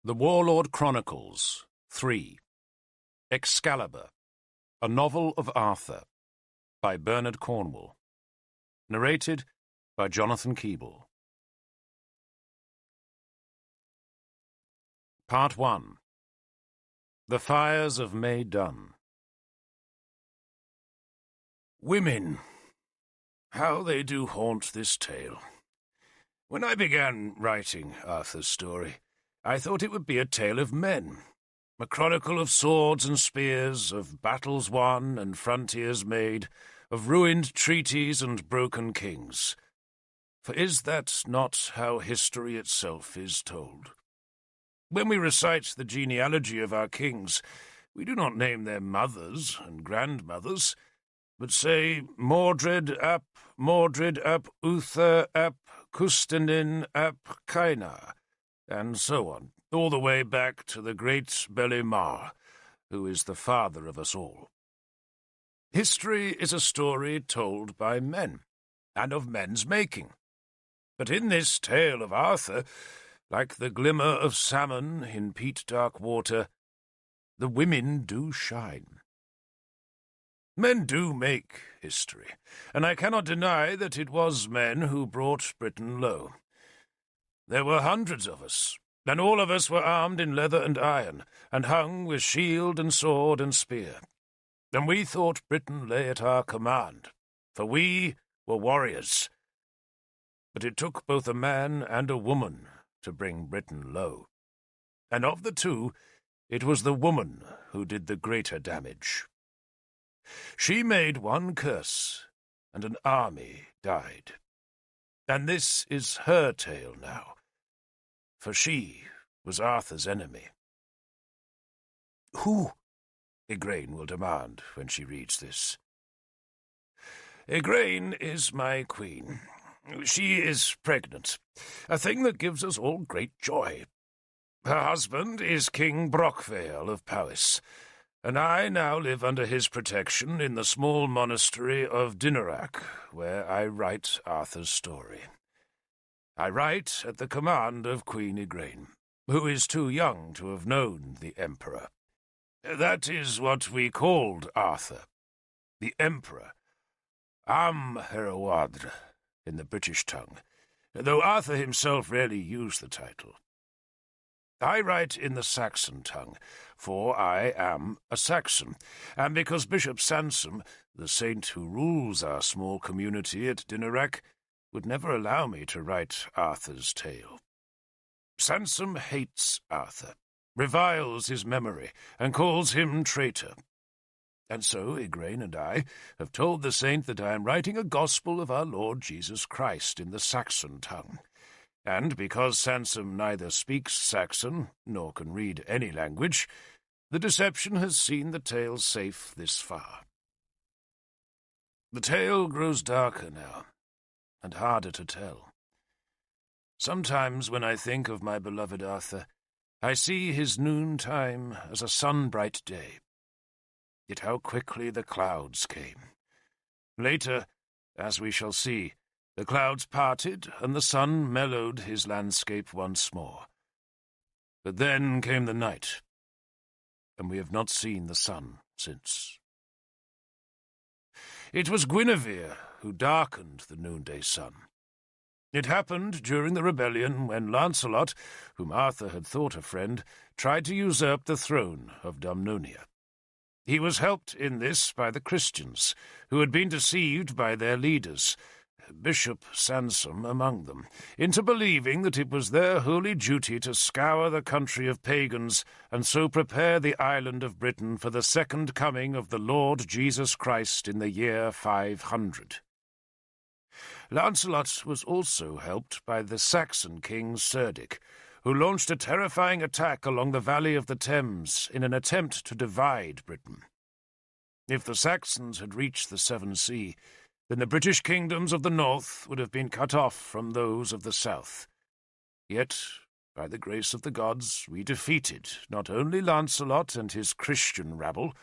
The Warlord Chronicles 3. Excalibur, a novel of Arthur, by Bernard Cornwell. Narrated by Jonathan Keeble. Part 1. The Fires of May Dun. Women, how they do haunt this tale. When I began writing Arthur's story, I thought it would be a tale of men, a chronicle of swords and spears, of battles won and frontiers made, of ruined treaties and broken kings. For is that not how history itself is told? When we recite the genealogy of our kings, we do not name their mothers and grandmothers, but say Mordred ap Uther ap Custennin ap Cainar, and so on, all the way back to the great Belimar, who is the father of us all. History is a story told by men, and of men's making. But in this tale of Arthur, like the glimmer of salmon in peat-dark water, the women do shine. Men do make history, and I cannot deny that it was men who brought Britain low. There were hundreds of us, and all of us were armed in leather and iron, and hung with shield and sword and spear. And we thought Britain lay at our command, for we were warriors. But it took both a man and a woman to bring Britain low. And of the two, it was the woman who did the greater damage. She made one curse, and an army died. And this is her tale now, for she was Arthur's enemy. Who? Igraine will demand when she reads this. Igraine is my queen. She is pregnant, a thing that gives us all great joy. Her husband is King Brockvale of Powys, and I now live under his protection in the small monastery of Dinarac, where I write Arthur's story. I write at the command of Queen Igraine, who is too young to have known the Emperor. That is what we called Arthur, the Emperor, Am Heroadre, in the British tongue, though Arthur himself rarely used the title. I write in the Saxon tongue, for I am a Saxon, and because Bishop Sansom, the saint who rules our small community at Dinarac, would never allow me to write Arthur's tale. Sansom hates Arthur, reviles his memory, and calls him traitor. And so Igraine and I have told the saint that I am writing a gospel of our Lord Jesus Christ in the Saxon tongue. And because Sansom neither speaks Saxon nor can read any language, the deception has seen the tale safe this far. The tale grows darker now, and harder to tell. Sometimes when I think of my beloved Arthur, I see his noontime as a sun-bright day. Yet how quickly the clouds came. Later, as we shall see, the clouds parted, and the sun mellowed his landscape once more. But then came the night, and we have not seen the sun since. It was Guinevere who darkened the noonday sun. It happened during the rebellion when Lancelot, whom Arthur had thought a friend, tried to usurp the throne of Dumnonia. He was helped in this by the Christians, who had been deceived by their leaders, Bishop Sansom among them, into believing that it was their holy duty to scour the country of pagans and so prepare the island of Britain for the second coming of the Lord Jesus Christ in the year 500. Lancelot was also helped by the Saxon king Cerdic, who launched a terrifying attack along the valley of the Thames in an attempt to divide Britain. If the Saxons had reached the Severn Sea, then the British kingdoms of the north would have been cut off from those of the south. Yet, by the grace of the gods, we defeated not only Lancelot and his Christian rabble,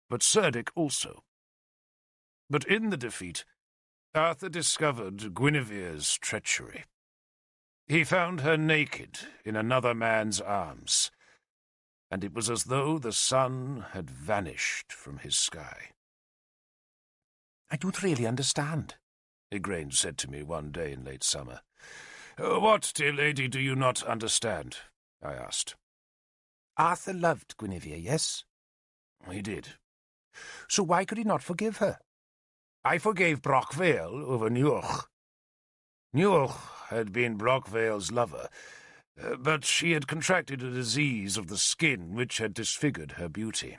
but Cerdic also. But in the defeat, Arthur discovered Guinevere's treachery. He found her naked in another man's arms, and it was as though the sun had vanished from his sky. I don't really understand, Igraine said to me one day in late summer. What, dear lady, do you not understand? I asked. Arthur loved Guinevere, yes? He did. So why could he not forgive her? I forgave Brockvale over Niuch. Niuch had been Brockvale's lover, but she had contracted a disease of the skin which had disfigured her beauty.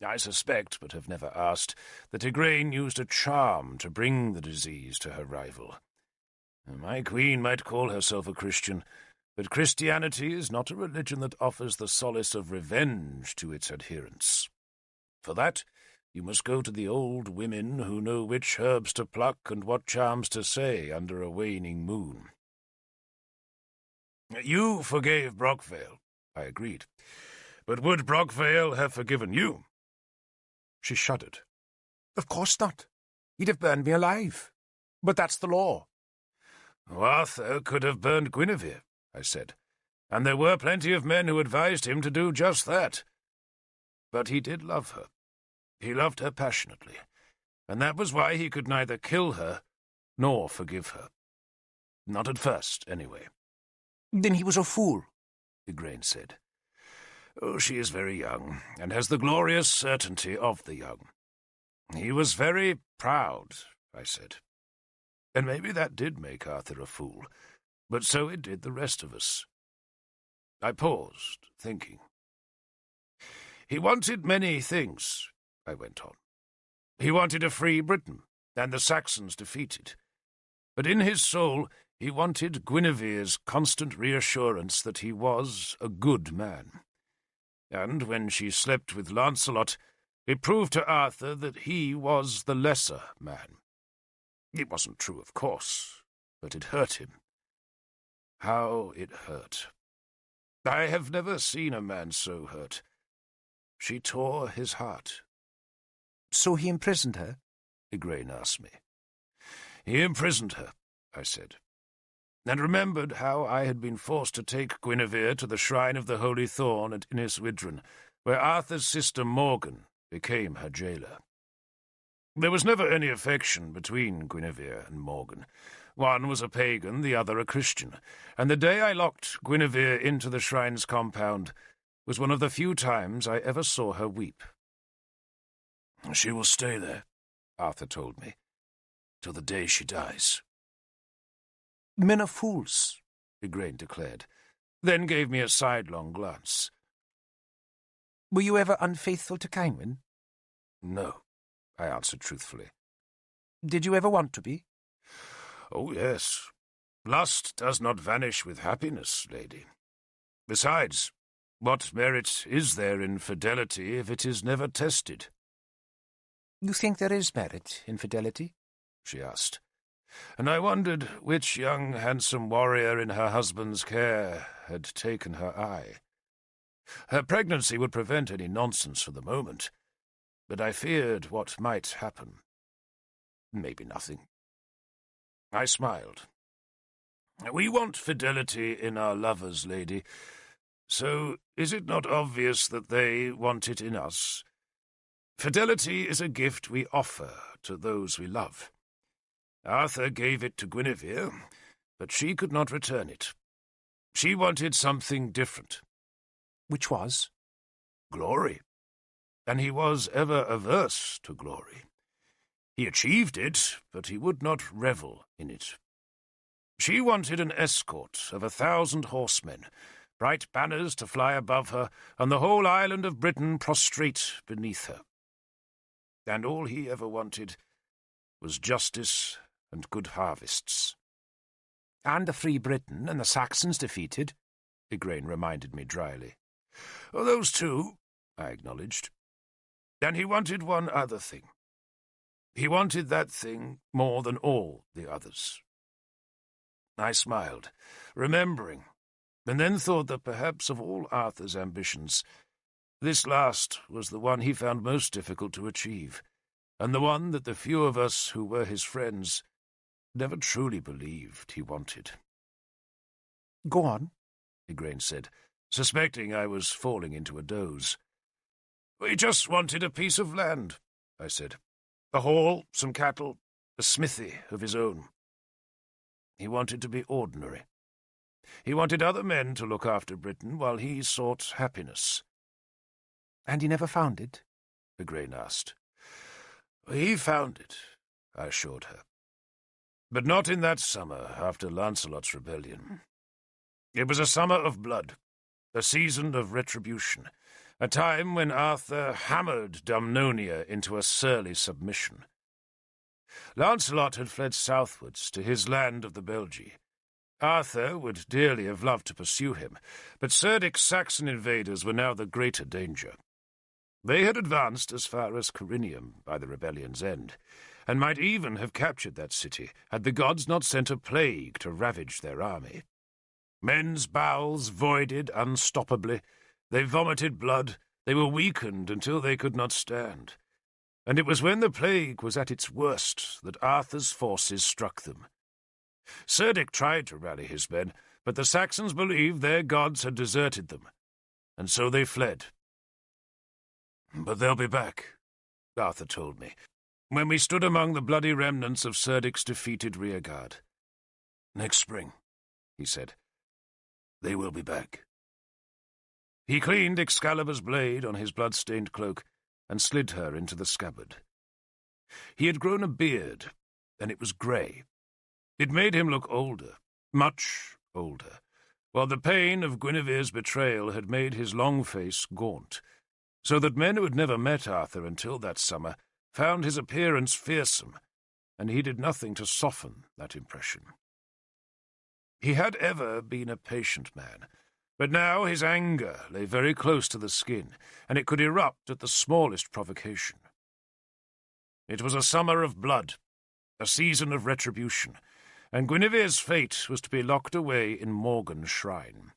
I suspect, but have never asked, that Igraine used a charm to bring the disease to her rival. My queen might call herself a Christian, but Christianity is not a religion that offers the solace of revenge to its adherents. For that, you must go to the old women who know which herbs to pluck and what charms to say under a waning moon. You forgave Brockvale, I agreed. But would Brockvale have forgiven you? She shuddered. Of course not. He'd have burned me alive. But that's the law. Arthur could have burned Guinevere, I said, and there were plenty of men who advised him to do just that. But he did love her. He loved her passionately, and that was why he could neither kill her nor forgive her. Not at first, anyway. Then he was a fool, Igraine said. Oh, she is very young, and has the glorious certainty of the young. He was very proud, I said. And maybe that did make Arthur a fool, but so it did the rest of us. I paused, thinking. He wanted many things, I went on. He wanted a free Britain, and the Saxons defeated. But in his soul he wanted Guinevere's constant reassurance that he was a good man. And when she slept with Lancelot, it proved to Arthur that he was the lesser man. It wasn't true, of course, but it hurt him. How it hurt. I have never seen a man so hurt. She tore his heart. So he imprisoned her? Igraine asked me. He imprisoned her, I said, and remembered how I had been forced to take Guinevere to the shrine of the Holy Thorn at Inniswydran, where Arthur's sister Morgan became her jailer. There was never any affection between Guinevere and Morgan. One was a pagan, the other a Christian, and the day I locked Guinevere into the shrine's compound was one of the few times I ever saw her weep. She will stay there, Arthur told me, till the day she dies. Men are fools, Igraine declared, then gave me a sidelong glance. Were you ever unfaithful to Cynwyn? No, I answered truthfully. Did you ever want to be? Oh, yes. Lust does not vanish with happiness, lady. Besides, what merit is there in fidelity if it is never tested? You think there is merit in fidelity? She asked, and I wondered which young, handsome warrior in her husband's care had taken her eye. Her pregnancy would prevent any nonsense for the moment, but I feared what might happen. Maybe nothing. I smiled. We want fidelity in our lovers, lady, so is it not obvious that they want it in us? Fidelity is a gift we offer to those we love. Arthur gave it to Guinevere, but she could not return it. She wanted something different. Which was? Glory. And he was ever averse to glory. He achieved it, but he would not revel in it. She wanted an escort of 1,000 horsemen, bright banners to fly above her, and the whole island of Britain prostrate beneath her. And all he ever wanted was justice and good harvests. And a free Britain and the Saxons defeated, Igraine reminded me dryly. Oh, those two, I acknowledged. And he wanted one other thing. He wanted that thing more than all the others. I smiled, remembering, and then thought that perhaps of all Arthur's ambitions, this last was the one he found most difficult to achieve, and the one that the few of us who were his friends never truly believed he wanted. Go on, Igraine said, suspecting I was falling into a doze. We just wanted a piece of land, I said. A hall, some cattle, a smithy of his own. He wanted to be ordinary. He wanted other men to look after Britain while he sought happiness. And he never found it? Igraine asked. He found it, I assured her. But not in that summer after Lancelot's rebellion. It was a summer of blood, a season of retribution, a time when Arthur hammered Dumnonia into a surly submission. Lancelot had fled southwards to his land of the Belgi. Arthur would dearly have loved to pursue him, but Cerdic's Saxon invaders were now the greater danger. They had advanced as far as Corinium by the rebellion's end, and might even have captured that city had the gods not sent a plague to ravage their army. Men's bowels voided unstoppably, they vomited blood, they were weakened until they could not stand. And it was when the plague was at its worst that Arthur's forces struck them. Cerdic tried to rally his men, but the Saxons believed their gods had deserted them, and so they fled. But they'll be back, Arthur told me, when we stood among the bloody remnants of Cerdic's defeated rearguard. Next spring, he said, they will be back. He cleaned Excalibur's blade on his blood-stained cloak and slid her into the scabbard. He had grown a beard, and it was grey. It made him look older, much older, while the pain of Guinevere's betrayal had made his long face gaunt, so that men who had never met Arthur until that summer found his appearance fearsome, and he did nothing to soften that impression. He had ever been a patient man, but now his anger lay very close to the skin, and it could erupt at the smallest provocation. It was a summer of blood, a season of retribution, and Guinevere's fate was to be locked away in Morgan's shrine.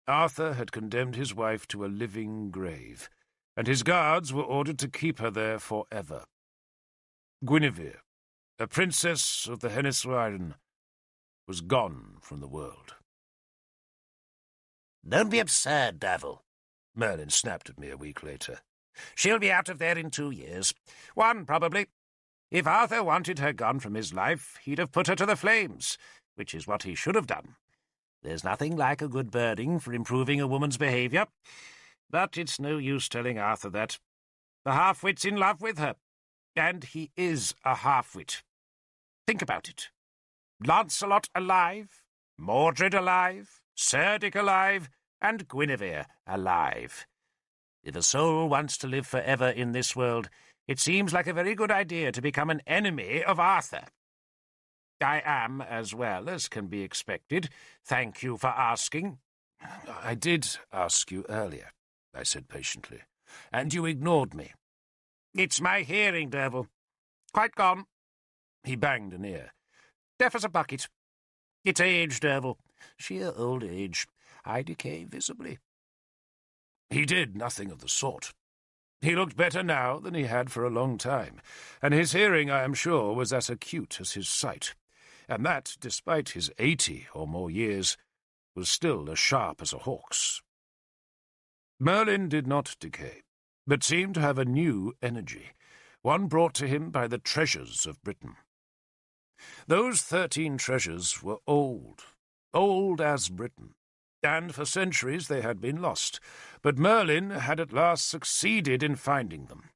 Arthur had condemned his wife to a living grave, and his guards were ordered to keep her there forever. Guinevere, a princess of the Heneswaren, was gone from the world. "Don't be absurd, Davil," Merlin snapped at me a week later. "She'll be out of there in 2 years. 1, probably. If Arthur wanted her gone from his life, he'd have put her to the flames, which is what he should have done. There's nothing like a good birding for improving a woman's behaviour. But it's no use telling Arthur that. The half-wit's in love with her, and he is a half-wit. Think about it. Lancelot alive, Mordred alive, Cerdic alive, and Guinevere alive. If a soul wants to live forever in this world, it seems like a very good idea to become an enemy of Arthur. I am, as well as can be expected. Thank you for asking." I did ask you earlier, I said patiently, and you ignored me. "It's my hearing, Derval. Quite gone." He banged an ear. "Deaf as a bucket. It's age, Derval. Sheer old age. I decay visibly." He did nothing of the sort. He looked better now than he had for a long time, and his hearing, I am sure, was as acute as his sight, and that, despite his 80 or more years, was still as sharp as a hawk's. Merlin did not decay, but seemed to have a new energy, one brought to him by the treasures of Britain. Those 13 treasures were old as Britain, and for centuries they had been lost, but Merlin had at last succeeded in finding them.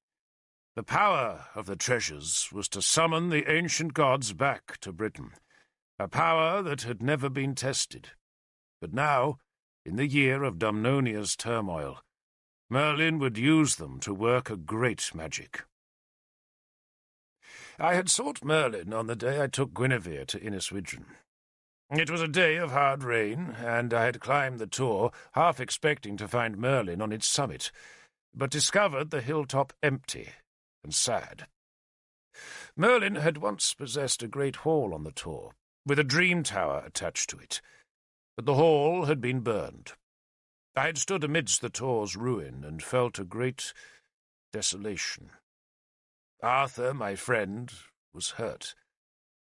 The power of the treasures was to summon the ancient gods back to Britain, a power that had never been tested. But now, in the year of Dumnonia's turmoil, Merlin would use them to work a great magic. I had sought Merlin on the day I took Guinevere to Inniswidren. It was a day of hard rain, and I had climbed the Tor, half expecting to find Merlin on its summit, but discovered the hilltop empty and sad. Merlin had once possessed a great hall on the Tor, with a dream tower attached to it, but the hall had been burned. I had stood amidst the Tor's ruin and felt a great desolation. Arthur, my friend, was hurt.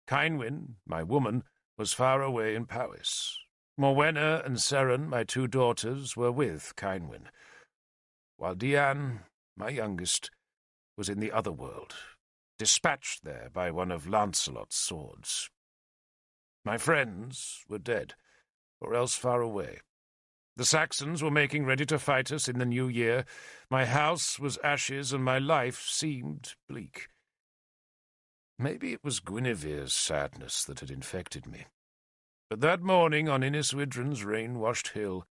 Cynwyn, my woman, was far away in Powys. Morwenna and Seren, my 2 daughters, were with Cynwyn, while Diane, my youngest, was in the other world, dispatched there by one of Lancelot's swords. My friends were dead, or else far away. The Saxons were making ready to fight us in the new year. My house was ashes, and my life seemed bleak. Maybe it was Guinevere's sadness that had infected me. But that morning on Inniswydrin's rain-washed hill,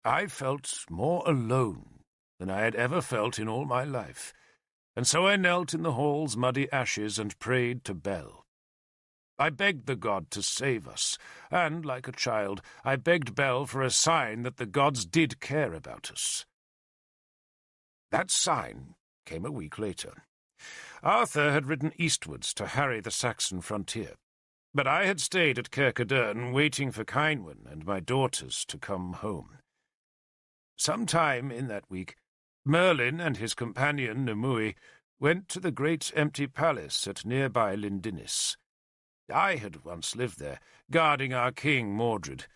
I felt more alone than I had ever felt in all my life, and so I knelt in the hall's muddy ashes and prayed to Bel. I begged the god to save us, and, like a child, I begged Bel for a sign that the gods did care about us. That sign came a week later. Arthur had ridden eastwards to harry the Saxon frontier, but I had stayed at Kirkadern waiting for Cynwyn and my daughters to come home. Sometime in that week, Merlin and his companion Nimue went to the great empty palace at nearby Lindinis. I had once lived there, guarding our king Mordred,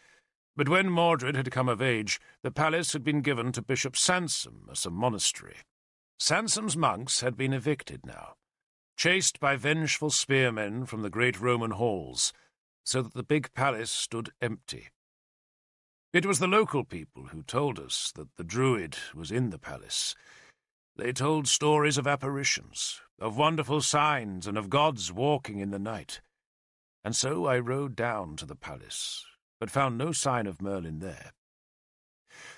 but when Mordred had come of age, the palace had been given to Bishop Sansom as a monastery. Sansom's monks had been evicted now, chased by vengeful spearmen from the great Roman halls, so that the big palace stood empty. It was the local people who told us that the druid was in the palace. They told stories of apparitions, of wonderful signs, and of gods walking in the night. And so I rode down to the palace, but found no sign of Merlin there.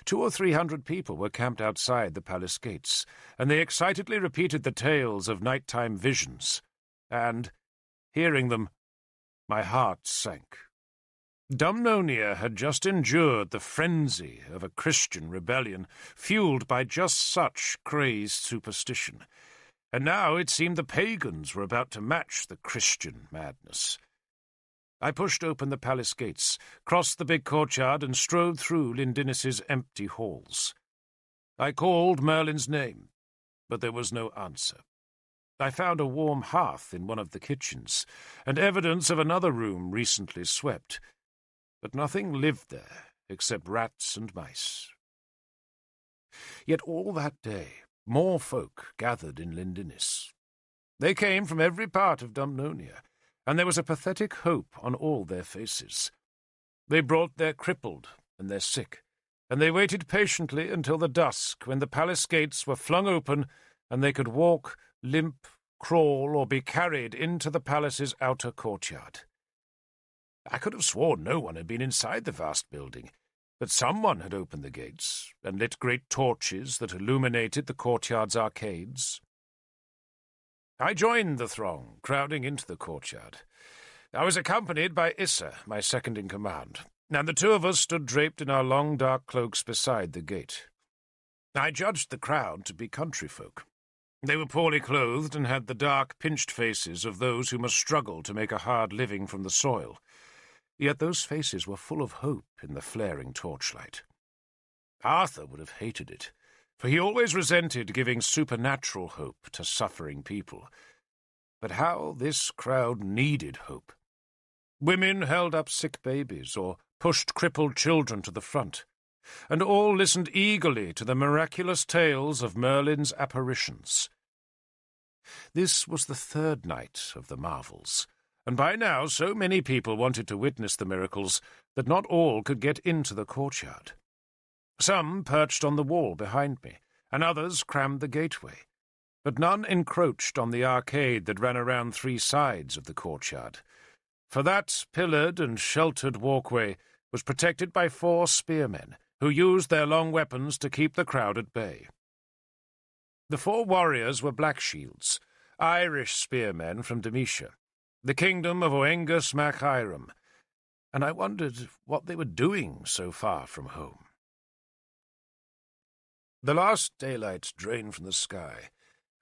200 or 300 people were camped outside the palace gates, and they excitedly repeated the tales of nighttime visions, and, hearing them, my heart sank. Dumnonia had just endured the frenzy of a Christian rebellion, fueled by just such crazed superstition, and now it seemed the pagans were about to match the Christian madness. I pushed open the palace gates, crossed the big courtyard, and strode through Lindinis's empty halls. I called Merlin's name, but there was no answer. I found a warm hearth in one of the kitchens, and evidence of another room recently swept, but nothing lived there except rats and mice. Yet all that day more folk gathered in Lindinis. They came from every part of Dumnonia, and there was a pathetic hope on all their faces. They brought their crippled and their sick, and they waited patiently until the dusk, when the palace gates were flung open and they could walk, limp, crawl, or be carried into the palace's outer courtyard. I could have sworn no one had been inside the vast building, but someone had opened the gates and lit great torches that illuminated the courtyard's arcades. I joined the throng, crowding into the courtyard. I was accompanied by Issa, my second-in-command, and the 2 of us stood draped in our long dark cloaks beside the gate. I judged the crowd to be country folk. They were poorly clothed and had the dark, pinched faces of those who must struggle to make a hard living from the soil. Yet those faces were full of hope in the flaring torchlight. Arthur would have hated it, for he always resented giving supernatural hope to suffering people. But how this crowd needed hope. Women held up sick babies or pushed crippled children to the front, and all listened eagerly to the miraculous tales of Merlin's apparitions. This was the 3rd night of the marvels, and by now so many people wanted to witness the miracles that not all could get into the courtyard. Some perched on the wall behind me, and others crammed the gateway, but none encroached on the arcade that ran around 3 sides of the courtyard, for that pillared and sheltered walkway was protected by 4 spearmen, who used their long weapons to keep the crowd at bay. The 4 warriors were Blackshields, Irish spearmen from Demetia, the kingdom of Oengus mac Hiram, and I wondered what they were doing so far from home. The last daylight drained from the sky,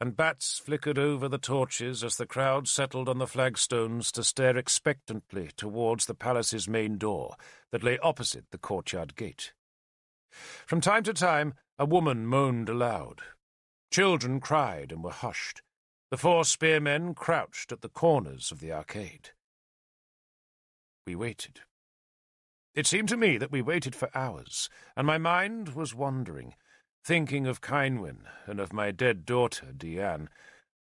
and bats flickered over the torches as the crowd settled on the flagstones to stare expectantly towards the palace's main door that lay opposite the courtyard gate. From time to time, a woman moaned aloud. Children cried and were hushed. The 4 spearmen crouched at the corners of the arcade. We waited. It seemed to me that we waited for hours, and my mind was wandering, thinking of Cynwyn and of my dead daughter, Deanne,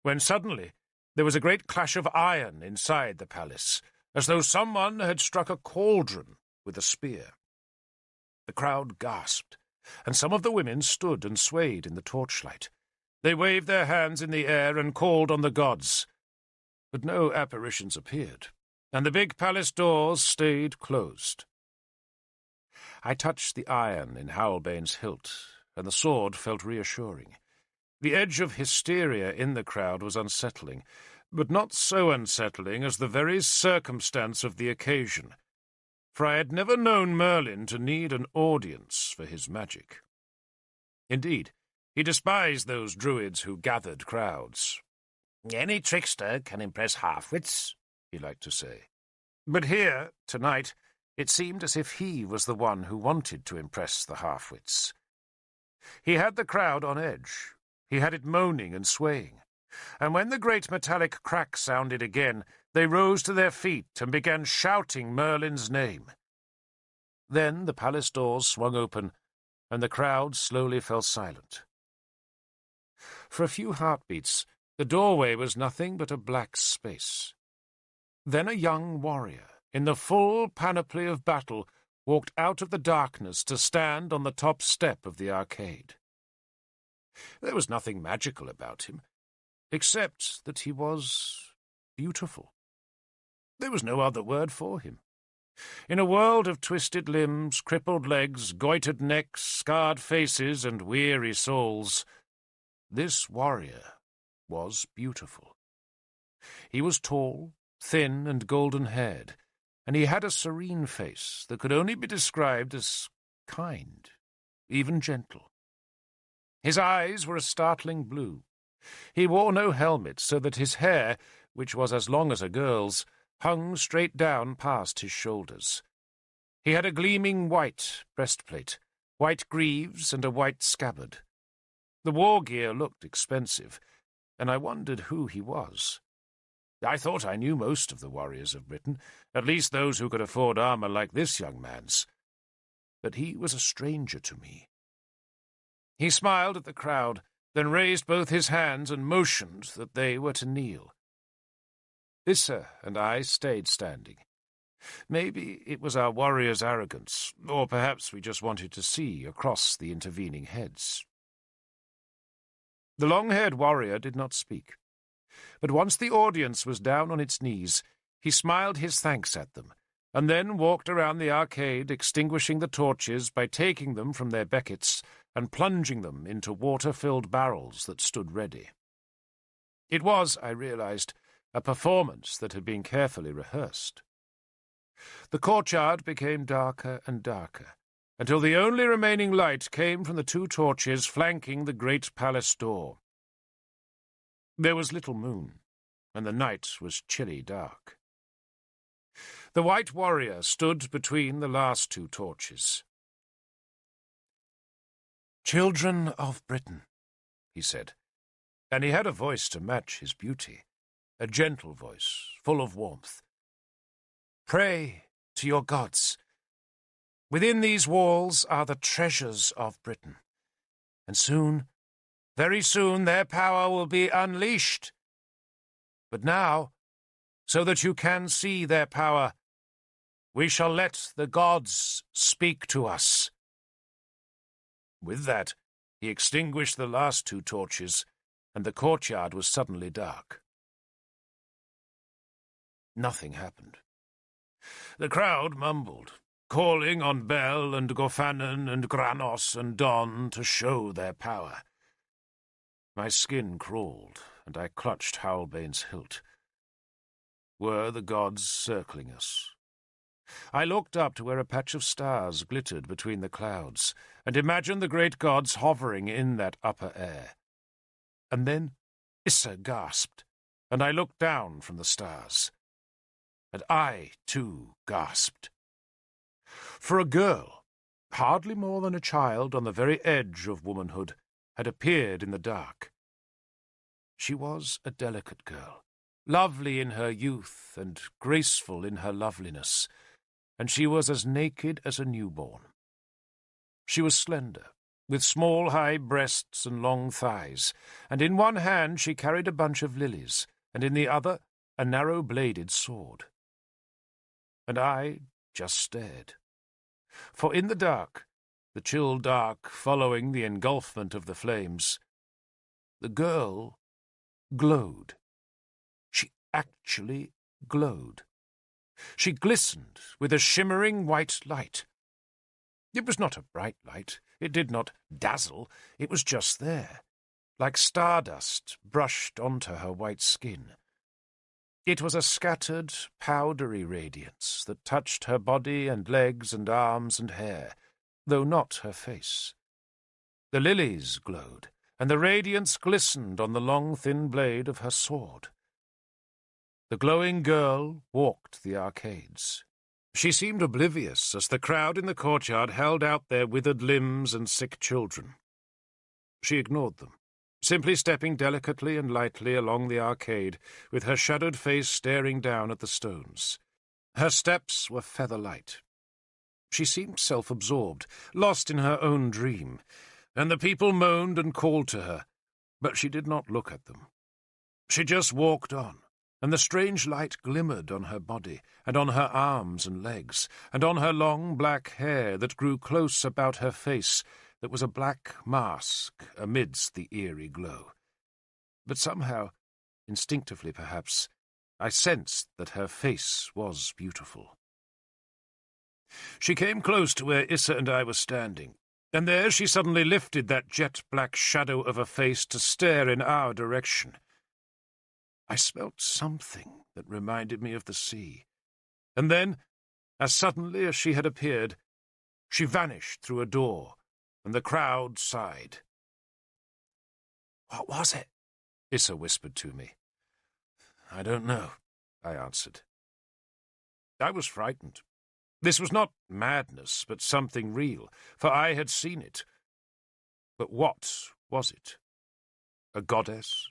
when suddenly there was a great clash of iron inside the palace, as though someone had struck a cauldron with a spear. The crowd gasped, and some of the women stood and swayed in the torchlight. They waved their hands in the air and called on the gods. But no apparitions appeared, and the big palace doors stayed closed. I touched the iron in Howlbane's hilt, and the sword felt reassuring. The edge of hysteria in the crowd was unsettling, but not so unsettling as the very circumstance of the occasion, for I had never known Merlin to need an audience for his magic. Indeed, he despised those druids who gathered crowds. "Any trickster can impress half-wits," he liked to say. But here, tonight, it seemed as if he was the one who wanted to impress the half-wits. He had the crowd on edge. He had it moaning and swaying. And when the great metallic crack sounded again, they rose to their feet and began shouting Merlin's name. Then the palace doors swung open, and the crowd slowly fell silent. For a few heartbeats, the doorway was nothing but a black space. Then a young warrior, in the full panoply of battle, walked out of the darkness to stand on the top step of the arcade. There was nothing magical about him, except that he was beautiful. There was no other word for him. In a world of twisted limbs, crippled legs, goitered necks, scarred faces, and weary souls, this warrior was beautiful. He was tall, thin, and golden-haired, and he had a serene face that could only be described as kind, even gentle. His eyes were a startling blue. He wore no helmet, so that his hair, which was as long as a girl's, hung straight down past his shoulders. He had a gleaming white breastplate, white greaves, and a white scabbard. The war gear looked expensive, and I wondered who he was. I thought I knew most of the warriors of Britain, at least those who could afford armour like this young man's. But he was a stranger to me. He smiled at the crowd, then raised both his hands and motioned that they were to kneel. Issa and I stayed standing. Maybe it was our warrior's arrogance, or perhaps we just wanted to see across the intervening heads. The long-haired warrior did not speak, but once the audience was down on its knees, he smiled his thanks at them, and then walked around the arcade, extinguishing the torches by taking them from their beckets and plunging them into water-filled barrels that stood ready. It was, I realized, a performance that had been carefully rehearsed. The courtyard became darker and darker, until the only remaining light came from the two torches flanking the great palace door. There was little moon, and the night was chilly dark. The white warrior stood between the last two torches. "Children of Britain," he said, and he had a voice to match his beauty, a gentle voice, full of warmth. "Pray to your gods. Within these walls are the treasures of Britain, and soon, very soon, their power will be unleashed. But now, so that you can see their power, we shall let the gods speak to us." With that, he extinguished the last two torches, and the courtyard was suddenly dark. Nothing happened. The crowd mumbled, calling on Bel and Gorfanon and Granos and Don to show their power. My skin crawled, and I clutched Howlbane's hilt. Were the gods circling us? I looked up to where a patch of stars glittered between the clouds, and imagined the great gods hovering in that upper air. And then Issa gasped, and I looked down from the stars. And I, too, gasped. For a girl, hardly more than a child on the very edge of womanhood, had appeared in the dark. She was a delicate girl, lovely in her youth and graceful in her loveliness, and she was as naked as a newborn. She was slender, with small high breasts and long thighs, and in one hand she carried a bunch of lilies, and in the other a narrow-bladed sword. And I just stared. For in the dark, the chill dark following the engulfment of the flames, the girl glowed. She actually glowed. She glistened with a shimmering white light. It was not a bright light. It did not dazzle. It was just there, like stardust brushed onto her white skin. It was a scattered, powdery radiance that touched her body and legs and arms and hair, though not her face. The lilies glowed, and the radiance glistened on the long, thin blade of her sword. The glowing girl walked the arcades. She seemed oblivious as the crowd in the courtyard held out their withered limbs and sick children. She ignored them, simply stepping delicately and lightly along the arcade, with her shadowed face staring down at the stones. Her steps were feather-light. She seemed self-absorbed, lost in her own dream, and the people moaned and called to her, but she did not look at them. She just walked on, and the strange light glimmered on her body, and on her arms and legs, and on her long black hair that grew close about her face, that was a black mask amidst the eerie glow. But somehow, instinctively perhaps, I sensed that her face was beautiful. She came close to where Issa and I were standing, and there she suddenly lifted that jet-black shadow of a face to stare in our direction. I smelt something that reminded me of the sea, and then, as suddenly as she had appeared, she vanished through a door, and the crowd sighed. "What was it?" Issa whispered to me. "I don't know," I answered. I was frightened. This was not madness, but something real, for I had seen it. But what was it? A goddess?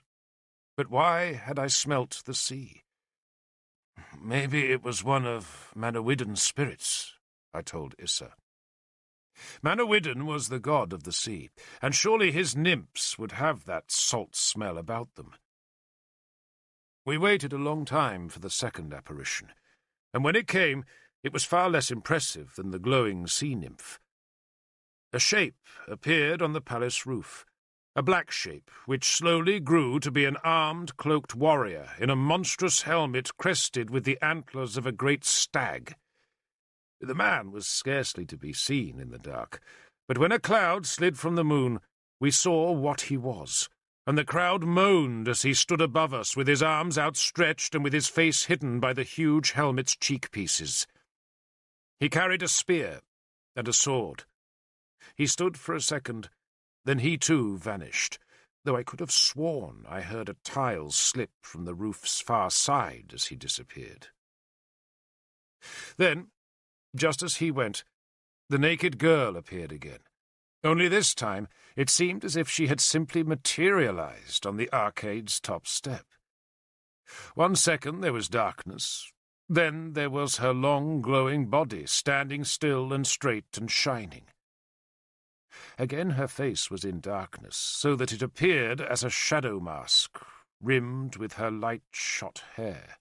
But why had I smelt the sea? "Maybe it was one of Manawyddan's spirits," I told Issa. Manawyddan was the god of the sea, and surely his nymphs would have that salt smell about them. We waited a long time for the second apparition, and when it came, it was far less impressive than the glowing sea-nymph. A shape appeared on the palace roof, a black shape which slowly grew to be an armed, cloaked warrior in a monstrous helmet crested with the antlers of a great stag. The man was scarcely to be seen in the dark, but when a cloud slid from the moon, we saw what he was, and the crowd moaned as he stood above us with his arms outstretched and with his face hidden by the huge helmet's cheek-pieces. He carried a spear and a sword. He stood for a second, then he too vanished, though I could have sworn I heard a tile slip from the roof's far side as he disappeared. Then, just as he went, the naked girl appeared again. Only this time it seemed as if she had simply materialized on the arcade's top step. 1 second there was darkness, then there was her long, glowing body standing still and straight and shining. Again her face was in darkness, so that it appeared as a shadow mask, rimmed with her light-shot hair.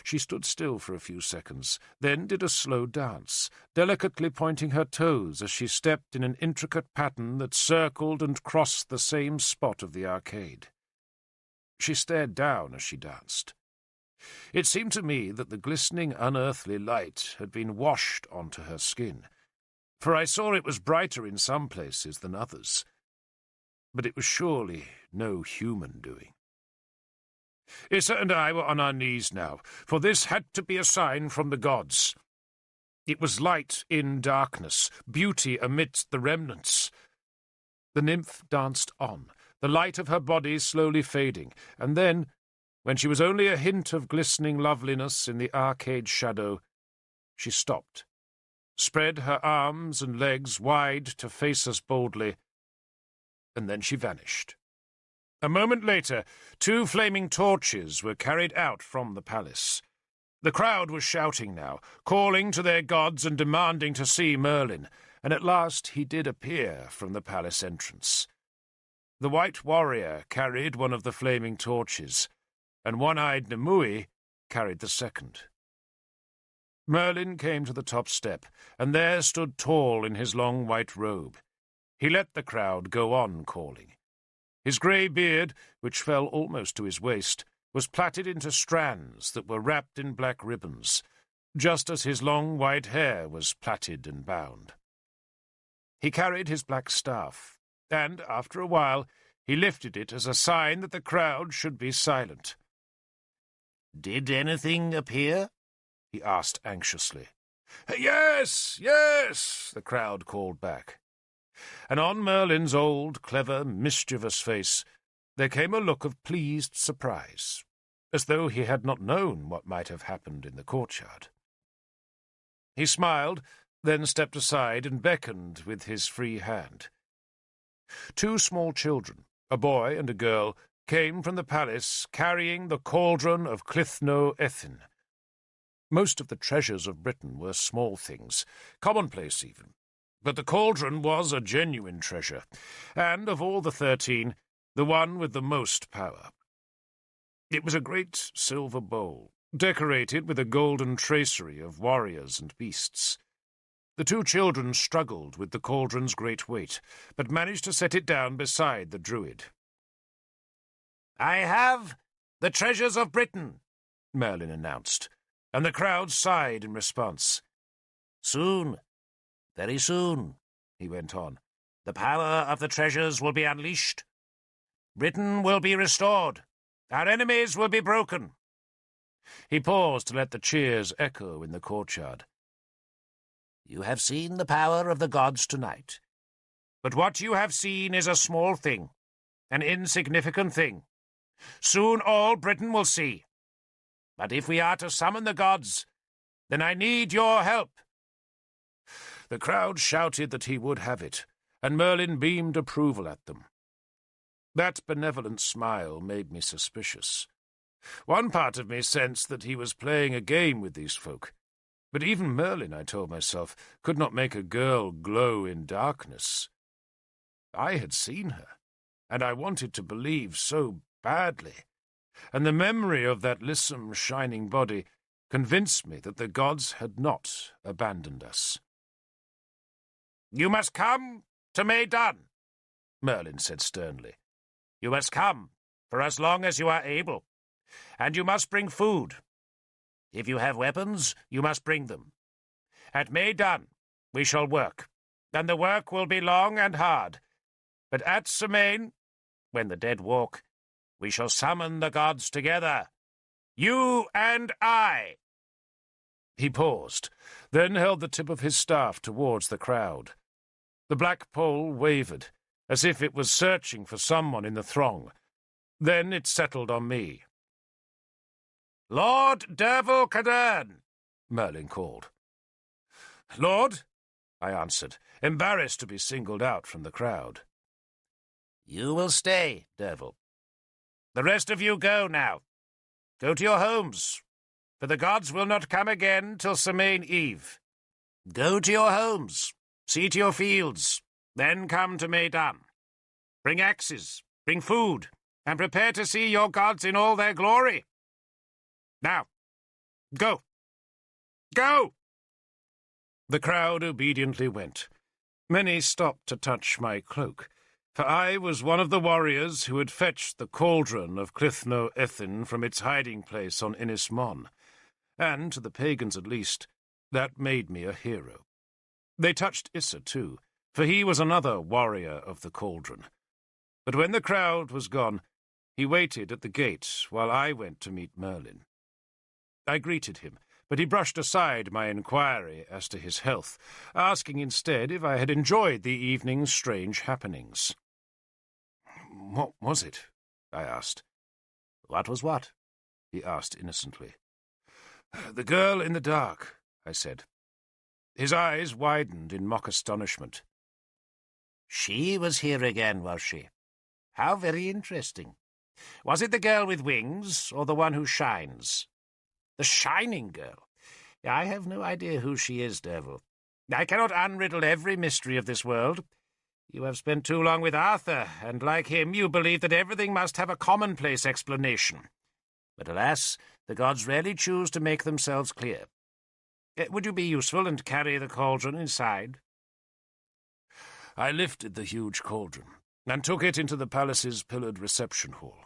She stood still for a few seconds, then did a slow dance, delicately pointing her toes as she stepped in an intricate pattern that circled and crossed the same spot of the arcade. She stared down as she danced. It seemed to me that the glistening, unearthly light had been washed onto her skin, for I saw it was brighter in some places than others. But it was surely no human doing. Issa and I were on our knees now, for this had to be a sign from the gods. It was light in darkness, beauty amidst the remnants. The nymph danced on, the light of her body slowly fading, and then, when she was only a hint of glistening loveliness in the arcade shadow, she stopped, spread her arms and legs wide to face us boldly, and then she vanished. A moment later, 2 flaming torches were carried out from the palace. The crowd was shouting now, calling to their gods and demanding to see Merlin, and at last he did appear from the palace entrance. The white warrior carried one of the flaming torches, and one-eyed Nimue carried the second. Merlin came to the top step, and there stood tall in his long white robe. He let the crowd go on calling. His grey beard, which fell almost to his waist, was plaited into strands that were wrapped in black ribbons, just as his long white hair was plaited and bound. He carried his black staff, and, after a while, he lifted it as a sign that the crowd should be silent. "Did anything appear?" he asked anxiously. "Yes, yes," the crowd called back. And on Merlin's old, clever, mischievous face there came a look of pleased surprise, as though he had not known what might have happened in the courtyard. He smiled, then stepped aside and beckoned with his free hand. Two small children, a boy and a girl, came from the palace carrying the cauldron of Clithno Ethin. Most of the treasures of Britain were small things, commonplace even, but the cauldron was a genuine treasure, and of all the 13, the one with the most power. It was a great silver bowl, decorated with a golden tracery of warriors and beasts. The two children struggled with the cauldron's great weight, but managed to set it down beside the druid. "I have the treasures of Britain," Merlin announced, and the crowd sighed in response. "Soon, very soon," he went on, "the power of the treasures will be unleashed. Britain will be restored. Our enemies will be broken." He paused to let the cheers echo in the courtyard. "You have seen the power of the gods tonight. But what you have seen is a small thing, an insignificant thing. Soon all Britain will see. But if we are to summon the gods, then I need your help." The crowd shouted that he would have it, and Merlin beamed approval at them. That benevolent smile made me suspicious. One part of me sensed that he was playing a game with these folk, but even Merlin, I told myself, could not make a girl glow in darkness. I had seen her, and I wanted to believe so badly, and the memory of that lissom, shining body convinced me that the gods had not abandoned us. "You must come to Maidan," Merlin said sternly. "You must come for as long as you are able, and you must bring food. If you have weapons, you must bring them. At Maidan we shall work, and the work will be long and hard. But at Semain, when the dead walk, we shall summon the gods together. You and I." He paused, then held the tip of his staff towards the crowd. The black pole wavered, as if it was searching for someone in the throng. Then it settled on me. "Lord Derval Cadern," Merlin called. "Lord?" I answered, embarrassed to be singled out from the crowd. "You will stay, Derval. The rest of you go now. Go to your homes, for the gods will not come again till Semain Eve. Go to your homes, see to your fields, then come to Maidan. Bring axes, bring food, and prepare to see your gods in all their glory. Now, go! Go!" The crowd obediently went. Many stopped to touch my cloak, for I was one of the warriors who had fetched the cauldron of Clithno Ethin from its hiding place on Innis Mon, and, to the pagans at least, that made me a hero. They touched Issa too, for he was another warrior of the cauldron. But when the crowd was gone, he waited at the gate while I went to meet Merlin. I greeted him, but he brushed aside my inquiry as to his health, asking instead if I had enjoyed the evening's strange happenings. "What was it?" I asked. "What was what?" he asked innocently. "The girl in the dark," I said. His eyes widened in mock astonishment. "She was here again, was she? How very interesting. Was it the girl with wings, or the one who shines?" The Shining Girl. I have no idea who she is, Derval. I cannot unriddle every mystery of this world. You have spent too long with Arthur, and like him you believe that everything must have a commonplace explanation. But alas, the gods rarely choose to make themselves clear. Would you be useful and carry the cauldron inside? I lifted the huge cauldron and took it into the palace's pillared reception hall.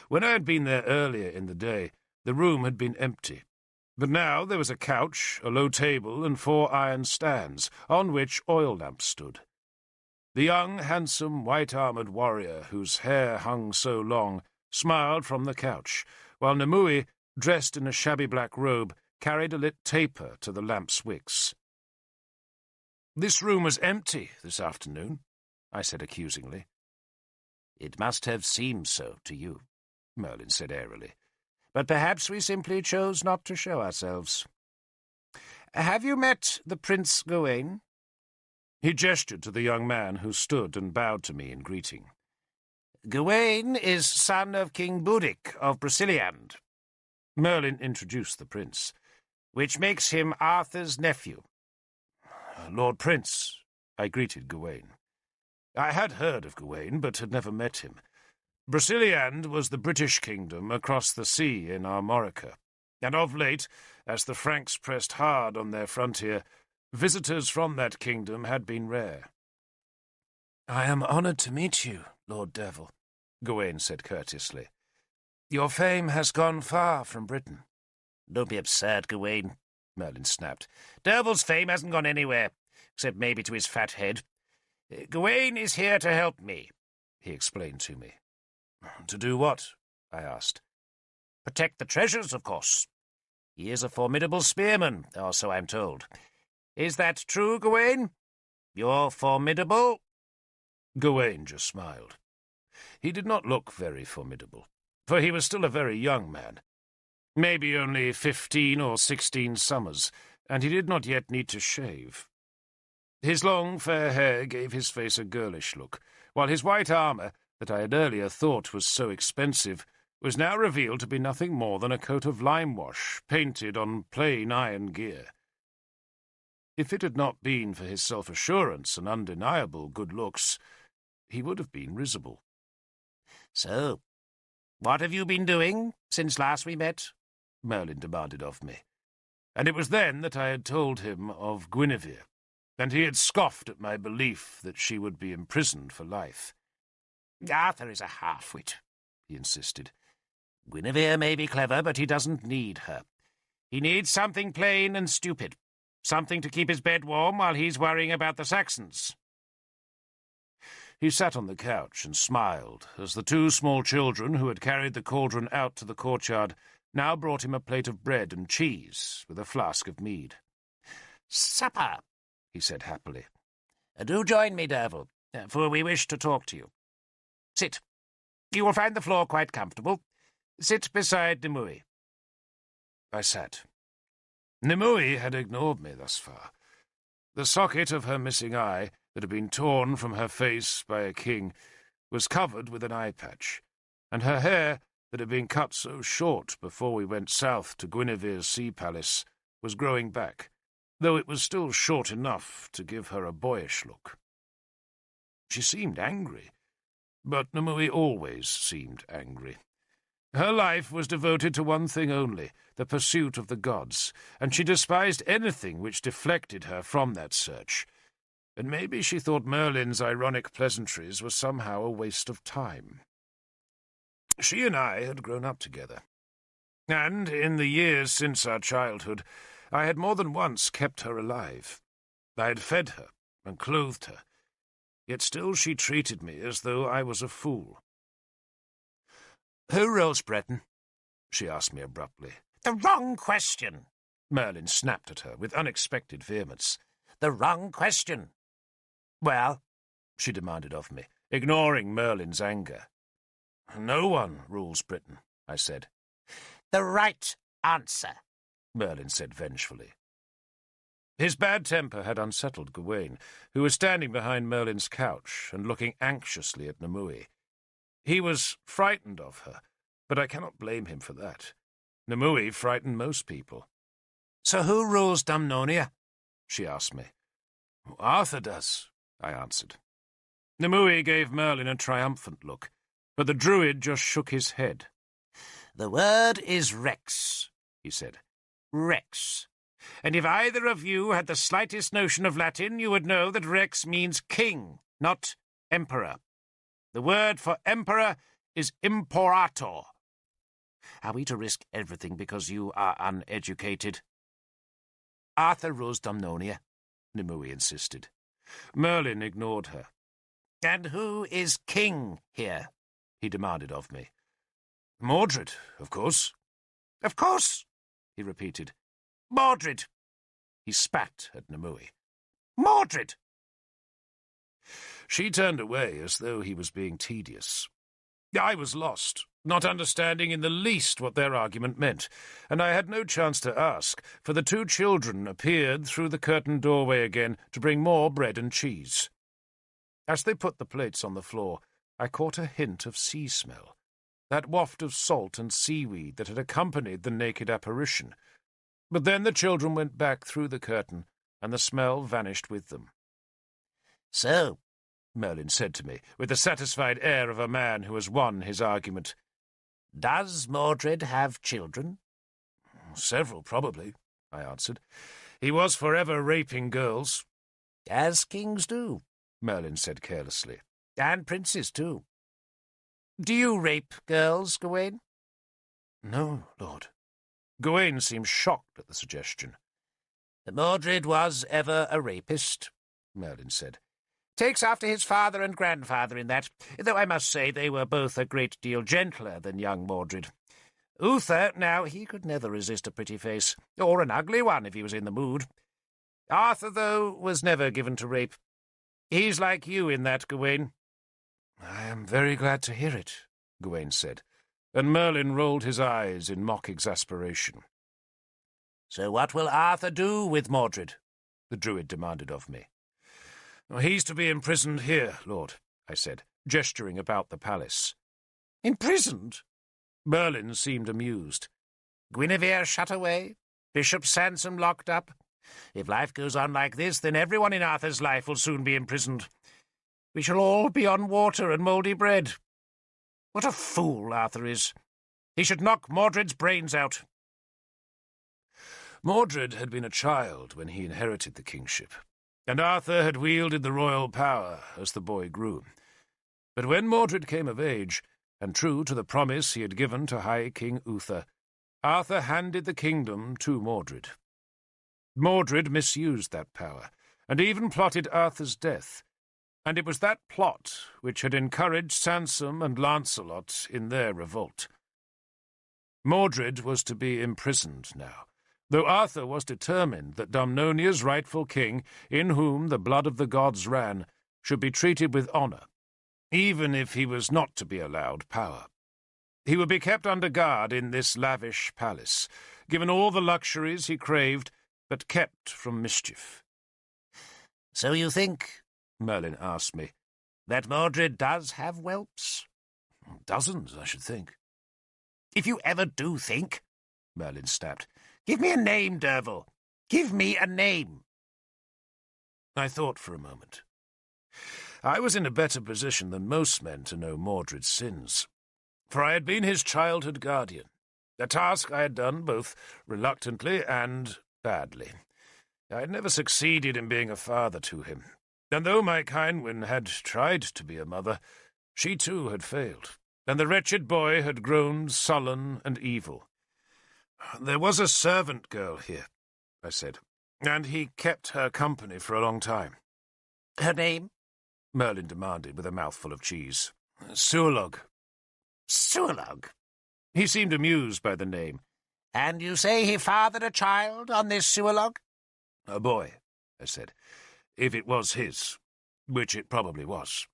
When I had been there earlier in the day, the room had been empty. But now there was a couch, a low table, and 4 iron stands, on which oil lamps stood. The young, handsome, white-armoured warrior, whose hair hung so long, smiled from the couch, while Nimue, dressed in a shabby black robe, carried a lit taper to the lamp's wicks. "This room was empty this afternoon," I said accusingly. "It must have seemed so to you," Merlin said airily. "But perhaps we simply chose not to show ourselves. Have you met the Prince Gawain?" He gestured to the young man who stood and bowed to me in greeting. "Gawain is son of King Boudic of Broceliande." Merlin introduced the prince. "Which makes him Arthur's nephew." "Lord Prince," I greeted Gawain. I had heard of Gawain, but had never met him. Broceliande was the British kingdom across the sea in Armorica, and of late, as the Franks pressed hard on their frontier, visitors from that kingdom had been rare. "I am honoured to meet you, Lord Derval," Gawain said courteously. "Your fame has gone far from Britain." "Don't be absurd, Gawain," Merlin snapped. "Derval's fame hasn't gone anywhere, except maybe to his fat head. Gawain is here to help me," he explained to me. "To do what?" I asked. "Protect the treasures, of course. He is a formidable spearman, or so I'm told. Is that true, Gawain? You're formidable?" Gawain just smiled. He did not look very formidable, for he was still a very young man, maybe only 15 or 16 summers, and he did not yet need to shave. His long, fair hair gave his face a girlish look, while his white armour, that I had earlier thought was so expensive, was now revealed to be nothing more than a coat of lime-wash painted on plain iron gear. If it had not been for his self-assurance and undeniable good looks, he would have been risible. "So, what have you been doing since last we met?" Merlin demanded of me. And it was then that I had told him of Guinevere, and he had scoffed at my belief that she would be imprisoned for life. "Arthur is a half-wit," he insisted. "Guinevere may be clever, but he doesn't need her. He needs something plain and stupid, something to keep his bed warm while he's worrying about the Saxons." He sat on the couch and smiled as the 2 small children who had carried the cauldron out to the courtyard now brought him a plate of bread and cheese with a flask of mead. "Supper," he said happily. "Do join me, Derval, for we wish to talk to you. Sit. You will find the floor quite comfortable. Sit beside Nimue." I sat. Nimue had ignored me thus far. The socket of her missing eye, that had been torn from her face by a king, was covered with an eye patch, and her hair, that had been cut so short before we went south to Guinevere's sea palace, was growing back, though it was still short enough to give her a boyish look. She seemed angry, but Nimue always seemed angry. Her life was devoted to one thing only, the pursuit of the gods, and she despised anything which deflected her from that search. And maybe she thought Merlin's ironic pleasantries were somehow a waste of time. She and I had grown up together, and in the years since our childhood, I had more than once kept her alive. I had fed her and clothed her, yet still she treated me as though I was a fool. "Who rules Britain?" she asked me abruptly. "The wrong question!" Merlin snapped at her with unexpected vehemence. "The wrong question." "Well?" she demanded of me, ignoring Merlin's anger. "No one rules Britain," I said. "The right answer," Merlin said vengefully. His bad temper had unsettled Gawain, who was standing behind Merlin's couch and looking anxiously at Nimue. He was frightened of her, but I cannot blame him for that. Nimue frightened most people. "So who rules Dumnonia?" she asked me. "Arthur does," I answered. Nimue gave Merlin a triumphant look, but the druid just shook his head. "The word is Rex," he said. "Rex. And if either of you had the slightest notion of Latin, you would know that Rex means king, not emperor. The word for emperor is imperator. Are we to risk everything because you are uneducated?" "Arthur rules Dumnonia," Nimue insisted. Merlin ignored her. "And who is king here?" he demanded of me. "Mordred, of course." "Of course," he repeated. "Mordred." He spat at Nimue. "Mordred!" She turned away as though he was being tedious. I was lost, not understanding in the least what their argument meant, and I had no chance to ask, for the two children appeared through the curtained doorway again to bring more bread and cheese. As they put the plates on the floor, I caught a hint of sea smell, that waft of salt and seaweed that had accompanied the naked apparition. But then the children went back through the curtain, and the smell vanished with them. "So," Merlin said to me, with the satisfied air of a man who has won his argument, "does Mordred have children?" "Several, probably," I answered. "He was forever raping girls." "As kings do," Merlin said carelessly. "And princes, too. Do you rape girls, Gawain?" "No, Lord." Gawain seemed shocked at the suggestion. "Mordred was ever a rapist," Merlin said. "Takes after his father and grandfather in that, though I must say they were both a great deal gentler than young Mordred. Uther, now, he could never resist a pretty face, or an ugly one if he was in the mood. Arthur, though, was never given to rape. He's like you in that, Gawain." "I am very glad to hear it," Gawain said, and Merlin rolled his eyes in mock exasperation. "So what will Arthur do with Mordred?" the druid demanded of me. "He's to be imprisoned here, Lord," I said, gesturing about the palace. "Imprisoned?" Merlin seemed amused. "Guinevere shut away? Bishop Sansom locked up? If life goes on like this, then everyone in Arthur's life will soon be imprisoned. We shall all be on water and mouldy bread. What a fool Arthur is! He should knock Mordred's brains out." Mordred had been a child when he inherited the kingship, and Arthur had wielded the royal power as the boy grew. But when Mordred came of age, and true to the promise he had given to High King Uther, Arthur handed the kingdom to Mordred. Mordred misused that power, and even plotted Arthur's death, and it was that plot which had encouraged Sansom and Lancelot in their revolt. Mordred was to be imprisoned now, though Arthur was determined that Dumnonia's rightful king, in whom the blood of the gods ran, should be treated with honour, even if he was not to be allowed power. He would be kept under guard in this lavish palace, given all the luxuries he craved, but kept from mischief. "So you think," Merlin asked me, "that Mordred does have whelps?" "Dozens, I should think." "If you ever do think," Merlin snapped, "give me a name, Derval. Give me a name." I thought for a moment. I was in a better position than most men to know Mordred's sins, for I had been his childhood guardian, a task I had done both reluctantly and badly. I had never succeeded in being a father to him, and though my Cynwyn had tried to be a mother, she too had failed, and the wretched boy had grown sullen and evil. "There was a servant girl here," I said, "and he kept her company for a long time." "Her name?" Merlin demanded with a mouthful of cheese. "Sualog." "Sualog?" He seemed amused by the name. "And you say he fathered a child on this Sualog?" "A boy," I said, "if it was his, which it probably was."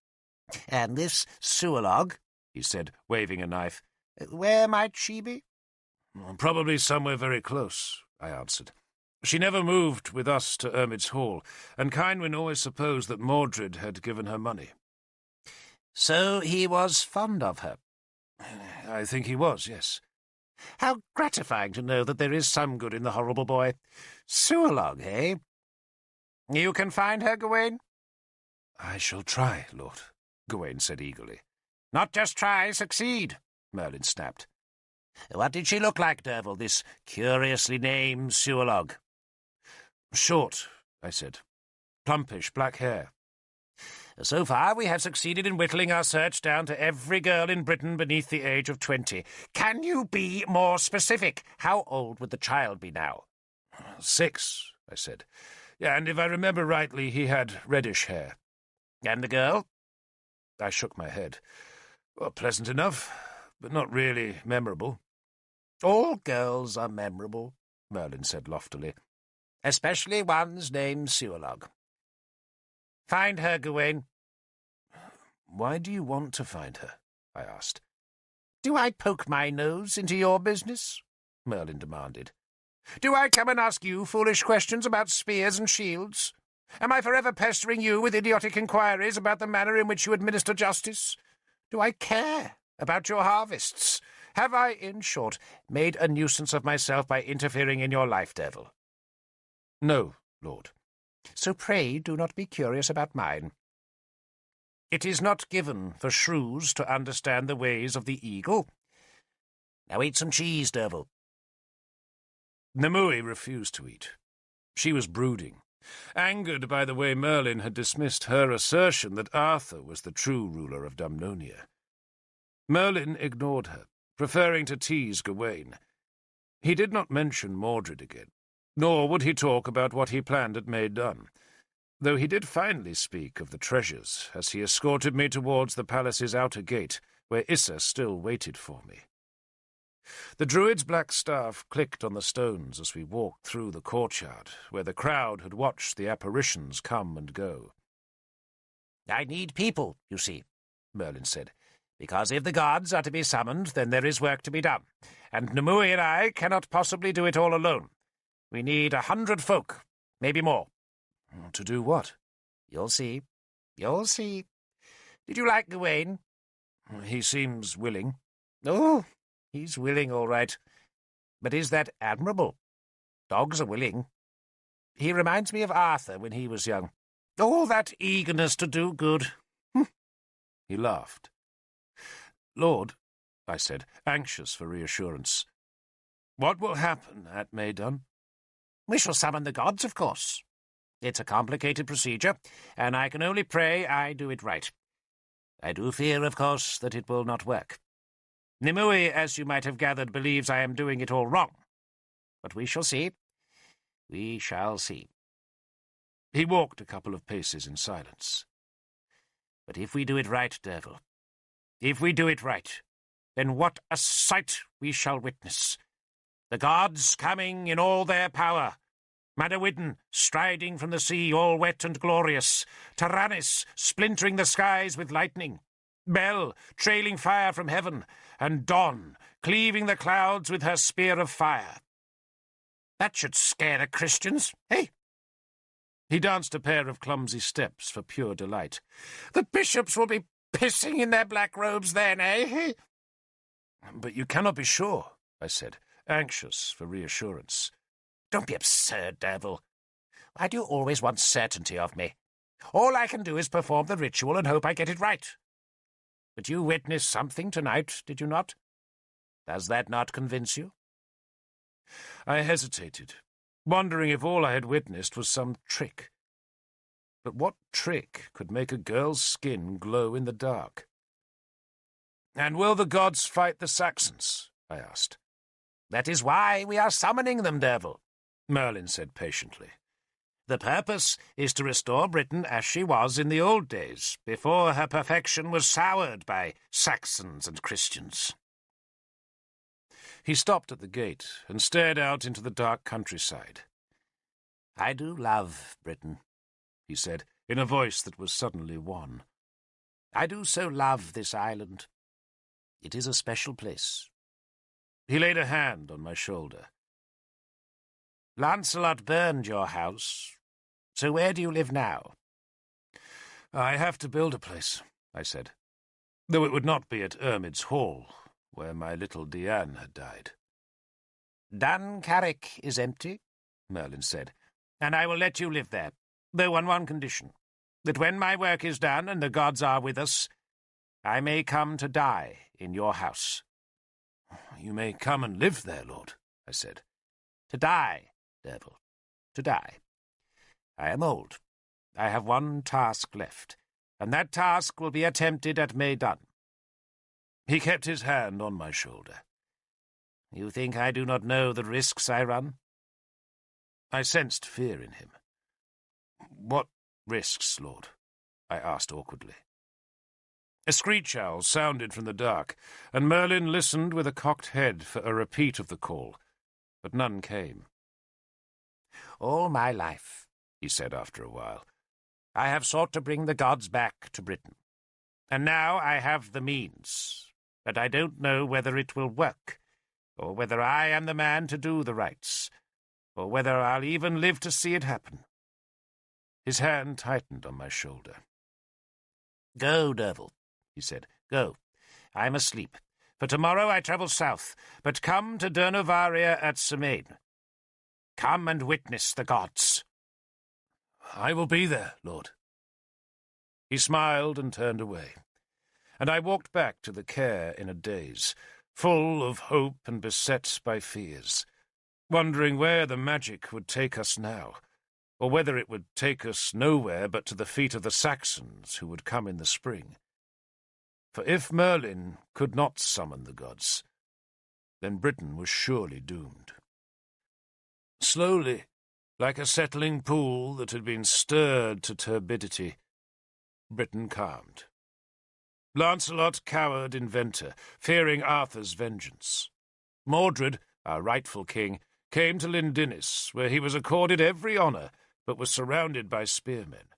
"And this Sualog," he said, waving a knife, "where might she be?" "Probably somewhere very close," I answered. "She never moved with us to Ermid's Hall, and Cynwyn always supposed that Mordred had given her money." "So he was fond of her?" "I think he was, yes. How gratifying to know that there is some good in the horrible boy. Sualog, eh? You can find her, Gawain? I shall try, Lord, Gawain said eagerly. Not just try, succeed, Merlin snapped. What did she look like, Derval, this curiously named Sualog? Short, I said. Plumpish, black hair. So far we have succeeded in whittling our search down to every girl in Britain beneath the age of 20. Can you be more specific? How old would the child be now? 6, I said. And if I remember rightly, he had reddish hair. And the girl? I shook my head. Well, pleasant enough, but not really memorable. All girls are memorable, Merlin said loftily. Especially ones named Sualog. Find her, Gawain. Why do you want to find her? I asked. Do I poke my nose into your business? Merlin demanded. Do I come and ask you foolish questions about spears and shields? Am I forever pestering you with idiotic inquiries about the manner in which you administer justice? Do I care about your harvests? Have I, in short, made a nuisance of myself by interfering in your life, Derval? No, Lord. So pray do not be curious about mine. It is not given for shrews to understand the ways of the eagle. Now eat some cheese, Derval. Nimue refused to eat. She was brooding, angered by the way Merlin had dismissed her assertion that Arthur was the true ruler of Dumnonia. Merlin ignored her, preferring to tease Gawain. He did not mention Mordred again, nor would he talk about what he planned at Maidan, though he did finally speak of the treasures as he escorted me towards the palace's outer gate, where Issa still waited for me. The druid's black staff clicked on the stones as we walked through the courtyard, where the crowd had watched the apparitions come and go. I need people, you see, Merlin said, because if the gods are to be summoned, then there is work to be done, and Nimue and I cannot possibly do it all alone. We need 100 folk, maybe more. To do what? You'll see. You'll see. Did you like Gawain? He seems willing. Oh, he's willing, all right. But is that admirable? Dogs are willing. He reminds me of Arthur when he was young. All that eagerness to do good. He laughed. Lord, I said, anxious for reassurance, what will happen at Maidan? We shall summon the gods, of course. It's a complicated procedure, and I can only pray I do it right. I do fear, of course, that it will not work. Nimue, as you might have gathered, believes I am doing it all wrong. But we shall see. We shall see. He walked a couple of paces in silence. But if we do it right, Derval, if we do it right, then what a sight we shall witness. The gods coming in all their power. Madawidden striding from the sea all wet and glorious. Taranis splintering the skies with lightning. Bel trailing fire from heaven. And Dawn cleaving the clouds with her spear of fire. That should scare the Christians, eh? He danced a pair of clumsy steps for pure delight. The bishops will be pissing in their black robes then, eh? But you cannot be sure, I said, anxious for reassurance. Don't be absurd, Derval. Why do you always want certainty of me? All I can do is perform the ritual and hope I get it right. But you witnessed something tonight, did you not? Does that not convince you? I hesitated, wondering if all I had witnessed was some trick. But what trick could make a girl's skin glow in the dark? And will the gods fight the Saxons? I asked. That is why we are summoning them, Derval, Merlin said patiently. The purpose is to restore Britain as she was in the old days, before her perfection was soured by Saxons and Christians. He stopped at the gate and stared out into the dark countryside. I do love Britain, he said, in a voice that was suddenly wan. I do so love this island. It is a special place. He laid a hand on my shoulder. Lancelot burned your house, so where do you live now? I have to build a place, I said, though it would not be at Ermid's Hall, where my little Diane had died. Dun Carrick is empty, Merlin said, and I will let you live there, though on one condition, that when my work is done and the gods are with us, I may come to die in your house. You may come and live there, Lord, I said. To die, Derval, to die. I am old. I have one task left, and that task will be attempted at May done. He kept his hand on my shoulder. You think I do not know the risks I run? I sensed fear in him. What risks, Lord? I asked awkwardly. A screech owl sounded from the dark, and Merlin listened with a cocked head for a repeat of the call, but none came. All my life, he said after a while, I have sought to bring the gods back to Britain. And now I have the means, but I don't know whether it will work, or whether I am the man to do the rites, or whether I'll even live to see it happen. His hand tightened on my shoulder. Go, Derval, he said. Go. I must sleep. For tomorrow I travel south, but come to Durnovaria at Semaine. Come and witness the gods. I will be there, Lord. He smiled and turned away, and I walked back to the care in a daze, full of hope and beset by fears, wondering where the magic would take us now, or whether it would take us nowhere but to the feet of the Saxons who would come in the spring. For if Merlin could not summon the gods, then Britain was surely doomed. Slowly, like a settling pool that had been stirred to turbidity, Britain calmed. Lancelot cowered in Venter, fearing Arthur's vengeance. Mordred, our rightful king, came to Lyndinis, where he was accorded every honour, but was surrounded by spearmen.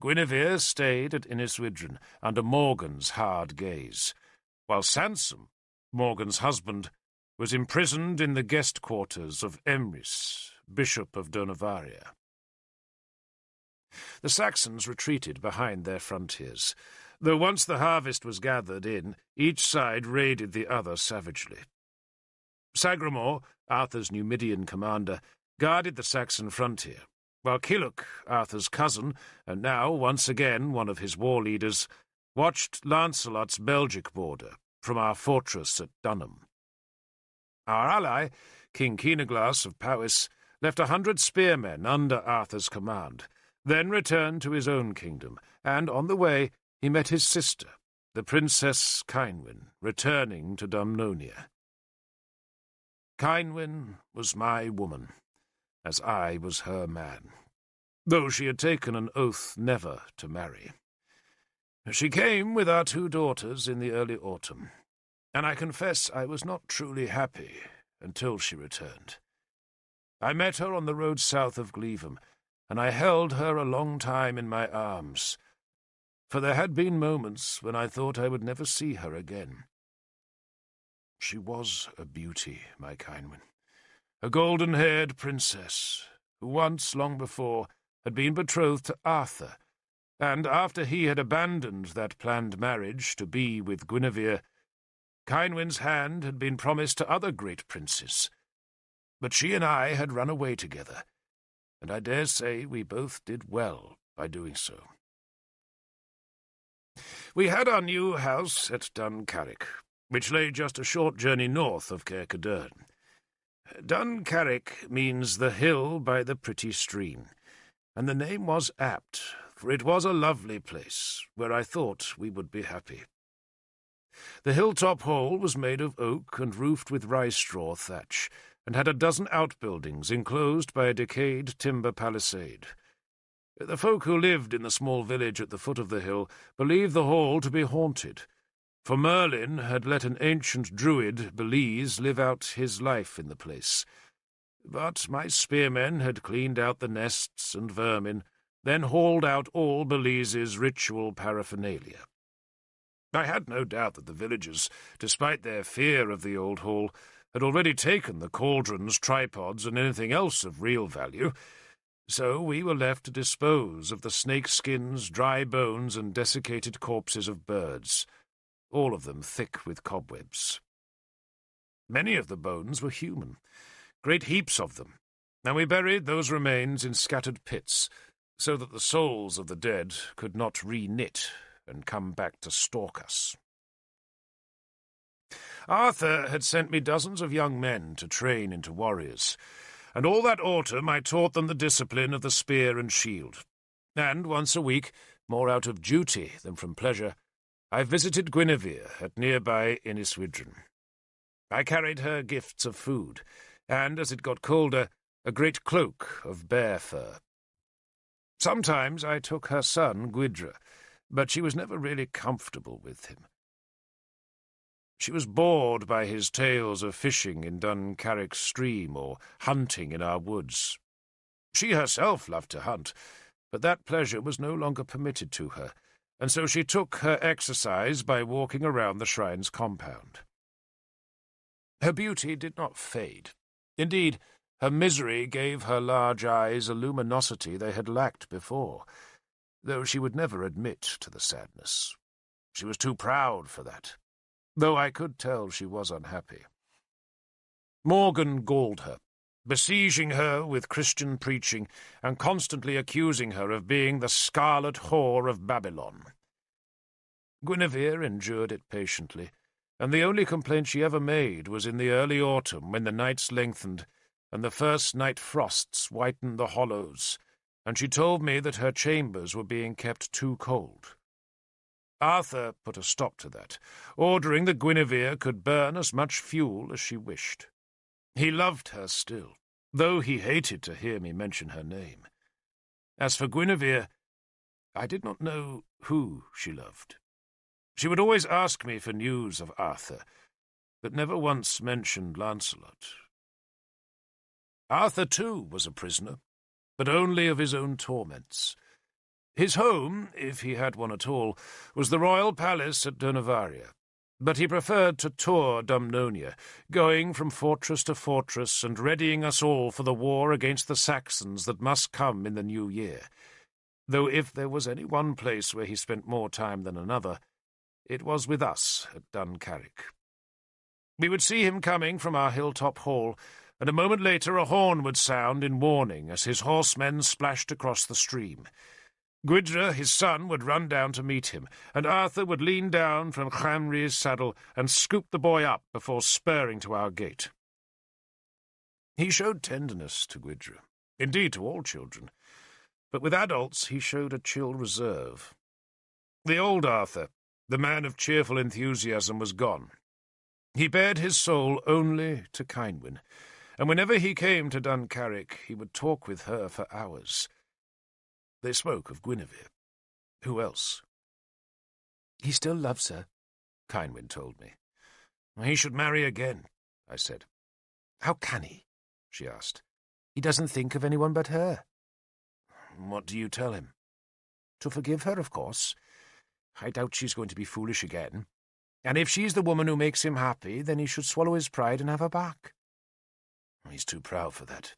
Guinevere stayed at Inniswydren under Morgan's hard gaze, while Sansom, Morgan's husband, was imprisoned in the guest quarters of Emrys, Bishop of Durnovaria. The Saxons retreated behind their frontiers, though once the harvest was gathered in, each side raided the other savagely. Sagramor, Arthur's Numidian commander, guarded the Saxon frontier, while Killuc, Arthur's cousin, and now once again one of his war leaders, watched Lancelot's Belgic border from our fortress at Dunham. Our ally, King Keenaglas of Powys, left 100 spearmen under Arthur's command, then returned to his own kingdom, and on the way he met his sister, the Princess Cynwyn, returning to Dumnonia. Cynwyn was my woman, as I was her man, though she had taken an oath never to marry. She came with our 2 daughters in the early autumn, and I confess I was not truly happy until she returned. I met her on the road south of Gleavham, and I held her a long time in my arms, for there had been moments when I thought I would never see her again. She was a beauty, my Cynwyn, a golden-haired princess, who once, long before, had been betrothed to Arthur, and after he had abandoned that planned marriage to be with Guinevere, Cynwyn's hand had been promised to other great princes. But she and I had run away together, and I dare say we both did well by doing so. We had our new house at Dun Carrick, which lay just a short journey north of Caercadern. Dun Carrick means the hill by the pretty stream, and the name was apt, for it was a lovely place where I thought we would be happy. The hilltop hall was made of oak and roofed with rye-straw thatch, and had a dozen outbuildings enclosed by a decayed timber palisade. The folk who lived in the small village at the foot of the hill believed the hall to be haunted, for Merlin had let an ancient druid, Belize, live out his life in the place. But my spearmen had cleaned out the nests and vermin, then hauled out all Belize's ritual paraphernalia. I had no doubt that the villagers, despite their fear of the old hall, had already taken the cauldrons, tripods, and anything else of real value, so we were left to dispose of the snake-skins, dry bones, and desiccated corpses of birds, all of them thick with cobwebs. Many of the bones were human, great heaps of them, and we buried those remains in scattered pits, so that the souls of the dead could not re-knit and come back to stalk us. Arthur had sent me dozens of young men to train into warriors, and all that autumn I taught them the discipline of the spear and shield. And once a week, more out of duty than from pleasure, I visited Guinevere at nearby Iniswydren. I carried her gifts of food, and, as it got colder, a great cloak of bear fur. Sometimes I took her son, Gwydra, but she was never really comfortable with him. She was bored by his tales of fishing in Duncarrick stream or hunting in our woods. She herself loved to hunt, but that pleasure was no longer permitted to her, and so she took her exercise by walking around the shrine's compound. Her beauty did not fade. Indeed, her misery gave her large eyes a luminosity they had lacked before, though she would never admit to the sadness. She was too proud for that, though I could tell she was unhappy. Morgan galled her, besieging her with Christian preaching and constantly accusing her of being the scarlet whore of Babylon. Guinevere endured it patiently, and the only complaint she ever made was in the early autumn when the nights lengthened and the first night frosts whitened the hollows, and she told me that her chambers were being kept too cold. Arthur put a stop to that, ordering that Guinevere could burn as much fuel as she wished. He loved her still, though he hated to hear me mention her name. As for Guinevere, I did not know who she loved. She would always ask me for news of Arthur, but never once mentioned Lancelot. Arthur, too, was a prisoner, but only of his own torments. His home, if he had one at all, was the royal palace at Donavaria, but he preferred to tour Dumnonia, going from fortress to fortress and readying us all for the war against the Saxons that must come in the new year, though if there was any one place where he spent more time than another, it was with us at Duncarrick. We would see him coming from our hilltop hall, and a moment later a horn would sound in warning as his horsemen splashed across the stream. Gwydra, his son, would run down to meet him, and Arthur would lean down from Chamri's saddle and scoop the boy up before spurring to our gate. He showed tenderness to Gwydra, indeed to all children, but with adults he showed a chill reserve. The old Arthur, the man of cheerful enthusiasm, was gone. He bared his soul only to Cynwyn, and whenever he came to Duncarrick he would talk with her for hours. They spoke of Guinevere. Who else? "He still loves her," Cynwyn told me. "He should marry again," I said. "How can he?" she asked. "He doesn't think of anyone but her." "What do you tell him?" "To forgive her, of course. I doubt she's going to be foolish again. And if she's the woman who makes him happy, then he should swallow his pride and have her back." "He's too proud for that."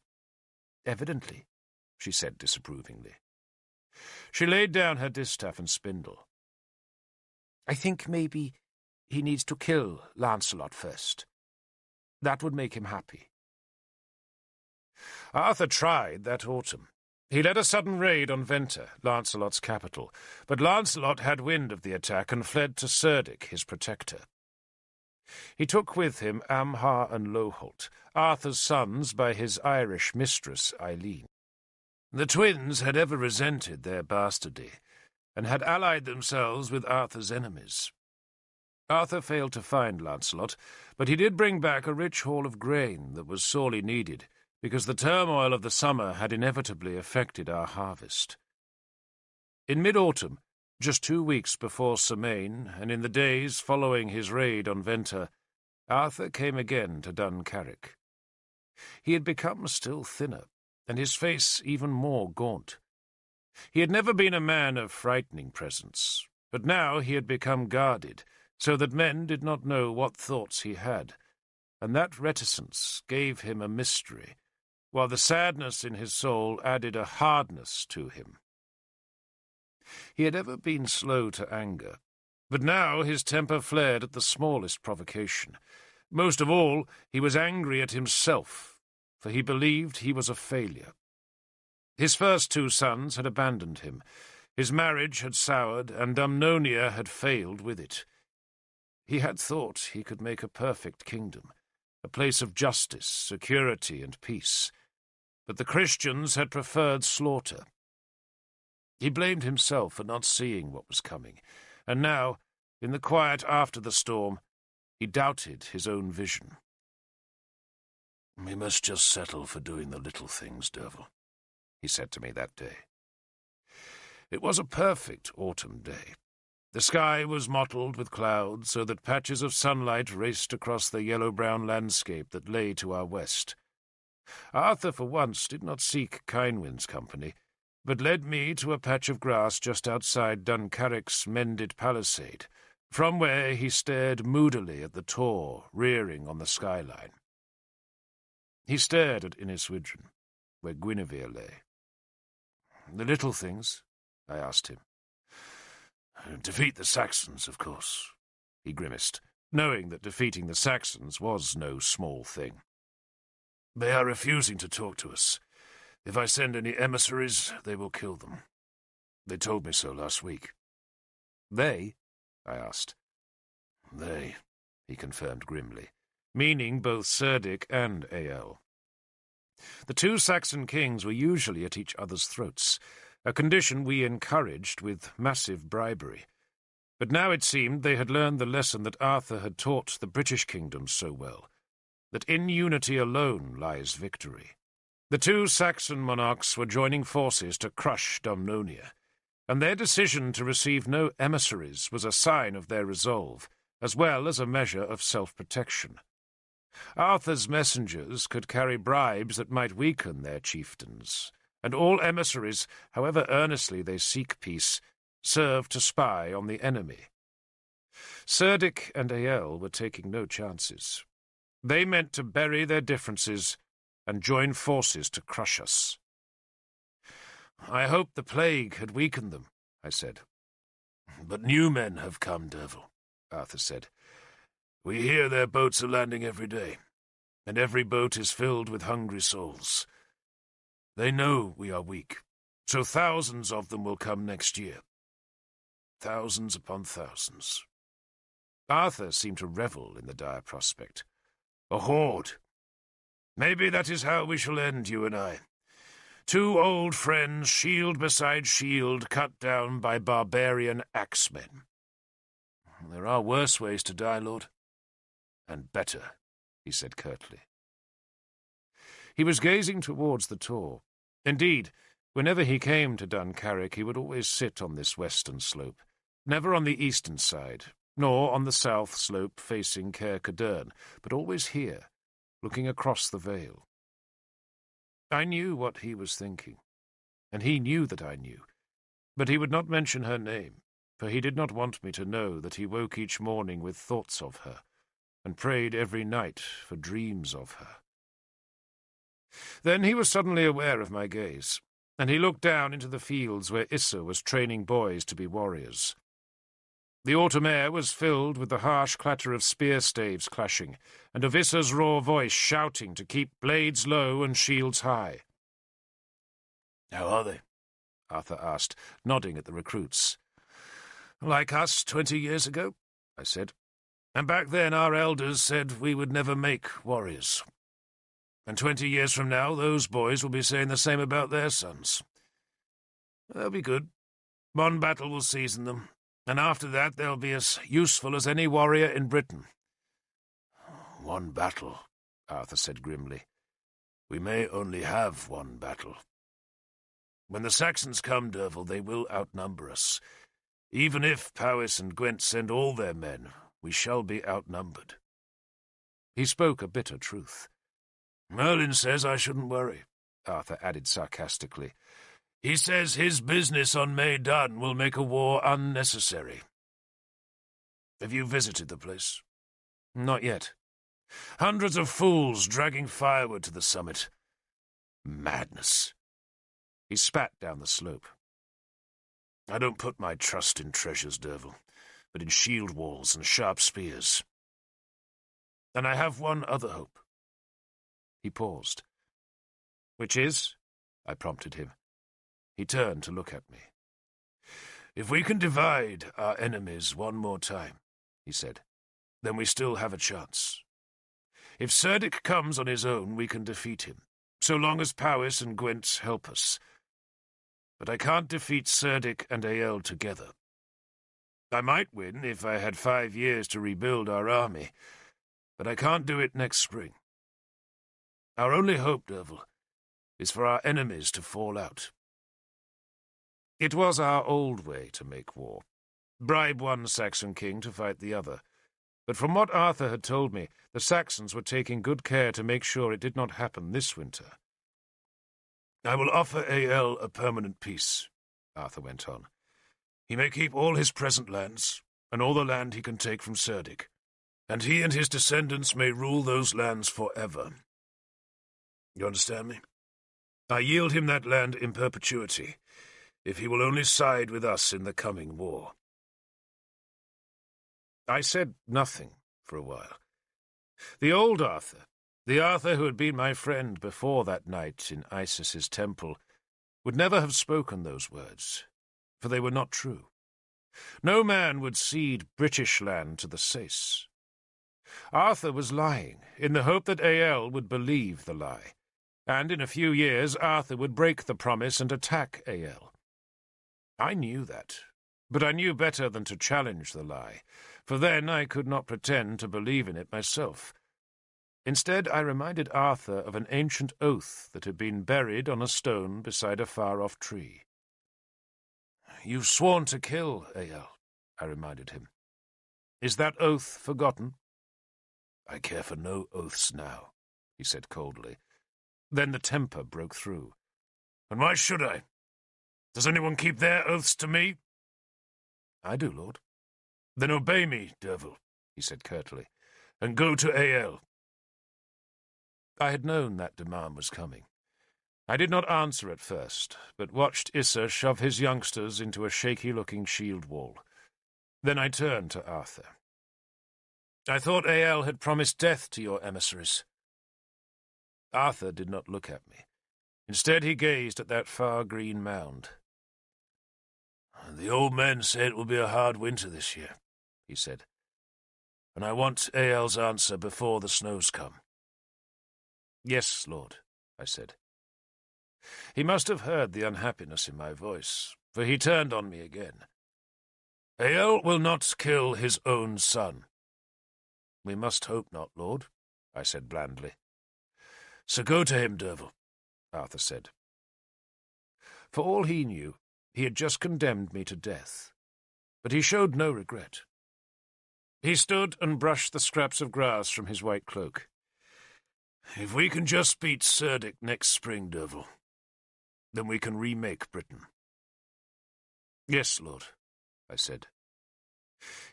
"Evidently," she said disapprovingly. She laid down her distaff and spindle. "I think maybe he needs to kill Lancelot first. That would make him happy." Arthur tried that autumn. He led a sudden raid on Venta, Lancelot's capital, but Lancelot had wind of the attack and fled to Cerdic, his protector. He took with him Amhar and Loholt, Arthur's sons by his Irish mistress, Eileen. The twins had ever resented their bastardy, and had allied themselves with Arthur's enemies. Arthur failed to find Lancelot, but he did bring back a rich haul of grain that was sorely needed, because the turmoil of the summer had inevitably affected our harvest. In mid-autumn, just 2 weeks before Semaine, and in the days following his raid on Venta, Arthur came again to Duncarrick. He had become still thinner, and his face even more gaunt. He had never been a man of frightening presence, but now he had become guarded, so that men did not know what thoughts he had, and that reticence gave him a mystery, while the sadness in his soul added a hardness to him. He had ever been slow to anger, but now his temper flared at the smallest provocation. Most of all, he was angry at himself, for he believed he was a failure. His first 2 sons had abandoned him. His marriage had soured, and Dumnonia had failed with it. He had thought he could make a perfect kingdom, a place of justice, security, and peace. But the Christians had preferred slaughter. He blamed himself for not seeing what was coming, and now, in the quiet after the storm, he doubted his own vision. "We must just settle for doing the little things, Derval," he said to me that day. It was a perfect autumn day. The sky was mottled with clouds, so that patches of sunlight raced across the yellow-brown landscape that lay to our west. Arthur, for once, did not seek Kynwyn's company, but led me to a patch of grass just outside Duncarrick's mended palisade, from where he stared moodily at the Tor rearing on the skyline. He stared at Inniswydran, where Guinevere lay. "The little things?" I asked him. "Defeat the Saxons, of course," he grimaced, knowing that defeating the Saxons was no small thing. "They are refusing to talk to us. If I send any emissaries, they will kill them. They told me so last week." "They?" I asked. "They," he confirmed grimly, meaning both Cerdic and Ael. The 2 Saxon kings were usually at each other's throats, a condition we encouraged with massive bribery. But now it seemed they had learned the lesson that Arthur had taught the British kingdoms so well, that in unity alone lies victory. The 2 Saxon monarchs were joining forces to crush Dumnonia, and their decision to receive no emissaries was a sign of their resolve, as well as a measure of self-protection. Arthur's messengers could carry bribes that might weaken their chieftains, and all emissaries, however earnestly they seek peace, serve to spy on the enemy. Cerdic and Ael were taking no chances. They meant to bury their differences and join forces to crush us. "I hoped the plague had weakened them," I said. "But new men have come, Derval," Arthur said. "We hear their boats are landing every day, and every boat is filled with hungry souls. They know we are weak, so thousands of them will come next year. Thousands upon thousands." Arthur seemed to revel in the dire prospect. "A horde. Maybe that is how we shall end, you and I. 2 old friends, shield beside shield, cut down by barbarian axemen. There are worse ways to die, Lord. And better," he said curtly. He was gazing towards the Tor. Indeed, whenever he came to Duncarrick, he would always sit on this western slope, never on the eastern side, nor on the south slope facing Caer Cadern, but always here, looking across the vale. I knew what he was thinking, and he knew that I knew, but he would not mention her name, for he did not want me to know that he woke each morning with thoughts of her, and prayed every night for dreams of her. Then he was suddenly aware of my gaze, and he looked down into the fields where Issa was training boys to be warriors. The autumn air was filled with the harsh clatter of spear-staves clashing, and of Issa's raw voice shouting to keep blades low and shields high. "How are they?" Arthur asked, nodding at the recruits. "Like us 20 years ago," I said. "And back then our elders said we would never make warriors. And 20 years from now those boys will be saying the same about their sons. They'll be good. One battle will season them, and after that they'll be as useful as any warrior in Britain." "One battle," Arthur said grimly. "We may only have one battle. When the Saxons come, Derval, they will outnumber us. Even if Powys and Gwent send all their men, we shall be outnumbered." He spoke a bitter truth. "Merlin says I shouldn't worry," Arthur added sarcastically. "He says his business on Meydan will make a war unnecessary. Have you visited the place?" "Not yet." "Hundreds of fools dragging firewood to the summit. Madness." He spat down the slope. "I don't put my trust in treasures, Derval, but in shield walls and sharp spears. And I have one other hope." He paused. "Which is?" I prompted him. He turned to look at me. "If we can divide our enemies one more time," he said, "then we still have a chance. If Cerdic comes on his own, we can defeat him, so long as Powys and Gwent help us. But I can't defeat Cerdic and Ael together. I might win if I had 5 years to rebuild our army, but I can't do it next spring. Our only hope, Derval, is for our enemies to fall out." It was our old way to make war. Bribe one Saxon king to fight the other. But from what Arthur had told me, the Saxons were taking good care to make sure it did not happen this winter. "I will offer Ael a permanent peace," Arthur went on. "He may keep all his present lands, and all the land he can take from Cerdic, and he and his descendants may rule those lands forever. You understand me? I yield him that land in perpetuity, if he will only side with us in the coming war." I said nothing for a while. The old Arthur, the Arthur who had been my friend before that night in Isis's temple, would never have spoken those words, for they were not true. No man would cede British land to the Sace. Arthur was lying, in the hope that Ael would believe the lie, and in a few years Arthur would break the promise and attack Ael. I knew that, but I knew better than to challenge the lie, for then I could not pretend to believe in it myself. Instead, I reminded Arthur of an ancient oath that had been buried on a stone beside a far-off tree. "You've sworn to kill Ael," I reminded him. "Is that oath forgotten?" "I care for no oaths now," he said coldly. Then the temper broke through. "And why should I? Does anyone keep their oaths to me?" "I do, Lord." "Then obey me, Derval," he said curtly, "and go to Ael." I had known that demand was coming. I did not answer at first, but watched Issa shove his youngsters into a shaky-looking shield wall. Then I turned to Arthur. "I thought Ael had promised death to your emissaries." Arthur did not look at me. Instead, he gazed at that far green mound. "The old men say it will be a hard winter this year," he said, "and I want Ael's answer before the snows come." "Yes, Lord," I said. He must have heard the unhappiness in my voice, for he turned on me again. "Ael will not kill his own son." "We must hope not, Lord," I said blandly. "So go to him, Derval," Arthur said. For all he knew, he had just condemned me to death, but he showed no regret. He stood and brushed the scraps of grass from his white cloak. "If we can just beat Cerdic next spring, Derval, then we can remake Britain." "Yes, Lord," I said.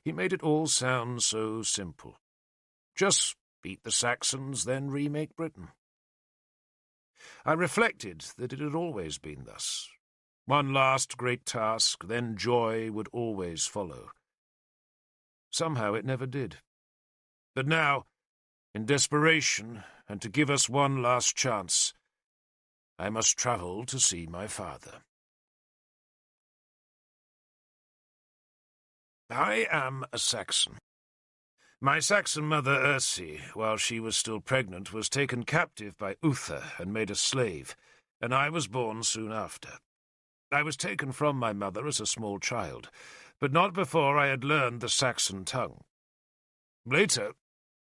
He made it all sound so simple. Just beat the Saxons, then remake Britain. I reflected that it had always been thus. One last great task, then joy would always follow. Somehow it never did. But now, in desperation, and to give us one last chance, I must travel to see my father. I am a Saxon. My Saxon mother, Ursi, while she was still pregnant, was taken captive by Uther and made a slave, and I was born soon after. I was taken from my mother as a small child, but not before I had learned the Saxon tongue. Later,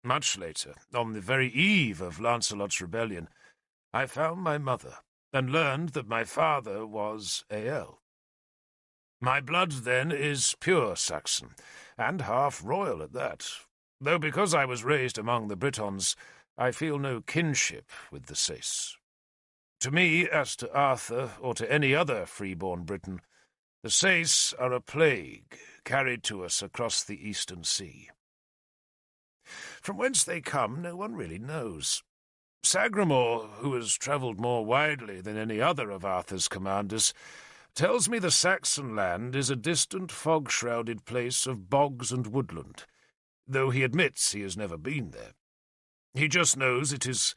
much later, on the very eve of Lancelot's rebellion, I found my mother and learned that my father was Ael. My blood, then, is pure Saxon, and half royal at that, though because I was raised among the Britons, I feel no kinship with the Sace. To me, as to Arthur, or to any other freeborn Briton, the Sace are a plague carried to us across the eastern sea. From whence they come, no one really knows. Sagramor, who has travelled more widely than any other of Arthur's commanders, tells me the Saxon land is a distant fog-shrouded place of bogs and woodland, though he admits he has never been there. He just knows it is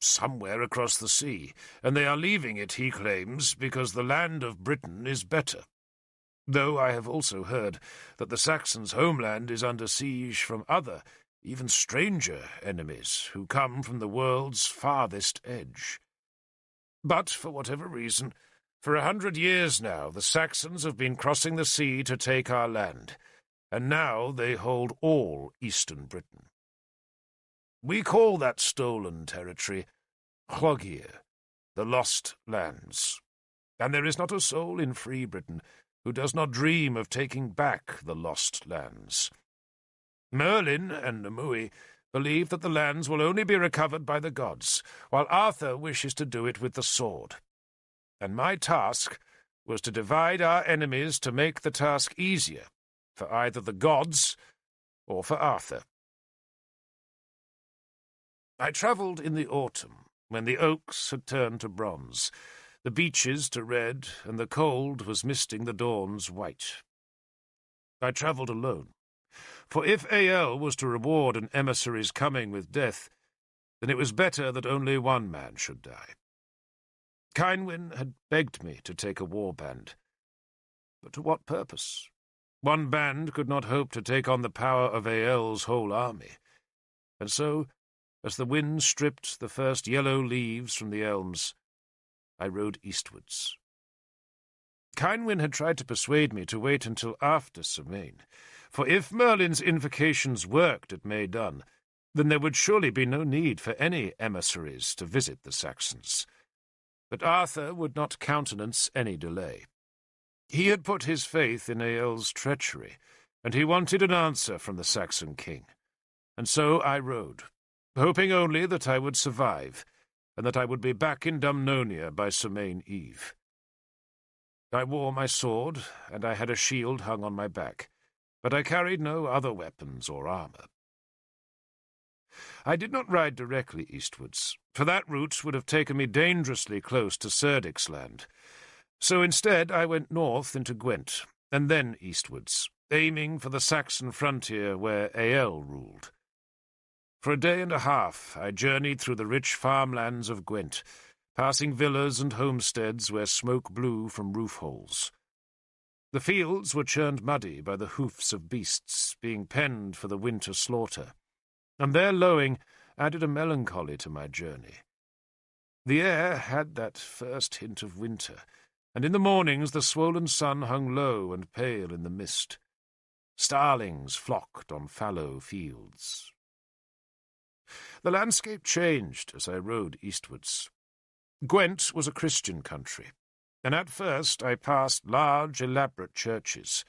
somewhere across the sea, and they are leaving it, he claims, because the land of Britain is better. Though I have also heard that the Saxons' homeland is under siege from other, even stranger enemies who come from the world's farthest edge. But, for whatever reason, for 100 years now the Saxons have been crossing the sea to take our land, and now they hold all eastern Britain. We call that stolen territory Hlogir, the Lost Lands, and there is not a soul in free Britain who does not dream of taking back the Lost Lands. Merlin and Nimue believe that the lands will only be recovered by the gods, while Arthur wishes to do it with the sword. And my task was to divide our enemies to make the task easier for either the gods or for Arthur. I travelled in the autumn, when the oaks had turned to bronze, the beeches to red, and the cold was misting the dawn's white. I travelled alone, for if Ael was to reward an emissary's coming with death, then it was better that only one man should die. Cynwyn had begged me to take a war band. But to what purpose? One band could not hope to take on the power of Ael's whole army. And so, as the wind stripped the first yellow leaves from the elms, I rode eastwards. Cynwyn had tried to persuade me to wait until after Semaine, for if Merlin's invocations worked at Maydun, then there would surely be no need for any emissaries to visit the Saxons. But Arthur would not countenance any delay. He had put his faith in Ael's treachery, and he wanted an answer from the Saxon king. And so I rode, hoping only that I would survive, and that I would be back in Dumnonia by Semaine Eve. I wore my sword, and I had a shield hung on my back, but I carried no other weapons or armour. I did not ride directly eastwards, for that route would have taken me dangerously close to Cerdic's land. So instead I went north into Gwent, and then eastwards, aiming for the Saxon frontier where Ael ruled. For a day and a half I journeyed through the rich farmlands of Gwent, passing villas and homesteads where smoke blew from roof-holes. The fields were churned muddy by the hoofs of beasts being penned for the winter slaughter, and their lowing added a melancholy to my journey. The air had that first hint of winter, and in the mornings the swollen sun hung low and pale in the mist. Starlings flocked on fallow fields. The landscape changed as I rode eastwards. Gwent was a Christian country, and at first I passed large, elaborate churches.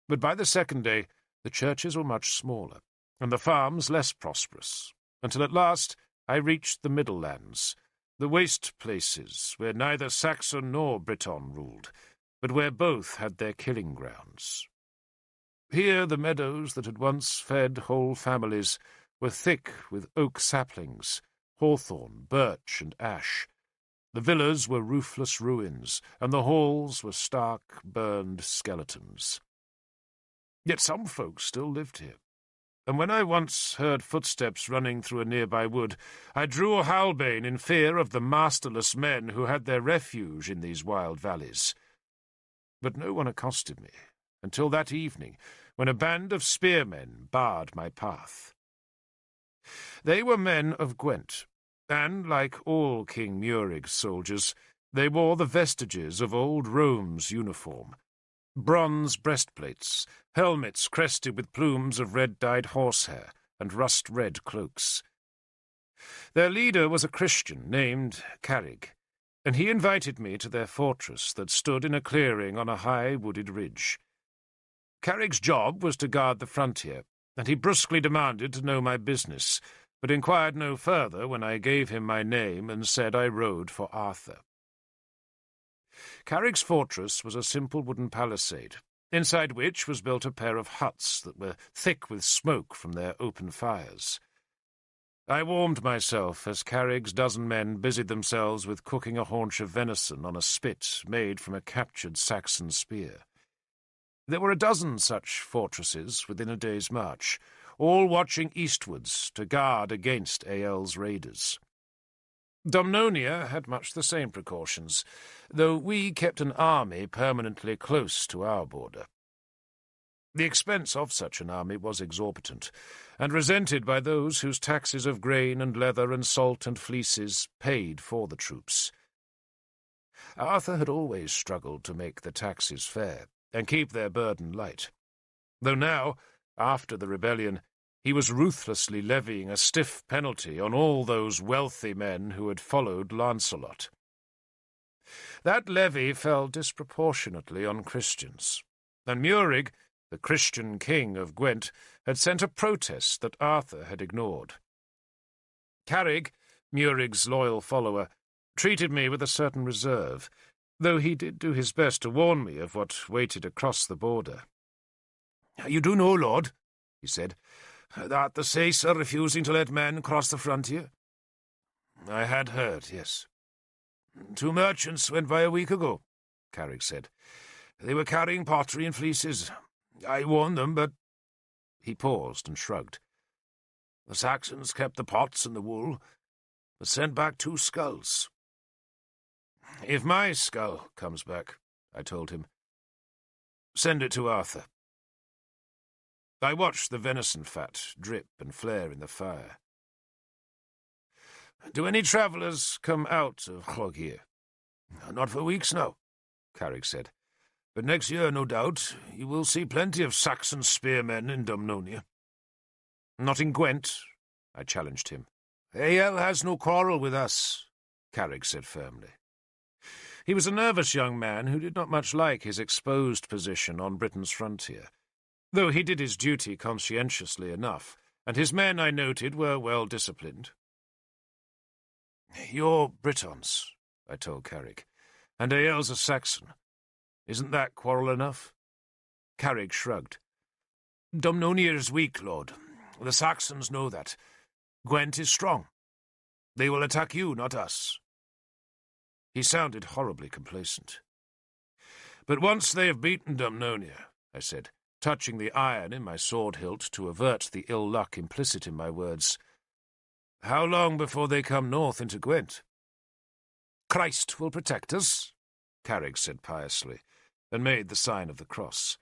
But by the second day the churches were much smaller, and the farms less prosperous, until at last I reached the Middle Lands, the waste places where neither Saxon nor Briton ruled, but where both had their killing grounds. Here the meadows that had once fed whole families were thick with oak saplings, hawthorn, birch, and ash. The villas were roofless ruins, and the halls were stark, burned skeletons. Yet some folk still lived here, and when I once heard footsteps running through a nearby wood, I drew a halbane in fear of the masterless men who had their refuge in these wild valleys. But no one accosted me, until that evening, when a band of spearmen barred my path. They were men of Gwent, and, like all King Muirig's soldiers, they wore the vestiges of old Rome's uniform: bronze breastplates, helmets crested with plumes of red-dyed horsehair, and rust-red cloaks. Their leader was a Christian named Carrig, and he invited me to their fortress that stood in a clearing on a high wooded ridge. Carrig's job was to guard the frontier, and he brusquely demanded to know my business, but inquired no further when I gave him my name and said I rode for Arthur. Carrig's fortress was a simple wooden palisade, inside which was built a pair of huts that were thick with smoke from their open fires. I warmed myself as Carrig's dozen men busied themselves with cooking a haunch of venison on a spit made from a captured Saxon spear. There were a dozen such fortresses within a day's march, all watching eastwards to guard against Ael's raiders. Domnonia had much the same precautions, though we kept an army permanently close to our border. The expense of such an army was exorbitant, and resented by those whose taxes of grain and leather and salt and fleeces paid for the troops. Arthur had always struggled to make the taxes fair, and keep their burden light, though now, after the rebellion, he was ruthlessly levying a stiff penalty on all those wealthy men who had followed Lancelot. That levy fell disproportionately on Christians, and Murig, the Christian king of Gwent, had sent a protest that Arthur had ignored. Carrig, Murig's loyal follower, treated me with a certain reserve, though he did do his best to warn me of what waited across the border. "You do know, Lord," he said, "that the Sace are refusing to let men cross the frontier?" I had heard, yes. "Two merchants went by a week ago," Carrig said. "They were carrying pottery and fleeces. I warned them, but—" He paused and shrugged. "The Saxons kept the pots and the wool, but sent back 2 skulls. If my skull comes back," I told him, "send it to Arthur." I watched the venison fat drip and flare in the fire. "Do any travellers come out of Llogir?" "Not for weeks now," Carrig said. "But next year, no doubt, you will see plenty of Saxon spearmen in Domnonia." "Not in Gwent?" I challenged him. "Ael has no quarrel with us," Carrig said firmly. He was a nervous young man who did not much like his exposed position on Britain's frontier, though he did his duty conscientiously enough, and his men, I noted, were well disciplined. "You're Britons," I told Carrig, "and Ael's a Saxon. Isn't that quarrel enough?" Carrig shrugged. "Domnonia is weak, Lord. The Saxons know that. Gwent is strong. They will attack you, not us." He sounded horribly complacent. "But once they have beaten Domnonia," I said, touching the iron in my sword hilt to avert the ill luck implicit in my words, "how long before they come north into Gwent?" "Christ will protect us," Carrig said piously, and made the sign of the cross.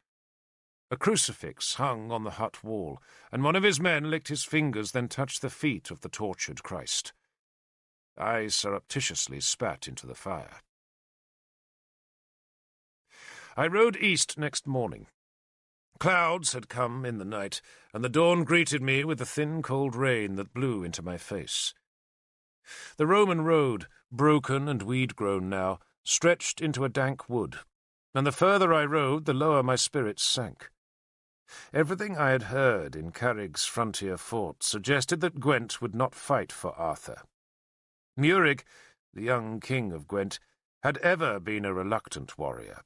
A crucifix hung on the hut wall, and one of his men licked his fingers, then touched the feet of the tortured Christ. I surreptitiously spat into the fire. I rode east next morning. Clouds had come in the night, and the dawn greeted me with the thin, cold rain that blew into my face. The Roman road, broken and weed-grown now, stretched into a dank wood, and the further I rode, the lower my spirits sank. Everything I had heard in Carrig's frontier fort suggested that Gwent would not fight for Arthur. Murig, the young king of Gwent, had ever been a reluctant warrior.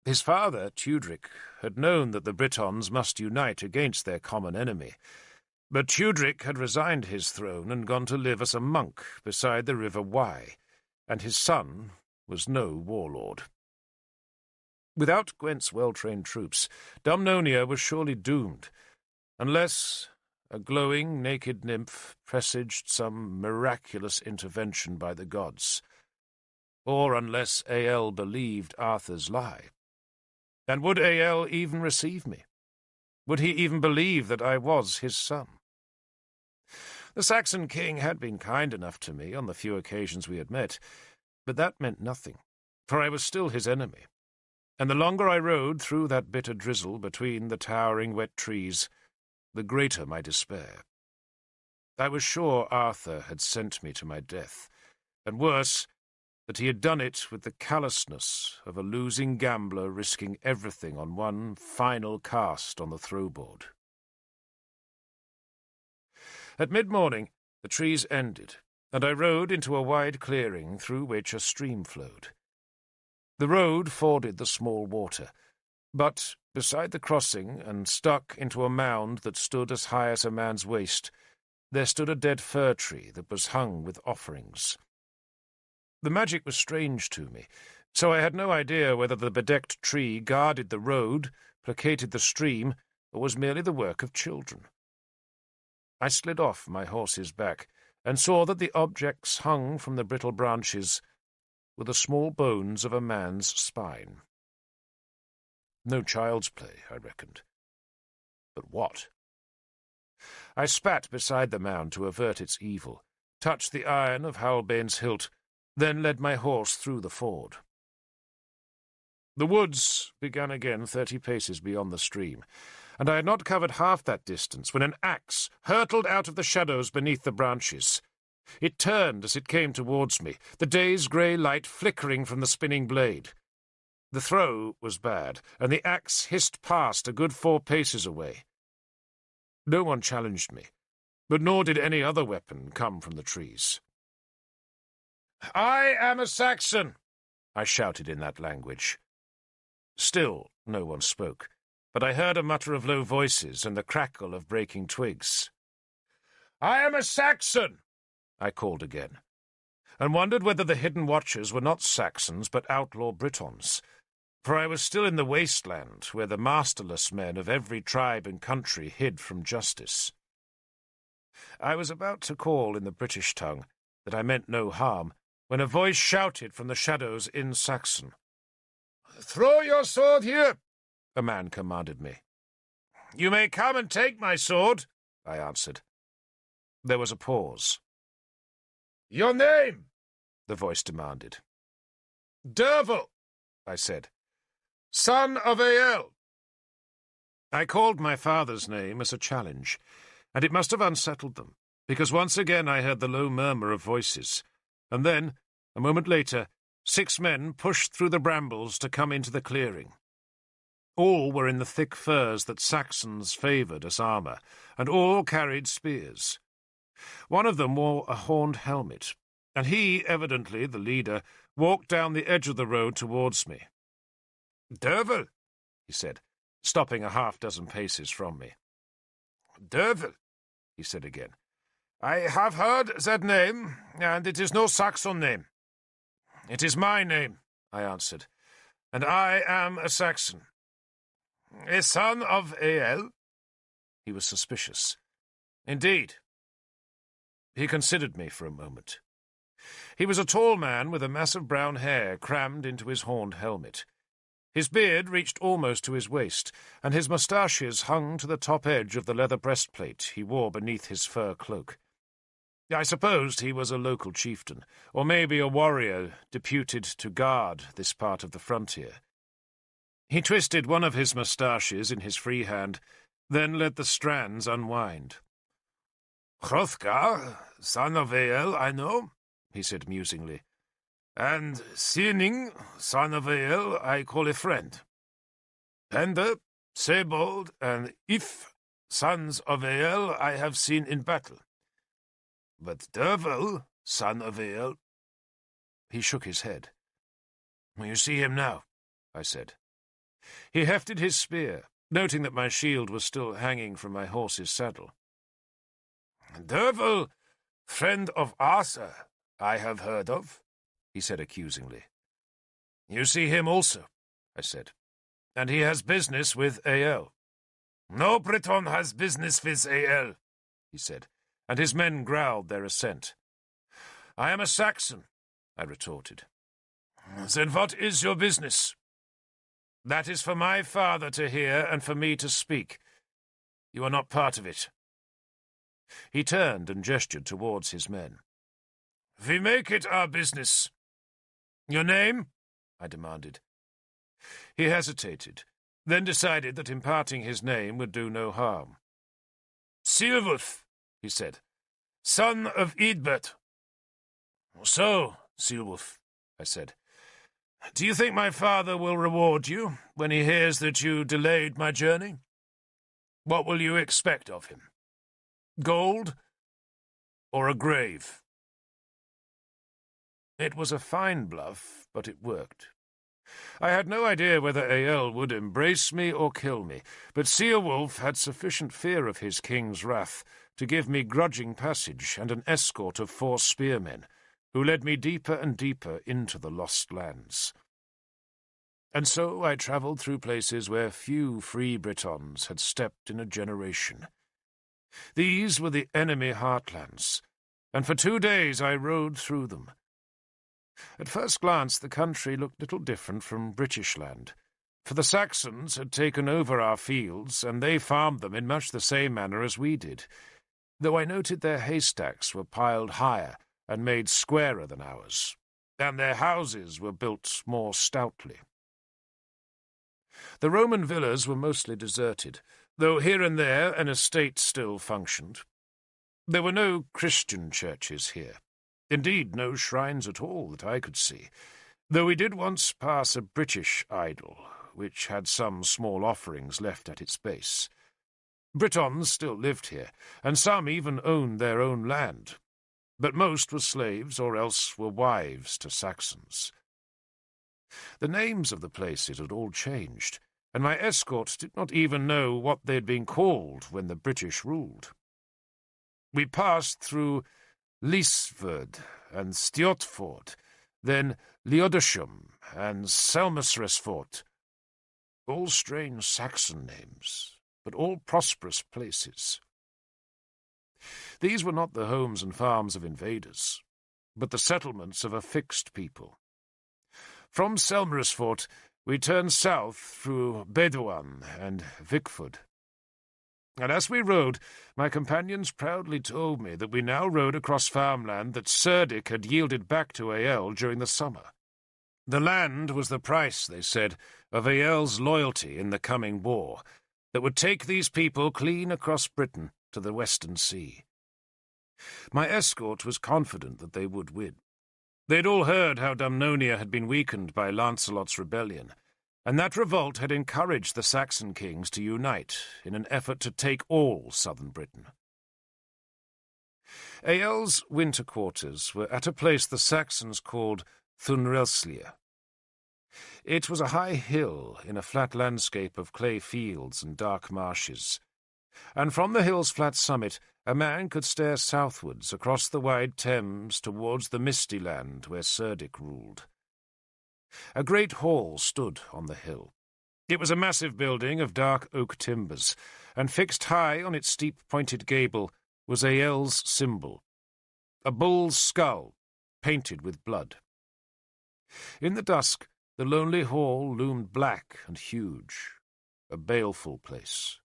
His father, Tudric, had known that the Britons must unite against their common enemy, but Tudric had resigned his throne and gone to live as a monk beside the river Wye, and his son was no warlord. Without Gwent's well-trained troops, Domnonia was surely doomed, unless a glowing, naked nymph presaged some miraculous intervention by the gods, or unless Ael believed Arthur's lie. And would Ael even receive me? Would he even believe that I was his son? The Saxon king had been kind enough to me on the few occasions we had met, but that meant nothing, for I was still his enemy. And the longer I rode through that bitter drizzle between the towering wet trees, the greater my despair. I was sure Arthur had sent me to my death, and worse, that he had done it with the callousness of a losing gambler risking everything on one final cast on the throwboard. At mid-morning, the trees ended, and I rode into a wide clearing through which a stream flowed. The road forded the small water, but beside the crossing and stuck into a mound that stood as high as a man's waist, there stood a dead fir tree that was hung with offerings. The magic was strange to me, so I had no idea whether the bedecked tree guarded the road, placated the stream, or was merely the work of children. I slid off my horse's back and saw that the objects hung from the brittle branches were the small bones of a man's spine. No child's play, I reckoned. But what? I spat beside the mound to avert its evil, touched the iron of Halbane's hilt, then led my horse through the ford. The woods began again 30 paces beyond the stream, and I had not covered half that distance when an axe hurtled out of the shadows beneath the branches. It turned as it came towards me, the day's grey light flickering from the spinning blade. The throw was bad, and the axe hissed past a good 4 paces away. No one challenged me, but nor did any other weapon come from the trees. "I am a Saxon," I shouted in that language. Still no one spoke, but I heard a mutter of low voices and the crackle of breaking twigs. "I am a Saxon," I called again, and wondered whether the hidden watchers were not Saxons but outlaw Britons, for I was still in the wasteland where the masterless men of every tribe and country hid from justice. I was about to call in the British tongue that I meant no harm, when a voice shouted from the shadows in Saxon. "Throw your sword here," a man commanded me. "You may come and take my sword," I answered. There was a pause. "Your name?" the voice demanded. "Derval," I said. "Son of Ael." I called my father's name as a challenge, and it must have unsettled them, because once again I heard the low murmur of voices, and then, a moment later, 6 men pushed through the brambles to come into the clearing. All were in the thick furs that Saxons favoured as armour, and all carried spears. One of them wore a horned helmet, and he, evidently the leader, walked down the edge of the road towards me. "Derval," he said, stopping a 6 paces from me. "Derval," he said again. "I have heard that name, and it is no Saxon name." "It is my name," I answered, "and I am a Saxon." "A son of Ael?" He was suspicious. "Indeed." He considered me for a moment. He was a tall man with a mass of brown hair crammed into his horned helmet. His beard reached almost to his waist, and his moustaches hung to the top edge of the leather breastplate he wore beneath his fur cloak. I supposed he was a local chieftain, or maybe a warrior deputed to guard this part of the frontier. He twisted one of his moustaches in his free hand, then let the strands unwind. "Hrothgar, son of Ael, I know," he said musingly. "And Sinning, son of Ael, I call a friend. Penda, Sebold, and If, sons of Ael, I have seen in battle. But Derval, son of Ael—" He shook his head. "You see him now," I said. He hefted his spear, noting that my shield was still hanging from my horse's saddle. "Derval, friend of Arthur, I have heard of," he said accusingly. "You see him also," I said, "and he has business with Ael." "No Briton has business with Ael," he said, and his men growled their assent. "I am a Saxon," I retorted. "Then what is your business?" "That is for my father to hear and for me to speak. You are not part of it." He turned and gestured towards his men. "We make it our business." "Your name?" I demanded. He hesitated, then decided that imparting his name would do no harm. "Ceolwulf," he said, "son of Eadbert." "So, Ceolwulf," I said, "do you think my father will reward you when he hears that you delayed my journey? What will you expect of him? Gold or a grave?" It was a fine bluff, but it worked. I had no idea whether Ael would embrace me or kill me, but Ceolwulf had sufficient fear of his king's wrath to give me grudging passage and an escort of 4 spearmen, who led me deeper and deeper into the lost lands. And so I travelled through places where few free Britons had stepped in a generation. These were the enemy heartlands, and for 2 days I rode through them. At first glance the country looked little different from British land, for the Saxons had taken over our fields, and they farmed them in much the same manner as we did, though I noted their haystacks were piled higher and made squarer than ours, and their houses were built more stoutly. The Roman villas were mostly deserted, though here and there an estate still functioned. There were no Christian churches here, indeed no shrines at all that I could see, though we did once pass a British idol, which had some small offerings left at its base. Britons still lived here, and some even owned their own land, but most were slaves or else were wives to Saxons. The names of the places had all changed, and my escort did not even know what they had been called when the British ruled. We passed through Lisverd and Stjotford, then Leodesham and Selmusresfort, all strange Saxon names, but all prosperous places. These were not the homes and farms of invaders, but the settlements of a fixed people. From Selmusresfort we turned south through Bedouin and Vikford. And as we rode, my companions proudly told me that we now rode across farmland that Cerdic had yielded back to Ael during the summer. The land was the price, they said, of Ael's loyalty in the coming war, that would take these people clean across Britain to the Western Sea. My escort was confident that they would win. They'd all heard how Dumnonia had been weakened by Lancelot's rebellion, and that revolt had encouraged the Saxon kings to unite in an effort to take all southern Britain. Ael's winter quarters were at a place the Saxons called Thunrelslia. It was a high hill in a flat landscape of clay fields and dark marshes, and from the hill's flat summit a man could stare southwards across the wide Thames towards the misty land where Cerdic ruled. A great hall stood on the hill. It was a massive building of dark oak timbers, and fixed high on its steep pointed gable was Ael's symbol, a bull's skull painted with blood. In the dusk the lonely hall loomed black and huge, a baleful place.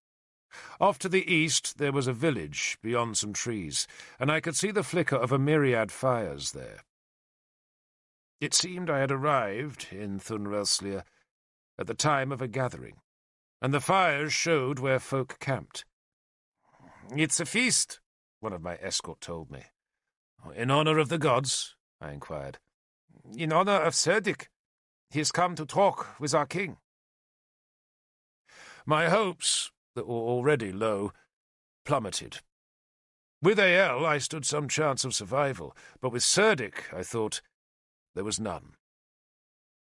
Off to the east there was a village beyond some trees, and I could see the flicker of a myriad fires there. It seemed I had arrived in Thunrelslia at the time of a gathering, and the fires showed where folk camped. "It's a feast," one of my escort told me. "In honour of the gods?" I inquired. "In honour of Cerdic. He has come to talk with our king." My hopes, that were already low, plummeted. With Ael I stood some chance of survival, but with Cerdic, I thought, there was none.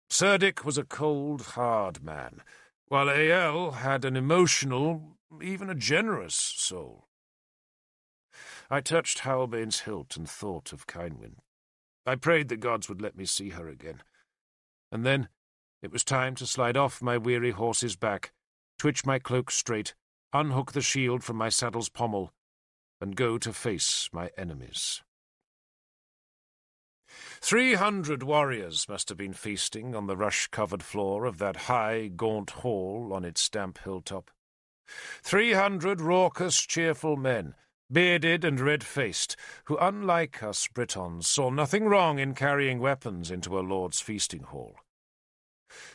Cerdic was a cold, hard man, while Ael had an emotional, even a generous soul. I touched Halbane's hilt and thought of Cynwyn. I prayed the gods would let me see her again. And then it was time to slide off my weary horse's back, twitch my cloak straight, unhook the shield from my saddle's pommel, and go to face my enemies. 300 warriors must have been feasting on the rush-covered floor of that high, gaunt hall on its damp hilltop. 300 raucous, cheerful men, bearded and red-faced, who, unlike us Britons, saw nothing wrong in carrying weapons into a lord's feasting hall.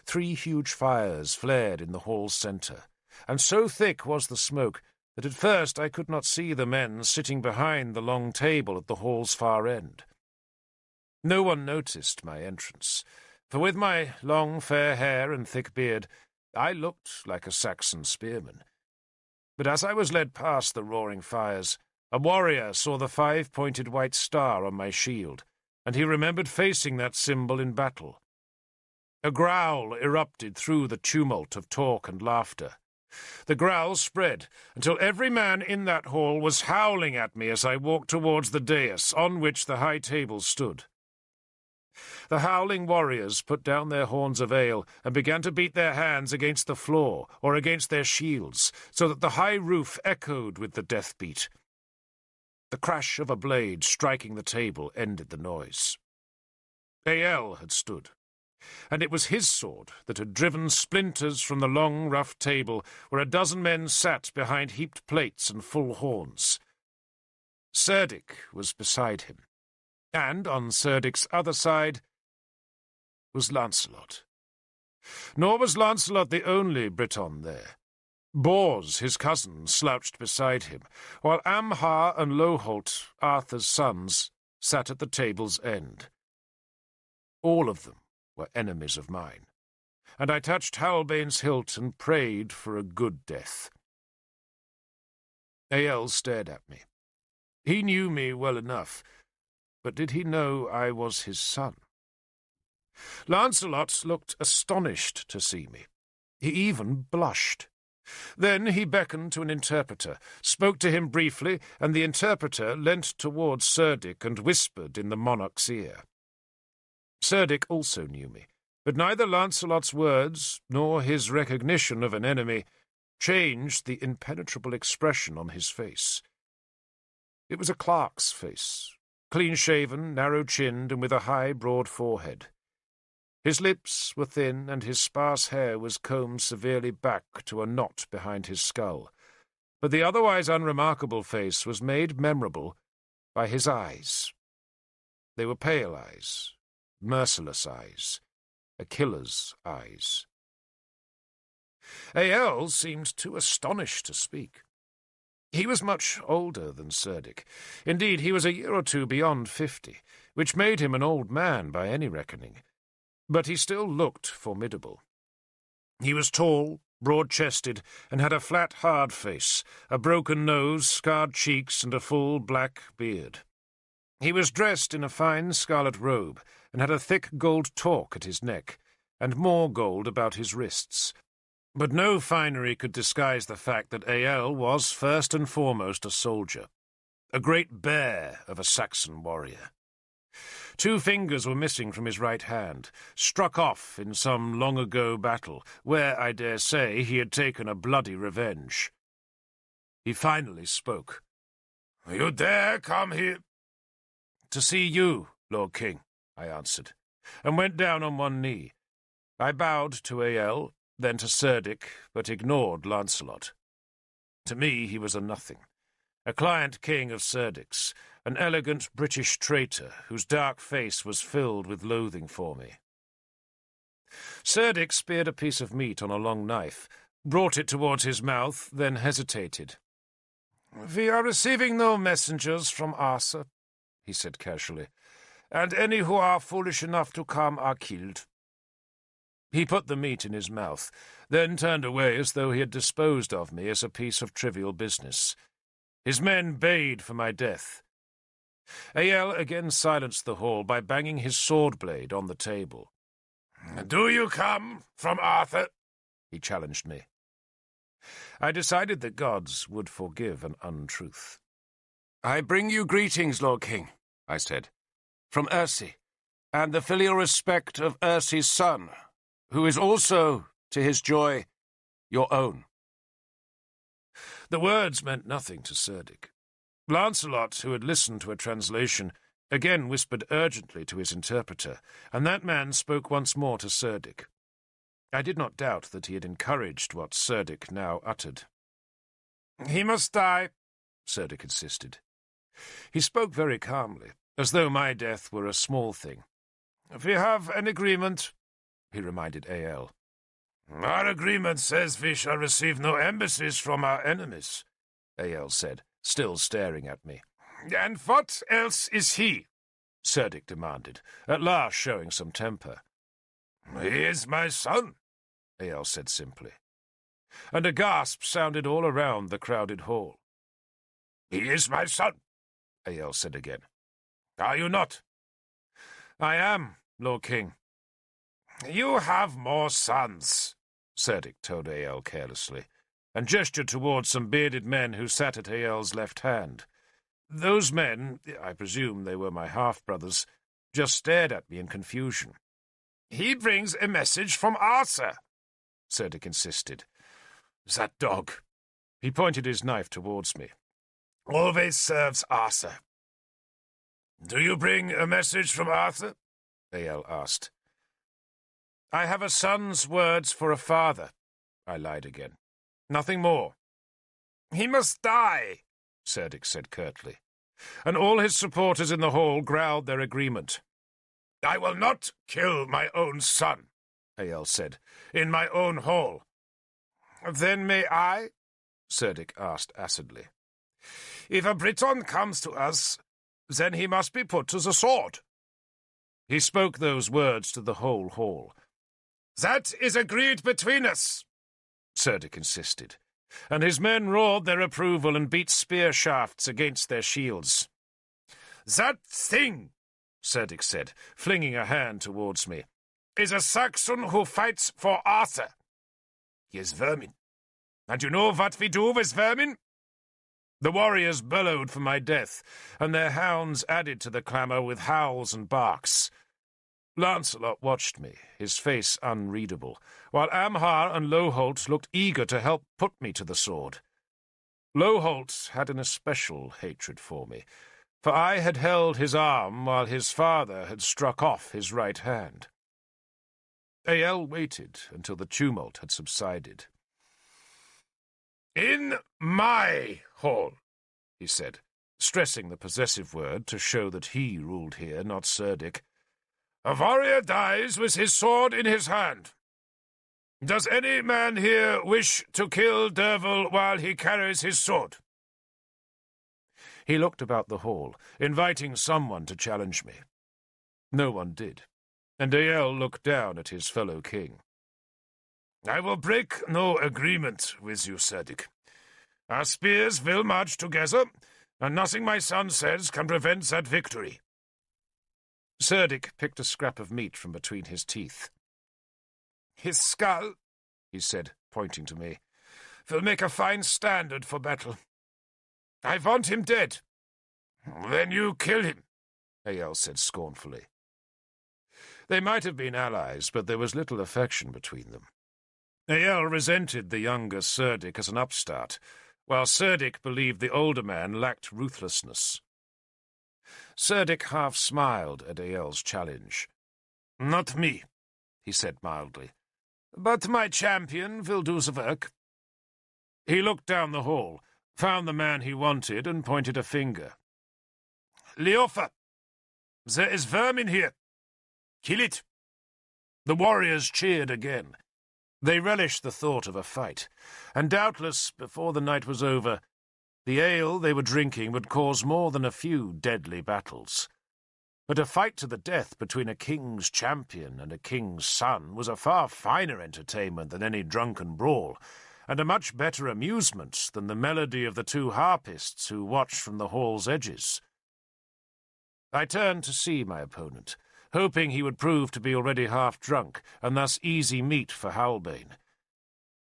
3 huge fires flared in the hall's centre, and so thick was the smoke that at first I could not see the men sitting behind the long table at the hall's far end. No one noticed my entrance, for with my long fair hair and thick beard I looked like a Saxon spearman. But as I was led past the roaring fires, a warrior saw the 5-pointed white star on my shield, and he remembered facing that symbol in battle. A growl erupted through the tumult of talk and laughter. The growl spread until every man in that hall was howling at me as I walked towards the dais on which the high table stood. The howling warriors put down their horns of ale and began to beat their hands against the floor or against their shields, so that the high roof echoed with the death beat. The crash of a blade striking the table ended the noise. Ael had stood, and it was his sword that had driven splinters from the long, rough table where a dozen men sat behind heaped plates and full horns. Cerdic was beside him, and on Cerdic's other side was Lancelot. Nor was Lancelot the only Briton there. Bors, his cousin, slouched beside him, while Amhar and Loholt, Arthur's sons, sat at the table's end. All of them were enemies of mine, and I touched Halbane's hilt and prayed for a good death. Ael stared at me. He knew me well enough, but did he know I was his son? Lancelot looked astonished to see me. He even blushed. Then he beckoned to an interpreter, spoke to him briefly, and the interpreter leant towards Cerdic and whispered in the monarch's ear. Cerdic also knew me, but neither Lancelot's words nor his recognition of an enemy changed the impenetrable expression on his face. It was a clerk's face, clean-shaven, narrow-chinned, and with a high, broad forehead. His lips were thin, and his sparse hair was combed severely back to a knot behind his skull. But the otherwise unremarkable face was made memorable by his eyes. They were pale eyes, merciless eyes, a killer's eyes. Ael seemed too astonished to speak. He was much older than Cerdic. Indeed, he was a year or two beyond 50, which made him an old man by any reckoning. But he still looked formidable. He was tall, broad-chested, and had a flat, hard face, a broken nose, scarred cheeks, and a full black beard. He was dressed in a fine scarlet robe, and had a thick gold torque at his neck, and more gold about his wrists. But no finery could disguise the fact that Ael was first and foremost a soldier, a great bear of a Saxon warrior. 2 fingers were missing from his right hand, struck off in some long-ago battle, where, I dare say, he had taken a bloody revenge. He finally spoke. "You dare come here?" "To see you, Lord King," I answered, and went down on one knee. I bowed to Ael, then to Cerdic, but ignored Lancelot. To me he was a nothing, a client king of Cerdic's, an elegant British traitor whose dark face was filled with loathing for me. Cerdic speared a piece of meat on a long knife, brought it towards his mouth, then hesitated. "We are receiving no messengers from Arthur," he said casually, "and any who are foolish enough to come are killed." He put the meat in his mouth, then turned away as though he had disposed of me as a piece of trivial business. His men bayed for my death. Ael again silenced the hall by banging his sword-blade on the table. "Do you come from Arthur?" he challenged me. I decided that gods would forgive an untruth. "I bring you greetings, Lord King," I said, "from Ersi, and the filial respect of Ersi's son, who is also, to his joy, your own." The words meant nothing to Cerdic. Lancelot, who had listened to a translation, again whispered urgently to his interpreter, and that man spoke once more to Cerdic. I did not doubt that he had encouraged what Cerdic now uttered. "He must die," Cerdic insisted. He spoke very calmly, as though my death were a small thing. "We have an agreement," he reminded Ael. "Our agreement says we shall receive no embassies from our enemies," Ael said, still staring at me. "And what else is he?" Cerdic demanded, at last showing some temper. "He is my son," Ael said simply. And a gasp sounded all around the crowded hall. "He is my son," Ael said again. "Are you not?" "I am, Lord King." "You have more sons," Cerdic told Ael carelessly, and gestured towards some bearded men who sat at Ael's left hand. Those men, I presume they were my half-brothers, just stared at me in confusion. "He brings a message from Arthur," Cerdic insisted. "That dog," he pointed his knife towards me, "always serves Arthur." "Do you bring a message from Arthur?" Ael asked. "I have a son's words for a father," I lied again. "Nothing more." "He must die," Cerdic said curtly, and all his supporters in the hall growled their agreement. "I will not kill my own son," Ael said, "in my own hall." "Then may I?" Cerdic asked acidly. "If a Briton comes to us, then he must be put to the sword." He spoke those words to the whole hall. "That is agreed between us," Cerdic insisted, and his men roared their approval and beat spear shafts against their shields. "That thing," Cerdic said, flinging a hand towards me, "is a Saxon who fights for Arthur. He is vermin. And you know what we do with vermin?" The warriors bellowed for my death, and their hounds added to the clamour with howls and barks. Lancelot watched me, his face unreadable, while Amhar and Loholt looked eager to help put me to the sword. Loholt had an especial hatred for me, for I had held his arm while his father had struck off his right hand. Ael waited until the tumult had subsided. "In my hall," he said, stressing the possessive word to show that he ruled here, not Cerdic. "A warrior dies with his sword in his hand. Does any man here wish to kill Derval while he carries his sword?" He looked about the hall, inviting someone to challenge me. No one did, and Ael looked down at his fellow king. "I will break no agreement with you, Cerdic. Our spears will march together, and nothing my son says can prevent that victory." Cerdic picked a scrap of meat from between his teeth. "His skull," he said, pointing to me, "will make a fine standard for battle. I want him dead." "Then you kill him," Ael said scornfully. They might have been allies, but there was little affection between them. Ael resented the younger Cerdic as an upstart, while Cerdic believed the older man lacked ruthlessness. Cerdic half smiled at Ael's challenge. "Not me," he said mildly, "but my champion will do the work." He looked down the hall, found the man he wanted, and pointed a finger. "Leofa, there is vermin here. Kill it." The warriors cheered again. They relished the thought of a fight, and doubtless, before the night was over, the ale they were drinking would cause more than a few deadly battles. But a fight to the death between a king's champion and a king's son was a far finer entertainment than any drunken brawl, and a much better amusement than the melody of the two harpists who watched from the hall's edges. I turned to see my opponent, hoping he would prove to be already half drunk, and thus easy meat for Howlbane.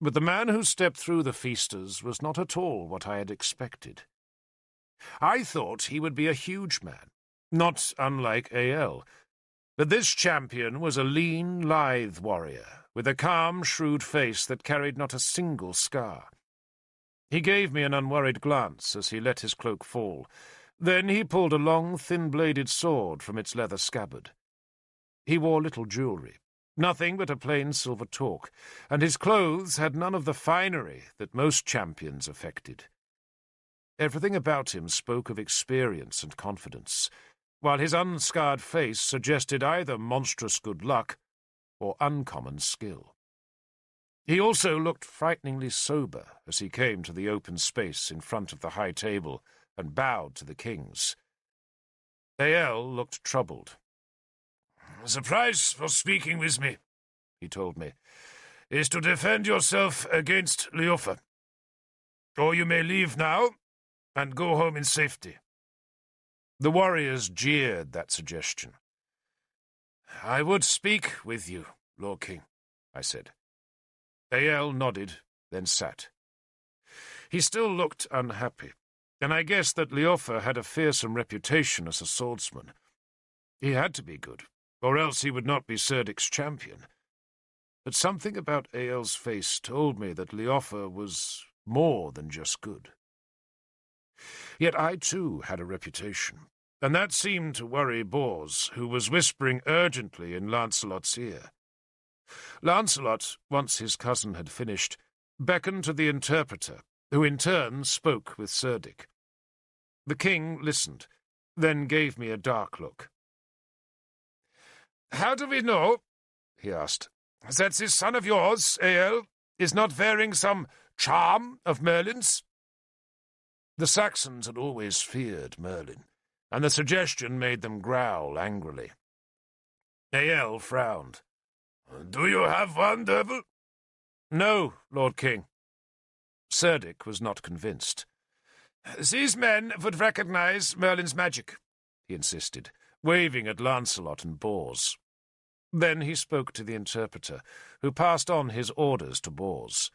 But the man who stepped through the feasters was not at all what I had expected. I thought he would be a huge man, not unlike Ael, but this champion was a lean, lithe warrior, with a calm, shrewd face that carried not a single scar. He gave me an unworried glance as he let his cloak fall. Then he pulled a long, thin-bladed sword from its leather scabbard. He wore little jewellery, nothing but a plain silver torque, and his clothes had none of the finery that most champions affected. Everything about him spoke of experience and confidence, while his unscarred face suggested either monstrous good luck or uncommon skill. He also looked frighteningly sober as he came to the open space in front of the high table and bowed to the kings. Ael looked troubled. "The price for speaking with me," he told me, "is to defend yourself against Leofa. Or you may leave now and go home in safety." The warriors jeered that suggestion. "I would speak with you, Lord King," I said. Ael nodded, then sat. He still looked unhappy, and I guessed that Leofa had a fearsome reputation as a swordsman. He had to be good, or else he would not be Serdik's champion. But something about Eäl's face told me that Leoffer was more than just good. Yet I, too, had a reputation, and that seemed to worry Bors, who was whispering urgently in Lancelot's ear. Lancelot, once his cousin had finished, beckoned to the interpreter, who in turn spoke with Serdik. The king listened, then gave me a dark look. "How do we know," he asked, "that this son of yours, Eäl, is not wearing some charm of Merlin's?" The Saxons had always feared Merlin, and the suggestion made them growl angrily. Eäl frowned. "Do you have one, devil?" "No, Lord King." Serdik was not convinced. "These men would recognize Merlin's magic," he insisted, waving at Lancelot and Bors. Then he spoke to the interpreter, who passed on his orders to Bors.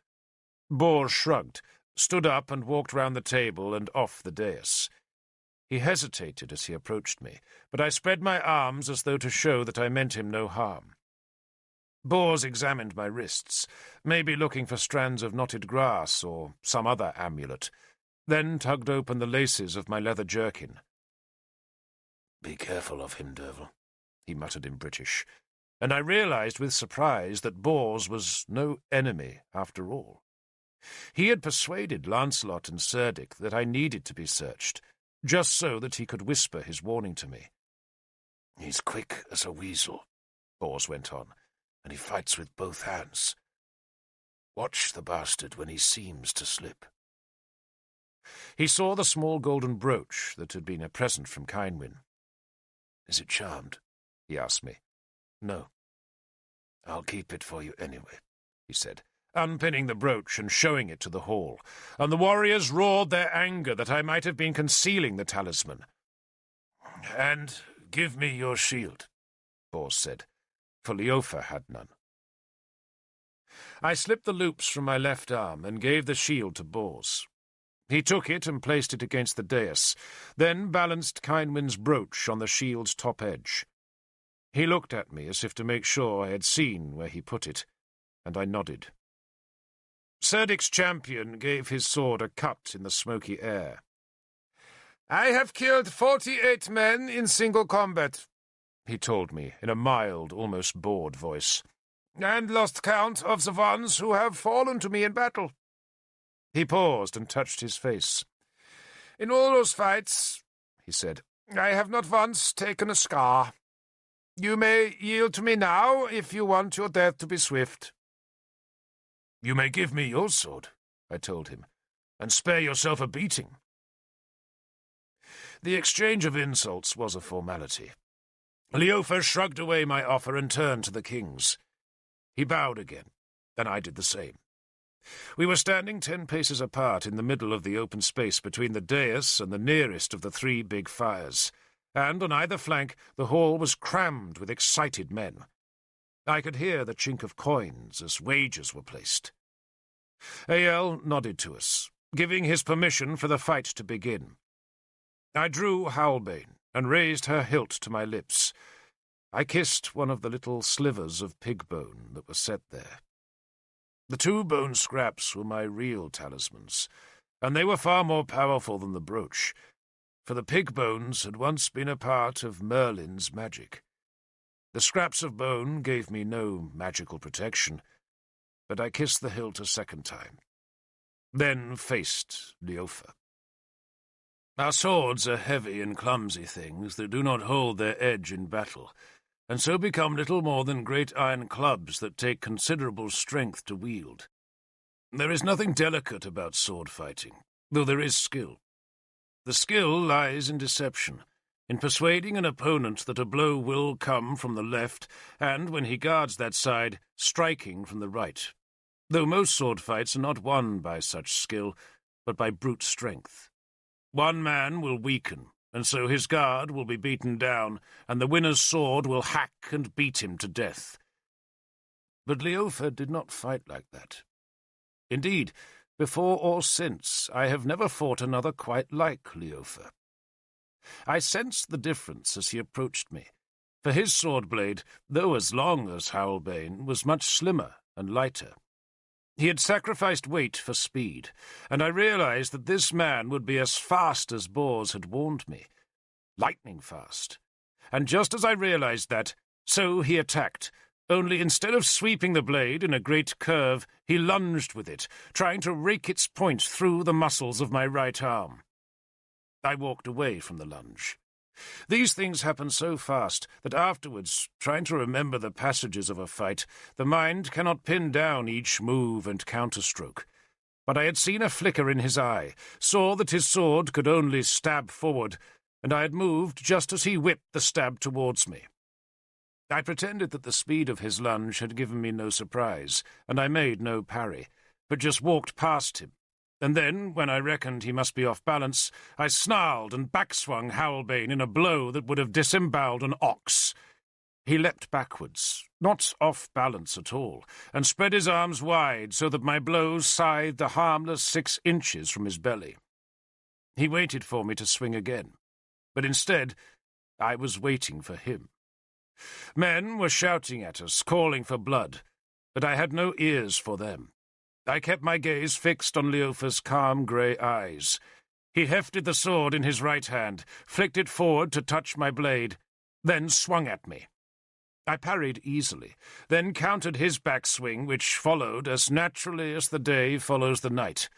Bors shrugged, stood up and walked round the table and off the dais. He hesitated as he approached me, but I spread my arms as though to show that I meant him no harm. Bors examined my wrists, maybe looking for strands of knotted grass or some other amulet, then tugged open the laces of my leather jerkin. "Be careful of him, Derval," he muttered in British, and I realized with surprise that Bors was no enemy after all. He had persuaded Lancelot and Serdik that I needed to be searched, just so that he could whisper his warning to me. "He's quick as a weasel," Bors went on, "and he fights with both hands. Watch the bastard when he seems to slip." He saw the small golden brooch that had been a present from Kynwyn. "Is it charmed?" he asked me. "No." "I'll keep it for you anyway," he said, unpinning the brooch and showing it to the hall, and the warriors roared their anger that I might have been concealing the talisman. "And give me your shield," Bors said, for Leoffer had none. I slipped the loops from my left arm and gave the shield to Bors. He took it and placed it against the dais, then balanced Kynwyn's brooch on the shield's top edge. He looked at me as if to make sure I had seen where he put it, and I nodded. Serdik's champion gave his sword a cut in the smoky air. "I have killed 48 men in single combat," he told me in a mild, almost bored voice, "and lost count of the ones who have fallen to me in battle." He paused and touched his face. "In all those fights," he said, "I have not once taken a scar. You may yield to me now if you want your death to be swift." "You may give me your sword," I told him, "and spare yourself a beating." The exchange of insults was a formality. Leoffer shrugged away my offer and turned to the kings. He bowed again, and I did the same. We were standing 10 paces apart in the middle of the open space between the dais and the nearest of the 3 big fires, and on either flank the hall was crammed with excited men. I could hear the chink of coins as wagers were placed. Eäl nodded to us, giving his permission for the fight to begin. I drew Howlbane and raised her hilt to my lips. I kissed one of the little slivers of pig bone that were set there. The 2 bone scraps were my real talismans, and they were far more powerful than the brooch, for the pig bones had once been a part of Merlin's magic. The scraps of bone gave me no magical protection, but I kissed the hilt a second time, then faced Leoffer. Our swords are heavy and clumsy things that do not hold their edge in battle, and so become little more than great iron clubs that take considerable strength to wield. There is nothing delicate about sword fighting, though there is skill. The skill lies in deception, in persuading an opponent that a blow will come from the left, and, when he guards that side, striking from the right, though most sword fights are not won by such skill, but by brute strength. One man will weaken, and so his guard will be beaten down, and the winner's sword will hack and beat him to death. But Leoffer did not fight like that. Indeed, before or since, I have never fought another quite like Leoffer. I sensed the difference as he approached me, for his sword blade, though as long as Howlbane, was much slimmer and lighter. He had sacrificed weight for speed, and I realized that this man would be as fast as Bors had warned me, lightning fast. And just as I realized that, so he attacked, only instead of sweeping the blade in a great curve, he lunged with it, trying to rake its point through the muscles of my right arm. I walked away from the lunge. These things happen so fast that afterwards, trying to remember the passages of a fight, the mind cannot pin down each move and counterstroke. But I had seen a flicker in his eye, saw that his sword could only stab forward, and I had moved just as he whipped the stab towards me. I pretended that the speed of his lunge had given me no surprise, and I made no parry, but just walked past him. And then, when I reckoned he must be off balance, I snarled and backswung Howlbane in a blow that would have disemboweled an ox. He leapt backwards, not off balance at all, and spread his arms wide so that my blows scythed a harmless 6 inches from his belly. He waited for me to swing again, but instead I was waiting for him. Men were shouting at us, calling for blood, but I had no ears for them. I kept my gaze fixed on Leofa's calm grey eyes. He hefted the sword in his right hand, flicked it forward to touch my blade, then swung at me. I parried easily, then countered his backswing, which followed as naturally as the day follows the night.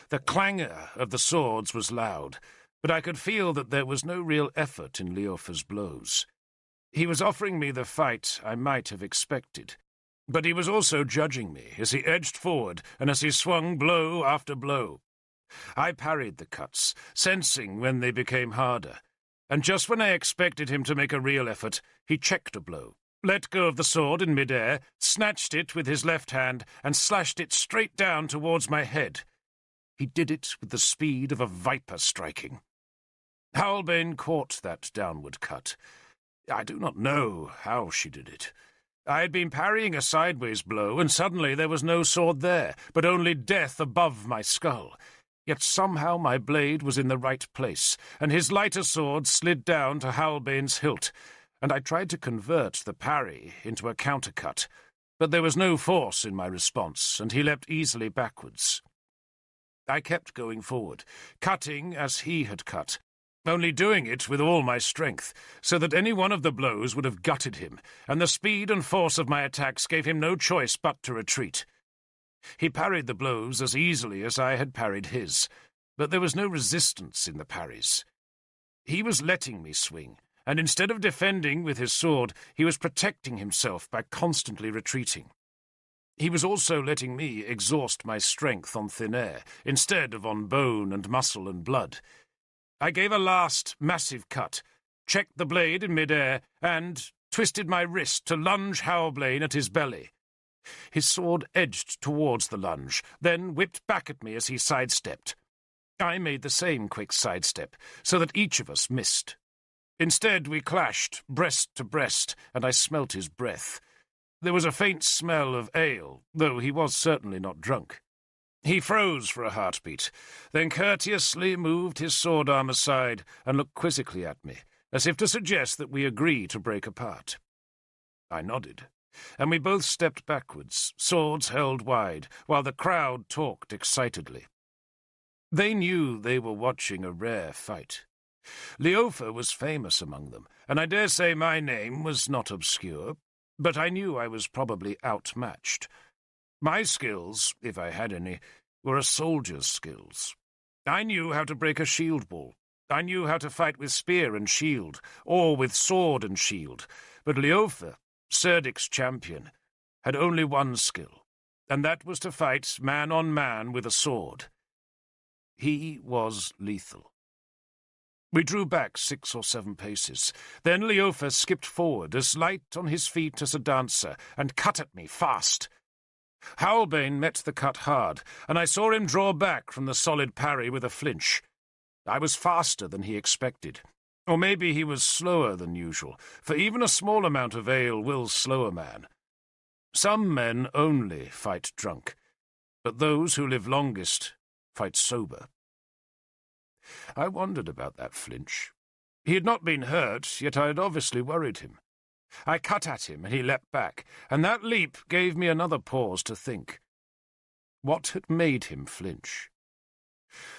The clangour of the swords was loud, but I could feel that there was no real effort in Leofa's blows. He was offering me the fight I might have expected, but he was also judging me as he edged forward and as he swung blow after blow. I parried the cuts, sensing when they became harder, and just when I expected him to make a real effort, he checked a blow, let go of the sword in mid-air, snatched it with his left hand, and slashed it straight down towards my head. He did it with the speed of a viper striking. Howlbane caught that downward cut. I do not know how she did it. I had been parrying a sideways blow, and suddenly there was no sword there, but only death above my skull. Yet somehow my blade was in the right place, and his lighter sword slid down to Howlbane's hilt, and I tried to convert the parry into a countercut, but there was no force in my response, and he leapt easily backwards. I kept going forward, cutting as he had cut, only doing it with all my strength, so that any one of the blows would have gutted him, and the speed and force of my attacks gave him no choice but to retreat. He parried the blows as easily as I had parried his, but there was no resistance in the parries. He was letting me swing, and instead of defending with his sword, he was protecting himself by constantly retreating. He was also letting me exhaust my strength on thin air, instead of on bone and muscle and blood. I gave a last, massive cut, checked the blade in mid-air, and twisted my wrist to lunge Howlbane at his belly. His sword edged towards the lunge, then whipped back at me as he sidestepped. I made the same quick sidestep, so that each of us missed. Instead, we clashed, breast to breast, and I smelt his breath. There was a faint smell of ale, though he was certainly not drunk. He froze for a heartbeat, then courteously moved his sword arm aside and looked quizzically at me, as if to suggest that we agree to break apart. I nodded, and we both stepped backwards, swords held wide, while the crowd talked excitedly. They knew they were watching a rare fight. Leofa was famous among them, and I dare say my name was not obscure, but I knew I was probably outmatched. My skills, if I had any, were a soldier's skills. I knew how to break a shield wall. I knew how to fight with spear and shield, or with sword and shield. But Leofa, Serdik's champion, had only one skill, and that was to fight man on man with a sword. He was lethal. We drew back 6 or 7 paces. Then Leofa skipped forward, as light on his feet as a dancer, and cut at me fast. Howlbane met the cut hard, and I saw him draw back from the solid parry with a flinch. I was faster than he expected. Or maybe he was slower than usual, for even a small amount of ale will slow a man. Some men only fight drunk, but those who live longest fight sober. I wondered about that flinch. He had not been hurt, yet I had obviously worried him. I cut at him, and he leapt back, and that leap gave me another pause to think. What had made him flinch?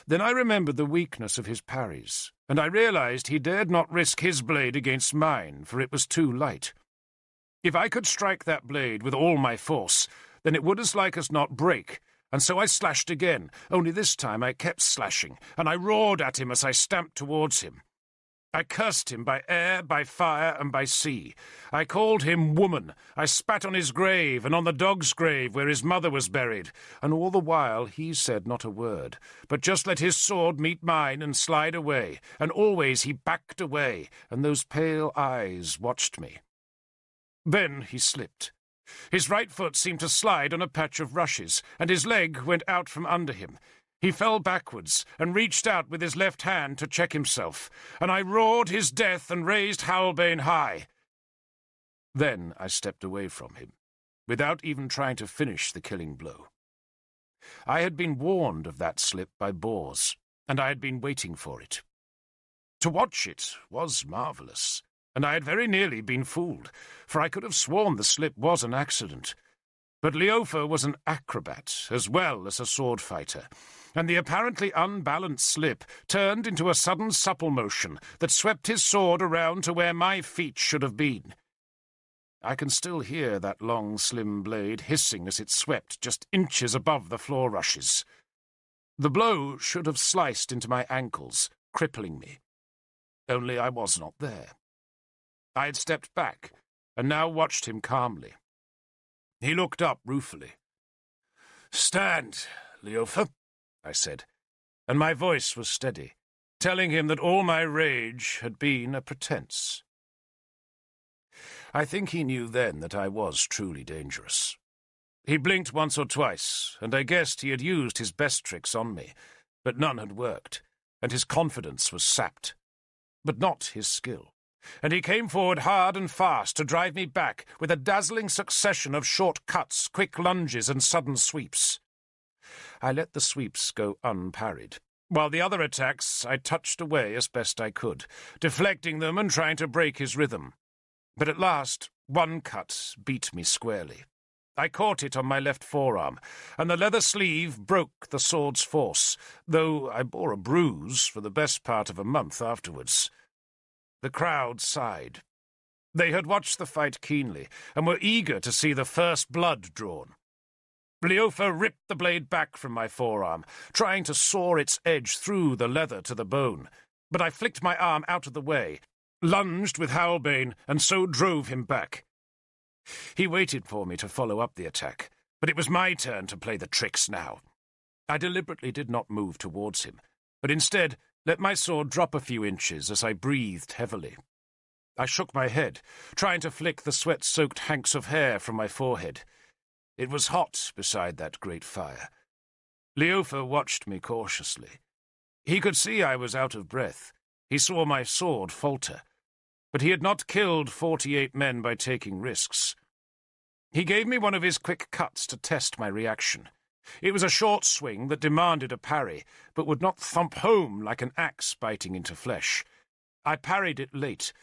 Then I remembered the weakness of his parries, and I realized he dared not risk his blade against mine, for it was too light. If I could strike that blade with all my force, then it would as like as not break, and so I slashed again, only this time I kept slashing, and I roared at him as I stamped towards him. I cursed him by air, by fire, and by sea. I called him woman. I spat on his grave, and on the dog's grave where his mother was buried, and all the while he said not a word, but just let his sword meet mine and slide away, and always he backed away, and those pale eyes watched me. Then he slipped. His right foot seemed to slide on a patch of rushes, and his leg went out from under him. He fell backwards, and reached out with his left hand to check himself, and I roared his death and raised Halbane high. Then I stepped away from him, without even trying to finish the killing blow. I had been warned of that slip by Bors, and I had been waiting for it. To watch it was marvellous, and I had very nearly been fooled, for I could have sworn the slip was an accident. But Leofa was an acrobat as well as a sword fighter, and the apparently unbalanced slip turned into a sudden supple motion that swept his sword around to where my feet should have been. I can still hear that long, slim blade hissing as it swept just inches above the floor rushes. The blow should have sliced into my ankles, crippling me. Only I was not there. I had stepped back, and now watched him calmly. He looked up ruefully. "Stand, Leofa," I said, and my voice was steady, telling him that all my rage had been a pretense. I think he knew then that I was truly dangerous. He blinked once or twice, and I guessed he had used his best tricks on me, but none had worked, and his confidence was sapped. But not his skill. And he came forward hard and fast to drive me back with a dazzling succession of short cuts, quick lunges, and sudden sweeps. I let the sweeps go unparried, while the other attacks I touched away as best I could, deflecting them and trying to break his rhythm. But at last, one cut beat me squarely. I caught it on my left forearm, and the leather sleeve broke the sword's force, though I bore a bruise for the best part of a month afterwards. The crowd sighed. They had watched the fight keenly, and were eager to see the first blood drawn. Leofa ripped the blade back from my forearm, trying to saw its edge through the leather to the bone, but I flicked my arm out of the way, lunged with Halbane, and so drove him back. He waited for me to follow up the attack, but it was my turn to play the tricks now. I deliberately did not move towards him, but instead let my sword drop a few inches as I breathed heavily. I shook my head, trying to flick the sweat-soaked hanks of hair from my forehead. It was hot beside that great fire. Leofa watched me cautiously. He could see I was out of breath. He saw my sword falter. But he had not killed 48 men by taking risks. He gave me one of his quick cuts to test my reaction. It was a short swing that demanded a parry, but would not thump home like an axe biting into flesh. I parried it late,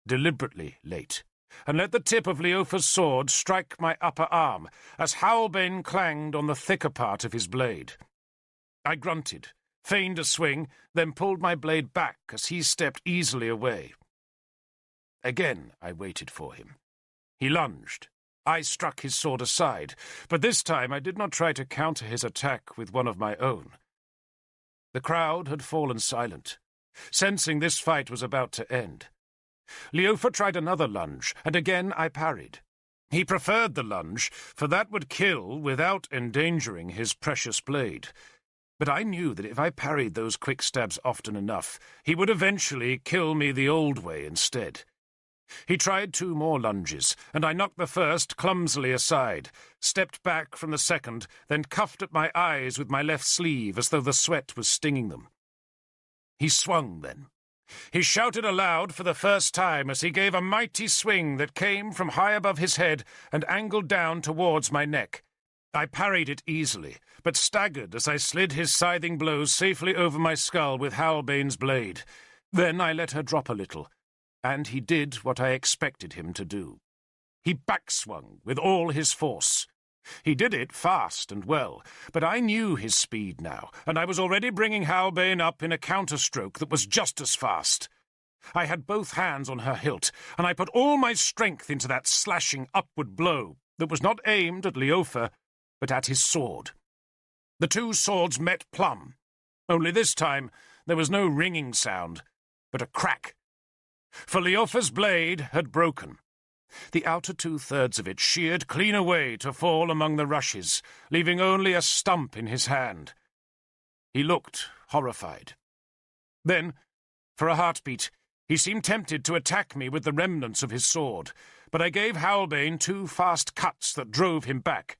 deliberately late, and let the tip of Leofa's sword strike my upper arm as Halbane clanged on the thicker part of his blade. I grunted, feigned a swing, then pulled my blade back as he stepped easily away. Again I waited for him. He lunged. I struck his sword aside, but this time I did not try to counter his attack with one of my own. The crowd had fallen silent, sensing this fight was about to end. Leofa tried another lunge, and again I parried. He preferred the lunge, for that would kill without endangering his precious blade. But I knew that if I parried those quick stabs often enough, he would eventually kill me the old way instead. He tried 2 more lunges, and I knocked the first clumsily aside, stepped back from the second, then cuffed at my eyes with my left sleeve as though the sweat was stinging them. He swung then. He shouted aloud for the first time as he gave a mighty swing that came from high above his head and angled down towards my neck. I parried it easily, but staggered as I slid his scything blows safely over my skull with Halbane's blade. Then I let her drop a little, and he did what I expected him to do. He backswung with all his force. He did it fast and well, but I knew his speed now, and I was already bringing Halbane up in a counterstroke that was just as fast. I had both hands on her hilt, and I put all my strength into that slashing upward blow that was not aimed at Leofa, but at his sword. The two swords met plumb, only this time there was no ringing sound, but a crack. For Leofa's blade had broken. The outer 2/3 of it sheared clean away to fall among the rushes, leaving only a stump in his hand. He looked horrified. Then, for a heartbeat, he seemed tempted to attack me with the remnants of his sword, but I gave Halbane 2 fast cuts that drove him back.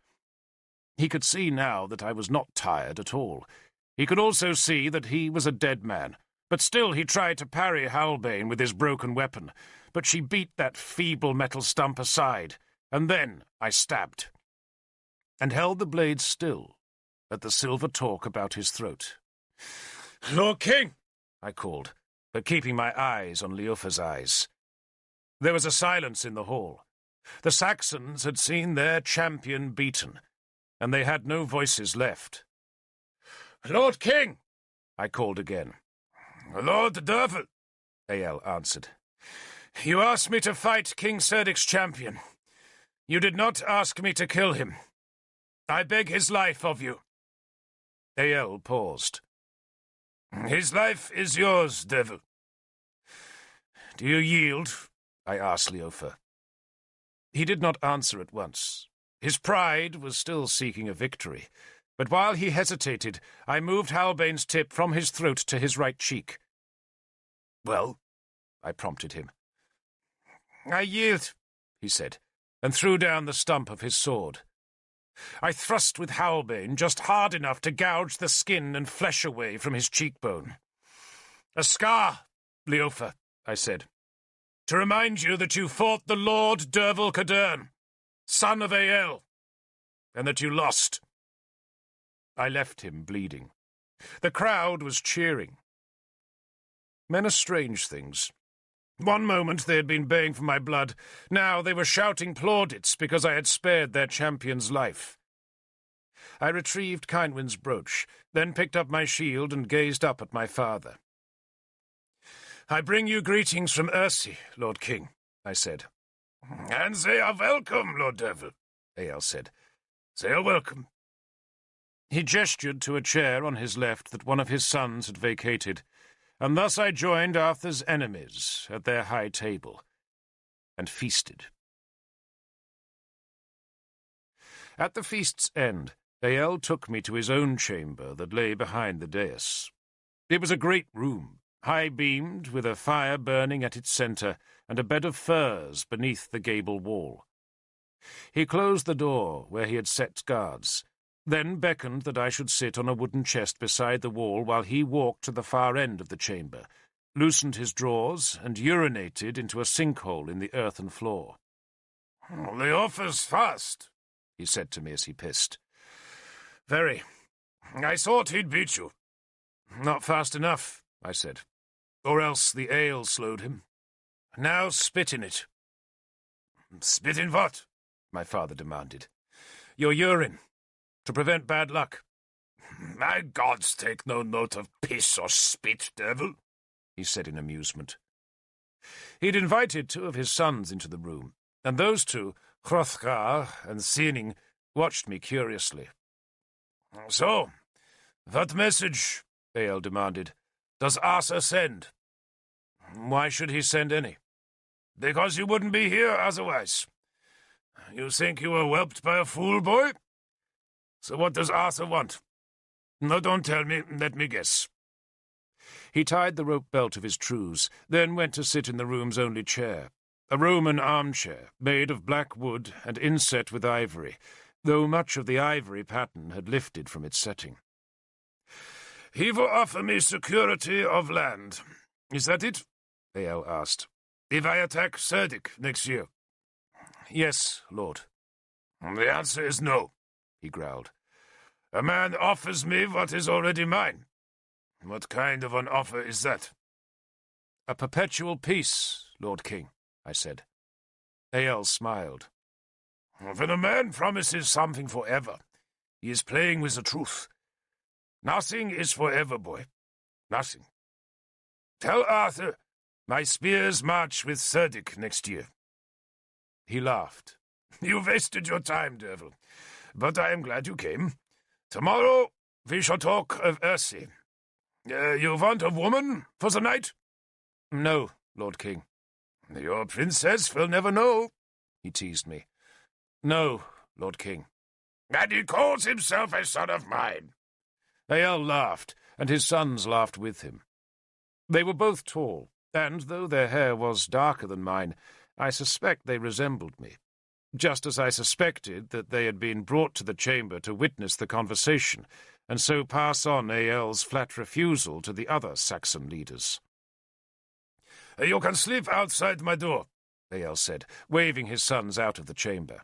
He could see now that I was not tired at all. He could also see that he was a dead man, but still he tried to parry Halbane with his broken weapon, but she beat that feeble metal stump aside, and then I stabbed, and held the blade still at the silver talk about his throat. "Lord King!" I called, but keeping my eyes on Leofa's eyes. There was a silence in the hall. The Saxons had seen their champion beaten, and they had no voices left. "Lord King!" I called again. "Lord Devil," Ael answered. "You asked me to fight King Cerdic's champion. You did not ask me to kill him. I beg his life of you." Ael paused. "His life is yours, Devil." "Do you yield?" I asked Leofa. He did not answer at once. His pride was still seeking a victory, but while he hesitated, I moved Halbane's tip from his throat to his right cheek. "Well?" I prompted him. "I yield," he said, and threw down the stump of his sword. I thrust with Halbane just hard enough to gouge the skin and flesh away from his cheekbone. "A scar, Leofa," I said, "to remind you that you fought the Lord Derval Cadern, son of Ael, and that you lost." I left him bleeding. The crowd was cheering. Men are strange things. One moment they had been baying for my blood. Now they were shouting plaudits because I had spared their champion's life. I retrieved Kynwyn's brooch, then picked up my shield and gazed up at my father. "I bring you greetings from Ersi, Lord King," I said. "And they are welcome, Lord Devil," Ael said. "They are welcome." He gestured to a chair on his left that one of his sons had vacated, and thus I joined Arthur's enemies at their high table, and feasted. At the feast's end, Ael took me to his own chamber that lay behind the dais. It was a great room, high-beamed, with a fire burning at its centre, and a bed of furs beneath the gable wall. He closed the door where he had set guards, then beckoned that I should sit on a wooden chest beside the wall while he walked to the far end of the chamber, loosened his drawers, and urinated into a sinkhole in the earthen floor. "Leofa's fast," he said to me as he pissed. "Very. I thought he'd beat you." "Not fast enough," I said. "Or else the ale slowed him. Now spit in it." "Spit in what?" my father demanded. "Your urine, to prevent bad luck." "My gods take no note of piss or spit, Devil," he said in amusement. He'd invited 2 of his sons into the room, and those 2, Hrothgar and Siening, watched me curiously. "So, what message," Ael demanded, "does Arthur send?" "Why should he send any?" "Because you wouldn't be here otherwise. You think you were whelped by a fool boy? So what does Arthur want? No, don't tell me, let me guess." He tied the rope belt of his trews, then went to sit in the room's only chair, a Roman armchair made of black wood and inset with ivory, though much of the ivory pattern had lifted from its setting. "He will offer me security of land. Is that it?" Ael asked. "If I attack Cerdic next year?" "Yes, Lord." "The answer is no," he growled. "A man offers me what is already mine. What kind of an offer is that?" A perpetual peace, Lord King, I said. Ael smiled. When a man promises something forever, he is playing with the truth. Nothing is forever, boy. Nothing. Tell Arthur my spears march with Cerdic next year. He laughed. You wasted your time, Derval, but I am glad you came. Tomorrow we shall talk of Ersi. You want a woman for the night? No, Lord King. Your princess will never know, he teased me. No, Lord King. And he calls himself a son of mine. Ael laughed, and his sons laughed with him. They were both tall, and though their hair was darker than mine, I suspect they resembled me, just as I suspected that they had been brought to the chamber to witness the conversation, and so pass on Ael's flat refusal to the other Saxon leaders. You can sleep outside my door, Ael said, waving his sons out of the chamber.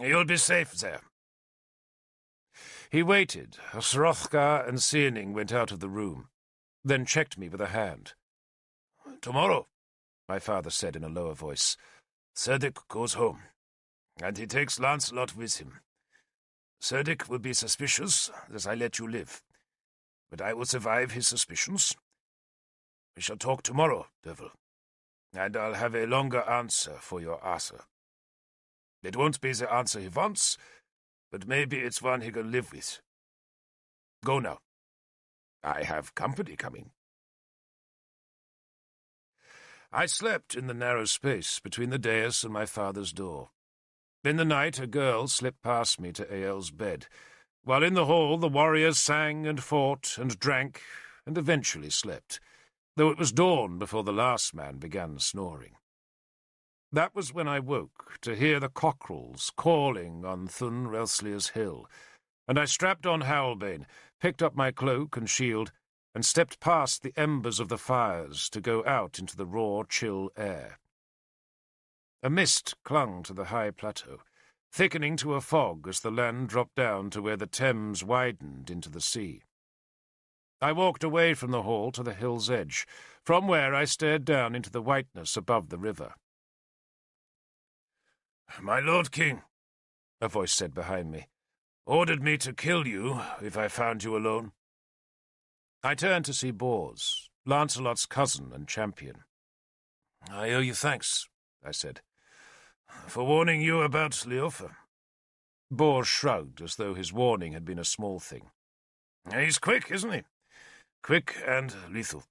You'll be safe there. He waited as Hrothgar and Seaning went out of the room, then checked me with a hand. Tomorrow, my father said in a lower voice, Cerdic goes home, and he takes Lancelot with him. Cerdic will be suspicious as I let you live, but I will survive his suspicions. We shall talk tomorrow, Derval, and I'll have a longer answer for your Arthur. It won't be the answer he wants, but maybe it's one he can live with. Go now. I have company coming. I slept in the narrow space between the dais and my father's door. In the night a girl slipped past me to Ael's bed, while in the hall the warriors sang and fought and drank and eventually slept, though it was dawn before the last man began snoring. That was when I woke to hear the cockerels calling on Thun Relslier's hill, and I strapped on Howlbane, picked up my cloak and shield, and stepped past the embers of the fires to go out into the raw, chill air. A mist clung to the high plateau, thickening to a fog as the land dropped down to where the Thames widened into the sea. I walked away from the hall to the hill's edge, from where I stared down into the whiteness above the river. "My Lord King," a voice said behind me, "ordered me to kill you if I found you alone." I turned to see Bors, Lancelot's cousin and champion. "I owe you thanks," I said, "for warning you about Leofa." Bors shrugged as though his warning had been a small thing. "He's quick, isn't he? Quick and lethal."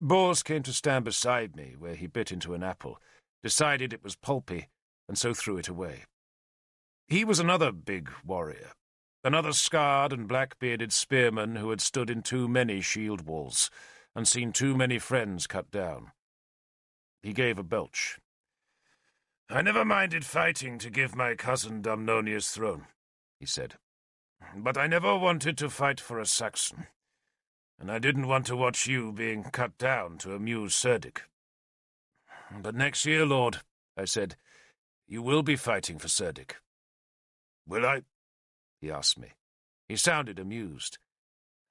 Bors came to stand beside me where he bit into an apple, decided it was pulpy, and so threw it away. He was another big warrior, another scarred and black-bearded spearman who had stood in too many shield walls and seen too many friends cut down. He gave a belch. "I never minded fighting to give my cousin Dumnonia's throne," he said. "But I never wanted to fight for a Saxon, and I didn't want to watch you being cut down to amuse Cerdic. But next year, Lord," I said, "you will be fighting for Cerdic." "Will I?" he asked me. He sounded amused.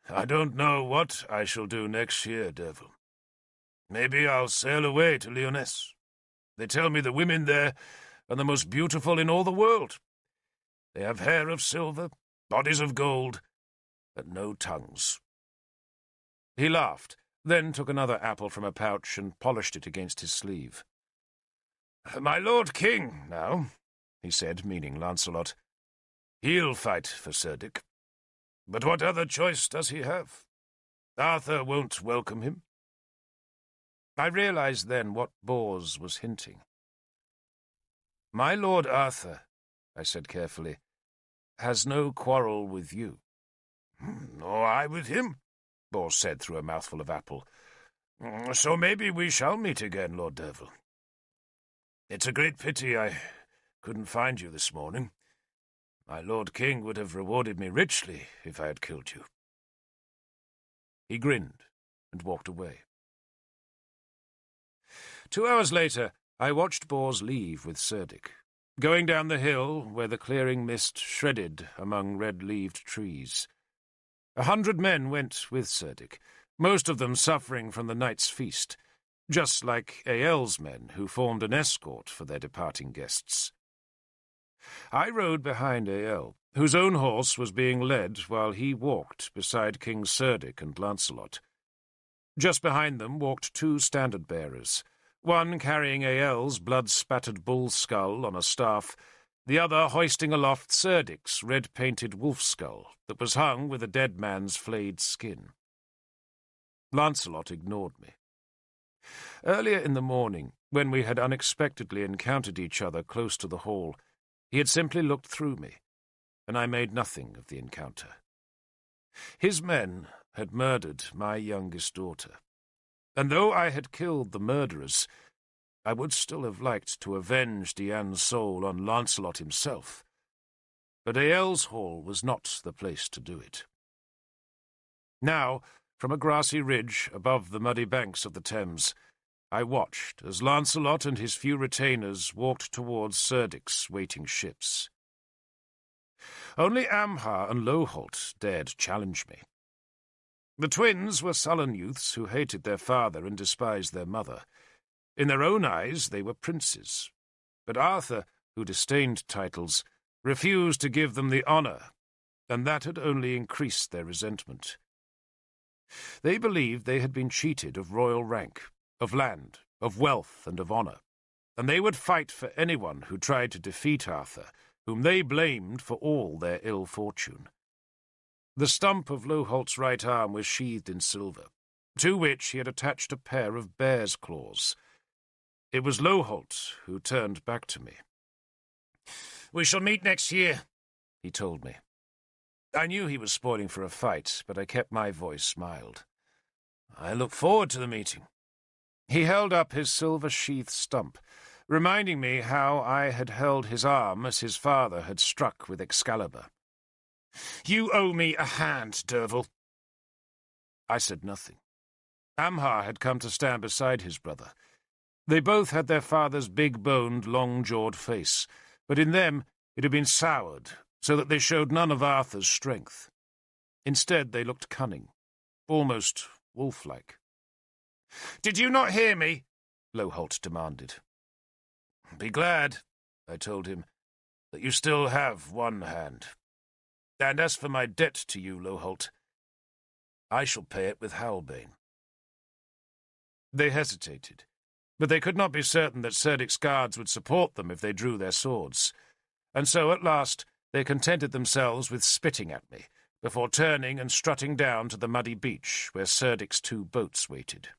"I don't know what I shall do next year, Derval. Maybe I'll sail away to Lyonesse. They tell me the women there are the most beautiful in all the world. They have hair of silver, bodies of gold, but no tongues." He laughed, then took another apple from a pouch and polished it against his sleeve. "My Lord King, now," he said, meaning Lancelot. "He'll fight for Cerdic. But what other choice does he have? Arthur won't welcome him." I realized then what Bors was hinting. "My Lord Arthur," I said carefully, "has no quarrel with you." "Nor I with him," Bors said through a mouthful of apple. "So maybe we shall meet again, Lord Derval. It's a great pity I couldn't find you this morning. My Lord King would have rewarded me richly if I had killed you." He grinned and walked away. 2 hours later, I watched Bors leave with Cerdic, going down the hill where the clearing mist shredded among red-leaved trees. 100 men went with Cerdic, most of them suffering from the night's feast, just like Ael's men who formed an escort for their departing guests. I rode behind Ael, whose own horse was being led while he walked beside King Cerdic and Lancelot. Just behind them walked two standard-bearers, one carrying Ael's blood-spattered bull skull on a staff, the other hoisting aloft Cerdic's red-painted wolf skull that was hung with a dead man's flayed skin. Lancelot ignored me. Earlier in the morning, when we had unexpectedly encountered each other close to the hall, he had simply looked through me, and I made nothing of the encounter. His men had murdered my youngest daughter, and though I had killed the murderers, I would still have liked to avenge Diane's soul on Lancelot himself. But Ael's hall was not the place to do it. Now, from a grassy ridge above the muddy banks of the Thames, I watched as Lancelot and his few retainers walked towards Cerdic's waiting ships. Only Amhar and Loholt dared challenge me. The twins were sullen youths who hated their father and despised their mother. In their own eyes they were princes, but Arthur, who disdained titles, refused to give them the honour, and that had only increased their resentment. They believed they had been cheated of royal rank, of land, of wealth, and of honour, and they would fight for anyone who tried to defeat Arthur, whom they blamed for all their ill fortune. The stump of Loholt's right arm was sheathed in silver, to which he had attached a pair of bear's claws. It was Loholt who turned back to me. "We shall meet next year," he told me. I knew he was spoiling for a fight, but I kept my voice mild. "I look forward to the meeting." He held up his silver-sheathed stump, reminding me how I had held his arm as his father had struck with Excalibur. "You owe me a hand, Derval." I said nothing. Amhar had come to stand beside his brother. They both had their father's big-boned, long-jawed face, but in them it had been soured, so that they showed none of Arthur's strength. Instead, they looked cunning, almost wolf-like. "Did you not hear me?" Loholt demanded. "Be glad," I told him, "that you still have one hand. And as for my debt to you, Loholt, I shall pay it with Halbane." They hesitated, but they could not be certain that Cerdic's guards would support them if they drew their swords, and so at last they contented themselves with spitting at me, before turning and strutting down to the muddy beach where Cerdic's two boats waited.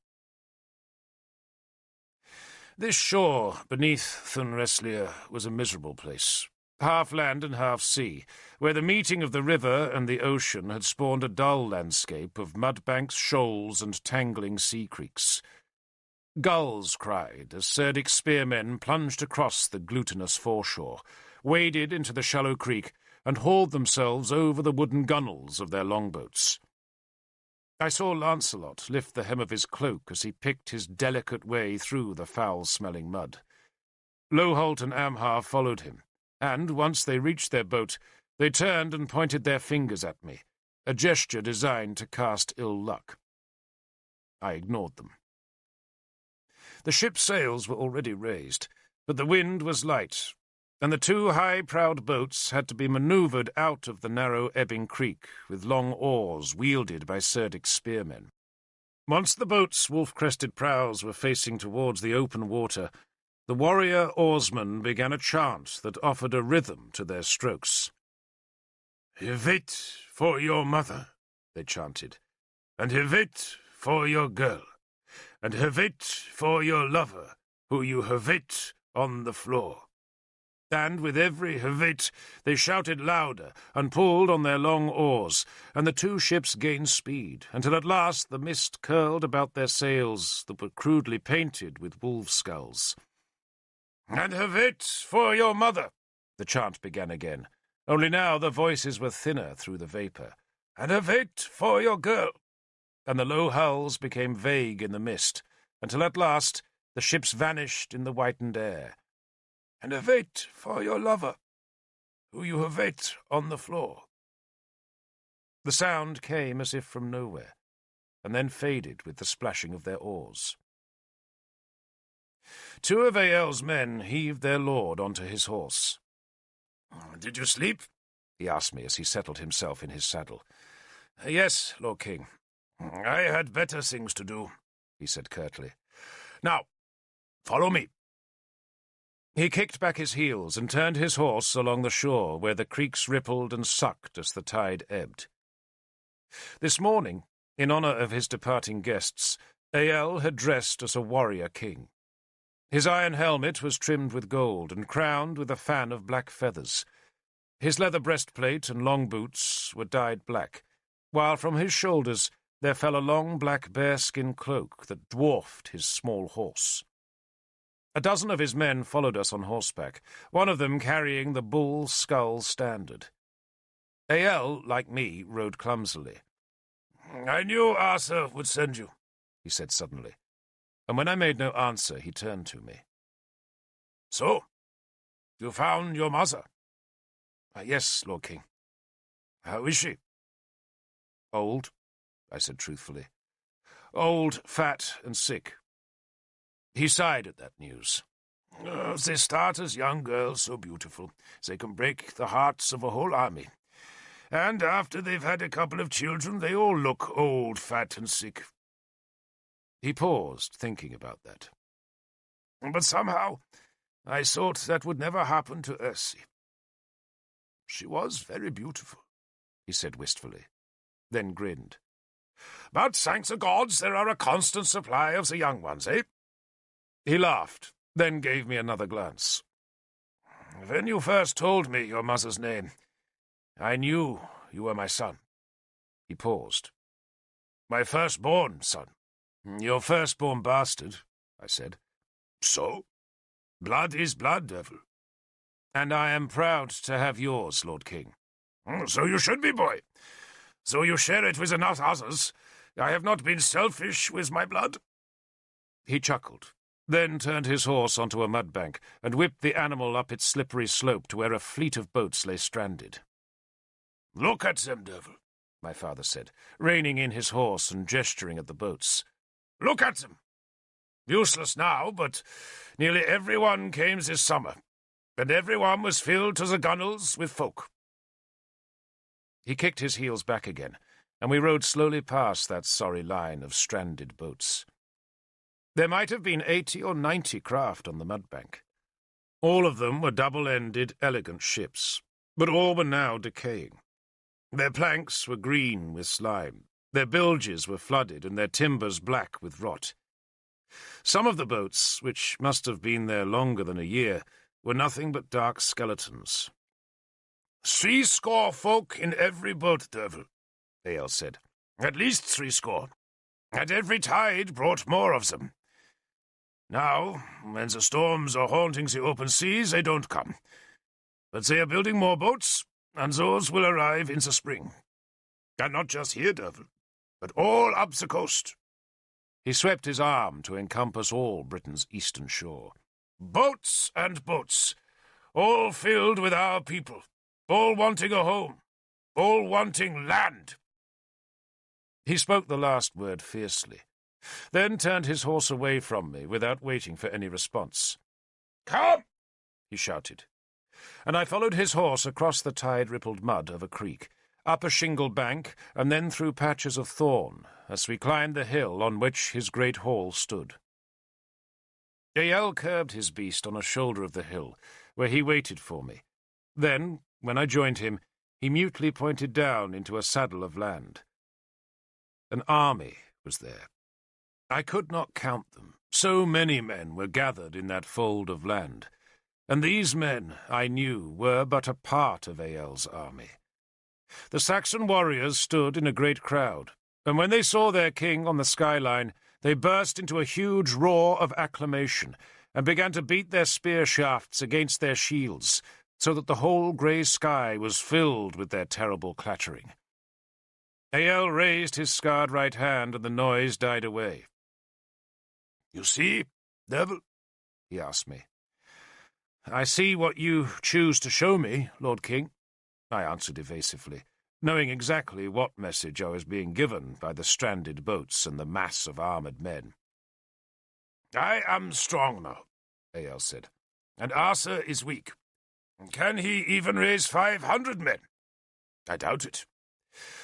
This shore beneath Thunreslia was a miserable place, half land and half sea, where the meeting of the river and the ocean had spawned a dull landscape of mudbanks, shoals, and tangling sea creeks. Gulls cried as Cerdic's spearmen plunged across the glutinous foreshore, waded into the shallow creek, and hauled themselves over the wooden gunwales of their longboats. I saw Lancelot lift the hem of his cloak as he picked his delicate way through the foul-smelling mud. Loholt and Amhar followed him, and, once they reached their boat, they turned and pointed their fingers at me, a gesture designed to cast ill luck. I ignored them. The ship's sails were already raised, but the wind was light, and the two high-prowed boats had to be manoeuvred out of the narrow ebbing creek with long oars wielded by Cerdic's spearmen. Once the boats' wolf-crested prows were facing towards the open water, the warrior oarsmen began a chant that offered a rhythm to their strokes. "Hivit for your mother," they chanted, "and Hivit for your girl, and Hivit for your lover, who you Hivit on the floor." And with every Hivit they shouted louder and pulled on their long oars, and the two ships gained speed, until at last the mist curled about their sails that were crudely painted with wolf skulls. "And Hivit for your mother," the chant began again, only now the voices were thinner through the vapour. "And Hivit for your girl," and the low hulls became vague in the mist, until at last the ships vanished in the whitened air. "And Hivit for your lover, who you Hivit on the floor." The sound came as if from nowhere, and then faded with the splashing of their oars. Two of Ael's men heaved their lord onto his horse. "Did you sleep?" he asked me as he settled himself in his saddle. "Yes, Lord King. I had better things to do," he said curtly. "Now, follow me." He kicked back his heels and turned his horse along the shore where the creeks rippled and sucked as the tide ebbed. This morning, in honour of his departing guests, Ael had dressed as a warrior king. His iron helmet was trimmed with gold and crowned with a fan of black feathers. His leather breastplate and long boots were dyed black, while from his shoulders there fell a long black bearskin cloak that dwarfed his small horse. A dozen of his men followed us on horseback, one of them carrying the bull skull standard. Ael, like me, rode clumsily. "I knew Arthur would send you," he said suddenly, and when I made no answer, he turned to me. "So, you found your mother?" "Yes, Lord King." "How is she?" "Old," I said truthfully. "Old, fat, and sick." He sighed at that news. "They start as young girls so beautiful, they can break the hearts of a whole army. And after they've had a couple of children, they all look old, fat, and sick." He paused, thinking about that. "But somehow I thought that would never happen to Ersi. She was very beautiful," he said wistfully, then grinned. "But thank the gods there are a constant supply of the young ones, eh?" He laughed, then gave me another glance. "When you first told me your mother's name, I knew you were my son." He paused. "My firstborn son." "Your firstborn bastard," I said. "So? Blood is blood, devil." "And I am proud to have yours, Lord King." "So you should be, boy. So you share it with enough others. I have not been selfish with my blood." He chuckled, then turned his horse onto a mudbank and whipped the animal up its slippery slope to where a fleet of boats lay stranded. "Look at them, devil," my father said, reining in his horse and gesturing at the boats. "Look at them. Useless now, but nearly everyone came this summer, and everyone was filled to the gunwales with folk." He kicked his heels back again, and we rode slowly past that sorry line of stranded boats. There might have been 80 or 90 craft on the mudbank. All of them were double-ended, elegant ships, but all were now decaying. Their planks were green with slime, their bilges were flooded, and their timbers black with rot. Some of the boats, which must have been there longer than a year, were nothing but dark skeletons. "60 folk in every boat, devil," Ael said. "At least 60. And every tide brought more of them. Now, when the storms are haunting the open seas, they don't come. But they are building more boats, and those will arrive in the spring. And not just here, devil, but all up the coast." He swept his arm to encompass all Britain's eastern shore. "Boats and boats, all filled with our people, all wanting a home, all wanting land." He spoke the last word fiercely, then turned his horse away from me without waiting for any response. "Come!" he shouted, and I followed his horse across the tide-rippled mud of a creek, up a shingle bank, and then through patches of thorn, as we climbed the hill on which his great hall stood. Ael curbed his beast on a shoulder of the hill, where he waited for me. Then, when I joined him, he mutely pointed down into a saddle of land. An army was there. I could not count them. So many men were gathered in that fold of land, and these men, I knew, were but a part of Ael's army. The Saxon warriors stood in a great crowd, and when they saw their king on the skyline, they burst into a huge roar of acclamation and began to beat their spear shafts against their shields, so that the whole grey sky was filled with their terrible clattering. Ael raised his scarred right hand, and the noise died away. "You see, devil?" he asked me. "I see what you choose to show me, Lord King," I answered evasively, knowing exactly what message I was being given by the stranded boats and the mass of armoured men. "I am strong now," Eyal said, "and Arthur is weak. Can he even raise 500 men? I doubt it.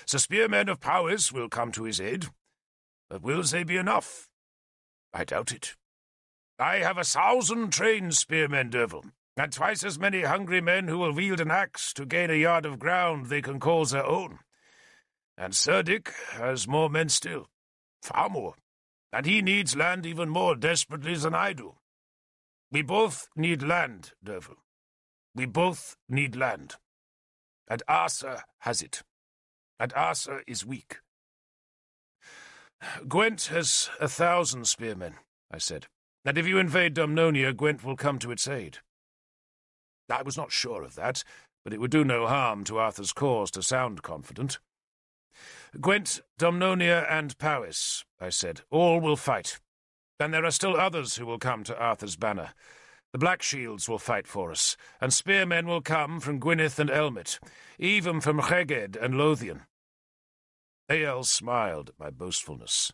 The spearmen of Powys will come to his aid, but will they be enough? I doubt it. I have 1,000 trained spearmen, Derval, and twice as many hungry men who will wield an axe to gain a yard of ground they can call their own. And Sir Dick has more men still, far more, and he needs land even more desperately than I do. We both need land, Derval. We both need land. And Arthur has it. And Arthur is weak." "Gwent has 1,000 spearmen," I said, "and if you invade Dumnonia, Gwent will come to its aid." I was not sure of that, but it would do no harm to Arthur's cause to sound confident. "Gwent, Dumnonia, and Powys," I said, "all will fight. And there are still others who will come to Arthur's banner. The Black Shields will fight for us, and spearmen will come from Gwynedd and Elmet, even from Rheged and Lothian." Eyal smiled at my boastfulness.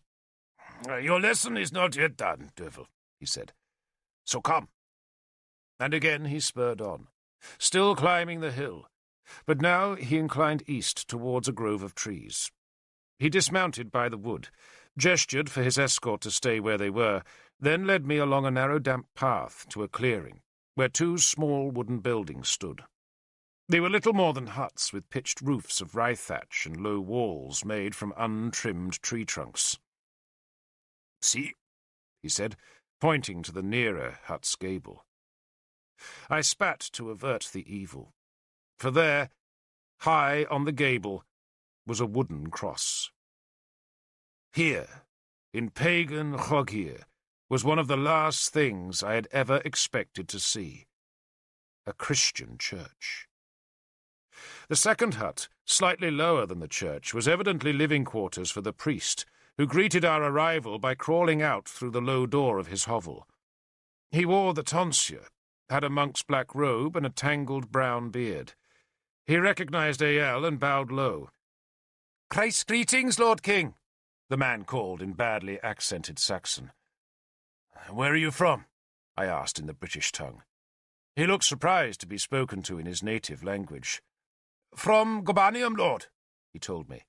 "Your lesson is not yet done, Derval," he said. "So come." And again he spurred on, still climbing the hill, but now he inclined east towards a grove of trees. He dismounted by the wood, gestured for his escort to stay where they were, then led me along a narrow damp path to a clearing, where 2 small wooden buildings stood. They were little more than huts with pitched roofs of rye thatch and low walls made from untrimmed tree trunks. "See," he said, pointing to the nearer hut's gable. I spat to avert the evil, for there, high on the gable, was a wooden cross. Here, in pagan Hrogir, was one of the last things I had ever expected to see: a Christian church. The second hut, slightly lower than the church, was evidently living quarters for the priest, who greeted our arrival by crawling out through the low door of his hovel. He wore the tonsure, had a monk's black robe and a tangled brown beard. He recognized Eyal and bowed low. "Christ's greetings, Lord King," the man called in badly accented Saxon. "Where are you from?" I asked in the British tongue. He looked surprised to be spoken to in his native language. "From Gobanium, Lord," he told me.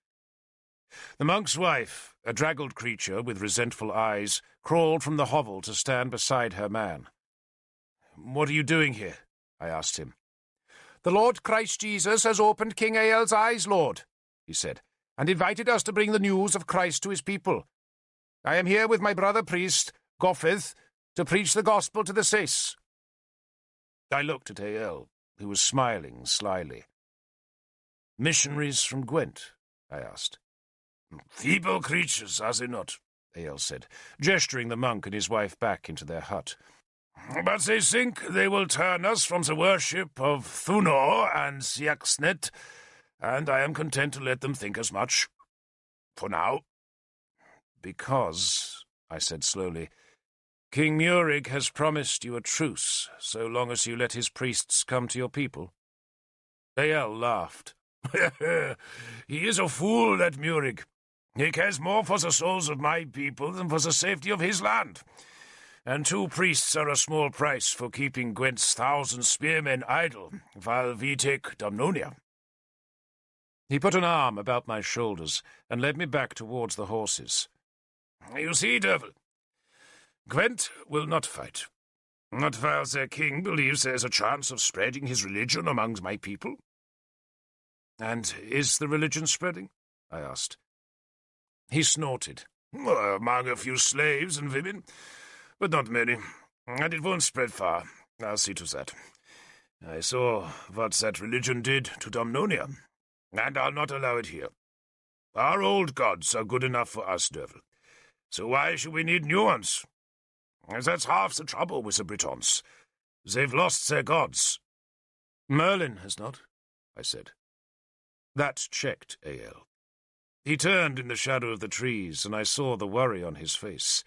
The monk's wife, a draggled creature with resentful eyes, crawled from the hovel to stand beside her man. "What are you doing here?" I asked him. "The Lord Christ Jesus has opened King Eyal's eyes, Lord," he said, "and invited us to bring the news of Christ to his people. I am here with my brother priest, Goffith, to preach the gospel to the Sis." I looked at Eyal, who was smiling slyly. "Missionaries from Gwent?" I asked. "Feeble creatures, are they not?" Eyal said, gesturing the monk and his wife back into their hut. "But they think they will turn us from the worship of Thunor and Siaxnet, and I am content to let them think as much. For now." "Because," I said slowly, "King Murig has promised you a truce so long as you let his priests come to your people." Eyal laughed. "He is a fool, that Murig. He cares more for the souls of my people than for the safety of his land. And 2 priests are a small price for keeping Gwent's 1,000 spearmen idle, while we take Dumnonia." He put an arm about my shoulders and led me back towards the horses. "You see, Derval, Gwent will not fight. Not while their king believes there is a chance of spreading his religion among my people." "And is the religion spreading?" I asked. He snorted. "Among a few slaves and women, but not many, and it won't spread far. I'll see to that. I saw what that religion did to Dumnonia, and I'll not allow it here. Our old gods are good enough for us, Derval, so why should we need new ones? That's half the trouble with the Britons. They've lost their gods." "Merlin has not," I said. That checked Eyal. He turned in the shadow of the trees, and I saw the worry on his face.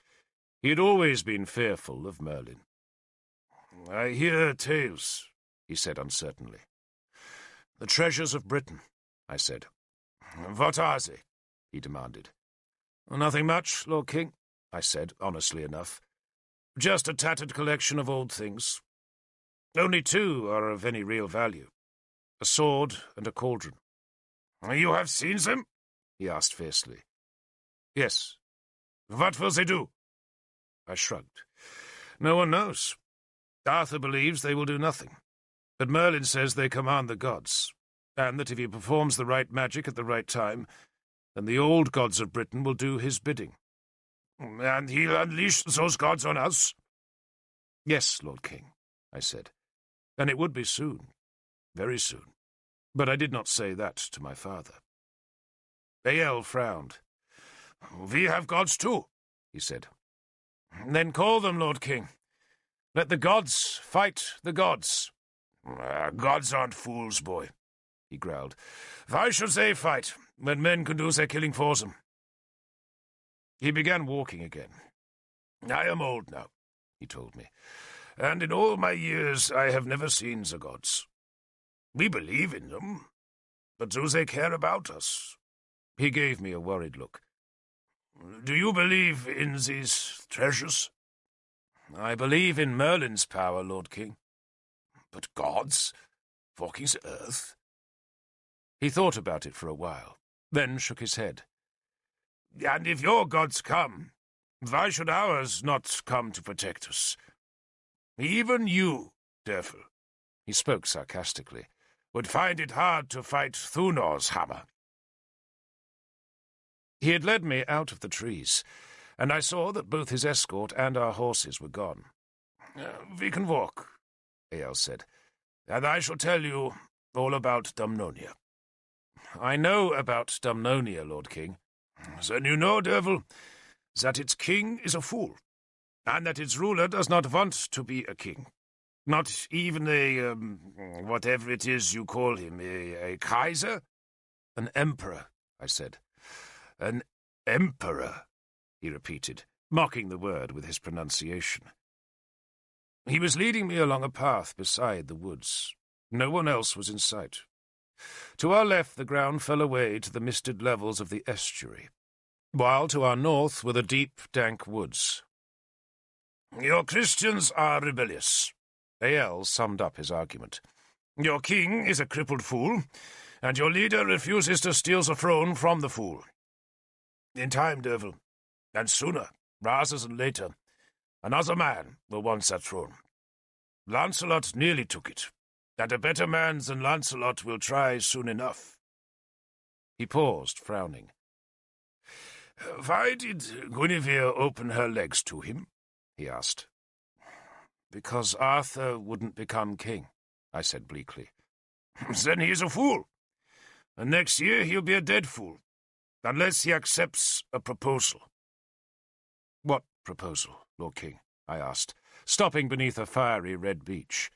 He had always been fearful of Merlin. "I hear tales," he said uncertainly. "The treasures of Britain," I said. What are they? He demanded. Nothing much, Lord King, I said, honestly enough. Just a tattered collection of old things. Only two are of any real value. A sword and a cauldron. You have seen them? He asked fiercely. Yes. What will they do? I shrugged. No one knows. Arthur believes they will do nothing. But Merlin says they command the gods, and that if he performs the right magic at the right time, then the old gods of Britain will do his bidding. And he'll unleash those gods on us? Yes, Lord King, I said. And it would be soon. Very soon. But I did not say that to my father. Ael frowned. We have gods too, he said. Then call them, Lord King. Let the gods fight the gods. Gods aren't fools, boy, he growled. Why should they fight, when men can do their killing for them? He began walking again. I am old now, he told me, and in all my years I have never seen the gods. We believe in them, but do they care about us? He gave me a worried look. Do you believe in these treasures? I believe in Merlin's power, Lord King. But gods? Walking the earth? He thought about it for a while, then shook his head. And if your gods come, why should ours not come to protect us? Even you, Derfel, he spoke sarcastically, would find it hard to fight Thunor's hammer. He had led me out of the trees, and I saw that both his escort and our horses were gone. We can walk, Ael said, and I shall tell you all about Dumnonia. I know about Dumnonia, Lord King. Then you know, Derfel, that its king is a fool, and that its ruler does not want to be a king. Not even a, whatever it is you call him, a Kaiser? An emperor, I said. An emperor, he repeated, mocking the word with his pronunciation. He was leading me along a path beside the woods. No one else was in sight. To our left the ground fell away to the misted levels of the estuary, while to our north were the deep, dank woods. Your Christians are rebellious, Ael summed up his argument. Your king is a crippled fool, and your leader refuses to steal the throne from the fool. In time, Derfel, and sooner, rather than later, another man will want that throne. Lancelot nearly took it, and a better man than Lancelot will try soon enough. He paused, frowning. Why did Guinevere open her legs to him? He asked. Because Arthur wouldn't become king, I said bleakly. Then he is a fool, and next year he'll be a dead fool. Unless he accepts a proposal. What proposal, Lord King? I asked, stopping beneath a fiery red beech.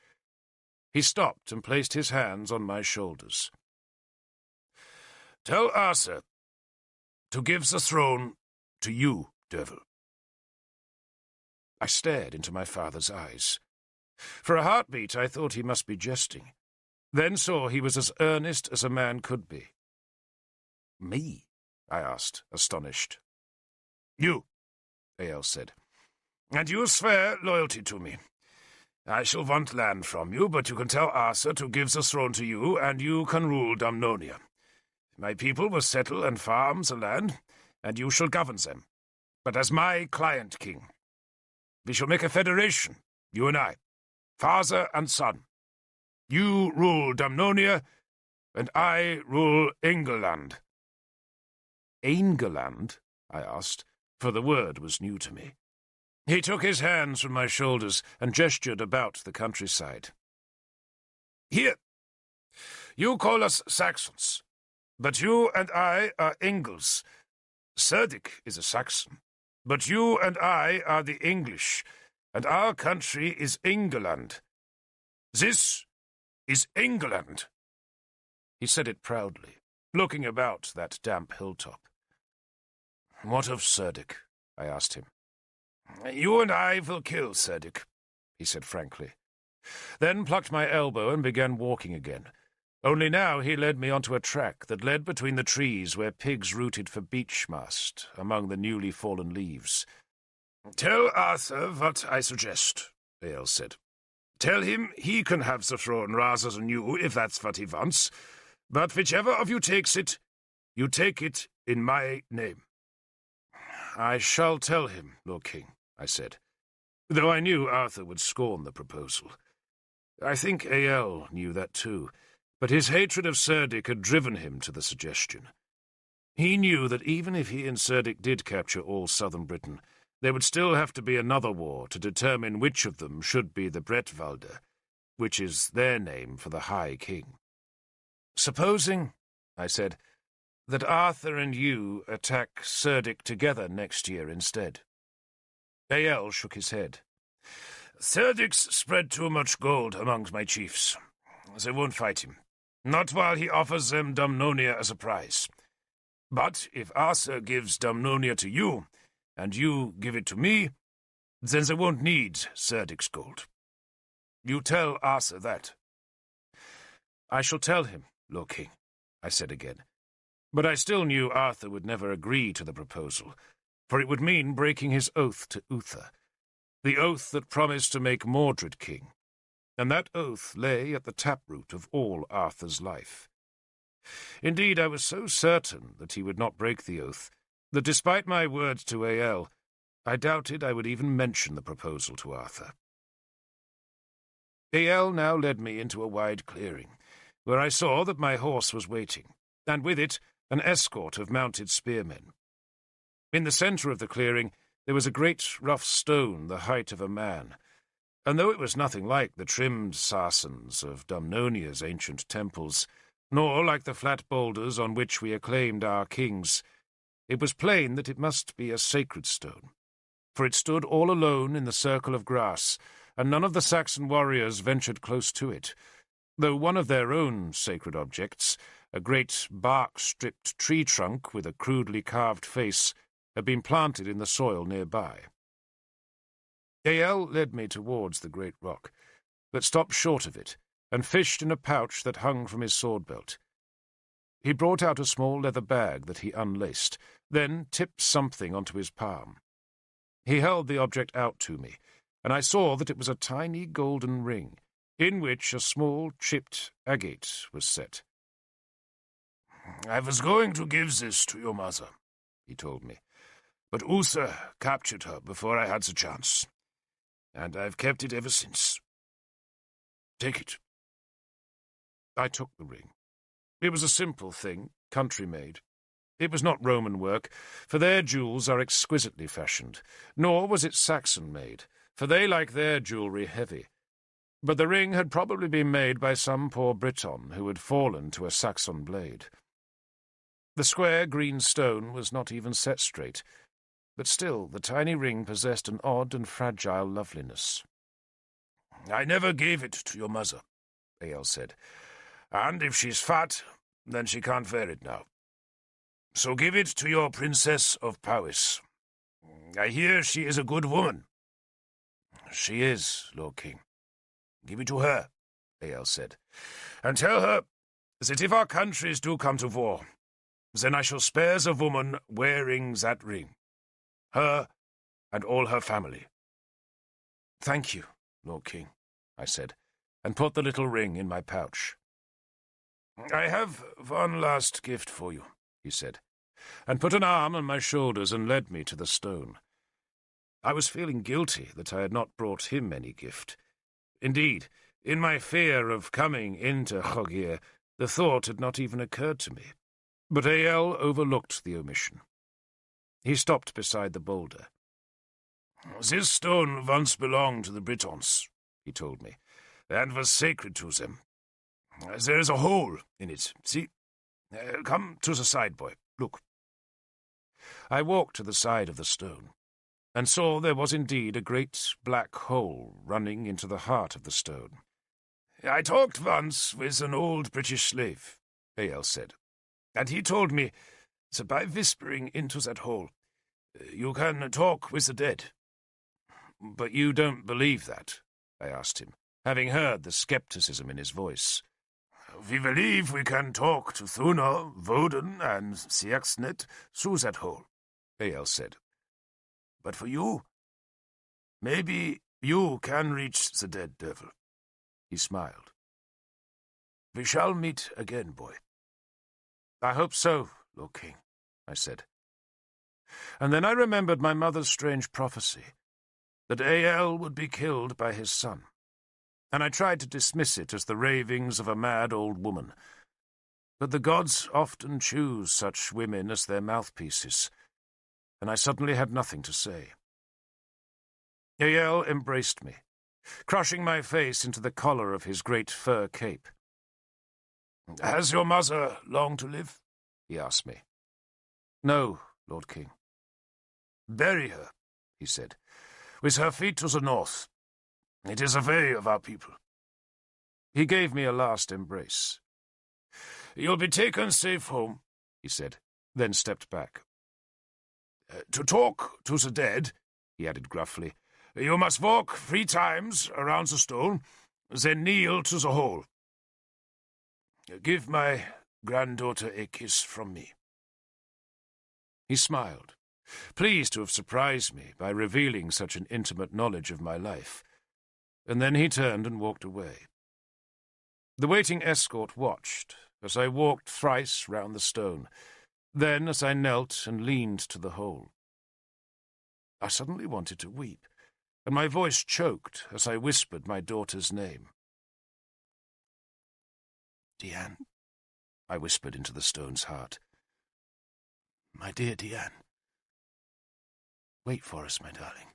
He stopped and placed his hands on my shoulders. Tell Arthur to give the throne to you, Derfel. I stared into my father's eyes. For a heartbeat I thought he must be jesting, then saw he was as earnest as a man could be. Me? I asked, astonished. You, Ael said, and you swear loyalty to me. I shall want land from you, but you can tell Arthur to give the throne to you, and you can rule Dumnonia. My people will settle and farm the land, and you shall govern them, but as my client king. We shall make a federation, you and I, father and son. You rule Dumnonia, and I rule England. England? I asked, for the word was new to me. He took his hands from my shoulders and gestured about the countryside. Here, you call us Saxons, but you and I are Ingles. Cerdic is a Saxon, but you and I are the English, and our country is England. This is England. He said it proudly, looking about that damp hilltop. What of Cerdic? I asked him. You and I will kill Cerdic, he said frankly. Then plucked my elbow and began walking again, Only now he led me onto a track that led between the trees where pigs rooted for beech mast among the newly fallen leaves. "Tell Arthur what I suggest," Earl said. "Tell him he can have the throne rather than you, if that's what he wants. But whichever of you takes it, you take it in my name." "I shall tell him, Lord King," I said, though I knew Arthur would scorn the proposal. I think Ael knew that too, but his hatred of Cerdic had driven him to the suggestion. He knew that even if he and Cerdic did capture all southern Britain, there would still have to be another war to determine which of them should be the Bretwalde, which is their name for the High King. "Supposing," I said, "that Arthur and you attack Cerdic together next year instead." Ael shook his head. "Cerdic's spread too much gold amongst my chiefs. They won't fight him, not while he offers them Dumnonia as a prize. But if Arthur gives Dumnonia to you, and you give it to me, then they won't need Cerdic's gold. You tell Arthur that." "I shall tell him, Lord King," I said again. But I still knew Arthur would never agree to the proposal, for it would mean breaking his oath to Uther, the oath that promised to make Mordred king, and that oath lay at the taproot of all Arthur's life. Indeed, I was so certain that he would not break the oath that despite my words to Ael, I doubted I would even mention the proposal to Arthur. Ael now led me into a wide clearing, where I saw that my horse was waiting, and with it an escort of mounted spearmen. In the centre of the clearing there was a great rough stone the height of a man, and though it was nothing like the trimmed sarsens of Dumnonia's ancient temples, nor like the flat boulders on which we acclaimed our kings, it was plain that it must be a sacred stone, for it stood all alone in the circle of grass, and none of the Saxon warriors ventured close to it, though one of their own sacred objects, a great bark-stripped tree trunk with a crudely carved face, had been planted in the soil nearby. Ael led me towards the great rock, but stopped short of it, and fished in a pouch that hung from his sword-belt. He brought out a small leather bag that he unlaced, then tipped something onto his palm. He held the object out to me, and I saw that it was a tiny golden ring, in which a small chipped agate was set. "I was going to give this to your mother," he told me, "but Uther captured her before I had the chance, and I've kept it ever since. Take it." I took the ring. It was a simple thing, country-made. It was not Roman work, for their jewels are exquisitely fashioned, nor was it Saxon-made, for they like their jewellery heavy. But the ring had probably been made by some poor Briton who had fallen to a Saxon blade. The square green stone was not even set straight, but still the tiny ring possessed an odd and fragile loveliness. "I never gave it to your mother," Ael said, "and if she's fat, then she can't wear it now. So give it to your Princess of Powys. I hear she is a good woman." "She is, Lord King." "Give it to her," Ael said, "and tell her that if our countries do come to war, then I shall spare the woman wearing that ring, her and all her family." "Thank you, Lord King," I said, and put the little ring in my pouch. "I have one last gift for you," he said, and put an arm on my shoulders and led me to the stone. I was feeling guilty that I had not brought him any gift. Indeed, in my fear of coming into Chogir, the thought had not even occurred to me. But Ael overlooked the omission. He stopped beside the boulder. "This stone once belonged to the Britons," he told me, "and was sacred to them. There is a hole in it, see? Come to the side, boy. Look." I walked to the side of the stone, and saw there was indeed a great black hole running into the heart of the stone. "I talked once with an old British slave," Ael said, "and he told me that by whispering into that hole, you can talk with the dead." "But you don't believe that?" I asked him, having heard the skepticism in his voice. We believe we can talk to Thuna, Woden, and Siaxnet through that hole, Ael said. But for you, maybe you can reach the dead devil. He smiled. We shall meet again, boy. I hope so, Lord King, I said. And then I remembered my mother's strange prophecy, that Ael would be killed by his son, and I tried to dismiss it as the ravings of a mad old woman. But the gods often choose such women as their mouthpieces, and I suddenly had nothing to say. Ael embraced me, crushing my face into the collar of his great fur cape. "Has your mother long to live?" he asked me. "No, Lord King." "Bury her," he said, "with her feet to the north. It is a way of our people." He gave me a last embrace. "You'll be taken safe home," he said, then stepped back. "To talk to the dead," he added gruffly, "you must walk 3 times around the stone, then kneel to the hole. Give my granddaughter a kiss from me." He smiled, pleased to have surprised me by revealing such an intimate knowledge of my life, and then he turned and walked away. The waiting escort watched as I walked thrice round the stone, then as I knelt and leaned to the hole. I suddenly wanted to weep, and my voice choked as I whispered my daughter's name. "Diane," I whispered into the stone's heart. "My dear Diane, wait for us, my darling,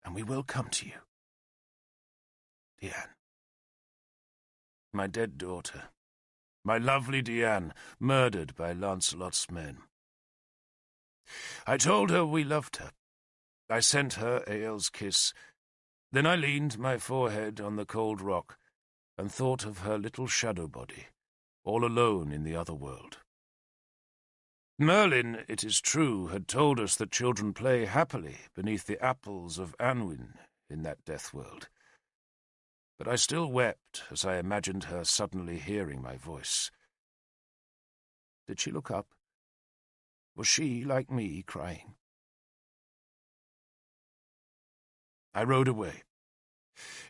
and we will come to you. Diane." My dead daughter, my lovely Diane, murdered by Lancelot's men. I told her we loved her. I sent her Ael's kiss. Then I leaned my forehead on the cold rock and thought of her little shadow body, all alone in the other world. Merlin, it is true, had told us that children play happily beneath the apples of Anwin in that death world. But I still wept as I imagined her suddenly hearing my voice. Did she look up? Was she, like me, crying? I rode away.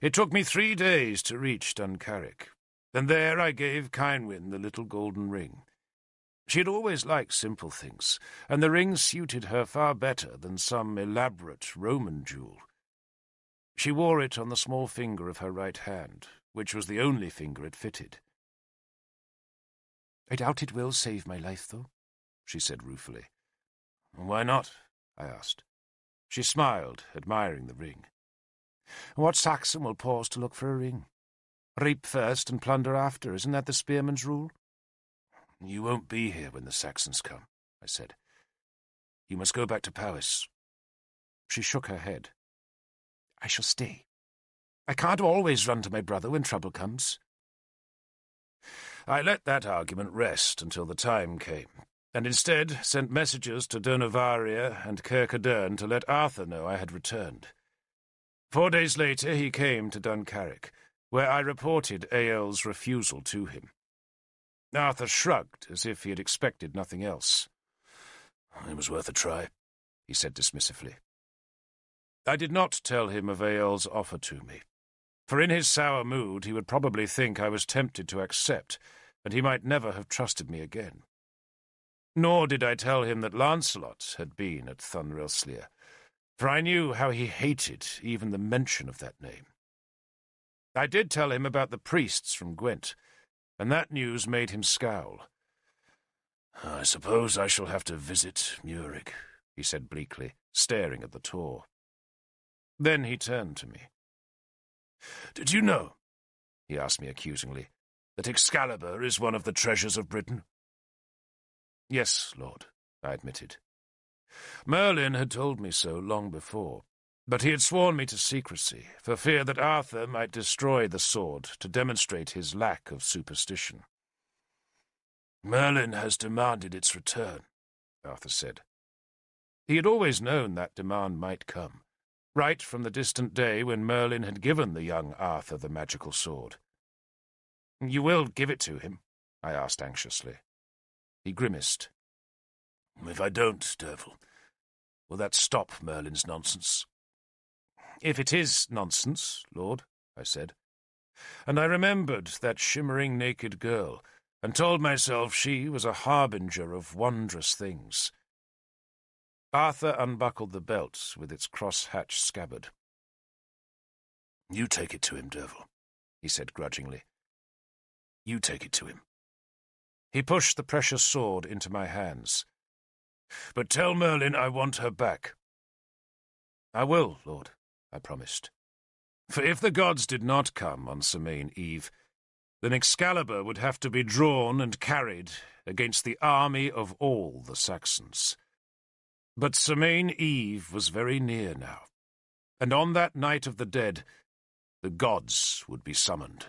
It took me 3 days to reach Duncarrick, and there I gave Cynwyn the little golden ring. She had always liked simple things, and the ring suited her far better than some elaborate Roman jewel. She wore it on the small finger of her right hand, which was the only finger it fitted. "I doubt it will save my life, though," she said ruefully. "Why not?" I asked. She smiled, admiring the ring. "What Saxon will pause to look for a ring? Reap first and plunder after, isn't that the spearman's rule?" "You won't be here when the Saxons come," I said. "You must go back to Powys." She shook her head. "I shall stay. I can't always run to my brother when trouble comes." I let that argument rest until the time came, and instead sent messages to Durnovaria and Kirkadern to let Arthur know I had returned. 4 days later he came to Duncarrick, where I reported Ael's refusal to him. Arthur shrugged, as if he had expected nothing else. "It was worth a try," he said dismissively. I did not tell him of Ael's offer to me, for in his sour mood he would probably think I was tempted to accept, and he might never have trusted me again. Nor did I tell him that Lancelot had been at Thunrelslia, for I knew how he hated even the mention of that name. I did tell him about the priests from Gwent, and that news made him scowl. "I suppose I shall have to visit Murig," he said bleakly, staring at the tor. Then he turned to me. "Did you know," he asked me accusingly, "that Excalibur is one of the treasures of Britain?" "Yes, Lord," I admitted. Merlin had told me so long before, but he had sworn me to secrecy, for fear that Arthur might destroy the sword to demonstrate his lack of superstition. "Merlin has demanded its return," Arthur said. He had always known that demand might come, right from the distant day when Merlin had given the young Arthur the magical sword. You will give it to him? I asked anxiously. He grimaced. If I don't, Derval, will that stop Merlin's nonsense? If it is nonsense, Lord, I said. And I remembered that shimmering naked girl, and told myself she was a harbinger of wondrous things. Arthur unbuckled the belt with its cross-hatched scabbard. You take it to him, Derval, he said grudgingly. You take it to him. He pushed the precious sword into my hands. But tell Merlin I want her back. I will, Lord, I promised. For if the gods did not come on Semain Eve, then Excalibur would have to be drawn and carried against the army of all the Saxons. But Semain Eve was very near now, and on that night of the dead, the gods would be summoned.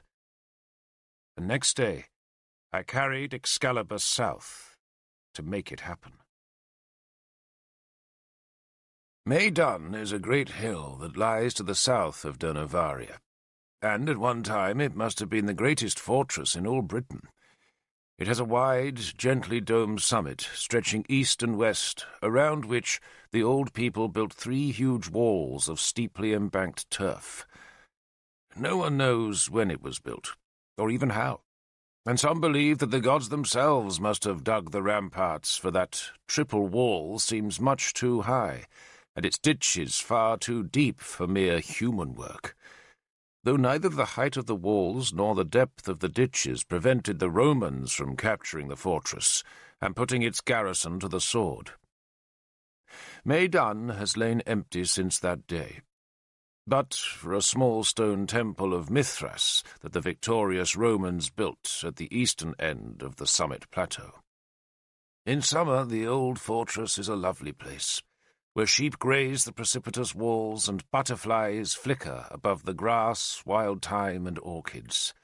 The next day, I carried Excalibur south to make it happen. Maydun is a great hill that lies to the south of Durnovaria, and at one time it must have been the greatest fortress in all Britain. It has a wide, gently domed summit stretching east and west, around which the old people built 3 huge walls of steeply embanked turf. No one knows when it was built, or even how, and some believe that the gods themselves must have dug the ramparts, for that triple wall seems much too high, and its ditches far too deep for mere human work, though neither the height of the walls nor the depth of the ditches prevented the Romans from capturing the fortress and putting its garrison to the sword. Maydun has lain empty since that day, but for a small stone temple of Mithras that the victorious Romans built at the eastern end of the summit plateau. In summer the old fortress is a lovely place, where sheep graze the precipitous walls and butterflies flicker above the grass, wild thyme, and orchids.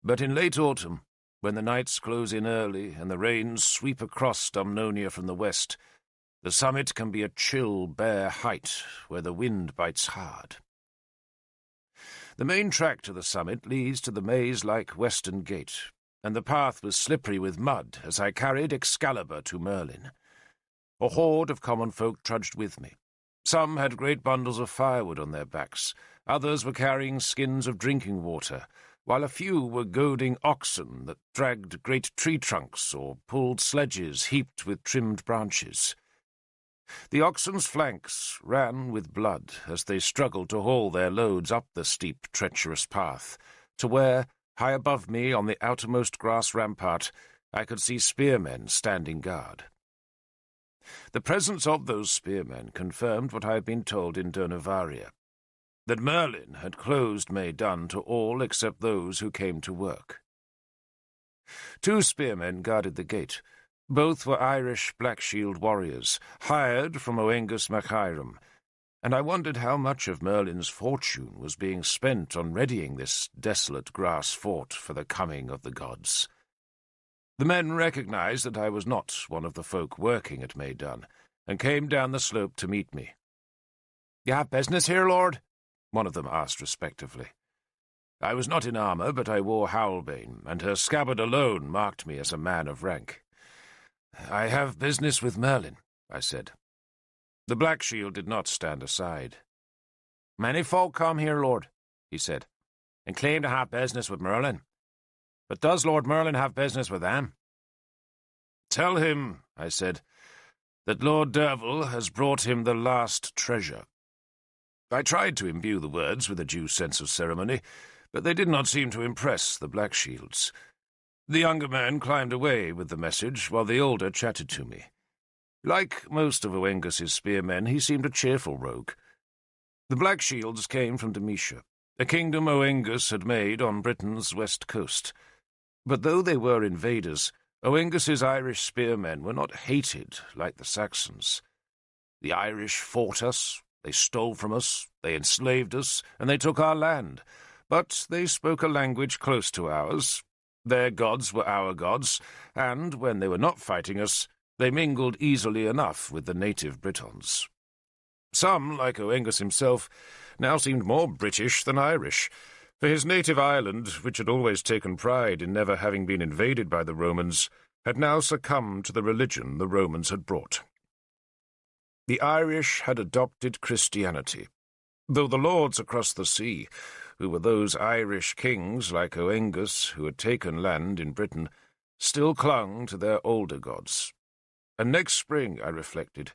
But in late autumn, when the nights close in early and the rains sweep across Dumnonia from the west, the summit can be a chill, bare height where the wind bites hard. The main track to the summit leads to the maze-like western gate, and the path was slippery with mud as I carried Excalibur to Merlin. A horde of common folk trudged with me. Some had great bundles of firewood on their backs, others were carrying skins of drinking water, while a few were goading oxen that dragged great tree trunks or pulled sledges heaped with trimmed branches. The oxen's flanks ran with blood as they struggled to haul their loads up the steep, treacherous path, to where, high above me on the outermost grass rampart, I could see spearmen standing guard. The presence of those spearmen confirmed what I had been told in Durnovaria, that Merlin had closed Maydun to all except those who came to work. 2 spearmen guarded the gate. Both were Irish Black-Shield warriors, hired from Oengus mac Hiram, and I wondered how much of Merlin's fortune was being spent on readying this desolate grass fort for the coming of the gods. The men recognized that I was not one of the folk working at Maydun, and came down the slope to meet me. "You have business here, Lord?" one of them asked respectively. I was not in armour, but I wore Howlbane, and her scabbard alone marked me as a man of rank. "I have business with Merlin," I said. The Black-Shield did not stand aside. "Many folk come here, Lord," he said, "and claim to have business with Merlin. But does Lord Merlin have business with them?" "Tell him," I said, "that Lord Derval has brought him the last treasure." I tried to imbue the words with a due sense of ceremony, but they did not seem to impress the Black-Shields. The younger man climbed away with the message, while the older chatted to me. Like most of Oengus's spearmen, he seemed a cheerful rogue. The Black-Shields came from Demetia, a kingdom Oengus had made on Britain's west coast. But though they were invaders, Oengus's Irish spearmen were not hated like the Saxons. The Irish fought us, they stole from us, they enslaved us, and they took our land. But they spoke a language close to ours. Their gods were our gods, and when they were not fighting us, they mingled easily enough with the native Britons. Some, like Oengus himself, now seemed more British than Irish, For his native island, which had always taken pride in never having been invaded by the Romans, had now succumbed to the religion the Romans had brought. The Irish had adopted Christianity, though the lords across the sea, who were those Irish kings like Oengus who had taken land in Britain, still clung to their older gods. And next spring, I reflected,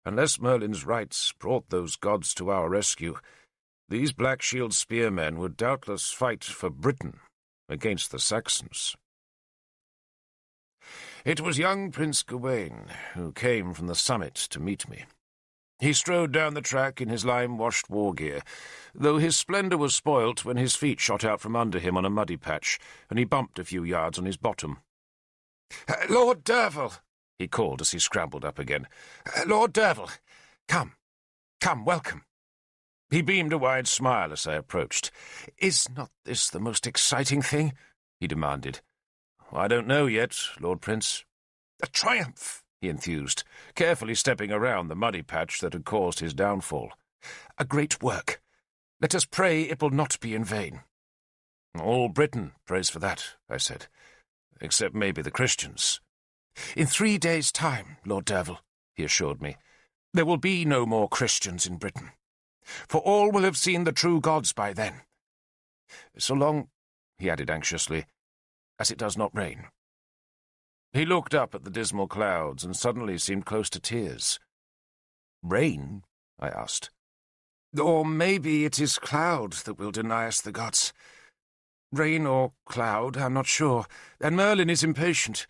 unless Merlin's rites brought those gods to our rescue, these Black-Shield spearmen would doubtless fight for Britain against the Saxons. It was young Prince Gawain who came from the summit to meet me. He strode down the track in his lime-washed war gear, though his splendour was spoilt when his feet shot out from under him on a muddy patch, and he bumped a few yards on his bottom. "Lord Derval," he called as he scrambled up again. "Lord Derval, come, welcome." He beamed a wide smile as I approached. "Is not this the most exciting thing?" he demanded. "I don't know yet, Lord Prince." "A triumph!" he enthused, carefully stepping around the muddy patch that had caused his downfall. "A great work. Let us pray it will not be in vain." "All Britain prays for that," I said, "except maybe the Christians." "In 3 days' time, Lord Derval," he assured me, "there will be no more Christians in Britain, for all will have seen the true gods by then. So long," he added anxiously, "as it does not rain." He looked up at the dismal clouds and suddenly seemed close to tears. "Rain?" I asked. "Or maybe it is cloud that will deny us the gods. Rain or cloud, I'm not sure, and Merlin is impatient.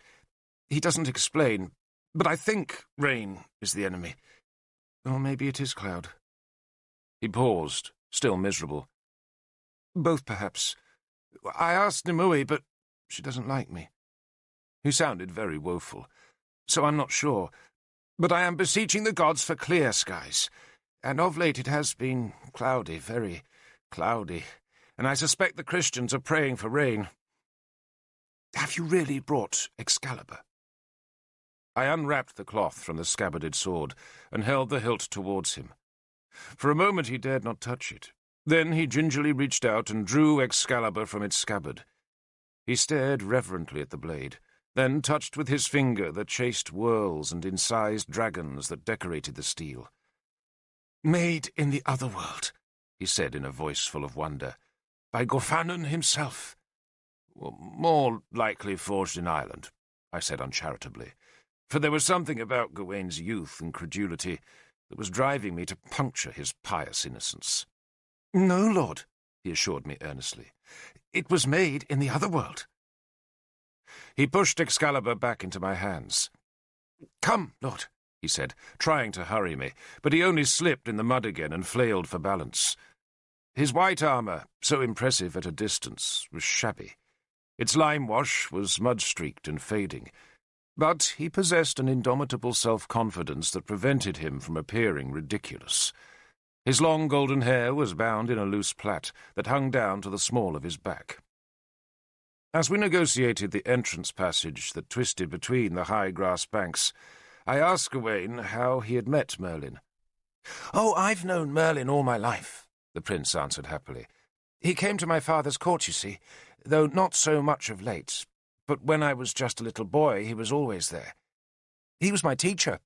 He doesn't explain, but I think rain is the enemy. Or maybe it is cloud." He paused, still miserable. "Both, perhaps. I asked Nimue, but she doesn't like me." He sounded very woeful. "So I'm not sure. But I am beseeching the gods for clear skies, and of late it has been cloudy, very cloudy, and I suspect the Christians are praying for rain. Have you really brought Excalibur?" I unwrapped the cloth from the scabbarded sword and held the hilt towards him. For a moment he dared not touch it. Then he gingerly reached out and drew Excalibur from its scabbard. He stared reverently at the blade, then touched with his finger the chaste whorls and incised dragons that decorated the steel. "Made in the other world," he said in a voice full of wonder, "by Gorfanon himself." "More likely forged in Ireland," I said uncharitably, for there was something about Gawain's youth and credulity that was driving me to puncture his pious innocence. "No, Lord," he assured me earnestly. "It was made in the other world." He pushed Excalibur back into my hands. "Come, Lord," he said, trying to hurry me, but he only slipped in the mud again and flailed for balance. His white armour, so impressive at a distance, was shabby. Its lime-wash was mud-streaked and fading, but he possessed an indomitable self-confidence that prevented him from appearing ridiculous. His long golden hair was bound in a loose plait that hung down to the small of his back. As we negotiated the entrance passage that twisted between the high grass banks, I asked Gawain how he had met Merlin. "Oh, I've known Merlin all my life," the prince answered happily. "He came to my father's court, you see, though not so much of late. But when I was just a little boy, he was always there. He was my teacher."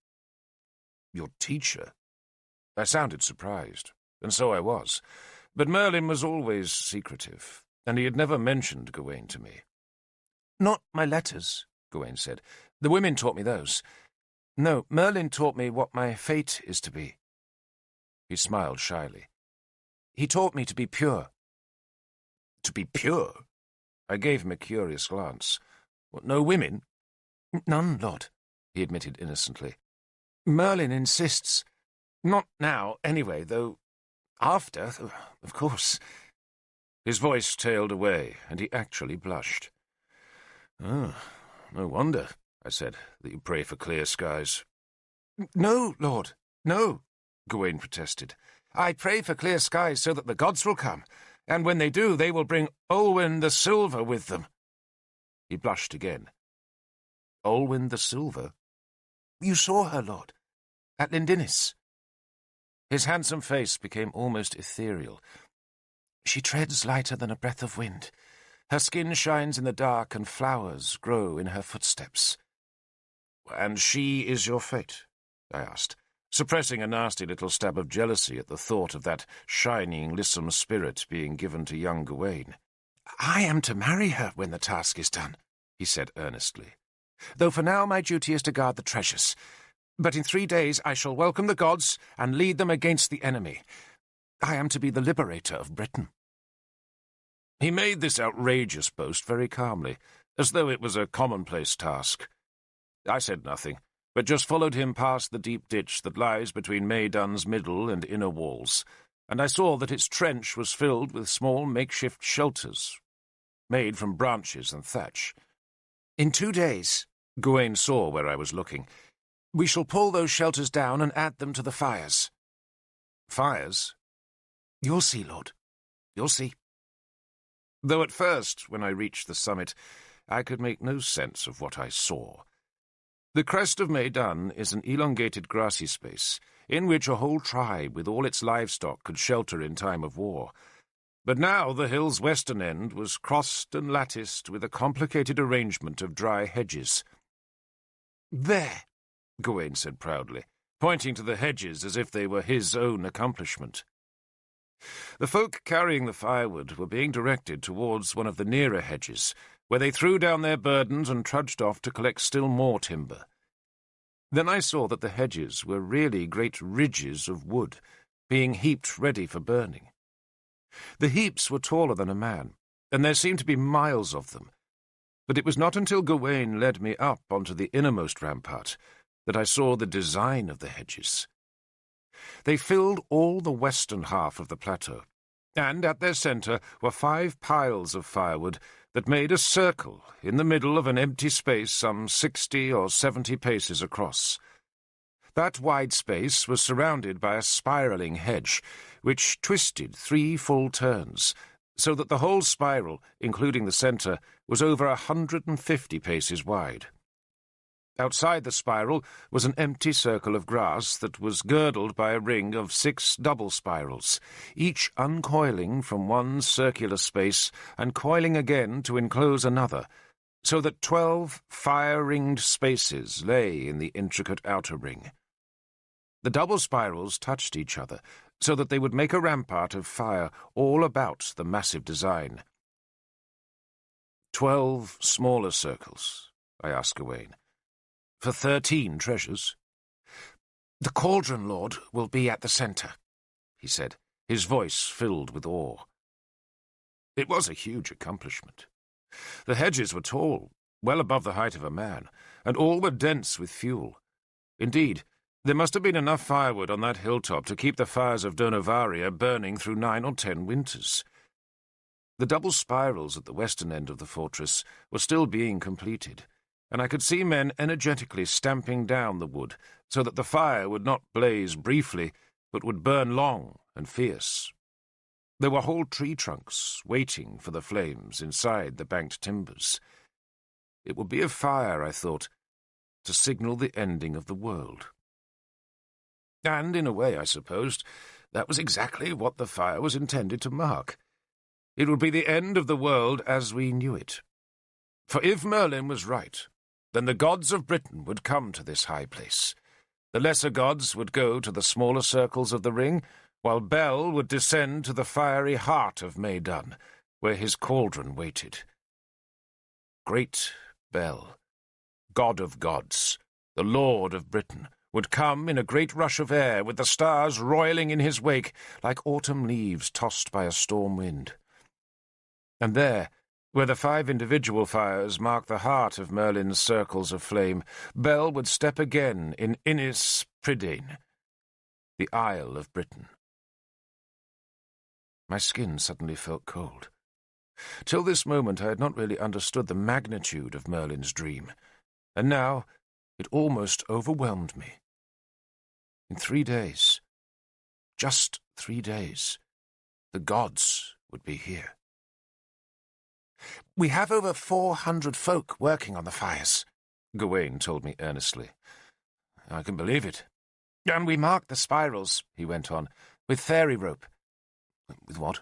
"Your teacher?" I sounded surprised, and so I was, but Merlin was always secretive, and he had never mentioned Gawain to me. "Not my letters," Gawain said. "The women taught me those. No, Merlin taught me what my fate is to be." He smiled shyly. "He taught me to be pure." "To be pure?" I gave him a curious glance. "What, no women?" "None, Lord," he admitted innocently. "Merlin insists. Not now, anyway, though after, of course." His voice tailed away, and he actually blushed. "Oh, no wonder," I said, "that you pray for clear skies." "No, Lord, no," Gawain protested. "I pray for clear skies so that the gods will come, and when they do, they will bring Olwen the Silver with them." He blushed again. "Olwen the Silver?" "You saw her, Lord, at Lindinnis." His handsome face became almost ethereal. She treads lighter than a breath of wind. Her skin shines in the dark, and flowers grow in her footsteps." "And she is your fate?" I asked, suppressing a nasty little stab of jealousy at the thought of that shining, lissom spirit being given to young Gawain. "I am to marry her when the task is done," he said earnestly, "though for now my duty is to guard the treasures. But in 3 days I shall welcome the gods and lead them against the enemy. I am to be the liberator of Britain." He made this outrageous boast very calmly, as though it was a commonplace task. I said nothing, but just followed him past the deep ditch that lies between Maydun's middle and inner walls, and I saw that its trench was filled with small makeshift shelters, made from branches and thatch. "In 2 days," Gawain saw where I was looking, "we shall pull those shelters down and add them to the fires." "Fires?" "You'll see, Lord. You'll see." Though at first, when I reached the summit, I could make no sense of what I saw. The crest of Maydun is an elongated grassy space, in which a whole tribe with all its livestock could shelter in time of war. But now the hill's western end was crossed and latticed with a complicated arrangement of dry hedges. "There," Gawain said proudly, pointing to the hedges as if they were his own accomplishment. The folk carrying the firewood were being directed towards one of the nearer hedges, where they threw down their burdens and trudged off to collect still more timber. Then I saw that the hedges were really great ridges of wood, being heaped ready for burning. The heaps were taller than a man, and there seemed to be miles of them. But it was not until Gawain led me up onto the innermost rampart that I saw the design of the hedges. They filled all the western half of the plateau, and at their centre were 5 piles of firewood that made a circle in the middle of an empty space some 60 or 70 paces across. That wide space was surrounded by a spiralling hedge, which twisted 3 full turns, so that the whole spiral, including the centre, was over 150 paces wide. Outside the spiral was an empty circle of grass that was girdled by a ring of 6 double spirals, each uncoiling from one circular space and coiling again to enclose another, so that 12 fire-ringed spaces lay in the intricate outer ring. The double spirals touched each other, so that they would make a rampart of fire all about the massive design. 12 smaller circles, I asked Gawain. For 13 treasures. "The Cauldron Lord will be at the centre," he said, his voice filled with awe. It was a huge accomplishment. The hedges were tall, well above the height of a man, and all were dense with fuel. Indeed, there must have been enough firewood on that hilltop to keep the fires of Donovaria burning through 9 or 10 winters. The double spirals at the western end of the fortress were still being completed, and I could see men energetically stamping down the wood so that the fire would not blaze briefly, but would burn long and fierce. There were whole tree trunks waiting for the flames inside the banked timbers. It would be a fire, I thought, to signal the ending of the world. And, in a way, I supposed, that was exactly what the fire was intended to mark. It would be the end of the world as we knew it. For if Merlin was right, then the gods of Britain would come to this high place. The lesser gods would go to the smaller circles of the ring, while Bel would descend to the fiery heart of Maydun, where his cauldron waited. Great Bel, god of gods, the lord of Britain, would come in a great rush of air, with the stars roiling in his wake like autumn leaves tossed by a storm wind. And there, where the 5 individual fires mark the heart of Merlin's circles of flame, Bel would step again in Innis Prydain, the Isle of Britain. My skin suddenly felt cold. Till this moment I had not really understood the magnitude of Merlin's dream, and now it almost overwhelmed me. In 3 days, just 3 days, the gods would be here. "We have over 400 folk working on the fires," Gawain told me earnestly. "I can believe it." "And we mark the spirals," he went on, "with fairy rope." "With what?"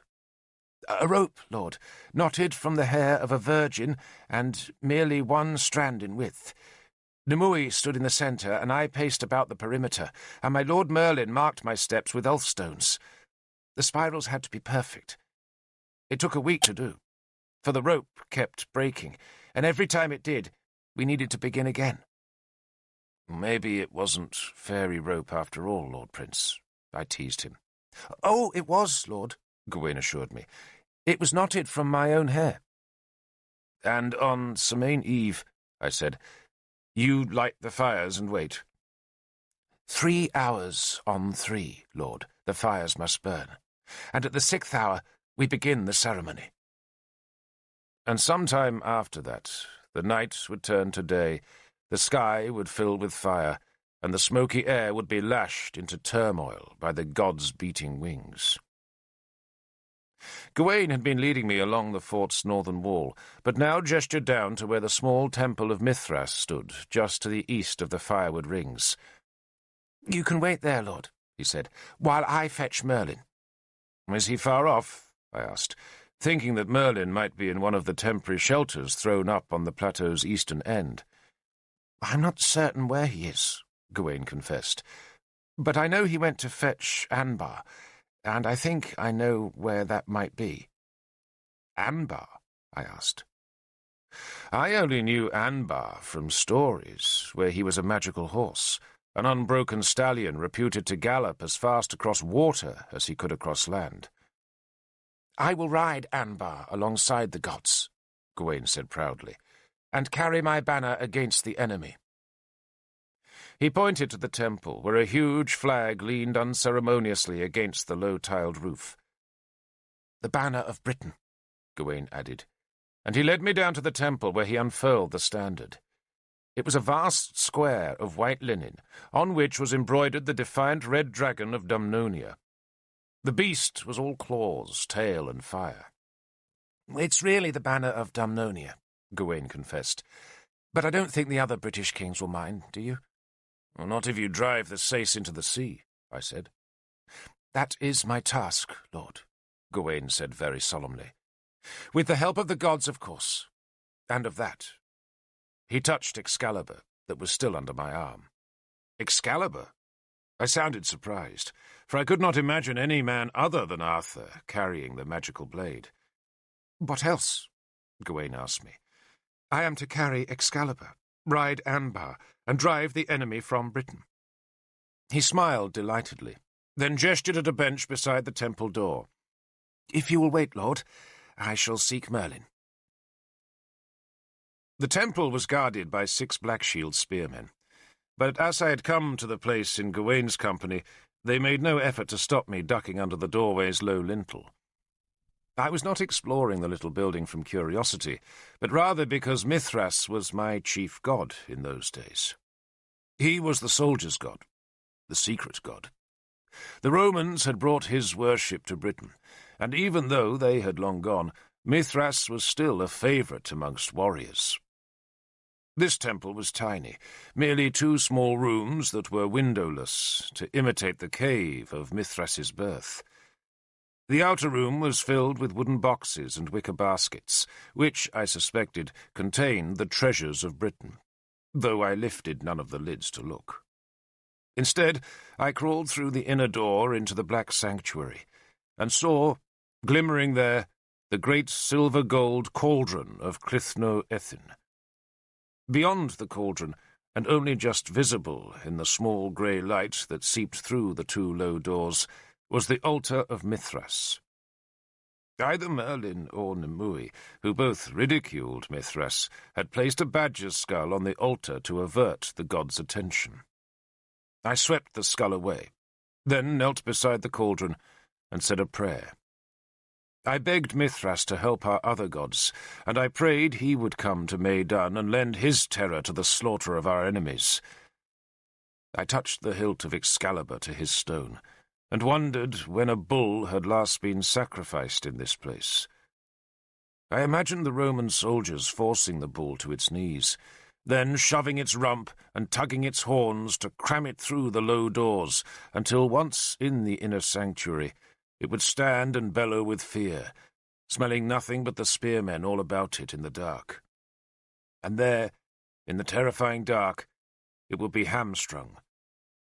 A rope, Lord, knotted from the hair of a virgin and merely one strand in width. Nimue stood in the centre, and I paced about the perimeter, and my Lord Merlin marked my steps with elf-stones. The spirals had to be perfect. It took a week to do, for the rope kept breaking, and every time it did, we needed to begin again. Maybe it wasn't fairy rope after all, Lord Prince, I teased him. Oh, it was, Lord, Gawain assured me. It was knotted from my own hair. And on Semaine Eve, I said, you light the fires and wait. 3 hours on 3, Lord, the fires must burn, and at the 6th hour we begin the ceremony. And sometime after that, the night would turn to day, the sky would fill with fire, and the smoky air would be lashed into turmoil by the gods' beating wings. Gawain had been leading me along the fort's northern wall, but now gestured down to where the small temple of Mithras stood, just to the east of the firewood rings. "You can wait there, Lord," he said, "while I fetch Merlin." "Is he far off?" I asked, thinking that Merlin might be in one of the temporary shelters thrown up on the plateau's eastern end. "I'm not certain where he is," Gawain confessed, "but I know he went to fetch Anbar, and I think I know where that might be." "Anbar?" I asked. I only knew Anbar from stories, where he was a magical horse, an unbroken stallion reputed to gallop as fast across water as he could across land. "I will ride Anbar alongside the gods," Gawain said proudly, "and carry my banner against the enemy." He pointed to the temple, where a huge flag leaned unceremoniously against the low-tiled roof. "The banner of Britain," Gawain added, and he led me down to the temple, where he unfurled the standard. It was a vast square of white linen, on which was embroidered the defiant red dragon of Dumnonia. The beast was all claws, tail, and fire. "It's really the banner of Dumnonia," Gawain confessed, "but I don't think the other British kings will mind, do you?" "Well, not if you drive the Sace into the sea," I said. "That is my task, Lord," Gawain said very solemnly. "With the help of the gods, of course, and of that." He touched Excalibur, that was still under my arm. "Excalibur?" I sounded surprised, for I could not imagine any man other than Arthur carrying the magical blade. "What else?" Gawain asked me. "I am to carry Excalibur, ride Anbar, and drive the enemy from Britain." He smiled delightedly, then gestured at a bench beside the temple door. "If you will wait, Lord, I shall seek Merlin." The temple was guarded by 6 Black-Shield spearmen, but as I had come to the place in Gawain's company, they made no effort to stop me ducking under the doorway's low lintel. I was not exploring the little building from curiosity, but rather because Mithras was my chief god in those days. He was the soldier's god, the secret god. The Romans had brought his worship to Britain, and even though they had long gone, Mithras was still a favourite amongst warriors. This temple was tiny, merely 2 small rooms that were windowless, to imitate the cave of Mithras's birth. The outer room was filled with wooden boxes and wicker baskets, which, I suspected, contained the treasures of Britain, though I lifted none of the lids to look. Instead, I crawled through the inner door into the black sanctuary, and saw, glimmering there, the great silver-gold cauldron of Clythno Ethin. Beyond the cauldron, and only just visible in the small grey light that seeped through the 2 low doors, was the altar of Mithras. Either Merlin or Nimue, who both ridiculed Mithras, had placed a badger's skull on the altar to avert the god's attention. I swept the skull away, then knelt beside the cauldron and said a prayer. I begged Mithras to help our other gods, and I prayed he would come to Maidan and lend his terror to the slaughter of our enemies. I touched the hilt of Excalibur to his stone, and wondered when a bull had last been sacrificed in this place. I imagined the Roman soldiers forcing the bull to its knees, then shoving its rump and tugging its horns to cram it through the low doors, until once in the inner sanctuary it would stand and bellow with fear, smelling nothing but the spearmen all about it in the dark. And there, in the terrifying dark, it would be hamstrung.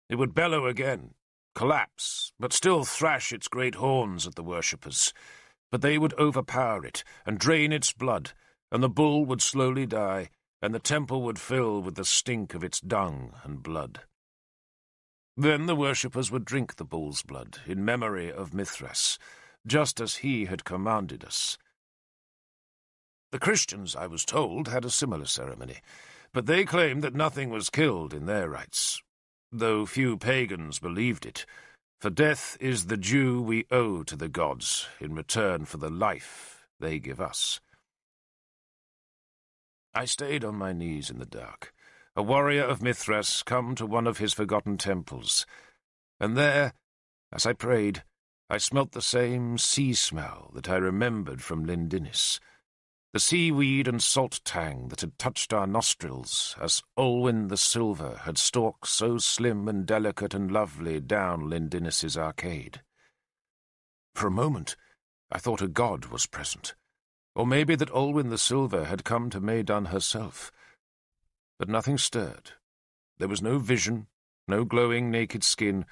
It would bellow again, collapse, but still thrash its great horns at the worshippers. But they would overpower it and drain its blood, and the bull would slowly die, and the temple would fill with the stink of its dung and blood. Then the worshippers would drink the bull's blood in memory of Mithras, just as he had commanded us. The Christians, I was told, had a similar ceremony, but they claimed that nothing was killed in their rites, though few pagans believed it, for death is the due we owe to the gods in return for the life they give us. I stayed on my knees in the dark, a warrior of Mithras come to one of his forgotten temples, and there, as I prayed, I smelt the same sea smell that I remembered from Lindinis, the seaweed and salt tang that had touched our nostrils as Olwyn the Silver had stalked so slim and delicate and lovely down Lindinis's arcade. For a moment I thought a god was present, or maybe that Olwyn the Silver had come to Maidan herself. But nothing stirred. There was no vision, no glowing naked skin,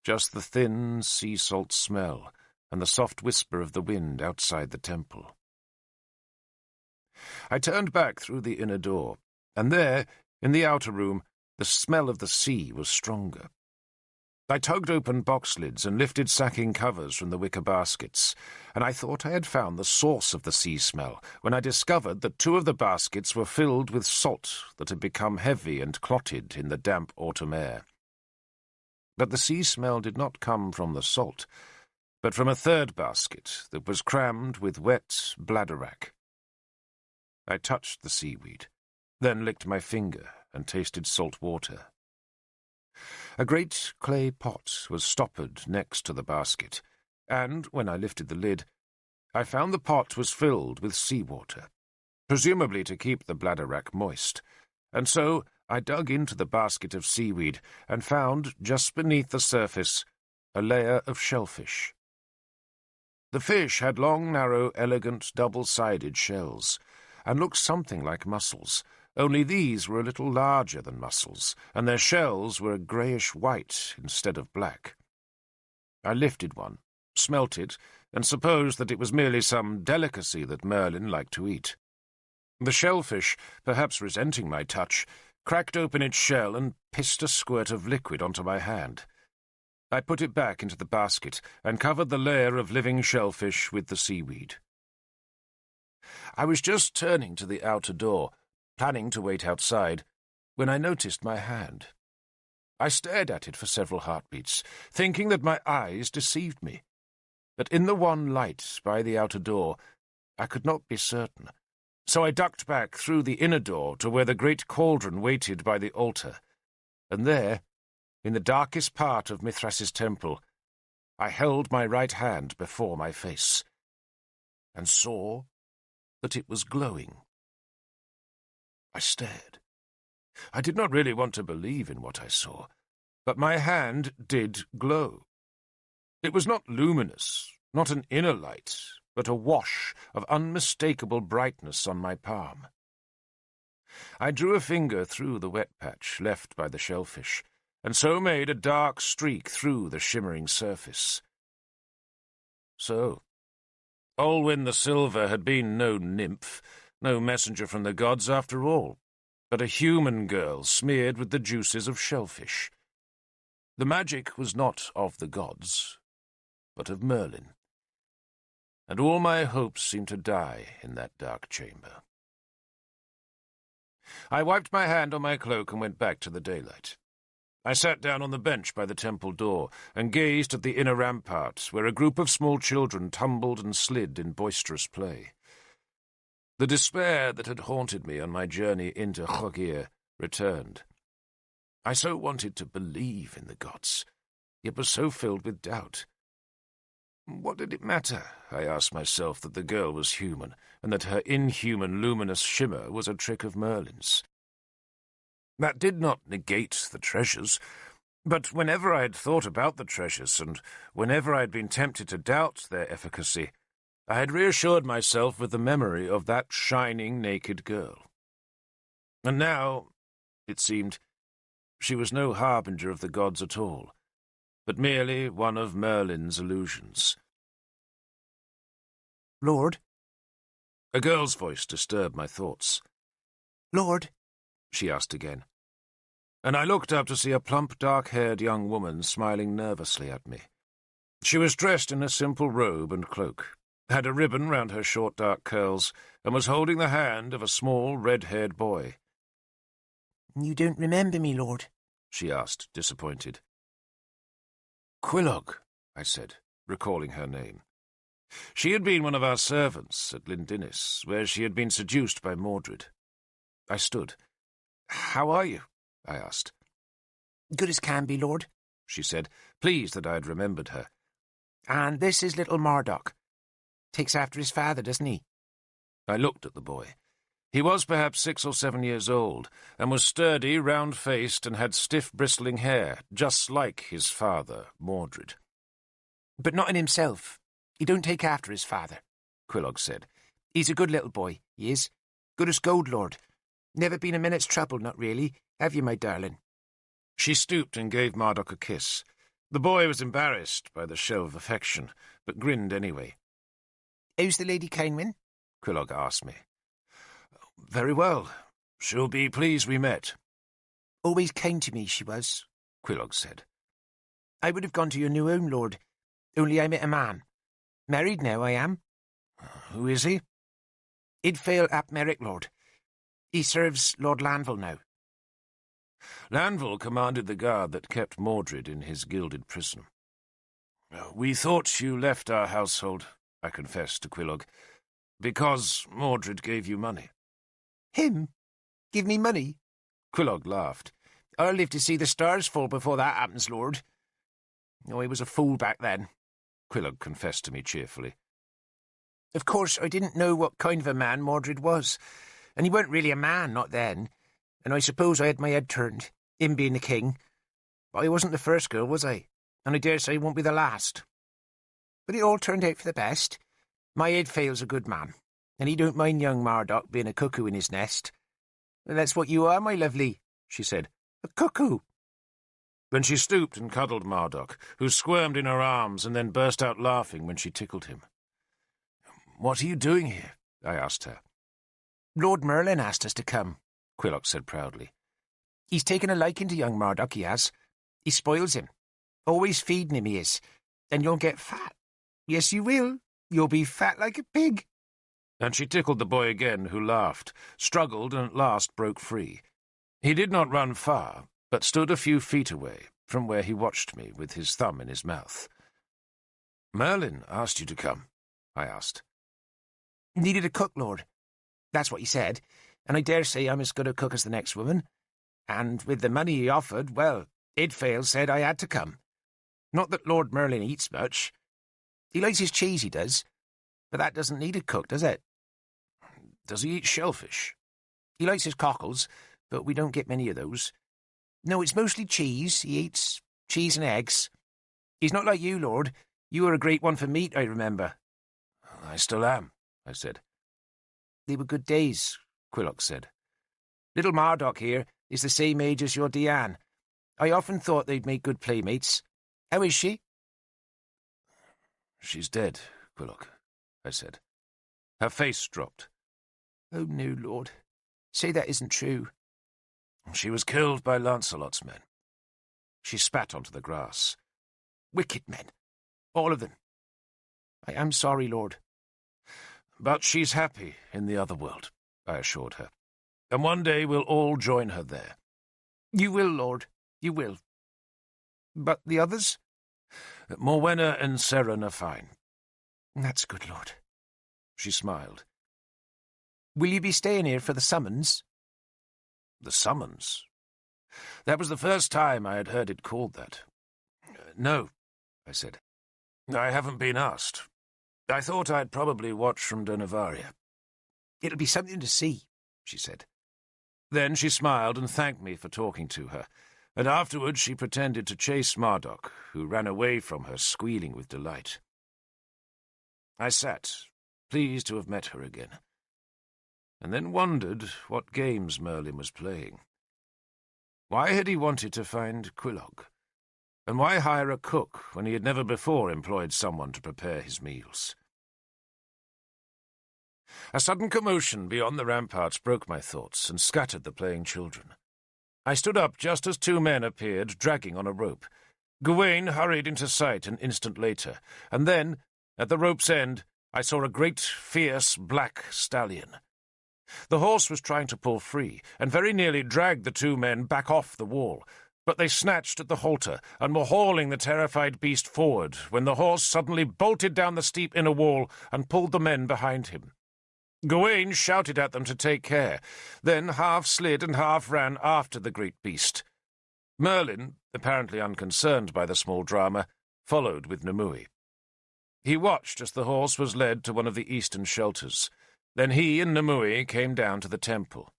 just the thin sea salt smell and the soft whisper of the wind outside the temple. I turned back through the inner door, and there, in the outer room, the smell of the sea was stronger. I tugged open box lids and lifted sacking covers from the wicker baskets, and I thought I had found the source of the sea smell when I discovered that 2 of the baskets were filled with salt that had become heavy and clotted in the damp autumn air. But the sea smell did not come from the salt, but from a 3rd basket that was crammed with wet bladderwrack. I touched the seaweed, then licked my finger and tasted salt water. A great clay pot was stoppered next to the basket, and, when I lifted the lid, I found the pot was filled with seawater, presumably to keep the bladderwrack moist, and so I dug into the basket of seaweed and found, just beneath the surface, a layer of shellfish. The fish had long, narrow, elegant, double-sided shells, and looked something like mussels, only these were a little larger than mussels, and their shells were a greyish-white instead of black. I lifted one, smelt it, and supposed that it was merely some delicacy that Merlin liked to eat. The shellfish, perhaps resenting my touch, cracked open its shell and pissed a squirt of liquid onto my hand. I put it back into the basket and covered the layer of living shellfish with the seaweed. I was just turning to the outer door, planning to wait outside, when I noticed my hand. I stared at it for several heartbeats, thinking that my eyes deceived me. But in the one light by the outer door, I could not be certain, so I ducked back through the inner door to where the great cauldron waited by the altar, and there, in the darkest part of Mithras's temple, I held my right hand before my face, and saw that it was glowing. I stared. I did not really want to believe in what I saw, but my hand did glow. It was not luminous, not an inner light, but a wash of unmistakable brightness on my palm. I drew a finger through the wet patch left by the shellfish, and so made a dark streak through the shimmering surface. So, Olwyn the Silver had been no nymph, no messenger from the gods after all, but a human girl smeared with the juices of shellfish. The magic was not of the gods, but of Merlin, and all my hopes seemed to die in that dark chamber. I wiped my hand on my cloak and went back to the daylight. I sat down on the bench by the temple door and gazed at the inner rampart, where a group of small children tumbled and slid in boisterous play. The despair that had haunted me on my journey into Chogir returned. I so wanted to believe in the gods, yet was so filled with doubt. What did it matter, I asked myself, that the girl was human, and that her inhuman luminous shimmer was a trick of Merlin's? That did not negate the treasures, but whenever I had thought about the treasures, and whenever I had been tempted to doubt their efficacy, I had reassured myself with the memory of that shining naked girl. And now, it seemed, she was no harbinger of the gods at all, but merely one of Merlin's illusions. "Lord?" A girl's voice disturbed my thoughts. "Lord?" she asked again. And I looked up to see a plump, dark-haired young woman smiling nervously at me. She was dressed in a simple robe and cloak, had a ribbon round her short dark curls, and was holding the hand of a small, red-haired boy. "You don't remember me, Lord?" she asked, disappointed. "Quilog," I said, recalling her name. She had been one of our servants at Lindinis, where she had been seduced by Mordred. I stood. "How are you?" I asked. "Good as can be, Lord," she said, pleased that I had remembered her. "And this is little Marduk. Takes after his father, doesn't he?" I looked at the boy. He was perhaps 6 or 7 years old, and was sturdy, round-faced, and had stiff, bristling hair, just like his father, Mordred. "But not in himself. He don't take after his father," Quilog said. "He's a good little boy, he is. Good as gold, Lord. Never been a minute's trouble, not really, have you, my darling?" She stooped and gave Marduk a kiss. The boy was embarrassed by the show of affection, but grinned anyway. "How's the Lady Cainwyn?" Quilog asked me. "Very well. She'll be pleased we met." "Always kind to me, she was," Quilog said. "I would have gone to your new home, Lord, only I met a man. Married now, I am." "Who is he?" "Idfail ap Merrick, Lord. He serves Lord Lanville now." Lanville commanded the guard that kept Mordred in his gilded prison. "We thought you left our household," I confessed to Quilog, "because Mordred gave you money." "Him? Give me money?" Quilog laughed. "I'll live to see the stars fall before that happens, Lord." "Oh, he was a fool back then," Quilog confessed to me cheerfully. "Of course, I didn't know what kind of a man Mordred was, and he weren't really a man, not then, and I suppose I had my head turned, him being the king. But I wasn't the first girl, was I? And I dare say I won't be the last. But it all turned out for the best. My Idfail's a good man, and he don't mind young Marduk being a cuckoo in his nest." "Well, that's what you are, my lovely," she said. "A cuckoo." Then she stooped and cuddled Marduk, who squirmed in her arms and then burst out laughing when she tickled him. "What are you doing here?" I asked her. "Lord Merlin asked us to come," Quilog said proudly. "He's taken a liking to young Marduk, he has. He spoils him. Always feeding him, he is. And you'll get fat. Yes, you will. You'll be fat like a pig." And she tickled the boy again, who laughed, struggled, and at last broke free. He did not run far, but stood a few feet away, from where he watched me with his thumb in his mouth. "Merlin asked you to come?" I asked. "Needed a cook, Lord. That's what he said, and I dare say I'm as good a cook as the next woman. And with the money he offered, well, Idfail said I had to come. Not that Lord Merlin eats much. He likes his cheese, he does, but that doesn't need a cook, does it?" "Does he eat shellfish?" "He likes his cockles, but we don't get many of those. No, it's mostly cheese he eats, cheese and eggs. He's not like you, Lord. You were a great one for meat, I remember." "I still am," I said. "They were good days," Quilog said. "Little Marduk here is the same age as your Diane. I often thought they'd make good playmates. How is she?" "She's dead, Quilog," I said. Her face dropped. "Oh, no, Lord. Say that isn't true." "She was killed by Lancelot's men." She spat onto the grass. "Wicked men. All of them. I am sorry, Lord." "But she's happy in the other world," I assured her. "And one day we'll all join her there." "You will, Lord. You will. But the others?" "Morwenna and Seren are fine." "That's good, Lord." She smiled. "Will you be staying here for the summons?" The summons? That was the first time I had heard it called that. "No," I said. "I haven't been asked. I thought I'd probably watch from Donovaria." "It'll be something to see," she said. Then she smiled and thanked me for talking to her, and afterwards she pretended to chase Marduk, who ran away from her, squealing with delight. I sat, pleased to have met her again, and then wondered what games Merlin was playing. Why had he wanted to find Quilog? And why hire a cook when he had never before employed someone to prepare his meals? A sudden commotion beyond the ramparts broke my thoughts and scattered the playing children. I stood up just as two men appeared, dragging on a rope. Gawain hurried into sight an instant later, and then, at the rope's end, I saw a great, fierce, black stallion. The horse was trying to pull free, and very nearly dragged the two men back off the wall, but they snatched at the halter and were hauling the terrified beast forward when the horse suddenly bolted down the steep inner wall and pulled the men behind him. Gawain shouted at them to take care, then half slid and half ran after the great beast. Merlin, apparently unconcerned by the small drama, followed with Nimue. He watched as the horse was led to one of the eastern shelters. Then he and Nimue came down to the temple.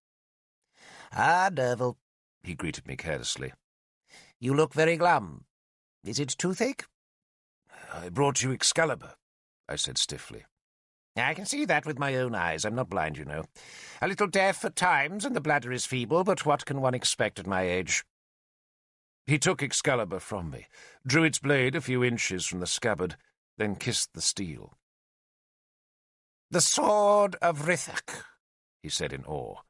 "Ah, Derval," he greeted me carelessly. "you look very glum. Is it toothache?" "I brought you Excalibur," I said stiffly. "I can see that with my own eyes. I'm not blind, you know. A little deaf at times, and the bladder is feeble, but what can one expect at my age?" He took Excalibur from me, drew its blade a few inches from the scabbard, then kissed the steel. "The sword of Rithak," he said in awe.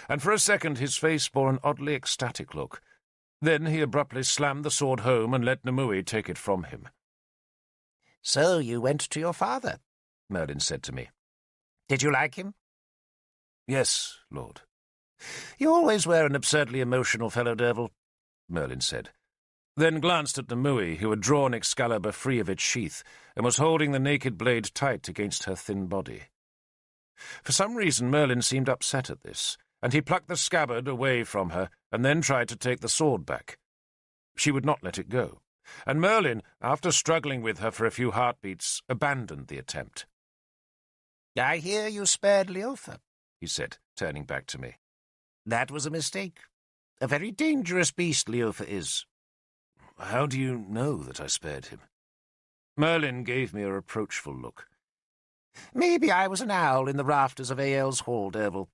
And for a second his face bore an oddly ecstatic look. Then he abruptly slammed the sword home and let Nimue take it from him. "So you went to your father," Merlin said to me. "Did you like him?" "Yes, Lord." "You always were an absurdly emotional fellow, Derval," Merlin said, then glanced at Nimue, who had drawn Excalibur free of its sheath and was holding the naked blade tight against her thin body. For some reason Merlin seemed upset at this, and he plucked the scabbard away from her and then tried to take the sword back. She would not let it go, and Merlin, after struggling with her for a few heartbeats, abandoned the attempt. "I hear you spared Leofa," he said, turning back to me. "That was a mistake. A very dangerous beast Leofa is." "How do you know that I spared him?" Merlin gave me a reproachful look. "Maybe I was an owl in the rafters of Ael's hall, Derval.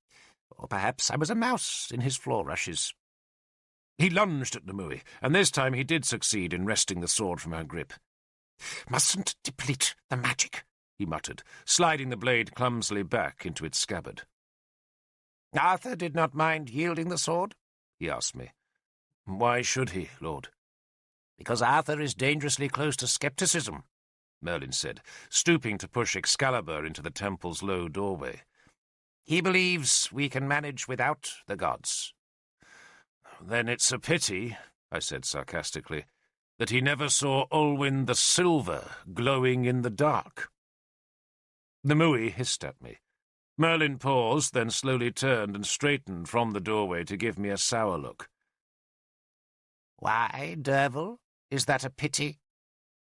Or perhaps I was a mouse in his floor rushes." He lunged at Nimue, and this time he did succeed in wresting the sword from her grip. "Mustn't deplete the magic," he muttered, sliding the blade clumsily back into its scabbard. "Arthur did not mind yielding the sword?" he asked me. "Why should he, Lord?" "Because Arthur is dangerously close to skepticism," Merlin said, stooping to push Excalibur into the temple's low doorway. "He believes we can manage without the gods." "Then it's a pity," I said sarcastically, "that he never saw Olwyn the Silver glowing in the dark." Nimue hissed at me. Merlin paused, then slowly turned and straightened from the doorway to give me a sour look. "Why, Derval? Is that a pity?"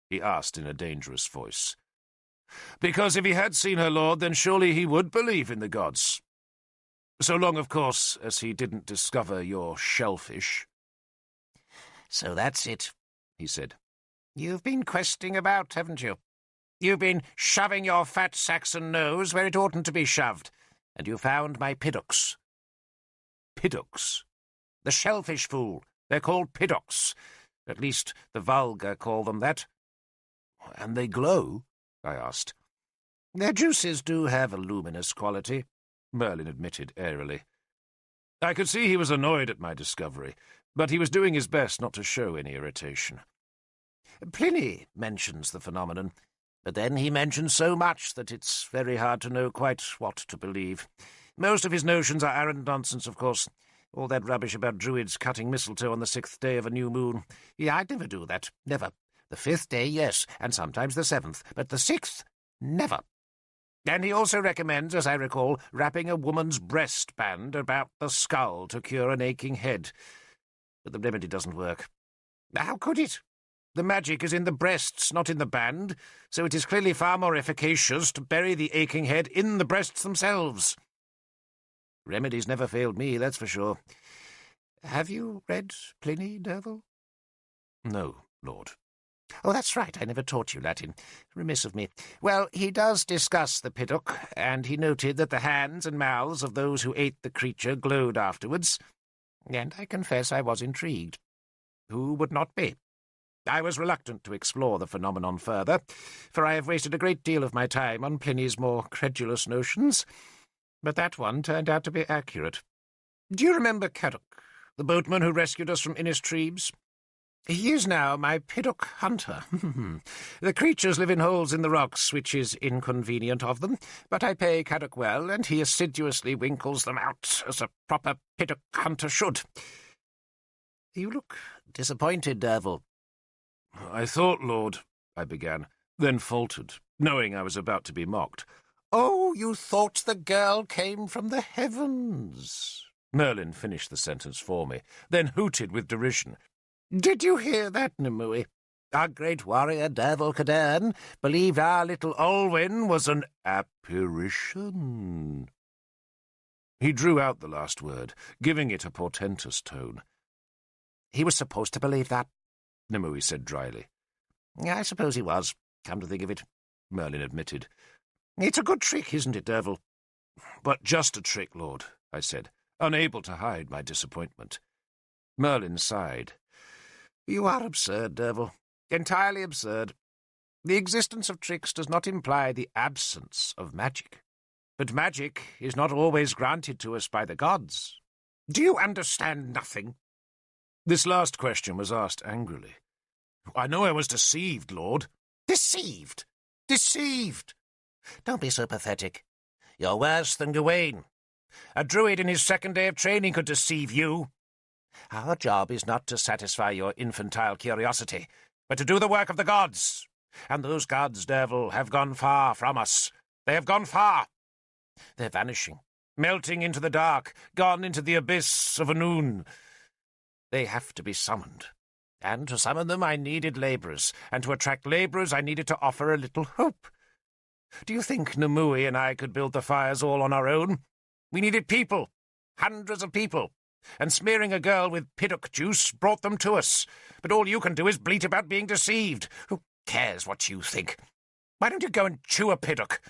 he asked in a dangerous voice. "Because if he had seen her lord, then surely he would believe in the gods. So long, of course, as he didn't discover your shellfish." "So that's it," he said. "You've been questing about, haven't you? You've been shoving your fat Saxon nose where it oughtn't to be shoved, and you found my piddocks." "Piddocks?" "The shellfish, fool. They're called piddocks. At least the vulgar call them that." "And they glow?" I asked. "Their juices do have a luminous quality," Merlin admitted airily. I could see he was annoyed at my discovery, but he was doing his best not to show any irritation. "Pliny mentions the phenomenon, but then he mentions so much that it's very hard to know quite what to believe. Most of his notions are arrant nonsense, of course. All that rubbish about druids cutting mistletoe on the 6th day of a new moon. Yeah, I'd never do that. Never. The 5th day, yes, and sometimes the 7th, but the 6th, never. And he also recommends, as I recall, wrapping a woman's breast band about the skull to cure an aching head. But the remedy doesn't work. How could it? The magic is in the breasts, not in the band, so it is clearly far more efficacious to bury the aching head in the breasts themselves. Remedies never failed me, that's for sure. Have you read Pliny, Derval?" "No, Lord." Oh, that's right, I never taught you Latin. Remiss of me. Well, he does discuss the Piddock, and he noted that the hands and mouths of those who ate the creature glowed afterwards, and I confess I was intrigued. Who would not be? I was reluctant to explore the phenomenon further, for I have wasted a great deal of my time on Pliny's more credulous notions, but that one turned out to be accurate. Do you remember Caddock, the boatman who rescued us from Innistribes? He is now my Piddock hunter. The creatures live in holes in the rocks, which is inconvenient of them, but I pay Caddock well, and he assiduously winkles them out, as a proper Piddock hunter should. You look disappointed, Derval. I thought, Lord, I began, then faltered, knowing I was about to be mocked. Oh, you thought the girl came from the heavens. Merlin finished the sentence for me, then hooted with derision. Did you hear that, Nimue? Our great warrior, Derval Cadern, believed our little Olwyn was an apparition. He drew out the last word, giving it a portentous tone. He was supposed to believe that, Nimue said dryly. I suppose he was, come to think of it, Merlin admitted. It's a good trick, isn't it, Derval? But just a trick, Lord, I said, unable to hide my disappointment. Merlin sighed. You are absurd, Derval. Entirely absurd. The existence of tricks does not imply the absence of magic. But magic is not always granted to us by the gods. Do you understand nothing? This last question was asked angrily. I know I was deceived, Lord. Deceived? Deceived? Don't be so pathetic. You're worse than Gawain. A druid in his second day of training could deceive you. Our job is not to satisfy your infantile curiosity, but to do the work of the gods. And those gods, Derval, have gone far from us. They have gone far. They're vanishing, melting into the dark, gone into the abyss of Anun. They have to be summoned. And to summon them I needed labourers, and to attract labourers I needed to offer a little hope. Do you think Nimue and I could build the fires all on our own? We needed people, hundreds of people, and smearing a girl with Piddock juice brought them to us. But all you can do is bleat about being deceived. Who cares what you think? Why don't you go and chew a Piddock?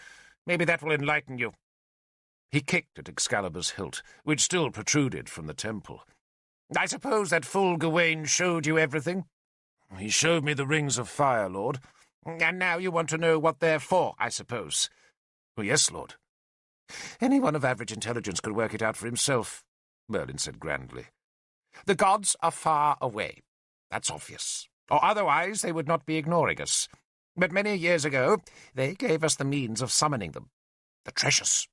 Maybe that will enlighten you. He kicked at Excalibur's hilt, which still protruded from the temple. I suppose that fool Gawain showed you everything? He showed me the rings of fire, Lord. And now you want to know what they're for, I suppose. Oh, yes, Lord. Anyone of average intelligence could work it out for himself, Merlin said grandly. The gods are far away. That's obvious. Or otherwise they would not be ignoring us. But many years ago they gave us the means of summoning them. The treasures.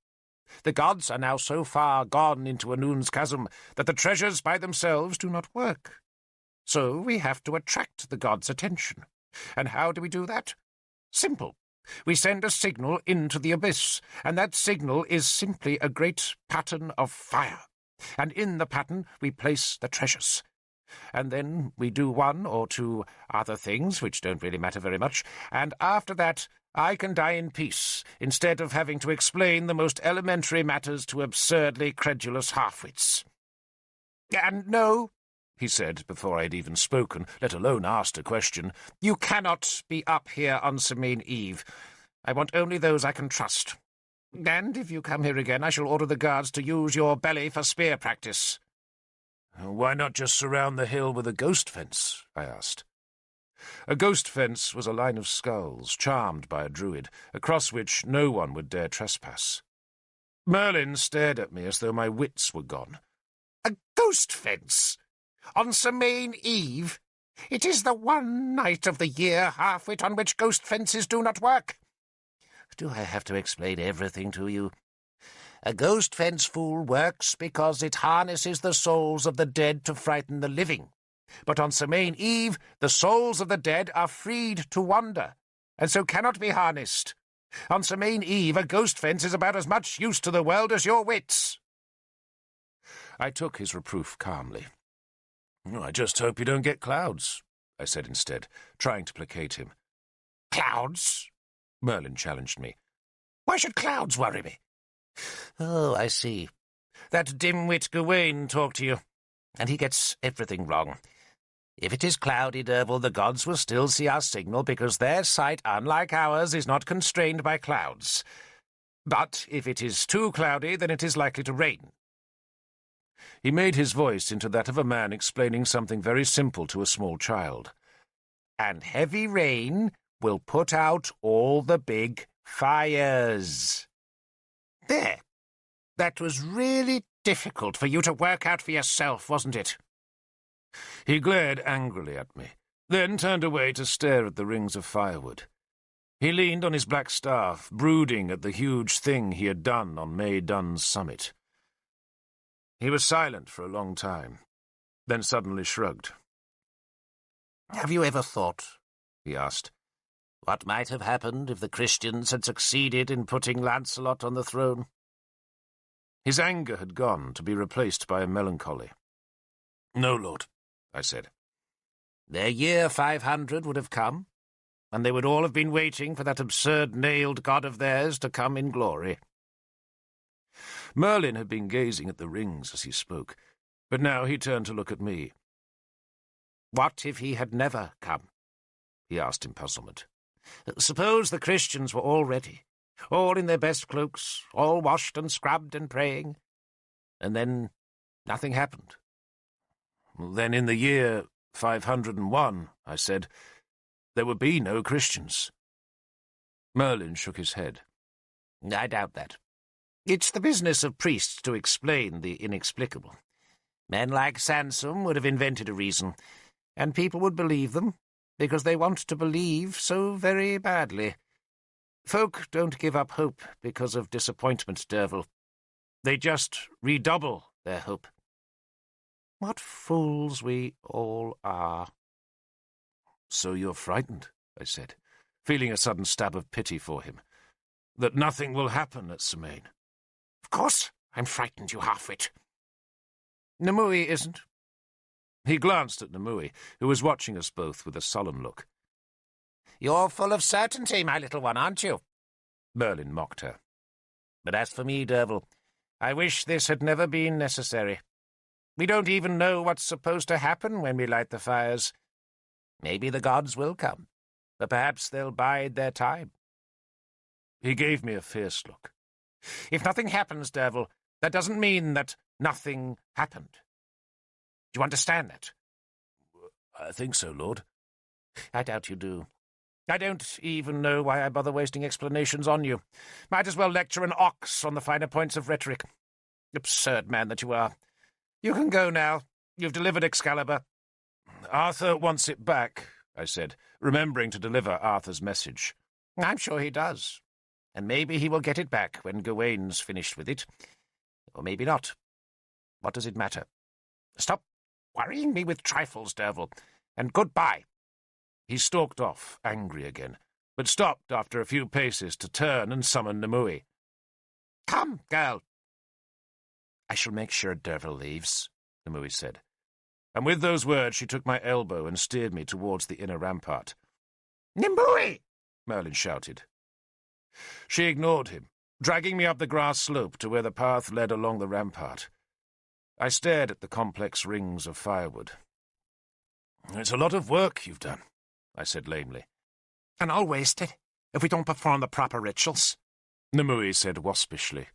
The gods are now so far gone into Anun's chasm that the treasures by themselves do not work. So we have to attract the gods' attention. And how do we do that? Simple. We send a signal into the abyss, and that signal is simply a great pattern of fire. And in the pattern we place the treasures. And then we do one or two other things, which don't really matter very much, and after that I can die in peace, instead of having to explain the most elementary matters to absurdly credulous half-wits. And no, he said, before I had even spoken, let alone asked a question, you cannot be up here on Semaine Eve. I want only those I can trust. And if you come here again, I shall order the guards to use your belly for spear practice. Why not just surround the hill with a ghost fence? I asked. A ghost fence was a line of skulls, charmed by a druid, across which no one would dare trespass. Merlin stared at me as though my wits were gone. A ghost fence? On Semaine Eve? It is the one night of the year, half-wit, on which ghost fences do not work. Do I have to explain everything to you? A ghost fence, fool, works because it harnesses the souls of the dead to frighten the living. But on Semaine Eve, the souls of the dead are freed to wander, and so cannot be harnessed. On Semaine Eve, a ghost fence is about as much use to the world as your wits. I took his reproof calmly. I just hope you don't get clouds, I said instead, trying to placate him. Clouds? Merlin challenged me. Why should clouds worry me? Oh, I see. That dim-wit Gawain talked to you, and he gets everything wrong. If it is cloudy, Derval, the gods will still see our signal because their sight, unlike ours, is not constrained by clouds. But if it is too cloudy, then it is likely to rain. He made his voice into that of a man explaining something very simple to a small child. And heavy rain will put out all the big fires. There. That was really difficult for you to work out for yourself, wasn't it? He glared angrily at me, then turned away to stare at the rings of firewood. He leaned on his black staff, brooding at the huge thing he had done on May Dunn's summit. He was silent for a long time, then suddenly shrugged. "Have you ever thought," he asked, "what might have happened if the Christians had succeeded in putting Lancelot on the throne?" His anger had gone, to be replaced by a melancholy. "No, Lord," I said. "Their year 500 would have come, and they would all have been waiting for that absurd nailed god of theirs to come in glory." Merlin had been gazing at the rings as he spoke, but now he turned to look at me. "What if he had never come?" he asked in puzzlement. "Suppose the Christians were all ready, all in their best cloaks, all washed and scrubbed and praying, and then nothing happened." "Then in the year 501, I said, there would be no Christians." Merlin shook his head. "I doubt that. It's the business of priests to explain the inexplicable. Men like Sansom would have invented a reason, and people would believe them, because they want to believe so very badly. Folk don't give up hope because of disappointment, Derval. They just redouble their hope. What fools we all are." "So you're frightened," I said, feeling a sudden stab of pity for him, "that nothing will happen at Semaine?" "Of course I'm frightened, you half-wit." "Nimue isn't." He glanced at Nimue, who was watching us both with a sullen look. "You're full of certainty, my little one, aren't you?" Merlin mocked her. "But as for me, Derval, I wish this had never been necessary. We don't even know what's supposed to happen when we light the fires. Maybe the gods will come, but perhaps they'll bide their time." He gave me a fierce look. "If nothing happens, Derval, that doesn't mean that nothing happened. Do you understand that?" "I think so, Lord." "I doubt you do. I don't even know why I bother wasting explanations on you. Might as well lecture an ox on the finer points of rhetoric. Absurd man that you are. You can go now. You've delivered Excalibur." "Arthur wants it back," I said, remembering to deliver Arthur's message. "I'm sure he does. And maybe he will get it back when Gawain's finished with it. Or maybe not. What does it matter? Stop worrying me with trifles, Derval, and goodbye." He stalked off, angry again, but stopped after a few paces to turn and summon Nimue. "Come, girl." "I shall make sure Derval leaves," Nimue said. And with those words she took my elbow and steered me towards the inner rampart. "Nimue!" Merlin shouted. She ignored him, dragging me up the grass slope to where the path led along the rampart. I stared at the complex rings of firewood. "It's a lot of work you've done," I said lamely. "And all wasted, if we don't perform the proper rituals," Nimue said waspishly.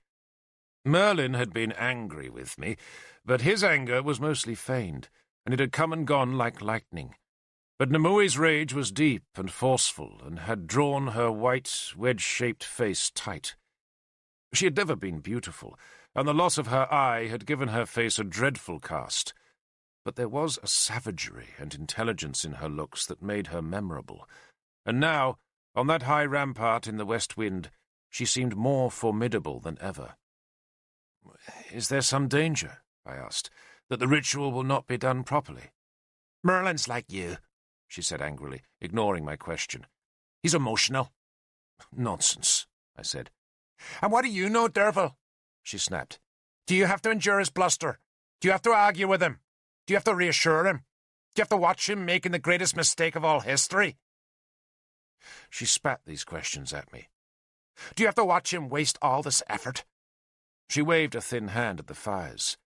Merlin had been angry with me, but his anger was mostly feigned, and it had come and gone like lightning. But Nimue's rage was deep and forceful, and had drawn her white, wedge-shaped face tight. She had never been beautiful, and the loss of her eye had given her face a dreadful cast. But there was a savagery and intelligence in her looks that made her memorable. And now, on that high rampart in the west wind, she seemed more formidable than ever. "Is there some danger," I asked, "that the ritual will not be done properly?" "Merlin's like you," she said angrily, ignoring my question. "He's emotional." "Nonsense," I said. "And what do you know, Derval?" she snapped. "Do you have to endure his bluster? Do you have to argue with him? Do you have to reassure him? Do you have to watch him making the greatest mistake of all history?" She spat these questions at me. "Do you have to watch him waste all this effort?" She waved a thin hand at the fires.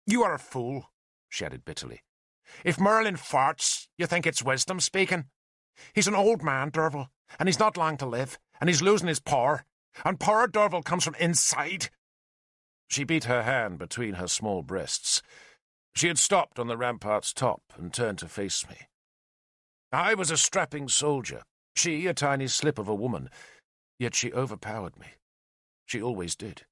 "You are a fool," she added bitterly. If Merlin farts, you think it's wisdom speaking? He's an old man, Derval, and he's not long to live, and he's losing his power. And power, Derval, comes from inside. She beat her hand between her small breasts. She had stopped on the rampart's top and turned to face me. I was a strapping soldier, she a tiny slip of a woman, yet she overpowered me. She always did.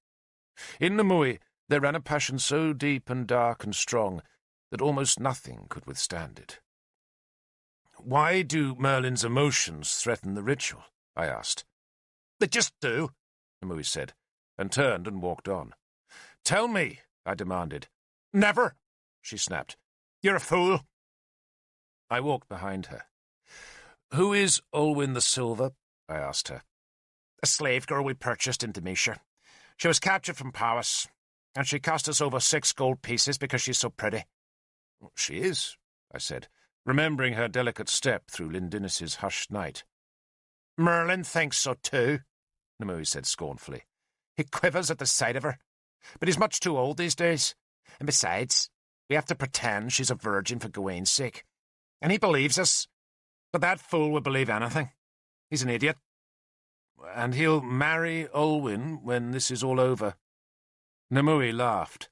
In Nimue there ran a passion so deep and dark and strong that almost nothing could withstand it. "Why do Merlin's emotions threaten the ritual?" I asked. "They just do," Nimue said, and turned and walked on. "Tell me," I demanded. "Never," she snapped. "You're a fool." I walked behind her. "Who is Olwyn the Silver?" I asked her. "A slave girl we purchased in Demetia. She was captured from Powys, and she cost us over 6 gold pieces because she's so pretty." "She is," I said, remembering her delicate step through Lindinis's hushed night. "Merlin thinks so too," Nimue said scornfully. "He quivers at the sight of her. But he's much too old these days. And besides, we have to pretend she's a virgin for Gawain's sake. And he believes us. But that fool would believe anything. He's an idiot." "And he'll marry Olwyn when this is all over?" Nimue laughed.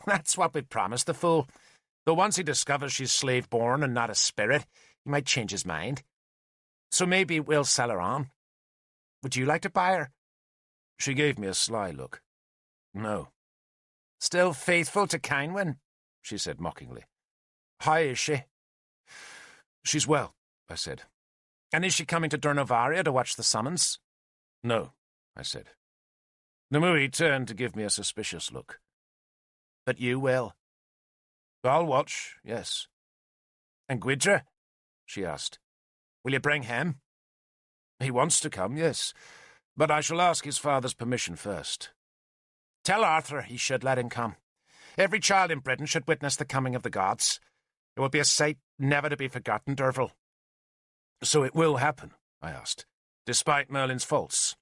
"That's what we promised the fool. Though once he discovers she's slave-born and not a spirit, he might change his mind. So maybe we'll sell her on. Would you like to buy her?" She gave me a sly look. "No." "Still faithful to Cynwyn?" she said mockingly. "How is she?" "She's well," I said. "And is she coming to Durnovaria to watch the summons?" "No," I said. Nimue turned to give me a suspicious look. "But you will?" "I'll watch, yes." "And Gwydra?" she asked. "Will you bring him?" "He wants to come, yes, but I shall ask his father's permission first." "Tell Arthur he should let him come. Every child in Britain should witness the coming of the gods. It will be a sight never to be forgotten, Derval." "So it will happen?" I asked, "despite Merlin's faults?"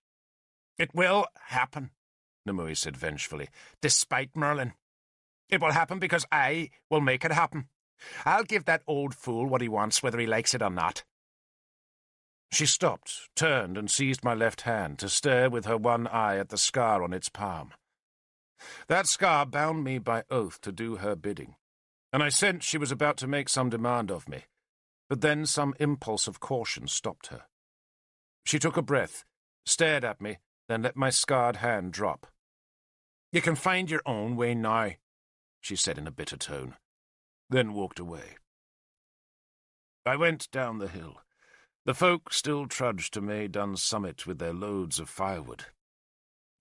"It will happen," Nimue said vengefully. "Despite Merlin. It will happen because I will make it happen. I'll give that old fool what he wants, whether he likes it or not." She stopped, turned, and seized my left hand to stare with her one eye at the scar on its palm. That scar bound me by oath to do her bidding, and I sensed she was about to make some demand of me, but then some impulse of caution stopped her. She took a breath, stared at me, then let my scarred hand drop. "You can find your own way now," she said in a bitter tone, then walked away. I went down the hill. The folk still trudged to Maydun's summit with their loads of firewood.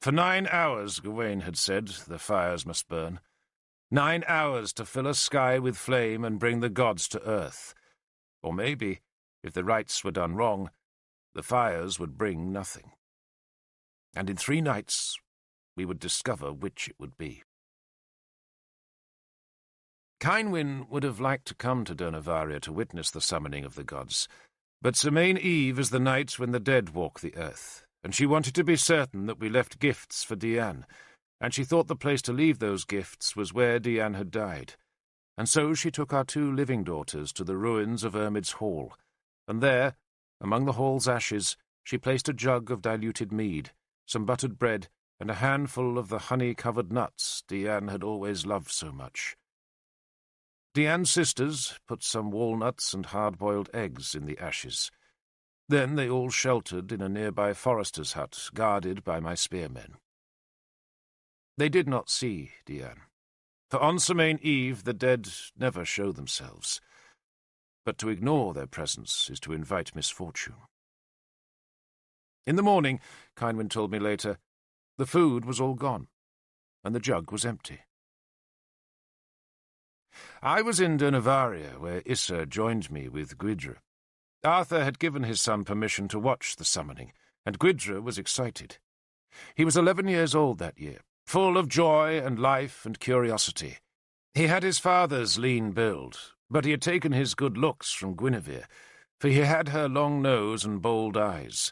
For 9 hours, Gawain had said, the fires must burn. 9 hours to fill a sky with flame and bring the gods to earth. Or maybe, if the rites were done wrong, the fires would bring nothing. And in 3 nights, we would discover which it would be. Cynwyn would have liked to come to Durnovaria to witness the summoning of the gods, but Semain Eve is the night when the dead walk the earth, and she wanted to be certain that we left gifts for Dian, and she thought the place to leave those gifts was where Dian had died, and so she took our 2 living daughters to the ruins of Ermid's Hall, and there, among the hall's ashes, she placed a jug of diluted mead, some buttered bread, and a handful of the honey-covered nuts Dian had always loved so much. Dian's sisters put some walnuts and hard-boiled eggs in the ashes. Then they all sheltered in a nearby forester's hut, guarded by my spearmen. They did not see Dian, for on Semain Eve the dead never show themselves. But to ignore their presence is to invite misfortune. In the morning, Cynwyn told me later, the food was all gone, and the jug was empty. I was in Durnovaria, where Issa joined me with Gwydra. Arthur had given his son permission to watch the summoning, and Gwydra was excited. He was 11 years old that year, full of joy and life and curiosity. He had his father's lean build, but he had taken his good looks from Guinevere, for he had her long nose and bold eyes.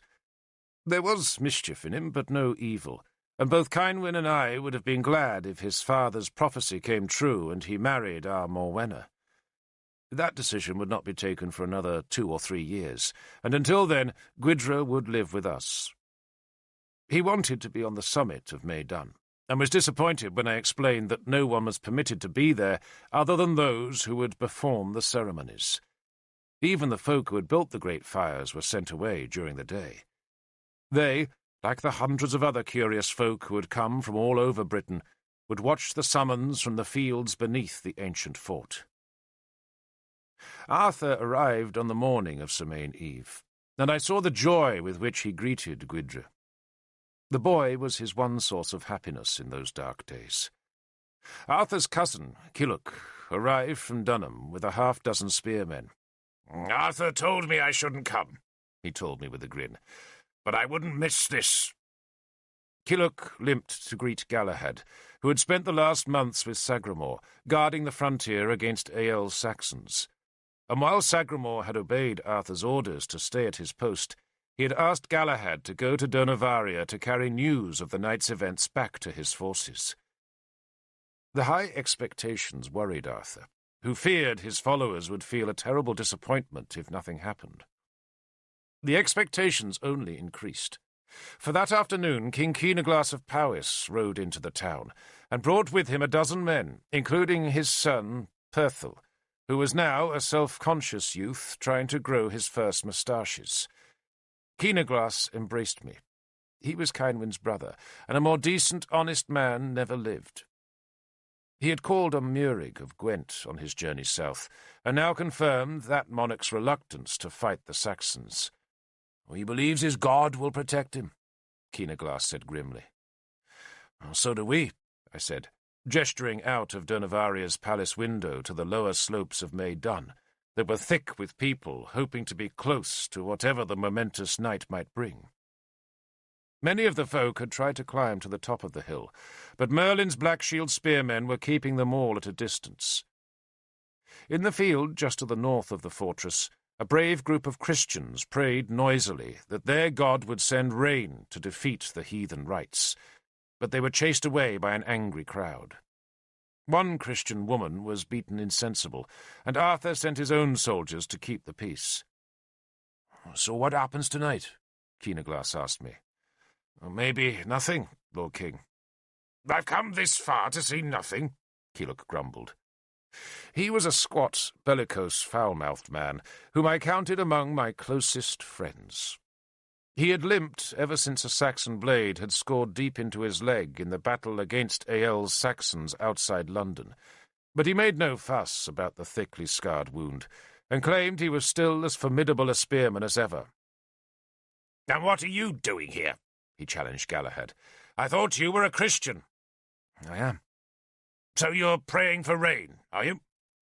There was mischief in him, but no evil, and both Cynwyn and I would have been glad if his father's prophecy came true and he married our Morwenna. That decision would not be taken for another 2 or 3 years, and until then Gwyddra would live with us. He wanted to be on the summit of May Dun, and was disappointed when I explained that no one was permitted to be there other than those who would perform the ceremonies. Even the folk who had built the great fires were sent away during the day. They, like the hundreds of other curious folk who had come from all over Britain, would watch the summons from the fields beneath the ancient fort. Arthur arrived on the morning of Semaine Eve, and I saw the joy with which he greeted Gwyddra. The boy was his one source of happiness in those dark days. Arthur's cousin, Killoch, arrived from Dunham with a half-dozen spearmen. "Arthur told me I shouldn't come," he told me with a grin, "but I wouldn't miss this." Killoch limped to greet Galahad, who had spent the last months with Sagramore, guarding the frontier against Ael's Saxons. And while Sagramore had obeyed Arthur's orders to stay at his post, he had asked Galahad to go to Durnavaria to carry news of the night's events back to his forces. The high expectations worried Arthur, who feared his followers would feel a terrible disappointment if nothing happened. The expectations only increased, for that afternoon King Keenaglas of Powys rode into the town, and brought with him a dozen men, including his son Perthel, who was now a self-conscious youth trying to grow his first moustaches. Keenaglas embraced me. He was Kynwyn's brother, and a more decent, honest man never lived. He had called on Murig of Gwent on his journey south, and now confirmed that monarch's reluctance to fight the Saxons. "He believes his God will protect him," Keenaglas said grimly. "So do we," I said, gesturing out of Durnavaria's palace window to the lower slopes of May Dun, that were thick with people hoping to be close to whatever the momentous night might bring. Many of the folk had tried to climb to the top of the hill, but Merlin's Black Shield spearmen were keeping them all at a distance. In the field just to the north of the fortress, a brave group of Christians prayed noisily that their god would send rain to defeat the heathen rites, but they were chased away by an angry crowd. One Christian woman was beaten insensible, and Arthur sent his own soldiers to keep the peace. "So what happens tonight?" Keenaglas asked me. "Maybe nothing, Lord King." "I've come this far to see nothing," Killoch grumbled. He was a squat, bellicose, foul-mouthed man, whom I counted among my closest friends. He had limped ever since a Saxon blade had scored deep into his leg in the battle against Ael's Saxons outside London, but he made no fuss about the thickly scarred wound, and claimed he was still as formidable a spearman as ever. "And what are you doing here?" he challenged Galahad. "I thought you were a Christian." "I am." "So you're praying for rain, are you?"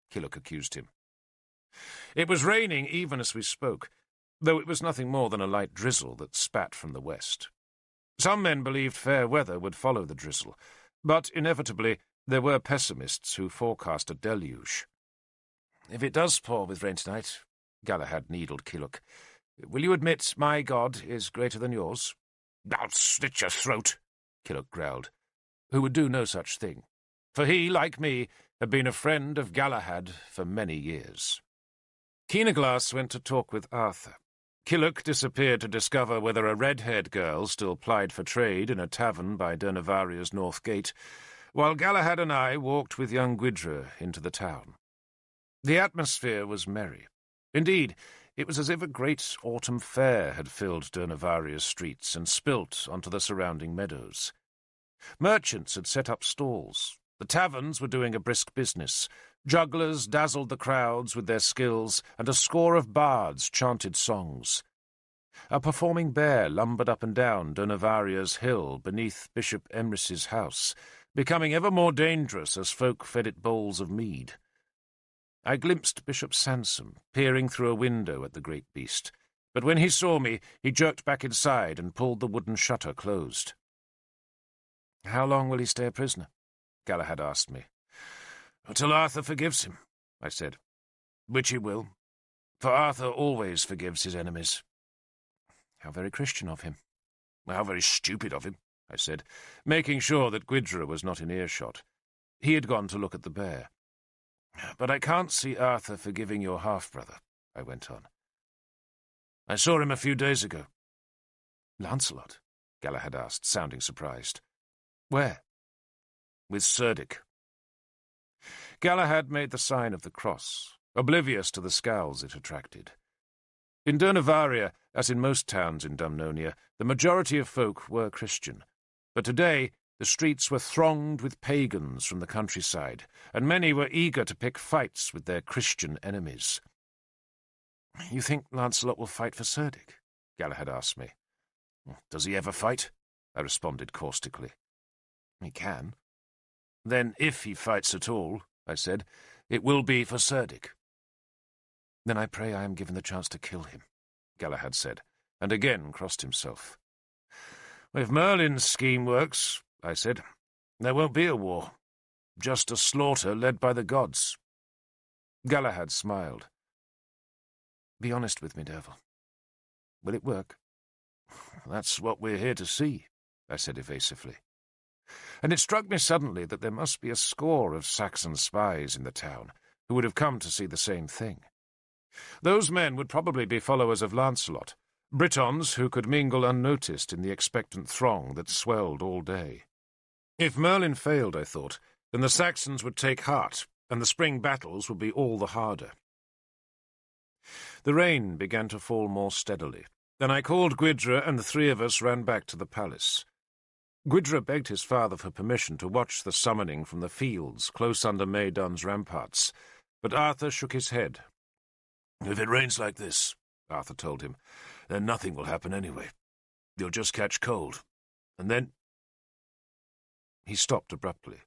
Killoch accused him. It was raining even as we spoke, though it was nothing more than a light drizzle that spat from the west. Some men believed fair weather would follow the drizzle, but inevitably there were pessimists who forecast a deluge. "If it does pour with rain tonight," Galahad needled Killoch, "will you admit my god is greater than yours?" "I'll slit your throat," Killoch growled, who would do no such thing, for he, like me, had been a friend of Galahad for many years. Keenaglas went to talk with Arthur. Killoch disappeared to discover whether a red-haired girl still plied for trade in a tavern by Durnavaria's north gate, while Galahad and I walked with young Gwyddra into the town. The atmosphere was merry. Indeed, it was as if a great autumn fair had filled Durnavaria's streets and spilt onto the surrounding meadows. Merchants had set up stalls. The taverns were doing a brisk business. Jugglers dazzled the crowds with their skills, and a score of bards chanted songs. A performing bear lumbered up and down Durnavaria's hill beneath Bishop Emrys's house, becoming ever more dangerous as folk fed it bowls of mead. I glimpsed Bishop Sansom peering through a window at the great beast, but when he saw me, he jerked back inside and pulled the wooden shutter closed. "How long will he stay a prisoner?" Galahad asked me. "Till Arthur forgives him," I said. "Which he will, for Arthur always forgives his enemies." "How very Christian of him." "How very stupid of him," I said, making sure that Gwyddra was not in earshot. He had gone to look at the bear. But I can't see Arthur forgiving your half-brother, I went on. I saw him a few days ago. Lancelot? Galahad asked, sounding surprised. Where? With Cerdic. Galahad made the sign of the cross, oblivious to the scowls it attracted. In Durnavaria, as in most towns in Dumnonia, the majority of folk were Christian, but today the streets were thronged with pagans from the countryside, and many were eager to pick fights with their Christian enemies. You think Lancelot will fight for Cerdic? Galahad asked me. Does he ever fight? I responded caustically. He can. Then if he fights at all, I said, it will be for Cerdic. Then I pray I am given the chance to kill him, Galahad said, and again crossed himself. If Merlin's scheme works, I said, there won't be a war. Just a slaughter led by the gods. Galahad smiled. Be honest with me, Derval. Will it work? That's what we're here to see, I said evasively. And it struck me suddenly that there must be a score of Saxon spies in the town who would have come to see the same thing. Those men would probably be followers of Lancelot, Britons who could mingle unnoticed in the expectant throng that swelled all day. If Merlin failed, I thought, then the Saxons would take heart, and the spring battles would be all the harder. The rain began to fall more steadily. Then I called Gwyddra, and the three of us ran back to the palace. Gwyddra begged his father for permission to watch the summoning from the fields close under Maydun's ramparts, but Arthur shook his head. If it rains like this, Arthur told him, then nothing will happen anyway. You'll just catch cold. And then... He stopped abruptly.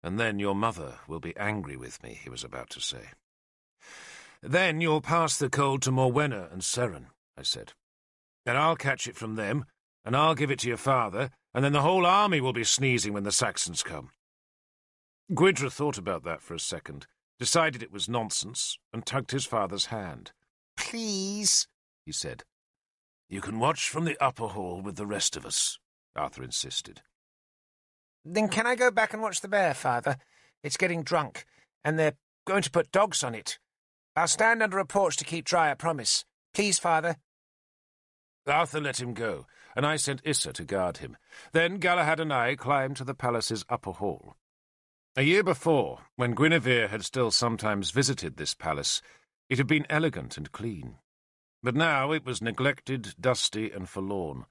And then your mother will be angry with me, he was about to say. Then you'll pass the cold to Morwenna and Seren, I said. And I'll catch it from them, and I'll give it to your father, and then the whole army will be sneezing when the Saxons come. Gwyddra thought about that for a second, decided it was nonsense, and tugged his father's hand. Please, he said. You can watch from the upper hall with the rest of us, Arthur insisted. Then can I go back and watch the bear, Father? It's getting drunk, and they're going to put dogs on it. I'll stand under a porch to keep dry, I promise. Please, Father. Arthur let him go, and I sent Issa to guard him. Then Galahad and I climbed to the palace's upper hall. A year before, when Guinevere had still sometimes visited this palace, it had been elegant and clean. But now it was neglected, dusty, and forlorn.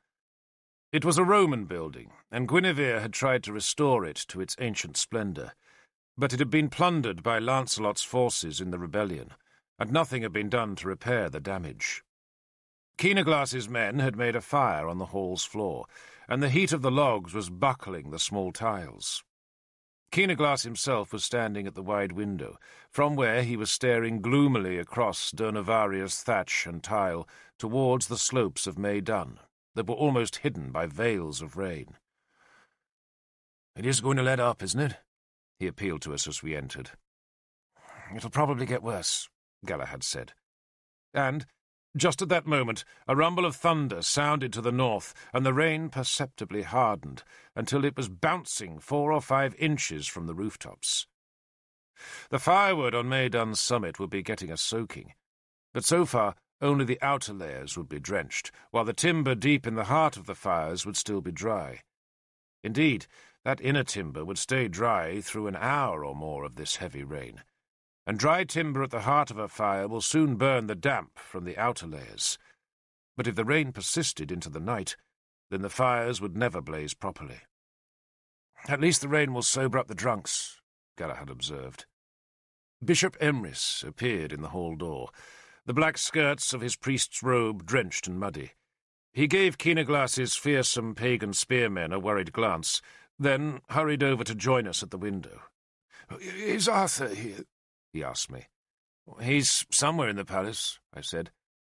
It was a Roman building, and Guinevere had tried to restore it to its ancient splendour, but it had been plundered by Lancelot's forces in the rebellion, and nothing had been done to repair the damage. Keenaglass's men had made a fire on the hall's floor, and the heat of the logs was buckling the small tiles. Keenaglass himself was standing at the wide window, from where he was staring gloomily across Durnavaria's thatch and tile towards the slopes of Maydun, that were almost hidden by veils of rain. "It is going to let up, isn't it?" he appealed to us as we entered. "It'll probably get worse," Galahad said. And, just at that moment, a rumble of thunder sounded to the north, and the rain perceptibly hardened, until it was bouncing 4 or 5 inches from the rooftops. The firewood on Maydun's summit would be getting a soaking, but so far only the outer layers would be drenched, while the timber deep in the heart of the fires would still be dry. Indeed, that inner timber would stay dry through an hour or more of this heavy rain, and dry timber at the heart of a fire will soon burn the damp from the outer layers. But if the rain persisted into the night, then the fires would never blaze properly. "At least the rain will sober up the drunks," Galahad observed. Bishop Emrys appeared in the hall door, the black skirts of his priest's robe drenched and muddy. He gave Keenaglass's fearsome pagan spearmen a worried glance, then hurried over to join us at the window. "Is Arthur here?" he asked me. "He's somewhere in the palace," I said,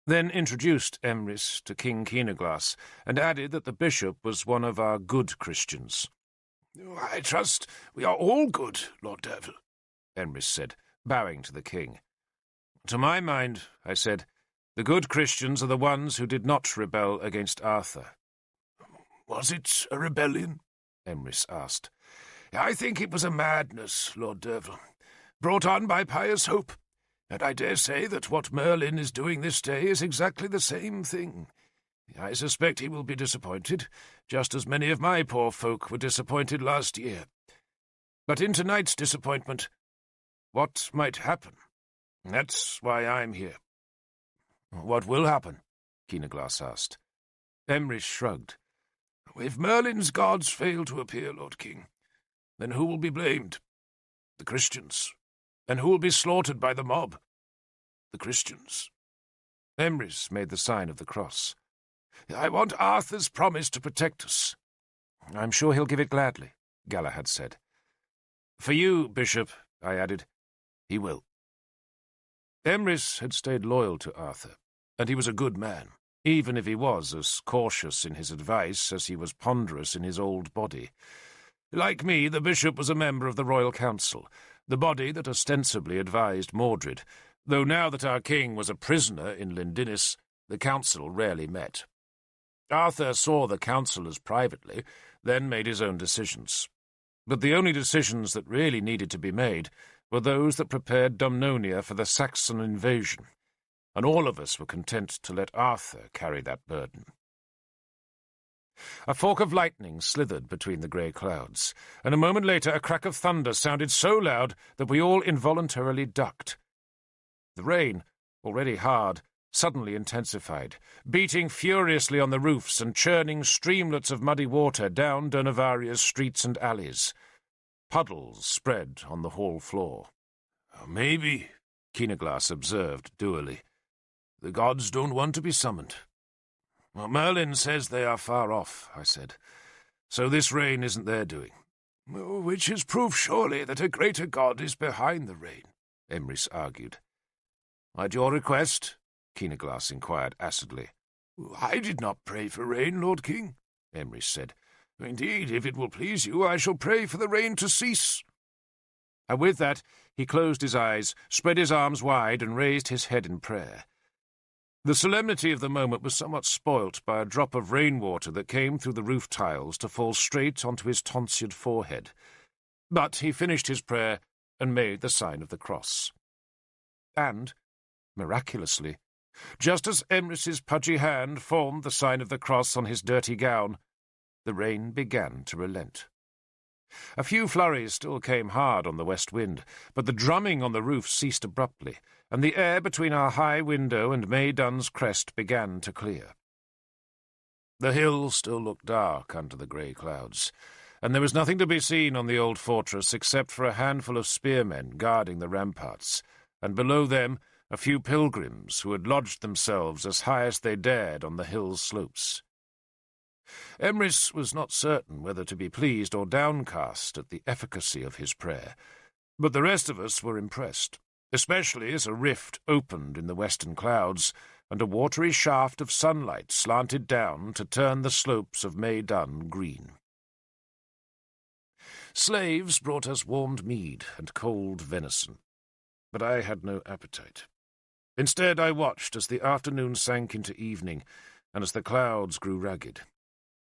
then introduced Emrys to King Keenaglass, and added that the bishop was one of our good Christians. "I trust we are all good, Lord Derval," Emrys said, bowing to the king. "To my mind," I said, "the good Christians are the ones who did not rebel against Arthur." "Was it a rebellion?" Emrys asked. "I think it was a madness, Lord Derval. brought on by pious hope, and I dare say that what Merlin is doing this day is exactly the same thing. I suspect he will be disappointed, just as many of my poor folk were disappointed last year. But in tonight's disappointment, what might happen? That's why I'm here." "What will happen?" Keenaglass asked. Emrys shrugged. "If Merlin's gods fail to appear, Lord King, then who will be blamed? The Christians. And who will be slaughtered by the mob? The Christians." Emrys made the sign of the cross. "I want Arthur's promise to protect us." "I'm sure he'll give it gladly," Galahad said. "For you, Bishop," I added, "he will." Emrys had stayed loyal to Arthur, and he was a good man, even if he was as cautious in his advice as he was ponderous in his old body. Like me, the bishop was a member of the Royal Council, the body that ostensibly advised Mordred, though now that our king was a prisoner in Lindinnis, the council rarely met. Arthur saw the councillors privately, then made his own decisions. But the only decisions that really needed to be made were those that prepared Dumnonia for the Saxon invasion, and all of us were content to let Arthur carry that burden. A fork of lightning slithered between the grey clouds, and a moment later a crack of thunder sounded so loud that we all involuntarily ducked. The rain, already hard, suddenly intensified, beating furiously on the roofs and churning streamlets of muddy water down Durnavaria's streets and alleys. Puddles spread on the hall floor. "Maybe," Keenaglass observed dourly, "the gods don't want to be summoned." "Merlin says they are far off," I said, "so this rain isn't their doing." "Which is proof, surely, that a greater god is behind the rain," Emrys argued. "At your request?" Keenaglass inquired acidly. "I did not pray for rain, Lord King," Emrys said. "Indeed, if it will please you, I shall pray for the rain to cease." And with that, he closed his eyes, spread his arms wide, and raised his head in prayer. The solemnity of the moment was somewhat spoilt by a drop of rainwater that came through the roof tiles to fall straight onto his tonsured forehead. But he finished his prayer and made the sign of the cross. And, miraculously, just as Emrys's pudgy hand formed the sign of the cross on his dirty gown, the rain began to relent. A few flurries still came hard on the west wind, but the drumming on the roof ceased abruptly, and the air between our high window and May Dunn's crest began to clear. The hill still looked dark under the grey clouds, and there was nothing to be seen on the old fortress except for a handful of spearmen guarding the ramparts, and below them a few pilgrims who had lodged themselves as high as they dared on the hill's slopes. Emrys was not certain whether to be pleased or downcast at the efficacy of his prayer, but the rest of us were impressed, especially as a rift opened in the western clouds and a watery shaft of sunlight slanted down to turn the slopes of May Dun green. Slaves brought us warmed mead and cold venison, but I had no appetite. Instead, I watched as the afternoon sank into evening and as the clouds grew ragged.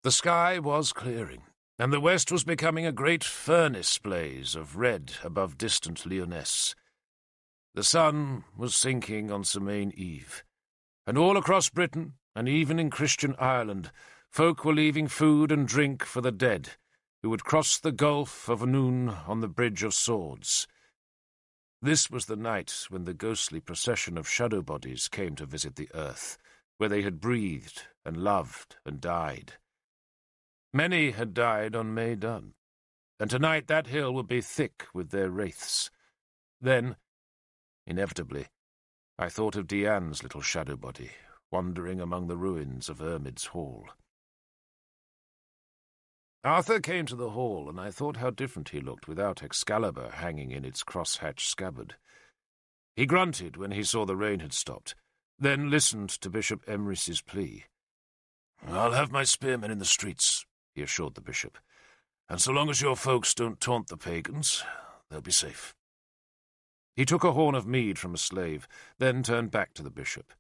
The sky was clearing, and the west was becoming a great furnace blaze of red above distant Lyonesse. The sun was sinking on Semaine Eve, and all across Britain, and even in Christian Ireland, folk were leaving food and drink for the dead, who would cross the gulf of noon on the Bridge of Swords. This was the night when the ghostly procession of shadow bodies came to visit the earth, where they had breathed and loved and died. Many had died on May Dun, and tonight that hill would be thick with their wraiths. Then, inevitably, I thought of Deanne's little shadow body, wandering among the ruins of Ermid's Hall. Arthur came to the hall, and I thought how different he looked without Excalibur hanging in its cross-hatched scabbard. He grunted when he saw the rain had stopped, then listened to Bishop Emrys's plea. "I'll have my spearmen in the streets," he assured the bishop, "and so long as your folks don't taunt the pagans, they'll be safe." He took a horn of mead from a slave, then turned back to the bishop.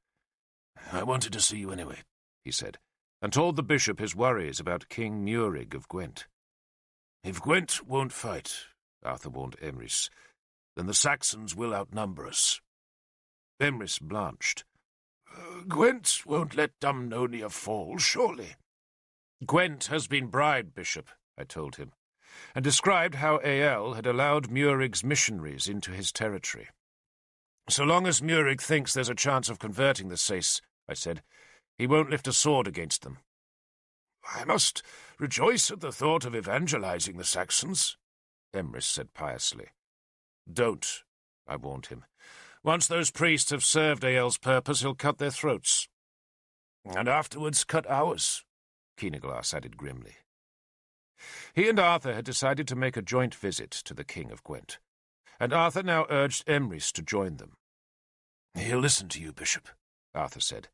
"I wanted to see you anyway," he said, and told the bishop his worries about King Murig of Gwent. "If Gwent won't fight," Arthur warned Emrys, then the Saxons will outnumber us. Emrys blanched. Gwent won't let Dumnonia fall, surely. Gwent has been bribed, Bishop, I told him, and described how Ael had allowed Muirig's missionaries into his territory. So long as Muirig thinks there's a chance of converting the Sais, I said, he won't lift a sword against them. I must rejoice at the thought of evangelizing the Saxons, Emrys said piously. Don't, I warned him. Once those priests have served Ael's purpose, he'll cut their throats. And afterwards cut ours, Keenaglass added grimly. He and Arthur had decided to make a joint visit to the King of Gwent, and Arthur now urged Emrys to join them. He'll listen to you, Bishop, Arthur said,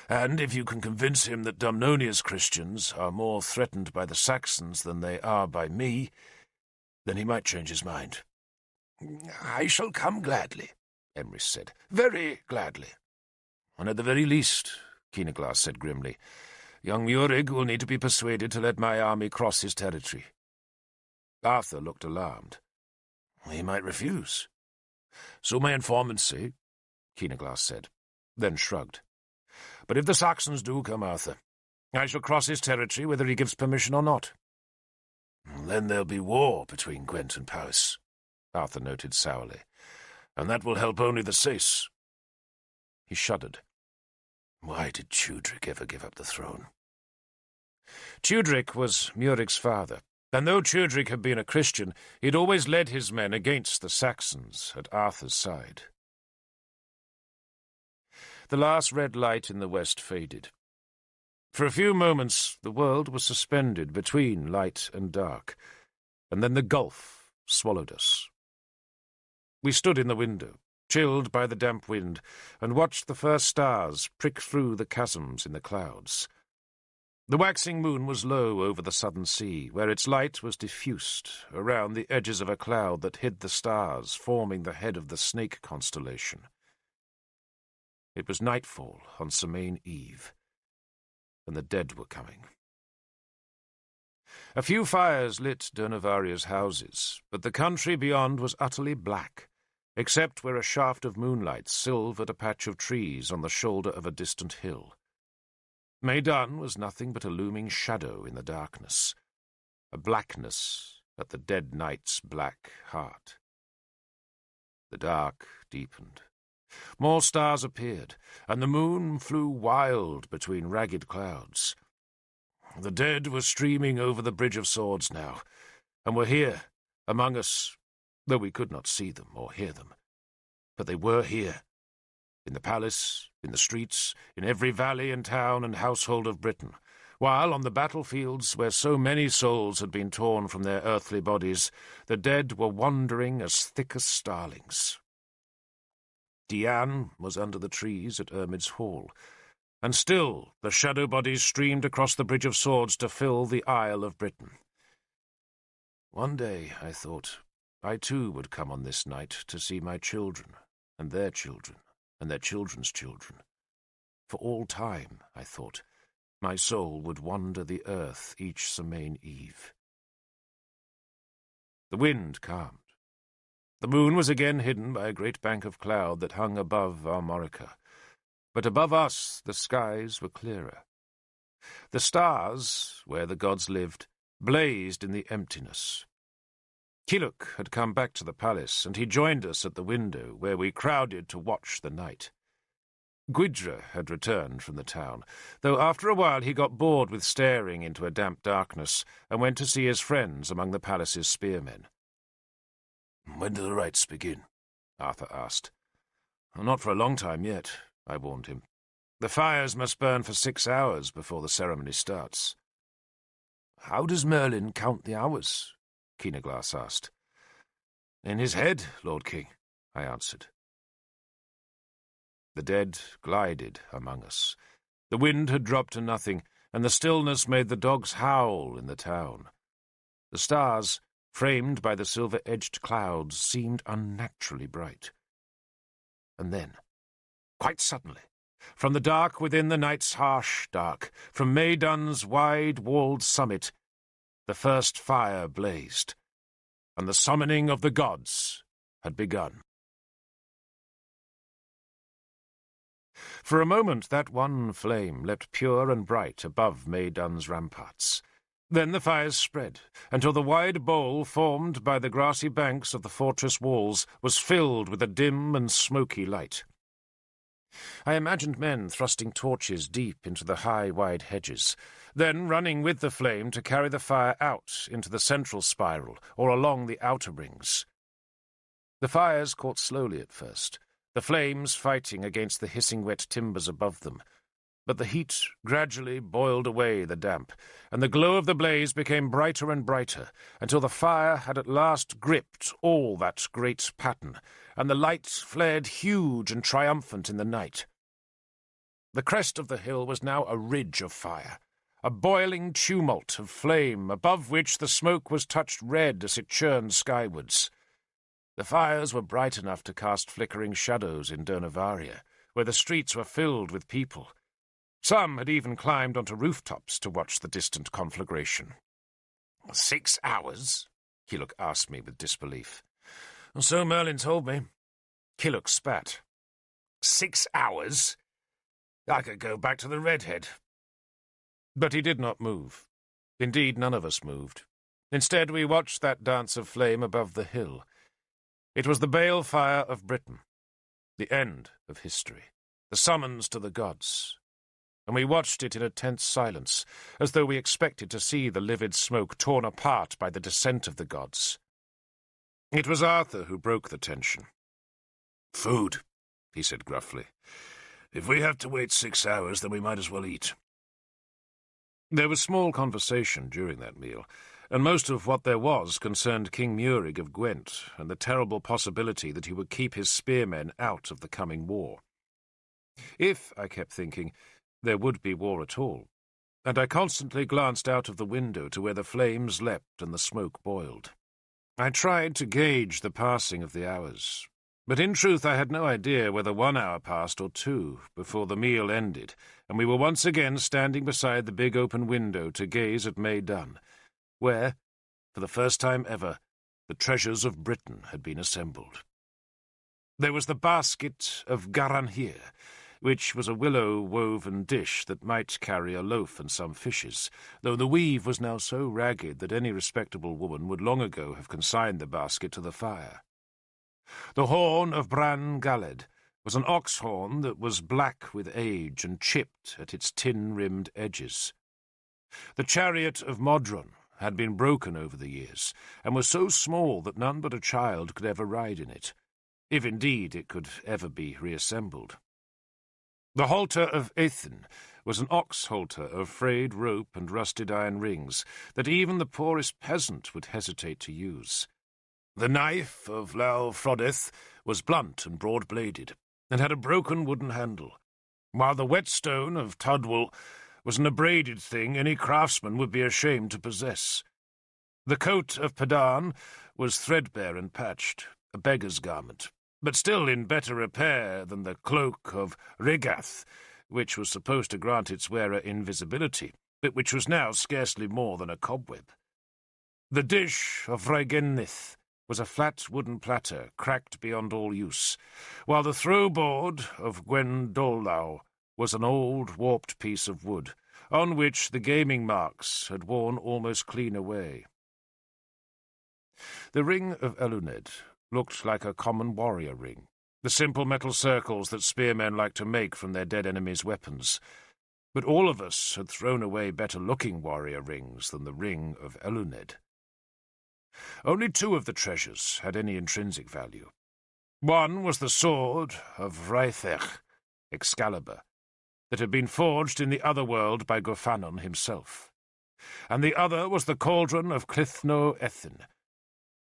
and if you can convince him that Dumnonia's Christians are more threatened by the Saxons than they are by me, then he might change his mind. I shall come gladly, Emrys said, very gladly. And at the very least, Keenaglass said grimly, young Muirig will need to be persuaded to let my army cross his territory. Arthur looked alarmed. He might refuse. So my informants say, Keenaglass said, then shrugged. But if the Saxons do come, Arthur, I shall cross his territory whether he gives permission or not. Then there'll be war between Gwent and Powys, Arthur noted sourly, and that will help only the Sais. He shuddered. Why did Tudric ever give up the throne? Tudric was Muirig's father, and though Tudric had been a Christian, he had always led his men against the Saxons at Arthur's side. The last red light in the west faded. For a few moments the world was suspended between light and dark, and then the gulf swallowed us. We stood in the window, chilled by the damp wind, and watched the first stars prick through the chasms in the clouds. The waxing moon was low over the southern sea, where its light was diffused around the edges of a cloud that hid the stars, forming the head of the Snake constellation. It was nightfall on Semain Eve, and the dead were coming. A few fires lit Durnavaria's houses, but the country beyond was utterly black, except where a shaft of moonlight silvered a patch of trees on the shoulder of a distant hill. Maidan was nothing but a looming shadow in the darkness, a blackness at the dead night's black heart. The dark deepened. More stars appeared, and the moon flew wild between ragged clouds. The dead were streaming over the Bridge of Swords now, and were here, among us, though we could not see them or hear them. But they were here, in the palace, in the streets, in every valley and town and household of Britain, while on the battlefields where so many souls had been torn from their earthly bodies, the dead were wandering as thick as starlings. Diane was under the trees at Ermid's Hall, and still the shadow bodies streamed across the Bridge of Swords to fill the Isle of Britain. One day, I thought, I too would come on this night to see my children, and their children, and their children's children. For all time, I thought, my soul would wander the earth each Semain Eve. The wind calmed. The moon was again hidden by a great bank of cloud that hung above Armorica, but above us the skies were clearer. The stars, where the gods lived, blazed in the emptiness. Kiluk had come back to the palace, and he joined us at the window, where we crowded to watch the night. Gwydra had returned from the town, though after a while he got bored with staring into a damp darkness, and went to see his friends among the palace's spearmen. "When do the rites begin?" Arthur asked. "Not for a long time yet," I warned him. "The fires must burn for 6 hours before the ceremony starts." "How does Merlin count the hours?" Keenaglass asked. "In his head, Lord King," I answered. The dead glided among us. The wind had dropped to nothing, and the stillness made the dogs howl in the town. The stars, framed by the silver-edged clouds, seemed unnaturally bright. And then, quite suddenly, from the dark within the night's harsh dark, from Maidan's wide-walled summit, the first fire blazed, and the summoning of the gods had begun. For a moment that one flame leapt pure and bright above Maidan's ramparts. Then the fires spread, until the wide bowl formed by the grassy banks of the fortress walls was filled with a dim and smoky light. I imagined men thrusting torches deep into the high, wide hedges, then running with the flame to carry the fire out into the central spiral or along the outer rings. The fires caught slowly at first, the flames fighting against the hissing wet timbers above them, but the heat gradually boiled away the damp, and the glow of the blaze became brighter and brighter, until the fire had at last gripped all that great pattern, and the light flared huge and triumphant in the night. The crest of the hill was now a ridge of fire, a boiling tumult of flame, above which the smoke was touched red as it churned skywards. The fires were bright enough to cast flickering shadows in Durnavaria, where the streets were filled with people. Some had even climbed onto rooftops to watch the distant conflagration. 6 hours? Killuck asked me with disbelief. So Merlin told me. Killuck spat. 6 hours? I could go back to the Redhead. But he did not move. Indeed, none of us moved. Instead, we watched that dance of flame above the hill. It was the balefire of Britain, the end of history, the summons to the gods. And we watched it in a tense silence, as though we expected to see the livid smoke torn apart by the descent of the gods. It was Arthur who broke the tension. "Food," he said gruffly. "If we have to wait 6 hours, then we might as well eat." There was small conversation during that meal, and most of what there was concerned King Murig of Gwent and the terrible possibility that he would keep his spearmen out of the coming war. If, I kept thinking, there would be war at all, and I constantly glanced out of the window to where the flames leapt and the smoke boiled. I tried to gauge the passing of the hours, but in truth I had no idea whether 1 hour passed or 2 before the meal ended, and we were once again standing beside the big open window to gaze at Maidan, where, for the first time ever, the treasures of Britain had been assembled. There was the basket of Garanhir, which was a willow-woven dish that might carry a loaf and some fishes, though the weave was now so ragged that any respectable woman would long ago have consigned the basket to the fire. The horn of Bran Galed was an ox horn that was black with age and chipped at its tin-rimmed edges. The chariot of Modron had been broken over the years, and was so small that none but a child could ever ride in it, if indeed it could ever be reassembled. The halter of Aethin was an ox halter of frayed rope and rusted iron rings that even the poorest peasant would hesitate to use. The knife of Lal Frodeth was blunt and broad-bladed, and had a broken wooden handle, while the whetstone of Tudwal was an abraded thing any craftsman would be ashamed to possess. The coat of Padan was threadbare and patched, a beggar's garment, but still in better repair than the cloak of Regath, which was supposed to grant its wearer invisibility, but which was now scarcely more than a cobweb. The dish of Rhaegennith was a flat wooden platter, cracked beyond all use, while the throw-board of Gwendollau was an old, warped piece of wood, on which the gaming marks had worn almost clean away. The ring of Eluned looked like a common warrior ring, the simple metal circles that spearmen like to make from their dead enemies' weapons. But all of us had thrown away better-looking warrior rings than the ring of Eluned. Only 2 of the treasures had any intrinsic value. One was the sword of Raethech, Excalibur, that had been forged in the other world by Gofanon himself, and the other was the cauldron of Clithno Ethin.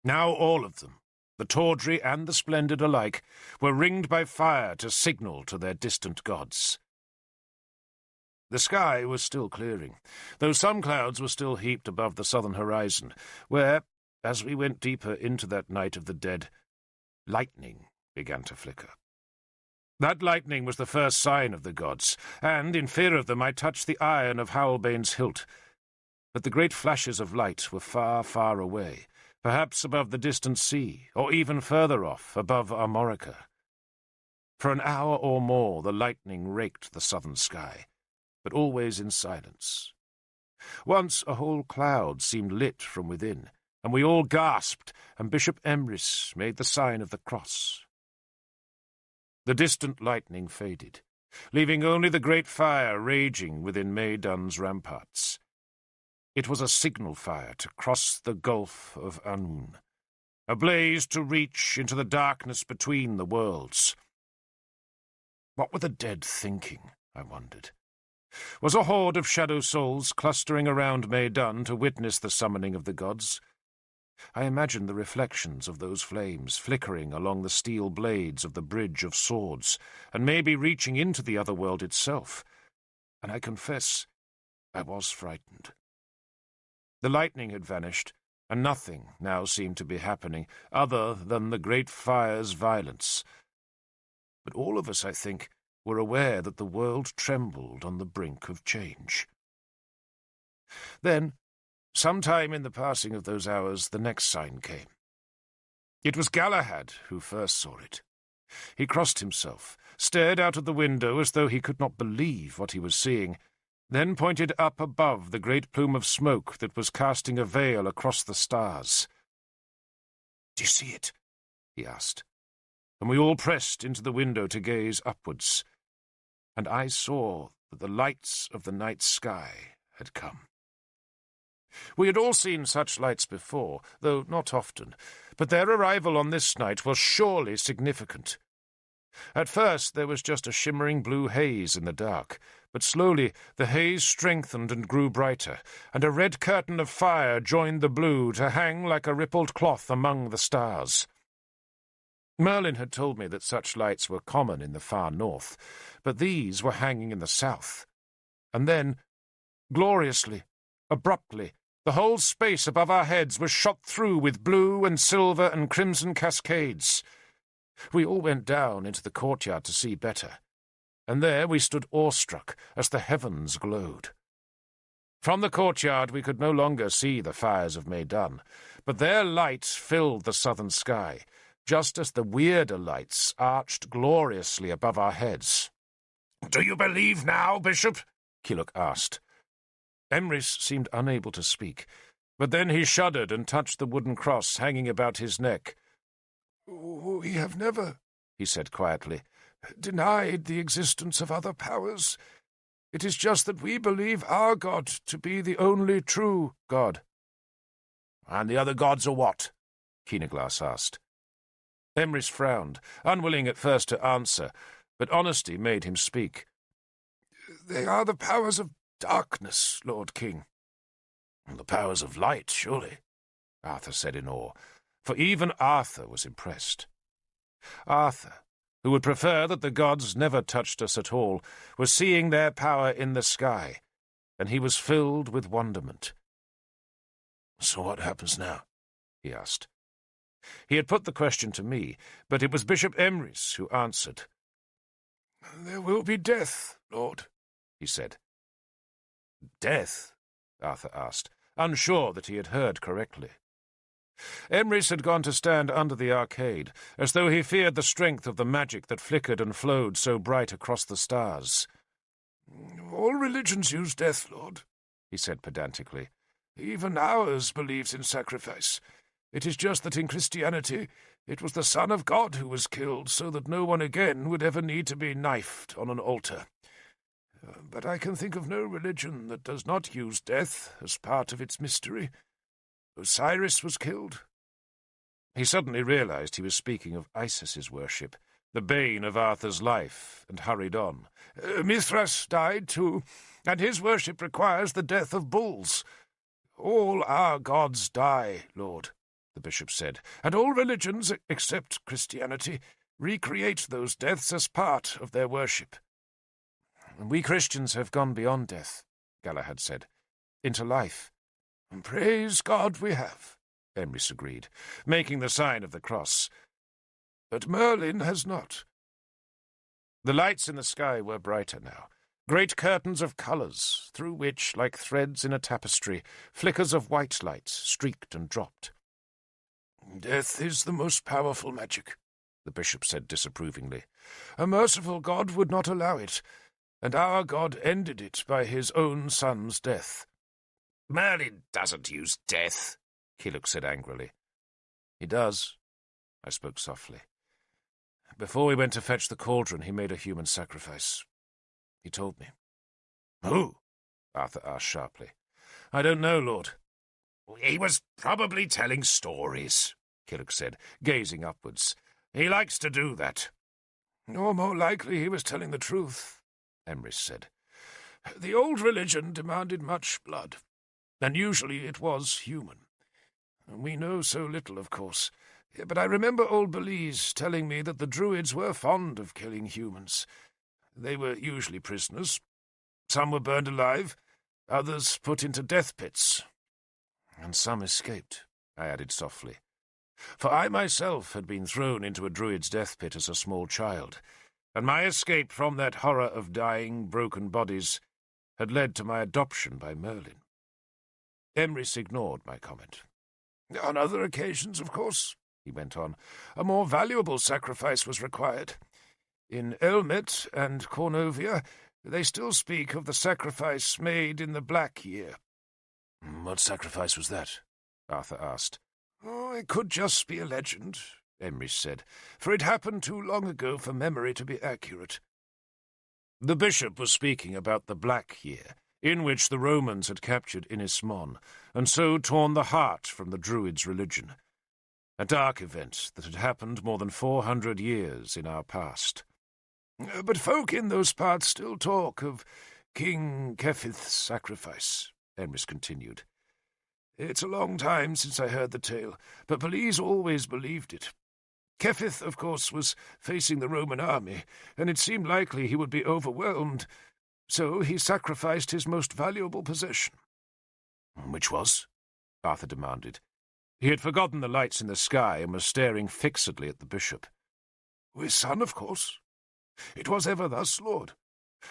Now all of them, the tawdry and the splendid alike, were ringed by fire to signal to their distant gods. The sky was still clearing, though some clouds were still heaped above the southern horizon, where, as we went deeper into that night of the dead, lightning began to flicker. That lightning was the first sign of the gods, and, in fear of them, I touched the iron of Howlbane's hilt. But the great flashes of light were far, far away, perhaps above the distant sea, or even further off, above Armorica. For an hour or more the lightning raked the southern sky, but always in silence. Once a whole cloud seemed lit from within, and we all gasped, and Bishop Emrys made the sign of the cross. The distant lightning faded, leaving only the great fire raging within Maydun's ramparts. It was a signal fire to cross the Gulf of Anun, a blaze to reach into the darkness between the worlds. What were the dead thinking, I wondered? Was a horde of shadow souls clustering around Maydun to witness the summoning of the gods? I imagined the reflections of those flames flickering along the steel blades of the Bridge of Swords, and maybe reaching into the other world itself, and I confess I was frightened. The lightning had vanished, and nothing now seemed to be happening other than the great fire's violence. But all of us, I think, were aware that the world trembled on the brink of change. Then, sometime in the passing of those hours, the next sign came. It was Galahad who first saw it. He crossed himself, stared out of the window as though he could not believe what he was seeing, then pointed up above the great plume of smoke that was casting a veil across the stars. "Do you see it?" he asked, and we all pressed into the window to gaze upwards, and I saw that the lights of the night sky had come. We had all seen such lights before, though not often, but their arrival on this night was surely significant. At first there was just a shimmering blue haze in the dark, but slowly the haze strengthened and grew brighter, and a red curtain of fire joined the blue to hang like a rippled cloth among the stars. Merlin had told me that such lights were common in the far north, but these were hanging in the south. And then, gloriously, abruptly, the whole space above our heads was shot through with blue and silver and crimson cascades. We all went down into the courtyard to see better, and there we stood awestruck as the heavens glowed. From the courtyard we could no longer see the fires of Maydun, but their light filled the southern sky, just as the weirder lights arched gloriously above our heads. "Do you believe now, Bishop?" Kiluk asked. Emrys seemed unable to speak, but then he shuddered and touched the wooden cross hanging about his neck. "We have never," he said quietly, "denied the existence of other powers. It is just that we believe our God to be the only true God." "And the other gods are what?" Keenaglass asked. Emrys frowned, unwilling at first to answer, but honesty made him speak. "They are the powers of darkness, Lord King." "The powers of light, surely," Arthur said in awe, for even Arthur was impressed. Arthur, who would prefer that the gods never touched us at all, was seeing their power in the sky, and he was filled with wonderment. "So what happens now?" he asked. He had put the question to me, but it was Bishop Emrys who answered. "There will be death, Lord," he said. "Death?" Arthur asked, unsure that he had heard correctly. Emrys had gone to stand under the arcade, as though he feared the strength of the magic that flickered and flowed so bright across the stars. "All religions use death, Lord," he said pedantically. "Even ours believes in sacrifice. It is just that in Christianity it was the Son of God who was killed so that no one again would ever need to be knifed on an altar. But I can think of no religion that does not use death as part of its mystery. Osiris was killed." He suddenly realized he was speaking of Isis's worship, the bane of Arthur's life, and hurried on. "Mithras died too, and his worship requires the death of bulls. All our gods die, Lord," the bishop said, "and all religions, except Christianity, recreate those deaths as part of their worship." "We Christians have gone beyond death," Galahad said, "into life." "Praise God we have," Emrys agreed, making the sign of the cross. "But Merlin has not." The lights in the sky were brighter now, great curtains of colours, through which, like threads in a tapestry, flickers of white light streaked and dropped. Death is the most powerful magic, the bishop said disapprovingly. A merciful God would not allow it, and our God ended it by his own son's death. Merlin doesn't use death, Killock said angrily. He does, I spoke softly. Before we went to fetch the cauldron, he made a human sacrifice. He told me. Who? Arthur asked sharply. I don't know, Lord. He was probably telling stories, Killock said, gazing upwards. He likes to do that. Or more likely he was telling the truth, Emrys said. The old religion demanded much blood, and usually it was human. We know so little, of course, but I remember old Belize telling me that the Druids were fond of killing humans. They were usually prisoners. Some were burned alive, others put into death pits. And some escaped, I added softly. For I myself had been thrown into a Druid's death pit as a small child, and my escape from that horror of dying, broken bodies had led to my adoption by Merlin. Emrys ignored my comment. On other occasions, of course, he went on, a more valuable sacrifice was required. In Elmet and Cornovia, they still speak of the sacrifice made in the Black Year. What sacrifice was that? Arthur asked. Oh, it could just be a legend, Emrys said, for it happened too long ago for memory to be accurate. The bishop was speaking about the Black Year, in which the Romans had captured Inismon, and so torn the heart from the Druids' religion. A dark event that had happened more than 400 years in our past. But folk in those parts still talk of King Kefith's sacrifice, Emrys continued. It's a long time since I heard the tale, but Belize always believed it. Kefith, of course, was facing the Roman army, and it seemed likely he would be overwhelmed, so he sacrificed his most valuable possession. Which was? Arthur demanded. He had forgotten the lights in the sky and was staring fixedly at the bishop. His son, of course. It was ever thus, Lord.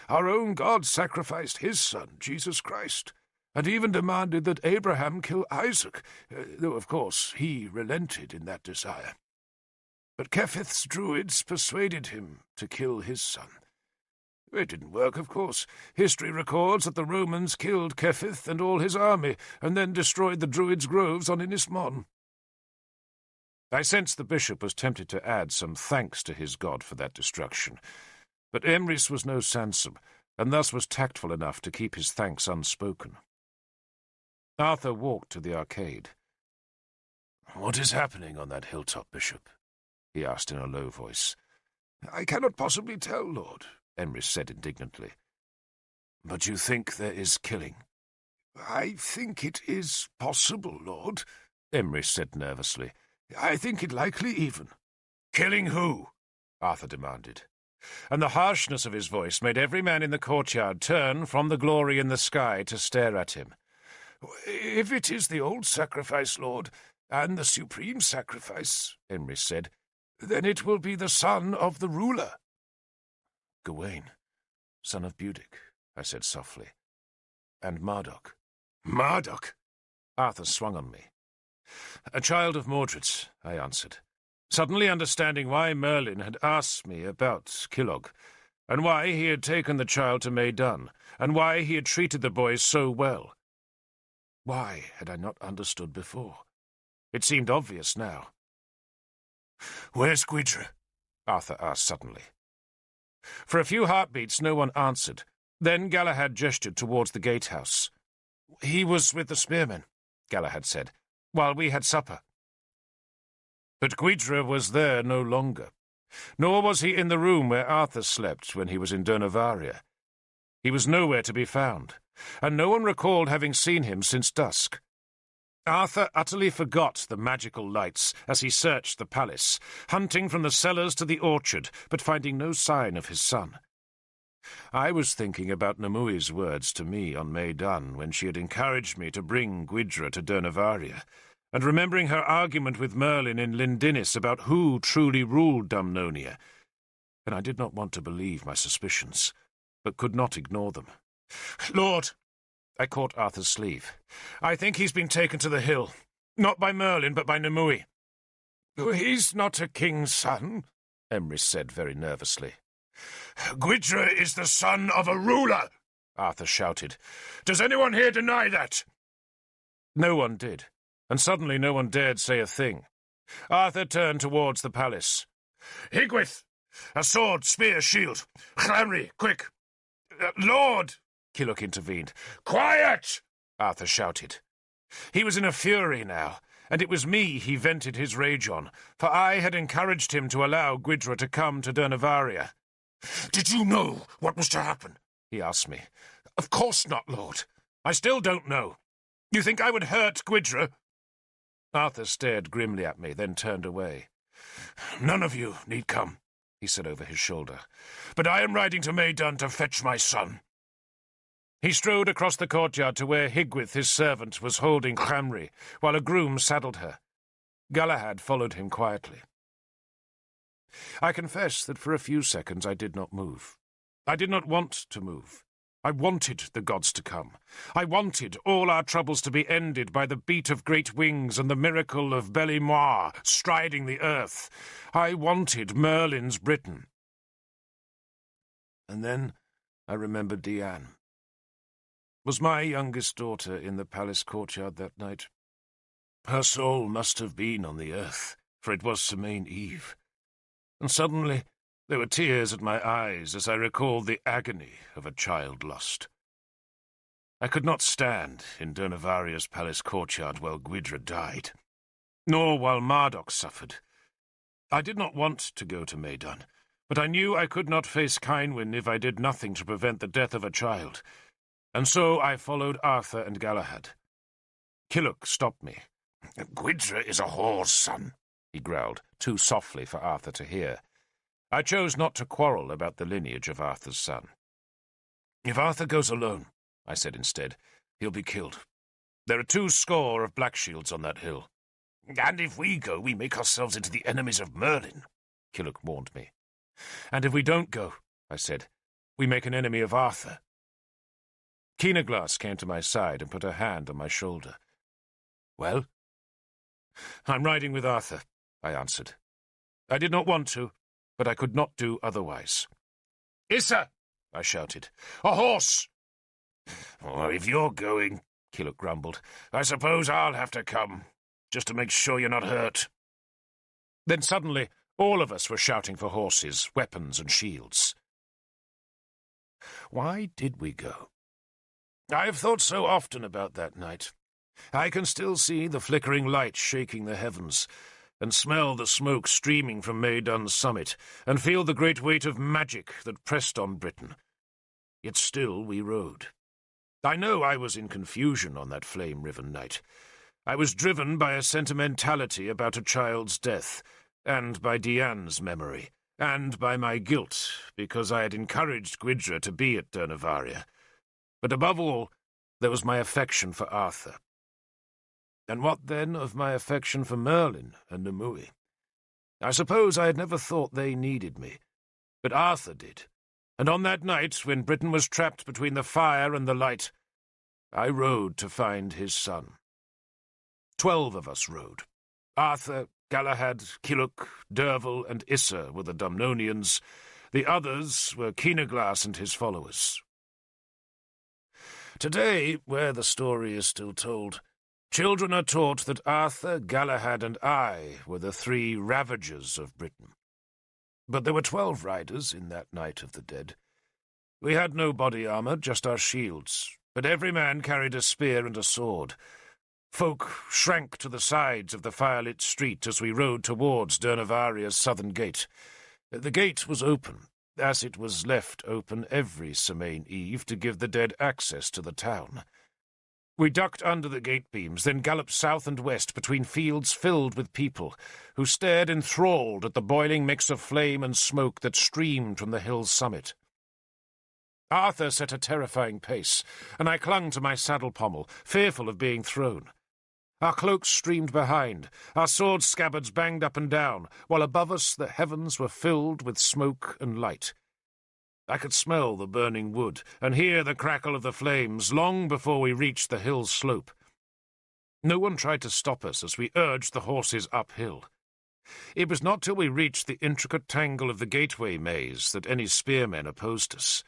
Our own God sacrificed his son, Jesus Christ, and even demanded that Abraham kill Isaac, though, of course, he relented in that desire. But Kefith's druids persuaded him to kill his son. It didn't work, of course. History records that the Romans killed Kefith and all his army, and then destroyed the druids' groves on Inismon. I sensed the bishop was tempted to add some thanks to his god for that destruction, but Emrys was no Sansom, and thus was tactful enough to keep his thanks unspoken. Arthur walked to the arcade. "What is happening on that hilltop, Bishop?" he asked in a low voice. "I cannot possibly tell, Lord," Emrys said indignantly. "But you think there is killing?" "I think it is possible, Lord," Emrys said nervously. "I think it likely even." "Killing who?" Arthur demanded, and the harshness of his voice made every man in the courtyard turn from the glory in the sky to stare at him. "If it is the old sacrifice, Lord, and the supreme sacrifice," Emrys said, "then it will be the son of the ruler." "Gawain, son of Budic," I said softly. "And Marduk." "Marduk?" Arthur swung on me. "A child of Mordred's," I answered, suddenly understanding why Merlin had asked me about Kilog, and why he had taken the child to Maidan, and why he had treated the boys so well. Why had I not understood before? It seemed obvious now. "Where's Gwydra?" Arthur asked suddenly. For a few heartbeats no one answered. Then Galahad gestured towards the gatehouse. "He was with the spearmen," Galahad said, "while we had supper." But Gwydra was there no longer, nor was he in the room where Arthur slept when he was in Durnavaria. He was nowhere to be found, and no one recalled having seen him since dusk. Arthur utterly forgot the magical lights as he searched the palace, hunting from the cellars to the orchard, but finding no sign of his son. I was thinking about Nemui's words to me on Maidan when she had encouraged me to bring Gwydra to Durnavaria, and remembering her argument with Merlin in Lindinis about who truly ruled Dumnonia, and I did not want to believe my suspicions, but could not ignore them. "Lord," I caught Arthur's sleeve, "I think he's been taken to the hill, not by Merlin, but by Nemui." He's not a king's son, Emrys said very nervously. Gwydra is the son of a ruler, Arthur shouted. Does anyone here deny that? No one did, and suddenly no one dared say a thing. Arthur turned towards the palace. Higwyth! A sword, spear, shield. Llanri, quick! Lord! Killock intervened. Quiet! Arthur shouted. He was in a fury now, and it was me he vented his rage on, for I had encouraged him to allow Gwydra to come to Dernavaria. Did you know what was to happen? He asked me. Of course not, Lord. I still don't know. You think I would hurt Gwydra? Arthur stared grimly at me, then turned away. None of you need come, he said over his shoulder. But I am riding to Maidan to fetch my son. He strode across the courtyard to where Higwyth, his servant, was holding Llanri, while a groom saddled her. Galahad followed him quietly. I confess that for a few seconds I did not move. I did not want to move. I wanted the gods to come. I wanted all our troubles to be ended by the beat of great wings and the miracle of Belle-Moi striding the earth. I wanted Merlin's Britain. And then I remembered Diane. Was my youngest daughter in the palace courtyard that night? Her soul must have been on the earth, for it was Semaine Eve. And suddenly there were tears at my eyes as I recalled the agony of a child lost. I could not stand in Dernavaria's palace courtyard while Gwydra died, nor while Marduk suffered. I did not want to go to Maidan, but I knew I could not face Cynwyn if I did nothing to prevent the death of a child, and so I followed Arthur and Galahad. Killock stopped me. Gwydra is a whore's son, he growled, too softly for Arthur to hear. I chose not to quarrel about the lineage of Arthur's son. If Arthur goes alone, I said instead, he'll be killed. There are 200 of Blackshields on that hill. And if we go, we make ourselves into the enemies of Merlin, Killock warned me. And if we don't go, I said, we make an enemy of Arthur. Keenaglass came to my side and put her hand on my shoulder. Well? I'm riding with Arthur, I answered. I did not want to, but I could not do otherwise. Issa! I shouted. A horse! Oh, if you're going, Killock grumbled, I suppose I'll have to come, just to make sure you're not hurt. Then suddenly all of us were shouting for horses, weapons, and shields. Why did we go? I have thought so often about that night. I can still see the flickering light shaking the heavens, and smell the smoke streaming from Maidan's summit, and feel the great weight of magic that pressed on Britain. Yet still we rode. I know I was in confusion on that flame-riven night. I was driven by a sentimentality about a child's death, and by Diane's memory, and by my guilt, because I had encouraged Gwydra to be at Dernavaria. But above all, there was my affection for Arthur. And what then of my affection for Merlin and Nimue? I suppose I had never thought they needed me, but Arthur did. And on that night, when Britain was trapped between the fire and the light, I rode to find his son. 12 of us rode. Arthur, Galahad, Killock, Derval, and Issa were the Dumnonians. The others were Keenaglass and his followers. Today, where the story is still told, children are taught that Arthur, Galahad, and I were the 3 ravagers of Britain. But there were 12 riders in that night of the dead. We had no body armour, just our shields, but every man carried a spear and a sword. Folk shrank to the sides of the firelit street as we rode towards Dernavaria's southern gate. The gate was open, as it was left open every Semaine Eve to give the dead access to the town. We ducked under the gate beams, then galloped south and west between fields filled with people, who stared enthralled at the boiling mix of flame and smoke that streamed from the hill's summit. Arthur set a terrifying pace, and I clung to my saddle pommel, fearful of being thrown. Our cloaks streamed behind, our sword scabbards banged up and down, while above us the heavens were filled with smoke and light. I could smell the burning wood and hear the crackle of the flames long before we reached the hill's slope. No one tried to stop us as we urged the horses uphill. It was not till we reached the intricate tangle of the gateway maze that any spearmen opposed us.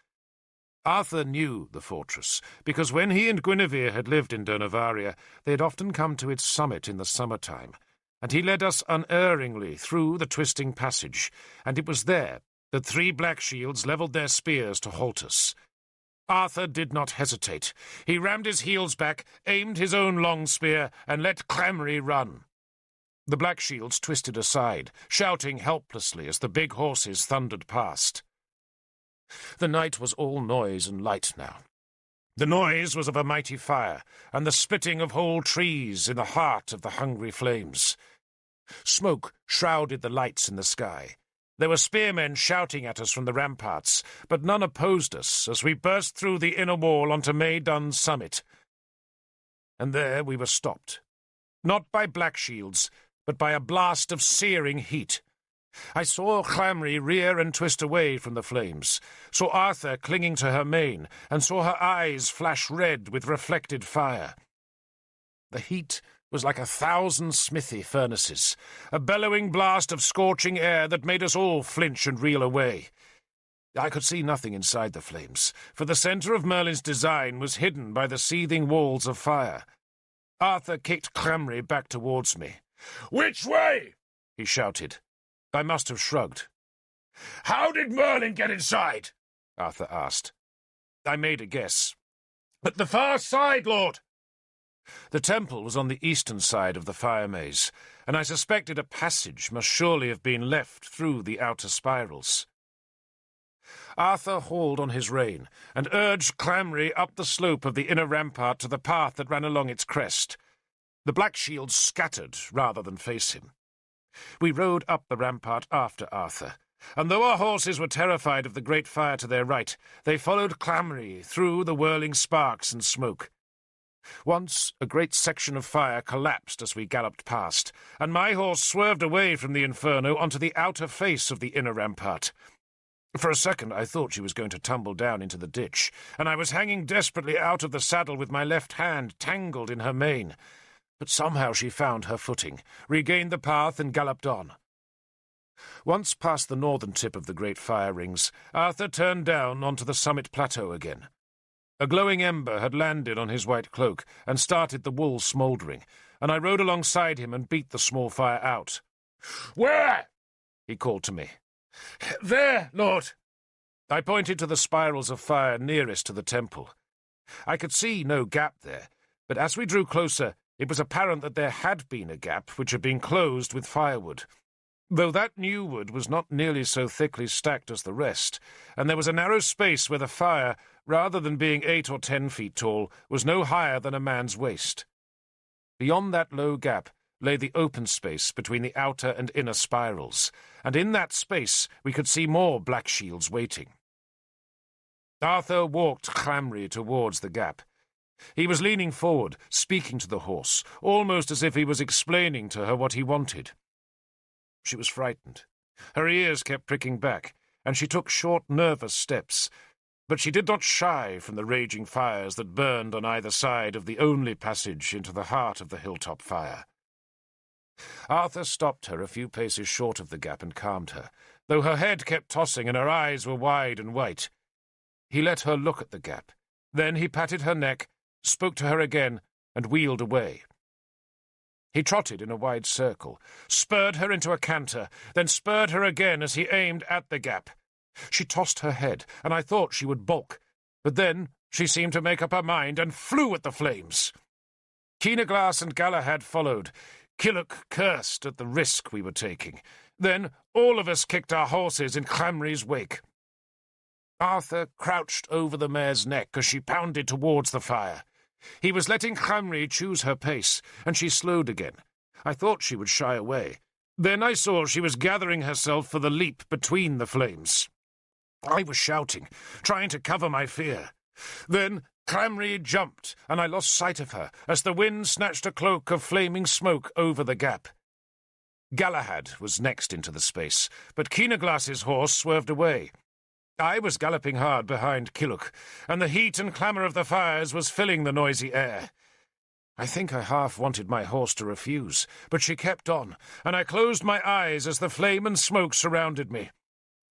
Arthur knew the fortress, because when he and Guinevere had lived in Durnavaria, they had often come to its summit in the summer-time, and he led us unerringly through the twisting passage, and it was there that 3 black shields levelled their spears to halt us. Arthur did not hesitate. He rammed his heels back, aimed his own long spear, and let Clamry run. The black shields twisted aside, shouting helplessly as the big horses thundered past. The night was all noise and light now. The noise was of a mighty fire, and the splitting of whole trees in the heart of the hungry flames. Smoke shrouded the lights in the sky. There were spearmen shouting at us from the ramparts, but none opposed us as we burst through the inner wall onto Maydun's summit. And there we were stopped, not by black shields, but by a blast of searing heat. I saw Clamry rear and twist away from the flames, saw Arthur clinging to her mane, and saw her eyes flash red with reflected fire. The heat was like 1,000 smithy furnaces, a bellowing blast of scorching air that made us all flinch and reel away. I could see nothing inside the flames, for the centre of Merlin's design was hidden by the seething walls of fire. Arthur kicked Clamry back towards me. "Which way?" he shouted. I must have shrugged. "How did Merlin get inside?" Arthur asked. I made a guess. "At the far side, Lord." The temple was on the eastern side of the fire maze, and I suspected a passage must surely have been left through the outer spirals. Arthur hauled on his rein, and urged Clamry up the slope of the inner rampart to the path that ran along its crest. The black shields scattered rather than face him. We rode up the rampart after Arthur, and though our horses were terrified of the great fire to their right, they followed Clamry through the whirling sparks and smoke. Once a great section of fire collapsed as we galloped past, and my horse swerved away from the inferno onto the outer face of the inner rampart. For a second I thought she was going to tumble down into the ditch, and I was hanging desperately out of the saddle with my left hand tangled in her mane. But somehow she found her footing, regained the path, and galloped on. Once past the northern tip of the great fire rings, Arthur turned down onto the summit plateau again. A glowing ember had landed on his white cloak and started the wool smouldering, and I rode alongside him and beat the small fire out. "Where?" he called to me. "There, Lord." I pointed to the spirals of fire nearest to the temple. I could see no gap there, but as we drew closer, it was apparent that there had been a gap which had been closed with firewood, though that new wood was not nearly so thickly stacked as the rest, and there was a narrow space where the fire, rather than being 8 or 10 feet tall, was no higher than a man's waist. Beyond that low gap lay the open space between the outer and inner spirals, and in that space we could see more black shields waiting. Arthur walked Clamry towards the gap. He was leaning forward, speaking to the horse, almost as if he was explaining to her what he wanted. She was frightened. Her ears kept pricking back, and she took short, nervous steps, but she did not shy from the raging fires that burned on either side of the only passage into the heart of the hilltop fire. Arthur stopped her a few paces short of the gap and calmed her, though her head kept tossing and her eyes were wide and white. He let her look at the gap. Then he patted her neck, spoke to her again, and wheeled away. He trotted in a wide circle, spurred her into a canter, then spurred her again as he aimed at the gap. She tossed her head, and I thought she would balk, but then she seemed to make up her mind and flew at the flames. Keenaglass and Galahad followed. Killock cursed at the risk we were taking. Then all of us kicked our horses in Clamry's wake. Arthur crouched over the mare's neck as she pounded towards the fire. He was letting Clamry choose her pace, and she slowed again. I thought she would shy away. Then I saw she was gathering herself for the leap between the flames. I was shouting, trying to cover my fear. Then Clamry jumped, and I lost sight of her as the wind snatched a cloak of flaming smoke over the gap. Galahad was next into the space, but Keenaglass's horse swerved away. I was galloping hard behind Killock, and the heat and clamour of the fires was filling the noisy air. I think I half wanted my horse to refuse, but she kept on, and I closed my eyes as the flame and smoke surrounded me.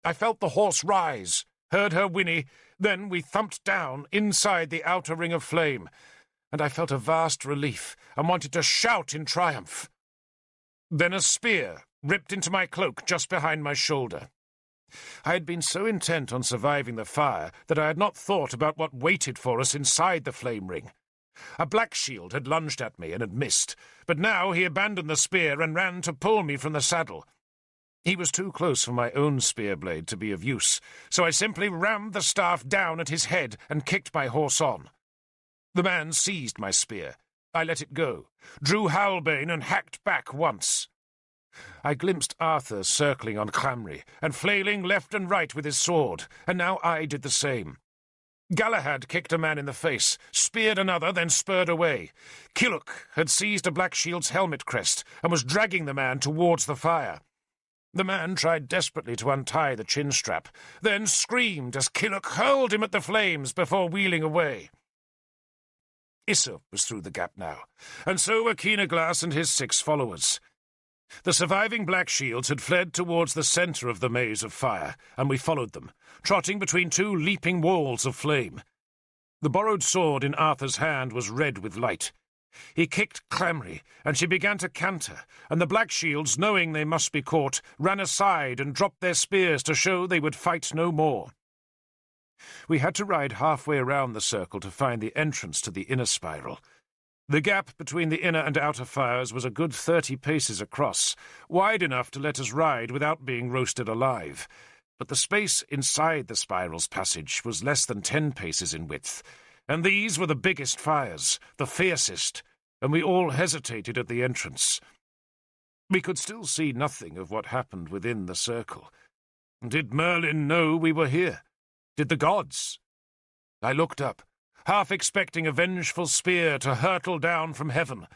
I felt the horse rise, heard her whinny, then we thumped down inside the outer ring of flame, and I felt a vast relief and wanted to shout in triumph. Then a spear ripped into my cloak just behind my shoulder. I had been so intent on surviving the fire that I had not thought about what waited for us inside the flame ring. A black shield had lunged at me and had missed, but now he abandoned the spear and ran to pull me from the saddle. He was too close for my own spear blade to be of use, so I simply rammed the staff down at his head and kicked my horse on. The man seized my spear. I let it go, drew halbane and hacked back once. I glimpsed Arthur circling on Cramry and flailing left and right with his sword, and now I did the same. Galahad kicked a man in the face, speared another, then spurred away. Kilhuch had seized a black shield's helmet crest and was dragging the man towards the fire. The man tried desperately to untie the chin strap, then screamed as Kilhuch hurled him at the flames before wheeling away. Issa was through the gap now, and so were Keenaglass and his 6 followers. The surviving black shields had fled towards the centre of the maze of fire, and we followed them, trotting between 2 leaping walls of flame. The borrowed sword in Arthur's hand was red with light. He kicked Cramry, and she began to canter, and the black shields, knowing they must be caught, ran aside and dropped their spears to show they would fight no more. We had to ride halfway around the circle to find the entrance to the inner spiral. The gap between the inner and outer fires was a good 30 paces across, wide enough to let us ride without being roasted alive. But the space inside the spiral's passage was less than 10 paces in width, and these were the biggest fires, the fiercest, and we all hesitated at the entrance. We could still see nothing of what happened within the circle. Did Merlin know we were here? Did the gods? I looked up, half expecting a vengeful spear to hurtle down from heaven,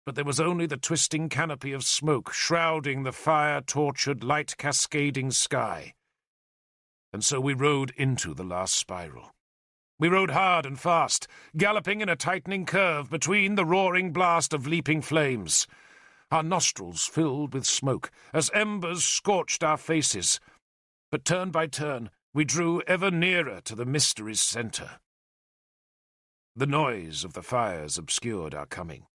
but there was only the twisting canopy of smoke shrouding the fire-tortured, light-cascading sky. And so we rode into the last spiral. We rode hard and fast, galloping in a tightening curve between the roaring blast of leaping flames. Our nostrils filled with smoke as embers scorched our faces, but turn by turn we drew ever nearer to the mystery's centre. The noise of the fires obscured our coming.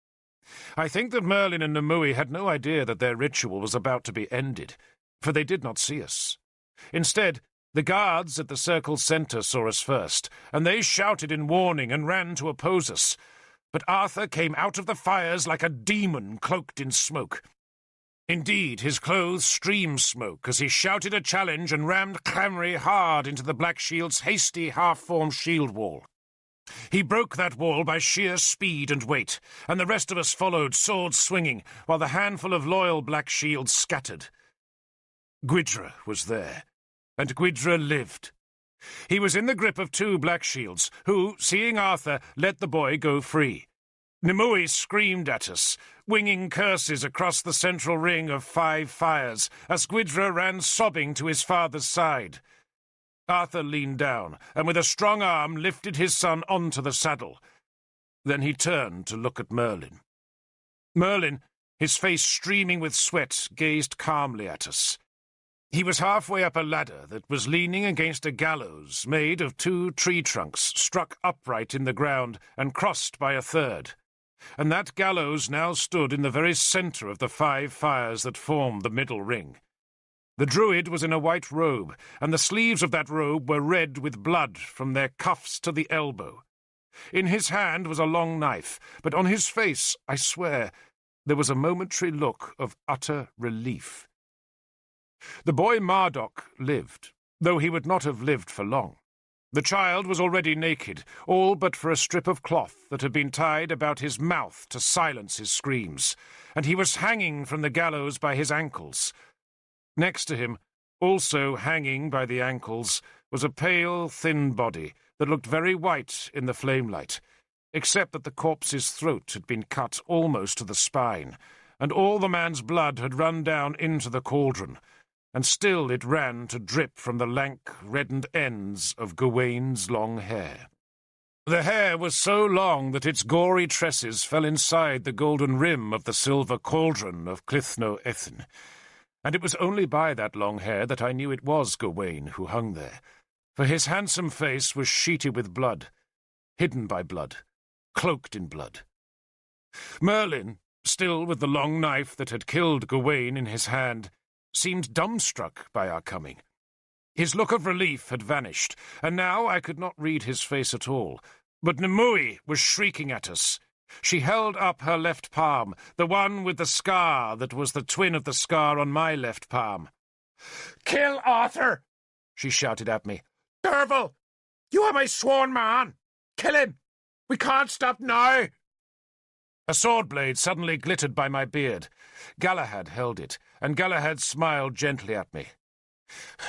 I think that Merlin and Nimue had no idea that their ritual was about to be ended, for they did not see us. Instead, the guards at the circle's centre saw us first, and they shouted in warning and ran to oppose us. But Arthur came out of the fires like a demon cloaked in smoke. Indeed, his clothes streamed smoke as he shouted a challenge and rammed Cramry hard into the Black Shield's hasty, half-formed shield wall. He broke that wall by sheer speed and weight, and the rest of us followed, swords swinging, while the handful of loyal Black Shields scattered. Gwydra was there, and Gwydra lived. He was in the grip of 2 Black Shields, who, seeing Arthur, let the boy go free. Nimue screamed at us, winging curses across the central ring of 5 fires, as Gwydra ran sobbing to his father's side. Arthur leaned down, and with a strong arm lifted his son onto the saddle. Then he turned to look at Merlin. Merlin, his face streaming with sweat, gazed calmly at us. He was halfway up a ladder that was leaning against a gallows made of 2 tree trunks struck upright in the ground and crossed by a third. And that gallows now stood in the very centre of the 5 fires that formed the middle ring. The druid was in a white robe, and the sleeves of that robe were red with blood from their cuffs to the elbow. In his hand was a long knife, but on his face, I swear, there was a momentary look of utter relief. The boy Marduk lived, though he would not have lived for long. The child was already naked, all but for a strip of cloth that had been tied about his mouth to silence his screams, and he was hanging from the gallows by his ankles. Next to him, also hanging by the ankles, was a pale, thin body that looked very white in the flamelight, except that the corpse's throat had been cut almost to the spine, and all the man's blood had run down into the cauldron, and still it ran to drip from the lank, reddened ends of Gawaine's long hair. The hair was so long that its gory tresses fell inside the golden rim of the silver cauldron of Clithno Ethin, and it was only by that long hair that I knew it was Gawain who hung there, for his handsome face was sheeted with blood, hidden by blood, cloaked in blood. Merlin, still with the long knife that had killed Gawain in his hand, seemed dumbstruck by our coming. His look of relief had vanished, and now I could not read his face at all. But Nimue was shrieking at us. She held up her left palm, the one with the scar that was the twin of the scar on my left palm. "Kill Arthur!" she shouted at me. "Derval, you are my sworn man! Kill him! We can't stop now!" A sword blade suddenly glittered by my beard. Galahad held it, and Galahad smiled gently at me.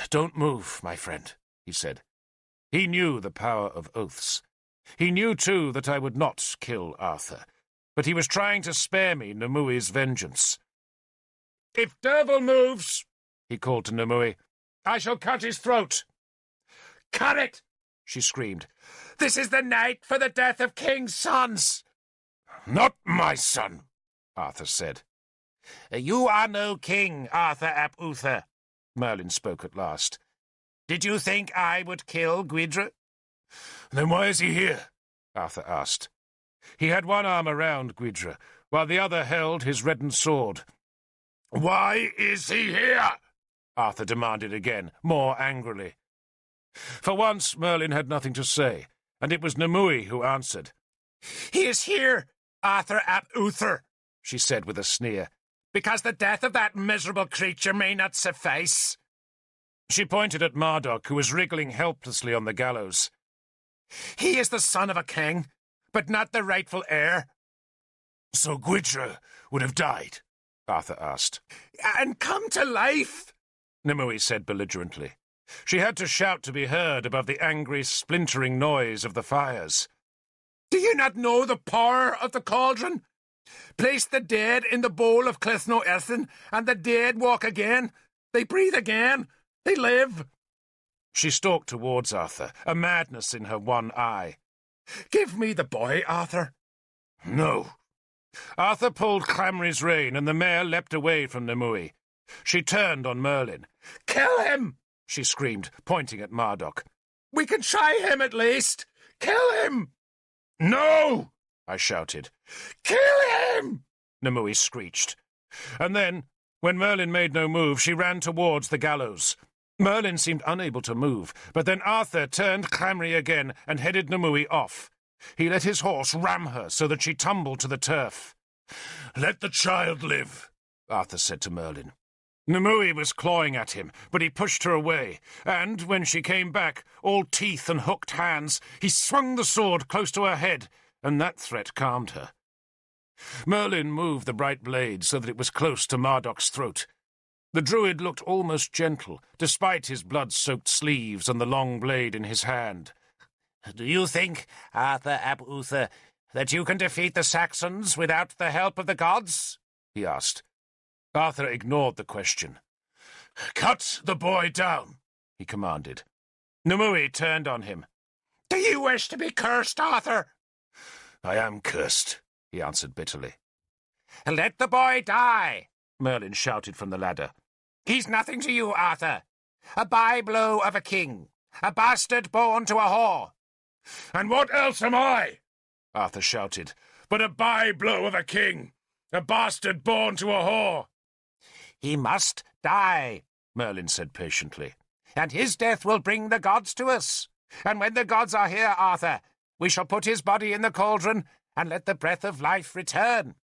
"Don't move, my friend," he said. He knew the power of oaths. He knew, too, that I would not kill Arthur, but he was trying to spare me Nimue's vengeance. "If Derval moves," he called to Nimue, "I shall cut his throat." "Cut it!" she screamed. "This is the night for the death of king's sons." "Not my son," Arthur said. "You are no king, Arthur ap Uther," Merlin spoke at last. "Did you think I would kill Gwydir?" "Then why is he here?" Arthur asked. He had one arm around Gwydir, while the other held his reddened sword. "Why is he here?" Arthur demanded again, more angrily. For once Merlin had nothing to say, and it was Nimue who answered. "He is here, Arthur ap Uther," she said with a sneer, "because the death of that miserable creature may not suffice." She pointed at Marduk, who was wriggling helplessly on the gallows. "He is the son of a king, but not the rightful heir." "So Gwydir would have died?" Arthur asked. "And come to life," Nimue said belligerently. She had to shout to be heard above the angry, splintering noise of the fires. "Do you not know the power of the cauldron? Place the dead in the bowl of Clithno Ethin, and the dead walk again. They breathe again. They live." She stalked towards Arthur, a madness in her one eye. "Give me the boy, Arthur." "No." Arthur pulled Clamry's rein, and the mare leapt away from Nimue. She turned on Merlin. "Kill him!" she screamed, pointing at Marduk. "We can try him at least. Kill him!" "No!" I shouted. "Kill him!" Nimue screeched. And then, when Merlin made no move, she ran towards the gallows. Merlin seemed unable to move, but then Arthur turned Clamry again and headed Nimue off. He let his horse ram her so that she tumbled to the turf. "Let the child live," Arthur said to Merlin. Nimue was clawing at him, but he pushed her away, and, when she came back, all teeth and hooked hands, he swung the sword close to her head, and that threat calmed her. Merlin moved the bright blade so that it was close to Marduk's throat. The druid looked almost gentle, despite his blood-soaked sleeves and the long blade in his hand. "Do you think, Arthur ap Uther, that you can defeat the Saxons without the help of the gods?" he asked. Arthur ignored the question. "Cut the boy down," he commanded. Nimue turned on him. "Do you wish to be cursed, Arthur?" "I am cursed," he answered bitterly. "Let the boy die," Merlin shouted from the ladder. "He's nothing to you, Arthur. A bye-blow of a king. A bastard born to a whore." "And what else am I?" Arthur shouted. "But a bye-blow of a king. A bastard born to a whore." "He must die," Merlin said patiently. "And his death will bring the gods to us. And when the gods are here, Arthur, we shall put his body in the cauldron and let the breath of life return."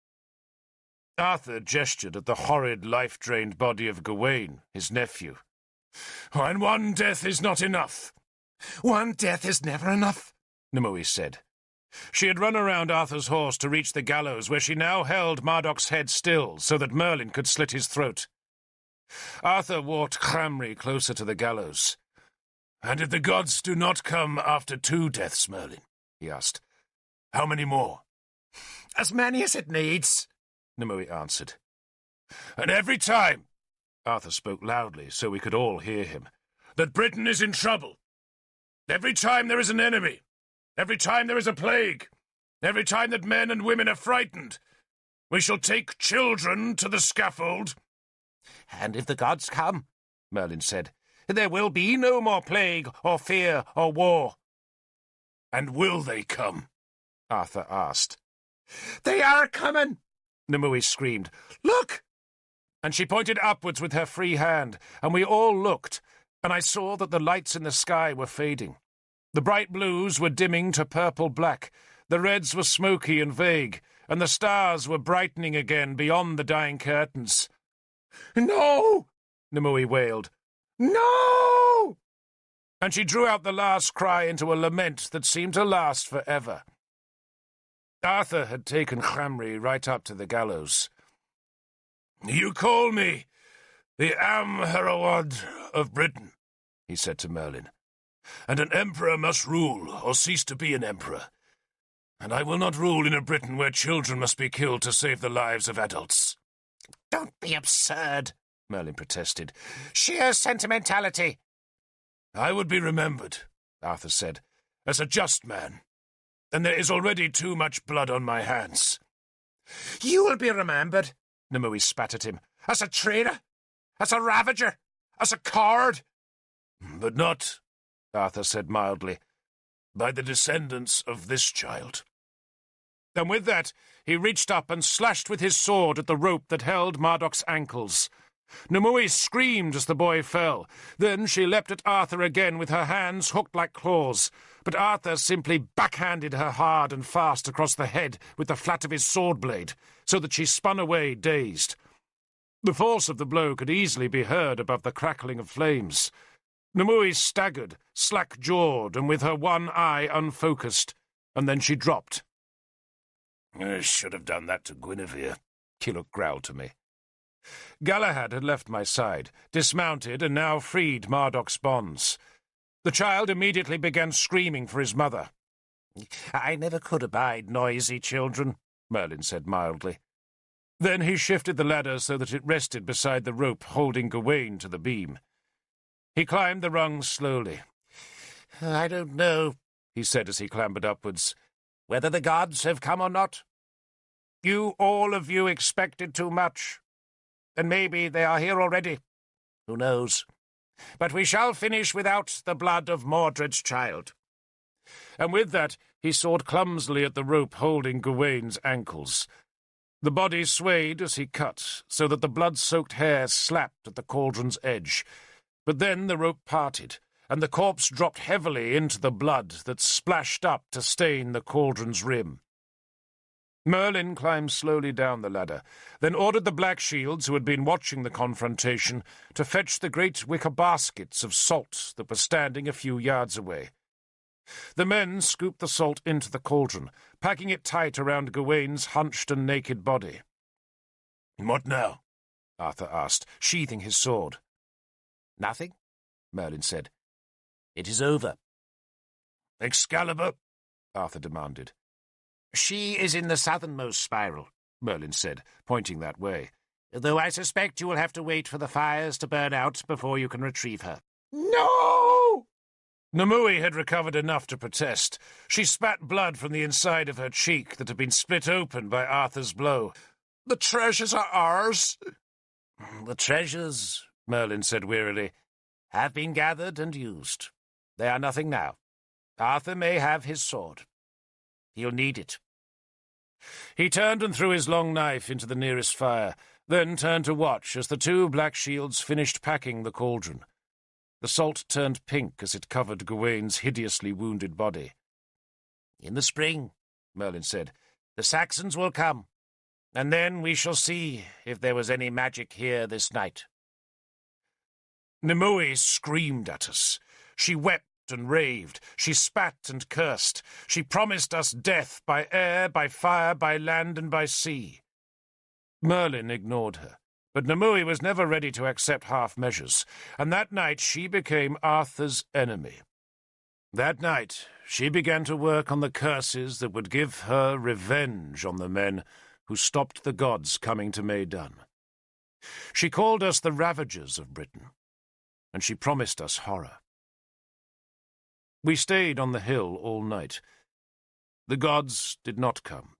Arthur gestured at the horrid, life-drained body of Gawain, his nephew. "And one death is not enough." "One death is never enough," Nimue said. She had run around Arthur's horse to reach the gallows, where she now held Marduk's head still, so that Merlin could slit his throat. Arthur walked Clamry closer to the gallows. "And if the gods do not come after 2 deaths, Merlin," he asked, "how many more?" "As many as it needs," Nimue answered. "And every time," Arthur spoke loudly so we could all hear him, "that Britain is in trouble, every time there is an enemy, Every time there is a plague, every time that men and women are frightened, we shall take children to the scaffold." "And if the gods come," Merlin said, "there will be no more plague or fear or war." "And will they come?" Arthur asked. "They are coming!" Nimue screamed. "Look!" And she pointed upwards with her free hand, and we all looked, and I saw that the lights in the sky were fading. The bright blues were dimming to purple-black, the reds were smoky and vague, and the stars were brightening again beyond the dying curtains. "No!" Nimue wailed. "No!" And she drew out the last cry into a lament that seemed to last forever. Arthur had taken Cramry right up to the gallows. "You call me the Amherawad of Britain," he said to Merlin, "and an emperor must rule or cease to be an emperor. And I will not rule in a Britain where children must be killed to save the lives of adults." "Don't be absurd," Merlin protested. "Sheer sentimentality." "I would be remembered," Arthur said, "as a just man, and there is already too much blood on my hands." "You will be remembered," Nimue spat at him, "as a traitor, as a ravager, as a coward." "But not," Arthur said mildly, "by the descendants of this child." And with that, he reached up and slashed with his sword at the rope that held Marduk's ankles. Nimue screamed as the boy fell. Then she leapt at Arthur again with her hands hooked like claws, but Arthur simply backhanded her hard and fast across the head with the flat of his sword blade, so that she spun away dazed. The force of the blow could easily be heard above the crackling of flames. Nimue staggered, slack-jawed, and with her one eye unfocused, and then she dropped. "I should have done that to Guinevere," Killuck growled to me. Galahad had left my side, dismounted, and now freed Marduk's bonds. The child immediately began screaming for his mother. "I never could abide noisy children," Merlin said mildly. Then he shifted the ladder so that it rested beside the rope holding Gawain to the beam. He climbed the rungs slowly. "I don't know," he said as he clambered upwards, "whether the gods have come or not. You, all of you, expected too much. And maybe they are here already. Who knows? But we shall finish without the blood of Mordred's child." And with that, he sawed clumsily at the rope holding Gawain's ankles. The body swayed as he cut, so that the blood-soaked hair slapped at the cauldron's edge. But then the rope parted, and the corpse dropped heavily into the blood that splashed up to stain the cauldron's rim. Merlin climbed slowly down the ladder, then ordered the Black Shields, who had been watching the confrontation, to fetch the great wicker baskets of salt that were standing a few yards away. The men scooped the salt into the cauldron, packing it tight around Gawain's hunched and naked body. "What now?" Arthur asked, sheathing his sword. "Nothing," Merlin said. "It is over." "Excalibur?" Arthur demanded. "She is in the southernmost spiral," Merlin said, pointing that way. "Though I suspect you will have to wait for the fires to burn out before you can retrieve her." "No!" Nimue had recovered enough to protest. She spat blood from the inside of her cheek that had been split open by Arthur's blow. "The treasures are ours." "The treasures," Merlin said wearily, "have been gathered and used. They are nothing now. Arthur may have his sword. He'll need it." He turned and threw his long knife into the nearest fire, then turned to watch as the two Black Shields finished packing the cauldron. The salt turned pink as it covered Gawain's hideously wounded body. "In the spring," Merlin said, "the Saxons will come, and then we shall see if there was any magic here this night." Nimue screamed at us. She wept and raved. She spat and cursed. She promised us death by air, by fire, by land, and by sea. Merlin ignored her, but Nimue was never ready to accept half measures, and that night she became Arthur's enemy. That night she began to work on the curses that would give her revenge on the men who stopped the gods coming to Maidan. She called us the Ravagers of Britain, and she promised us horror. We stayed on the hill all night, The gods did not come,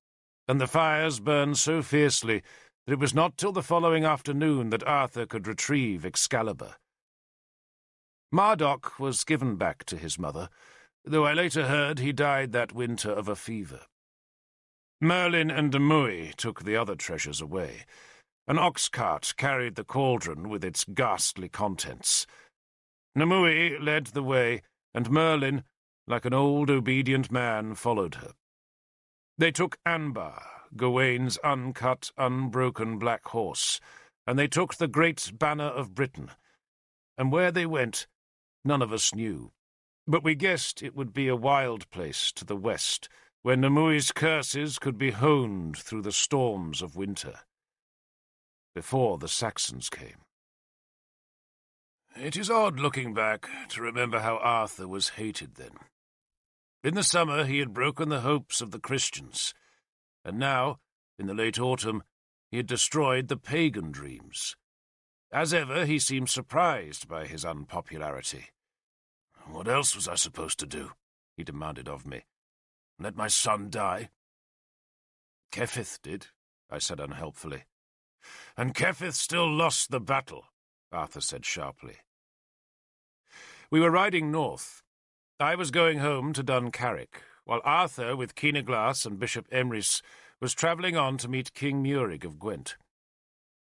and the fires burned so fiercely that it was not till the following afternoon that Arthur could retrieve Excalibur. Marduk was given back to his mother, though I later heard he died that winter of a fever. Merlin and Demui took the other treasures away. An ox cart carried the cauldron with its ghastly contents. Nimue led the way, and Merlin, like an old obedient man, followed her. They took Anbar, Gawaine's uncut, unbroken black horse, and they took the great banner of Britain. And where they went, none of us knew. But we guessed it would be a wild place to the west, where Nimue's curses could be honed through the storms of winter. Before the Saxons came. It is odd looking back to remember how Arthur was hated then. In the summer he had broken the hopes of the Christians, and now, in the late autumn, he had destroyed the pagan dreams. As ever, he seemed surprised by his unpopularity. "What else was I supposed to do?" he demanded of me. "Let my son die?" "Kefith did," I said unhelpfully. "And Kefith still lost the battle," Arthur said sharply. We were riding north. I was going home to Duncarrick, while Arthur, with Keenaglas and Bishop Emrys, was travelling on to meet King Murig of Gwent.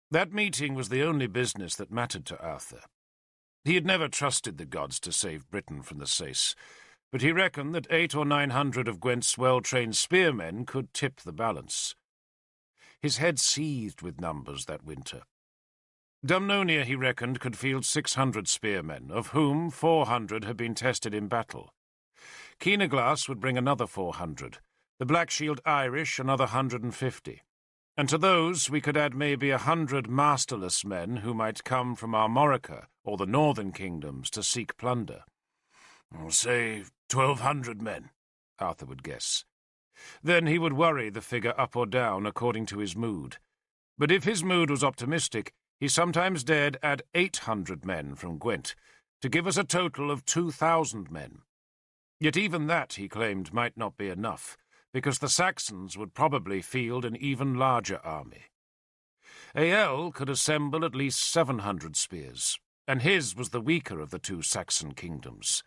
That meeting was the only business that mattered to Arthur. He had never trusted the gods to save Britain from the Sace, but he reckoned that 800 or 900 of Gwent's well-trained spearmen could tip the balance. His head seethed with numbers that winter. Dumnonia, he reckoned, could field 600 spearmen, of whom 400 had been tested in battle. Keenaglas would bring another 400, the Blackshield Irish another 150, and to those we could add maybe 100 masterless men who might come from Armorica or the northern kingdoms to seek plunder. "Say 1,200 men," Arthur would guess. Then he would worry the figure up or down according to his mood. But if his mood was optimistic, he sometimes dared add 800 men from Gwent, to give us a total of 2,000 men. Yet even that, he claimed, might not be enough, because the Saxons would probably field an even larger army. Ael could assemble at least 700 spears, and his was the weaker of the two Saxon kingdoms.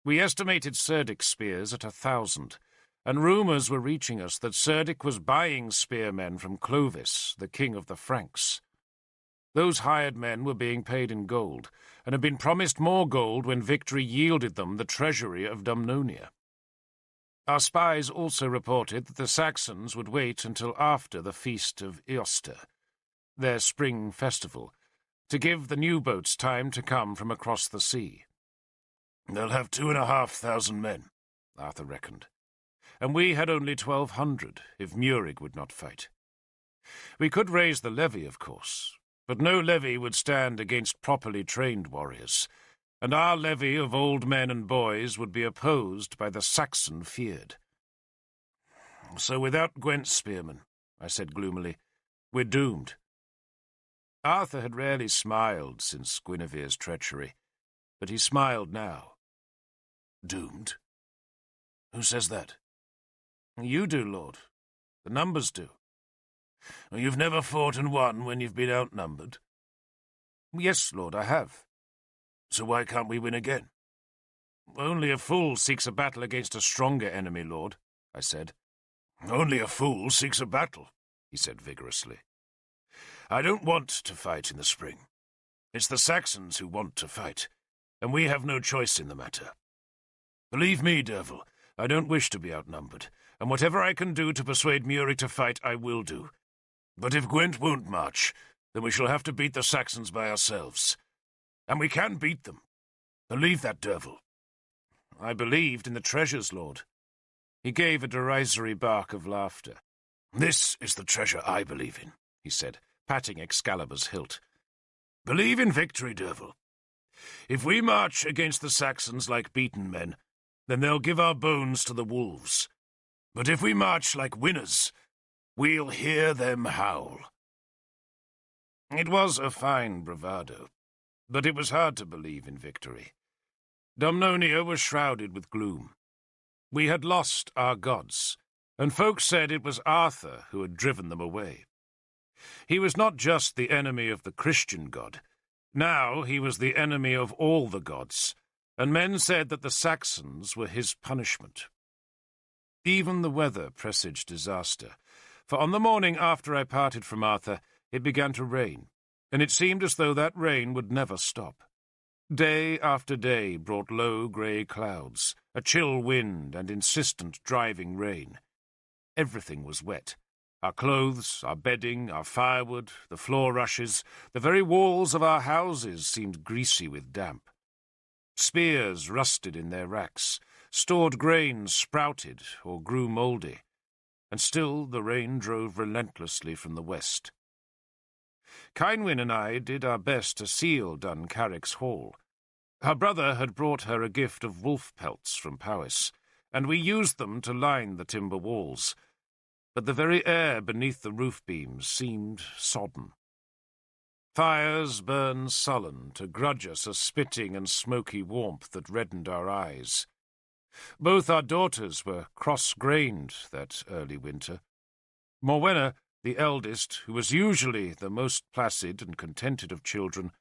We estimated Cerdic spears at 1,000, and rumours were reaching us that Cerdic was buying spearmen from Clovis, the king of the Franks. Those hired men were being paid in gold, and had been promised more gold when victory yielded them the treasury of Dumnonia. Our spies also reported that the Saxons would wait until after the Feast of Eoster, their spring festival, to give the new boats time to come from across the sea. "They'll have 2,500 men," Arthur reckoned, and we had only 1,200 if Murig would not fight. We could raise the levy, of course, but no levy would stand against properly trained warriors, and our levy of old men and boys would be opposed by the Saxon feared. "So without Gwent's spearmen," I said gloomily, "we're doomed." Arthur had rarely smiled since Guinevere's treachery, but he smiled now. "Doomed? Who says that?" "You do, Lord. The numbers do." "You've never fought and won when you've been outnumbered?" "Yes, Lord, I have." "So why can't we win again?" "Only a fool seeks a battle against a stronger enemy, Lord," I said. "Only a fool seeks a battle," he said vigorously. "I don't want to fight in the spring. It's the Saxons who want to fight, and we have no choice in the matter. Believe me, Derval, I don't wish to be outnumbered, and whatever I can do to persuade Murig to fight, I will do. But if Gwent won't march, then we shall have to beat the Saxons by ourselves. And we can beat them. Believe that, Derval." I believed in the treasures, Lord. He gave a derisory bark of laughter. "This is the treasure I believe in," he said, patting Excalibur's hilt. "Believe in victory, Derval. If we march against the Saxons like beaten men, then they'll give our bones to the wolves. But if we march like winners, we'll hear them howl." It was a fine bravado, but it was hard to believe in victory. Dumnonia was shrouded with gloom. We had lost our gods, and folks said it was Arthur who had driven them away. He was not just the enemy of the Christian god. Now he was the enemy of all the gods, and men said that the Saxons were his punishment. Even the weather presaged disaster, for on the morning after I parted from Arthur, it began to rain, and it seemed as though that rain would never stop. Day after day brought low grey clouds, a chill wind, and insistent driving rain. Everything was wet. Our clothes, our bedding, our firewood, the floor rushes, the very walls of our houses seemed greasy with damp. Spears rusted in their racks, stored grain sprouted or grew mouldy, and still the rain drove relentlessly from the west. Cynwyn and I did our best to seal Dun Carrick's hall. Her brother had brought her a gift of wolf pelts from Powys, and we used them to line the timber walls, but the very air beneath the roof beams seemed sodden. Fires burned sullen to grudge us a spitting and smoky warmth that reddened our eyes. Both our daughters were cross-grained that early winter. Morwenna, the eldest, who was usually the most placid and contented of children,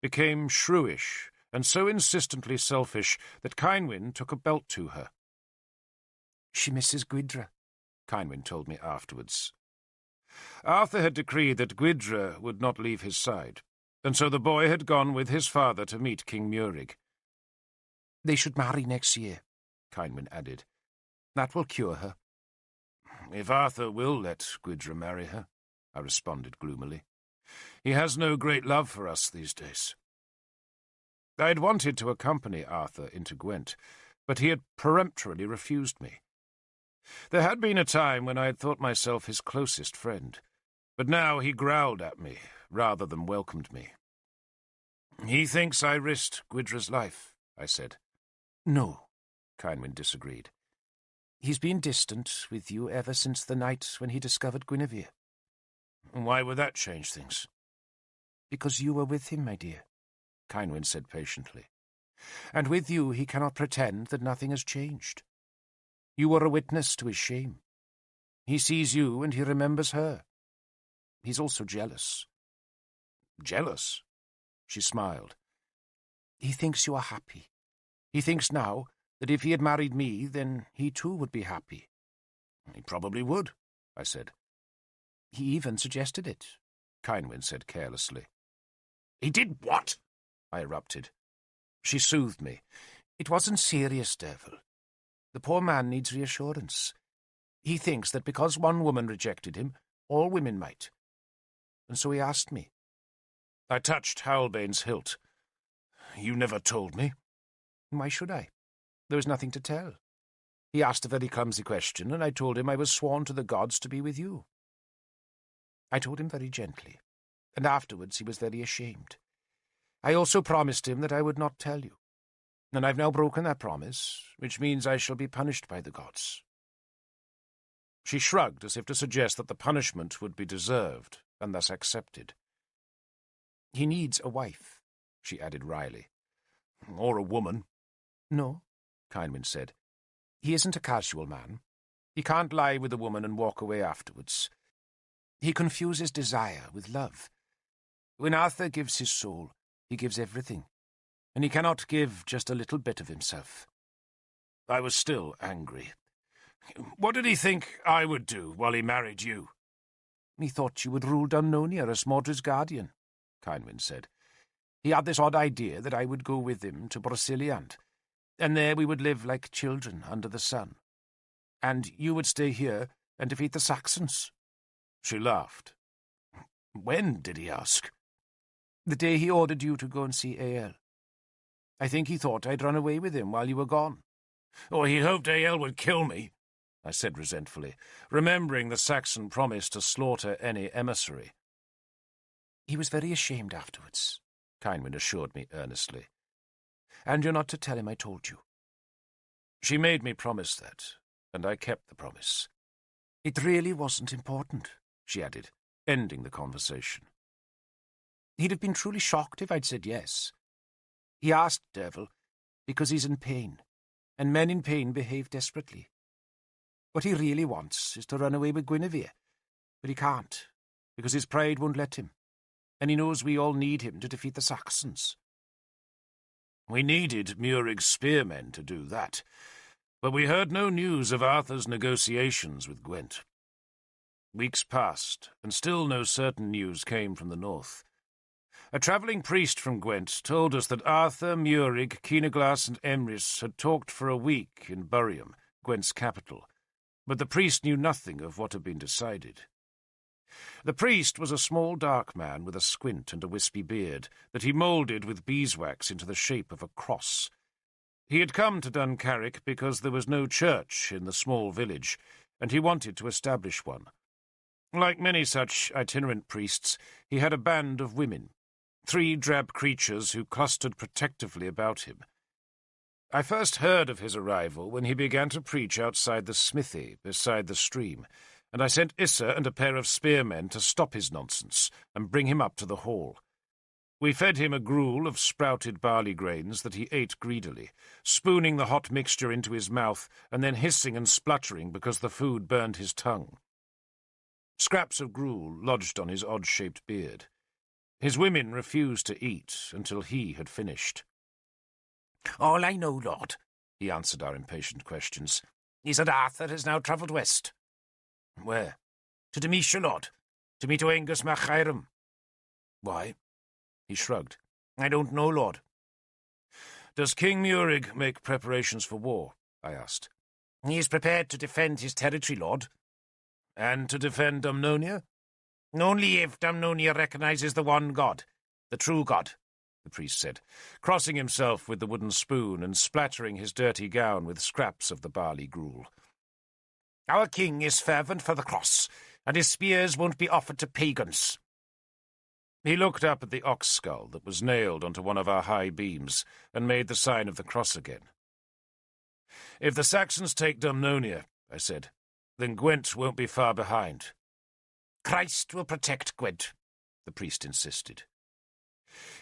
became shrewish and so insistently selfish that Cynwyn took a belt to her. "She misses Gwydra," Cynwyn told me afterwards. Arthur had decreed that Gwydra would not leave his side, and so the boy had gone with his father to meet King Murig. "They should marry next year," Cynwyn added. "That will cure her." "If Arthur will let Gwydra marry her," I responded gloomily. "He has no great love for us these days." I had wanted to accompany Arthur into Gwent, but he had peremptorily refused me. There had been a time when I had thought myself his closest friend, but now he growled at me rather than welcomed me. "He thinks I risked Gwydra's life," I said. "No," Cynwyn disagreed. "He's been distant with you ever since the night when he discovered Guinevere." "Why would that change things?" "Because you were with him, my dear," Cynwyn said patiently. "And with you he cannot pretend that nothing has changed. You were a witness to his shame. He sees you and he remembers her. He's also jealous." "Jealous?" She smiled. "He thinks you are happy. He thinks now that if he had married me, then he too would be happy." "He probably would," I said. "He even suggested it," Cynwyn said carelessly. "He did what?" I erupted. She soothed me. "It wasn't serious, Devil. The poor man needs reassurance. He thinks that because one woman rejected him, all women might. And so he asked me." I touched Howlbane's hilt. "You never told me." "Why should I? There was nothing to tell. He asked a very clumsy question, and I told him I was sworn to the gods to be with you. I told him very gently, and afterwards he was very ashamed. I also promised him that I would not tell you, and I've now broken that promise, which means I shall be punished by the gods." She shrugged as if to suggest that the punishment would be deserved, and thus accepted. "He needs a wife," she added wryly. "Or a woman." "No," Cynwyn said. "He isn't a casual man. He can't lie with a woman and walk away afterwards. He confuses desire with love. When Arthur gives his soul, he gives everything, and he cannot give just a little bit of himself." I was still angry. "What did he think I would do while he married you?" "He thought you would rule Dunnonia as Mordred's guardian," Cynwyn said. "He had this odd idea that I would go with him to Broceliande, and there we would live like children under the sun. And you would stay here and defeat the Saxons." She laughed. "When did he ask?" "The day he ordered you to go and see Ael. I think he thought I'd run away with him while you were gone." "Oh, he hoped Ael would kill me," I said resentfully, remembering the Saxon promise to slaughter any emissary. "He was very ashamed afterwards," Cynwyn assured me earnestly. "And you're not to tell him I told you." She made me promise that, and I kept the promise. "It really wasn't important," she added, ending the conversation. "He'd have been truly shocked if I'd said yes. He asked, Devil, because he's in pain. and men in pain behave desperately. What he really wants is to run away with Guinevere, but he can't, because his pride won't let him, and he knows we all need him to defeat the Saxons. We needed Muirig's spearmen to do that, but we heard no news of Arthur's negotiations with Gwent. Weeks passed, and still no certain news came from the north. A travelling priest from Gwent told us that Arthur, Muirig, Keenaglas, and Emrys had talked for a week in Buriam, Gwent's capital, but the priest knew nothing of what had been decided. The priest was a small dark man with a squint and a wispy beard that he moulded with beeswax into the shape of a cross. He had come to Duncarrick because there was no church in the small village, and he wanted to establish one. Like many such itinerant priests, he had a band of women, 3 drab creatures who clustered protectively about him. I first heard of his arrival when he began to preach outside the smithy beside the stream, and I sent Issa and a pair of spearmen to stop his nonsense and bring him up to the hall. We fed him a gruel of sprouted barley grains that he ate greedily, spooning the hot mixture into his mouth and then hissing and spluttering because the food burned his tongue. Scraps of gruel lodged on his odd-shaped beard. His women refused to eat until he had finished. "All I know, Lord," he answered our impatient questions, "is that Arthur has now travelled west." "Where?" "To Demetia, Lord, to meet Oengus mac Chairim." "Why?" He shrugged. "I don't know, Lord." "Does King Muirig make preparations for war?" I asked. "He is prepared to defend his territory, Lord." "And to defend Dumnonia?" "Only if Dumnonia recognises the one God, the true God," the priest said, crossing himself with the wooden spoon and splattering his dirty gown with scraps of the barley gruel. "Our king is fervent for the cross, and his spears won't be offered to pagans." He looked up at the ox skull that was nailed onto one of our high beams and made the sign of the cross again. "If the Saxons take Dumnonia," I said, "then Gwent won't be far behind." "Christ will protect Gwent," the priest insisted.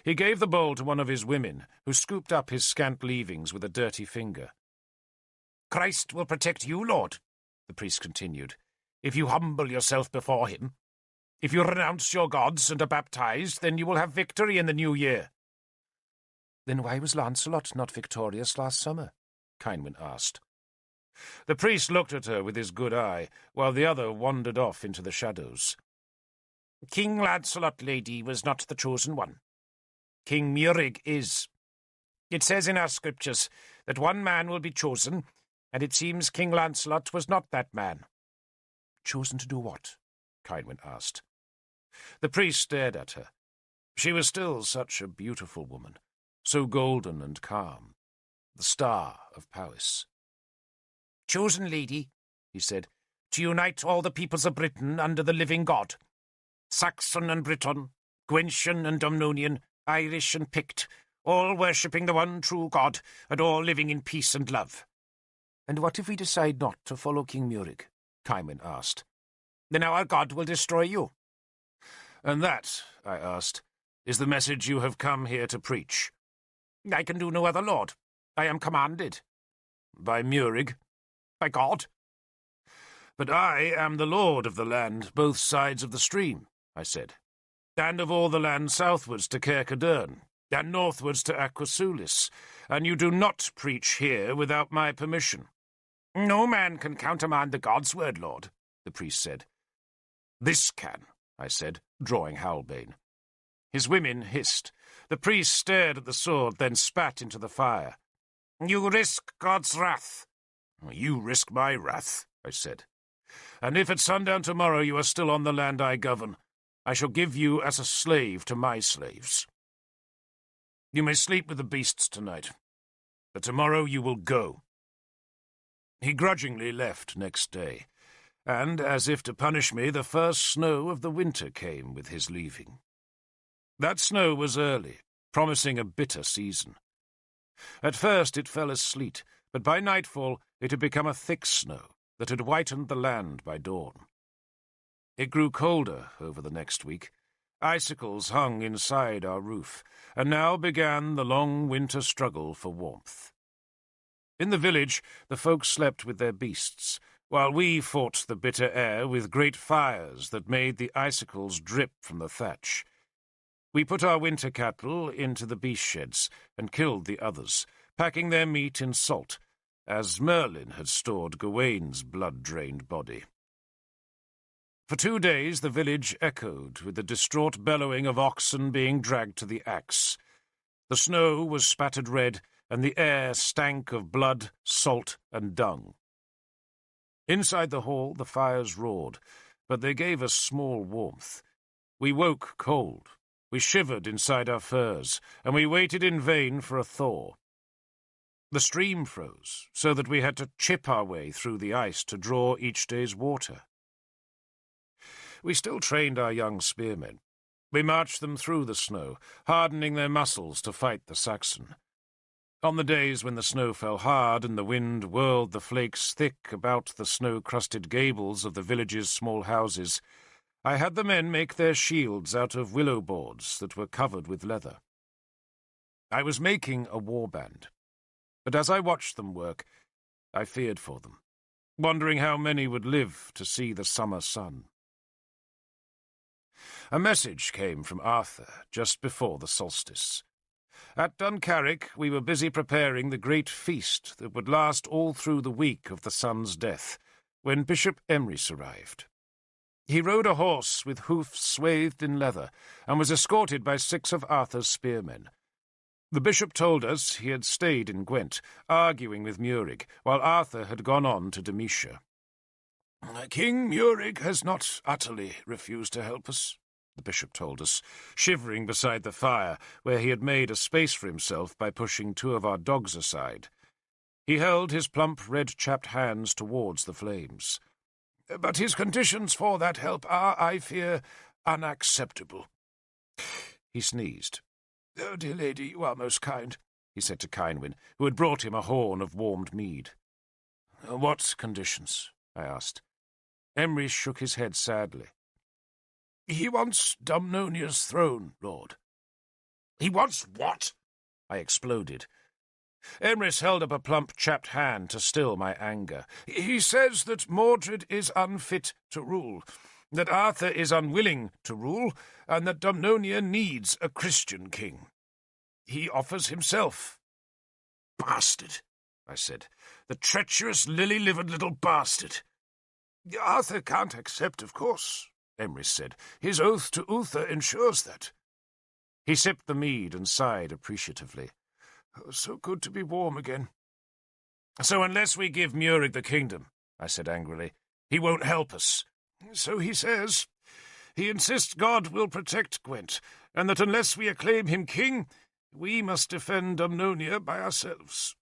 He gave the bowl to one of his women, who scooped up his scant leavings with a dirty finger. "Christ will protect you, Lord," the priest continued, "if you humble yourself before him. If you renounce your gods and are baptized, then you will have victory in the new year." "Then why was Lancelot not victorious last summer?" Kynwyn asked. The priest looked at her with his good eye, while the other wandered off into the shadows. "King Lancelot, lady, was not the chosen one. King Muirig is. It says in our scriptures that one man will be chosen, and it seems King Lancelot was not that man." "Chosen to do what?" Kynwyn asked. The priest stared at her. She was still such a beautiful woman, so golden and calm, the star of Powys. "Chosen, lady," he said, "to unite all the peoples of Britain under the living God. Saxon and Briton, Gwentian and Dumnonian, Irish and Pict, all worshipping the one true God, and all living in peace and love." "And what if we decide not to follow King Muirig?" Kynwyn asked. "Then our God will destroy you." "And that," I asked, "is the message you have come here to preach?" "I can do no other, Lord. I am commanded." "By Muirig?" "By God." "But I am the lord of the land, both sides of the stream," I said, "and of all the land southwards to Caercadern, and northwards to Aquasulis, and you do not preach here without my permission." "No man can countermand the God's word, Lord," the priest said. "This can," I said, drawing halbane. His women hissed. The priest stared at the sword, then spat into the fire. "You risk God's wrath." "You risk my wrath," I said. "And if at sundown tomorrow you are still on the land I govern, I shall give you as a slave to my slaves. You may sleep with the beasts tonight, but tomorrow you will go." He grudgingly left next day, and, as if to punish me, the first snow of the winter came with his leaving. That snow was early, promising a bitter season. At first it fell as sleet, but by nightfall it had become a thick snow that had whitened the land by dawn. It grew colder over the next week. Icicles hung inside our roof, and now began the long winter struggle for warmth. In the village, the folk slept with their beasts, while we fought the bitter air with great fires that made the icicles drip from the thatch. We put our winter cattle into the beast sheds and killed the others, packing their meat in salt, as Merlin had stored Gawaine's blood-drained body. For 2 days the village echoed with the distraught bellowing of oxen being dragged to the axe. The snow was spattered red, and the air stank of blood, salt, and dung. Inside the hall the fires roared, but they gave us small warmth. We woke cold. We shivered inside our furs, and we waited in vain for a thaw. The stream froze, so that we had to chip our way through the ice to draw each day's water. We still trained our young spearmen. We marched them through the snow, hardening their muscles to fight the Saxon. On the days when the snow fell hard and the wind whirled the flakes thick about the snow-crusted gables of the village's small houses, I had the men make their shields out of willow boards that were covered with leather. I was making a warband, but as I watched them work, I feared for them, wondering how many would live to see the summer sun. A message came from Arthur just before the solstice. At Duncarrick we were busy preparing the great feast that would last all through the week of the sun's death, when Bishop Emrys arrived. He rode a horse with hoofs swathed in leather, and was escorted by 6 of Arthur's spearmen. The bishop told us he had stayed in Gwent, arguing with Murig, while Arthur had gone on to Demetia. King Murig has not utterly refused to help us, the bishop told us, shivering beside the fire, where he had made a space for himself by pushing 2 of our dogs aside. He held his plump, red-chapped hands towards the flames. But his conditions for that help are, I fear, unacceptable. He sneezed. Oh, dear lady, you are most kind, he said to Kynwyn, who had brought him a horn of warmed mead. What conditions? I asked. Emrys shook his head sadly. He wants Dumnonia's throne, Lord. He wants what? I exploded. Emrys held up a plump, chapped hand to still my anger. He says that Mordred is unfit to rule, that Arthur is unwilling to rule, and that Dumnonia needs a Christian king. He offers himself. Bastard, I said. The treacherous, lily-livered little bastard. Arthur can't accept, of course, Emrys said. His oath to Uther ensures that. He sipped the mead and sighed appreciatively. Oh, so good to be warm again. So unless we give Murig the kingdom, I said angrily, he won't help us. So he says. He insists God will protect Gwent, and that unless we acclaim him king, we must defend Dumnonia by ourselves.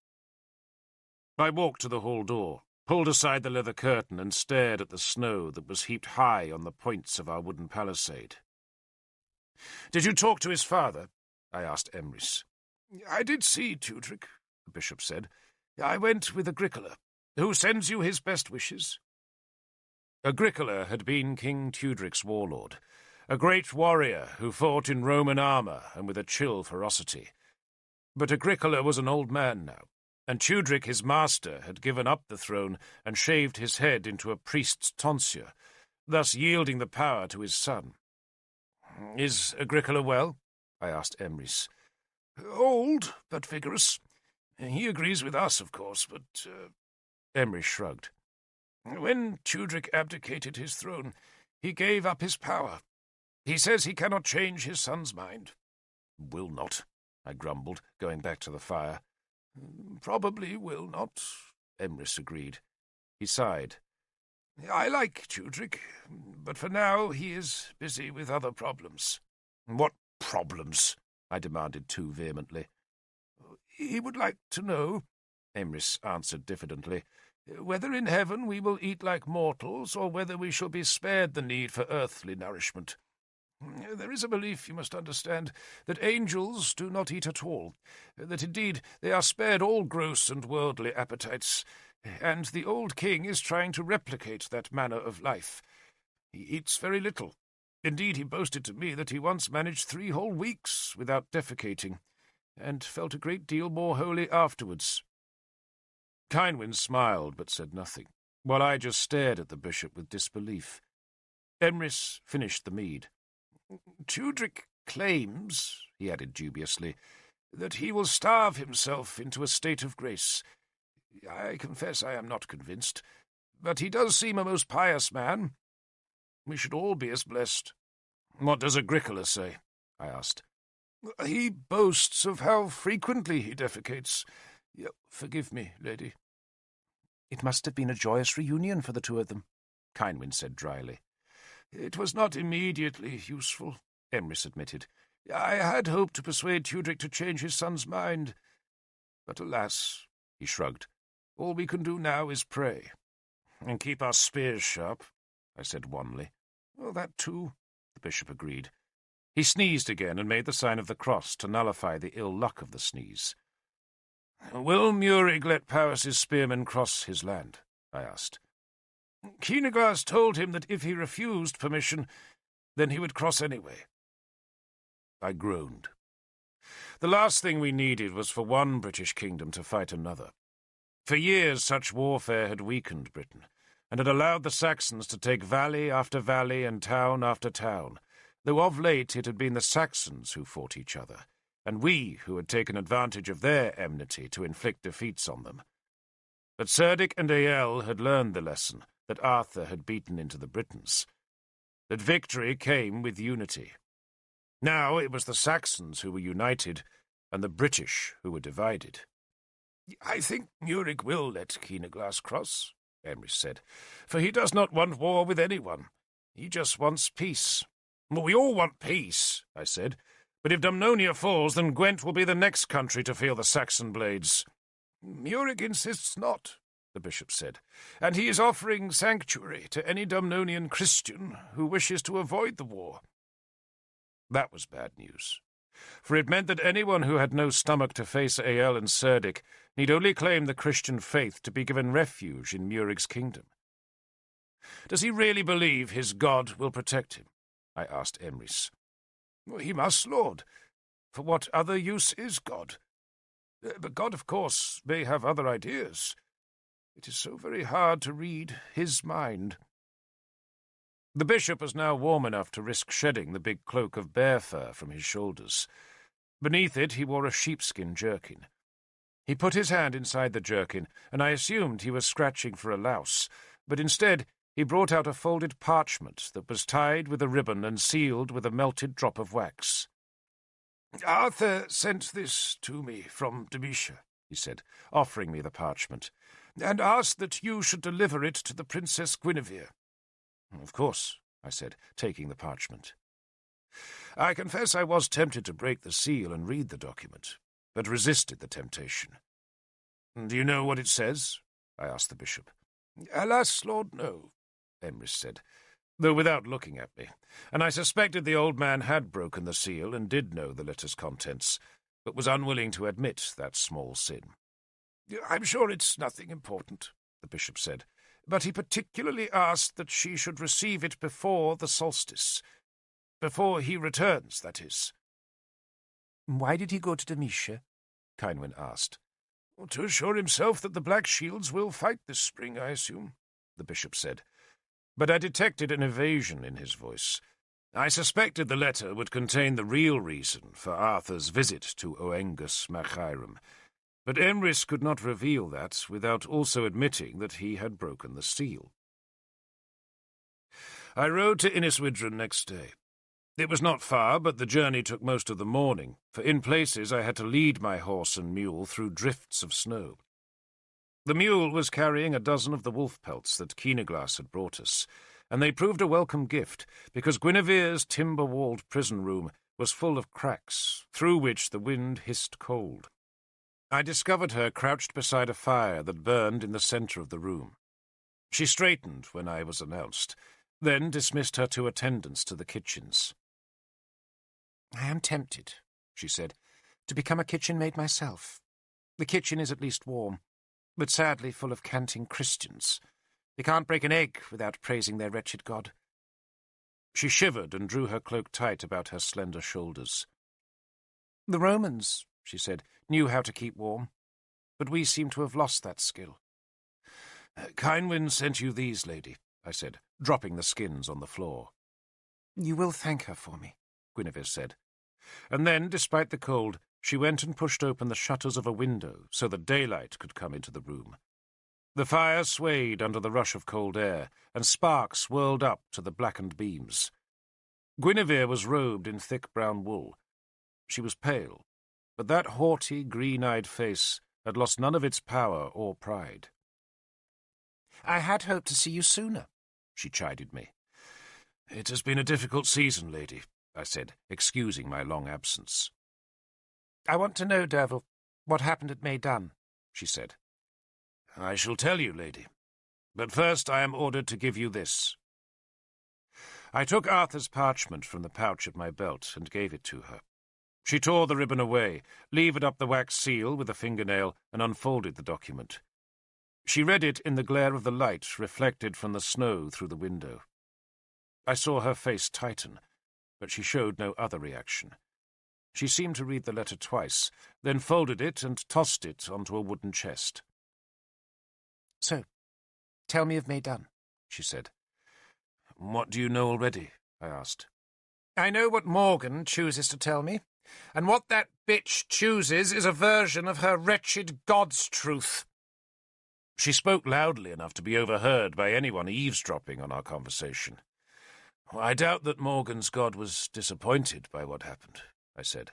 I walked to the hall door, pulled aside the leather curtain, and stared at the snow that was heaped high on the points of our wooden palisade. Did you talk to his father? I asked Emrys. I did see Tudric, the bishop said. I went with Agricola, who sends you his best wishes. Agricola had been King Tudric's warlord, a great warrior who fought in Roman armour and with a chill ferocity. But Agricola was an old man now, and Tudric, his master, had given up the throne and shaved his head into a priest's tonsure, thus yielding the power to his son. Is Agricola well? I asked Emrys. Old, but vigorous. He agrees with us, of course, but... Emrys shrugged. When Tudric abdicated his throne, he gave up his power. He says he cannot change his son's mind. Will not, I grumbled, going back to the fire. Probably will not, Emrys agreed. He sighed. I like Tudric, but for now he is busy with other problems. What problems? I demanded too vehemently. He would like to know, Emrys answered diffidently, whether in heaven we will eat like mortals, or whether we shall be spared the need for earthly nourishment. There is a belief, you must understand, that angels do not eat at all, that indeed they are spared all gross and worldly appetites, and the old king is trying to replicate that manner of life. He eats very little. Indeed, he boasted to me that he once managed 3 whole weeks without defecating, and felt a great deal more holy afterwards. Kynwyn smiled but said nothing, while I just stared at the bishop with disbelief. Emrys finished the mead. Tudric claims, he added dubiously, that he will starve himself into a state of grace. I confess I am not convinced, but he does seem a most pious man. We should all be as blessed. What does Agricola say? I asked. He boasts of how frequently he defecates. Forgive me, lady. It must have been a joyous reunion for the two of them, Kynwyn said dryly. It was not immediately useful, Emrys admitted. I had hoped to persuade Tudric to change his son's mind. But alas, he shrugged, all we can do now is pray. And keep our spears sharp, I said wanly. Well, that too, the bishop agreed. He sneezed again and made the sign of the cross to nullify the ill luck of the sneeze. Will Murig let Powys's spearmen cross his land? I asked. Keenaglas told him that if he refused permission, then he would cross anyway. I groaned. The last thing we needed was for one British kingdom to fight another. For years such warfare had weakened Britain, and had allowed the Saxons to take valley after valley and town after town, though of late it had been the Saxons who fought each other, and we who had taken advantage of their enmity to inflict defeats on them. But Cerdic and Ael had learned the lesson that Arthur had beaten into the Britons, that victory came with unity. Now it was the Saxons who were united, and the British who were divided. I think Murig will let Keenaglas cross, Emrys said, for he does not want war with anyone. He just wants peace. Well, we all want peace, I said, but if Dumnonia falls, then Gwent will be the next country to feel the Saxon blades. Murig insists not, the bishop said, and he is offering sanctuary to any Dumnonian Christian who wishes to avoid the war. That was bad news, for it meant that anyone who had no stomach to face Ael and Cerdic need only claim the Christian faith to be given refuge in Murig's kingdom. Does he really believe his God will protect him? I asked Emrys. He must, Lord. For what other use is God? But God, of course, may have other ideas. It is so very hard to read his mind. The bishop was now warm enough to risk shedding the big cloak of bear fur from his shoulders. Beneath it he wore a sheepskin jerkin. He put his hand inside the jerkin, and I assumed he was scratching for a louse, but instead he brought out a folded parchment that was tied with a ribbon and sealed with a melted drop of wax. Arthur sent this to me from Demetia, he said, offering me the parchment, and asked that you should deliver it to the Princess Guinevere. Of course, I said, taking the parchment. I confess I was tempted to break the seal and read the document, but resisted the temptation. Do you know what it says? I asked the bishop. Alas, Lord, no, Emrys said, though without looking at me, and I suspected the old man had broken the seal and did know the letter's contents, but was unwilling to admit that small sin. I'm sure it's nothing important, the bishop said, but he particularly asked that she should receive it before the solstice. Before he returns, that is. Why did he go to Demetia? Kynwyn asked. To assure himself that the Black Shields will fight this spring, I assume, the bishop said. But I detected an evasion in his voice. I suspected the letter would contain the real reason for Arthur's visit to Oengus Machaerum, but Emrys could not reveal that without also admitting that he had broken the seal. I rode to Inniswydran next day. It was not far, but the journey took most of the morning, for in places I had to lead my horse and mule through drifts of snow. The mule was carrying a dozen of the wolf pelts that Keenaglas had brought us, and they proved a welcome gift, because Guinevere's timber-walled prison room was full of cracks, through which the wind hissed cold. I discovered her crouched beside a fire that burned in the centre of the room. She straightened when I was announced, then dismissed her two attendants to the kitchens. "I am tempted," she said, "to become a kitchen maid myself. The kitchen is at least warm, but sadly full of canting Christians. They can't break an egg without praising their wretched God." She shivered and drew her cloak tight about her slender shoulders. "The Romans," she said, "knew how to keep warm. but we seem to have lost that skill. Kynwyn sent you these, lady, I said, dropping the skins on the floor. You will thank her for me, Guinevere said. And then, despite the cold, she went and pushed open the shutters of a window so that daylight could come into the room. The fire swayed under the rush of cold air, and sparks whirled up to the blackened beams. Guinevere was robed in thick brown wool. She was pale, but that haughty, green-eyed face had lost none of its power or pride. I had hoped to see you sooner, she chided me. It has been a difficult season, lady, I said, excusing my long absence. I want to know, Derval, what happened at Maidan, she said. I shall tell you, lady. But first I am ordered to give you this. I took Arthur's parchment from the pouch at my belt and gave it to her. She tore the ribbon away, levered up the wax seal with a fingernail, and unfolded the document. She read it in the glare of the light reflected from the snow through the window. I saw her face tighten, but she showed no other reaction. She seemed to read the letter twice, then folded it and tossed it onto a wooden chest. So, tell me of Maidan, she said. What do you know already? I asked. I know what Morgan chooses to tell me, and what that bitch chooses is a version of her wretched God's truth. She spoke loudly enough to be overheard by anyone eavesdropping on our conversation. I doubt that Morgan's God was disappointed by what happened, I said,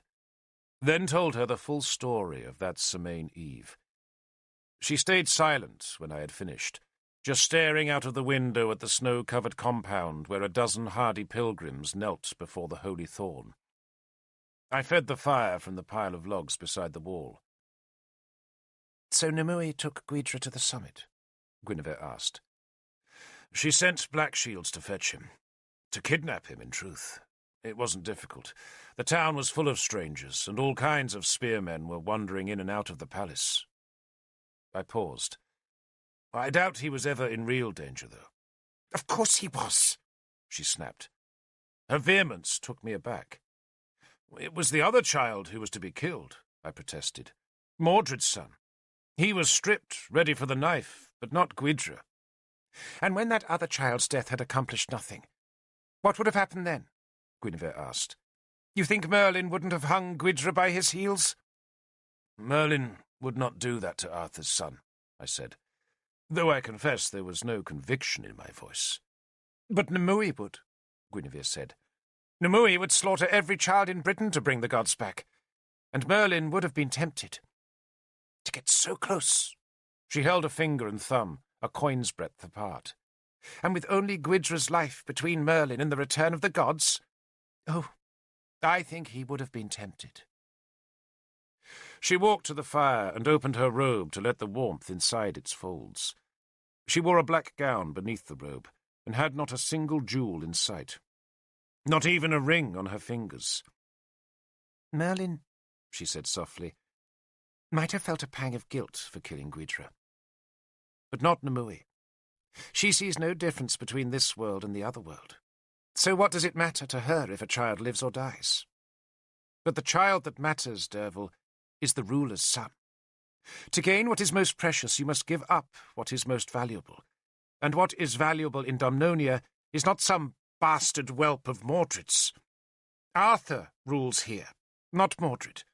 then told her the full story of that Semaine eve. She stayed silent when I had finished, just staring out of the window at the snow-covered compound where a dozen hardy pilgrims knelt before the holy thorn. I fed the fire from the pile of logs beside the wall. So Nimue took Gwyndra to the summit? Guinevere asked. She sent Black Shields to fetch him. To kidnap him, in truth. It wasn't difficult. The town was full of strangers, and all kinds of spearmen were wandering in and out of the palace. I paused. I doubt he was ever in real danger, though. Of course he was, she snapped. Her vehemence took me aback. It was the other child who was to be killed, I protested. Mordred's son. He was stripped, ready for the knife, but not Gwyndra. And when that other child's death had accomplished nothing, what would have happened then? Guinevere asked. You think Merlin wouldn't have hung Gwyndra by his heels? Merlin would not do that to Arthur's son, I said, though I confess there was no conviction in my voice. But Nimue would, Guinevere said. Nimue would slaughter every child in Britain to bring the gods back, and Merlin would have been tempted. To get so close. She held a finger and thumb, a coin's breadth apart. And with only Gwydra's life between Merlin and the return of the gods? Oh, I think he would have been tempted. She walked to the fire and opened her robe to let the warmth inside its folds. She wore a black gown beneath the robe, and had not a single jewel in sight. Not even a ring on her fingers. Merlin, she said softly, might have felt a pang of guilt for killing Gwyndra. But not Nimue. She sees no difference between this world and the other world. So what does it matter to her if a child lives or dies? But the child that matters, Derval, is the ruler's son. To gain what is most precious, you must give up what is most valuable. And what is valuable in Domnonia is not some bastard whelp of Mordred's. Arthur rules here, not Mordred.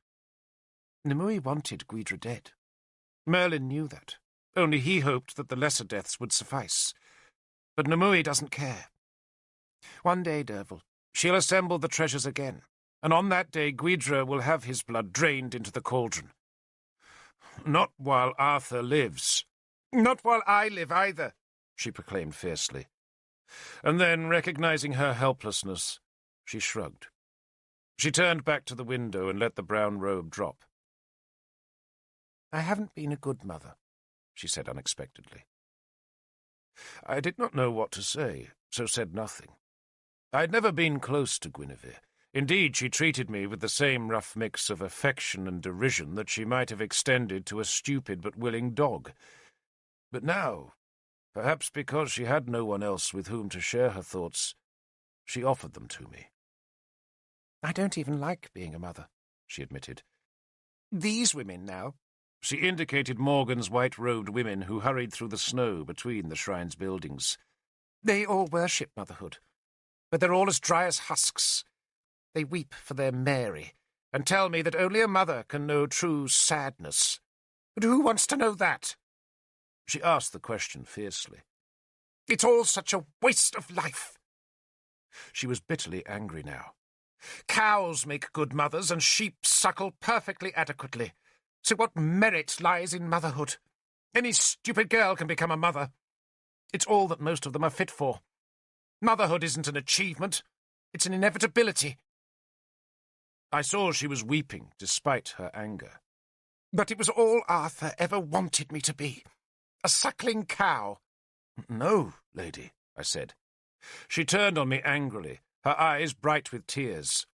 Nimue wanted Gwyndra dead. Merlin knew that. Only he hoped that the lesser deaths would suffice. But Nimue doesn't care. One day, Derval, she'll assemble the treasures again, and on that day Gwyndra will have his blood drained into the cauldron. Not while Arthur lives. Not while I live either, she proclaimed fiercely. And then, recognizing her helplessness, she shrugged. She turned back to the window and let the brown robe drop. I haven't been a good mother, she said unexpectedly. I did not know what to say, so said nothing. I had never been close to Guinevere. Indeed, she treated me with the same rough mix of affection and derision that she might have extended to a stupid but willing dog. But now, perhaps because she had no one else with whom to share her thoughts, she offered them to me. I don't even like being a mother, she admitted. These women now, She indicated Morgan's white-robed women who hurried through the snow between the shrine's buildings. They all worship motherhood, but they're all as dry as husks. They weep for their Mary, and tell me that only a mother can know true sadness. But who wants to know that? She asked the question fiercely. It's all such a waste of life. She was bitterly angry now. Cows make good mothers, and sheep suckle perfectly adequately. So what merit lies in motherhood? Any stupid girl can become a mother. It's all that most of them are fit for. Motherhood isn't an achievement. It's an inevitability. I saw she was weeping, despite her anger. But it was all Arthur ever wanted me to be. A suckling cow. No, lady, I said. She turned on me angrily, her eyes bright with tears.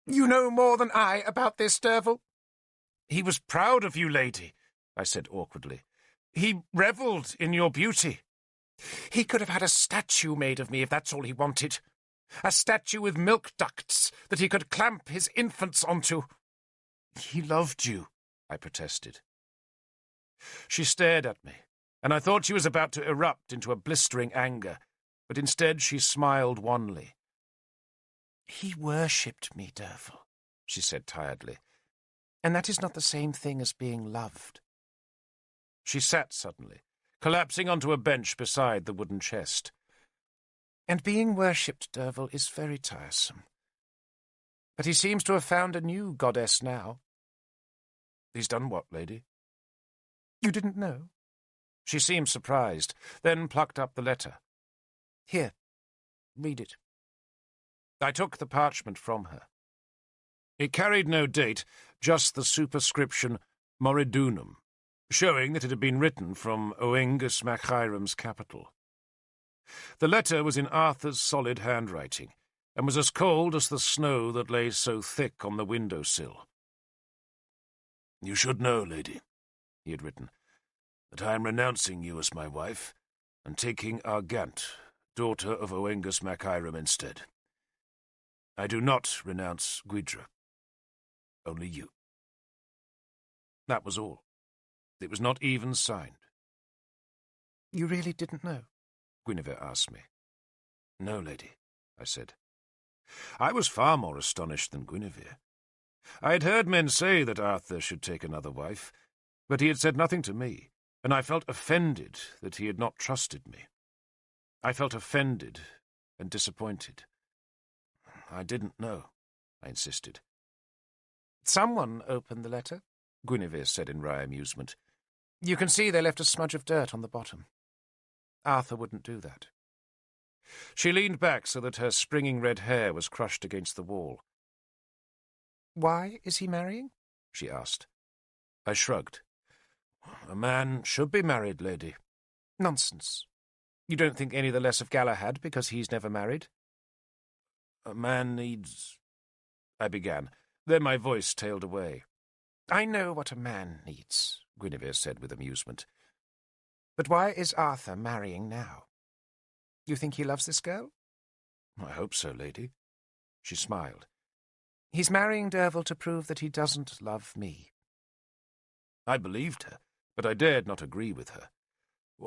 You know more than I about this, Derval. He was proud of you, lady, I said awkwardly. He revelled in your beauty. He could have had a statue made of me if that's all he wanted. A statue with milk ducts that he could clamp his infants onto. He loved you, I protested. She stared at me, and I thought she was about to erupt into a blistering anger, but instead she smiled wanly. He worshipped me, Derval, she said tiredly, and that is not the same thing as being loved. She sat suddenly, collapsing onto a bench beside the wooden chest. And being worshipped, Derval, is very tiresome. But he seems to have found a new goddess now. He's done what, lady? You didn't know? She seemed surprised, then plucked up the letter. Here, read it. I took the parchment from her. It carried no date, just the superscription Moridunum, showing that it had been written from Oengus mac Hiram's capital. The letter was in Arthur's solid handwriting, and was as cold as the snow that lay so thick on the window-sill. You should know, lady, he had written, that I am renouncing you as my wife, and taking Argant, daughter of Oengus mac Hiram, instead. I do not renounce Gwyndra. Only you. That was all. It was not even signed. You really didn't know? Guinevere asked me. No, lady, I said. I was far more astonished than Guinevere. I had heard men say that Arthur should take another wife, but he had said nothing to me, and I felt offended that he had not trusted me. I felt offended and disappointed. I didn't know, I insisted. Someone opened the letter, Guinevere said in wry amusement. You can see they left a smudge of dirt on the bottom. Arthur wouldn't do that. She leaned back so that her springing red hair was crushed against the wall. Why is he marrying? She asked. I shrugged. A man should be married, lady. Nonsense. You don't think any the less of Galahad because he's never married? A man needs... I began. Then my voice tailed away. I know what a man needs, Guinevere said with amusement. But why is Arthur marrying now? You think he loves this girl? I hope so, lady. She smiled. He's marrying Derval to prove that he doesn't love me. I believed her, but I dared not agree with her.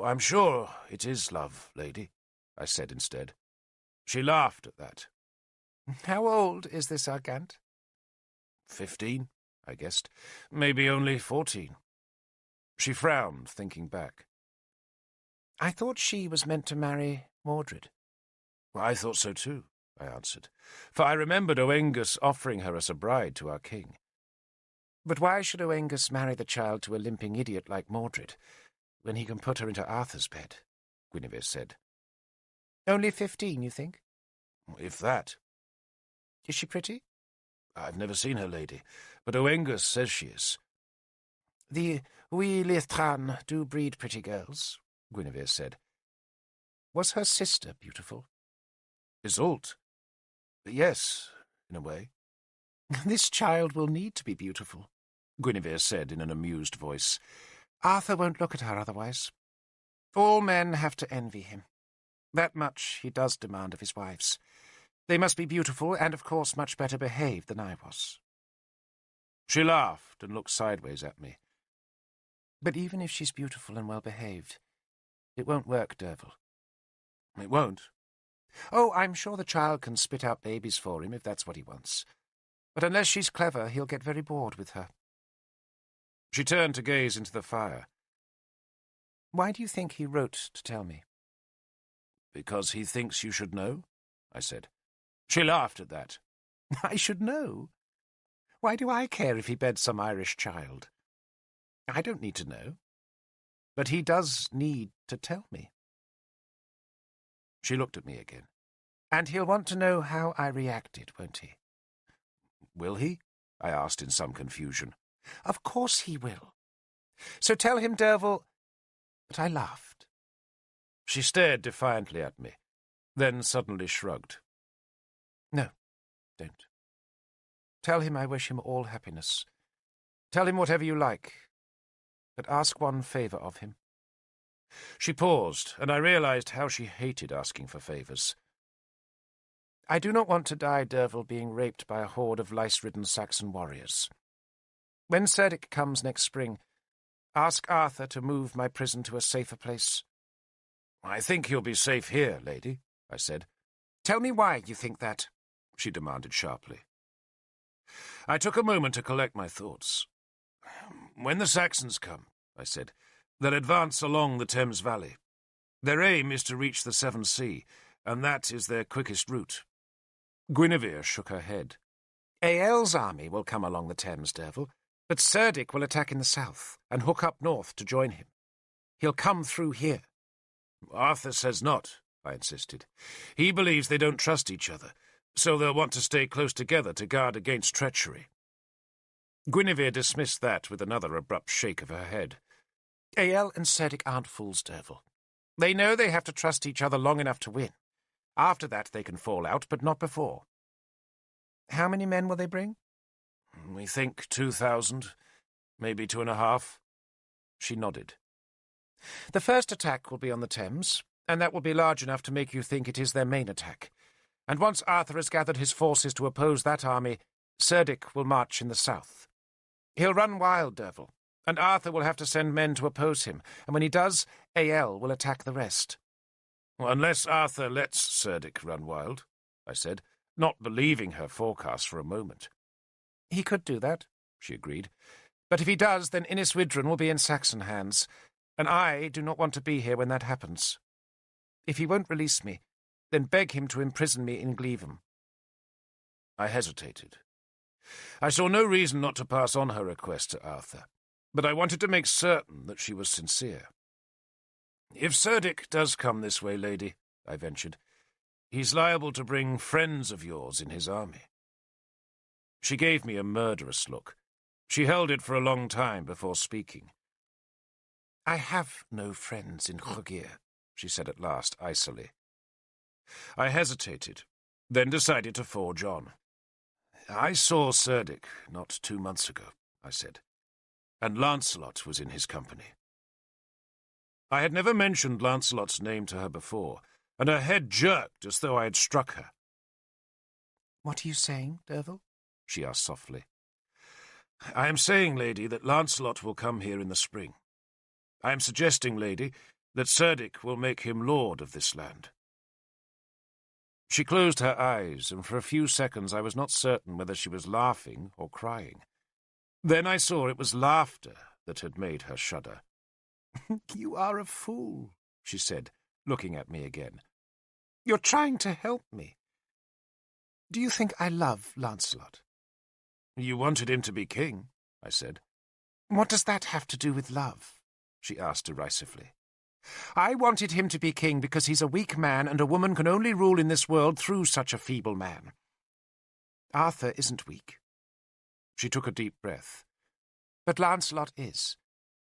I'm sure it is love, lady, I said instead. She laughed at that. How old is this Argant? 15, I guessed. Maybe only 14. She frowned, thinking back. I thought she was meant to marry Mordred. Well, I thought so too, I answered, for I remembered Oengus offering her as a bride to our king. But why should Oengus marry the child to a limping idiot like Mordred, when he can put her into Arthur's bed? Guinevere said. Only 15, you think? If that. Is she pretty? I've never seen her, lady, but Oengus says she is. The Wylithran do breed pretty girls, Guinevere said. Was her sister beautiful? Isolde? Yes, in a way. This child will need to be beautiful, Guinevere said in an amused voice. Arthur won't look at her otherwise. All men have to envy him. That much he does demand of his wives. They must be beautiful and, of course, much better behaved than I was. She laughed and looked sideways at me. But even if she's beautiful and well-behaved, it won't work, Derval. It won't? Oh, I'm sure the child can spit out babies for him if that's what he wants. But unless she's clever, he'll get very bored with her. She turned to gaze into the fire. Why do you think he wrote to tell me? Because he thinks you should know, I said. She laughed at that. I should know? Why do I care if he beds some Irish child? I don't need to know. But he does need to tell me. She looked at me again. And he'll want to know how I reacted, won't he? Will he? I asked in some confusion. Of course he will. So tell him, Derval, that I laughed. She stared defiantly at me, then suddenly shrugged. No, don't. Tell him I wish him all happiness. Tell him whatever you like, but ask one favour of him. She paused, and I realized how she hated asking for favours. I do not want to die, Derval, being raped by a horde of lice-ridden Saxon warriors. When Cerdic comes next spring, ask Arthur to move my prison to a safer place. I think he'll be safe here, lady, I said. Tell me why you think that, she demanded sharply. I took a moment to collect my thoughts. When the Saxons come, I said, they'll advance along the Thames Valley. Their aim is to reach the Severn Sea, and that is their quickest route. Guinevere shook her head. Ael's army will come along the Thames, Derval, but Cerdic will attack in the south and hook up north to join him. He'll come through here. Arthur says not, I insisted. He believes they don't trust each other, so they'll want to stay close together to guard against treachery. Guinevere dismissed that with another abrupt shake of her head. Ael and Cerdic aren't fools, Derval. They know they have to trust each other long enough to win. After that they can fall out, but not before. How many men will they bring? We think 2,000, maybe 2,500. She nodded. The first attack will be on the Thames, and that will be large enough to make you think it is their main attack. And once Arthur has gathered his forces to oppose that army, Cerdic will march in the south. He'll run wild, Derval, and Arthur will have to send men to oppose him, and when he does, Ael will attack the rest. Unless Arthur lets Cerdic run wild, I said, not believing her forecast for a moment. He could do that, she agreed. But if he does, then Inniswydran will be in Saxon hands, and I do not want to be here when that happens. If he won't release me, then beg him to imprison me in Gleavham. I hesitated. I saw no reason not to pass on her request to Arthur, but I wanted to make certain that she was sincere. If Cerdic does come this way, lady, I ventured, he's liable to bring friends of yours in his army. She gave me a murderous look. She held it for a long time before speaking. I have no friends in Llygir, she said at last, icily. I hesitated, then decided to forge on. I saw Cerdic not 2 months ago, I said, and Lancelot was in his company. I had never mentioned Lancelot's name to her before, and her head jerked as though I had struck her. What are you saying, Derval? She asked softly. I am saying, lady, that Lancelot will come here in the spring. I am suggesting, lady, that Cerdic will make him lord of this land. She closed her eyes, and for a few seconds I was not certain whether she was laughing or crying. Then I saw it was laughter that had made her shudder. You are a fool, she said, looking at me again. You're trying to help me. Do you think I love Lancelot? You wanted him to be king, I said. What does that have to do with love? She asked derisively. I wanted him to be king because he's a weak man, and a woman can only rule in this world through such a feeble man. Arthur isn't weak. She took a deep breath. But Lancelot is,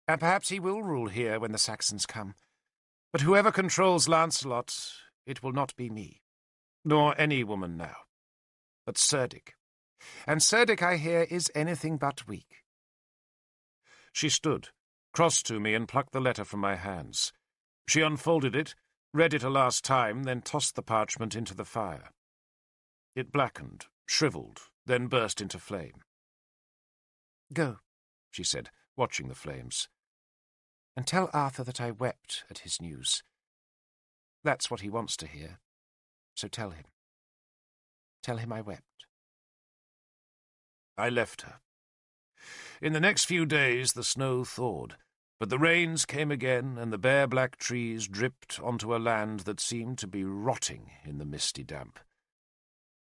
and perhaps he will rule here when the Saxons come. But whoever controls Lancelot, it will not be me, nor any woman now, but Cerdic. And Cerdic, I hear, is anything but weak. She stood, crossed to me, and plucked the letter from my hands. She unfolded it, read it a last time, then tossed the parchment into the fire. It blackened, shriveled, then burst into flame. Go, she said, watching the flames. And tell Arthur that I wept at his news. That's what he wants to hear. So tell him. Tell him I wept." I left her. In the next few days the snow thawed, but the rains came again, and the bare black trees dripped onto a land that seemed to be rotting in the misty damp.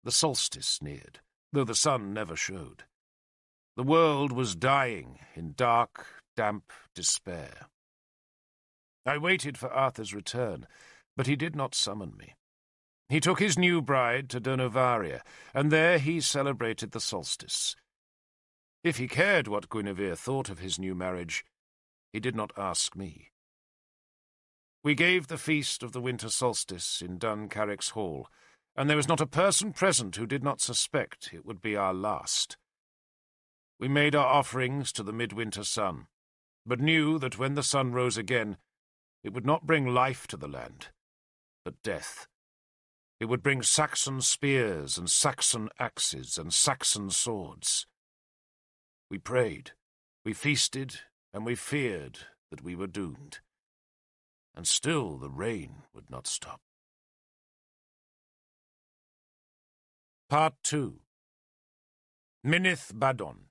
The solstice neared, though the sun never showed. The world was dying in dark, damp despair. I waited for Arthur's return, but he did not summon me. He took his new bride to Donovaria, and there he celebrated the solstice. If he cared what Guinevere thought of his new marriage, he did not ask me. We gave the feast of the winter solstice in Dun Carrick's hall, and there was not a person present who did not suspect it would be our last. We made our offerings to the midwinter sun, but knew that when the sun rose again, it would not bring life to the land, but death. It would bring Saxon spears and Saxon axes and Saxon swords. We prayed, we feasted, and we feared that we were doomed. And still the rain would not stop. Part 2. Minith Badon.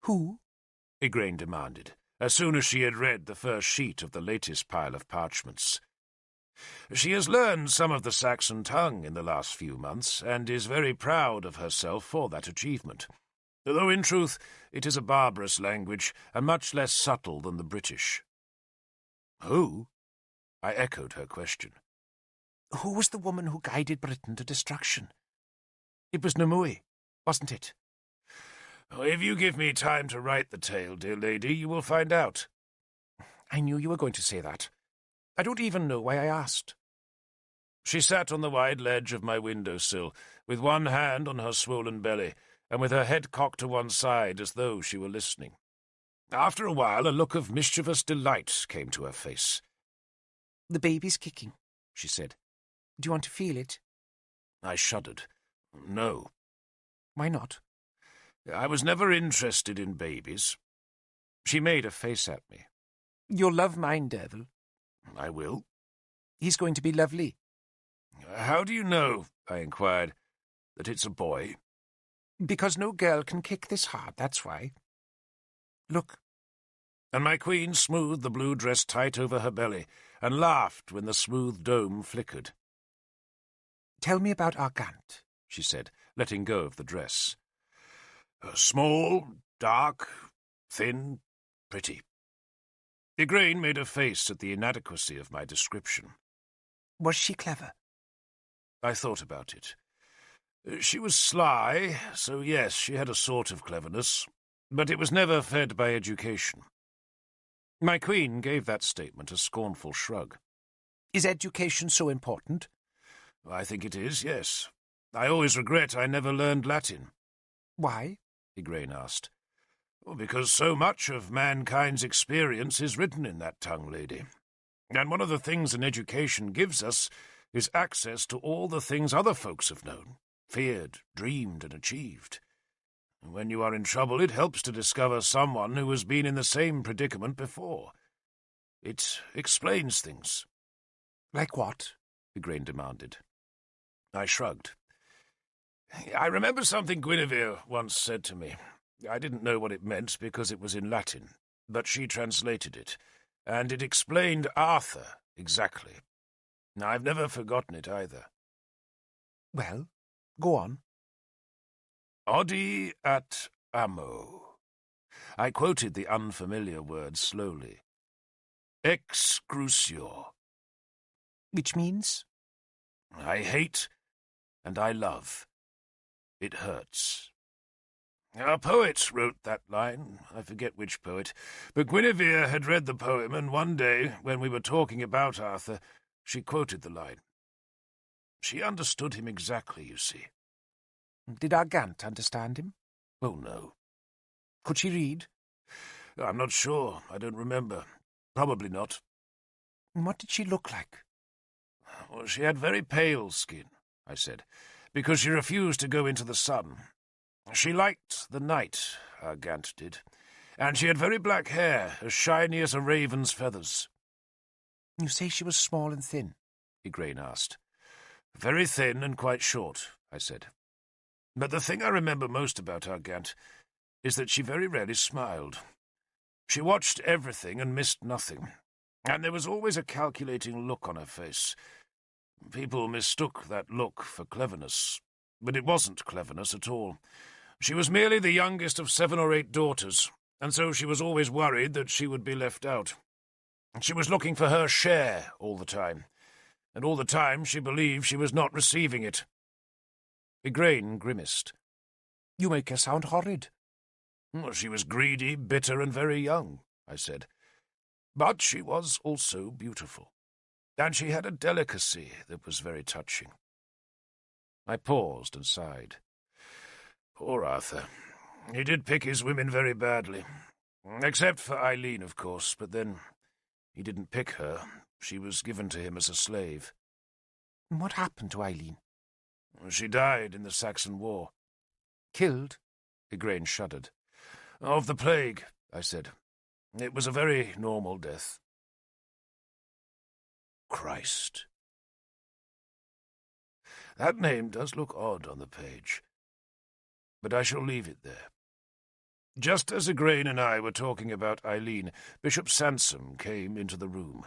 "Who?" Igraine demanded, as soon as she had read the first sheet of the latest pile of parchments. She has learned some of the Saxon tongue in the last few months, and is very proud of herself for that achievement, though in truth it is a barbarous language, and much less subtle than the British. Who? I echoed her question. Who was the woman who guided Britain to destruction? It was Nimue, wasn't it? If you give me time to write the tale, dear lady, you will find out. I knew you were going to say that. I don't even know why I asked. She sat on the wide ledge of my window-sill, with one hand on her swollen belly, and with her head cocked to one side as though she were listening. After a while, a look of mischievous delight came to her face. "The baby's kicking," she said. "Do you want to feel it?" I shuddered. No. Why not? I was never interested in babies. She made a face at me. "You'll love mine, Devil." I will. "He's going to be lovely." How do you know, I inquired, that it's a boy? Because no girl can kick this hard, that's why. Look. And my queen smoothed the blue dress tight over her belly, and laughed when the smooth dome flickered. "Tell me about Argant," she said, letting go of the dress. Small, dark, thin, pretty. Igraine made a face at the inadequacy of my description. Was she clever? I thought about it. She was sly, so yes, she had a sort of cleverness, but it was never fed by education. My queen gave that statement a scornful shrug. Is education so important? I think it is, yes. I always regret I never learned Latin. Why? Igraine asked. Because so much of mankind's experience is written in that tongue, lady. And one of the things an education gives us is access to all the things other folks have known, feared, dreamed, and achieved. And when you are in trouble, it helps to discover someone who has been in the same predicament before. It explains things. Like what? Igraine demanded. I shrugged. I remember something Guinevere once said to me. I didn't know what it meant because it was in Latin, but she translated it, and it explained Arthur exactly. I've never forgotten it either. Well, go on. Odi at amo. I quoted the unfamiliar word slowly. Ex crucior. Which means? I hate and I love. It hurts. A poet wrote that line. I forget which poet. But Guinevere had read the poem, and one day, when we were talking about Arthur, she quoted the line. She understood him exactly, you see. Did Argant understand him? Oh, no. Could she read? I'm not sure. I don't remember. Probably not. What did she look like? Well, she had very pale skin, I said, because she refused to go into the sun. She liked the night, Argant did, and she had very black hair, as shiny as a raven's feathers. You say she was small and thin? Igraine asked. Very thin and quite short, I said. But the thing I remember most about our Gant is that she very rarely smiled. She watched everything and missed nothing, and there was always a calculating look on her face. People mistook that look for cleverness, but it wasn't cleverness at all. She was merely the youngest of 7 or 8 daughters, and so she was always worried that she would be left out. She was looking for her share all the time, and all the time she believed she was not receiving it. Igraine grimaced. You make her sound horrid. She was greedy, bitter, and very young, I said. But she was also beautiful, and she had a delicacy that was very touching. I paused and sighed. Poor Arthur. He did pick his women very badly. Except for Eileen, of course, but then he didn't pick her. She was given to him as a slave. What happened to Eileen? She died in the Saxon War. Killed? Igraine shuddered. Of the plague, I said. It was a very normal death. Christ. That name does look odd on the page, but I shall leave it there. Just as Igraine and I were talking about Eileen, Bishop Sansom came into the room.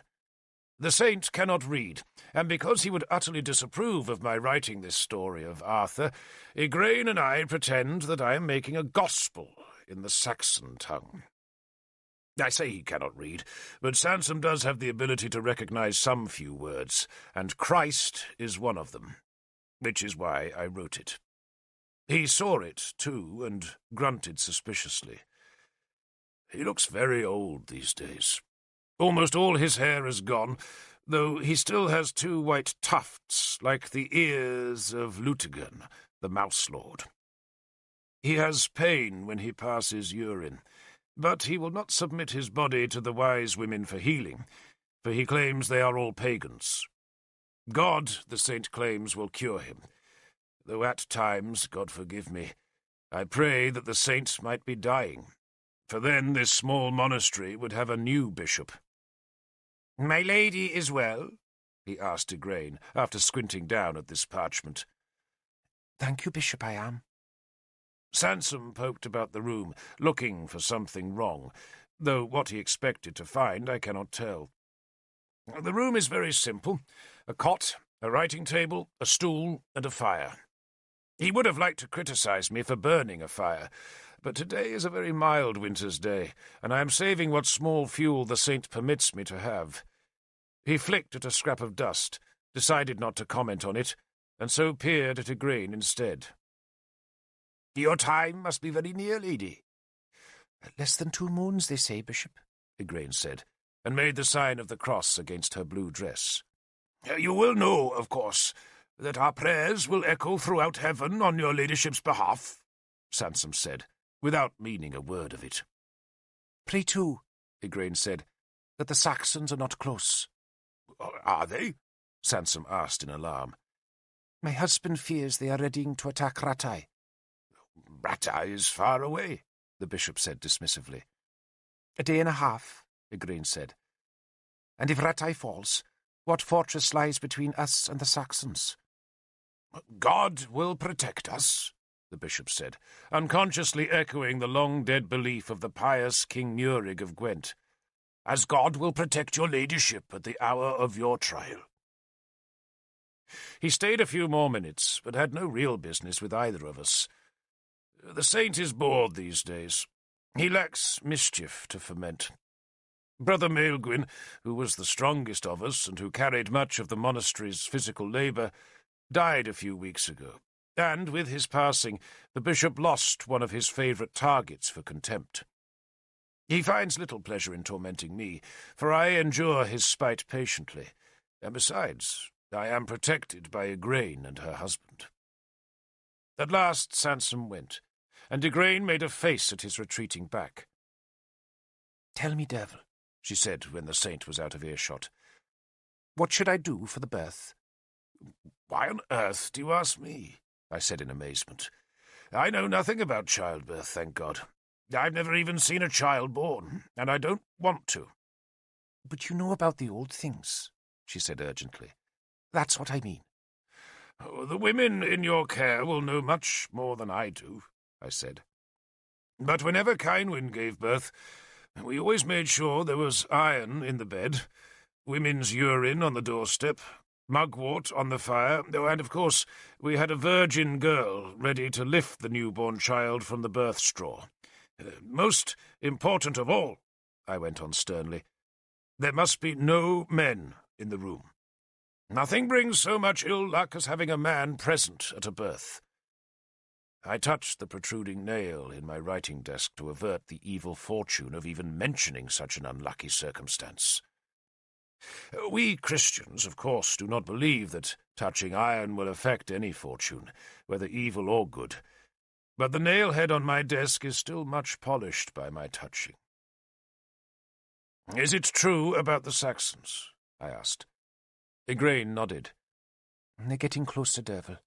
The saint cannot read, and because he would utterly disapprove of my writing this story of Arthur, Igraine and I pretend that I am making a gospel in the Saxon tongue. I say he cannot read, but Sansom does have the ability to recognize some few words, and Christ is one of them, which is why I wrote it. He saw it, too, and grunted suspiciously. He looks very old these days. Almost all his hair is gone, though he still has 2 white tufts, like the ears of Lutigern, the Mouse Lord. He has pain when he passes urine, but he will not submit his body to the wise women for healing, for he claims they are all pagans. God, the saint claims, will cure him, though at times, God forgive me, I pray that the saint might be dying, for then this small monastery would have a new bishop. "My lady is well?" he asked Igraine, after squinting down at this parchment. "Thank you, Bishop, I am." Sansom poked about the room, looking for something wrong, though what he expected to find I cannot tell. The room is very simple: a cot, a writing table, a stool, and a fire. He would have liked to criticize me for burning a fire, but today is a very mild winter's day, and I am saving what small fuel the saint permits me to have. He flicked at a scrap of dust, decided not to comment on it, and so peered at Igraine instead. "Your time must be very near, lady." "Less than 2 moons, they say, Bishop," Igraine said, and made the sign of the cross against her blue dress. "You will know, of course, that our prayers will echo throughout heaven on your ladyship's behalf," Sansom said, without meaning a word of it. "Pray too," Igraine said, "that the Saxons are not close." "Are they?" Sansom asked in alarm. "My husband fears they are readying to attack Rattay." "Rattay is far away," the bishop said dismissively. "A day and a half," Igraine said. "And if Rattay falls, what fortress lies between us and the Saxons?" "God will protect us," the bishop said, unconsciously echoing the long-dead belief of the pious King Murig of Gwent, "as God will protect your ladyship at the hour of your trial." He stayed a few more minutes, but had no real business with either of us. The saint is bored these days. He lacks mischief to foment. Brother Maelgwyn, who was the strongest of us and who carried much of the monastery's physical labour, died a few weeks ago, and with his passing the bishop lost one of his favourite targets for contempt. He finds little pleasure in tormenting me, for I endure his spite patiently, and besides, I am protected by Igraine and her husband. At last Sansom went, and Igraine made a face at his retreating back. "Tell me, Devil," she said when the saint was out of earshot. "What should I do for the birth?" "Why on earth do you ask me?" I said in amazement. "I know nothing about childbirth, thank God. I've never even seen a child born, and I don't want to." "But you know about the old things," she said urgently. "That's what I mean." "Oh, the women in your care will know much more than I do," I said. "But whenever Kynwyn gave birth, we always made sure there was iron in the bed, women's urine on the doorstep, mugwort on the fire, and, of course, we had a virgin girl ready to lift the newborn child from the birth straw. Most important of all," I went on sternly, "there must be no men in the room. Nothing brings so much ill luck as having a man present at a birth." I touched the protruding nail in my writing desk to avert the evil fortune of even mentioning such an unlucky circumstance. We Christians, of course, do not believe that touching iron will affect any fortune, whether evil or good, but the nail-head on my desk is still much polished by my touching. "Is it true about the Saxons?" I asked. Igraine nodded. "They're getting close to Derval."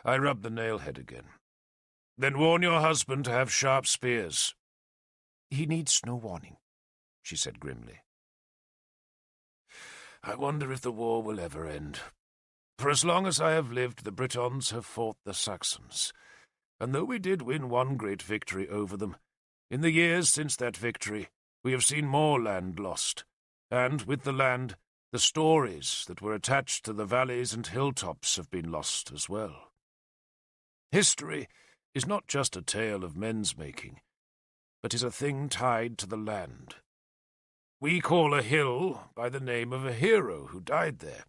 I rubbed the nail-head again. "Then warn your husband to have sharp spears." "He needs no warning," she said grimly. I wonder if the war will ever end. For as long as I have lived, the Britons have fought the Saxons, and though we did win one great victory over them, in the years since that victory we have seen more land lost, and with the land, the stories that were attached to the valleys and hilltops have been lost as well. History is not just a tale of men's making, but is a thing tied to the land. We call a hill by the name of a hero who died there,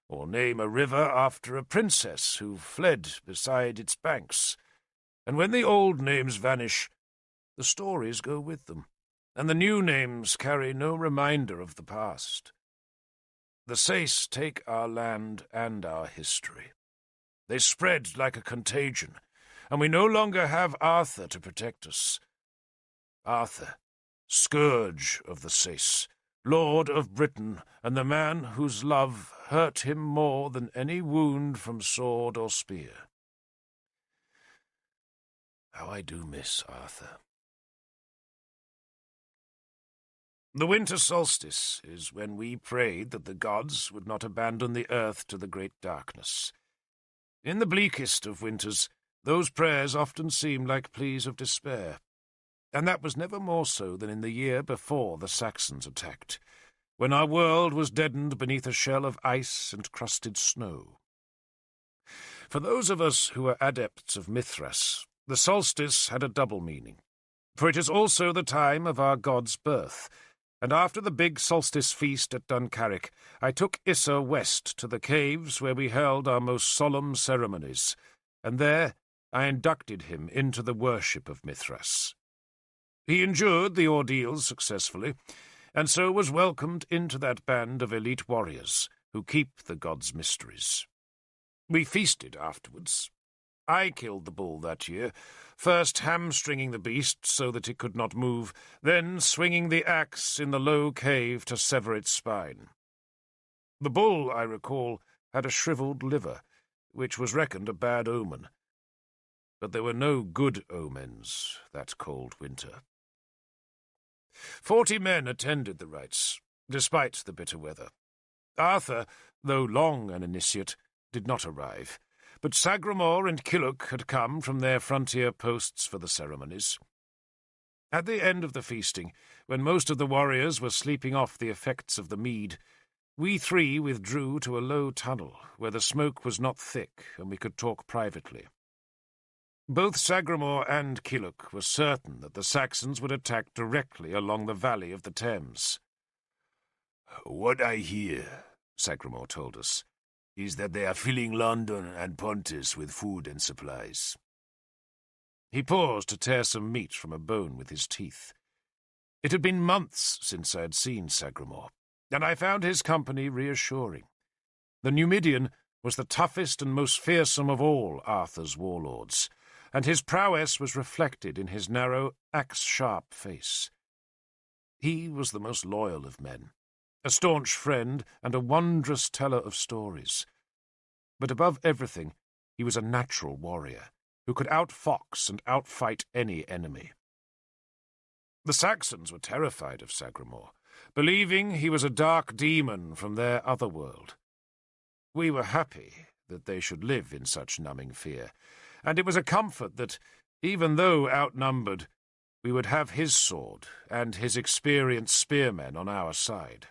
or name a river after a princess who fled beside its banks. And when the old names vanish, the stories go with them, and the new names carry no reminder of the past. The Sace take our land and our history. They spread like a contagion, and we no longer have Arthur to protect us. Arthur, scourge of the Sace, Lord of Britain, and the man whose love hurt him more than any wound from sword or spear. How I do miss Arthur. The winter solstice is when we prayed that the gods would not abandon the earth to the great darkness. In the bleakest of winters, those prayers often seem like pleas of despair, and that was never more so than in the year before the Saxons attacked, when our world was deadened beneath a shell of ice and crusted snow. For those of us who are adepts of Mithras, the solstice had a double meaning, for it is also the time of our god's birth, and after the big solstice feast at Duncarrick, I took Issa west to the caves where we held our most solemn ceremonies, and there I inducted him into the worship of Mithras. He endured the ordeal successfully, and so was welcomed into that band of elite warriors who keep the god's mysteries. We feasted afterwards. I killed the bull that year, first hamstringing the beast so that it could not move, then swinging the axe in the low cave to sever its spine. The bull, I recall, had a shriveled liver, which was reckoned a bad omen. But there were no good omens that cold winter. 40 men attended the rites, despite the bitter weather. Arthur, though long an initiate, did not arrive, but Sagramor and Killock had come from their frontier posts for the ceremonies. At the end of the feasting, when most of the warriors were sleeping off the effects of the mead, we three withdrew to a low tunnel where the smoke was not thick and we could talk privately. Both Sagramor and Killock were certain that the Saxons would attack directly along the valley of the Thames. "What I hear," Sagramor told us, "is that they are filling London and Pontus with food and supplies." He paused to tear some meat from a bone with his teeth. It had been months since I had seen Sagramor, and I found his company reassuring. The Numidian was the toughest and most fearsome of all Arthur's warlords, and his prowess was reflected in his narrow, axe-sharp face. He was the most loyal of men, a staunch friend and a wondrous teller of stories. But above everything, he was a natural warrior, who could outfox and outfight any enemy. The Saxons were terrified of Sagramore, believing he was a dark demon from their other world. We were happy that they should live in such numbing fear, and it was a comfort that, even though outnumbered, we would have his sword and his experienced spearmen on our side.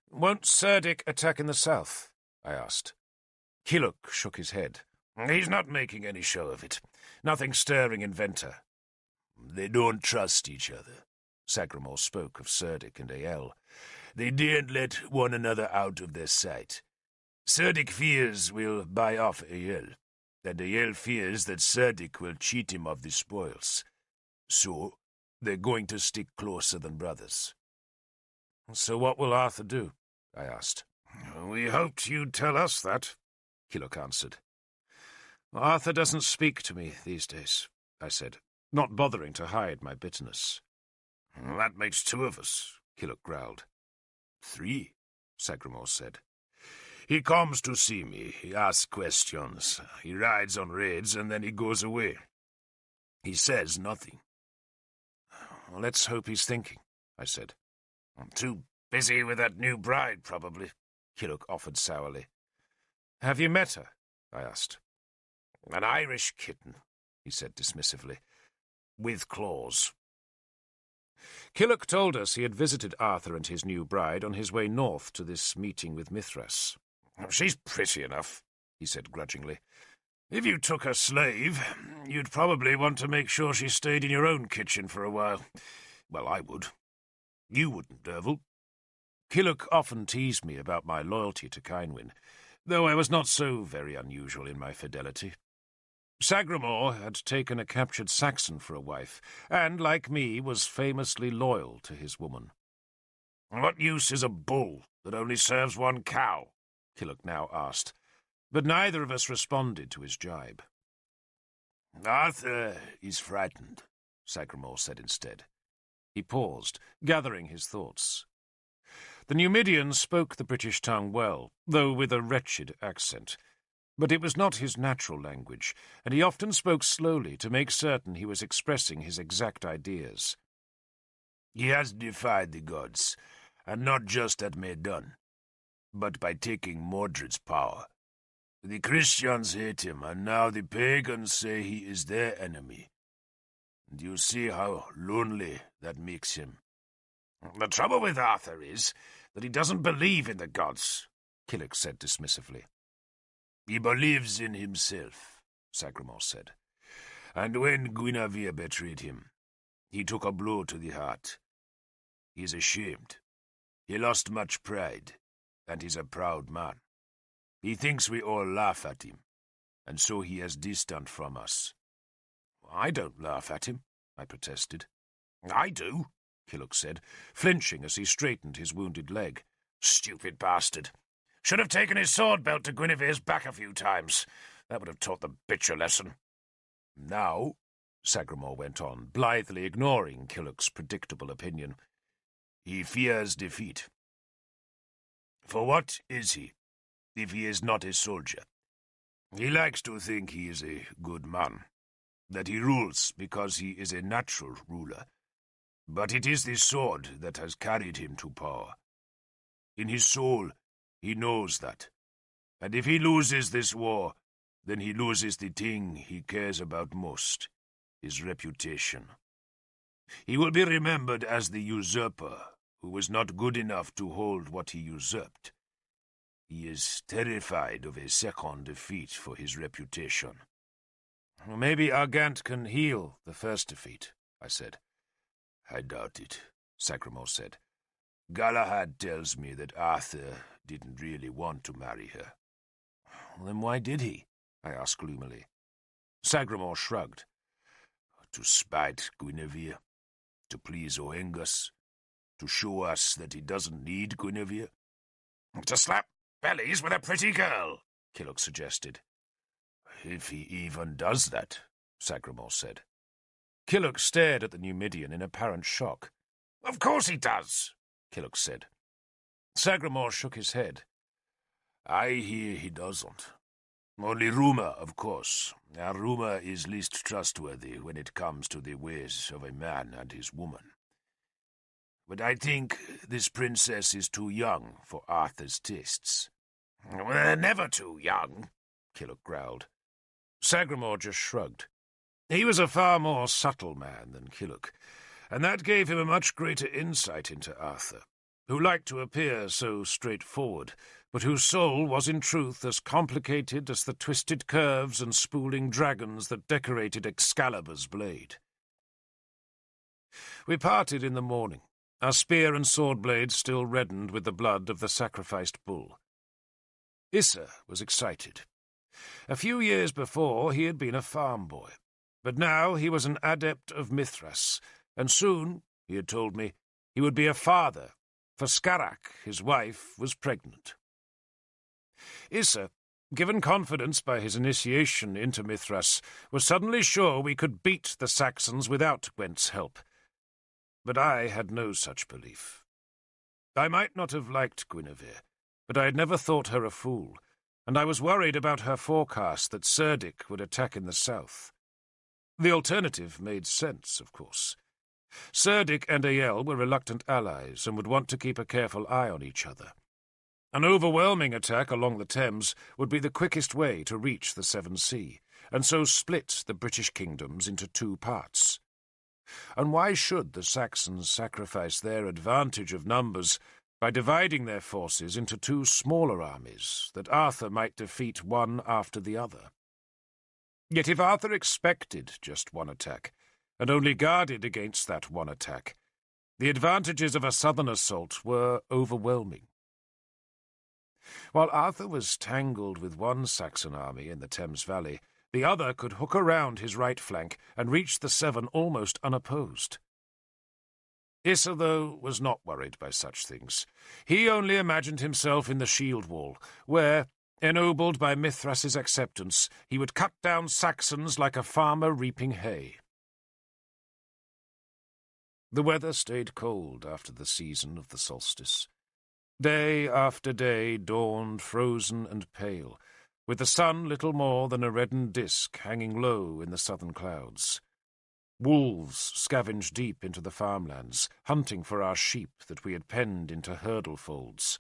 "Won't Cerdic attack in the south?" I asked. Killock shook his head. "He's not making any show of it. Nothing stirring in Venta." "They don't trust each other." Sagramore spoke of Cerdic and Ael. "They daren't let one another out of their sight. Cerdic fears we'll buy off Ael, and Ael fears that Cerdic will cheat him of the spoils. So they're going to stick closer than brothers." "So what will Arthur do?" I asked. "We hoped you'd tell us that," Killock answered. "Arthur doesn't speak to me these days," I said, not bothering to hide my bitterness. "That makes 2 of us," Killock growled. 3, Sagramore said. "He comes to see me, he asks questions, he rides on raids, and then he goes away. He says nothing." "Let's hope he's thinking," I said. "Too busy with that new bride, probably," Killock offered sourly. "Have you met her?" I asked. "An Irish kitten," he said dismissively. "with claws." Killock told us he had visited Arthur and his new bride on his way north to this meeting with Mithras. "She's pretty enough," he said grudgingly. "If you took a slave, you'd probably want to make sure she stayed in your own kitchen for a while. Well, I would. You wouldn't, Derval." Killock often teased me about my loyalty to Kynwyn, though I was not so very unusual in my fidelity. Sagramore had taken a captured Saxon for a wife, and, like me, was famously loyal to his woman. "What use is a bull that only serves one cow?" Killock now asked, but neither of us responded to his jibe. "Arthur is frightened," Sagramore said instead. He paused, gathering his thoughts. The Numidian spoke the British tongue well, though with a wretched accent. But it was not his natural language, and he often spoke slowly to make certain he was expressing his exact ideas. "He has defied the gods, and not just at Medan, but by taking Mordred's power. The Christians hate him, and now the pagans say he is their enemy. And you see how lonely that makes him." "The trouble with Arthur is that he doesn't believe in the gods," Killock said dismissively. "He believes in himself," Sagramore said. "And when Guinevere betrayed him, he took a blow to the heart. He is ashamed. He lost much pride, and he's a proud man. He thinks we all laugh at him, and so he is distant from us." "I don't laugh at him," I protested. "I do," Killock said, flinching as he straightened his wounded leg. "Stupid bastard. Should have taken his sword belt to Guinevere's back a few times. That would have taught the bitch a lesson." "Now," Sagramore went on, blithely ignoring Killock's predictable opinion, "he fears defeat. For what is he, if he is not a soldier? He likes to think he is a good man, that he rules because he is a natural ruler. But it is the sword that has carried him to power. In his soul, he knows that. And if he loses this war, then he loses the thing he cares about most, his reputation. He will be remembered as the usurper who was not good enough to hold what he usurped. He is terrified of a second defeat for his reputation." "Maybe Argant can heal the first defeat," I said. "I doubt it," Sagramore said. "Galahad tells me that Arthur didn't really want to marry her." "Then why did he?" I asked gloomily. Sagramore shrugged. "To spite Guinevere, to please Oengus, to show us that he doesn't need Guinevere." "To slap bellies with a pretty girl," Killock suggested. "If he even does that," Sagramore said. Killock stared at the Numidian in apparent shock. "Of course he does," Killock said. Sagramore shook his head. "I hear he doesn't. Only rumour, of course. A rumour is least trustworthy when it comes to the ways of a man and his woman. But I think this princess is too young for Arthur's tastes. Never too young, Killock growled. Sagramore just shrugged. He was a far more subtle man than Killock, and that gave him a much greater insight into Arthur, who liked to appear so straightforward, but whose soul was in truth as complicated as the twisted curves and spooling dragons that decorated Excalibur's blade. We parted in the morning, our spear and sword blades still reddened with the blood of the sacrificed bull. Issa was excited. A few years before he had been a farm boy, but now he was an adept of Mithras, and soon, he had told me, he would be a father, for Skarak, his wife, was pregnant. Issa, given confidence by his initiation into Mithras, was suddenly sure we could beat the Saxons without Gwent's help. But I had no such belief. I might not have liked Guinevere, but I had never thought her a fool, and I was worried about her forecast that Cerdic would attack in the south. The alternative made sense, of course. Cerdic and Aiel were reluctant allies and would want to keep a careful eye on each other. An overwhelming attack along the Thames would be the quickest way to reach the Severn Sea, and so split the British kingdoms into two parts. And why should the Saxons sacrifice their advantage of numbers by dividing their forces into two smaller armies that Arthur might defeat one after the other? Yet if Arthur expected just one attack, and only guarded against that one attack, the advantages of a southern assault were overwhelming. While Arthur was tangled with one Saxon army in the Thames Valley, the other could hook around his right flank and reach the Severn almost unopposed. Issa, though, was not worried by such things. He only imagined himself in the shield wall, where, ennobled by Mithras's acceptance, he would cut down Saxons like a farmer reaping hay. The weather stayed cold after the season of the solstice. Day after day dawned frozen and pale, with the sun little more than a reddened disk hanging low in the southern clouds. Wolves scavenged deep into the farmlands, hunting for our sheep that we had penned into hurdle folds.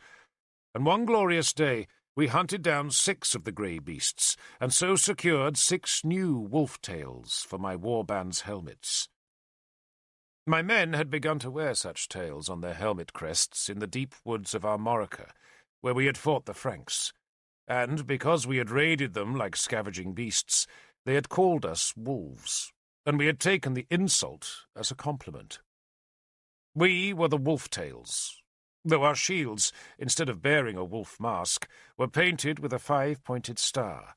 And one glorious day we hunted down 6 of the grey beasts, and so secured 6 new wolf-tails for my warband's helmets. My men had begun to wear such tails on their helmet crests in the deep woods of Armorica, where we had fought the Franks, and because we had raided them like scavenging beasts, they had called us wolves, and we had taken the insult as a compliment. We were the wolf-tails, though our shields, instead of bearing a wolf mask, were painted with a 5-pointed star,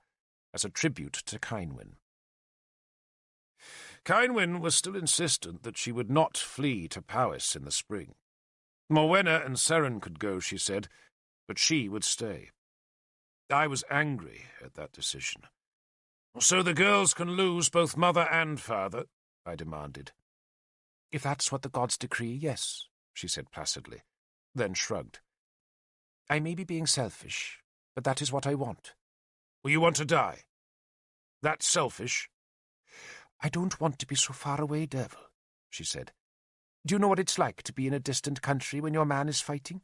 as a tribute to Cynwyn. Cynwyn was still insistent that she would not flee to Powys in the spring. Morwenna and Seren could go, she said, but she would stay. I was angry at that decision. "So the girls can lose both mother and father?" I demanded. "If that's what the gods decree, yes," she said placidly, then shrugged. "I may be being selfish, but that is what I want." "Well, you want to die? That's selfish?" "I don't want to be so far away, Devil," she said. "Do you know what it's like to be in a distant country when your man is fighting?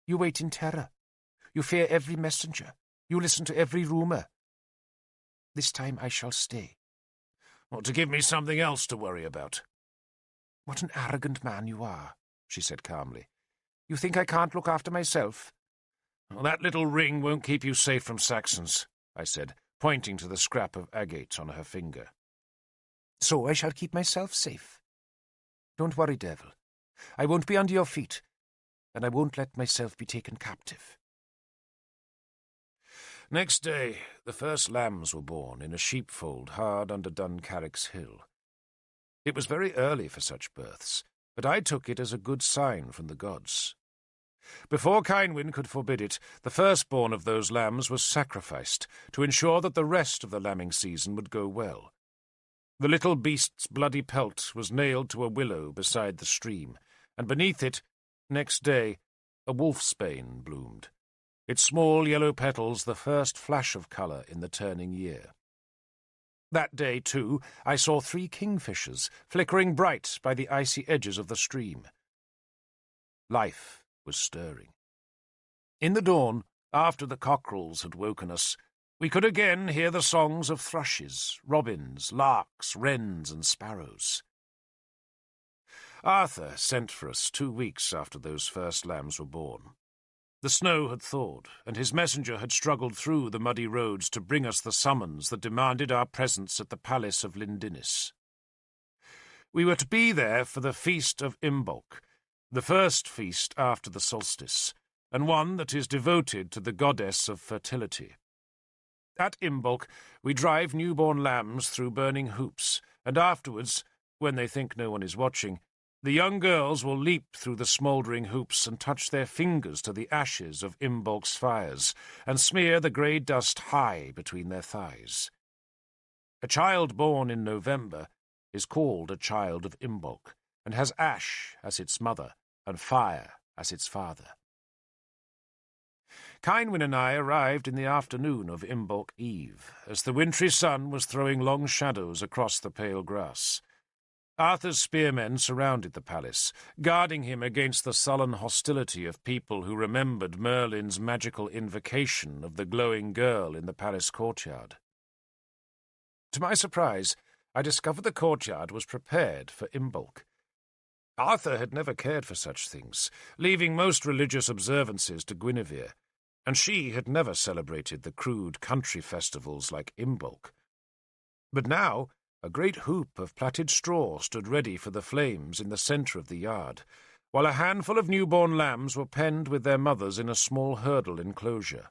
You wait in terror. You fear every messenger. You listen to every rumour. This time I shall stay." "Well, to give me something else to worry about." "What an arrogant man you are," she said calmly. "You think I can't look after myself?" "Well, that little ring won't keep you safe from Saxons," I said, pointing to the scrap of agate on her finger. "So I shall keep myself safe. Don't worry, Devil. I won't be under your feet, and I won't let myself be taken captive." Next day, the first lambs were born in a sheepfold hard under Duncarrick's hill. It was very early for such births, but I took it as a good sign from the gods. Before Cynwyn could forbid it, the firstborn of those lambs was sacrificed to ensure that the rest of the lambing season would go well. The little beast's bloody pelt was nailed to a willow beside the stream, and beneath it, next day, a wolfsbane bloomed. its small yellow petals the first flash of colour in the turning year. That day, too, I saw 3 kingfishers flickering bright by the icy edges of the stream. Life was stirring. In the dawn, after the cockerels had woken us, we could again hear the songs of thrushes, robins, larks, wrens, and sparrows. Arthur sent for us 2 weeks after those first lambs were born. The snow had thawed, and his messenger had struggled through the muddy roads to bring us the summons that demanded our presence at the palace of Lindinnis. We were to be there for the feast of Imbolc, the first feast after the solstice, and one that is devoted to the goddess of fertility. At Imbolc, we drive newborn lambs through burning hoops, and afterwards, when they think no one is watching, the young girls will leap through the smouldering hoops and touch their fingers to the ashes of Imbolc's fires, and smear the grey dust high between their thighs. A child born in November is called a child of Imbolc, and has ash as its mother and fire as its father. Kynwyn and I arrived in the afternoon of Imbolc Eve, as the wintry sun was throwing long shadows across the pale grass. Arthur's spearmen surrounded the palace, guarding him against the sullen hostility of people who remembered Merlin's magical invocation of the glowing girl in the palace courtyard. To my surprise, I discovered the courtyard was prepared for Imbolc. Arthur had never cared for such things, leaving most religious observances to Guinevere, and she had never celebrated the crude country festivals like Imbolc. But now a great hoop of plaited straw stood ready for the flames in the centre of the yard, while a handful of newborn lambs were penned with their mothers in a small hurdle enclosure.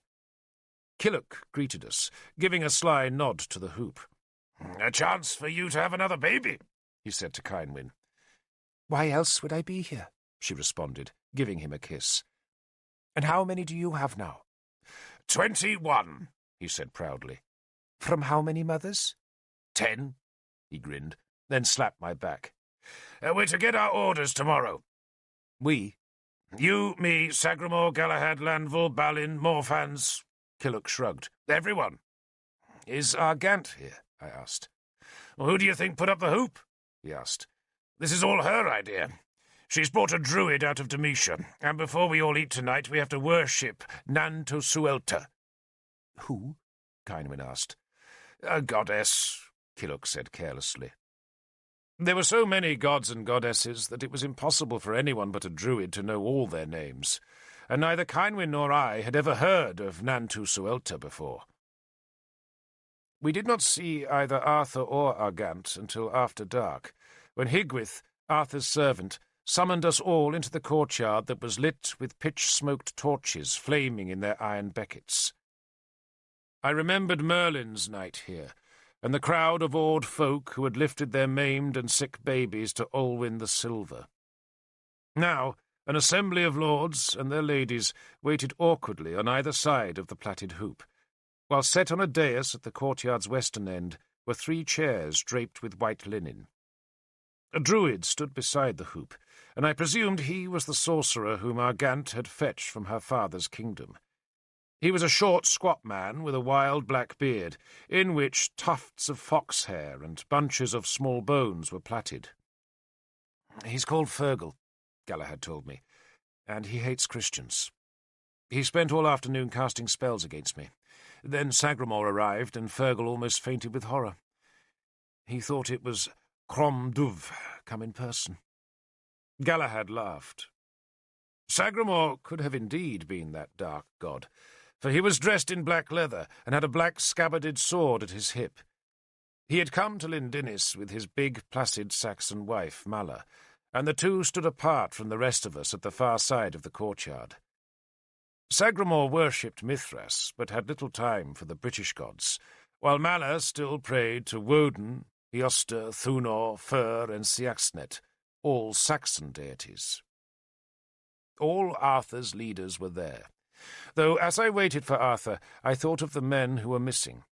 Killock greeted us, giving a sly nod to the hoop. "A chance for you to have another baby," he said to Kynwyn. "Why else would I be here?" she responded, giving him a kiss. "And how many do you have now?" 21, he said proudly. "From how many mothers?" 10, he grinned, then slapped my back. We're to get our orders tomorrow. We? You, me, Sagramore, Galahad, Landval, Balin, Morfans. Killock shrugged. Everyone. Is Argant here? I asked. Well, who do you think put up the hoop? He asked. This is all her idea. She's brought a druid out of Demetia, and before we all eat tonight we have to worship Nantosuelta. Who? Kynwyn asked. A goddess, Killock said carelessly. There were so many gods and goddesses that it was impossible for anyone but a druid to know all their names, and neither Kynwyn nor I had ever heard of Nantosuelta before. We did not see either Arthur or Argant until after dark, when Higwyth, Arthur's servant, summoned us all into the courtyard that was lit with pitch-smoked torches flaming in their iron beckets. I remembered Merlin's night here, and the crowd of awed folk who had lifted their maimed and sick babies to Olwyn the Silver. Now, an assembly of lords and their ladies waited awkwardly on either side of the plaited hoop, while set on a dais at the courtyard's western end were 3 chairs draped with white linen. A druid stood beside the hoop, and I presumed he was the sorcerer whom Argant had fetched from her father's kingdom. He was a short, squat man with a wild black beard, in which tufts of fox hair and bunches of small bones were plaited. "He's called Fergal," Galahad told me, "and he hates Christians. He spent all afternoon casting spells against me. Then Sagramore arrived, and Fergal almost fainted with horror. He thought it was Crom Duv come in person." Galahad laughed. Sagramore could have indeed been that dark god, for he was dressed in black leather and had a black scabbarded sword at his hip. He had come to Lindinnis with his big, placid Saxon wife, Mala, and the two stood apart from the rest of us at the far side of the courtyard. Sagramore worshipped Mithras, but had little time for the British gods, while Mala still prayed to Woden, Eoster, Thunor, Fur, and Siaxnet, all Saxon deities. All Arthur's leaders were there, though as I waited for Arthur, I thought of the men who were missing.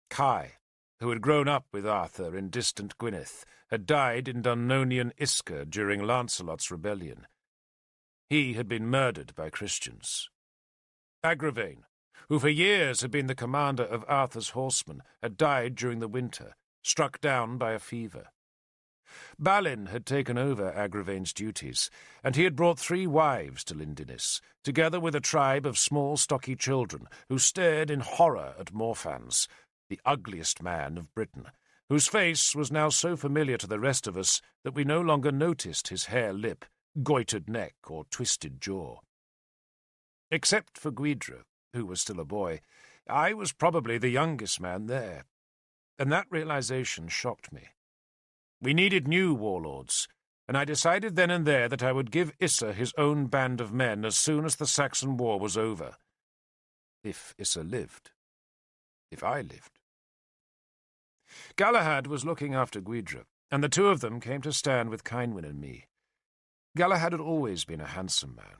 Kai, who had grown up with Arthur in distant Gwynedd, had died in Dunnonian Isker during Lancelot's rebellion. He had been murdered by Christians. Agravain, who for years had been the commander of Arthur's horsemen, had died during the winter, struck down by a fever. Balin had taken over Agravain's duties, and he had brought 3 wives to Lindinus, together with a tribe of small, stocky children who stared in horror at Morfans, the ugliest man of Britain, whose face was now so familiar to the rest of us that we no longer noticed his hare lip, goitered neck, or twisted jaw. Except for Guidra, who was still a boy, I was probably the youngest man there, and that realization shocked me. We needed new warlords, and I decided then and there that I would give Issa his own band of men as soon as the Saxon War was over. If Issa lived. If I lived. Galahad was looking after Guidra, and the 2 of them came to stand with Cynwyn and me. Galahad had always been a handsome man,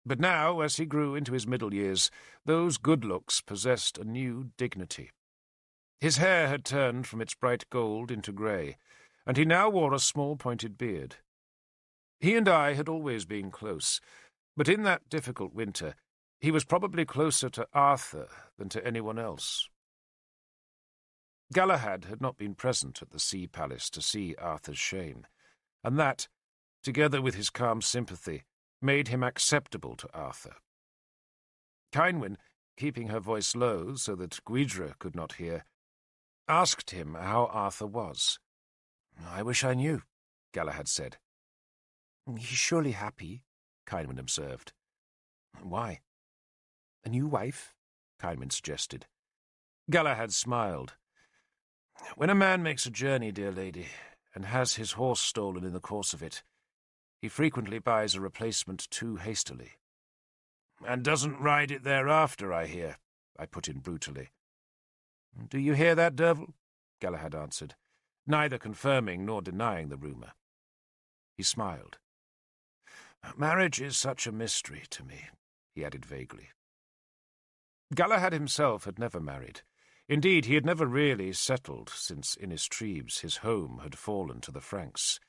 but now, as he grew into his middle years, those good looks possessed a new dignity. His hair had turned from its bright gold into grey, and he now wore a small pointed beard. He and I had always been close, but in that difficult winter he was probably closer to Arthur than to anyone else. Galahad had not been present at the Sea Palace to see Arthur's shame, and that, together with his calm sympathy, made him acceptable to Arthur. Cynwyn, keeping her voice low so that Guidra could not hear, asked him how Arthur was. "I wish I knew," Galahad said. "He's surely happy," Cynwyn observed. "Why? A new wife?" Cynwyn suggested. Galahad smiled. "When a man makes a journey, dear lady, and has his horse stolen in the course of it, he frequently buys a replacement too hastily." "And doesn't ride it thereafter, I hear," I put in brutally. "Do you hear that, Derval?" Galahad answered, neither confirming nor denying the rumour. He smiled. "Marriage is such a mystery to me," he added vaguely. Galahad himself had never married. Indeed, he had never really settled since in Istrebes his home had fallen to the Franks.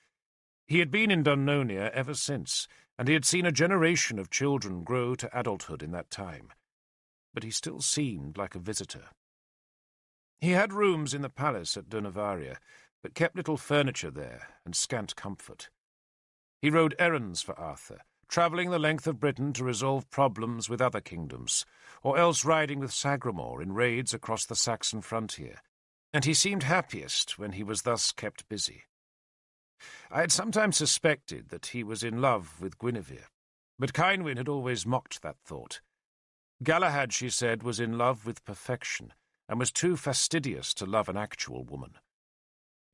He had been in Dunnonia ever since, and he had seen a generation of children grow to adulthood in that time. But he still seemed like a visitor. He had rooms in the palace at Donavaria, but kept little furniture there and scant comfort. He rode errands for Arthur, travelling the length of Britain to resolve problems with other kingdoms, or else riding with Sagramor in raids across the Saxon frontier, and he seemed happiest when he was thus kept busy. I had sometimes suspected that he was in love with Guinevere, but Cynwyn had always mocked that thought. Galahad, she said, was in love with perfection, and was too fastidious to love an actual woman.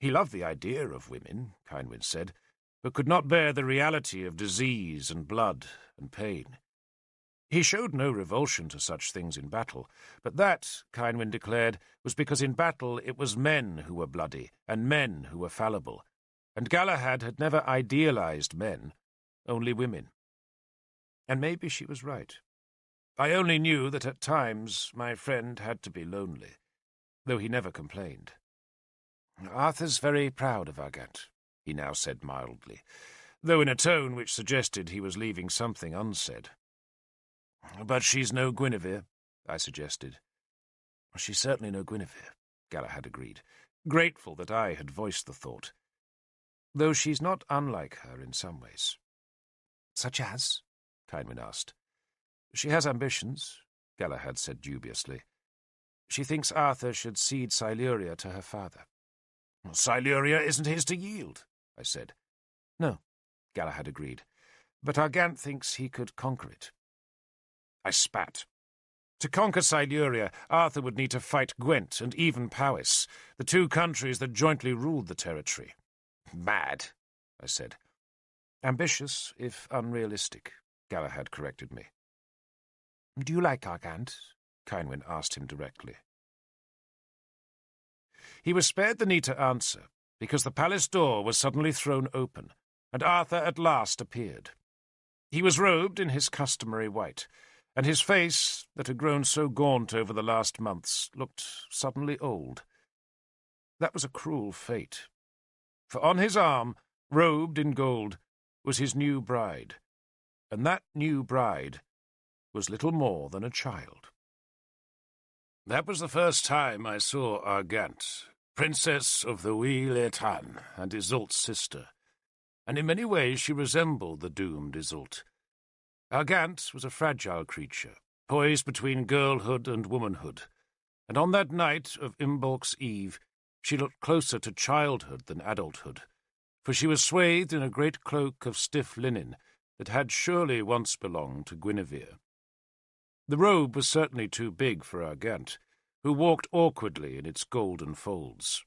He loved the idea of women, Cynwyn said, but could not bear the reality of disease and blood and pain. He showed no revulsion to such things in battle, but that, Cynwyn declared, was because in battle it was men who were bloody and men who were fallible, and Galahad had never idealized men, only women. And maybe she was right. I only knew that at times my friend had to be lonely, though he never complained. "Arthur's very proud of Argant," he now said mildly, though in a tone which suggested he was leaving something unsaid. "But she's no Guinevere," I suggested. "She's certainly no Guinevere," Galahad agreed, grateful that I had voiced the thought, though she's not unlike her in some ways. "Such as?" Cynwyn asked. "She has ambitions," Galahad said dubiously. "She thinks Arthur should cede Siluria to her father." "Siluria isn't his to yield," I said. "No," Galahad agreed, "but Argant thinks he could conquer it." I spat. To conquer Siluria, Arthur would need to fight Gwent and even Powys, the 2 countries that jointly ruled the territory. "Mad," I said. "Ambitious, if unrealistic," Galahad corrected me. "Do you like Argant?" Cynwyn asked him directly. He was spared the need to answer, because the palace door was suddenly thrown open, and Arthur at last appeared. He was robed in his customary white, and his face, that had grown so gaunt over the last months, looked suddenly old. That was a cruel fate, for on his arm, robed in gold, was his new bride, and that new bride was little more than a child. That was the first time I saw Argant, Princess of the Wheel Etan and Isolt's sister, and in many ways she resembled the doomed Isolt. Argant was a fragile creature, poised between girlhood and womanhood, and on that night of Imbolc's Eve she looked closer to childhood than adulthood, for she was swathed in a great cloak of stiff linen that had surely once belonged to Guinevere. The robe was certainly too big for Argant, who walked awkwardly in its golden folds.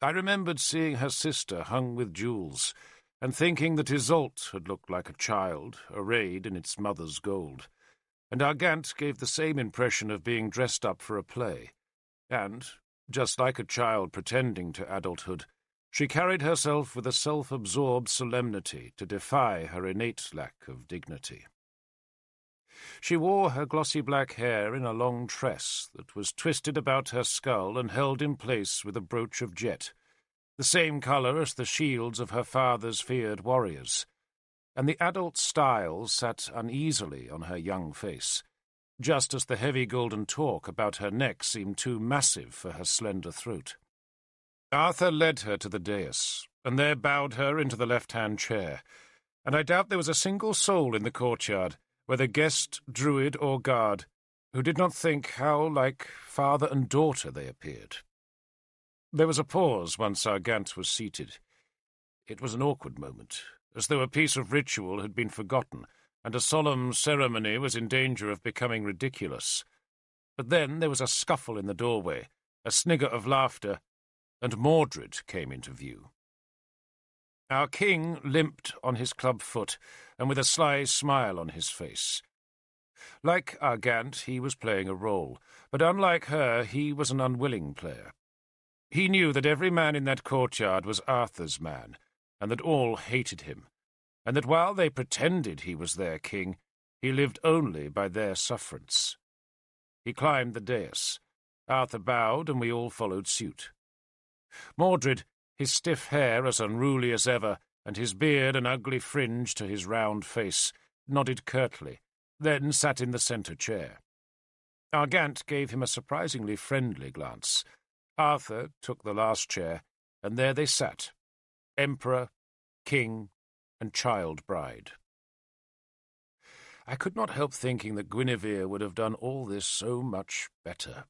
I remembered seeing her sister hung with jewels, and thinking that Isolt had looked like a child, arrayed in its mother's gold, and Argant gave the same impression of being dressed up for a play, and, just like a child pretending to adulthood, she carried herself with a self-absorbed solemnity to defy her innate lack of dignity. She wore her glossy black hair in a long tress that was twisted about her skull and held in place with a brooch of jet, the same colour as the shields of her father's feared warriors, and the adult style sat uneasily on her young face, just as the heavy golden torque about her neck seemed too massive for her slender throat. Arthur led her to the dais, and there bowed her into the left-hand chair, and I doubt there was a single soul in the courtyard, whether guest, druid, or guard, who did not think how like father and daughter they appeared. There was a pause once Argant was seated. It was an awkward moment, as though a piece of ritual had been forgotten, and a solemn ceremony was in danger of becoming ridiculous. But then there was a scuffle in the doorway, a snigger of laughter, and Mordred came into view. Our king limped on his club foot, and with a sly smile on his face. Like Argant, he was playing a role, but unlike her, he was an unwilling player. He knew that every man in that courtyard was Arthur's man, and that all hated him, and that while they pretended he was their king, he lived only by their sufferance. He climbed the dais. Arthur bowed, and we all followed suit. Mordred, his stiff hair as unruly as ever, and his beard an ugly fringe to his round face, nodded curtly, then sat in the centre chair. Argant gave him a surprisingly friendly glance. Arthur took the last chair, and there they sat, emperor, king, and child bride. I could not help thinking that Guinevere would have done all this so much better.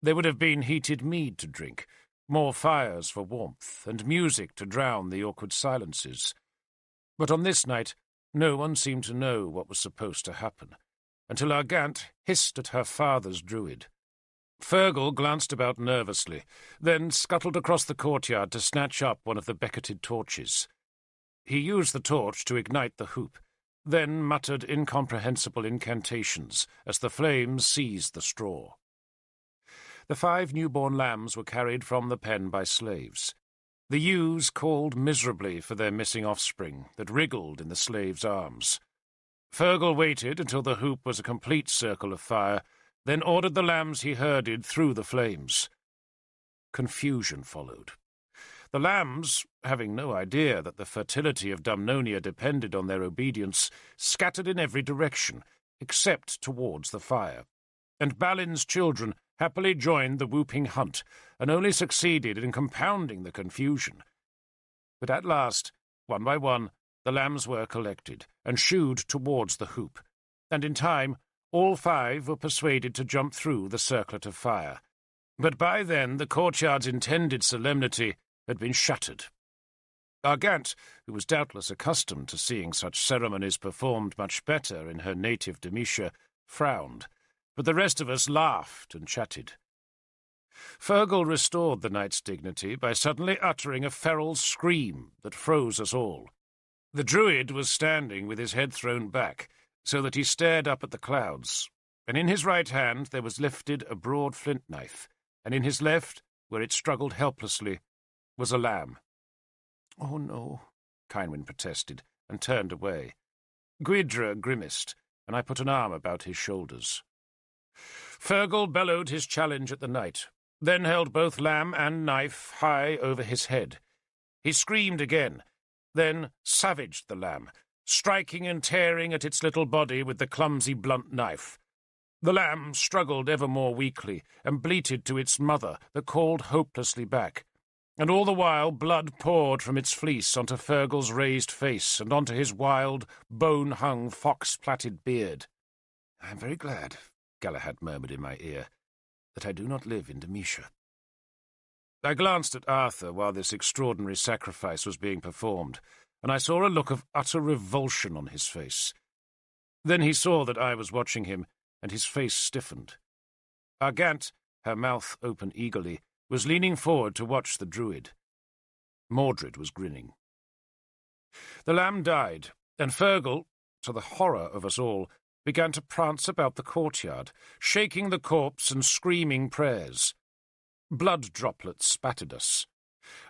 There would have been heated mead to drink, more fires for warmth, and music to drown the awkward silences. But on this night, no one seemed to know what was supposed to happen, until Argant hissed at her father's druid. Fergal glanced about nervously, then scuttled across the courtyard to snatch up one of the becketed torches. He used the torch to ignite the hoop, then muttered incomprehensible incantations as the flames seized the straw. The 5 newborn lambs were carried from the pen by slaves. The ewes called miserably for their missing offspring that wriggled in the slaves' arms. Fergal waited until the hoop was a complete circle of fire, then ordered the lambs he herded through the flames. Confusion followed. The lambs, having no idea that the fertility of Dumnonia depended on their obedience, scattered in every direction, except towards the fire, and Balin's children happily joined the whooping hunt, and only succeeded in compounding the confusion. But at last, one by one, the lambs were collected, and shooed towards the hoop, and in time all 5 were persuaded to jump through the circlet of fire. But by then the courtyard's intended solemnity had been shattered. Argant, who was doubtless accustomed to seeing such ceremonies performed much better in her native Demetia, frowned, but the rest of us laughed and chatted. Fergal restored the night's dignity by suddenly uttering a feral scream that froze us all. The druid was standing with his head thrown back, so that he stared up at the clouds, and in his right hand there was lifted a broad flint knife, and in his left, where it struggled helplessly, was a lamb. "Oh, no," Kynwyn protested, and turned away. Gwydra grimaced, and I put an arm about his shoulders. Fergal bellowed his challenge at the knight, then held both lamb and knife high over his head. He screamed again, then savaged the lamb, striking and tearing at its little body with the clumsy blunt knife. The lamb struggled ever more weakly and bleated to its mother that called hopelessly back, and all the while blood poured from its fleece onto Fergal's raised face and onto his wild, bone-hung, fox-plaited beard. "I am very glad," Galahad murmured in my ear, "that I do not live in Demetia." I glanced at Arthur while this extraordinary sacrifice was being performed, and I saw a look of utter revulsion on his face. Then he saw that I was watching him, and his face stiffened. Argant, her mouth open eagerly, was leaning forward to watch the druid. Mordred was grinning. The lamb died, and Fergal, to the horror of us all, began to prance about the courtyard, shaking the corpse and screaming prayers. Blood droplets spattered us.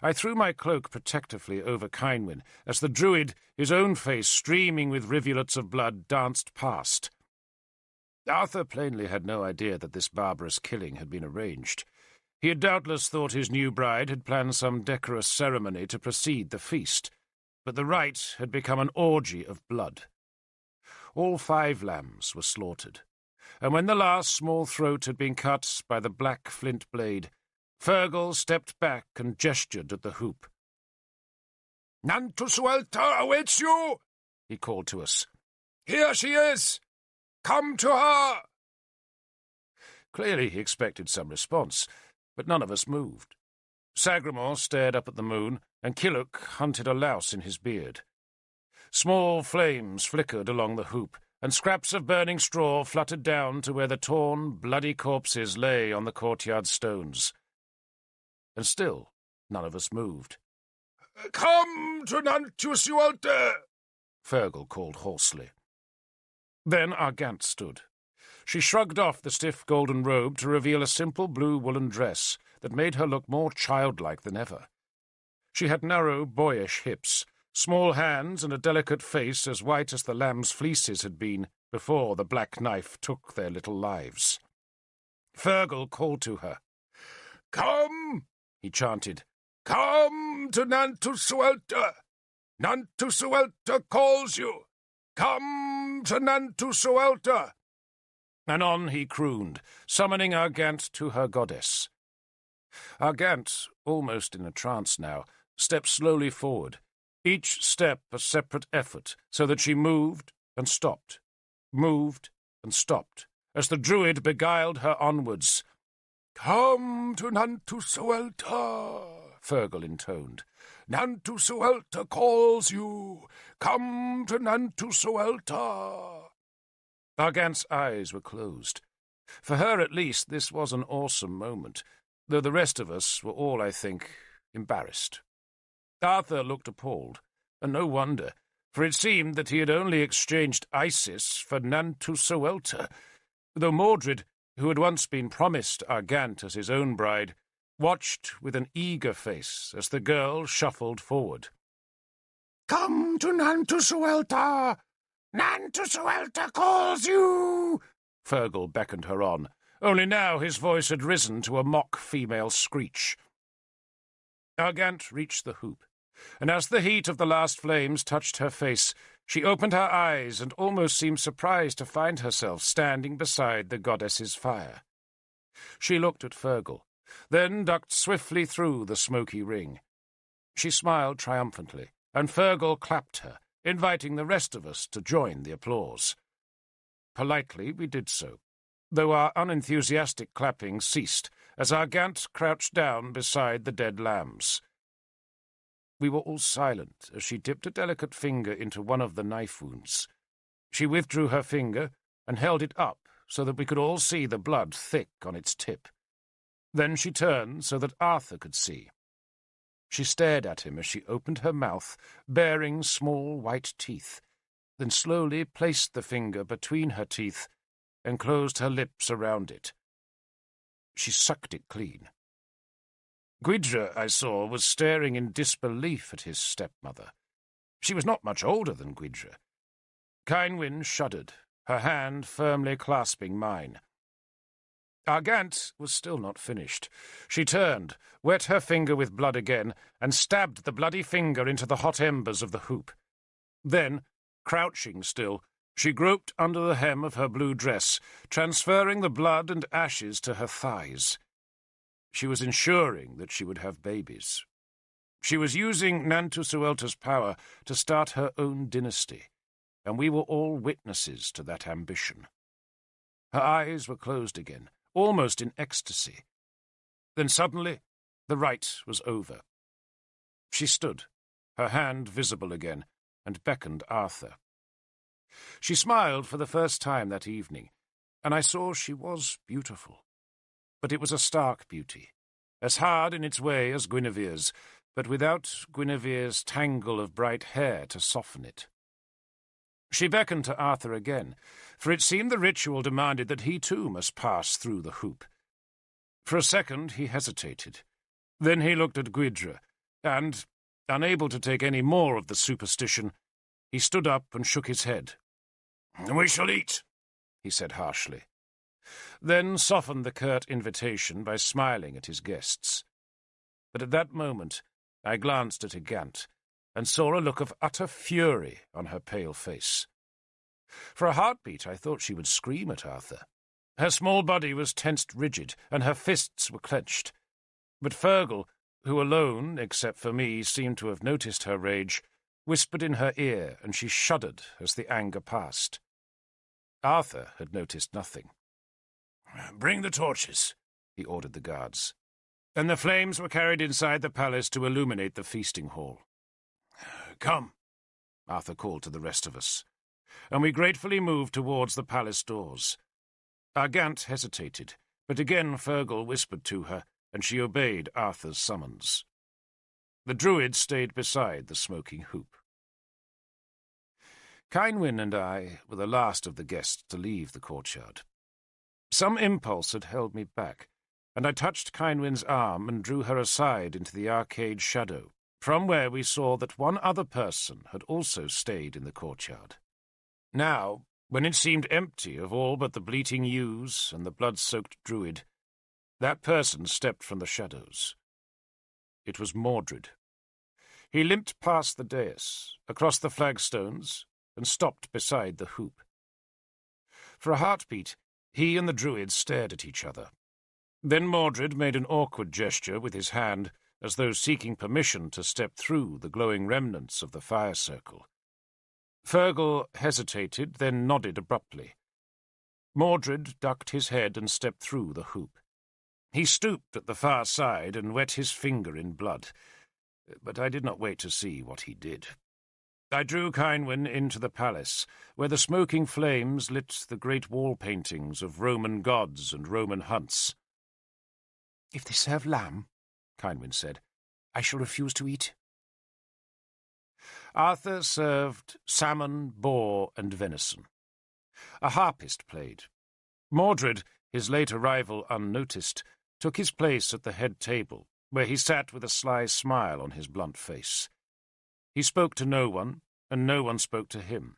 I threw my cloak protectively over Cynwyn as the druid, his own face streaming with rivulets of blood, danced past. Arthur plainly had no idea that this barbarous killing had been arranged. He had doubtless thought his new bride had planned some decorous ceremony to precede the feast, but the rite had become an orgy of blood. All 5 lambs were slaughtered, and when the last small throat had been cut by the black flint blade, Fergal stepped back and gestured at the hoop. "Nantusuelta awaits you," he called to us. "Here she is! Come to her!" Clearly he expected some response, but none of us moved. Sagramor stared up at the moon, and Killuck hunted a louse in his beard. Small flames flickered along the hoop, and scraps of burning straw fluttered down to where the torn, bloody corpses lay on the courtyard stones. And still none of us moved. "Come to Nantusuelta," Fergal called hoarsely. Then Argant stood. She shrugged off the stiff golden robe to reveal a simple blue woolen dress that made her look more childlike than ever. She had narrow, boyish hips, small hands, and a delicate face as white as the lamb's fleeces had been before the black knife took their little lives. Fergal called to her. "Come," he chanted. "Come to Nantusuelta. Nantusuelta calls you. Come to Nantusuelta." And on he crooned, summoning Argant to her goddess. Argant, almost in a trance now, stepped slowly forward, each step a separate effort, so that she moved and stopped, as the druid beguiled her onwards. "Come to Nantusuelta," Fergal intoned. "Nantusuelta calls you. Come to Nantusuelta." Argant's eyes were closed. For her, at least, this was an awesome moment, though the rest of us were all, I think, embarrassed. Arthur looked appalled, and no wonder, for it seemed that he had only exchanged Isis for Nantusuelta, though Mordred, who had once been promised Argant as his own bride, watched with an eager face as the girl shuffled forward. "Come to Nantusuelta! Nantusuelta calls you!" Fergal beckoned her on, only now his voice had risen to a mock female screech. Argant reached the hoop, and as the heat of the last flames touched her face, she opened her eyes and almost seemed surprised to find herself standing beside the goddess's fire. She looked at Fergal, then ducked swiftly through the smoky ring. She smiled triumphantly, and Fergal clapped her, inviting the rest of us to join the applause. Politely we did so, though our unenthusiastic clapping ceased as Argant crouched down beside the dead lambs. We were all silent as she dipped a delicate finger into one of the knife wounds. She withdrew her finger and held it up so that we could all see the blood thick on its tip. Then she turned so that Arthur could see. She stared at him as she opened her mouth, baring small white teeth, then slowly placed the finger between her teeth and closed her lips around it. She sucked it clean. Gwydra, I saw, was staring in disbelief at his stepmother. She was not much older than Gwydra. Cynwyn shuddered, her hand firmly clasping mine. Argant was still not finished. She turned, wet her finger with blood again, and stabbed the bloody finger into the hot embers of the hoop. Then, Crouching still, she groped under the hem of her blue dress, transferring the blood and ashes to her thighs. She was ensuring that she would have babies. She was using Nantusuelta's power to start her own dynasty, and we were all witnesses to that ambition. Her eyes were closed again, almost in ecstasy. Then suddenly, the rite was over. She stood, her hand visible again, and beckoned Arthur. She smiled for the first time that evening, and I saw she was beautiful. But it was a stark beauty, as hard in its way as Guinevere's, but without Guinevere's tangle of bright hair to soften it. She beckoned to Arthur again, for it seemed the ritual demanded that he too must pass through the hoop. For a second he hesitated. Then he looked at Gwyndra, and, unable to take any more of the superstition, he stood up and shook his head. "We shall eat," he said harshly. Then softened the curt invitation by smiling at his guests. But at that moment I glanced at Agant, and saw a look of utter fury on her pale face. For a heartbeat I thought she would scream at Arthur. Her small body was tensed rigid, and her fists were clenched. But Fergal, who alone, except for me, seemed to have noticed her rage, whispered in her ear, and she shuddered as the anger passed. Arthur had noticed nothing. "Bring the torches," he ordered the guards, and the flames were carried inside the palace to illuminate the feasting hall. "Come," Arthur called to the rest of us, and we gratefully moved towards the palace doors. Agant hesitated, but again Fergal whispered to her, and she obeyed Arthur's summons. The druid stayed beside the smoking hoop. Cynwyn and I were the last of the guests to leave the courtyard. Some impulse had held me back, and I touched Cynwyn's arm and drew her aside into the arcade shadow, from where we saw that one other person had also stayed in the courtyard. Now, when it seemed empty of all but the bleating ewes and the blood-soaked druid, that person stepped from the shadows. It was Mordred. He limped past the dais, across the flagstones, and stopped beside the hoop. For a heartbeat, he and the druid stared at each other. Then Mordred made an awkward gesture with his hand, as though seeking permission to step through the glowing remnants of the fire circle. Fergal hesitated, then nodded abruptly. Mordred ducked his head and stepped through the hoop. He stooped at the far side and wet his finger in blood, but I did not wait to see what he did. I drew Cynwyn into the palace, where the smoking flames lit the great wall paintings of Roman gods and Roman hunts. "If they serve lamb," Cynwyn said, "I shall refuse to eat." Arthur served salmon, boar, and venison. A harpist played. Mordred, his late arrival unnoticed, took his place at the head table, where he sat with a sly smile on his blunt face. He spoke to no one, and no one spoke to him,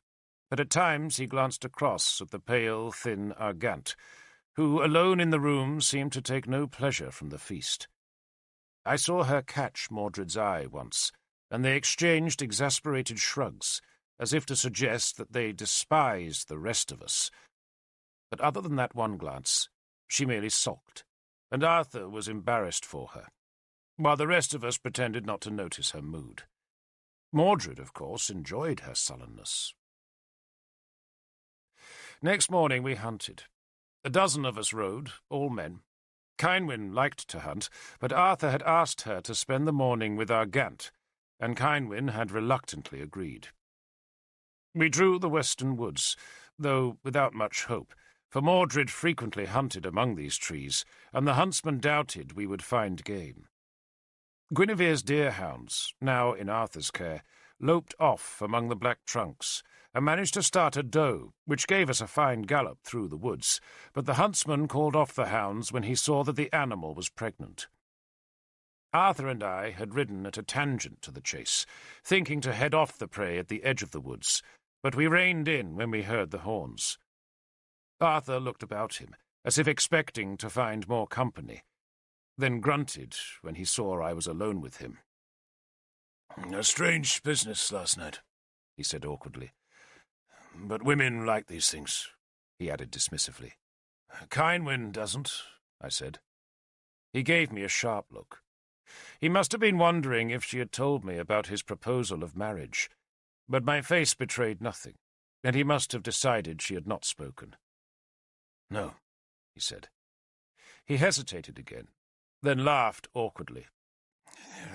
but at times he glanced across at the pale, thin Agant, who, alone in the room, seemed to take no pleasure from the feast. I saw her catch Mordred's eye once, and they exchanged exasperated shrugs, as if to suggest that they despised the rest of us. But other than that one glance, she merely sulked, and Arthur was embarrassed for her, while the rest of us pretended not to notice her mood. Mordred, of course, enjoyed her sullenness. Next morning we hunted. A dozen of us rode, all men. Cynwyn liked to hunt, but Arthur had asked her to spend the morning with Agant, and Cynwyn had reluctantly agreed. We drew the western woods, though without much hope, for Mordred frequently hunted among these trees, and the huntsman doubted we would find game. Guinevere's deerhounds, now in Arthur's care, loped off among the black trunks, and managed to start a doe, which gave us a fine gallop through the woods, but the huntsman called off the hounds when he saw that the animal was pregnant. Arthur and I had ridden at a tangent to the chase, thinking to head off the prey at the edge of the woods, but we reined in when we heard the horns. Arthur looked about him, as if expecting to find more company, then grunted when he saw I was alone with him. "A strange business last night," he said awkwardly. But women like these things, he added dismissively. Kynwyn doesn't, I said. He gave me a sharp look. He must have been wondering if she had told me about his proposal of marriage, but my face betrayed nothing, and he must have decided she had not spoken. No, he said. He hesitated again, then laughed awkwardly.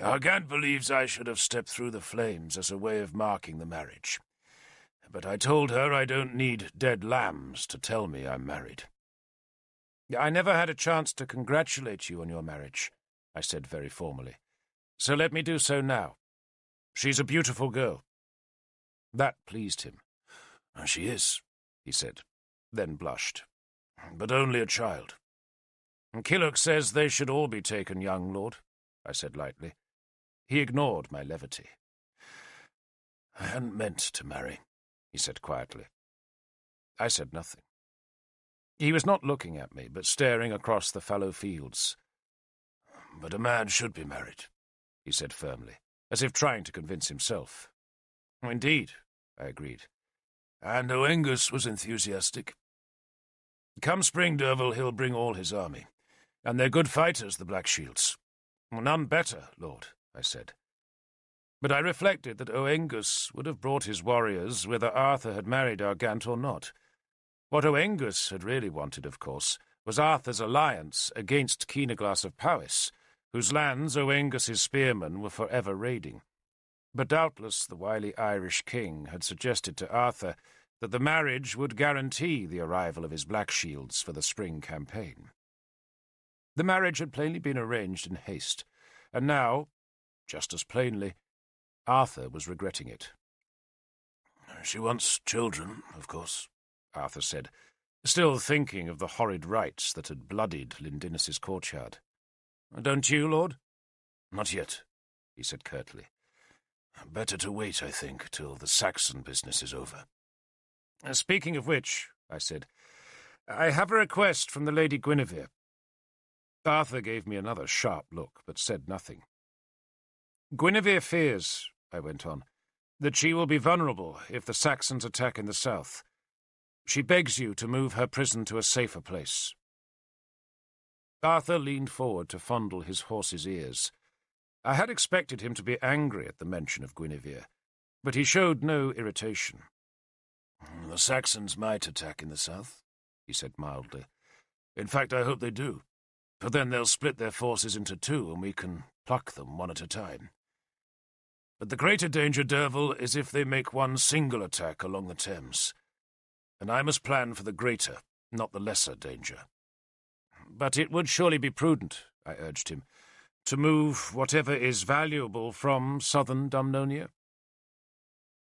Argant believes I should have stepped through the flames as a way of marking the marriage. But I told her I don't need dead lambs to tell me I'm married. I never had a chance to congratulate you on your marriage, I said very formally. So let me do so now. She's a beautiful girl. That pleased him. She is, he said, then blushed. But only a child. Killock says they should all be taken young, Lord, I said lightly. He ignored my levity. I hadn't meant to marry, he said quietly. I said nothing. He was not looking at me, but staring across the fallow fields. But a man should be married, he said firmly, as if trying to convince himself. Indeed, I agreed. And Oengus was enthusiastic. Come spring, Derval, he'll bring all his army. And they're good fighters, the Black Shields. None better, Lord, I said. But I reflected that Oengus would have brought his warriors whether Arthur had married Argant or not. What Oengus had really wanted, of course, was Arthur's alliance against Keenaglas of Powys, whose lands Oengus's spearmen were forever raiding. But doubtless the wily Irish king had suggested to Arthur that the marriage would guarantee the arrival of his Black Shields for the spring campaign. The marriage had plainly been arranged in haste, and now, just as plainly, Arthur was regretting it. She wants children, of course, Arthur said, still thinking of the horrid rites that had bloodied Lindinus's courtyard. Don't you, Lord? Not yet, he said curtly. Better to wait, I think, till the Saxon business is over. Speaking of which, I said, I have a request from the Lady Guinevere. Arthur gave me another sharp look, but said nothing. Guinevere fears, I went on, that she will be vulnerable if the Saxons attack in the south. She begs you to move her prison to a safer place. Arthur leaned forward to fondle his horse's ears. I had expected him to be angry at the mention of Guinevere, but he showed no irritation. The Saxons might attack in the south, he said mildly. In fact, I hope they do, for then they'll split their forces into two and we can pluck them one at a time. But the greater danger, Derval, is if they make one single attack along the Thames, and I must plan for the greater, not the lesser danger. But it would surely be prudent, I urged him, to move whatever is valuable from southern Dumnonia.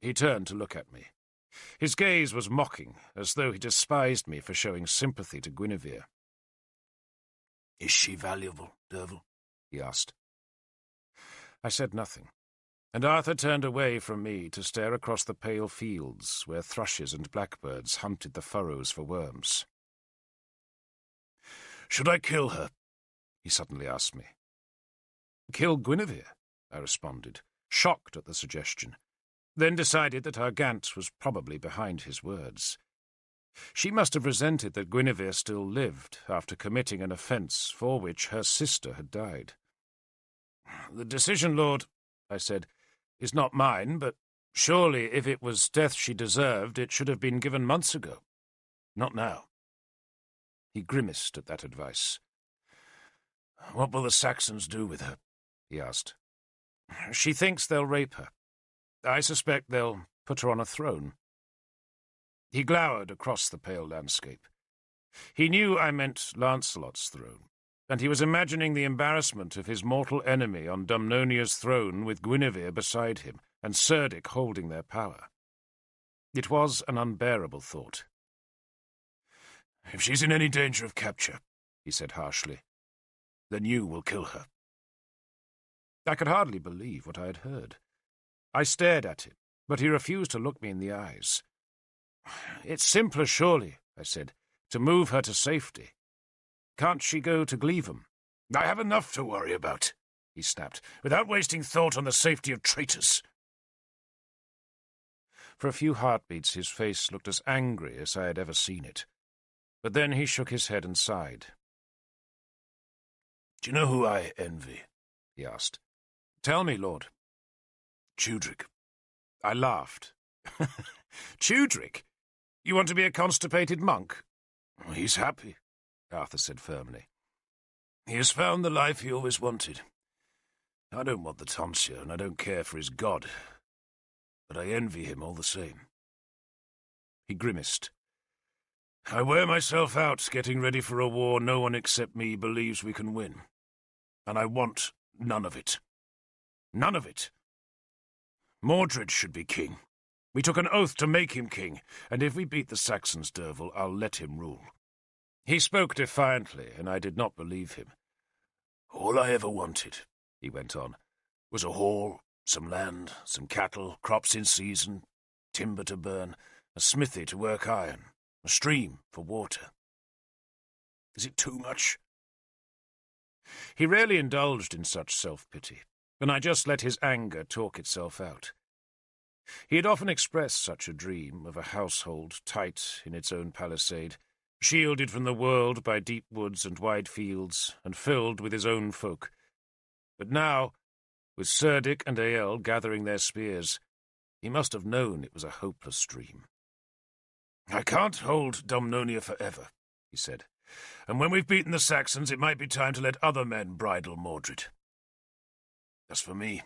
He turned to look at me. His gaze was mocking, as though he despised me for showing sympathy to Guinevere. Is she valuable, Derval? He asked. I said nothing, and Arthur turned away from me to stare across the pale fields where thrushes and blackbirds hunted the furrows for worms. Should I kill her? He suddenly asked me. Kill Guinevere? I responded, shocked at the suggestion, then decided that Argant was probably behind his words. She must have resented that Guinevere still lived after committing an offence for which her sister had died. The decision, Lord, I said, is not mine, but surely if it was death she deserved, it should have been given months ago. Not now. He grimaced at that advice. What will the Saxons do with her? He asked. She thinks they'll rape her. I suspect they'll put her on a throne. He glowered across the pale landscape. He knew I meant Lancelot's throne, and he was imagining the embarrassment of his mortal enemy on Dumnonia's throne with Guinevere beside him, and Cerdic holding their power. It was an unbearable thought. If she's in any danger of capture, he said harshly, then you will kill her. I could hardly believe what I had heard. I stared at him, but he refused to look me in the eyes. It's simpler, surely, I said, to move her to safety. Can't she go to Gleavham? I have enough to worry about, he snapped, without wasting thought on the safety of traitors. For a few heartbeats his face looked as angry as I had ever seen it. But then he shook his head and sighed. "Do you know who I envy?" he asked. "Tell me, Lord." "Tudrick." I laughed. "Tudrick? You want to be a constipated monk?" "He's happy," Arthur said firmly. "He has found the life he always wanted. I don't want the tonsure, and I don't care for his god, but I envy him all the same." He grimaced. "I wear myself out getting ready for a war no one except me believes we can win, and I want none of it. None of it. Mordred should be king. We took an oath to make him king, and if we beat the Saxons, Derval, I'll let him rule." He spoke defiantly, and I did not believe him. "All I ever wanted," he went on, "was a hall, some land, some cattle, crops in season, timber to burn, a smithy to work iron, a stream for water. Is it too much?" He rarely indulged in such self-pity, and I just let his anger talk itself out. He had often expressed such a dream of a household tight in its own palisade, shielded from the world by deep woods and wide fields, and filled with his own folk. But now, with Cerdic and Ael gathering their spears, he must have known it was a hopeless dream. "I can't hold Dumnonia forever," he said, "and when we've beaten the Saxons, it might be time to let other men bridle Mordred. As for me,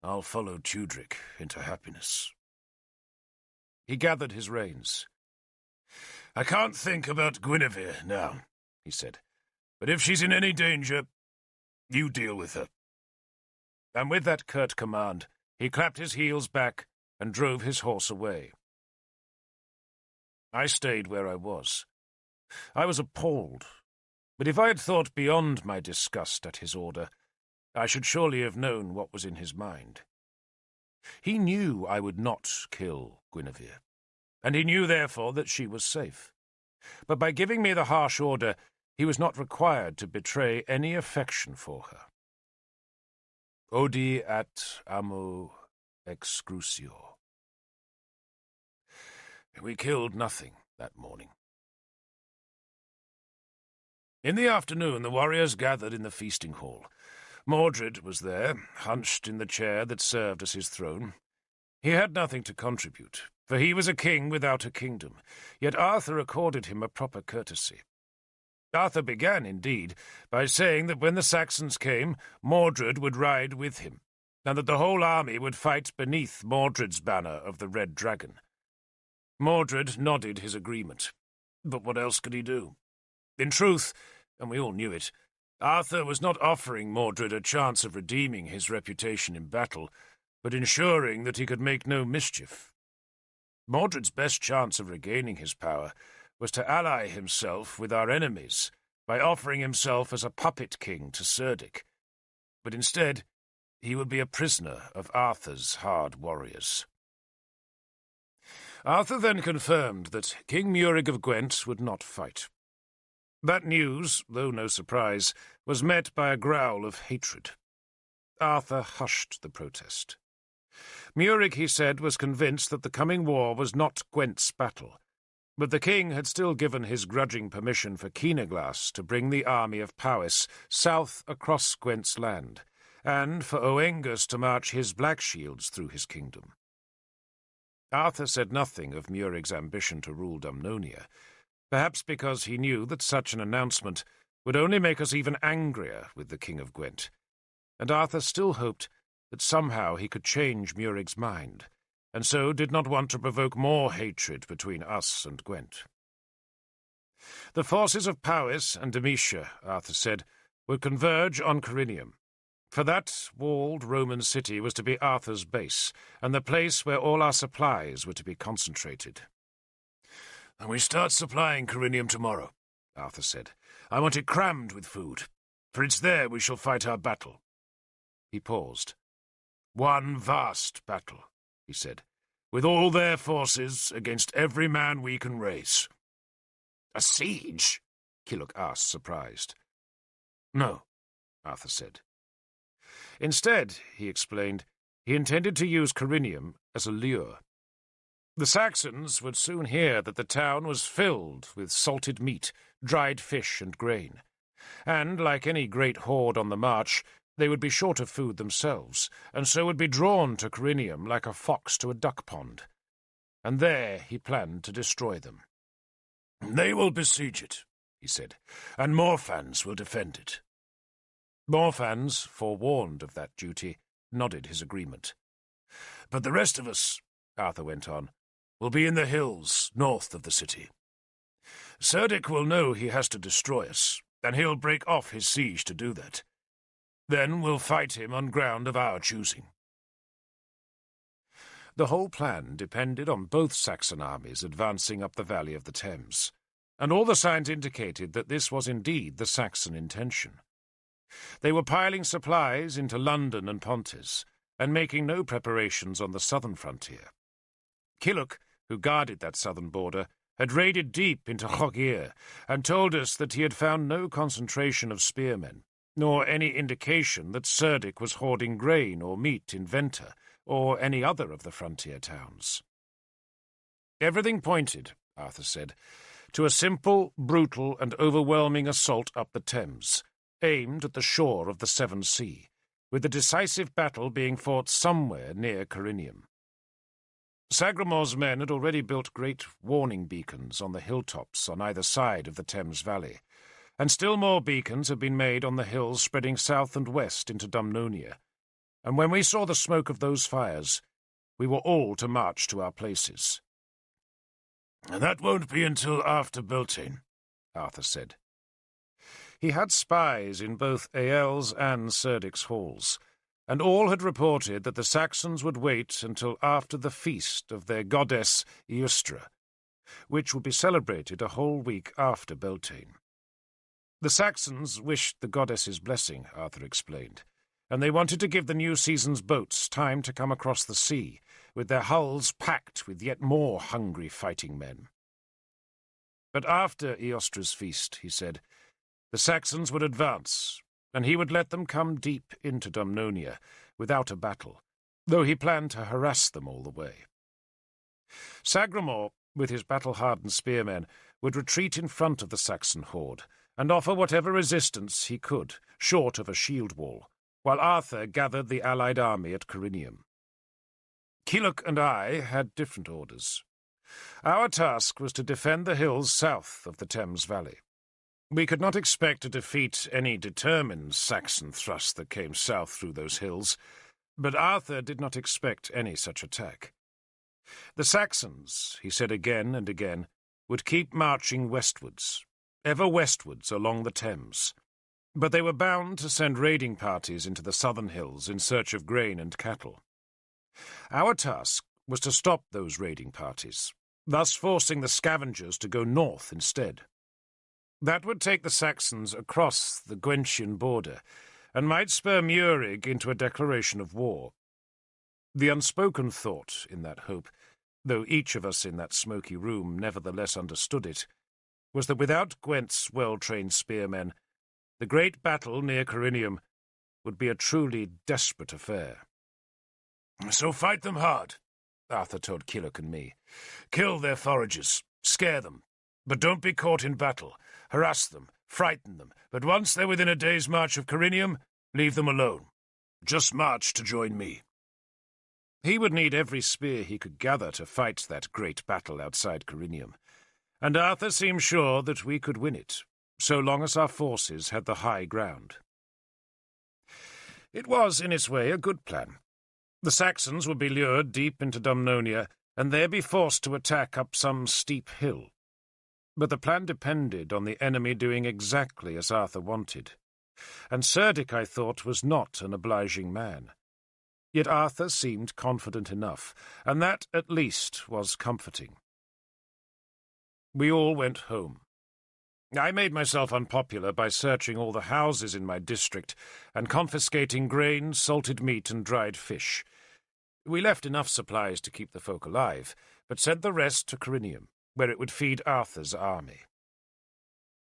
I'll follow Tudrick into happiness." He gathered his reins. "I can't think about Guinevere now," he said, "but if she's in any danger, you deal with her." And with that curt command, he clapped his heels back and drove his horse away. I stayed where I was. I was appalled, but if I had thought beyond my disgust at his order, I should surely have known what was in his mind. He knew I would not kill Guinevere, and he knew, therefore, that she was safe. But by giving me the harsh order, he was not required to betray any affection for her. Odi at amo excrucio. We killed nothing that morning. In the afternoon, the warriors gathered in the feasting hall. Mordred was there, hunched in the chair that served as his throne. He had nothing to contribute, for he was a king without a kingdom, yet Arthur accorded him a proper courtesy. Arthur began, indeed, by saying that when the Saxons came, Mordred would ride with him, and that the whole army would fight beneath Mordred's banner of the Red Dragon. Mordred nodded his agreement, but what else could he do? In truth, and we all knew it, Arthur was not offering Mordred a chance of redeeming his reputation in battle, but ensuring that he could make no mischief. Mordred's best chance of regaining his power was to ally himself with our enemies by offering himself as a puppet king to Cerdic, but instead he would be a prisoner of Arthur's hard warriors. Arthur then confirmed that King Murig of Gwent would not fight. That news, though no surprise, was met by a growl of hatred. Arthur hushed the protest. Murig, he said, was convinced that the coming war was not Gwent's battle, but the king had still given his grudging permission for Keenaglass to bring the army of Powys south across Gwent's land, and for Oengus to march his black shields through his kingdom. Arthur said nothing of Murig's ambition to rule Dumnonia, perhaps because he knew that such an announcement would only make us even angrier with the King of Gwent, and Arthur still hoped that somehow he could change Murig's mind, and so did not want to provoke more hatred between us and Gwent. The forces of Powys and Demetia, Arthur said, would converge on Corinium, for that walled Roman city was to be Arthur's base, and the place where all our supplies were to be concentrated. "And we start supplying Corinium tomorrow," Arthur said. "I want it crammed with food, for it's there we shall fight our battle." He paused. "One vast battle," he said, "with all their forces against every man we can raise." "A siege?" Killock asked, surprised. "No," Arthur said. Instead, he explained, he intended to use Corinium as a lure. The Saxons would soon hear that the town was filled with salted meat, dried fish, and grain, and, like any great horde on the march, they would be short of food themselves, and so would be drawn to Corinium like a fox to a duck pond. And there he planned to destroy them. "They will besiege it," he said, "and Morfans will defend it." Morfans, forewarned of that duty, nodded his agreement. "But the rest of us," Arthur went on, "will be in the hills north of the city. Cerdic will know he has to destroy us, and he'll break off his siege to do that. Then we'll fight him on ground of our choosing." The whole plan depended on both Saxon armies advancing up the valley of the Thames, and all the signs indicated that this was indeed the Saxon intention. They were piling supplies into London and Pontus, and making no preparations on the southern frontier. Kilhuch, who guarded that southern border, had raided deep into Llogir, and told us that he had found no concentration of spearmen, nor any indication that Cerdic was hoarding grain or meat in Venta, or any other of the frontier towns. Everything pointed, Arthur said, to a simple, brutal, and overwhelming assault up the Thames, aimed at the shore of the Severn Sea, with the decisive battle being fought somewhere near Corinium. Sagramor's men had already built great warning beacons on the hilltops on either side of the Thames Valley, and still more beacons had been made on the hills spreading south and west into Dumnonia, and when we saw the smoke of those fires, we were all to march to our places. "That won't be until after Beltane," Arthur said. He had spies in both Ael's and Cerdic's halls, and all had reported that the Saxons would wait until after the feast of their goddess Eustra, which would be celebrated a whole week after Beltane. The Saxons wished the goddess's blessing, Arthur explained, and they wanted to give the new season's boats time to come across the sea, with their hulls packed with yet more hungry fighting men. But after Eostra's feast, he said, the Saxons would advance, and he would let them come deep into Dumnonia without a battle, though he planned to harass them all the way. Sagramor, with his battle-hardened spearmen, would retreat in front of the Saxon horde, and offer whatever resistance he could, short of a shield wall, while Arthur gathered the allied army at Corinium. Kilhuch and I had different orders. Our task was to defend the hills south of the Thames Valley. We could not expect to defeat any determined Saxon thrust that came south through those hills, but Arthur did not expect any such attack. The Saxons, he said again and again, would keep marching westwards, ever westwards along the Thames, but they were bound to send raiding parties into the southern hills in search of grain and cattle. Our task was to stop those raiding parties, thus forcing the scavengers to go north instead. That would take the Saxons across the Gwentian border, and might spur Murig into a declaration of war. The unspoken thought in that hope, though each of us in that smoky room nevertheless understood it, was that without Gwent's well-trained spearmen, the great battle near Corinium would be a truly desperate affair. "So fight them hard," Arthur told Kilhuch and me. "Kill their foragers, scare them, but don't be caught in battle. Harass them, frighten them, but once they're within a day's march of Corinium, leave them alone. Just march to join me." He would need every spear he could gather to fight that great battle outside Corinium, and Arthur seemed sure that we could win it, so long as our forces had the high ground. It was, in its way, a good plan. The Saxons would be lured deep into Dumnonia, and there be forced to attack up some steep hill. But the plan depended on the enemy doing exactly as Arthur wanted, and Cerdic, I thought, was not an obliging man. Yet Arthur seemed confident enough, and that, at least, was comforting. We all went home. I made myself unpopular by searching all the houses in my district and confiscating grain, salted meat, and dried fish. We left enough supplies to keep the folk alive, but sent the rest to Corinium, where it would feed Arthur's army.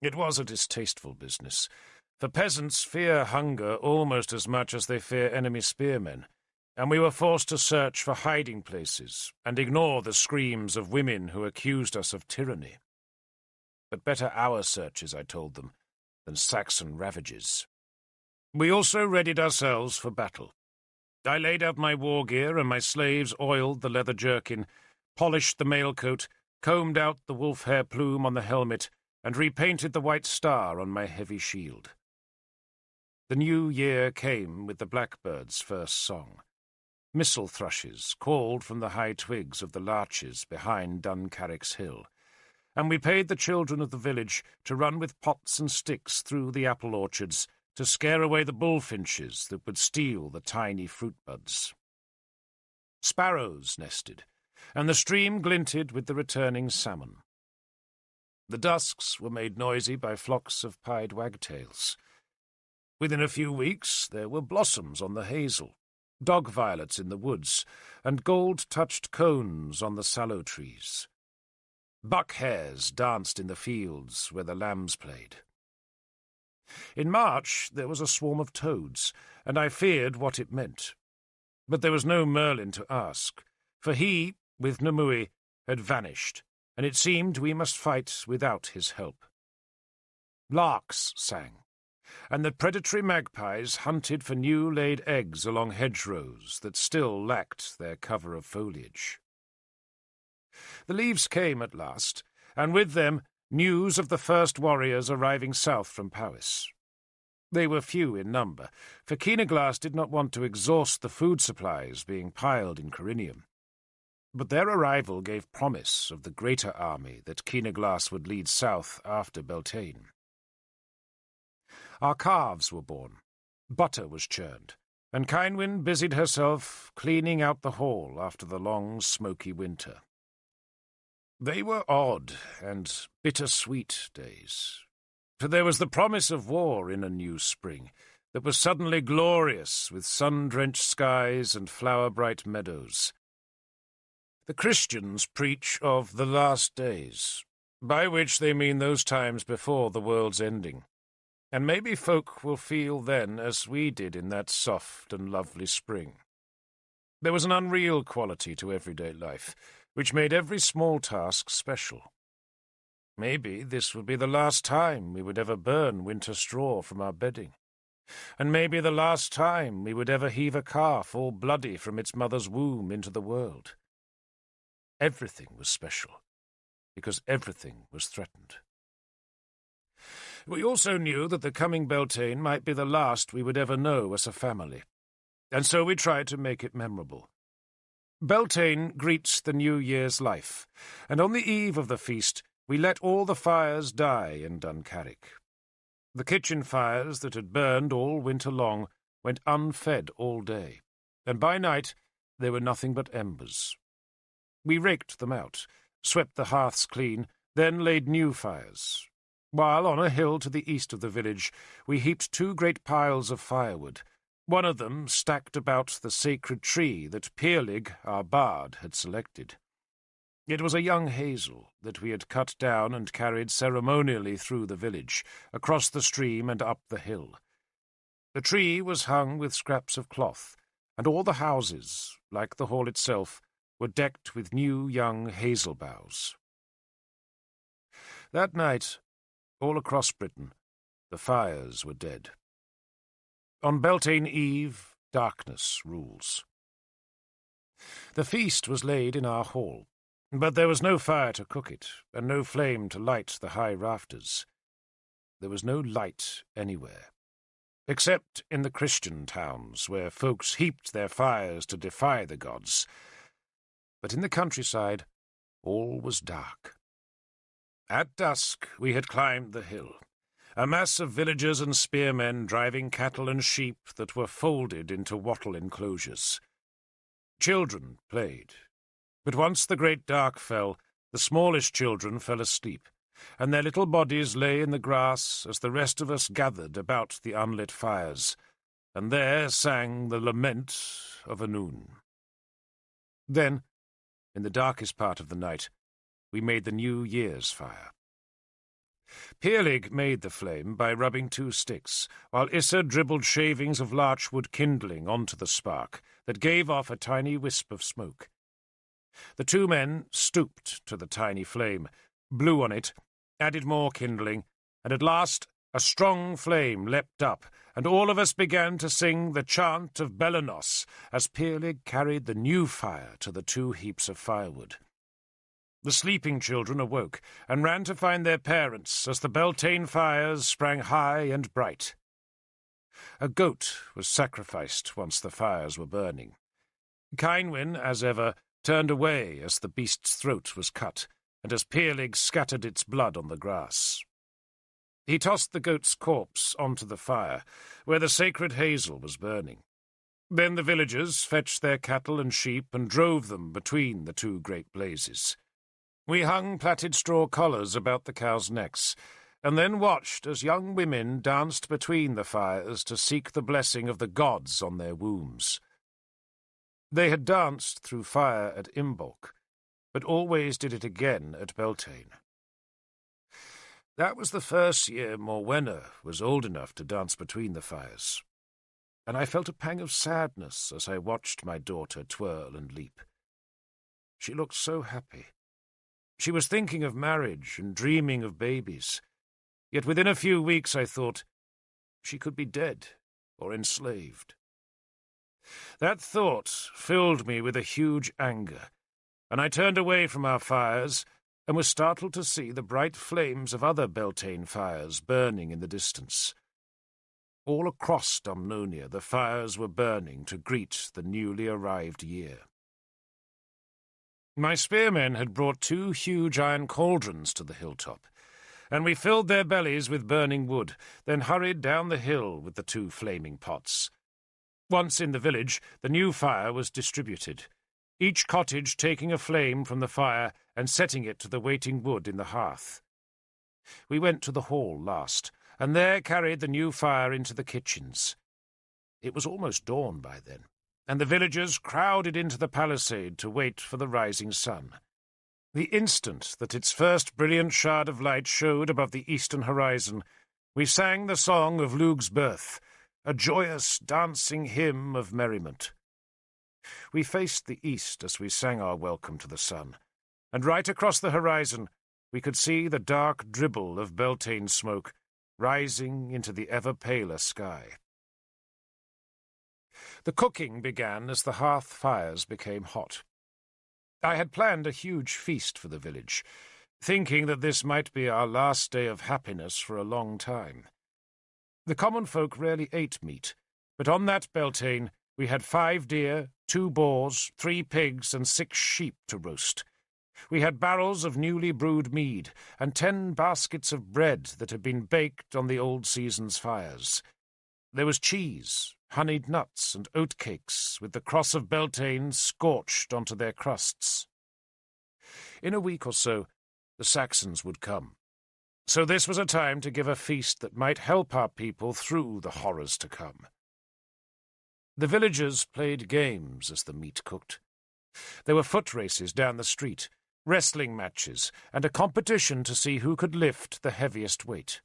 It was a distasteful business, for peasants fear hunger almost as much as they fear enemy spearmen, and we were forced to search for hiding places and ignore the screams of women who accused us of tyranny. But better our searches, I told them, than Saxon ravages. We also readied ourselves for battle. I laid out my war gear, and my slaves oiled the leather jerkin, polished the mail-coat, combed out the wolf-hair plume on the helmet, and repainted the white star on my heavy shield. The new year came with the blackbird's first song. Missel thrushes called from the high twigs of the larches behind Duncarrick's hill, and we paid the children of the village to run with pots and sticks through the apple orchards to scare away the bullfinches that would steal the tiny fruit buds. Sparrows nested, and the stream glinted with the returning salmon. The dusks were made noisy by flocks of pied wagtails. Within a few weeks there were blossoms on the hazel, dog violets in the woods, and gold-touched cones on the sallow trees. Buck hares danced in the fields where the lambs played. In March there was a swarm of toads, and I feared what it meant. But there was no Merlin to ask, for he, with Namui, had vanished, and it seemed we must fight without his help. Larks sang, and the predatory magpies hunted for new-laid eggs along hedgerows that still lacked their cover of foliage. The leaves came at last, and with them news of the first warriors arriving south from Powys. They were few in number, for Keenaglass did not want to exhaust the food supplies being piled in Corinium. But their arrival gave promise of the greater army that Keenaglass would lead south after Beltane. Our calves were born, butter was churned, and Kynwyn busied herself cleaning out the hall after the long, smoky winter. They were odd and bitter-sweet days, for there was the promise of war in a new spring that was suddenly glorious with sun-drenched skies and flower-bright meadows. The Christians preach of the last days, by which they mean those times before the world's ending, and maybe folk will feel then as we did in that soft and lovely spring. There was an unreal quality to everyday life, which made every small task special. Maybe this would be the last time we would ever burn winter straw from our bedding, and maybe the last time we would ever heave a calf all bloody from its mother's womb into the world. Everything was special, because everything was threatened. We also knew that the coming Beltane might be the last we would ever know as a family, and so we tried to make it memorable. Beltane greets the New Year's life, and on the eve of the feast we let all the fires die in Duncarrick. The kitchen fires that had burned all winter long went unfed all day, and by night there were nothing but embers. We raked them out, swept the hearths clean, then laid new fires, while on a hill to the east of the village we heaped 2 great piles of firewood, one of them stacked about the sacred tree that Peerlig, our bard, had selected. It was a young hazel that we had cut down and carried ceremonially through the village, across the stream and up the hill. The tree was hung with scraps of cloth, and all the houses, like the hall itself, were decked with new young hazel boughs. That night, all across Britain, the fires were dead. On Beltane Eve, darkness rules. The feast was laid in our hall, but there was no fire to cook it, and no flame to light the high rafters. There was no light anywhere, except in the Christian towns, where folks heaped their fires to defy the gods. But in the countryside, all was dark. At dusk we had climbed the hill, a mass of villagers and spearmen driving cattle and sheep that were folded into wattle enclosures. Children played, but once the great dark fell, the smallest children fell asleep, and their little bodies lay in the grass as the rest of us gathered about the unlit fires, and there sang the lament of Anun. Then, in the darkest part of the night, we made the New Year's fire. Peerlig made the flame by rubbing 2 sticks, while Issa dribbled shavings of larchwood kindling onto the spark that gave off a tiny wisp of smoke. The 2 men stooped to the tiny flame, blew on it, added more kindling, and at last a strong flame leapt up, and all of us began to sing the chant of Belanos as Peerlig carried the new fire to the 2 heaps of firewood. The sleeping children awoke and ran to find their parents as the Beltane fires sprang high and bright. A goat was sacrificed once the fires were burning. Kynwyn, as ever, turned away as the beast's throat was cut, and as Peerlig scattered its blood on the grass. He tossed the goat's corpse onto the fire, where the sacred hazel was burning. Then the villagers fetched their cattle and sheep and drove them between the 2 great blazes. We hung plaited straw collars about the cows' necks, and then watched as young women danced between the fires to seek the blessing of the gods on their wombs. They had danced through fire at Imbolc, but always did it again at Beltane. That was the first year Morwenna was old enough to dance between the fires, and I felt a pang of sadness as I watched my daughter twirl and leap. She looked so happy. She was thinking of marriage and dreaming of babies, yet within a few weeks I thought she could be dead or enslaved. That thought filled me with a huge anger, and I turned away from our fires and was startled to see the bright flames of other Beltane fires burning in the distance. All across Dumnonia the fires were burning to greet the newly arrived year. My spearmen had brought 2 huge iron cauldrons to the hilltop, and we filled their bellies with burning wood, then hurried down the hill with the 2 flaming pots. Once in the village, the new fire was distributed, each cottage taking a flame from the fire and setting it to the waiting wood in the hearth. We went to the hall last, and there carried the new fire into the kitchens. It was almost dawn by then, and the villagers crowded into the palisade to wait for the rising sun. The instant that its first brilliant shard of light showed above the eastern horizon, we sang the song of Lug's birth, a joyous, dancing hymn of merriment. We faced the east as we sang our welcome to the sun, and right across the horizon we could see the dark dribble of Beltane smoke rising into the ever-paler sky. The cooking began as the hearth fires became hot. I had planned a huge feast for the village, thinking that this might be our last day of happiness for a long time. The common folk rarely ate meat, but on that Beltane we had 5 deer, 2 boars, 3 pigs, and 6 sheep to roast. We had barrels of newly brewed mead, and 10 baskets of bread that had been baked on the old season's fires. There was cheese, honeyed nuts, and oatcakes, with the cross of Beltane scorched onto their crusts. In a week or so, the Saxons would come. So this was a time to give a feast that might help our people through the horrors to come. The villagers played games as the meat cooked. There were foot races down the street, wrestling matches, and a competition to see who could lift the heaviest weight.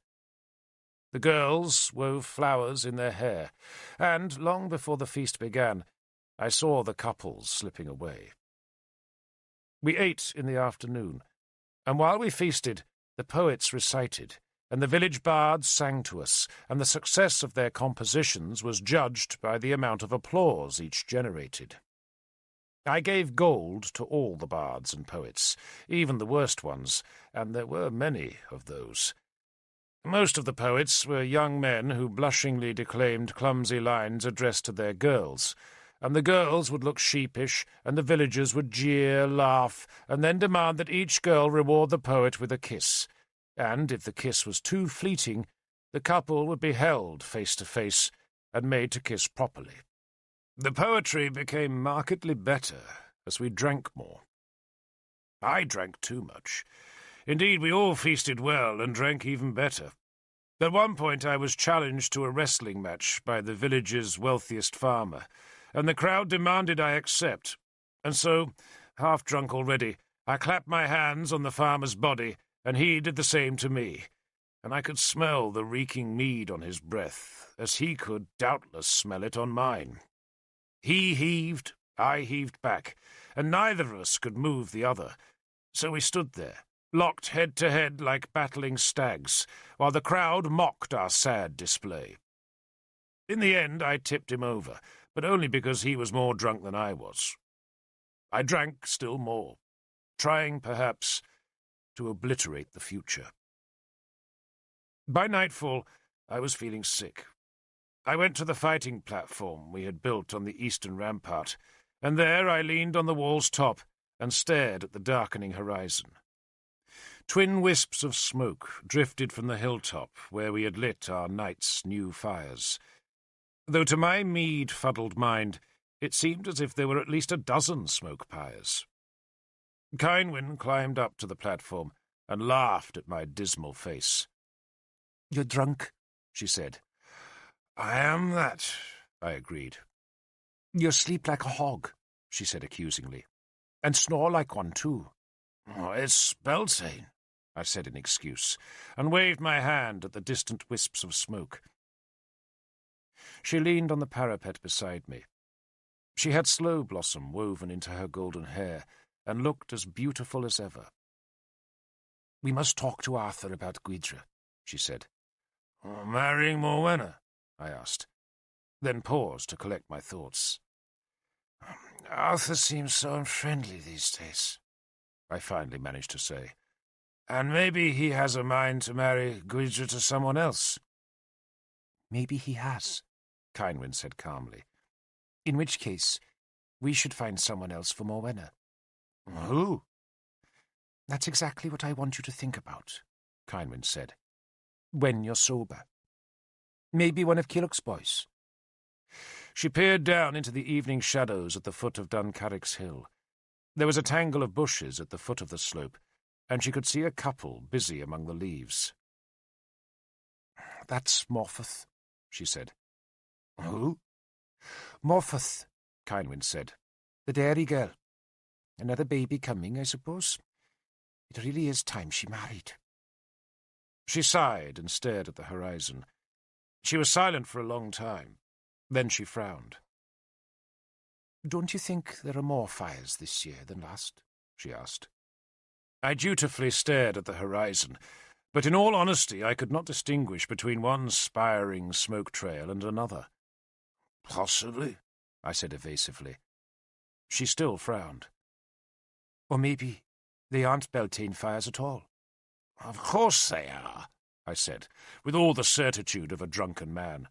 The girls wove flowers in their hair, and, long before the feast began, I saw the couples slipping away. We ate in the afternoon, and while we feasted, the poets recited, and the village bards sang to us, and the success of their compositions was judged by the amount of applause each generated. I gave gold to all the bards and poets, even the worst ones, and there were many of those. Most of the poets were young men who blushingly declaimed clumsy lines addressed to their girls, and the girls would look sheepish, and the villagers would jeer, laugh, and then demand that each girl reward the poet with a kiss, and if the kiss was too fleeting, the couple would be held face to face and made to kiss properly. The poetry became markedly better as we drank more. I drank too much. Indeed, we all feasted well and drank even better. At one point I was challenged to a wrestling match by the village's wealthiest farmer, and the crowd demanded I accept. And so, half drunk already, I clapped my hands on the farmer's body, and he did the same to me. and I could smell the reeking mead on his breath, as he could doubtless smell it on mine. He heaved, I heaved back, and neither of us could move the other, so we stood there, locked head to head like battling stags, while the crowd mocked our sad display. In the end I tipped him over, but only because he was more drunk than I was. I drank still more, trying, perhaps, to obliterate the future. By nightfall, I was feeling sick. I went to the fighting platform we had built on the eastern rampart, and there I leaned on the wall's top and stared at the darkening horizon. Twin wisps of smoke drifted from the hilltop where we had lit our night's new fires, though to my mead-fuddled mind it seemed as if there were at least a dozen smoke pyres. Kynwyn climbed up to the platform and laughed at my dismal face. "You're drunk," she said. "I am that," I agreed. "You sleep like a hog," she said accusingly, "and snore like one too." "Oh, it's Beltane," I said in excuse, and waved my hand at the distant wisps of smoke. She leaned on the parapet beside me. She had sloe blossom woven into her golden hair, and looked as beautiful as ever. "We must talk to Arthur about Gwyndra," she said. "Marrying Morwenna?" I asked, then paused to collect my thoughts. "Arthur seems so unfriendly these days," I finally managed to say. "And maybe he has a mind to marry Gwyndra to someone else." "Maybe he has," Kynwyn said calmly. "In which case, we should find someone else for Morwenna." "Who?" "That's exactly what I want you to think about," Kynwyn said. "When you're sober. Maybe one of Killock's boys." She peered down into the evening shadows at the foot of Duncarrick's hill. There was a tangle of bushes at the foot of the slope, and she could see a couple busy among the leaves. "That's Morfudd," she said. "Who?" "Morfudd," Kynwyn said. "The dairy girl. Another baby coming, I suppose. It really is time she married." She sighed and stared at the horizon. She was silent for a long time. Then she frowned. "Don't you think there are more fires this year than last?" she asked. I dutifully stared at the horizon, but in all honesty I could not distinguish between one spiring smoke trail and another. "Possibly," I said evasively. She still frowned. "Or maybe they aren't Beltane fires at all." "Of course they are," I said, with all the certitude of a drunken man.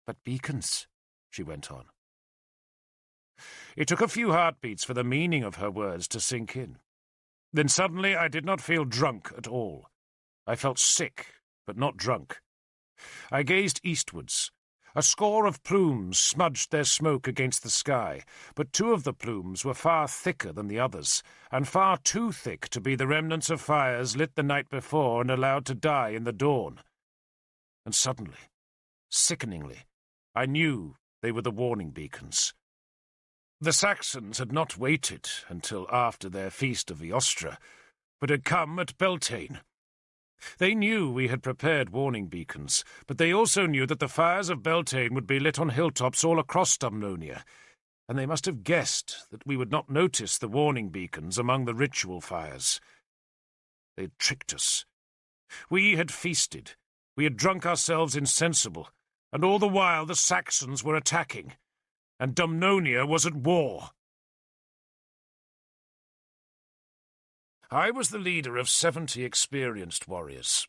"But beacons," she went on. It took a few heartbeats for the meaning of her words to sink in. Then suddenly I did not feel drunk at all. I felt sick, but not drunk. I gazed eastwards. A score of plumes smudged their smoke against the sky, but two of the plumes were far thicker than the others, and far too thick to be the remnants of fires lit the night before and allowed to die in the dawn. And suddenly, sickeningly, I knew they were the warning beacons. The Saxons had not waited until after their feast of Eostra, but had come at Beltane. They knew we had prepared warning beacons, but they also knew that the fires of Beltane would be lit on hilltops all across Dumnonia, and they must have guessed that we would not notice the warning beacons among the ritual fires. They had tricked us. We had feasted, we had drunk ourselves insensible, and all the while the Saxons were attacking, and Dumnonia was at war. I was the leader of 70 experienced warriors,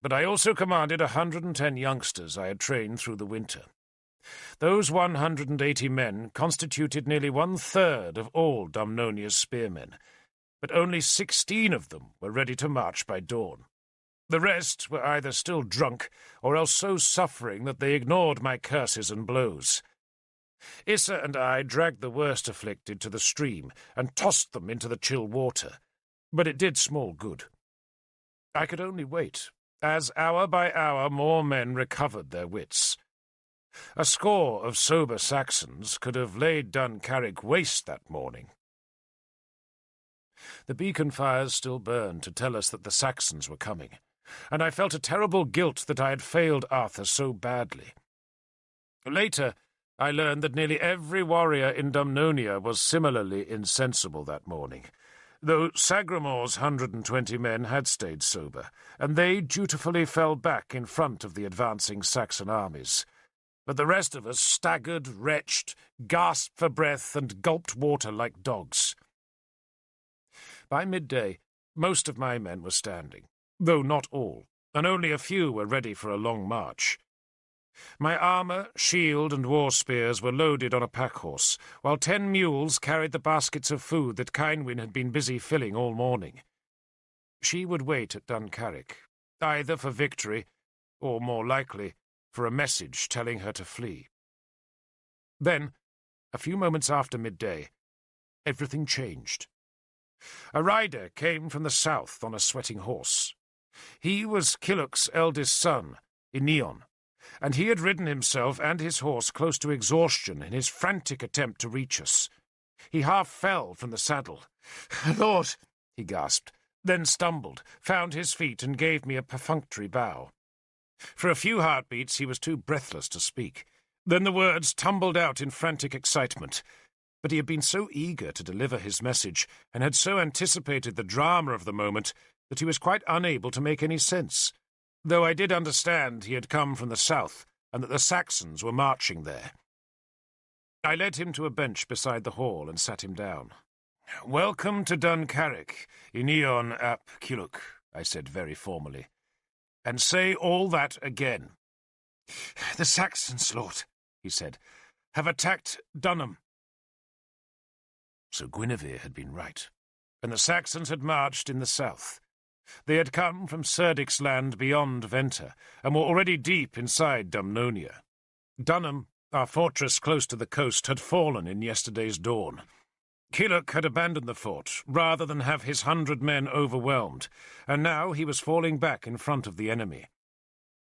but I also commanded 110 youngsters I had trained through the winter. Those 180 men constituted nearly 1/3 of all Dumnonia's spearmen, but only 16 of them were ready to march by dawn. The rest were either still drunk or else so suffering that they ignored my curses and blows. Issa and I dragged the worst afflicted to the stream and tossed them into the chill water, but it did small good. I could only wait, as hour by hour more men recovered their wits. A score of sober Saxons could have laid Duncarrick waste that morning. The beacon fires still burned to tell us that the Saxons were coming, and I felt a terrible guilt that I had failed Arthur so badly. Later, I learned that nearly every warrior in Dumnonia was similarly insensible that morning, though Sagramor's 120 men had stayed sober, and they dutifully fell back in front of the advancing Saxon armies. But the rest of us staggered, retched, gasped for breath, and gulped water like dogs. By midday, most of my men were standing, though not all, and only a few were ready for a long march. My armour, shield, and war spears were loaded on a pack-horse, while 10 mules carried the baskets of food that Cynwyn had been busy filling all morning. She would wait at Duncarrick, either for victory, or, more likely, for a message telling her to flee. Then, a few moments after midday, everything changed. A rider came from the south on a sweating horse. He was Killock's eldest son, Ineon, and he had ridden himself and his horse close to exhaustion in his frantic attempt to reach us. He half fell from the saddle. "Lord," he gasped, then stumbled, found his feet, and gave me a perfunctory bow. For a few heartbeats he was too breathless to speak. Then the words tumbled out in frantic excitement. But he had been so eager to deliver his message, and had so anticipated the drama of the moment, that he was quite unable to make any sense, though I did understand he had come from the south, and that the Saxons were marching there. I led him to a bench beside the hall and sat him down. "Welcome to Duncarrick, Ineon ap Killock," I said very formally. "And say all that again." "The Saxons, Lord," he said, "have attacked Dunham." So Guinevere had been right, and the Saxons had marched in the south. They had come from Cerdick's land beyond Venter, and were already deep inside Dumnonia. Dunham, our fortress close to the coast, had fallen in yesterday's dawn. Killock had abandoned the fort, rather than have his 100 men overwhelmed, and now he was falling back in front of the enemy.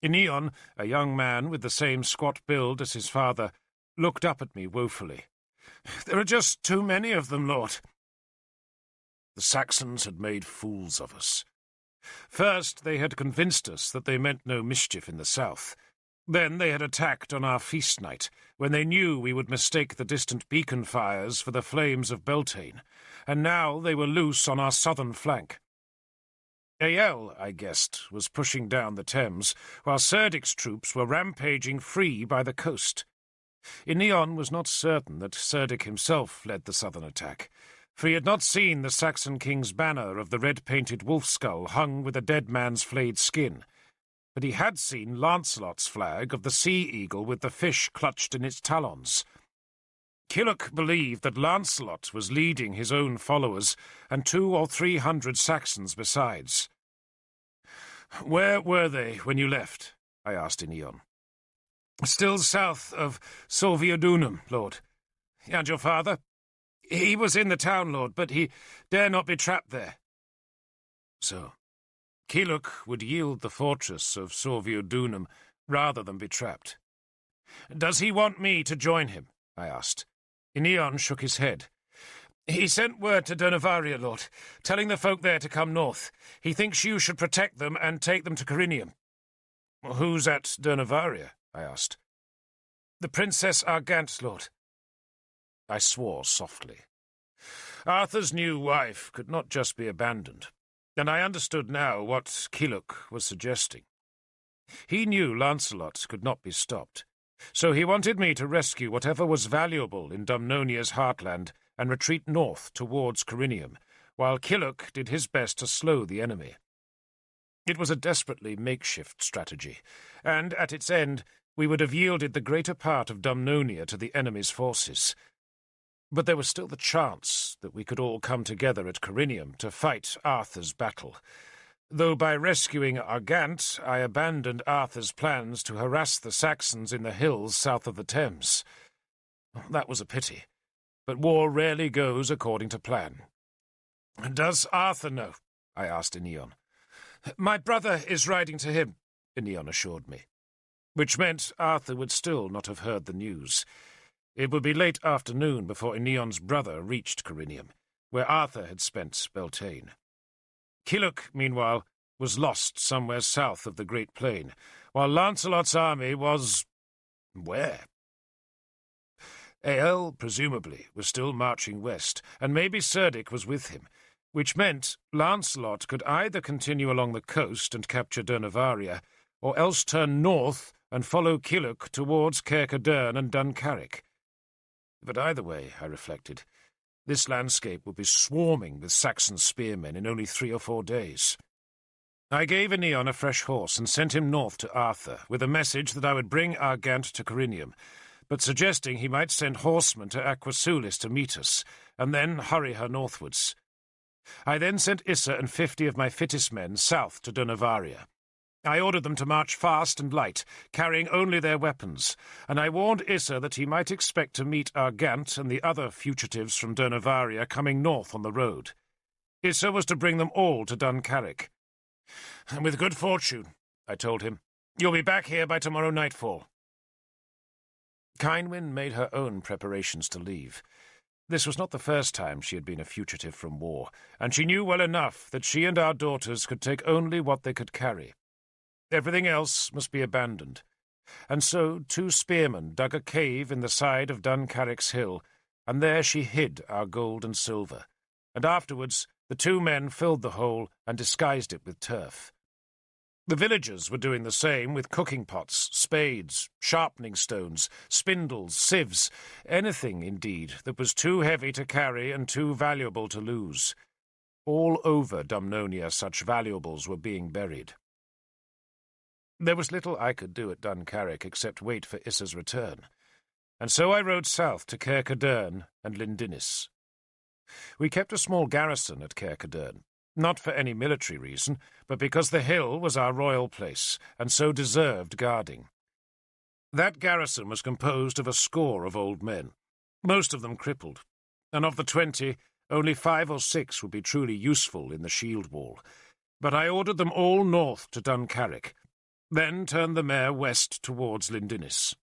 Ineon, a young man with the same squat build as his father, looked up at me woefully. "There are just too many of them, Lord." The Saxons had made fools of us. First, they had convinced us that they meant no mischief in the south. Then they had attacked on our feast night, when they knew we would mistake the distant beacon fires for the flames of Beltane, and now they were loose on our southern flank. Ael, I guessed, was pushing down the Thames, while Cerdick's troops were rampaging free by the coast. Ineon was not certain that Cerdick himself led the southern attack, for he had not seen the Saxon king's banner of the red-painted wolf skull hung with a dead man's flayed skin, but he had seen Lancelot's flag of the sea-eagle with the fish clutched in its talons. Killock believed that Lancelot was leading his own followers, and 200 or 300 Saxons besides. "Where were they when you left?" I asked Ineon. "Still south of Solviodunum, Lord. And your father? He was in the town, Lord, but he dare not be trapped there." So, Killock would yield the fortress of Solviodunum rather than be trapped. "Does he want me to join him?" I asked. Ineon shook his head. "He sent word to Durnavaria, Lord, telling the folk there to come north. He thinks you should protect them and take them to Corinium." "Who's at Durnavaria?" I asked. "The Princess Argant, Lord." I swore softly. Arthur's new wife could not just be abandoned, and I understood now what Killock was suggesting. He knew Lancelot could not be stopped, so he wanted me to rescue whatever was valuable in Dumnonia's heartland and retreat north towards Corinium, while Killock did his best to slow the enemy. It was a desperately makeshift strategy, and at its end we would have yielded the greater part of Dumnonia to the enemy's forces. But there was still the chance that we could all come together at Corinium to fight Arthur's battle, though by rescuing Argant I abandoned Arthur's plans to harass the Saxons in the hills south of the Thames. That was a pity, but war rarely goes according to plan. "Does Arthur know?" I asked Ineon. "My brother is riding to him," Ineon assured me, which meant Arthur would still not have heard the news. It would be late afternoon before Ineon's brother reached Corinium, where Arthur had spent Beltane. Killock, meanwhile, was lost somewhere south of the Great Plain, while Lancelot's army was... where? Ael, presumably, was still marching west, and maybe Cerdic was with him, which meant Lancelot could either continue along the coast and capture Durnavaria, or else turn north and follow Killuch towards Caer-Cadern and Duncarrick. But either way, I reflected, this landscape would be swarming with Saxon spearmen in only 3 or 4 days. I gave Aeneon a fresh horse and sent him north to Arthur, with a message that I would bring Argant to Corinium, but suggesting he might send horsemen to Aquasulis to meet us, and then hurry her northwards. I then sent Issa and 50 of my fittest men south to Durnavaria. I ordered them to march fast and light, carrying only their weapons, and I warned Issa that he might expect to meet Argant and the other fugitives from Durnavaria coming north on the road. Issa was to bring them all to Duncarrick. "And with good fortune," I told him, "you'll be back here by tomorrow nightfall." Kynwyn made her own preparations to leave. This was not the first time she had been a fugitive from war, and she knew well enough that she and our daughters could take only what they could carry. Everything else must be abandoned. And so 2 spearmen dug a cave in the side of Duncarrick's hill, and there she hid our gold and silver, and afterwards the 2 men filled the hole and disguised it with turf. The villagers were doing the same with cooking pots, spades, sharpening stones, spindles, sieves, anything, indeed, that was too heavy to carry and too valuable to lose. All over Dumnonia such valuables were being buried. There was little I could do at Duncarrick except wait for Issa's return, and so I rode south to Caer-Cadern and Lindinnis. We kept a small garrison at Caer-Cadern, not for any military reason, but because the hill was our royal place, and so deserved guarding. That garrison was composed of a score of old men, most of them crippled, and of the 20, only 5 or 6 would be truly useful in the shield wall. But I ordered them all north to Duncarrick, then turned the mare west towards Lindinnis.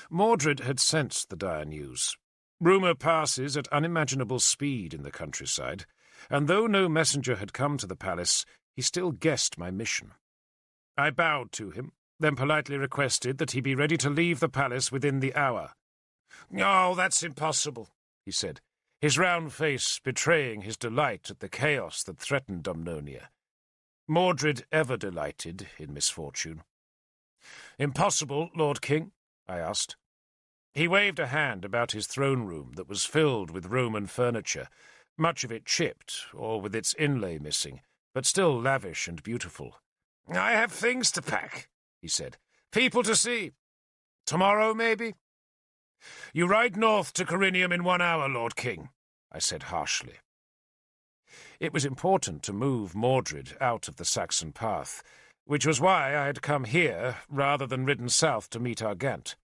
Mordred had sensed the dire news. Rumour passes at unimaginable speed in the countryside, and though no messenger had come to the palace, he still guessed my mission. I bowed to him, then politely requested that he be ready to leave the palace within the hour. "Oh, that's impossible," he said, his round face betraying his delight at the chaos that threatened Dumnonia. Mordred ever delighted in misfortune. "Impossible, Lord King?" I asked. He waved a hand about his throne room that was filled with Roman furniture, much of it chipped or with its inlay missing, but still lavish and beautiful. "I have things to pack," he said. "People to see. Tomorrow, maybe?" "You ride north to Corinium in 1 hour, Lord King," I said harshly. It was important to move Mordred out of the Saxon path, which was why I had come here rather than ridden south to meet Argant.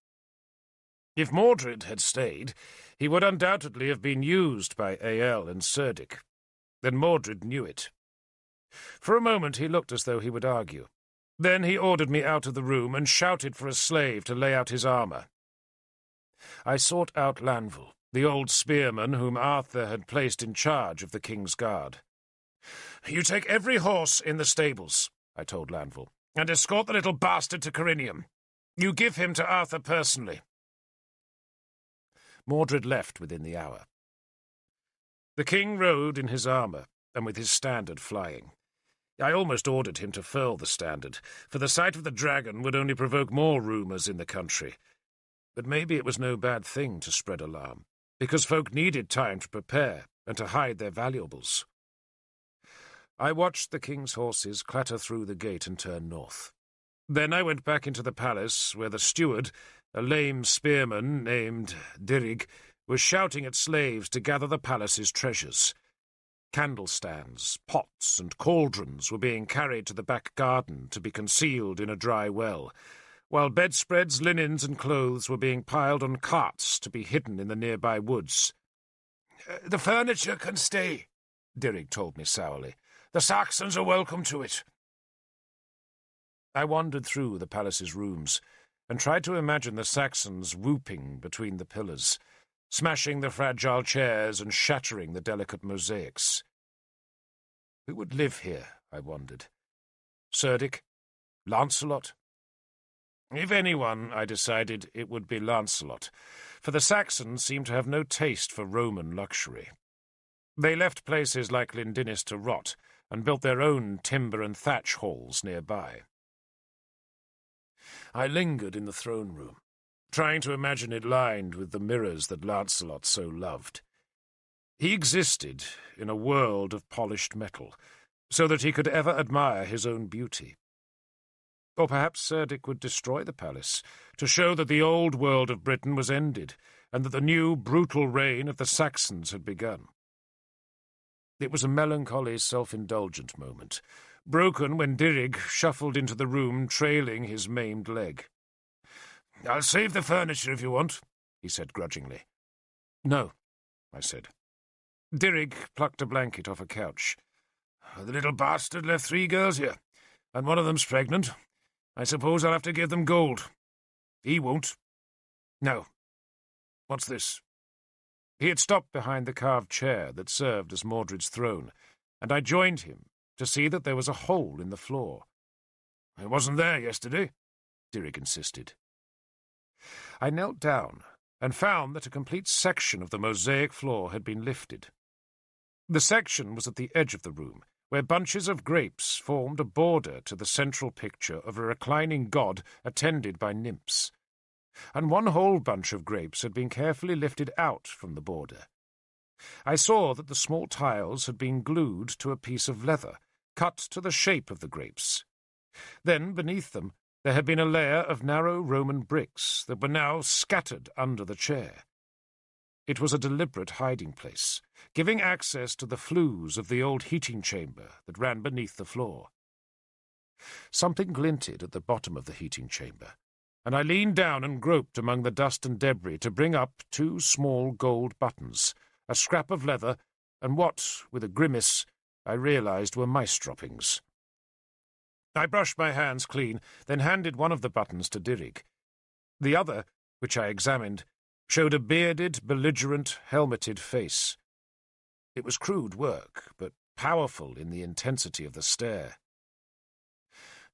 If Mordred had stayed, he would undoubtedly have been used by Ael and Cerdic, and Mordred knew it. For a moment he looked as though he would argue. Then he ordered me out of the room and shouted for a slave to lay out his armour. I sought out Lanval, the old spearman whom Arthur had placed in charge of the king's guard. "You take every horse in the stables," I told Lanval, "and escort the little bastard to Corinium. You give him to Arthur personally." Mordred left within the hour. The king rode in his armour, and with his standard flying. I almost ordered him to furl the standard, for the sight of the dragon would only provoke more rumours in the country. But maybe it was no bad thing to spread alarm, because folk needed time to prepare and to hide their valuables. I watched the king's horses clatter through the gate and turn north. Then I went back into the palace, where the steward, a lame spearman named Dirig, was shouting at slaves to gather the palace's treasures. Candlestands, pots, and cauldrons were being carried to the back garden to be concealed in a dry well, while bedspreads, linens, and clothes were being piled on carts to be hidden in the nearby woods. "The furniture can stay," Dirig told me sourly. "The Saxons are welcome to it." I wandered through the palace's rooms and tried to imagine the Saxons whooping between the pillars, smashing the fragile chairs and shattering the delicate mosaics. Who would live here I wondered. Cerdic? Lancelot? If anyone, I decided, it would be Lancelot, for the Saxons seemed to have no taste for Roman luxury. They left places like Lindinus to rot, and built their own timber and thatch halls nearby. I lingered in the throne room, trying to imagine it lined with the mirrors that Lancelot so loved. He existed in a world of polished metal, so that he could ever admire his own beauty. Or perhaps Cerdic would destroy the palace, to show that the old world of Britain was ended, and that the new, brutal reign of the Saxons had begun. It was a melancholy, self-indulgent moment, broken when Dirrig shuffled into the room trailing his maimed leg. "I'll save the furniture if you want," he said grudgingly. "No," I said. Dirrig plucked a blanket off a couch. "The little bastard left 3 girls here, and one of them's pregnant. I suppose I'll have to give them gold. He won't. No. What's this?" He had stopped behind the carved chair that served as Mordred's throne, and I joined him to see that there was a hole in the floor. "It wasn't there yesterday," Dirrig insisted. I knelt down and found that a complete section of the mosaic floor had been lifted. The section was at the edge of the room, where bunches of grapes formed a border to the central picture of a reclining god attended by nymphs, and one whole bunch of grapes had been carefully lifted out from the border. I saw that the small tiles had been glued to a piece of leather, cut to the shape of the grapes. Then, beneath them, there had been a layer of narrow Roman bricks that were now scattered under the chair. It was a deliberate hiding place, giving access to the flues of the old heating chamber that ran beneath the floor. Something glinted at the bottom of the heating chamber, and I leaned down and groped among the dust and debris to bring up 2 small gold buttons, a scrap of leather, and what, with a grimace, I realized were mice droppings. I brushed my hands clean, then handed one of the buttons to Dirrig. The other, which I examined, showed a bearded, belligerent, helmeted face. It was crude work, but powerful in the intensity of the stare.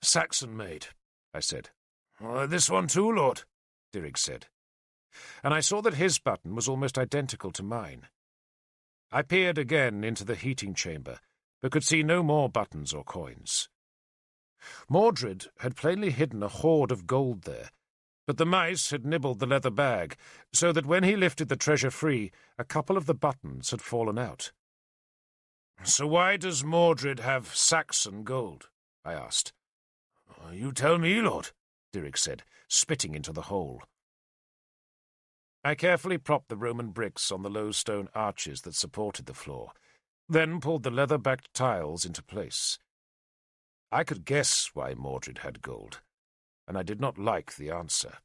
"Saxon-made," I said. "This one too, Lord," Dirrig said. And I saw that his button was almost identical to mine. I peered again into the heating chamber, but could see no more buttons or coins. Mordred had plainly hidden a hoard of gold there, but the mice had nibbled the leather bag, so that when he lifted the treasure free, a couple of the buttons had fallen out. "So why does Mordred have Saxon gold?" I asked. "You tell me, Lord," Dirrig said, spitting into the hole. I carefully propped the Roman bricks on the low stone arches that supported the floor, then pulled the leather-backed tiles into place. I could guess why Mordred had gold, and I did not like the answer.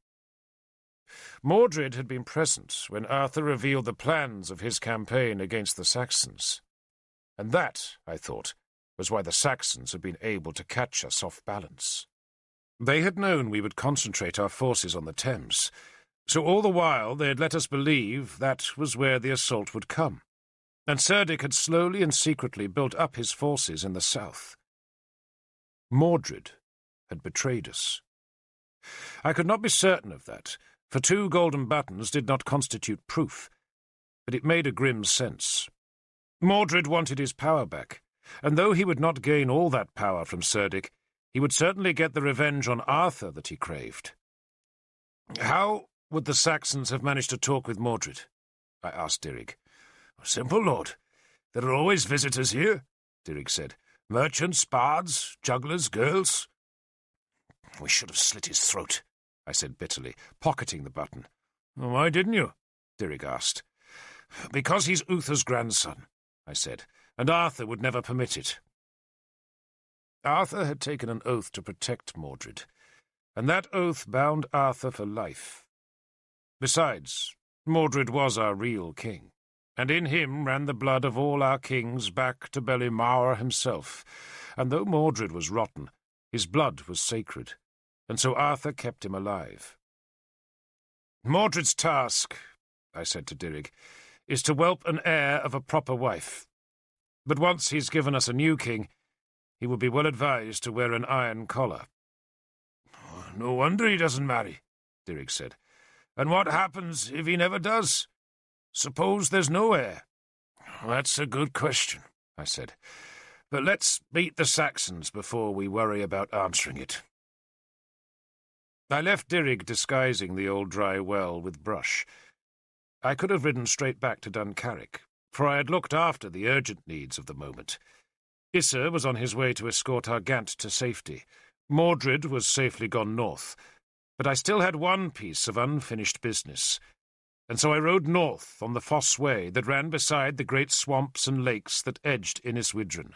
Mordred had been present when Arthur revealed the plans of his campaign against the Saxons, and that, I thought, was why the Saxons had been able to catch us off balance. They had known we would concentrate our forces on the Thames, so all the while they had let us believe that was where the assault would come, and Cerdic had slowly and secretly built up his forces in the south. Mordred had betrayed us. I could not be certain of that, for 2 golden buttons did not constitute proof, but it made a grim sense. Mordred wanted his power back, and though he would not gain all that power from Cerdic, he would certainly get the revenge on Arthur that he craved. "How would the Saxons have managed to talk with Mordred?" I asked Dirrig. "Simple, Lord. There are always visitors here," Dirrig said. "Merchants, bards, jugglers, girls." "We should have slit his throat," I said bitterly, pocketing the button. "Why didn't you?" Dirrig asked. "Because he's Uther's grandson," I said, "and Arthur would never permit it." Arthur had taken an oath to protect Mordred, and that oath bound Arthur for life. Besides, Mordred was our real king, and in him ran the blood of all our kings back to Belimauer himself, and though Mordred was rotten, his blood was sacred, and so Arthur kept him alive. "Mordred's task," I said to Dirrig, "is to whelp an heir of a proper wife. But once he's given us a new king, He would be well advised to wear an iron collar. No wonder he doesn't marry, Dirig said. And what happens if he never does? Suppose there's no heir? That's a good question, I said. But let's beat the Saxons before we worry about answering it. I left Dirig disguising the old dry well with brush. I could have ridden straight back to Duncarrick, for I had looked after the urgent needs of the moment. Issa was on his way to escort our Gant to safety. Mordred was safely gone north, but I still had one piece of unfinished business, and so I rode north on the Foss Way that ran beside the great swamps and lakes that edged Inniswydren.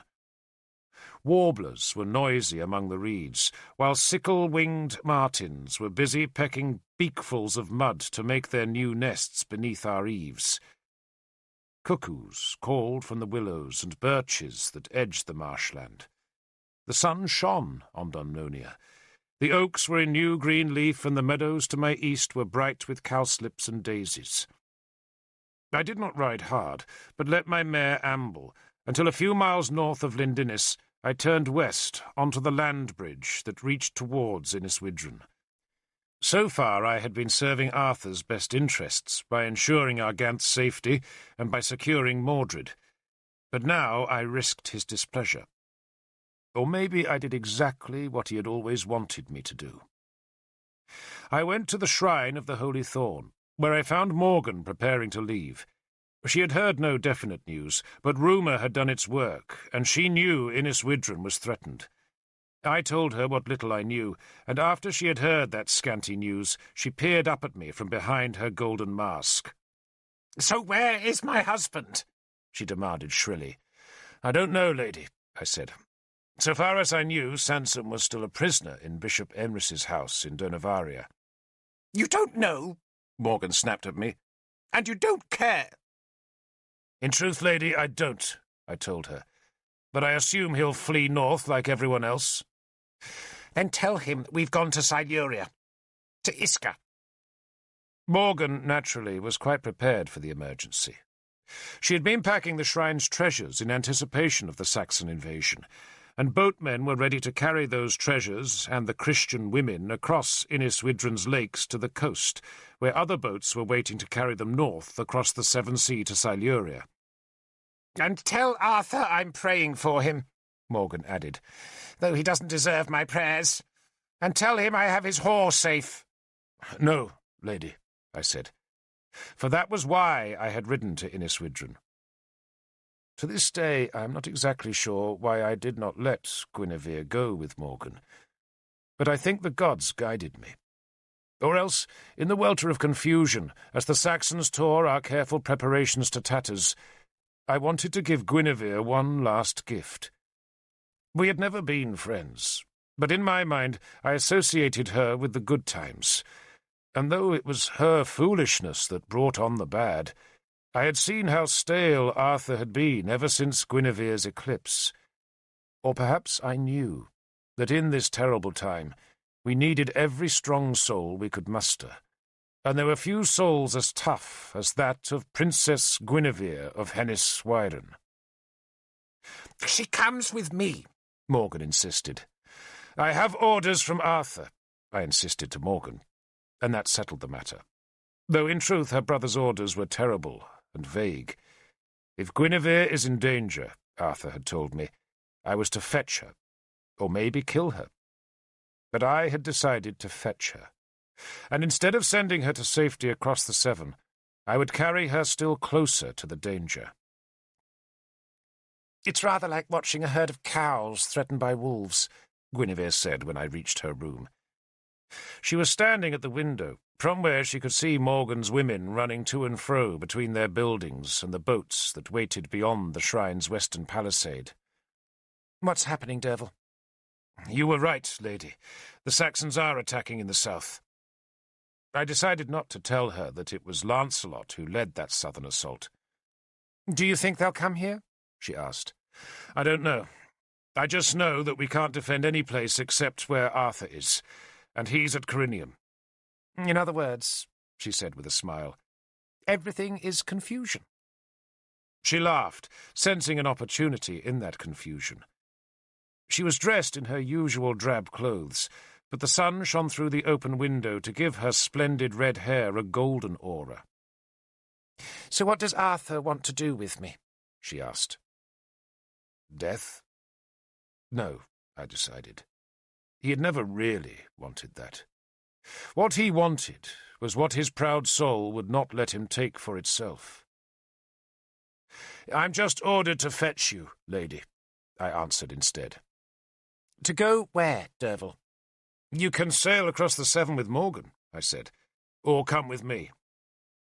Warblers were noisy among the reeds, while sickle-winged martins were busy pecking beakfuls of mud to make their new nests beneath our eaves. Cuckoos called from the willows and birches that edged the marshland. The sun shone on Dunnonia. The oaks were in new green leaf, and the meadows to my east were bright with cowslips and daisies. I did not ride hard, but let my mare amble, until a few miles north of Lindinnis I turned west onto the land bridge that reached towards Inniswydren. So far I had been serving Arthur's best interests by ensuring our Gant's safety and by securing Mordred, but now I risked his displeasure. Or maybe I did exactly what he had always wanted me to do. I went to the shrine of the Holy Thorn, where I found Morgan preparing to leave. She had heard no definite news, but rumour had done its work, and she knew Inniswydren was threatened. I told her what little I knew, and after she had heard that scanty news, she peered up at me from behind her golden mask. "So where is my husband?" she demanded shrilly. "I don't know, lady," I said. So far as I knew, Sansom was still a prisoner in Bishop Emrys's house in Donovaria. "You don't know?" Morgan snapped at me. "And you don't care?" "In truth, lady, I don't," I told her. "But I assume he'll flee north like everyone else." "Then tell him that we've gone to Siluria, to Iska." Morgan, naturally, was quite prepared for the emergency. She had been packing the shrine's treasures in anticipation of the Saxon invasion, and boatmen were ready to carry those treasures and the Christian women across Inniswydren's lakes to the coast, where other boats were waiting to carry them north across the Severn Sea to Siluria. "And tell Arthur I'm praying for him," Morgan added, "though he doesn't deserve my prayers. And tell him I have his whore safe." "No, lady," I said, for that was why I had ridden to Inniswydren. To this day I am not exactly sure why I did not let Guinevere go with Morgan, but I think the gods guided me. Or else, in the welter of confusion, as the Saxons tore our careful preparations to tatters, I wanted to give Guinevere one last gift. We had never been friends, but in my mind I associated her with the good times, and though it was her foolishness that brought on the bad, I had seen how stale Arthur had been ever since Guinevere's eclipse. Or perhaps I knew that in this terrible time we needed every strong soul we could muster, and there were few souls as tough as that of Princess Guinevere of Hennis-Wyren. "She comes with me," Morgan insisted. "I have orders from Arthur," I insisted to Morgan, and that settled the matter. Though in truth her brother's orders were terrible and vague. If Guinevere is in danger, Arthur had told me, I was to fetch her, or maybe kill her. But I had decided to fetch her, and instead of sending her to safety across the Severn, I would carry her still closer to the danger. "It's rather like watching a herd of cows threatened by wolves," Guinevere said when I reached her room. She was standing at the window, from where she could see Morgan's women running to and fro between their buildings and the boats that waited beyond the shrine's western palisade. "What's happening, Derval?" "You were right, lady. The Saxons are attacking in the south." I decided not to tell her that it was Lancelot who led that southern assault. "Do you think they'll come here?" she asked. "I don't know. I just know that we can't defend any place except where Arthur is, and he's at Corinium." "In other words," she said with a smile, "everything is confusion." She laughed, sensing an opportunity in that confusion. She was dressed in her usual drab clothes, but the sun shone through the open window to give her splendid red hair a golden aura. "So what does Arthur want to do with me?" she asked. Death? No, I decided. He had never really wanted that. What he wanted was what his proud soul would not let him take for itself. "I'm just ordered to fetch you, lady," I answered instead. "To go where, Derval?" "You can sail across the Severn with Morgan," I said, "or come with me.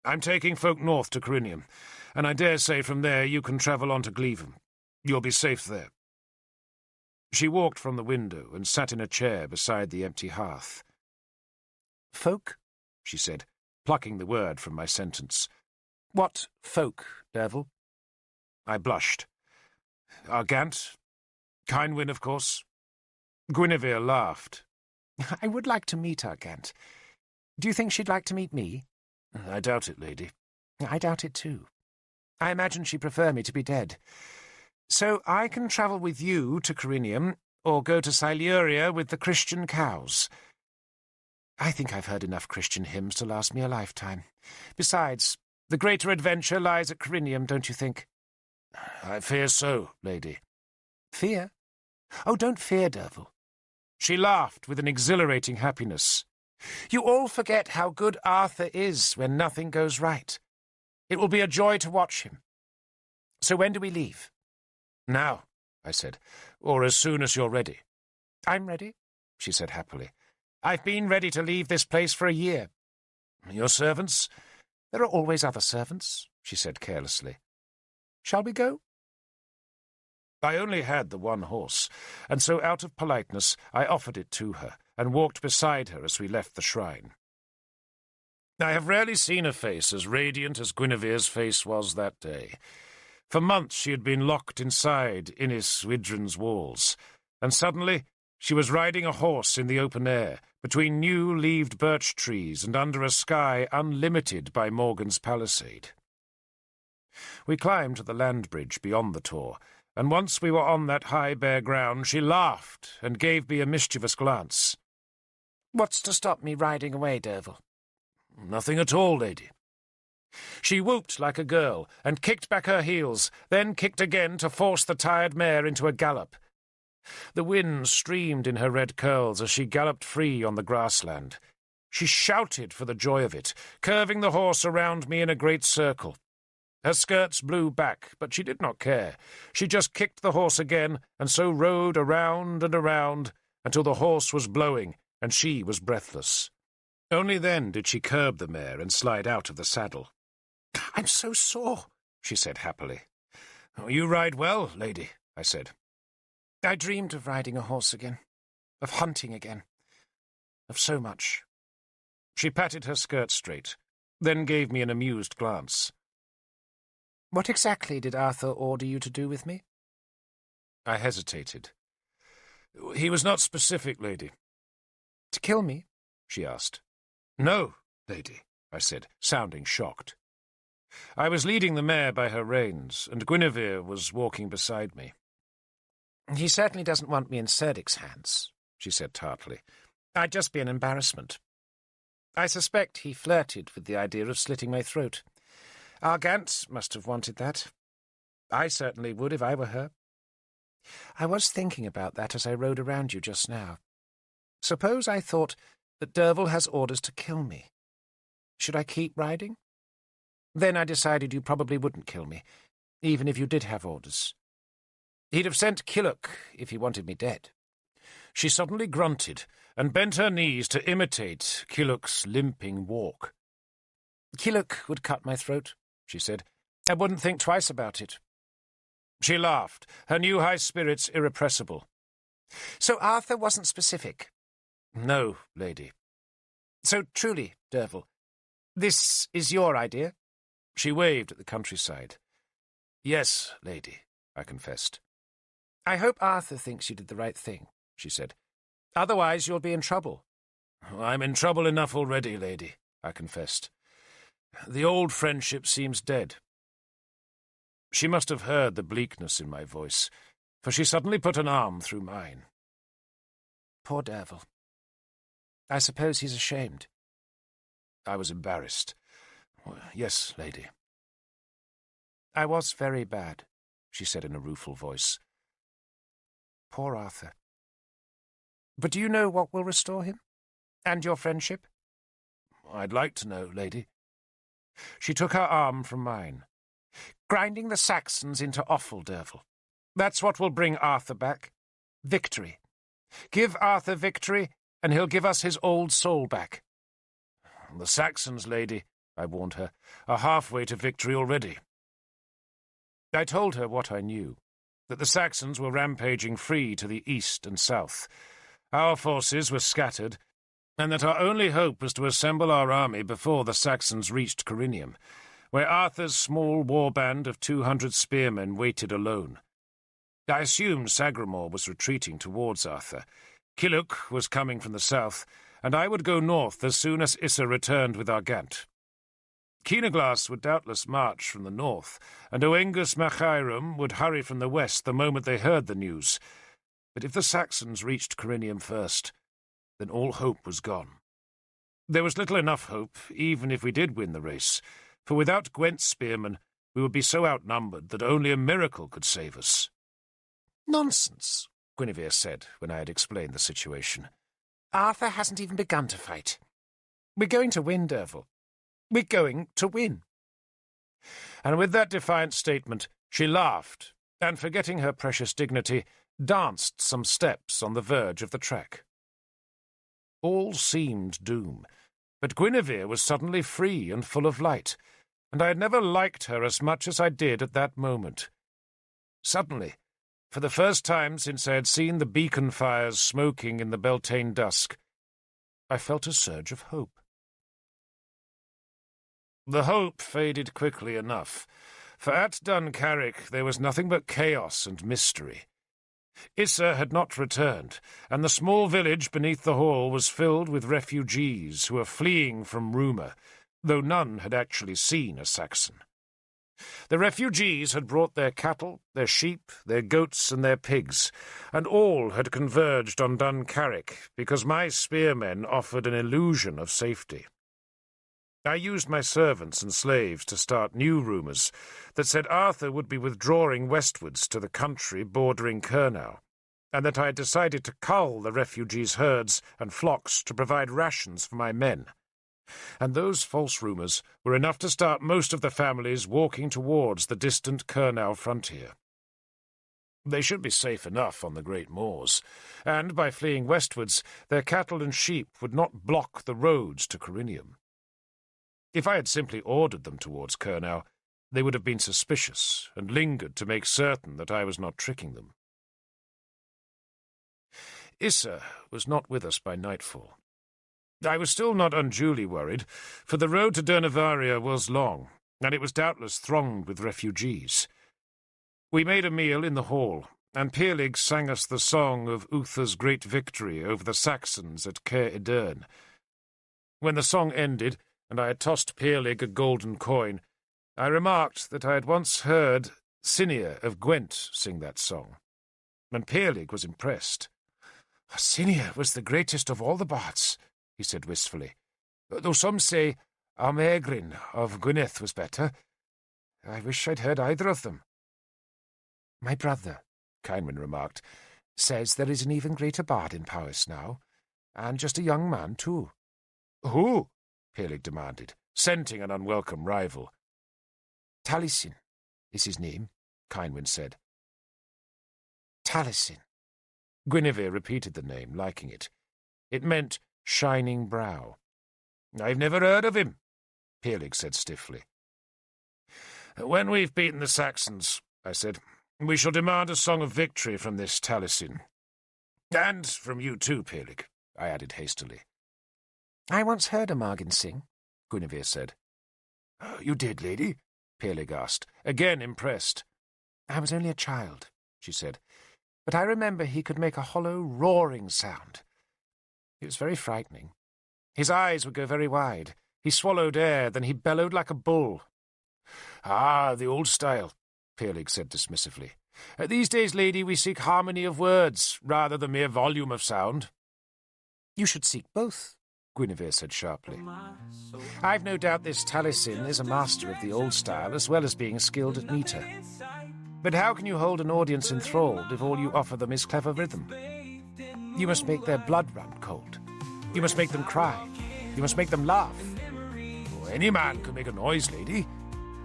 I'm taking folk north to Corinium, and I dare say from there you can travel on to Gleavham. You'll be safe there." She walked from the window and sat in a chair beside the empty hearth. "Folk?" she said, plucking the word from my sentence. "What folk, Derval?" I blushed. "Argant, Kynwyn, of course." Guinevere laughed. "I would like to meet Argant. Do you think she'd like to meet me?" "I doubt it, lady." "I doubt it too. I imagine she'd prefer me to be dead. So I can travel with you to Corinium, or go to Siluria with the Christian cows. I think I've heard enough Christian hymns to last me a lifetime. Besides, the greater adventure lies at Corinium, don't you think?" "I fear so, lady." "Fear? Oh, don't fear, Derval." She laughed with an exhilarating happiness. "You all forget how good Arthur is when nothing goes right. It will be a joy to watch him. So when do we leave?" "Now," I said, "or as soon as you're ready." "I'm ready," she said happily. "I've been ready to leave this place for a year." "Your servants?" "There are always other servants," she said carelessly. "Shall we go?" I only had the one horse, and so out of politeness I offered it to her and walked beside her as we left the shrine. I have rarely seen a face as radiant as Guinevere's face was that day. For months she had been locked inside Innis Widren's walls, and suddenly she was riding a horse in the open air, between new-leaved birch trees and under a sky unlimited by Morgan's palisade. We climbed to the land bridge beyond the tor, and once we were on that high bare ground she laughed and gave me a mischievous glance. "What's to stop me riding away, Derval?" "Nothing at all, lady." She whooped like a girl and kicked back her heels, then kicked again to force the tired mare into a gallop. The wind streamed in her red curls as she galloped free on the grassland. She shouted for the joy of it, curving the horse around me in a great circle. Her skirts blew back, but she did not care. She just kicked the horse again, and so rode around and around until the horse was blowing and she was breathless. Only then did she curb the mare and slide out of the saddle. "I'm so sore," she said happily. "You ride well, lady," I said. "I dreamed of riding a horse again, of hunting again, of so much." She patted her skirt straight, then gave me an amused glance. "What exactly did Arthur order you to do with me?" I hesitated. "He was not specific, lady." "To kill me?" she asked. "No, lady," I said, sounding shocked. I was leading the mare by her reins, and Guinevere was walking beside me. "He certainly doesn't want me in Cerdic's hands," she said tartly. "I'd just be an embarrassment. I suspect he flirted with the idea of slitting my throat. Argant must have wanted that. I certainly would if I were her. I was thinking about that as I rode around you just now. Suppose I thought that Derval has orders to kill me. Should I keep riding? Then I decided you probably wouldn't kill me, even if you did have orders. He'd have sent Killock if he wanted me dead." She suddenly grunted and bent her knees to imitate Killock's limping walk. "Killock would cut my throat," she said. "I wouldn't think twice about it." She laughed, her new high spirits irrepressible. "So Arthur wasn't specific?" "No, lady." "So truly, Derval, this is your idea?" She waved at the countryside. "Yes, lady," I confessed. "I hope Arthur thinks you did the right thing," she said. "Otherwise you'll be in trouble." "I'm in trouble enough already, lady," I confessed. "The old friendship seems dead." She must have heard the bleakness in my voice, for she suddenly put an arm through mine. Poor devil. I suppose he's ashamed. I was embarrassed. Yes, lady. I was very bad, she said in a rueful voice. Poor Arthur. But do you know what will restore him? And your friendship? I'd like to know, lady. She took her arm from mine. Grinding the Saxons into offal, Derval. That's what will bring Arthur back. Victory. Give Arthur victory, and he'll give us his old soul back. The Saxons, lady, I warned her, are halfway to victory already. I told her what I knew, that the Saxons were rampaging free to the east and south. Our forces were scattered, and that our only hope was to assemble our army before the Saxons reached Corinium, where Arthur's small war band of 200 spearmen waited alone. I assumed Sagramor was retreating towards Arthur. Kiluk was coming from the south, and I would go north as soon as Issa returned with Argant. Keenaglas would doubtless march from the north, and Oengus Machaerum would hurry from the west the moment they heard the news. But if the Saxons reached Corinium first, then all hope was gone. There was little enough hope, even if we did win the race, for without Gwent's spearmen we would be so outnumbered that only a miracle could save us. Nonsense, Guinevere said when I had explained the situation. Arthur hasn't even begun to fight. We're going to win, Derval. We're going to win. And with that defiant statement, she laughed, and forgetting her precious dignity, danced some steps on the verge of the track. All seemed doom, but Guinevere was suddenly free and full of light, and I had never liked her as much as I did at that moment. Suddenly, for the first time since I had seen the beacon fires smoking in the Beltane dusk, I felt a surge of hope. The hope faded quickly enough, for at Duncarrick there was nothing but chaos and mystery. Issa had not returned, and the small village beneath the hall was filled with refugees who were fleeing from rumour, though none had actually seen a Saxon. The refugees had brought their cattle, their sheep, their goats, and their pigs, and all had converged on Duncarrick because my spearmen offered an illusion of safety. I used my servants and slaves to start new rumours that said Arthur would be withdrawing westwards to the country bordering Kurnow, and that I had decided to cull the refugees' herds and flocks to provide rations for my men. And those false rumours were enough to start most of the families walking towards the distant Kurnow frontier. They should be safe enough on the great moors, and by fleeing westwards their cattle and sheep would not block the roads to Corinium. If I had simply ordered them towards Kurnow, they would have been suspicious and lingered to make certain that I was not tricking them. Issa was not with us by nightfall. I was still not unduly worried, for the road to Durnavaria was long, and it was doubtless thronged with refugees. We made a meal in the hall, and Peerlig sang us the song of Uther's great victory over the Saxons at Caer Idern. When the song ended, and I had tossed Peerlig a golden coin, I remarked that I had once heard Cinia of Gwent sing that song, and Peerlig was impressed. Cinia was the greatest of all the bards, he said wistfully, though some say Armegrin of Gwynedd was better. I wish I'd heard either of them. My brother, Cynwyn remarked, says there is an even greater bard in Powys now, and just a young man, too. Who? Peerlig demanded, scenting an unwelcome rival. Taliesin is his name, Cynwyn said. Taliesin. Guinevere repeated the name, liking it. It meant shining brow. I've never heard of him, Peerlig said stiffly. When we've beaten the Saxons, I said, we shall demand a song of victory from this Taliesin. And from you too, Peerlig, I added hastily. I once heard a Margin sing, Guinevere said. You did, lady? Peerlig asked, again impressed. I was only a child, she said, but I remember he could make a hollow, roaring sound. It was very frightening. His eyes would go very wide. He swallowed air, then he bellowed like a bull. Ah, the old style, Peerlig said dismissively. These days, lady, we seek harmony of words rather than mere volume of sound. You should seek both, Guinevere said sharply. I've no doubt this Taliesin is a master of the old style as well as being skilled at metre. But how can you hold an audience enthralled if all you offer them is clever rhythm? You must make their blood run cold. You must make them cry. You must make them laugh. Oh, any man can make a noise, lady.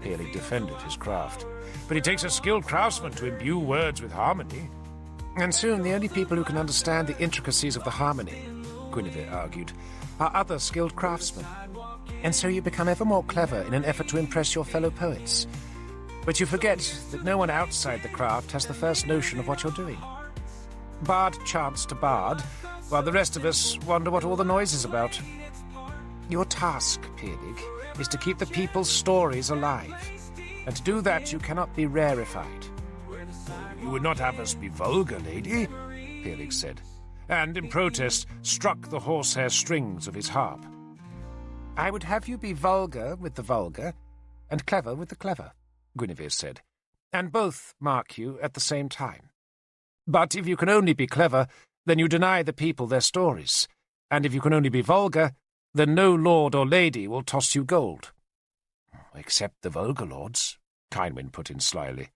Pearlig defended his craft. But it takes a skilled craftsman to imbue words with harmony. And soon the only people who can understand the intricacies of the harmony, Guinevere argued, are other skilled craftsmen. And so you become ever more clever in an effort to impress your fellow poets. But you forget that no one outside the craft has the first notion of what you're doing. Bard chants to bard, while the rest of us wonder what all the noise is about. Your task, Pearlig, is to keep the people's stories alive. And to do that, you cannot be rarefied. You would not have us be vulgar, lady, Pearlig said, and in protest struck the horsehair strings of his harp. I would have you be vulgar with the vulgar, and clever with the clever, Guinevere said, and both, mark you, at the same time. But if you can only be clever, then you deny the people their stories, and if you can only be vulgar, then no lord or lady will toss you gold. Except the vulgar lords, Kynwyn put in slyly.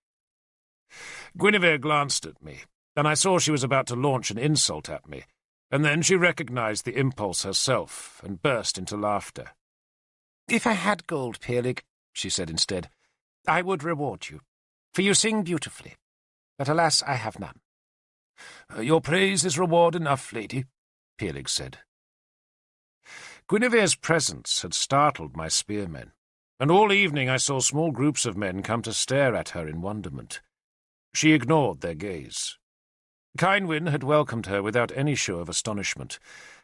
Guinevere glanced at me, and I saw she was about to launch an insult at me, and then she recognized the impulse herself and burst into laughter. If I had gold, Pearlig, she said instead, I would reward you, for you sing beautifully, but alas, I have none. Your praise is reward enough, lady, Pearlig said. Guinevere's presence had startled my spearmen, and all evening I saw small groups of men come to stare at her in wonderment. She ignored their gaze. Kynwyn had welcomed her without any show of astonishment,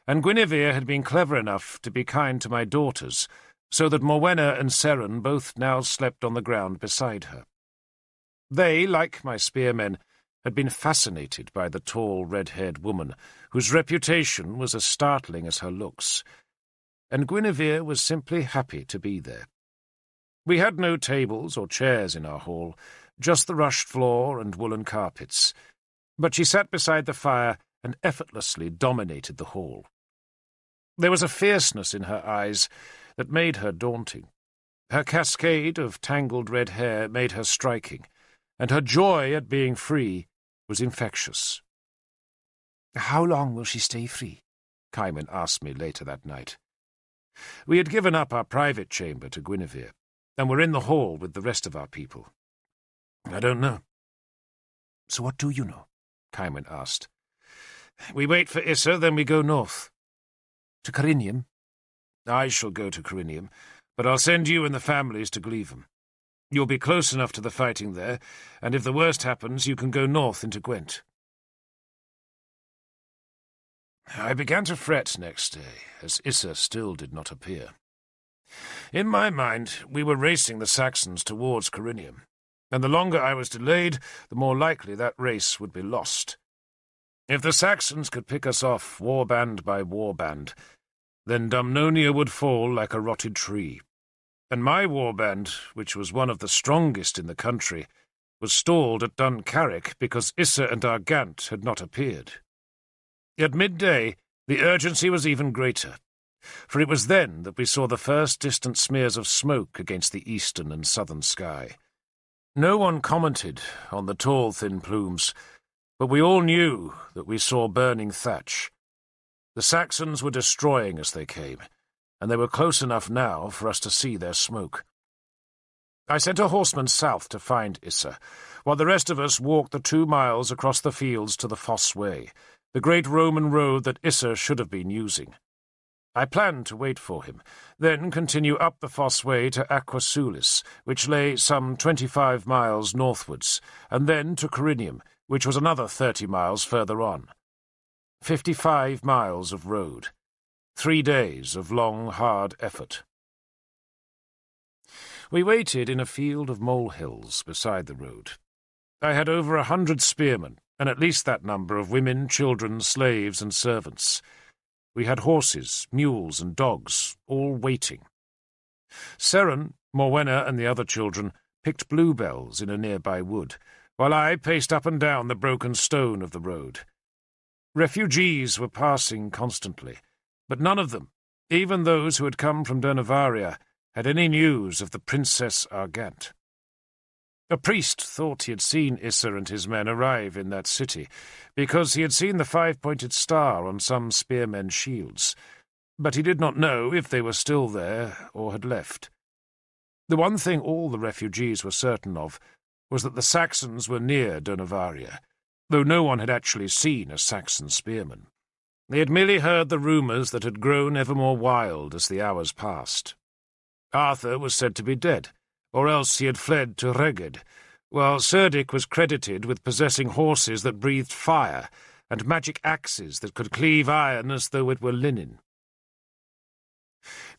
and Guinevere had been clever enough to be kind to my daughters, so that Morwenna and Seren both now slept on the ground beside her. They, like my spearmen, had been fascinated by the tall, red-haired woman, whose reputation was as startling as her looks, and Guinevere was simply happy to be there. We had no tables or chairs in our hall, just the rushed floor and woolen carpets, but she sat beside the fire and effortlessly dominated the hall. There was a fierceness in her eyes that made her daunting. Her cascade of tangled red hair made her striking, and her joy at being free was infectious. "How long will she stay free?" Kynwyn asked me later that night. We had given up our private chamber to Guinevere, and were in the hall with the rest of our people. I don't know. So what do you know? Kynwyn asked. We wait for Issa, then we go north. To Corinium? I shall go to Corinium, but I'll send you and the families to Gleavham. You'll be close enough to the fighting there, and if the worst happens, you can go north into Gwent. I began to fret next day, as Issa still did not appear. In my mind, we were racing the Saxons towards Corinium, and the longer I was delayed, the more likely that race would be lost. If the Saxons could pick us off warband by warband, then Dumnonia would fall like a rotted tree, and my warband, which was one of the strongest in the country, was stalled at Duncarrick because Issa and Argant had not appeared. At midday, the urgency was even greater, for it was then that we saw the first distant smears of smoke against the eastern and southern sky. No one commented on the tall, thin plumes, but we all knew that we saw burning thatch. The Saxons were destroying as they came, and they were close enough now for us to see their smoke. I sent a horseman south to find Issa, while the rest of us walked the 2 miles across the fields to the Foss Way, the great Roman road that Issa should have been using. I planned to wait for him, then continue up the Foss Way to Aquasulis, which lay some 25 miles northwards, and then to Corinium, which was another 30 miles further on. 55 miles of road. 3 days of long, hard effort. We waited in a field of molehills beside the road. I had over 100 spearmen, and at least that number of women, children, slaves, and servants. We had horses, mules, and dogs, all waiting. Seren, Morwenna, and the other children picked bluebells in a nearby wood, while I paced up and down the broken stone of the road. Refugees were passing constantly, but none of them, even those who had come from Dernavaria, had any news of the Princess Argant. A priest thought he had seen Issa and his men arrive in that city, because he had seen the five-pointed star on some spearmen's shields, but he did not know if they were still there or had left. The one thing all the refugees were certain of was that the Saxons were near Dernavaria, though no one had actually seen a Saxon spearman. They had merely heard the rumours that had grown ever more wild as the hours passed. Arthur was said to be dead, or else he had fled to Reged, while Cerdic was credited with possessing horses that breathed fire and magic axes that could cleave iron as though it were linen.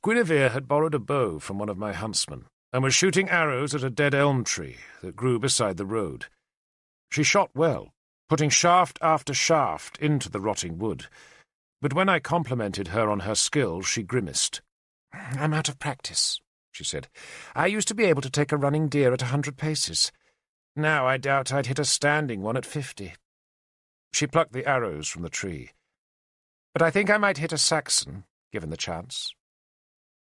Guinevere had borrowed a bow from one of my huntsmen, and was shooting arrows at a dead elm tree that grew beside the road. She shot well, putting shaft after shaft into the rotting wood, but when I complimented her on her skill, she grimaced. "I'm out of practice," she said. "I used to be able to take a running deer at 100 paces. Now I doubt I'd hit a standing one at 50. She plucked the arrows from the tree. "But I think I might hit a Saxon, given the chance."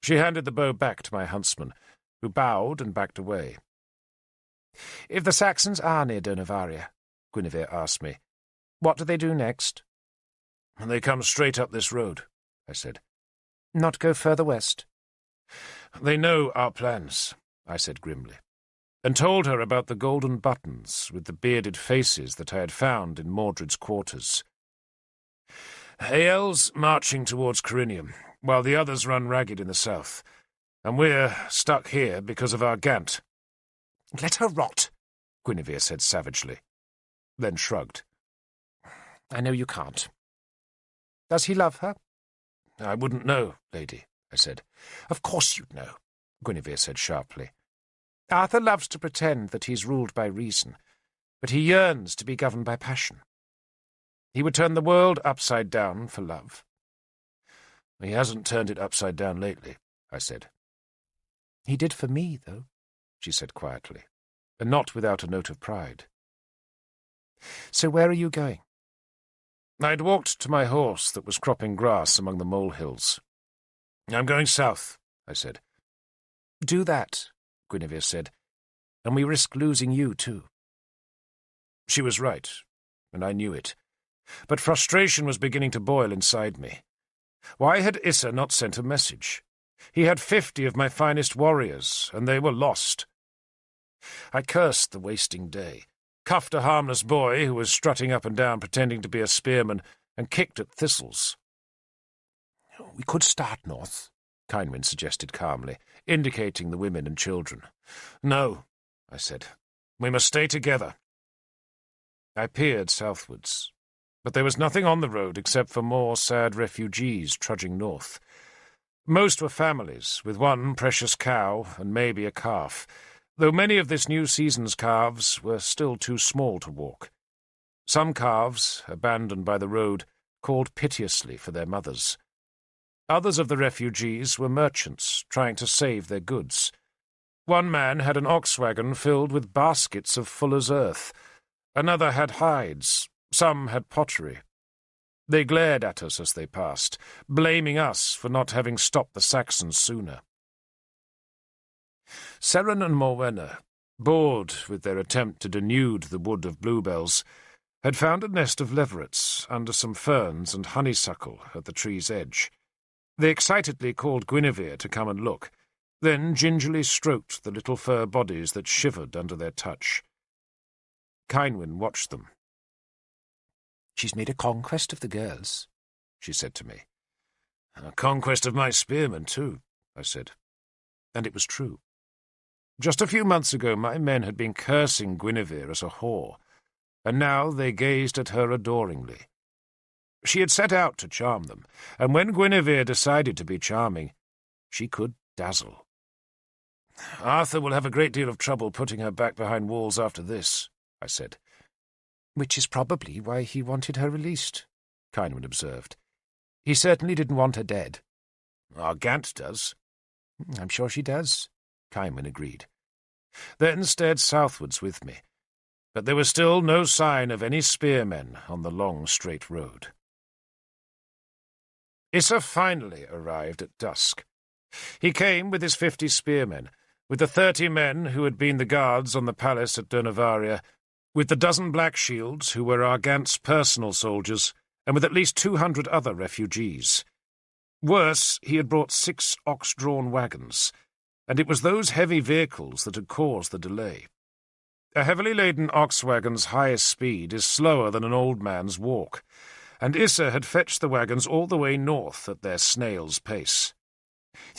She handed the bow back to my huntsman, who bowed and backed away. "If the Saxons are near Dernavaria," Guinevere asked me, "what do they do next?" "They come straight up this road," I said. "Not go further west?" "They know our plans," I said grimly, and told her about the golden buttons with the bearded faces that I had found in Mordred's quarters. "Ael's marching towards Corinium, while the others run ragged in the south, and we're stuck here because of Argant." "Let her rot," Guinevere said savagely, then shrugged. "I know you can't. Does he love her?" "I wouldn't know, lady," I said. "Of course you'd know," Guinevere said sharply. "Arthur loves to pretend that he's ruled by reason, but he yearns to be governed by passion. He would turn the world upside down for love." "He hasn't turned it upside down lately," I said. "He did for me, though," she said quietly, and not without a note of pride. "So where are you going?" I'd walked to my horse that was cropping grass among the molehills. "I'm going south," I said. "Do that," Guinevere said, "and we risk losing you too." She was right, and I knew it, but frustration was beginning to boil inside me. Why had Issa not sent a message? He had 50 of my finest warriors, and they were lost. I cursed the wasting day, cuffed a harmless boy who was strutting up and down pretending to be a spearman, and kicked at thistles. "We could start north," Kynwyn suggested calmly, indicating the women and children. "No," I said. "We must stay together." I peered southwards, but there was nothing on the road except for more sad refugees trudging north. Most were families, with one precious cow and maybe a calf, though many of this new season's calves were still too small to walk. Some calves, abandoned by the road, called piteously for their mothers. Others of the refugees were merchants trying to save their goods. One man had an ox wagon filled with baskets of fuller's earth. Another had hides. Some had pottery. They glared at us as they passed, blaming us for not having stopped the Saxons sooner. Seren and Morwenna, bored with their attempt to denude the wood of bluebells, had found a nest of leverets under some ferns and honeysuckle at the tree's edge. They excitedly called Guinevere to come and look, then gingerly stroked the little fur bodies that shivered under their touch. Kynwyn watched them. "She's made a conquest of the girls," she said to me. "A conquest of my spearmen, too," I said. And it was true. Just a few months ago my men had been cursing Guinevere as a whore, and now they gazed at her adoringly. She had set out to charm them, and when Guinevere decided to be charming, she could dazzle. "Arthur will have a great deal of trouble putting her back behind walls after this," I said. "Which is probably why he wanted her released," Kynwyn observed. "He certainly didn't want her dead." "Argant does." "I'm sure she does," Kynwyn agreed. Then stared southwards with me. but there was still no sign of any spearmen on the long straight road. Issa finally arrived at dusk. He came with his 50 spearmen, with the 30 men who had been the guards on the palace at Durnovaria, with the dozen Black Shields who were Argant's personal soldiers, and with at least 200 other refugees. Worse, he had brought 6 ox-drawn wagons, and it was those heavy vehicles that had caused the delay. A heavily laden ox wagon's highest speed is slower than an old man's walk, and Issa had fetched the wagons all the way north at their snail's pace.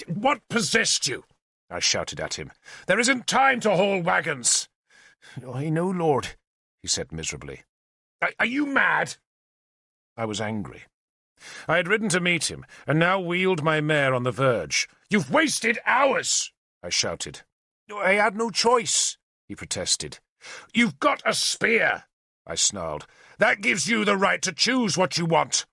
"What possessed you?" I shouted at him. "There isn't time to haul wagons." "I know, Lord," he said miserably. Are you mad?" I was angry. I had ridden to meet him, and now wheeled my mare on the verge. "You've wasted hours!" I shouted. "I had no choice," he protested. "You've got a spear," I snarled. "That gives you the right to choose what you want."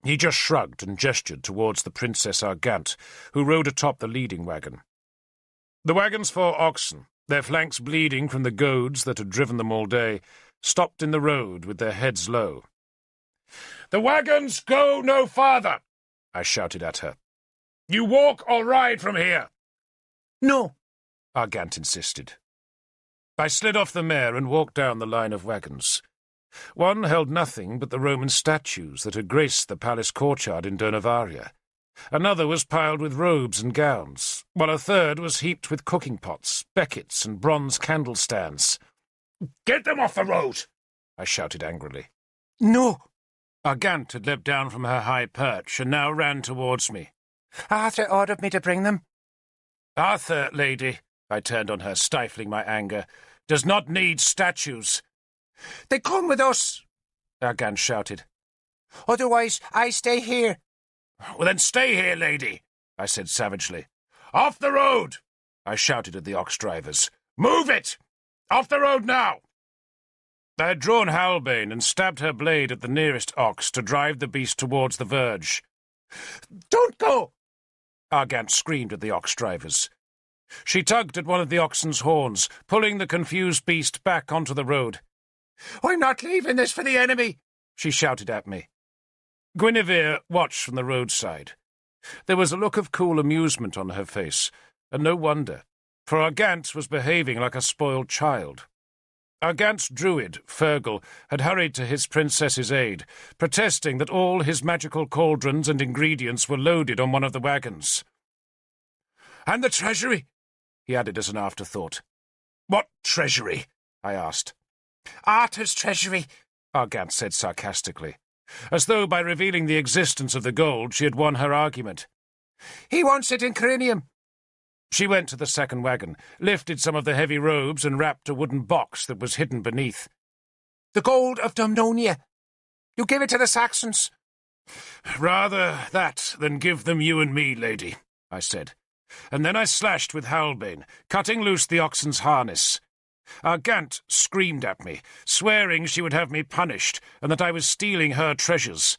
He just shrugged and gestured towards the Princess Argant, who rode atop the leading wagon. The wagon's 4 oxen, their flanks bleeding from the goads that had driven them all day, stopped in the road with their heads low. "The wagons go no farther," I shouted at her. "You walk or ride from here." "No," Argant insisted. I slid off the mare and walked down the line of wagons. One held nothing but the Roman statues that had graced the palace courtyard in Durnovaria. Another was piled with robes and gowns, while a third was heaped with cooking pots, beckets, and bronze candle-stands. "Get them off the road!" I shouted angrily. "No." Argant had leapt down from her high perch and now ran towards me. "Arthur ordered me to bring them." "Arthur, lady," I turned on her, stifling my anger, "does not need statues." "They come with us," Argant shouted. "Otherwise, I stay here." "Well, then stay here, lady," I said savagely. "Off the road!" I shouted at the ox drivers. "Move it! Off the road now!" I had drawn halbane and stabbed her blade at the nearest ox to drive the beast towards the verge. "Don't go!" Argant screamed at the ox drivers. She tugged at one of the oxen's horns, pulling the confused beast back onto the road. "I'm not leaving this for the enemy," she shouted at me. Guinevere watched from the roadside. There was a look of cool amusement on her face, and no wonder, for Argant was behaving like a spoiled child. Argant's druid, Fergal, had hurried to his princess's aid, protesting that all his magical cauldrons and ingredients were loaded on one of the wagons. "And the treasury?" he added as an afterthought. "What treasury?" I asked. "Arthur's treasury," Argant said sarcastically, as though by revealing the existence of the gold she had won her argument. "He wants it in Corinium." She went to the second wagon, lifted some of the heavy robes and wrapped a wooden box that was hidden beneath. "The gold of Dumnonia. You give it to the Saxons." "Rather that than give them you and me, lady," I said, and then I slashed with halbane, cutting loose the oxen's harness. Argant screamed at me, swearing she would have me punished and that I was stealing her treasures.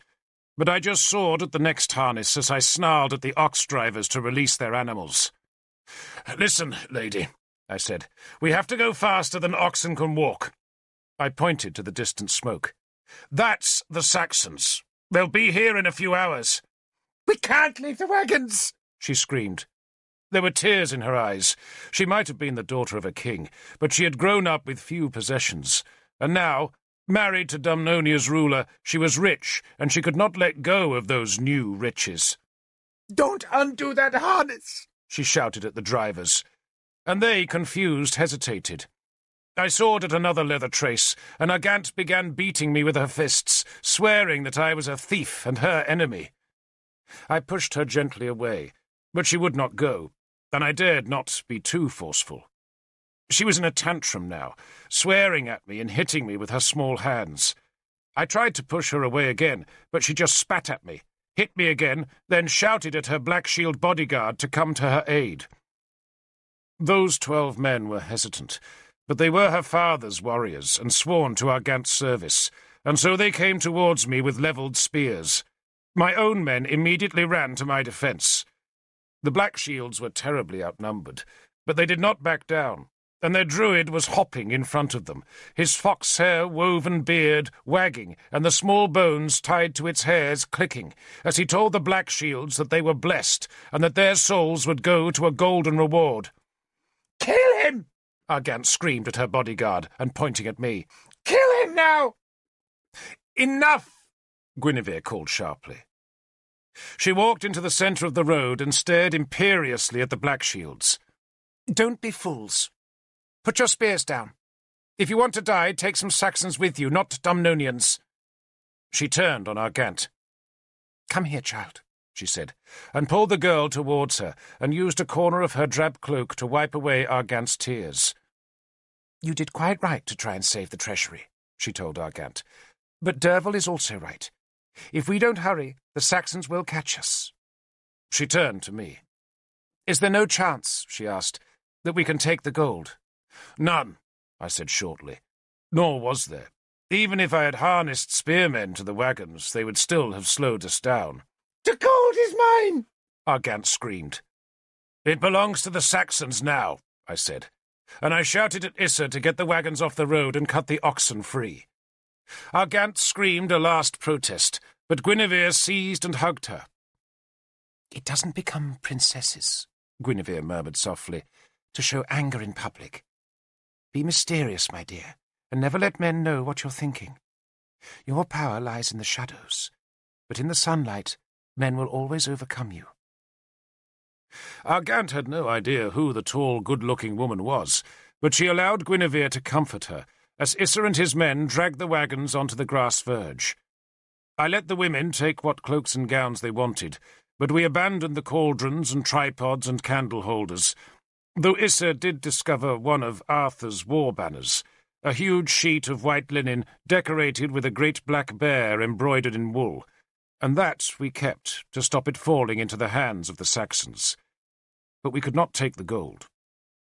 But I just sawed at the next harness as I snarled at the ox drivers to release their animals. "Listen, lady," I said, "we have to go faster than oxen can walk." I pointed to the distant smoke. "That's the Saxons. They'll be here in a few hours." "We can't leave the wagons," she screamed. There were tears in her eyes. She might have been the daughter of a king, but she had grown up with few possessions, and now, married to Dumnonia's ruler, she was rich, and she could not let go of those new riches. "Don't undo that harness," she shouted at the drivers, and they, confused, hesitated. I sawed at another leather trace, and Argant began beating me with her fists, swearing that I was a thief and her enemy. I pushed her gently away, but she would not go, and I dared not be too forceful. She was in a tantrum now, swearing at me and hitting me with her small hands. I tried to push her away again, but she just spat at me, hit me again, then shouted at her Black Shield bodyguard to come to her aid. Those 12 men were hesitant, but they were her father's warriors and sworn to Argant's service, and so they came towards me with levelled spears. My own men immediately ran to my defence. The Black Shields were terribly outnumbered, but they did not back down. and their druid was hopping in front of them, his fox-hair woven beard wagging and the small bones tied to its hairs clicking, as he told the Black Shields that they were blessed and that their souls would go to a golden reward. "Kill him!" Argant screamed at her bodyguard and pointing at me. "Kill him now!" "Enough!" Guinevere called sharply. She walked into the centre of the road and stared imperiously at the Black Shields. "Don't be fools. Put your spears down. If you want to die, take some Saxons with you, not Dumnonians." She turned on Argant. "Come here, child," she said, and pulled the girl towards her, and used a corner of her drab cloak to wipe away Argant's tears. "You did quite right to try and save the treasury," she told Argant. "But Derval is also right. If we don't hurry, the Saxons will catch us." She turned to me. "Is there no chance," she asked, "that we can take the gold?" "None," I said shortly. Nor was there. Even if I had harnessed spearmen to the wagons, they would still have slowed us down. "The gold is mine!" Argant screamed. "It belongs to the Saxons now," I said, and I shouted at Issa to get the wagons off the road and cut the oxen free. Argant screamed a last protest, but Guinevere seized and hugged her. "It doesn't become princesses," Guinevere murmured softly, "to show anger in public. Be mysterious, my dear, and never let men know what you're thinking. Your power lies in the shadows, but in the sunlight, men will always overcome you." Argant had no idea who the tall, good-looking woman was, but she allowed Guinevere to comfort her, as Issa and his men dragged the wagons onto the grass verge. I let the women take what cloaks and gowns they wanted, but we abandoned the cauldrons and tripods and candle holders, though Issa did discover one of Arthur's war banners, a huge sheet of white linen decorated with a great black bear embroidered in wool, and that we kept to stop it falling into the hands of the Saxons. But we could not take the gold.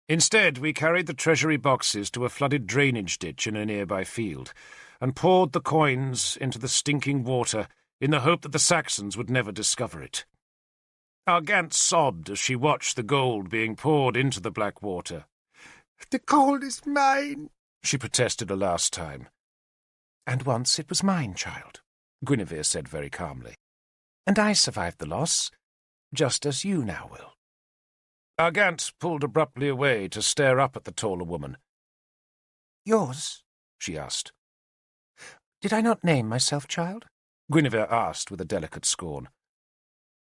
Instead, we carried the treasury boxes to a flooded drainage ditch in a nearby field, and poured the coins into the stinking water in the hope that the Saxons would never discover it. Argant sobbed as she watched the gold being poured into the black water. "The gold is mine," she protested a last time. "And once it was mine, child," Guinevere said very calmly. "And I survived the loss, just as you now will." Argant pulled abruptly away to stare up at the taller woman. "Yours?" she asked. "Did I not name myself, child?" Guinevere asked with a delicate scorn.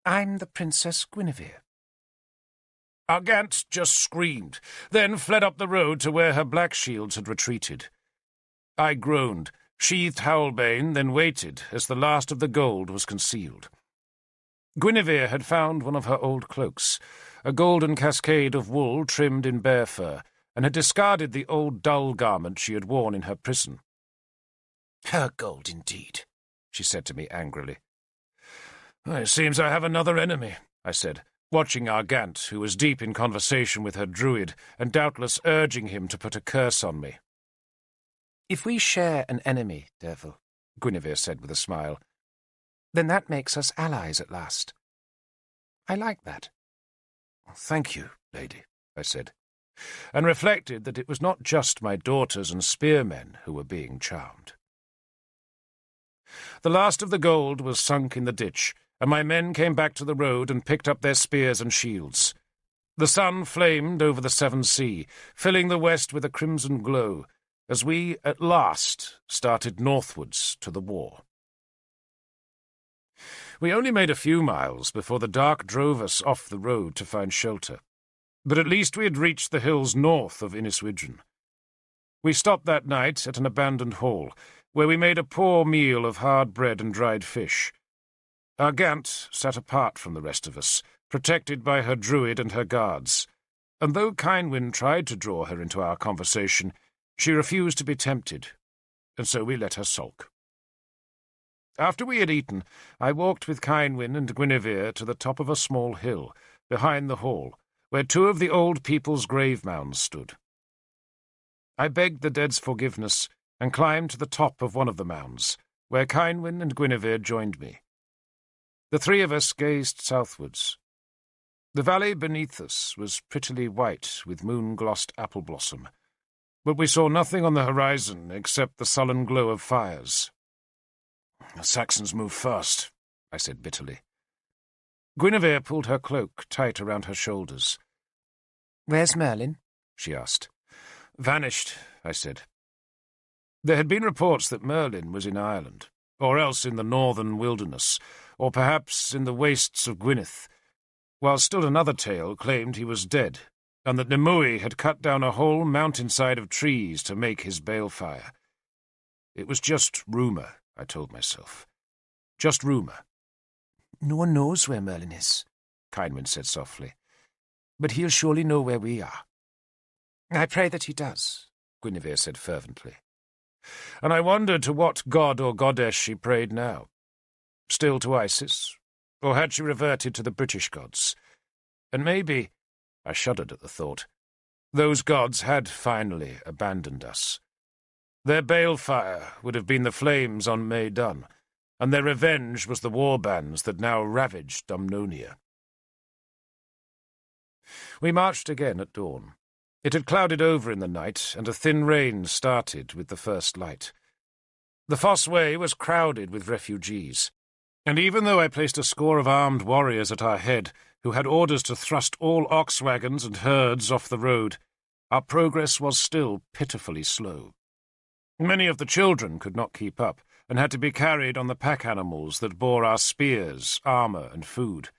"I'm the Princess Guinevere." Argant just screamed, then fled up the road to where her Black Shields had retreated. I groaned, sheathed Howlbane, then waited as the last of the gold was concealed. Guinevere had found one of her old cloaks, a golden cascade of wool trimmed in bear fur, and had discarded the old dull garment she had worn in her prison. "Her gold, indeed," she said to me angrily. "It seems I have another enemy," I said, watching Argant, who was deep in conversation with her druid, and doubtless urging him to put a curse on me. "If we share an enemy, Derval," Guinevere said with a smile, "then that makes us allies at last. I like that." "Thank you, lady," I said, and reflected that it was not just my daughters and spearmen who were being charmed. The last of the gold was sunk in the ditch, and my men came back to the road and picked up their spears and shields. The sun flamed over the Severn Sea, filling the west with a crimson glow, as we, at last, started northwards to the war. We only made a few miles before the dark drove us off the road to find shelter, but at least we had reached the hills north of Inniswydren. We stopped that night at an abandoned hall, where we made a poor meal of hard bread and dried fish. Argant sat apart from the rest of us, protected by her druid and her guards, and though Kynwyn tried to draw her into our conversation, she refused to be tempted, and so we let her sulk. After we had eaten, I walked with Kynwyn and Guinevere to the top of a small hill, behind the hall, where two of the old people's grave mounds stood. I begged the dead's forgiveness and climbed to the top of one of the mounds, where Kynwyn and Guinevere joined me. The three of us gazed southwards. The valley beneath us was prettily white with moon-glossed apple blossom, but we saw nothing on the horizon except the sullen glow of fires. The Saxons move fast, I said bitterly. Guinevere pulled her cloak tight around her shoulders. "Where's Merlin?" she asked. "Vanished," I said. There had been reports that Merlin was in Ireland, or else in the northern wilderness, or perhaps in the wastes of Gwynedd, while still another tale claimed he was dead, and that Nimue had cut down a whole mountainside of trees to make his balefire. It was just rumour, I told myself. Just rumour. "No one knows where Merlin is," Kynwyn said softly. "But he'll surely know where we are." "I pray that he does," Guinevere said fervently. And I wondered to what god or goddess she prayed now. Still to Isis? Or had she reverted to the British gods? And maybe, I shuddered at the thought, those gods had finally abandoned us. Their balefire would have been the flames on May Dun, and their revenge was the war bands that now ravaged Dumnonia. We marched again at dawn. It had clouded over in the night, and a thin rain started with the first light. The Fosse Way was crowded with refugees, and even though I placed a score of armed warriors at our head, who had orders to thrust all ox wagons and herds off the road, our progress was still pitifully slow. Many of the children could not keep up, and had to be carried on the pack animals that bore our spears, armour, and food,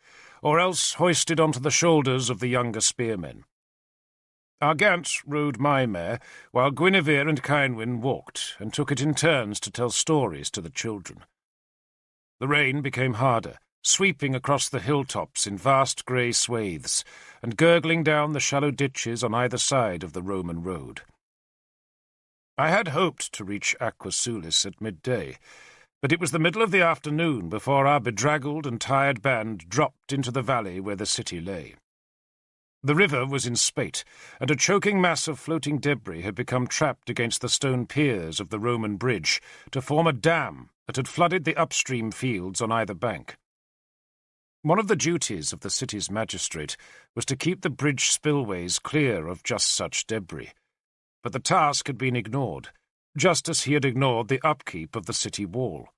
or else hoisted onto the shoulders of the younger spearmen. Our Gant rode my mare, while Guinevere and Kynwyn walked, and took it in turns to tell stories to the children. The rain became harder, sweeping across the hilltops in vast grey swathes, and gurgling down the shallow ditches on either side of the Roman road. I had hoped to reach Aqua Sulis at midday, but it was the middle of the afternoon before our bedraggled and tired band dropped into the valley where the city lay. The river was in spate, and a choking mass of floating debris had become trapped against the stone piers of the Roman bridge to form a dam that had flooded the upstream fields on either bank. One of the duties of the city's magistrate was to keep the bridge spillways clear of just such debris, but the task had been ignored, just as he had ignored the upkeep of the city wall.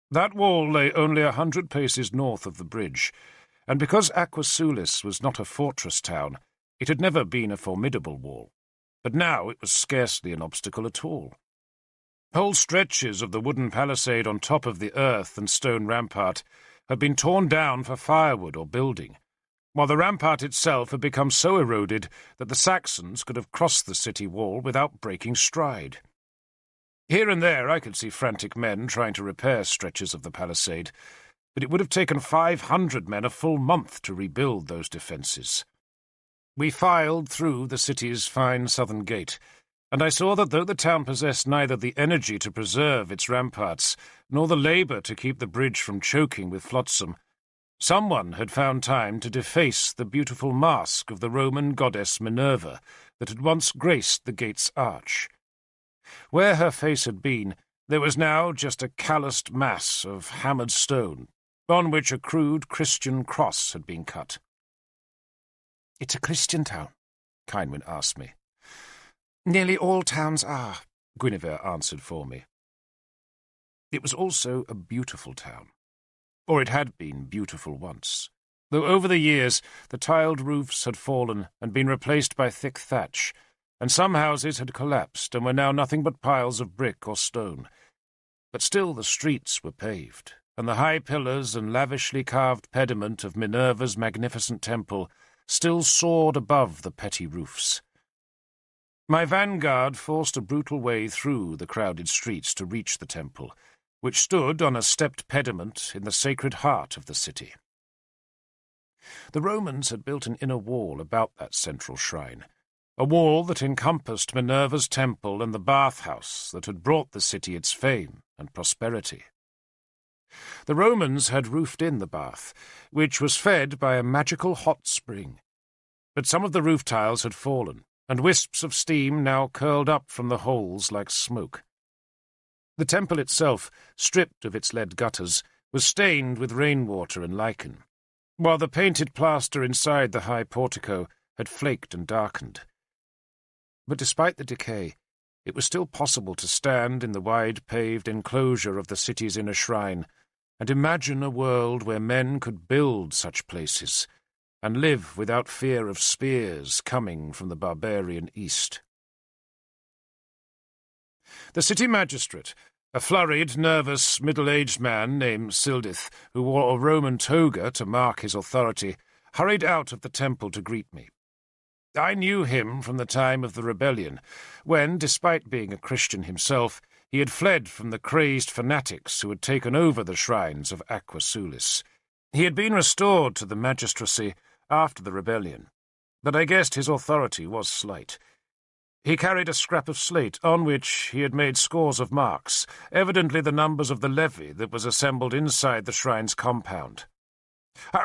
That wall lay only 100 paces north of the bridge, and because Aqua Sulis was not a fortress town, it had never been a formidable wall, but now it was scarcely an obstacle at all. Whole stretches of the wooden palisade on top of the earth and stone rampart had been torn down for firewood or building, while the rampart itself had become so eroded that the Saxons could have crossed the city wall without breaking stride. Here and there I could see frantic men trying to repair stretches of the palisade, but it would have taken 500 men a full month to rebuild those defences. We filed through the city's fine southern gate, and I saw that though the town possessed neither the energy to preserve its ramparts nor the labour to keep the bridge from choking with flotsam, someone had found time to deface the beautiful mask of the Roman goddess Minerva that had once graced the gate's arch. Where her face had been, there was now just a calloused mass of hammered stone, on which a crude Christian cross had been cut. "It's a Christian town?" Kynwyn asked me. "Nearly all towns are," Guinevere answered for me. It was also a beautiful town, or it had been beautiful once, though over the years the tiled roofs had fallen and been replaced by thick thatch, and some houses had collapsed and were now nothing but piles of brick or stone. But still the streets were paved, and the high pillars and lavishly carved pediment of Minerva's magnificent temple still soared above the petty roofs. My vanguard forced a brutal way through the crowded streets to reach the temple, which stood on a stepped pediment in the sacred heart of the city. The Romans had built an inner wall about that central shrine, a wall that encompassed Minerva's temple and the bathhouse that had brought the city its fame and prosperity. The Romans had roofed in the bath, which was fed by a magical hot spring, but some of the roof tiles had fallen, and wisps of steam now curled up from the holes like smoke. The temple itself, stripped of its lead gutters, was stained with rainwater and lichen, while the painted plaster inside the high portico had flaked and darkened. But despite the decay, it was still possible to stand in the wide paved enclosure of the city's inner shrine and imagine a world where men could build such places and live without fear of spears coming from the barbarian east. The city magistrate, a flurried, nervous, middle-aged man named Sildith, who wore a Roman toga to mark his authority, hurried out of the temple to greet me. I knew him from the time of the rebellion, when, despite being a Christian himself, he had fled from the crazed fanatics who had taken over the shrines of Aqua Sulis. He had been restored to the magistracy after the rebellion, but I guessed his authority was slight. He carried a scrap of slate on which he had made scores of marks, evidently the numbers of the levy that was assembled inside the shrine's compound.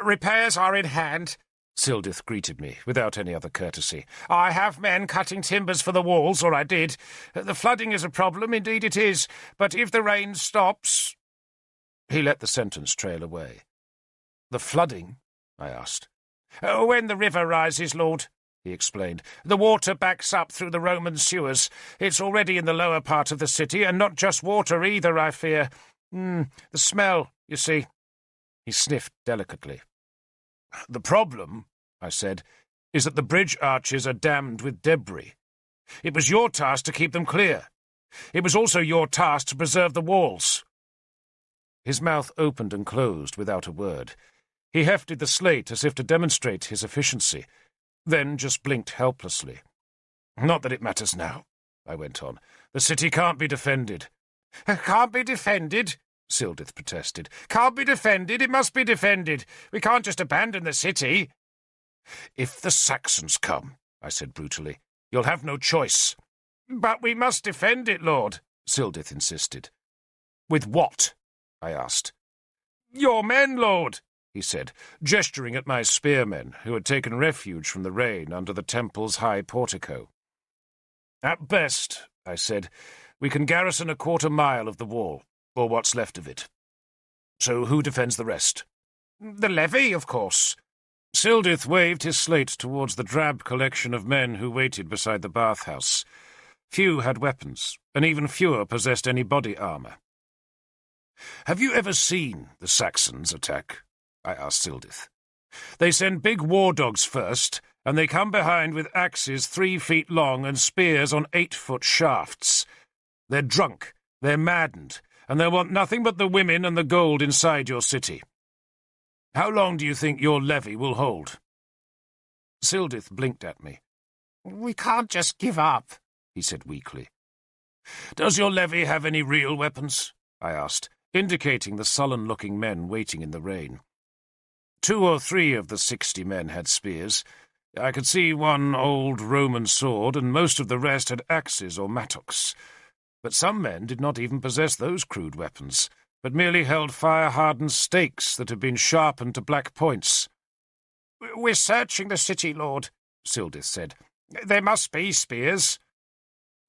Repairs are in hand, Sildith greeted me, without any other courtesy. I have men cutting timbers for the walls, or I did. The flooding is a problem, indeed it is, but if the rain stops— He let the sentence trail away. The flooding? I asked. When the river rises, Lord, he explained. The water backs up through the Roman sewers. It's already in the lower part of the city, and not just water either, I fear. The smell, you see. He sniffed delicately. The problem, I said, is that the bridge arches are dammed with debris. It was your task to keep them clear. It was also your task to preserve the walls. His mouth opened and closed without a word. He hefted the slate as if to demonstrate his efficiency, then just blinked helplessly. Not that it matters now, I went on. The city can't be defended. Can't be defended? Sildith protested. Can't be defended, it must be defended. We can't just abandon the city. If the Saxons come, I said brutally, you'll have no choice. But we must defend it, Lord, Sildith insisted. With what? I asked. Your men, Lord, he said, gesturing at my spearmen who had taken refuge from the rain under the temple's high portico. At best, I said, we can garrison a quarter-mile of the wall, or what's left of it. So who defends the rest? The levy, of course. Sildith waved his slate towards the drab collection of men who waited beside the bathhouse. Few had weapons, and even fewer possessed any body armour. Have you ever seen the Saxons attack? I asked Sildith. They send big war dogs first, and they come behind with axes 3 feet long and spears on 8-foot shafts. They're drunk, they're maddened, and they want nothing but the women and the gold inside your city. How long do you think your levy will hold? Sildith blinked at me. We can't just give up, he said weakly. Does your levy have any real weapons? I asked, indicating the sullen-looking men waiting in the rain. 2 or 3 of the 60 men had spears. I could see one old Roman sword, and most of the rest had axes or mattocks. But some men did not even possess those crude weapons, but merely held fire-hardened stakes that had been sharpened to black points. We're searching the city, Lord, Sildith said. There must be spears.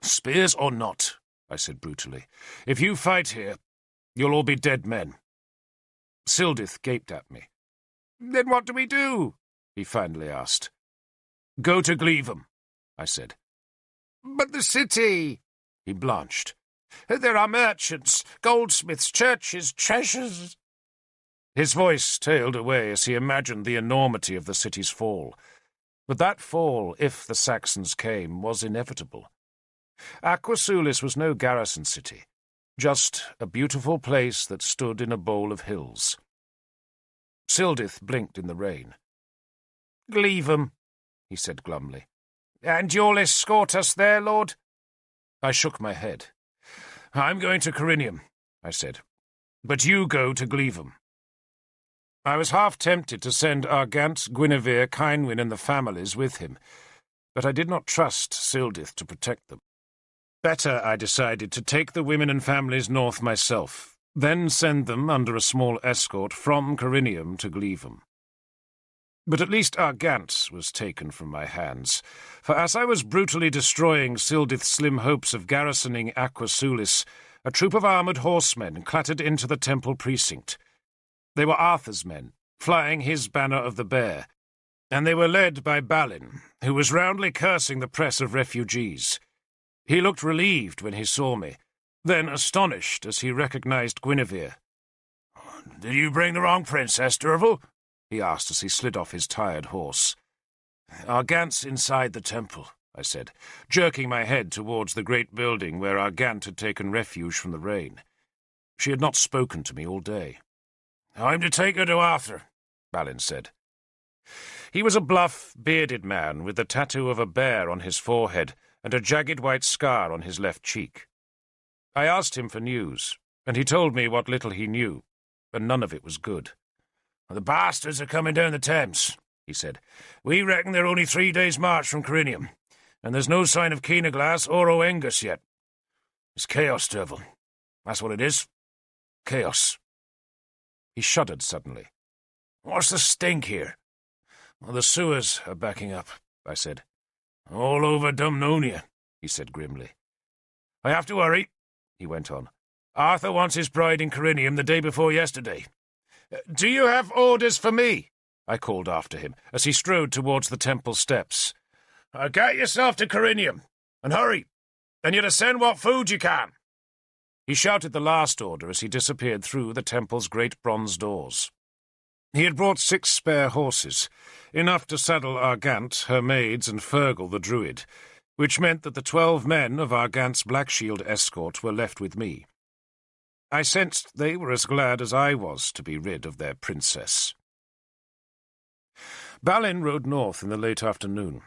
Spears or not, I said brutally. If you fight here, you'll all be dead men. Sildith gaped at me. Then what do we do? He finally asked. Go to Gleavham, I said. But the city... He blanched. There are merchants, goldsmiths, churches, treasures. His voice tailed away as he imagined the enormity of the city's fall. But that fall, if the Saxons came, was inevitable. Aqua Sulis was no garrison city, just a beautiful place that stood in a bowl of hills. Sildith blinked in the rain. Gleavham, he said glumly. And you'll escort us there, Lord? I shook my head. I'm going to Corinium, I said. But you go to Gleavham. I was half tempted to send Argant, Guinevere, Kynwyn, and the families with him, but I did not trust Sildith to protect them. Better, I decided, to take the women and families north myself, then send them under a small escort from Corinium to Gleavham. But at least Argant was taken from my hands, for as I was brutally destroying Sildith's slim hopes of garrisoning Aqua Sulis, a troop of armoured horsemen clattered into the temple precinct. They were Arthur's men, flying his banner of the bear, and they were led by Balin, who was roundly cursing the press of refugees. He looked relieved when he saw me, then astonished as he recognized Guinevere. "Did you bring the wrong princess, Derval?" he asked as he slid off his tired horse. "Argant's inside the temple," I said, jerking my head towards the great building where Argant had taken refuge from the rain. She had not spoken to me all day. "I'm to take her to Arthur," Balin said. He was a bluff, bearded man with the tattoo of a bear on his forehead and a jagged white scar on his left cheek. I asked him for news, and he told me what little he knew, and none of it was good. "The bastards are coming down the Thames," he said. "We reckon they're only 3 days' march from Corinium, and there's no sign of Keenaglass or Oengus yet. It's chaos, Derval. That's what it is. Chaos." He shuddered suddenly. "What's the stink here?" "Well, the sewers are backing up," I said. "All over Dumnonia," he said grimly. "I have to hurry," he went on. "Arthur wants his bride in Corinium the day before yesterday." "Do you have orders for me?" I called after him as he strode towards the temple steps. "Get yourself to Corinium, and hurry, and you're to send what food you can." He shouted the last order as he disappeared through the temple's great bronze doors. He had brought 6 spare horses, enough to saddle Argant, her maids, and Fergal the druid, which meant that the 12 men of Argant's Black Shield escort were left with me. I sensed they were as glad as I was to be rid of their princess. Balin rode north in the late afternoon.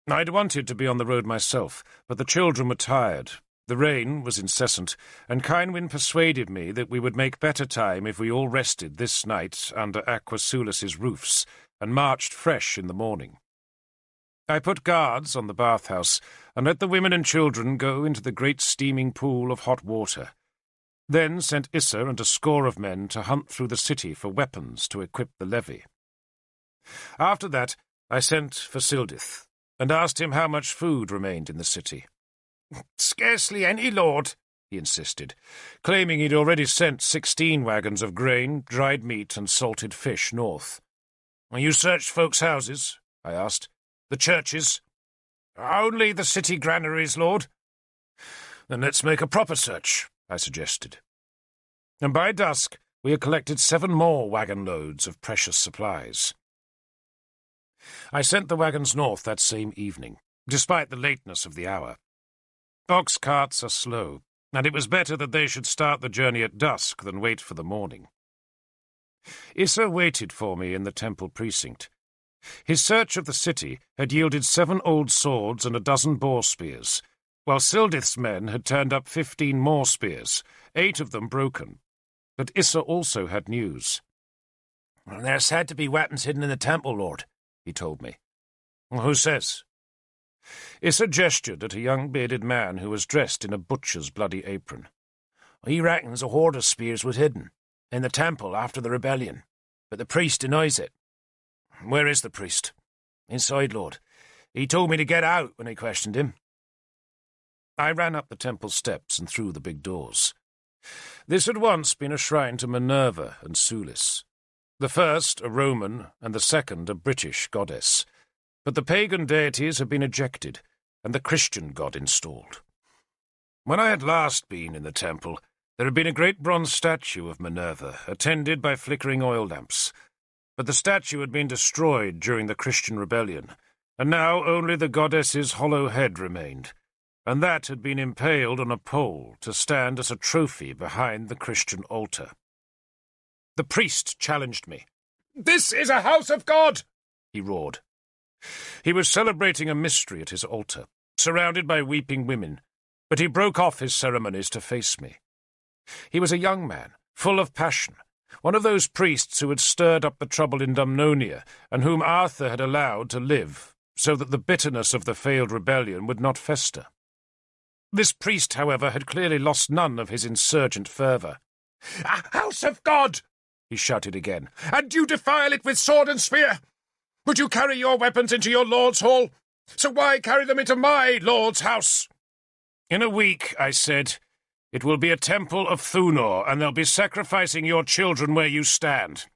I'd wanted to be on the road myself, but the children were tired. The rain was incessant, and Kynwyn persuaded me that we would make better time if we all rested this night under Aquasulus's roofs and marched fresh in the morning. I put guards on the bathhouse and let the women and children go into the great steaming pool of hot water, then sent Issa and a score of men to hunt through the city for weapons to equip the levy. After that, I sent for Sildith and asked him how much food remained in the city. "Scarcely any, lord," he insisted, claiming he'd already sent 16 wagons of grain, dried meat, and salted fish north. "You searched folks' houses?" I asked. "The churches?" "Only the city granaries, lord." "Then let's make a proper search," I suggested. And by dusk we had collected 7 more wagon loads of precious supplies. I sent the wagons north that same evening, despite the lateness of the hour. Ox carts are slow, and it was better that they should start the journey at dusk than wait for the morning. Issa waited for me in the temple precinct. His search of the city had yielded 7 old swords and a dozen boar spears, while Sildith's men had turned up 15 more spears, 8 of them broken. But Issa also had news. "There are said to be weapons hidden in the temple, lord," he told me. "Who says?" Issa gestured at a young bearded man who was dressed in a butcher's bloody apron. "He reckons a hoard of spears was hidden in the temple after the rebellion, but the priest denies it." "Where is the priest?" "Inside, lord. He told me to get out when I questioned him." I ran up the temple steps and through the big doors. This had once been a shrine to Minerva and Sulis, the first a Roman and the second a British goddess. But the pagan deities had been ejected, and the Christian god installed. When I had last been in the temple, there had been a great bronze statue of Minerva, attended by flickering oil lamps. But the statue had been destroyed during the Christian rebellion, and now only the goddess's hollow head remained, and that had been impaled on a pole to stand as a trophy behind the Christian altar. The priest challenged me. "This is a house of God!" he roared. He was celebrating a mystery at his altar, surrounded by weeping women, but he broke off his ceremonies to face me. He was a young man, full of passion, one of those priests who had stirred up the trouble in Dumnonia, and whom Arthur had allowed to live, so that the bitterness of the failed rebellion would not fester. This priest, however, had clearly lost none of his insurgent fervour. "A house of God!" he shouted again. "And you defile it with sword and spear! Would you carry your weapons into your lord's hall? So why carry them into my lord's house?" "In a week," I said, "it will be a temple of Thunor, and they'll be sacrificing your children where you stand.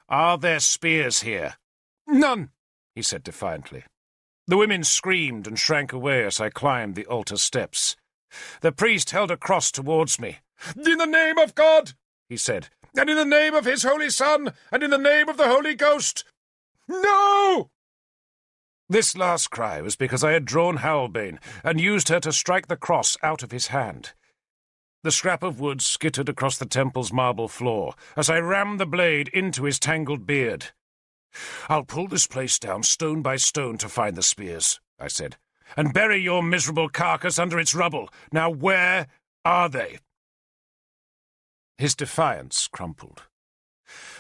Are there spears here?" "None," he said defiantly. The women screamed and shrank away as I climbed the altar steps. The priest held a cross towards me. "In the name of God," he said, "and in the name of his Holy Son, and in the name of the Holy Ghost, no!" This last cry was because I had drawn Halbane and used her to strike the cross out of his hand. The scrap of wood skittered across the temple's marble floor as I rammed the blade into his tangled beard. "I'll pull this place down stone by stone to find the spears," I said, "and bury your miserable carcass under its rubble. Now where are they?" His defiance crumpled.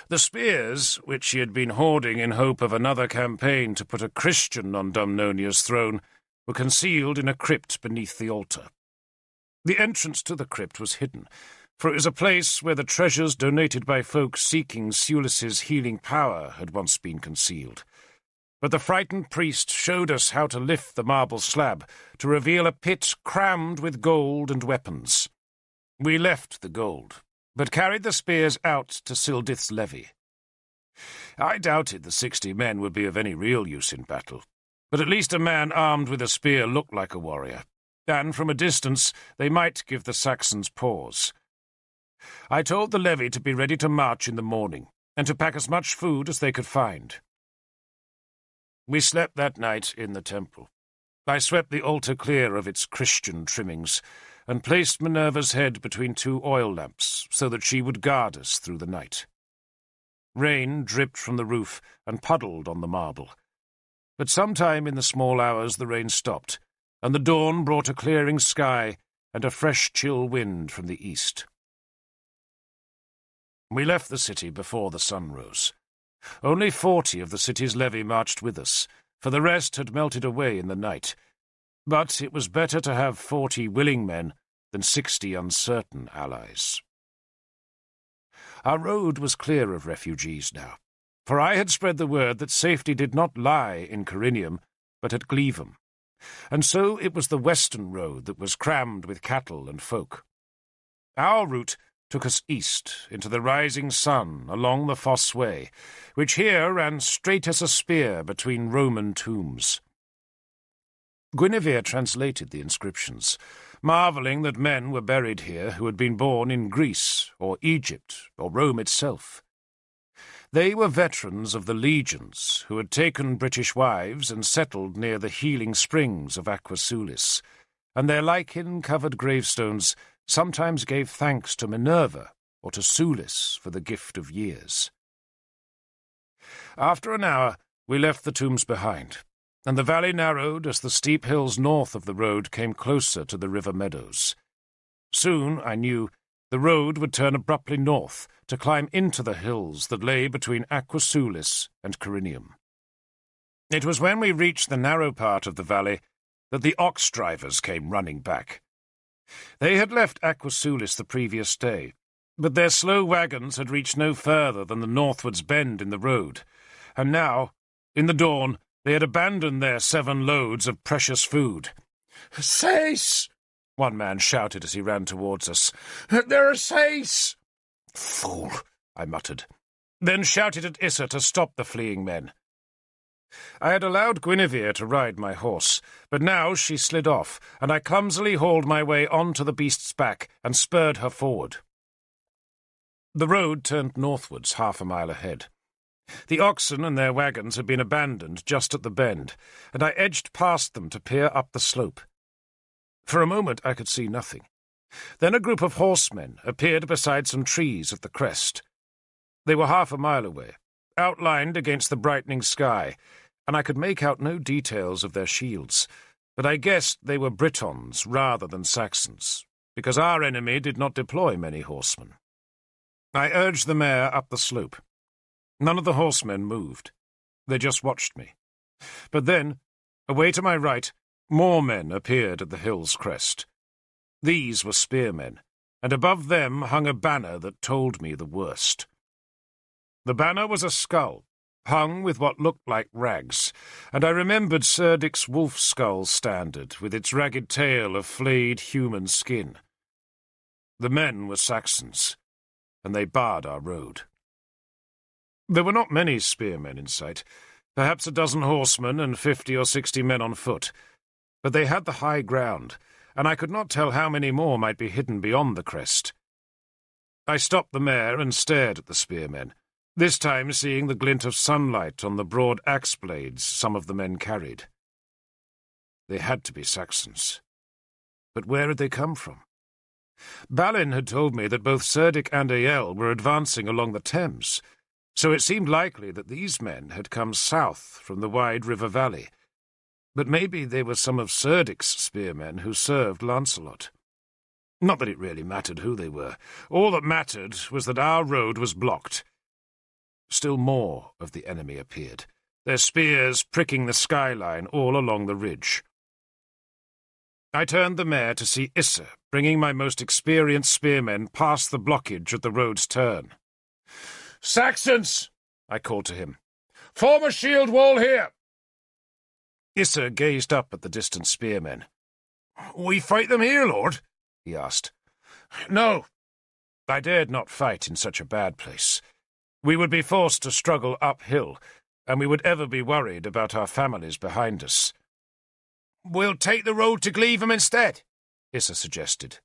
The spears, which he had been hoarding in hope of another campaign to put a Christian on Dumnonia's throne, were concealed in a crypt beneath the altar. The entrance to the crypt was hidden, for it was a place where the treasures donated by folk seeking Sulis's healing power had once been concealed. But the frightened priest showed us how to lift the marble slab to reveal a pit crammed with gold and weapons. We left the gold, but carried the spears out to Sildith's levy. I doubted the 60 men would be of any real use in battle, but at least a man armed with a spear looked like a warrior, and from a distance they might give the Saxons pause. I told the levy to be ready to march in the morning, and to pack as much food as they could find. We slept that night in the temple. I swept the altar clear of its Christian trimmings, and placed Minerva's head between 2 oil lamps so that she would guard us through the night. Rain dripped from the roof and puddled on the marble. But sometime in the small hours the rain stopped, and the dawn brought a clearing sky and a fresh chill wind from the east. We left the city before the sun rose. Only 40 of the city's levy marched with us, for the rest had melted away in the night. But it was better to have 40 willing men than 60 uncertain allies. Our road was clear of refugees now, for I had spread the word that safety did not lie in Corinium, but at Glevum, and so it was the western road that was crammed with cattle and folk. Our route took us east into the rising sun along the Fosse Way, which here ran straight as a spear between Roman tombs. Guinevere translated the inscriptions, marvelling that men were buried here who had been born in Greece or Egypt or Rome itself. They were veterans of the legions who had taken British wives and settled near the healing springs of Aqua Sulis, and their lichen-covered gravestones sometimes gave thanks to Minerva or to Sulis for the gift of years. After an hour, we left the tombs behind, and the valley narrowed as the steep hills north of the road came closer to the river meadows. Soon, I knew, the road would turn abruptly north to climb into the hills that lay between Aqua Sulis and Corinium. It was when we reached the narrow part of the valley that the ox drivers came running back. They had left Aqua Sulis the previous day, but their slow wagons had reached no further than the northwards bend in the road, and now, in the dawn, they had abandoned their 7 loads of precious food. "Sais!" one man shouted as he ran towards us. "There are sais!" "Fool!" I muttered, then shouted at Issa to stop the fleeing men. I had allowed Guinevere to ride my horse, but now she slid off, and I clumsily hauled my way onto the beast's back and spurred her forward. The road turned northwards 1/2 mile ahead. The oxen and their wagons had been abandoned just at the bend, and I edged past them to peer up the slope. For a moment I could see nothing. Then a group of horsemen appeared beside some trees at the crest. They were 1/2 mile away, outlined against the brightening sky, and I could make out no details of their shields, but I guessed they were Britons rather than Saxons, because our enemy did not deploy many horsemen. I urged the mare up the slope. None of the horsemen moved. They just watched me. But then, away to my right, more men appeared at the hill's crest. These were spearmen, and above them hung a banner that told me the worst. The banner was a skull, hung with what looked like rags, and I remembered Serdic's wolf-skull standard with its ragged tail of flayed human skin. The men were Saxons, and they barred our road. There were not many spearmen in sight, perhaps a dozen horsemen and 50 or 60 men on foot, but they had the high ground, and I could not tell how many more might be hidden beyond the crest. I stopped the mare and stared at the spearmen, this time seeing the glint of sunlight on the broad axe blades some of the men carried. They had to be Saxons. But where had they come from? Balin had told me that both Cerdic and Aiel were advancing along the Thames, so it seemed likely that these men had come south from the wide river valley. But maybe they were some of Cerdic's spearmen who served Lancelot. Not that it really mattered who they were. All that mattered was that our road was blocked. Still more of the enemy appeared, their spears pricking the skyline all along the ridge. I turned the mare to see Issa bringing my most experienced spearmen past the blockage at the road's turn. "Saxons!" I called to him. "Form a shield wall here!" Issa gazed up at the distant spearmen. "We fight them here, Lord?" he asked. "No." I dared not fight in such a bad place. We would be forced to struggle uphill, and we would ever be worried about our families behind us. "We'll take the road to Gleavham instead," Issa suggested.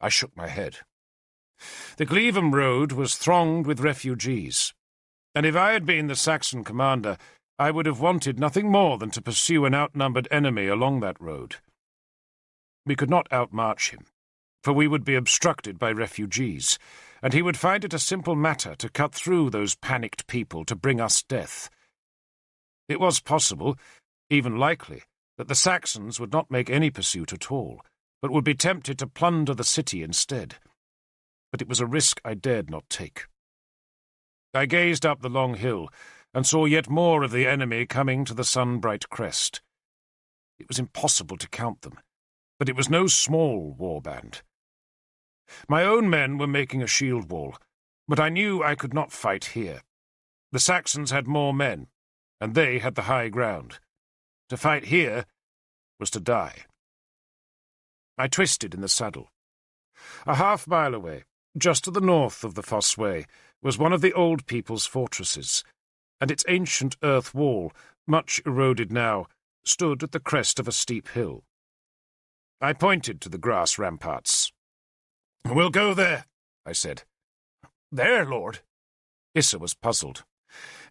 I shook my head. The Gleavham road was thronged with refugees, and if I had been the Saxon commander, I would have wanted nothing more than to pursue an outnumbered enemy along that road. We could not outmarch him, for we would be obstructed by refugees, and he would find it a simple matter to cut through those panicked people to bring us death. It was possible, even likely, that the Saxons would not make any pursuit at all, but would be tempted to plunder the city instead. But it was a risk I dared not take. I gazed up the long hill and saw yet more of the enemy coming to the sun-bright crest. It was impossible to count them, but it was no small warband. My own men were making a shield wall, but I knew I could not fight here. The Saxons had more men, and they had the high ground. To fight here was to die. I twisted in the saddle. A half-mile away, just to the north of the Fossway, was one of the old people's fortresses, and its ancient earth wall, much eroded now, stood at the crest of a steep hill. I pointed to the grass ramparts. "We'll go there," I said. "There, Lord?" Issa was puzzled.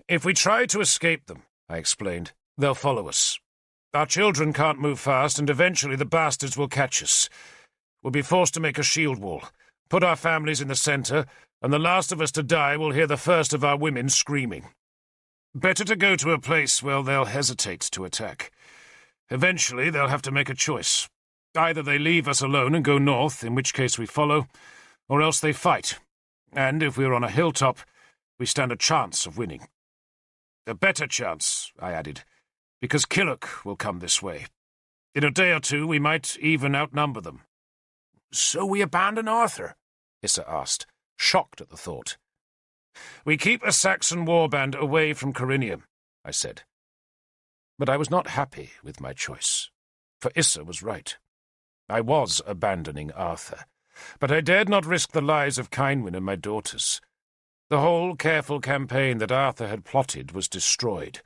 "If we try to escape them," I explained, "they'll follow us. Our children can't move fast, and eventually the bastards will catch us. We'll be forced to make a shield wall, put our families in the centre, and the last of us to die will hear the first of our women screaming. Better to go to a place where they'll hesitate to attack. Eventually they'll have to make a choice. Either they leave us alone and go north, in which case we follow, or else they fight, and if we're on a hilltop, we stand a chance of winning. A better chance," I added, "because Killock will come this way. In a day or two we might even outnumber them." "So we abandon Arthur?" Issa asked, shocked at the thought. "We keep a Saxon warband away from Corinium," I said. But I was not happy with my choice, for Issa was right. I was abandoning Arthur, but I dared not risk the lives of Cynwyn and my daughters. The whole careful campaign that Arthur had plotted was destroyed.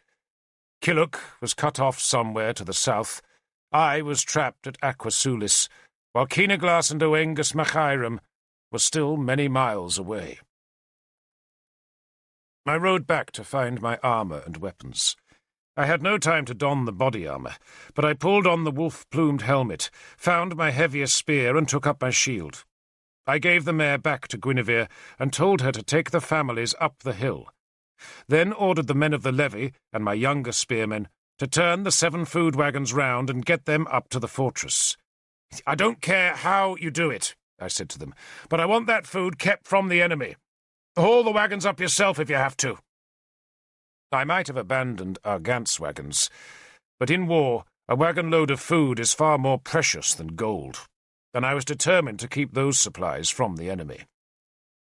Killock was cut off somewhere to the south. I was trapped at Aquasulis, while Keenaglas and Oengus Machairem were still many miles away. I rode back to find my armour and weapons. I had no time to don the body armour, but I pulled on the wolf-plumed helmet, found my heaviest spear, and took up my shield. I gave the mare back to Guinevere and told her to take the families up the hill, then ordered the men of the levy and my younger spearmen to turn the 7 food wagons round and get them up to the fortress. "I don't care how you do it," I said to them, "but I want that food kept from the enemy. Haul the wagons up yourself if you have to." I might have abandoned our Gantz wagons, but in war a wagon load of food is far more precious than gold, and I was determined to keep those supplies from the enemy.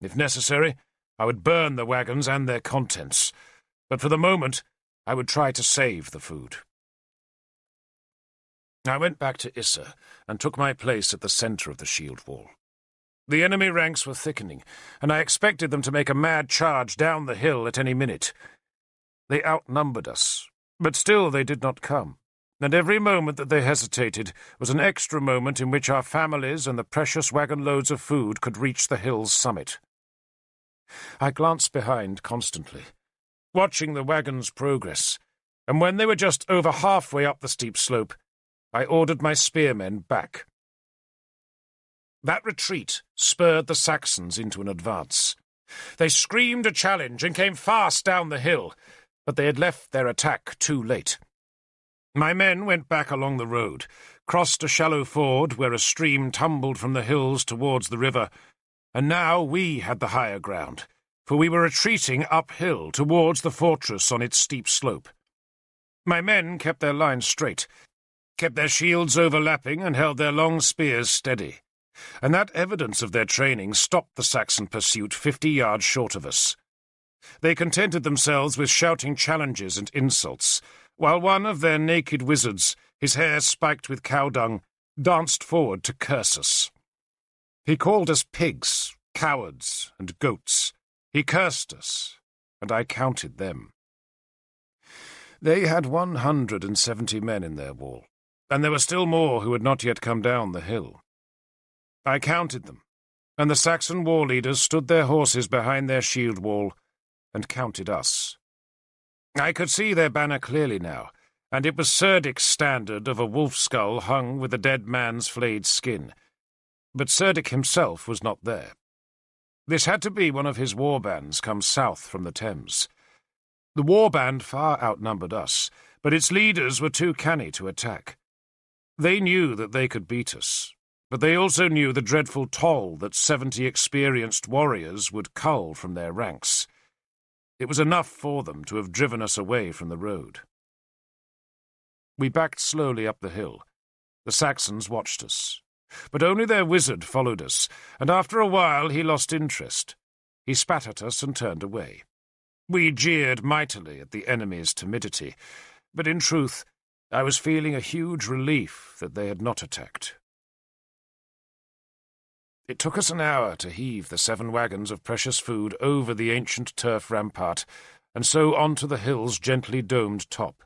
If necessary, I would burn the wagons and their contents, but for the moment I would try to save the food. I went back to Issa and took my place at the centre of the shield wall. The enemy ranks were thickening, and I expected them to make a mad charge down the hill at any minute. They outnumbered us, but still they did not come, and every moment that they hesitated was an extra moment in which our families and the precious wagon-loads of food could reach the hill's summit. I glanced behind constantly, watching the wagon's progress, and when they were just over halfway up the steep slope, I ordered my spearmen back. That retreat spurred the Saxons into an advance. They screamed a challenge and came fast down the hill, but they had left their attack too late. My men went back along the road, crossed a shallow ford where a stream tumbled from the hills towards the river, and now we had the higher ground, for we were retreating uphill towards the fortress on its steep slope. My men kept their lines straight, kept their shields overlapping, and held their long spears steady, and that evidence of their training stopped the Saxon pursuit 50 yards short of us. They contented themselves with shouting challenges and insults, while one of their naked wizards, his hair spiked with cow dung, danced forward to curse us. He called us pigs, cowards, and goats. He cursed us, and I counted them. They had 170 men in their wall, and there were still more who had not yet come down the hill. I counted them, and the Saxon war leaders stood their horses behind their shield wall and counted us. I could see their banner clearly now, and it was Serdik's standard of a wolf skull hung with a dead man's flayed skin. But Serdik himself was not there. This had to be one of his warbands come south from the Thames. The warband far outnumbered us, but its leaders were too canny to attack. They knew that they could beat us, but they also knew the dreadful toll that 70 experienced warriors would cull from their ranks. It was enough for them to have driven us away from the road. We backed slowly up the hill. The Saxons watched us, but only their wizard followed us, and after a while he lost interest. He spat at us and turned away. We jeered mightily at the enemy's timidity, but in truth, I was feeling a huge relief that they had not attacked. It took us an hour to heave the 7 wagons of precious food over the ancient turf rampart, and so onto the hill's gently domed top.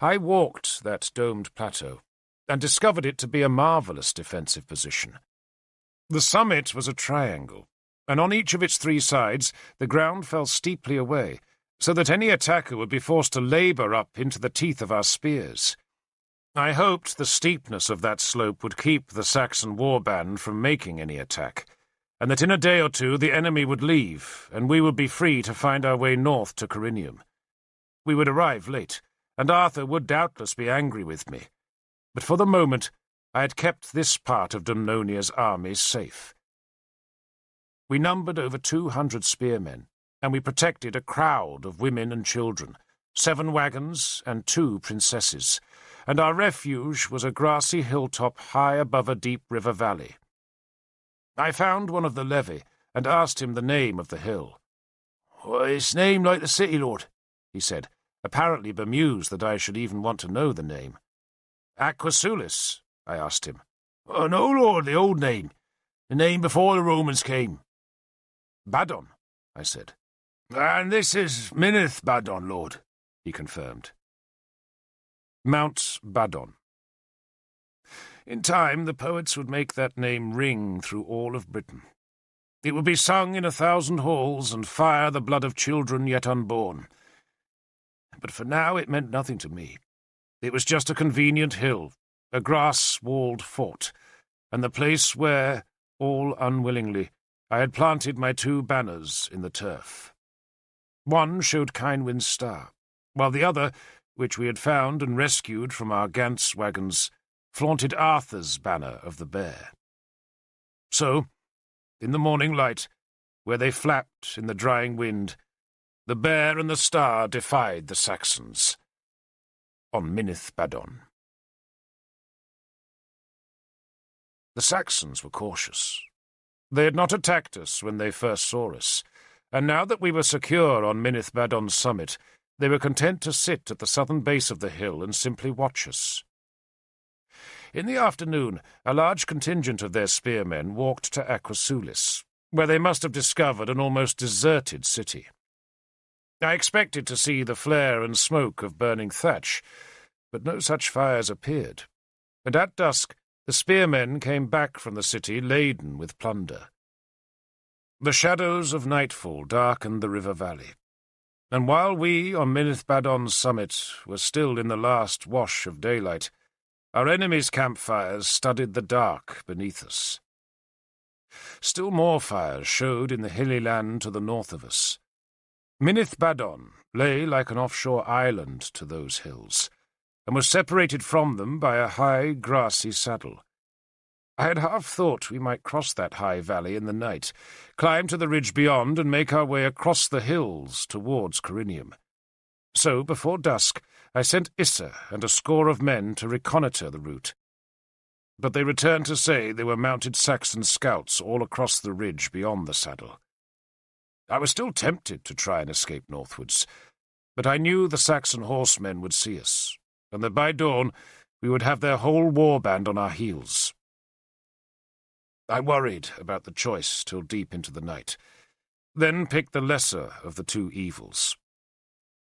I walked that domed plateau, and discovered it to be a marvellous defensive position. The summit was a triangle, and on each of its 3 sides the ground fell steeply away, so that any attacker would be forced to labour up into the teeth of our spears. I hoped the steepness of that slope would keep the Saxon warband from making any attack, and that in a day or 2 the enemy would leave, and we would be free to find our way north to Corinium. We would arrive late, and Arthur would doubtless be angry with me, but for the moment I had kept this part of Dumnonia's army safe. We numbered over 200 spearmen, and we protected a crowd of women and children, 7 wagons and 2 princesses, and our refuge was a grassy hilltop high above a deep river valley. I found one of the levy and asked him the name of the hill. "It's named like the city, lord," he said, apparently bemused that I should even want to know the name. "Aquasulis?" I asked him. "Oh, no, lord, the old name. The name before the Romans came." "Badon," I said. "And this is Minith Badon, lord," he confirmed. Mount Badon. In time, the poets would make that name ring through all of Britain. It would be sung in 1,000 halls and fire the blood of children yet unborn. But for now it meant nothing to me. It was just a convenient hill, a grass-walled fort, and the place where, all unwillingly, I had planted my 2 banners in the turf. One showed Kynwyn's star, while the other, which we had found and rescued from our Gantz wagons, flaunted Arthur's banner of the bear. So, in the morning light, where they flapped in the drying wind, the bear and the star defied the Saxons on Minith Badon. The Saxons were cautious. They had not attacked us when they first saw us, and now that we were secure on Minith Badon's summit, they were content to sit at the southern base of the hill and simply watch us. In the afternoon, a large contingent of their spearmen walked to Aquasulis, where they must have discovered an almost deserted city. I expected to see the flare and smoke of burning thatch, but no such fires appeared, and at dusk the spearmen came back from the city laden with plunder. The shadows of nightfall darkened the river valley, and while we on Minithbadon's summit were still in the last wash of daylight, our enemies' campfires studded the dark beneath us. Still more fires showed in the hilly land to the north of us. Minithbadon lay like an offshore island to those hills, and was separated from them by a high, grassy saddle. I had half thought we might cross that high valley in the night, climb to the ridge beyond, and make our way across the hills towards Corinium. So, before dusk, I sent Issa and a score of men to reconnoitre the route. But they returned to say they were mounted Saxon scouts all across the ridge beyond the saddle. I was still tempted to try and escape northwards, but I knew the Saxon horsemen would see us, and that by dawn we would have their whole war band on our heels. I worried about the choice till deep into the night, then picked the lesser of the two evils.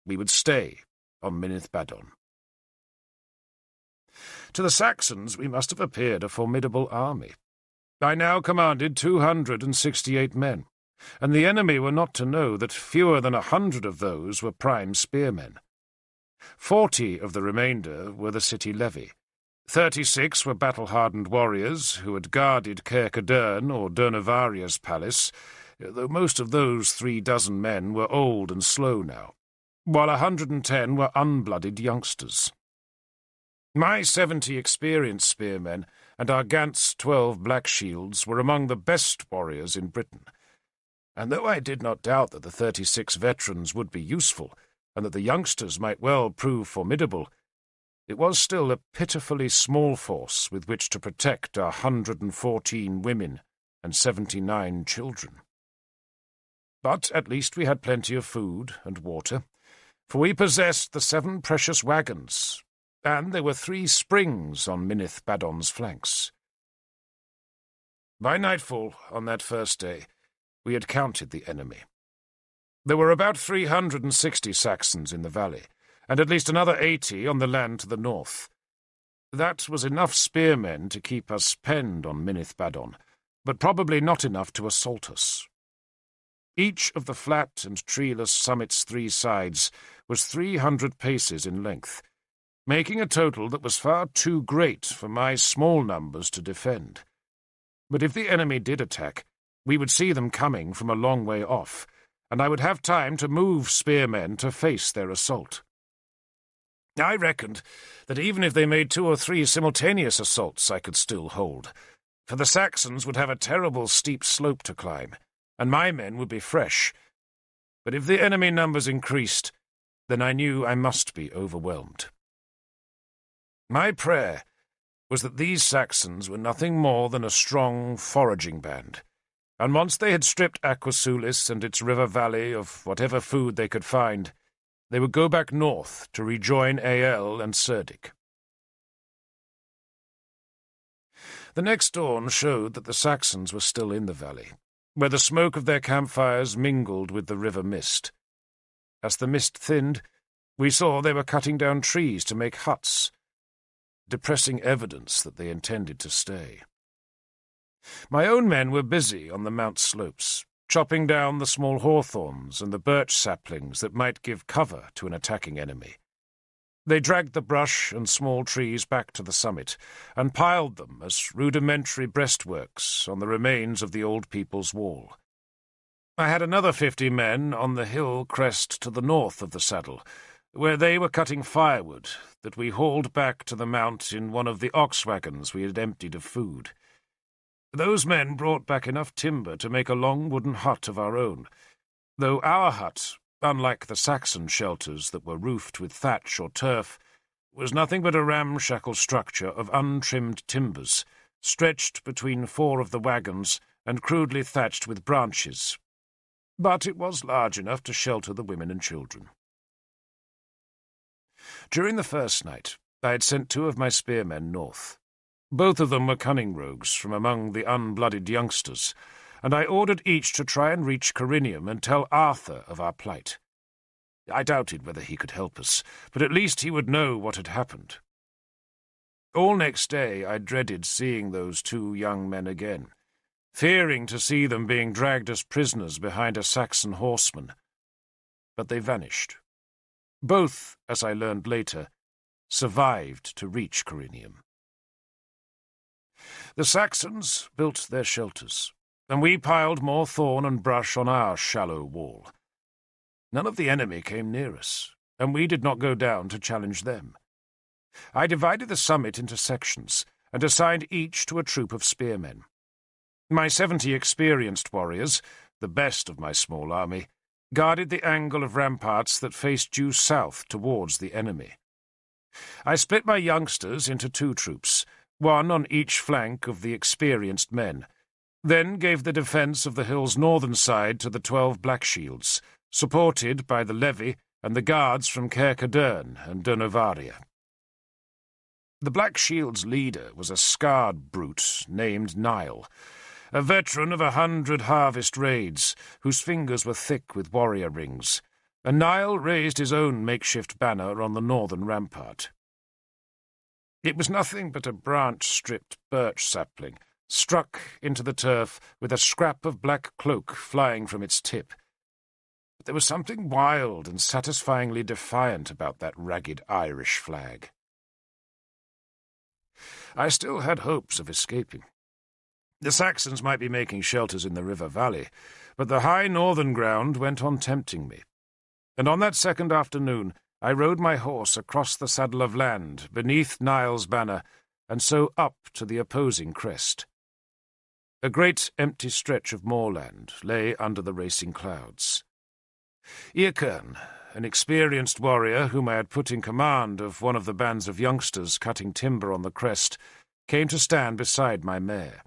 We would stay on Minithbadon. To the Saxons we must have appeared a formidable army. I now commanded 268 men, and the enemy were not to know that fewer than 100 of those were prime spearmen. 40 of the remainder were the city levy. 36 were battle-hardened warriors who had guarded Caer-Cadern or Durnavaria's palace, though most of those 36 men were old and slow now, while 110 were unblooded youngsters. My 70 experienced spearmen and Argant's 12 black shields were among the best warriors in Britain, and though I did not doubt that the 36 veterans would be useful, and that the youngsters might well prove formidable, it was still a pitifully small force with which to protect 114 women and 79 children. But at least we had plenty of food and water, for we possessed the 7 precious wagons, and there were 3 springs on Minithbadon's flanks. By nightfall on that first day, we had counted the enemy. There were about 360 Saxons in the valley, and at least another 80 on the land to the north. That was enough spearmen to keep us penned on Minithbadon, but probably not enough to assault us. Each of the flat and treeless summit's 3 sides was 300 paces in length, making a total that was far too great for my small numbers to defend. But if the enemy did attack, we would see them coming from a long way off, and I would have time to move spearmen to face their assault. I reckoned that even if they made 2 or 3 simultaneous assaults, I could still hold, for the Saxons would have a terrible steep slope to climb, and my men would be fresh. But if the enemy numbers increased, then I knew I must be overwhelmed. My prayer was that these Saxons were nothing more than a strong foraging band, and once they had stripped Aquasulis and its river valley of whatever food they could find, they would go back north to rejoin Ael and Cerdic. The next dawn showed that the Saxons were still in the valley, where the smoke of their campfires mingled with the river mist. As the mist thinned, we saw they were cutting down trees to make huts, depressing evidence that they intended to stay. My own men were busy on the mount slopes, chopping down the small hawthorns and the birch saplings that might give cover to an attacking enemy. They dragged the brush and small trees back to the summit and piled them as rudimentary breastworks on the remains of the old people's wall. I had another 50 men on the hill crest to the north of the saddle, where they were cutting firewood that we hauled back to the mount in one of the ox wagons we had emptied of food. Those men brought back enough timber to make a long wooden hut of our own, though our hut, unlike the Saxon shelters that were roofed with thatch or turf, was nothing but a ramshackle structure of untrimmed timbers, stretched between 4 of the wagons and crudely thatched with branches. But it was large enough to shelter the women and children. During the first night, I had sent 2 of my spearmen north, Both of them were cunning rogues from among the unblooded youngsters, and I ordered each to try and reach Corinium and tell Arthur of our plight. I doubted whether he could help us, but at least he would know what had happened. All next day I dreaded seeing those two young men again, fearing to see them being dragged as prisoners behind a Saxon horseman. But they vanished. Both, as I learned later, survived to reach Corinium. The Saxons built their shelters, and we piled more thorn and brush on our shallow wall. None of the enemy came near us, and we did not go down to challenge them. I divided the summit into sections, and assigned each to a troop of spearmen. My 70 experienced warriors, the best of my small army, guarded the angle of ramparts that faced due south towards the enemy. I split my youngsters into 2 troops, one on each flank of the experienced men, then gave the defence of the hill's northern side to the 12 Black Shields, supported by the levy and the guards from Caercadern and Durnovaria. The Black Shield's leader was a scarred brute named Niall, a veteran of 100 harvest raids, whose fingers were thick with warrior rings, and Niall raised his own makeshift banner on the northern rampart. It was nothing but a branch-stripped birch sapling, struck into the turf with a scrap of black cloak flying from its tip. But there was something wild and satisfyingly defiant about that ragged Irish flag. I still had hopes of escaping. The Saxons might be making shelters in the river valley, but the high northern ground went on tempting me. And on that second afternoon I rode my horse across the saddle of land beneath Niall's banner, and so up to the opposing crest. A great empty stretch of moorland lay under the racing clouds. Eachern, an experienced warrior whom I had put in command of one of the bands of youngsters cutting timber on the crest, came to stand beside my mare.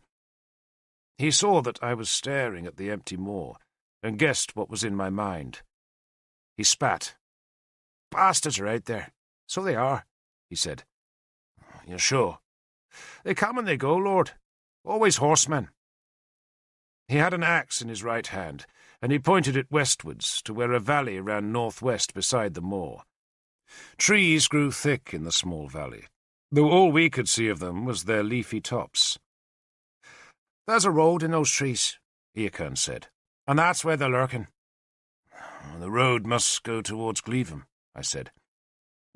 He saw that I was staring at the empty moor, and guessed what was in my mind. He spat. "Bastards are out there. So they are," he said. "You're sure?" "They come and they go, Lord. Always horsemen." He had an axe in his right hand, and he pointed it westwards to where a valley ran northwest beside the moor. Trees grew thick in the small valley, though all we could see of them was their leafy tops. "There's a road in those trees," Eachern said, "and that's where they're lurking." "The road must go towards Gleavham," I said.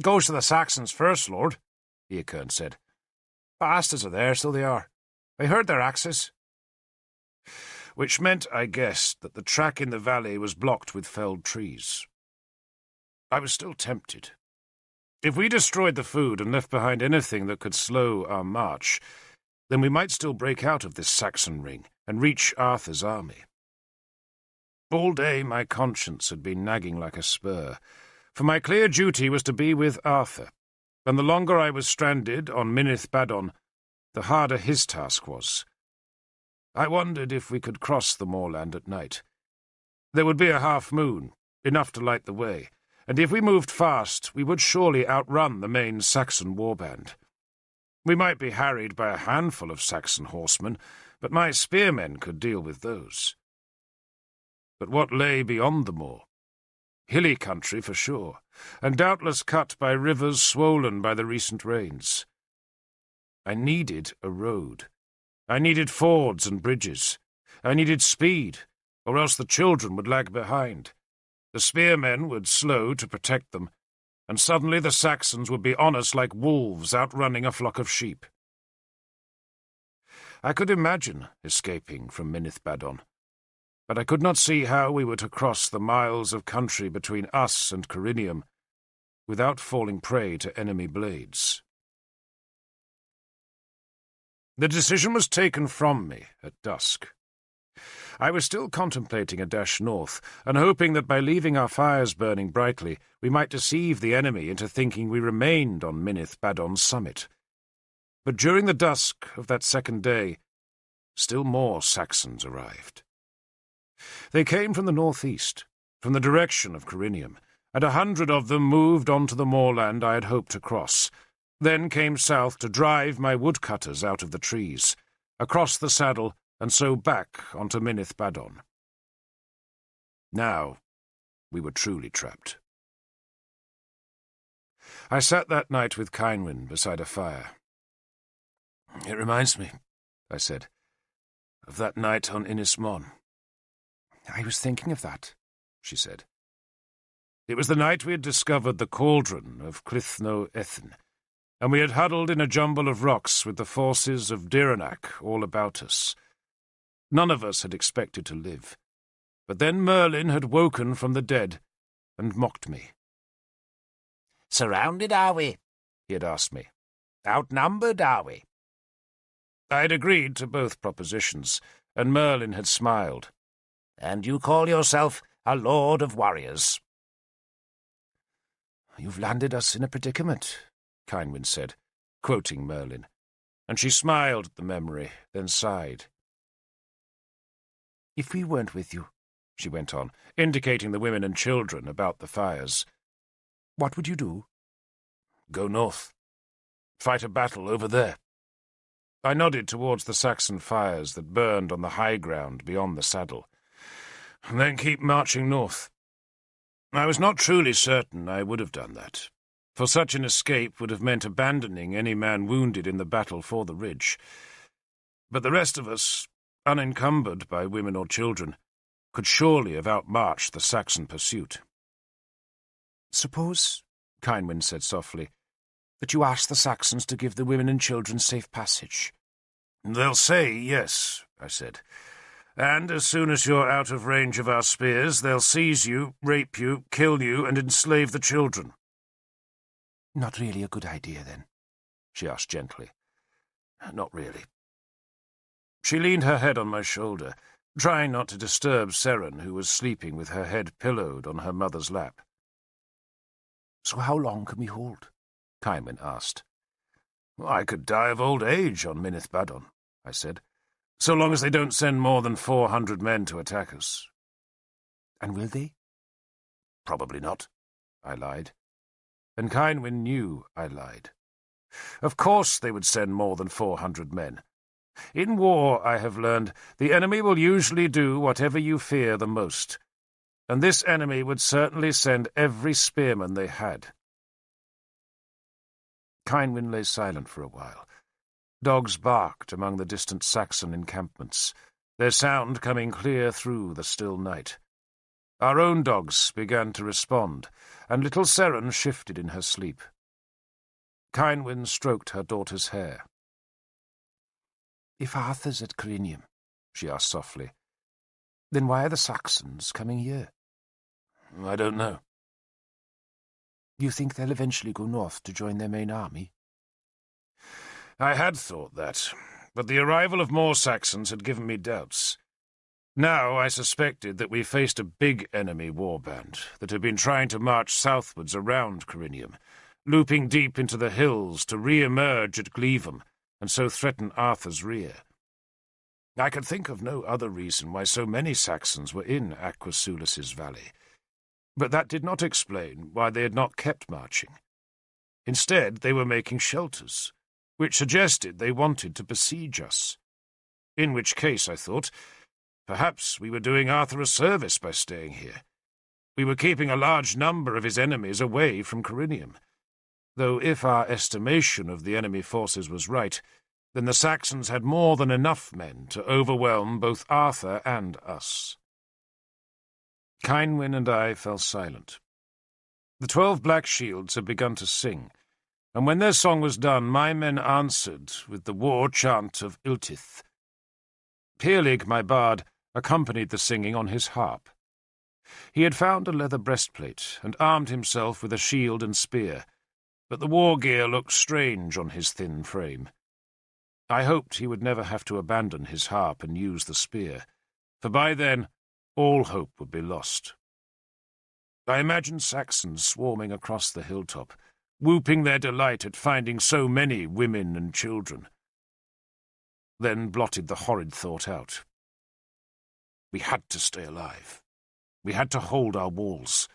"Goes to the Saxons first, Lord," Eachern said. "Bastards are there, so they are. I heard their axes." Which meant, I guessed, that the track in the valley was blocked with felled trees. I was still tempted. If we destroyed the food and left behind anything that could slow our march, then we might still break out of this Saxon ring and reach Arthur's army. All day my conscience had been nagging like a spur, for my clear duty was to be with Arthur, and the longer I was stranded on Minith Badon, the harder his task was. I wondered if we could cross the moorland at night. There would be a half-moon, enough to light the way, and if we moved fast, we would surely outrun the main Saxon warband. We might be harried by a handful of Saxon horsemen, but my spearmen could deal with those. But what lay beyond the moor? Hilly country for sure, and doubtless cut by rivers swollen by the recent rains. I needed a road. I needed fords and bridges. I needed speed, or else the children would lag behind. The spearmen would slow to protect them, and suddenly the Saxons would be on us like wolves outrunning a flock of sheep. I could imagine escaping from Minith Badon, but I could not see how we were to cross the miles of country between us and Corinium without falling prey to enemy blades. The decision was taken from me at dusk. I was still contemplating a dash north, and hoping that by leaving our fires burning brightly, we might deceive the enemy into thinking we remained on Minith Badon's summit. But during the dusk of that second day, still more Saxons arrived. They came from the northeast, from the direction of Corinium, and 100 of them moved on to the moorland I had hoped to cross, then came south to drive my woodcutters out of the trees, across the saddle, and so back onto Minith Badon. Now we were truly trapped. I sat that night with Cynwyn beside a fire. "It reminds me," I said, "of that night on Inis Mon." "I was thinking of that," she said. It was the night we had discovered the cauldron of Clithno Ethin, and we had huddled in a jumble of rocks with the forces of Diranak all about us. None of us had expected to live, but then Merlin had woken from the dead and mocked me. "Surrounded, are we?" he had asked me. "Outnumbered, are we?" I had agreed to both propositions, and Merlin had smiled. "And you call yourself a lord of warriors?" "You've landed us in a predicament," Cynwyn said, quoting Merlin, and she smiled at the memory, then sighed. "If we weren't with you," she went on, indicating the women and children about the fires, "what would you do?" "Go north. Fight a battle over there." I nodded towards the Saxon fires that burned on the high ground beyond the saddle. "And then keep marching north." I was not truly certain I would have done that, for such an escape would have meant abandoning any man wounded in the battle for the ridge. But the rest of us, unencumbered by women or children, could surely have outmarched the Saxon pursuit. "Suppose," Cynwyn said softly, "that you ask the Saxons to give the women and children safe passage." "They'll say yes," I said. "And as soon as you're out of range of our spears, they'll seize you, rape you, kill you, and enslave the children." "Not really a good idea, then?" she asked gently. "Not really." She leaned her head on my shoulder, trying not to disturb Seren, who was sleeping with her head pillowed on her mother's lap. "So how long can we hold?" Cynwyn asked. "I could die of old age on Minith Badon," I said, "so long as they don't send more than 400 men to attack us." "And will they?" "Probably not," I lied. And Cynwyn knew I lied. Of course they would send more than 400 men. In war, I have learned, the enemy will usually do whatever you fear the most, and this enemy would certainly send every spearman they had. Cynwyn lay silent for a while. Dogs barked among the distant Saxon encampments, their sound coming clear through the still night. Our own dogs began to respond, and little Seren shifted in her sleep. Cynwyn stroked her daughter's hair. "If Arthur's at Crinium," she asked softly, "then why are the Saxons coming here?" "I don't know." "You think they'll eventually go north to join their main army?" I had thought that, but the arrival of more Saxons had given me doubts. Now I suspected that we faced a big enemy warband that had been trying to march southwards around Corinium, looping deep into the hills to re-emerge at Glevum and so threaten Arthur's rear. I could think of no other reason why so many Saxons were in Aquasulus's valley, but that did not explain why they had not kept marching. Instead, they were making shelters, which suggested they wanted to besiege us. In which case, I thought, perhaps we were doing Arthur a service by staying here. We were keeping a large number of his enemies away from Corinium, though if our estimation of the enemy forces was right, then the Saxons had more than enough men to overwhelm both Arthur and us. Cynwyn and I fell silent. The 12 Black Shields had begun to sing, and when their song was done, my men answered with the war chant of Iltith. Peerlig, my bard, accompanied the singing on his harp. He had found a leather breastplate and armed himself with a shield and spear, but the war gear looked strange on his thin frame. I hoped he would never have to abandon his harp and use the spear, for by then all hope would be lost. I imagined Saxons swarming across the hilltop, whooping their delight at finding so many women and children. Then blotted the horrid thought out. We had to stay alive. We had to hold our walls.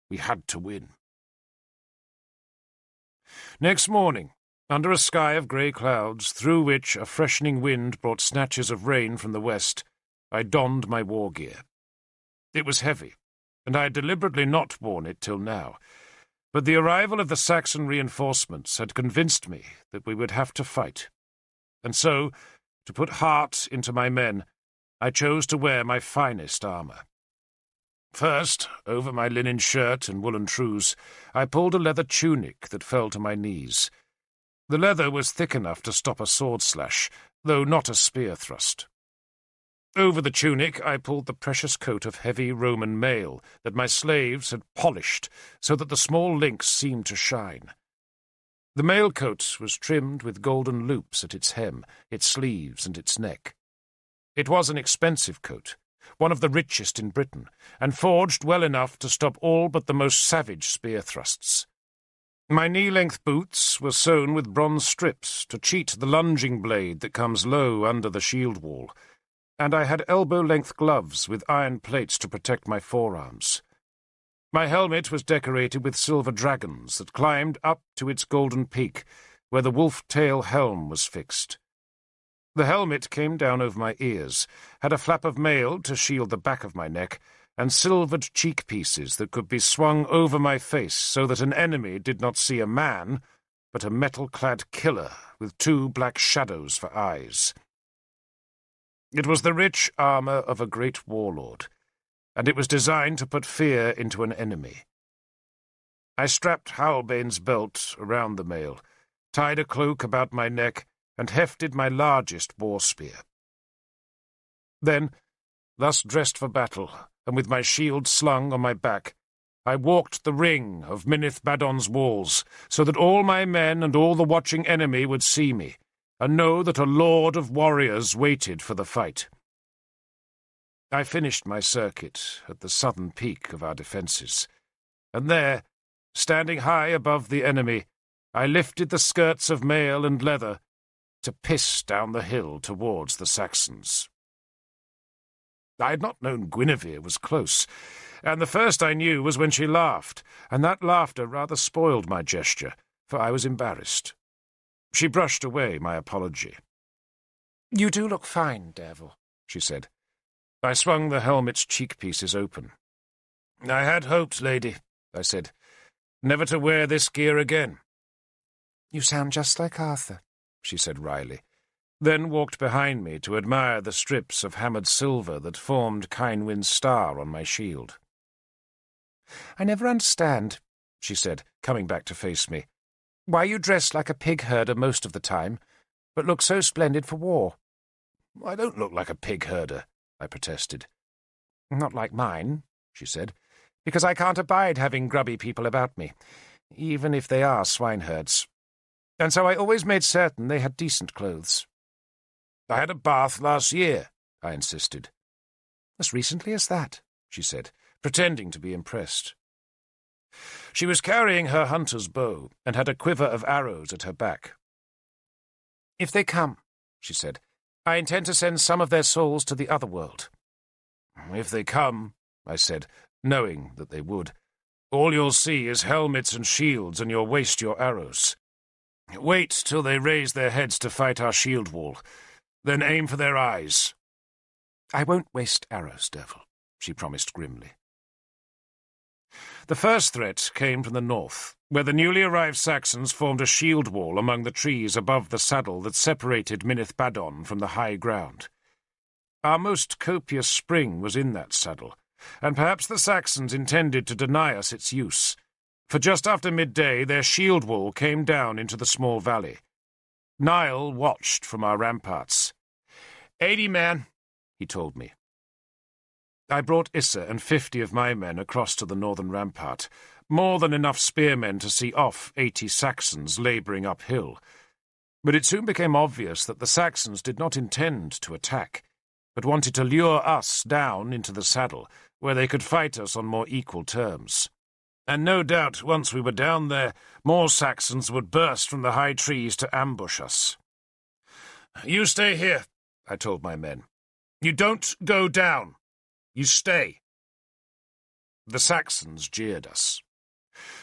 We had to win. Next morning, under a sky of grey clouds, through which a freshening wind brought snatches of rain from the west, I donned my war gear. It was heavy, and I had deliberately not worn it till now, but the arrival of the Saxon reinforcements had convinced me that we would have to fight, and so, to put heart into my men, I chose to wear my finest armour. First, over my linen shirt and woolen trews, I pulled a leather tunic that fell to my knees. The leather was thick enough to stop a sword slash, though not a spear thrust. Over the tunic I pulled the precious coat of heavy Roman mail that my slaves had polished so that the small links seemed to shine. The mail coat was trimmed with golden loops at its hem, its sleeves, and its neck. It was an expensive coat, one of the richest in Britain, and forged well enough to stop all but the most savage spear thrusts. My knee-length boots were sewn with bronze strips to cheat the lunging blade that comes low under the shield wall, and I had elbow-length gloves with iron plates to protect my forearms. My helmet was decorated with silver dragons that climbed up to its golden peak, where the wolf-tail helm was fixed. The helmet came down over my ears, had a flap of mail to shield the back of my neck, and silvered cheek pieces that could be swung over my face so that an enemy did not see a man, but a metal-clad killer with two black shadows for eyes. It was the rich armour of a great warlord, and it was designed to put fear into an enemy. I strapped Howlbane's belt around the mail, tied a cloak about my neck, and hefted my largest boar spear. Then, thus dressed for battle, and with my shield slung on my back, I walked the ring of Minith Badon's walls, so that all my men and all the watching enemy would see me, and know that a lord of warriors waited for the fight. I finished my circuit at the southern peak of our defences, and there, standing high above the enemy, I lifted the skirts of mail and leather to piss down the hill towards the Saxons. I had not known Guinevere was close, and the first I knew was when she laughed, and that laughter rather spoiled my gesture, for I was embarrassed. She brushed away my apology. "You do look fine, Derval," she said. I swung the helmet's cheek-pieces open. "I had hoped, lady," I said, "never to wear this gear again." "You sound just like Arthur," she said wryly, then walked behind me to admire the strips of hammered silver that formed Kynwyn's star on my shield. "I never understand," she said, coming back to face me, "why you dress like a pig-herder most of the time, but look so splendid for war." "I don't look like a pig-herder," I protested. "Not like mine," she said, "because I can't abide having grubby people about me, even if they are swineherds. And so I always made certain they had decent clothes." "I had a bath last year," I insisted. "As recently as that," she said, pretending to be impressed. She was carrying her hunter's bow and had a quiver of arrows at her back. "If they come," she said, "I intend to send some of their souls to the other world." "If they come," I said, knowing that they would, "all you'll see is helmets and shields, and you'll waste your arrows. Wait till they raise their heads to fight our shield wall. Then aim for their eyes." "I won't waste arrows, Derval," she promised grimly. The first threat came from the north, where the newly arrived Saxons formed a shield wall among the trees above the saddle that separated Minith Badon from the high ground. Our most copious spring was in that saddle, and perhaps the Saxons intended to deny us its use, for just after midday their shield wall came down into the small valley. Niall watched from our ramparts. 80 men, he told me. I brought Issa and 50 of my men across to the northern rampart, more than enough spearmen to see off 80 Saxons labouring uphill. But it soon became obvious that the Saxons did not intend to attack, but wanted to lure us down into the saddle, where they could fight us on more equal terms. And no doubt, once we were down there, more Saxons would burst from the high trees to ambush us. "You stay here," I told my men. "You don't go down. You stay." The Saxons jeered us.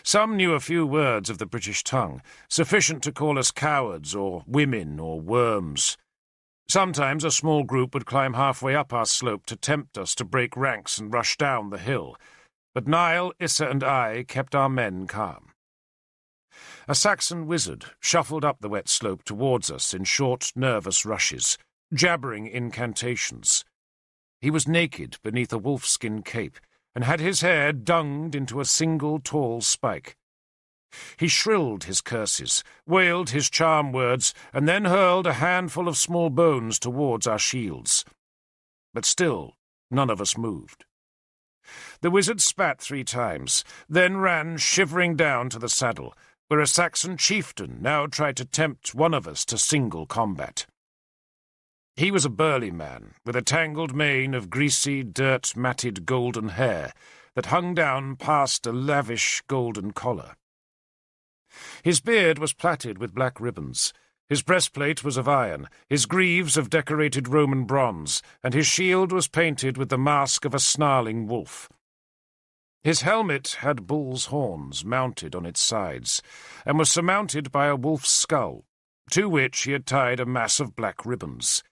Some knew a few words of the British tongue, sufficient to call us cowards or women or worms. Sometimes a small group would climb halfway up our slope to tempt us to break ranks and rush down the hill, but Niall, Issa, and I kept our men calm. A Saxon wizard shuffled up the wet slope towards us in short, nervous rushes, jabbering incantations. He was naked beneath a wolfskin cape, and had his hair dunged into a single tall spike. He shrilled his curses, wailed his charm words, and then hurled a handful of small bones towards our shields. But still, none of us moved. The wizard spat 3 times, then ran shivering down to the saddle, where a Saxon chieftain now tried to tempt one of us to single combat. He was a burly man, with a tangled mane of greasy, dirt-matted golden hair that hung down past a lavish golden collar. His beard was plaited with black ribbons, his breastplate was of iron, his greaves of decorated Roman bronze, and his shield was painted with the mask of a snarling wolf. His helmet had bull's horns mounted on its sides, and was surmounted by a wolf's skull, to which he had tied a mass of black ribbons.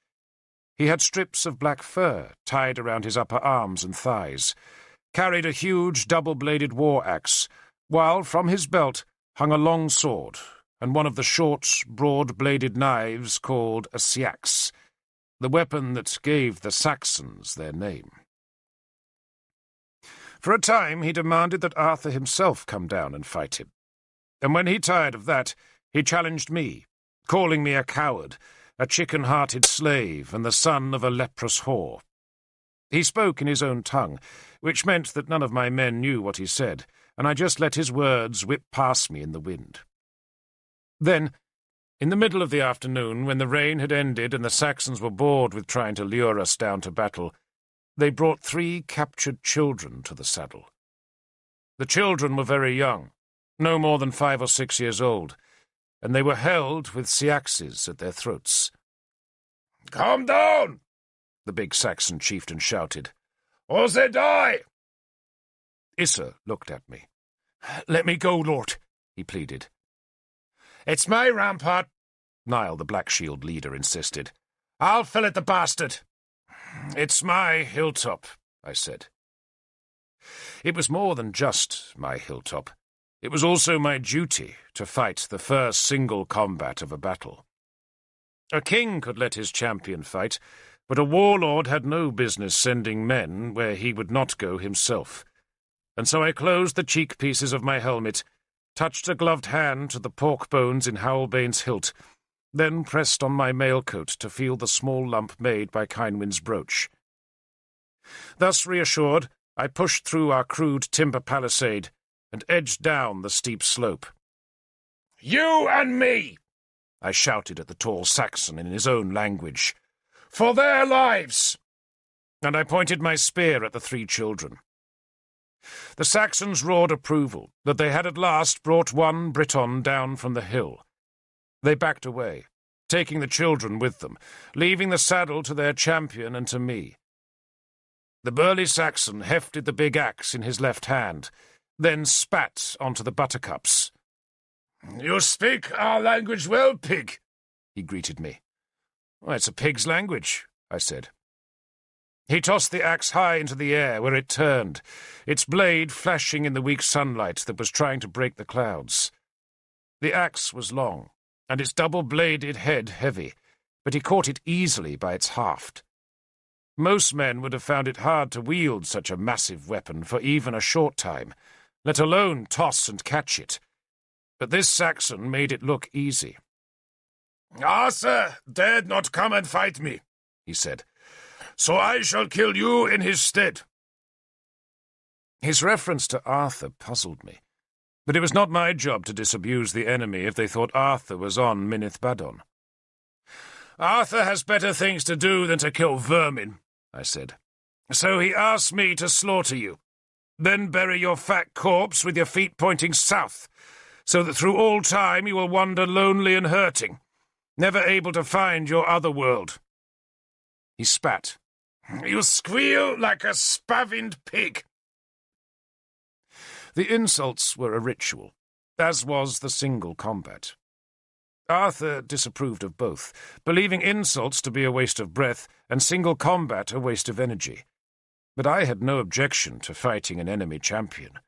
He had strips of black fur tied around his upper arms and thighs, carried a huge double-bladed war-axe, while from his belt hung a long sword and one of the short, broad-bladed knives called a seax, the weapon that gave the Saxons their name. For a time he demanded that Arthur himself come down and fight him, and when he tired of that, he challenged me, calling me a coward, a chicken-hearted slave, and the son of a leprous whore. He spoke in his own tongue, which meant that none of my men knew what he said, and I just let his words whip past me in the wind. Then, in the middle of the afternoon, when the rain had ended and the Saxons were bored with trying to lure us down to battle, they brought 3 captured children to the saddle. The children were very young, no more than 5 or 6 years old, and they were held with seaxes at their throats. "Calm down!" the big Saxon chieftain shouted. "Or they die!" Issa looked at me. "Let me go, Lord," he pleaded. "It's my rampart," Niall, the Black Shield leader, insisted. "I'll fillet the bastard." "It's my hilltop," I said. It was more than just my hilltop. It was also my duty to fight the first single combat of a battle. A king could let his champion fight, but a warlord had no business sending men where he would not go himself. And so I closed the cheek pieces of my helmet, touched a gloved hand to the pork bones in Howlbane's hilt, then pressed on my mailcoat to feel the small lump made by Kynwyn's brooch. Thus reassured, I pushed through our crude timber palisade and edged down the steep slope. "You and me!" I shouted at the tall Saxon in his own language. "For their lives!" And I pointed my spear at the 3 children. The Saxons roared approval that they had at last brought one Briton down from the hill. They backed away, taking the children with them, leaving the saddle to their champion and to me. The burly Saxon hefted the big axe in his left hand, then spat onto the buttercups. "You speak our language well, pig," he greeted me. "Well, it's a pig's language," I said. He tossed the axe high into the air, where it turned, its blade flashing in the weak sunlight that was trying to break the clouds. The axe was long, and its double-bladed head heavy, but he caught it easily by its haft. Most men would have found it hard to wield such a massive weapon for even a short time, let alone toss and catch it. But this Saxon made it look easy. "Arthur dared not come and fight me," he said, "so I shall kill you in his stead." His reference to Arthur puzzled me, but it was not my job to disabuse the enemy if they thought Arthur was on Minith Badon. "Arthur has better things to do than to kill vermin," I said. "So he asked me to slaughter you, then bury your fat corpse with your feet pointing south, so that through all time you will wander lonely and hurting, never able to find your other world." He spat. "You squeal like a spavined pig." The insults were a ritual, as was the single combat. Arthur disapproved of both, believing insults to be a waste of breath and single combat a waste of energy. But I had no objection to fighting an enemy champion.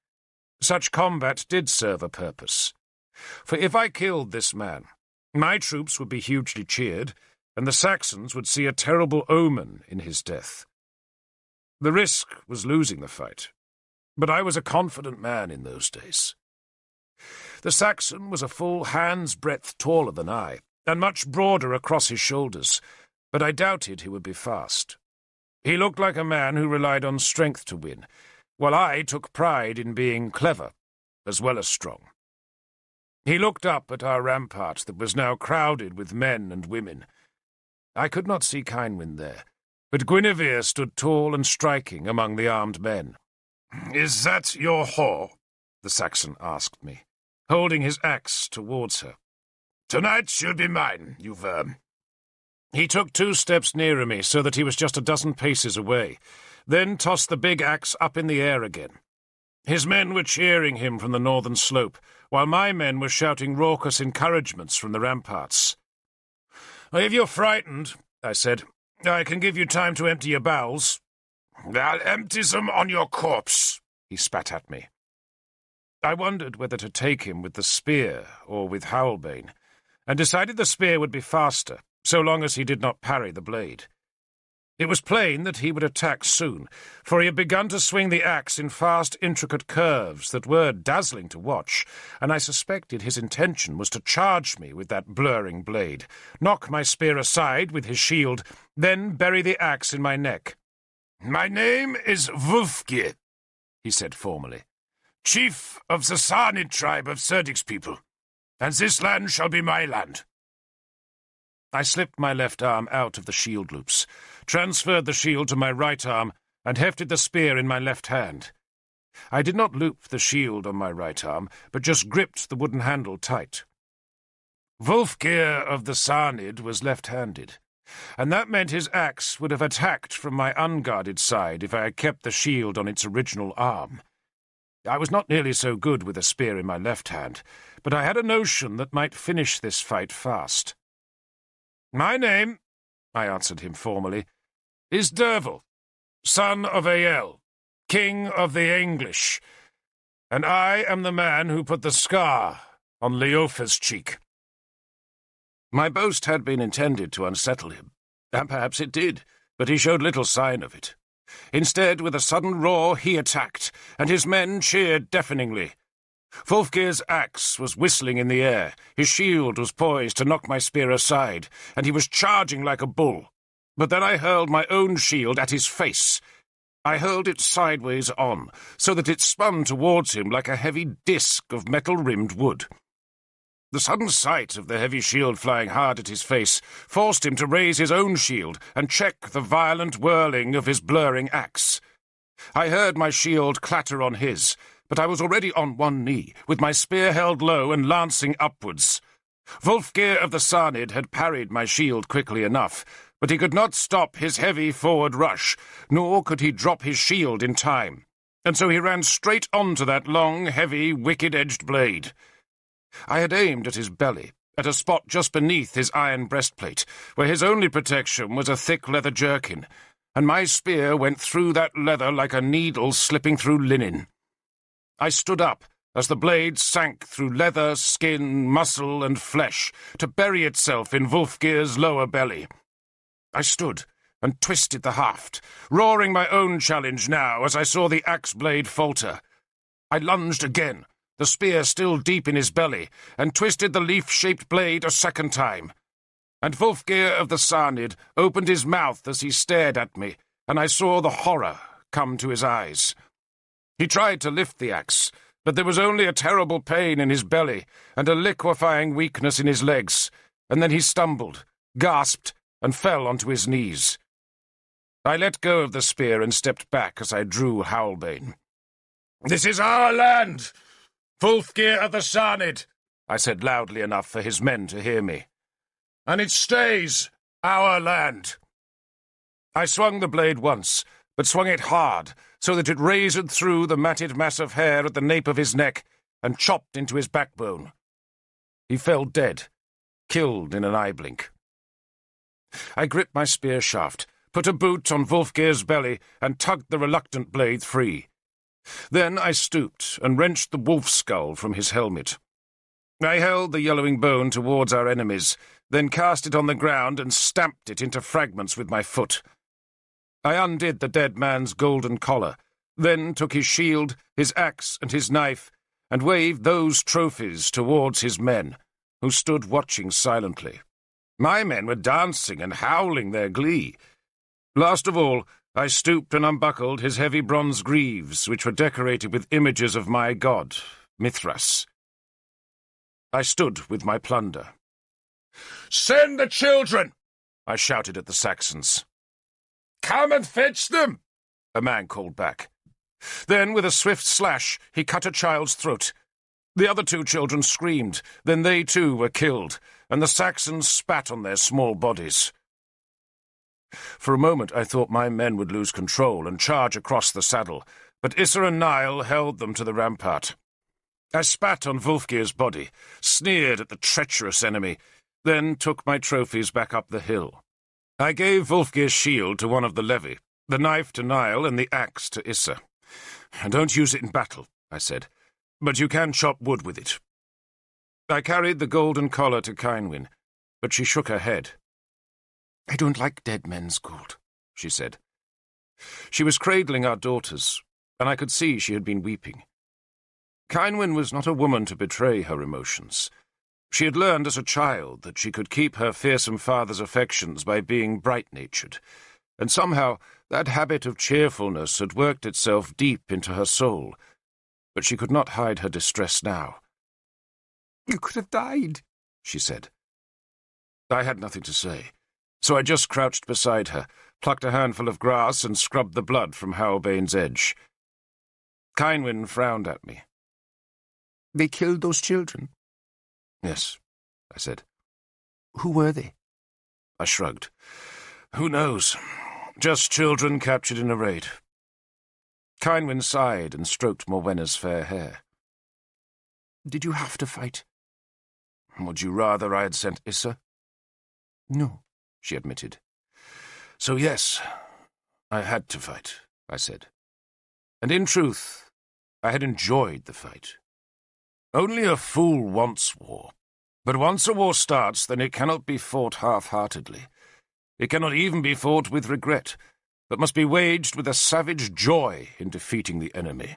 Such combat did serve a purpose. For if I killed this man, my troops would be hugely cheered, and the Saxons would see a terrible omen in his death. The risk was losing the fight, but I was a confident man in those days. The Saxon was a full hand's breadth taller than I, and much broader across his shoulders, but I doubted he would be fast. He looked like a man who relied on strength to win, while I took pride in being clever, as well as strong. He looked up at our rampart that was now crowded with men and women. I could not see Kynwyn there, but Guinevere stood tall and striking among the armed men. "Is that your whore?" the Saxon asked me, holding his axe towards her. "Tonight she'll be mine, you verm." He took 2 steps nearer me so that he was just a dozen paces away, then tossed the big axe up in the air again. His men were cheering him from the northern slope, while my men were shouting raucous encouragements from the ramparts. "If you're frightened," I said, "I can give you time to empty your bowels." "I'll empty them on your corpse," he spat at me. I wondered whether to take him with the spear or with Howlbane, and decided the spear would be faster, so long as he did not parry the blade. It was plain that he would attack soon, for he had begun to swing the axe in fast, intricate curves that were dazzling to watch, and I suspected his intention was to charge me with that blurring blade, knock my spear aside with his shield, then bury the axe in my neck. "My name is Wulfgeir," he said formally, "chief of the Sarnid tribe of Serdik's people, and this land shall be my land." I slipped my left arm out of the shield loops, transferred the shield to my right arm, and hefted the spear in my left hand. I did not loop the shield on my right arm, but just gripped the wooden handle tight. Wulfgeir of the Sarnid was left-handed, and that meant his axe would have attacked from my unguarded side if I had kept the shield on its original arm. I was not nearly so good with a spear in my left hand, but I had a notion that might finish this fight fast. "My name," I answered him formally, "is Derval, son of Ael, king of the English, and I am the man who put the scar on Leofa's cheek." My boast had been intended to unsettle him, and perhaps it did, but he showed little sign of it. Instead, with a sudden roar, he attacked, and his men cheered deafeningly. Wulfgeir's axe was whistling in the air, his shield was poised to knock my spear aside, and he was charging like a bull. But then I hurled my own shield at his face. I hurled it sideways on, so that it spun towards him like a heavy disc of metal-rimmed wood. The sudden sight of the heavy shield flying hard at his face forced him to raise his own shield and check the violent whirling of his blurring axe. I heard my shield clatter on his, but I was already on one knee, with my spear held low and lancing upwards. Wulfgeir of the Sarnid had parried my shield quickly enough, but he could not stop his heavy forward rush, nor could he drop his shield in time, and so he ran straight onto that long, heavy, wicked-edged blade. I had aimed at his belly, at a spot just beneath his iron breastplate, where his only protection was a thick leather jerkin, and my spear went through that leather like a needle slipping through linen. I stood up as the blade sank through leather, skin, muscle, and flesh to bury itself in Wulfgeir's lower belly. I stood and twisted the haft, roaring my own challenge now as I saw the axe blade falter. I lunged again, the spear still deep in his belly, and twisted the leaf-shaped blade a second time. And Wulfgeir of the Sarnid opened his mouth as he stared at me, and I saw the horror come to his eyes. He tried to lift the axe, but there was only a terrible pain in his belly and a liquefying weakness in his legs, and then he stumbled, gasped, and fell onto his knees. I let go of the spear and stepped back as I drew Howlbane. "This is our land, Wulfgeir of the Sarnid," I said loudly enough for his men to hear me. "And it stays our land." I swung the blade once, but swung it hard, so that it razored through the matted mass of hair at the nape of his neck and chopped into his backbone. He fell dead, killed in an eye blink. I gripped my spear shaft, put a boot on Wulfgeir's belly, and tugged the reluctant blade free. Then I stooped and wrenched the wolf skull from his helmet. I held the yellowing bone towards our enemies, then cast it on the ground and stamped it into fragments with my foot. I undid the dead man's golden collar, then took his shield, his axe, and his knife, and waved those trophies towards his men, who stood watching silently. My men were dancing and howling their glee. Last of all, I stooped and unbuckled his heavy bronze greaves, which were decorated with images of my god, Mithras. I stood with my plunder. "Send the children!" I shouted at the Saxons. "Come and fetch them!" a man called back. Then, with a swift slash, he cut a child's throat. The other 2 children screamed, then they too were killed, and the Saxons spat on their small bodies. For a moment I thought my men would lose control and charge across the saddle, but Issa and Niall held them to the rampart. I spat on Wulfgeir's body, sneered at the treacherous enemy, then took my trophies back up the hill. I gave Wulfgeir's shield to one of the levy, the knife to Niall and the axe to Issa. "Don't use it in battle," I said, "but you can chop wood with it." I carried the golden collar to Cynwyn, but she shook her head. "I don't like dead men's gold," she said. She was cradling our daughters, and I could see she had been weeping. Cynwyn was not a woman to betray her emotions. She had learned as a child that she could keep her fearsome father's affections by being bright-natured, and somehow that habit of cheerfulness had worked itself deep into her soul, but she could not hide her distress now. "You could have died," she said. I had nothing to say, so I just crouched beside her, plucked a handful of grass and scrubbed the blood from Howbane's edge. Cynwyn frowned at me. "They killed those children?" "Yes," I said. "Who were they?" I shrugged. "Who knows? Just children captured in a raid." Cynwyn sighed and stroked Morwenna's fair hair. "Did you have to fight?" "Would you rather I had sent Issa?" "No," she admitted. "So yes, I had to fight," I said. And in truth, I had enjoyed the fight. Only a fool wants war. But once a war starts, then it cannot be fought half-heartedly. It cannot even be fought with regret, but must be waged with a savage joy in defeating the enemy.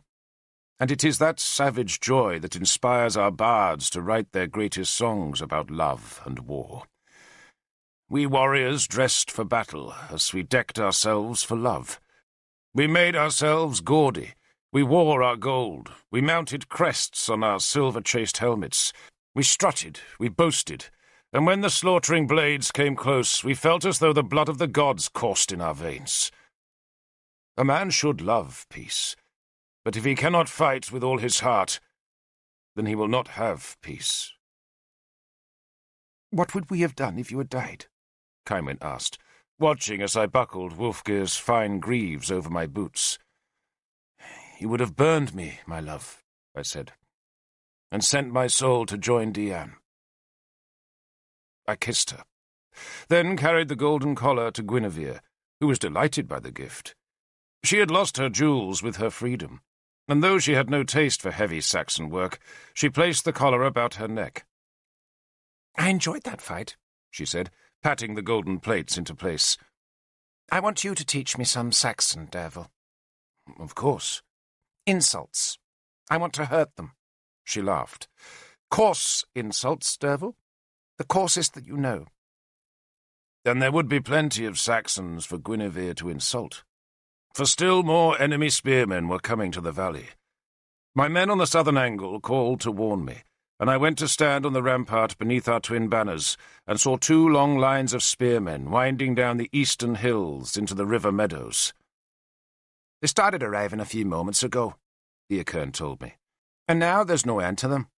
And it is that savage joy that inspires our bards to write their greatest songs about love and war. We warriors dressed for battle as we decked ourselves for love. We made ourselves gaudy. We wore our gold. We mounted crests on our silver-chased helmets. We strutted, we boasted, and when the slaughtering blades came close, we felt as though the blood of the gods coursed in our veins. A man should love peace, but if he cannot fight with all his heart, then he will not have peace. "What would we have done if you had died?" Cynwyn asked, watching as I buckled Wulfgeir's fine greaves over my boots. "You would have burned me, my love," I said, "and sent my soul to join Dian." I kissed her, then carried the golden collar to Guinevere, who was delighted by the gift. She had lost her jewels with her freedom, and though she had no taste for heavy Saxon work, she placed the collar about her neck. "I enjoyed that fight," she said, patting the golden plates into place. "I want you to teach me some Saxon, Derval." "Of course." "Insults. I want to hurt them." She laughed. "Coarse insults, Derval. The coarsest that you know." Then there would be plenty of Saxons for Guinevere to insult, for still more enemy spearmen were coming to the valley. My men on the southern angle called to warn me, and I went to stand on the rampart beneath our twin banners and saw 2 long lines of spearmen winding down the eastern hills into the river meadows. "They started arriving a few moments ago," Eokern told me, "and now there's no end to them."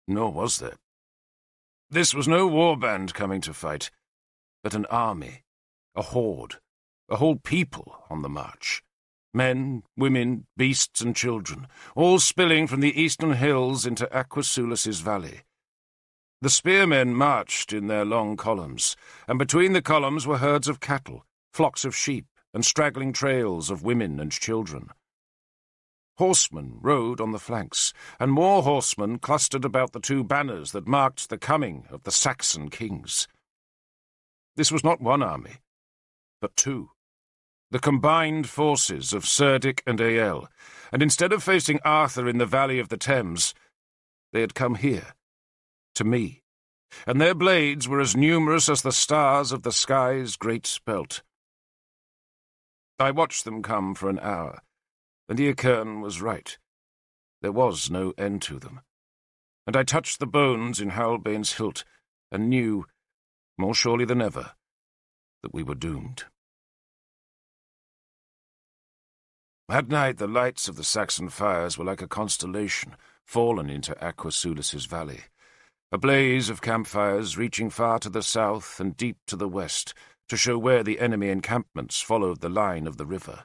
Nor was there. This was no war band coming to fight, but an army, a horde, a whole people on the march. Men, women, beasts and children, all spilling from the eastern hills into Aquasulus's valley. The spearmen marched in their long columns, and between the columns were herds of cattle, flocks of sheep, and straggling trails of women and children. Horsemen rode on the flanks, and more horsemen clustered about the two banners that marked the coming of the Saxon kings. This was not one army, but two, the combined forces of Cerdic and Ael, and instead of facing Arthur in the valley of the Thames, they had come here, to me, and their blades were as numerous as the stars of the sky's great belt. I watched them come for an hour, and Eakern was right. There was no end to them. And I touched the bones in Howlbane's hilt, and knew, more surely than ever, that we were doomed. At night the lights of the Saxon fires were like a constellation fallen into Aquasulus's valley, a blaze of campfires reaching far to the south and deep to the west, to show where the enemy encampments followed the line of the river.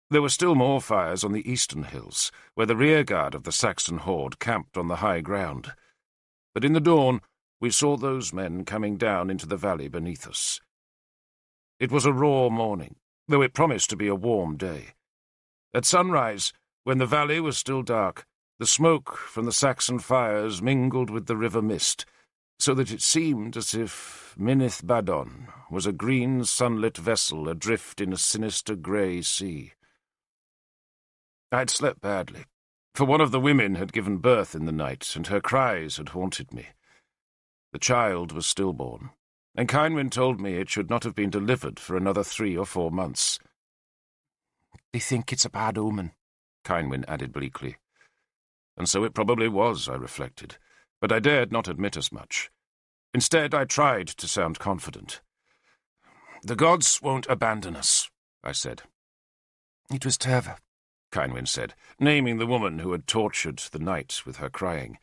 There were still more fires on the eastern hills, where the rearguard of the Saxon horde camped on the high ground. But in the dawn we saw those men coming down into the valley beneath us. It was a raw morning, though it promised to be a warm day. At sunrise, when the valley was still dark, the smoke from the Saxon fires mingled with the river mist, so that it seemed as if Minith Badon was a green, sunlit vessel adrift in a sinister grey sea. I had slept badly, for one of the women had given birth in the night, and her cries had haunted me. The child was stillborn, and Cynwyn told me it should not have been delivered for another 3 or 4 months. They think it's a bad omen, Cynwyn added bleakly. And so it probably was, I reflected, but I dared not admit as much. Instead, I tried to sound confident. The gods won't abandon us, I said. It was Terva, Cynwyn said, naming the woman who had tortured the knight with her crying.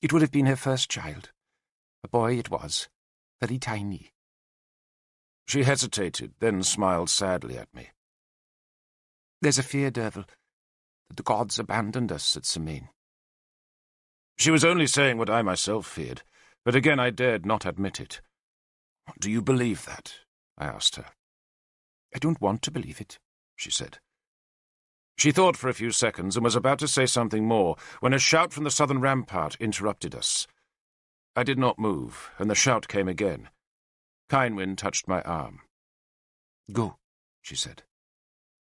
It would have been her first child. A boy it was, very tiny. She hesitated, then smiled sadly at me. There's a fear, Derval, that the gods abandoned us at Semain. She was only saying what I myself feared, but again I dared not admit it. Do you believe that? I asked her. I don't want to believe it, she said. She thought for a few seconds and was about to say something more when a shout from the southern rampart interrupted us. I did not move, and the shout came again. Cynwyn touched my arm. Go, she said.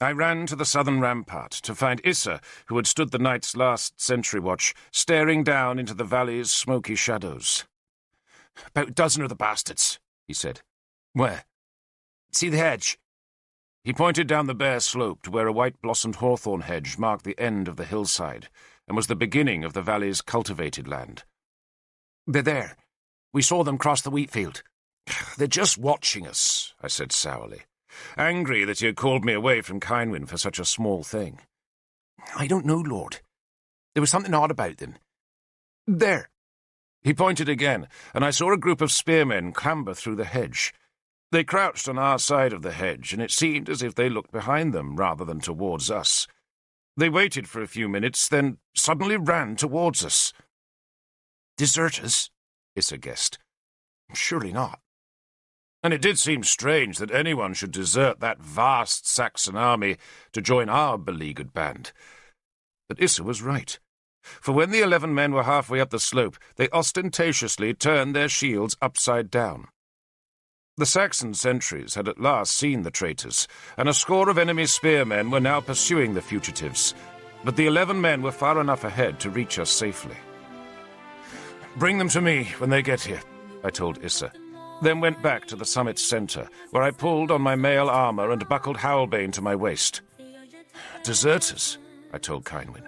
I ran to the southern rampart to find Issa, who had stood the night's last sentry watch, staring down into the valley's smoky shadows. About a dozen of the bastards, he said. Where? See the hedge? He pointed down the bare slope to where a white-blossomed hawthorn hedge marked the end of the hillside, and was the beginning of the valley's cultivated land. They're there. We saw them cross the wheat field. They're just watching us, I said sourly, angry that he had called me away from Cynwyn for such a small thing. I don't know, Lord. There was something odd about them. There. He pointed again, and I saw a group of spearmen clamber through the hedge. They crouched on our side of the hedge, and it seemed as if they looked behind them rather than towards us. They waited for a few minutes, then suddenly ran towards us. Deserters? Issa guessed. Surely not. And it did seem strange that anyone should desert that vast Saxon army to join our beleaguered band. But Issa was right, for when the 11 men were halfway up the slope, they ostentatiously turned their shields upside down. The Saxon sentries had at last seen the traitors, and a score of enemy spearmen were now pursuing the fugitives, but the 11 men were far enough ahead to reach us safely. "Bring them to me when they get here," I told Issa, then went back to the summit's centre, where I pulled on my mail armour and buckled Howlbane to my waist. "Deserters," I told Cynwyn.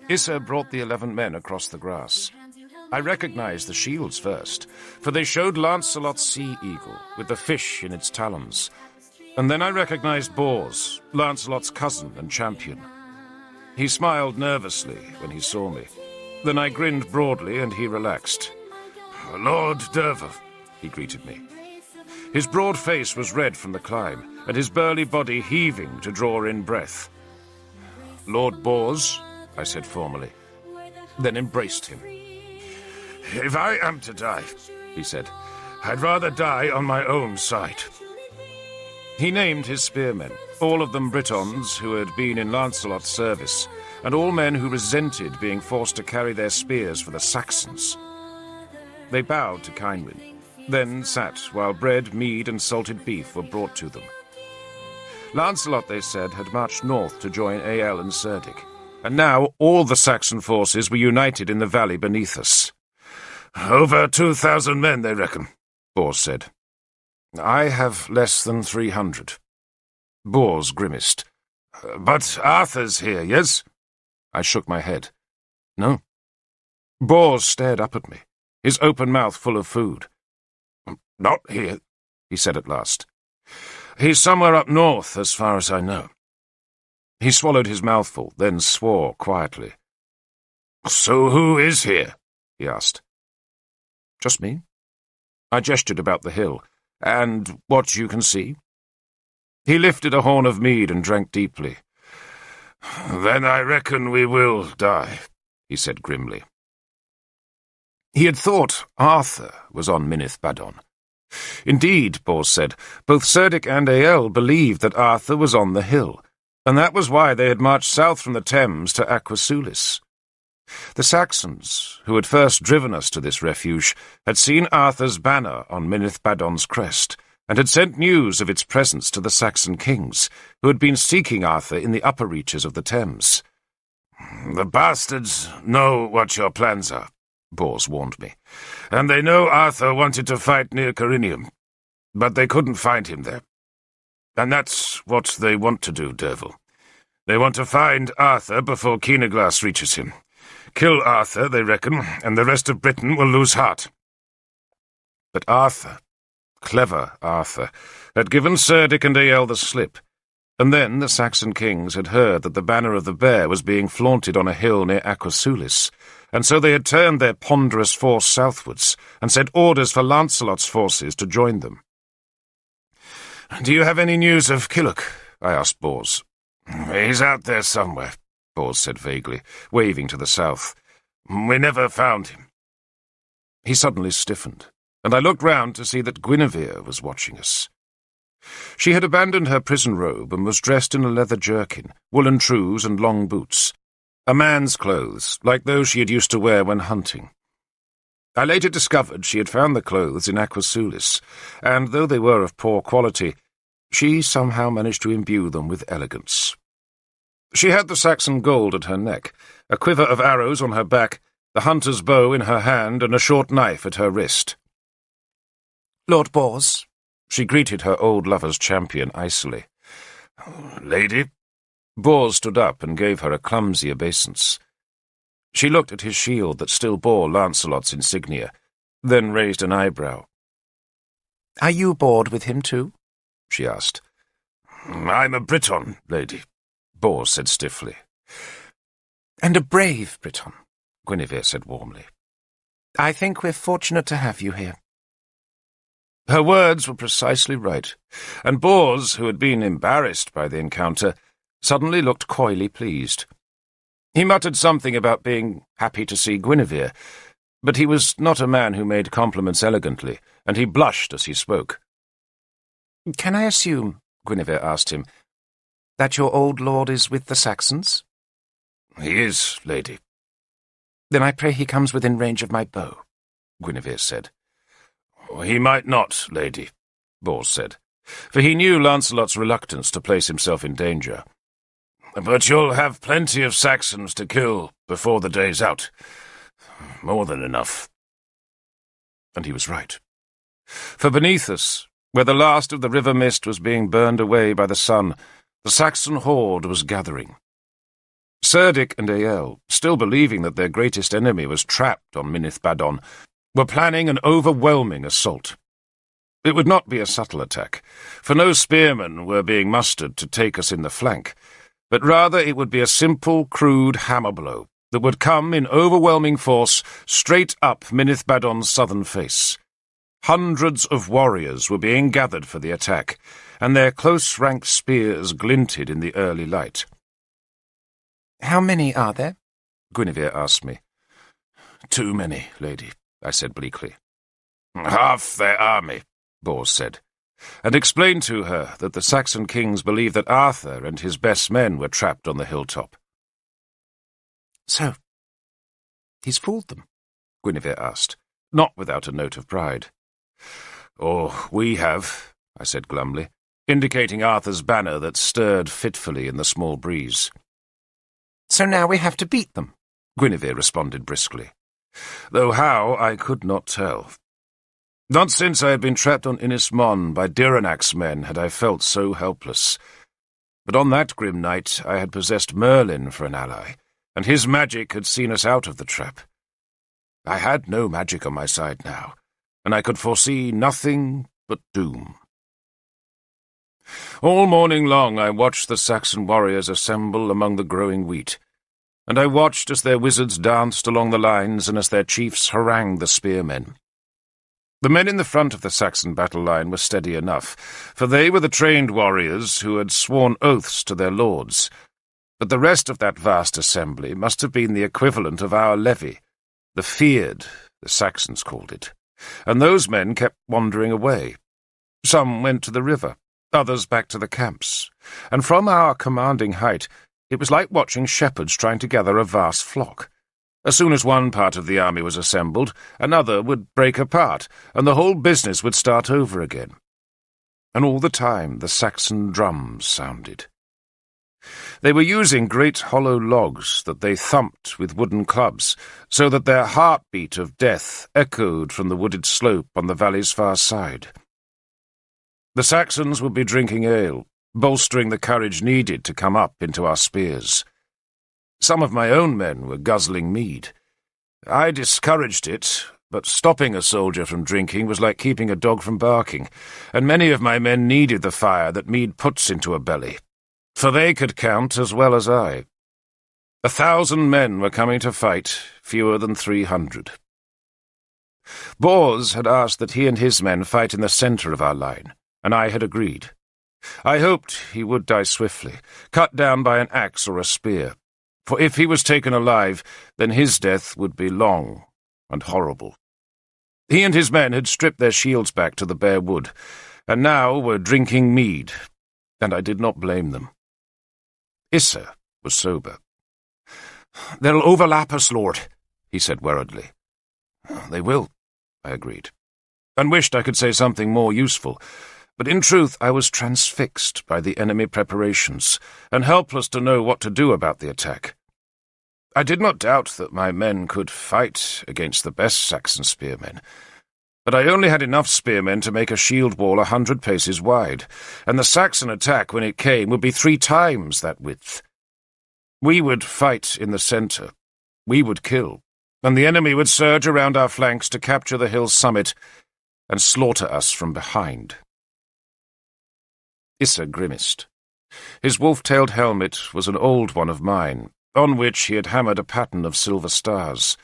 Issa brought the 11 men across the grass. I recognized the shields first, for they showed Lancelot's sea-eagle with the fish in its talons. And then I recognized Bors, Lancelot's cousin and champion. He smiled nervously when he saw me. Then I grinned broadly and he relaxed. "Lord Derval," he greeted me. His broad face was red from the climb, and his burly body heaving to draw in breath. "Lord Bors," I said formally, then embraced him. "If I am to die," he said, "I'd rather die on my own side." He named his spearmen, all of them Britons who had been in Lancelot's service, and all men who resented being forced to carry their spears for the Saxons. They bowed to Kynwyn, then sat while bread, mead, and salted beef were brought to them. Lancelot, they said, had marched north to join Ael and Cerdic, and now all the Saxon forces were united in the valley beneath us. "Over 2,000 men, they reckon," Bors said. "I have less than 300. Bors grimaced. "But Arthur's here, yes?" I shook my head. "No." Bors stared up at me, his open mouth full of food. "Not here," he said at last. "He's somewhere up north, as far as I know." He swallowed his mouthful, then swore quietly. "So who is here?" he asked. "Just me." I gestured about the hill. "And what you can see?" He lifted a horn of mead and drank deeply. "Then I reckon we will die," he said grimly. He had thought Arthur was on Minith Badon. Indeed, Bors said, both Cerdic and Ael believed that Arthur was on the hill, and that was why they had marched south from the Thames to Aquasulis. The Saxons, who had first driven us to this refuge, had seen Arthur's banner on Minith Badon's crest, and had sent news of its presence to the Saxon kings, who had been seeking Arthur in the upper reaches of the Thames. "The bastards know what your plans are," Bors warned me, "and they know Arthur wanted to fight near Corinium, but they couldn't find him there. And that's what they want to do, Derval. They want to find Arthur before Keenaglas reaches him. Kill Arthur, they reckon, and the rest of Britain will lose heart." But Arthur, clever Arthur, had given Cerdic and Ael the slip, and then the Saxon kings had heard that the banner of the bear was being flaunted on a hill near Aquasulis, and so they had turned their ponderous force southwards and sent orders for Lancelot's forces to join them. "Do you have any news of Killock?" I asked Bors. "He's out there somewhere," Bors said vaguely, waving to the south. "We never found him." He suddenly stiffened, and I looked round to see that Guinevere was watching us. She had abandoned her prison robe and was dressed in a leather jerkin, woolen trews and long boots. A man's clothes, like those she had used to wear when hunting. I later discovered she had found the clothes in Aquasulis, and though they were of poor quality, she somehow managed to imbue them with elegance. She had the Saxon gold at her neck, a quiver of arrows on her back, the hunter's bow in her hand, and a short knife at her wrist. "Lord Bors," she greeted her old lover's champion icily. "Lady?" Bors stood up and gave her a clumsy obeisance. She looked at his shield that still bore Lancelot's insignia, then raised an eyebrow. "Are you bored with him too?" she asked. "I'm a Briton, lady," Bors said stiffly. "And a brave Briton," Guinevere said warmly. "I think we're fortunate to have you here." Her words were precisely right, and Bors, who had been embarrassed by the encounter, suddenly looked coyly pleased. He muttered something about being happy to see Guinevere, but he was not a man who made compliments elegantly, and he blushed as he spoke. "Can I assume," Guinevere asked him, "that your old lord is with the Saxons?" "He is, lady." "Then I pray he comes within range of my bow," Guinevere said. "He might not, lady," Bors said, for he knew Lancelot's reluctance to place himself in danger. "But you'll have plenty of Saxons to kill before the day's out. More than enough." And he was right. For beneath us, where the last of the river mist was being burned away by the sun, the Saxon horde was gathering. Cerdic and Ael, still believing that their greatest enemy was trapped on Minith Badon, were planning an overwhelming assault. It would not be a subtle attack, for no spearmen were being mustered to take us in the flank, but rather it would be a simple, crude hammer blow that would come in overwhelming force straight up Minith Badon's southern face. Hundreds of warriors were being gathered for the attack, and their close-ranked spears glinted in the early light. "How many are there?" Guinevere asked me. "Too many, lady," I said bleakly. "Half their army," Bors said, and explained to her that the Saxon kings believed that Arthur and his best men were trapped on the hilltop. "So, he's fooled them?" Guinevere asked, not without a note of pride. "Oh, we have," I said glumly, indicating Arthur's banner that stirred fitfully in the small breeze. "So now we have to beat them," Guinevere responded briskly, though how I could not tell. Not since I had been trapped on Innis Mon by Dironac's men had I felt so helpless. But on that grim night I had possessed Merlin for an ally, and his magic had seen us out of the trap. I had no magic on my side now, and I could foresee nothing but doom. All morning long I watched the Saxon warriors assemble among the growing wheat, and I watched as their wizards danced along the lines and as their chiefs harangued the spearmen. The men in the front of the Saxon battle line were steady enough, for they were the trained warriors who had sworn oaths to their lords, but the rest of that vast assembly must have been the equivalent of our levy, the feared, the Saxons called it, and those men kept wandering away. Some went to the river, others back to the camps, and from our commanding height it was like watching shepherds trying to gather a vast flock. As soon as one part of the army was assembled, another would break apart, and the whole business would start over again. And all the time the Saxon drums sounded. They were using great hollow logs that they thumped with wooden clubs, so that their heartbeat of death echoed from the wooded slope on the valley's far side. The Saxons would be drinking ale, bolstering the courage needed to come up into our spears. Some of my own men were guzzling mead. I discouraged it, but stopping a soldier from drinking was like keeping a dog from barking, and many of my men needed the fire that mead puts into a belly, for they could count as well as I. 1,000 men were coming to fight, fewer than 300. Bors had asked that he and his men fight in the centre of our line, and I had agreed. I hoped he would die swiftly, cut down by an axe or a spear, for if he was taken alive, then his death would be long and horrible. He and his men had stripped their shields back to the bare wood, and now were drinking mead, and I did not blame them. Issa was sober. "They'll overlap us, Lord," he said worriedly. "They will," I agreed, and wished I could say something more useful, but in truth I was transfixed by the enemy preparations, and helpless to know what to do about the attack. I did not doubt that my men could fight against the best Saxon spearmen, but I only had enough spearmen to make a shield wall 100 paces wide, and the Saxon attack, when it came, would be 3 times that width. We would fight in the centre. We would kill, and the enemy would surge around our flanks to capture the hill's summit and slaughter us from behind. Issa grimaced. His wolf-tailed helmet was an old one of mine, on which he had hammered a pattern of silver stars.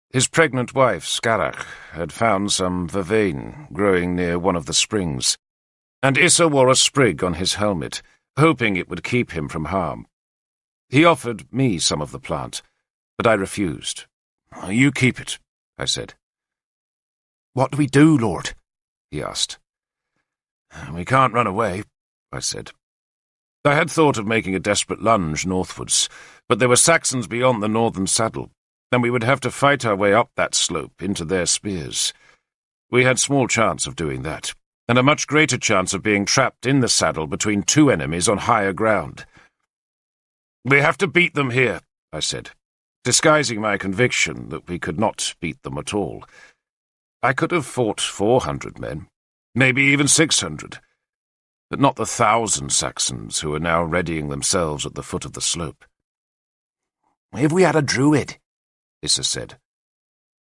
His pregnant wife, Scarach, had found some vervain growing near one of the springs, and Issa wore a sprig on his helmet, hoping it would keep him from harm. He offered me some of the plant, but I refused. "You keep it," I said. "What do we do, Lord?" he asked. "We can't run away," I said. I had thought of making a desperate lunge northwards, but there were Saxons beyond the northern saddle, and we would have to fight our way up that slope into their spears. We had small chance of doing that, and a much greater chance of being trapped in the saddle between 2 enemies on higher ground. "We have to beat them here," I said, disguising my conviction that we could not beat them at all. I could have fought 400 men, maybe even 600, but not the 1,000 Saxons who were now readying themselves at the foot of the slope. "If we had a druid," Issa said,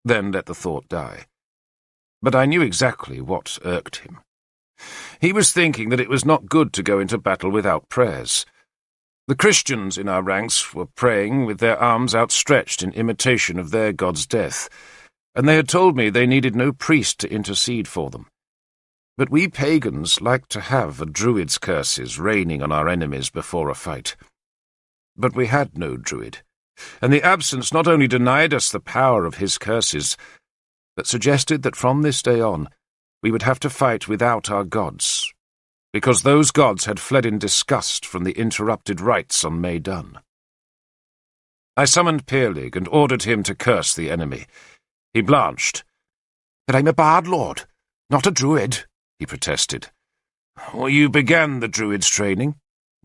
then let the thought die. But I knew exactly what irked him. He was thinking that it was not good to go into battle without prayers. The Christians in our ranks were praying with their arms outstretched in imitation of their god's death, and they had told me they needed no priest to intercede for them. But we pagans like to have a druid's curses raining on our enemies before a fight. But we had no druid, and the absence not only denied us the power of his curses, but suggested that from this day on we would have to fight without our gods, because those gods had fled in disgust from the interrupted rites on May Dun. I summoned Peerlig and ordered him to curse the enemy. He blanched. "But I'm a bard, Lord, not a druid," he protested. "Well, you began the druid's training."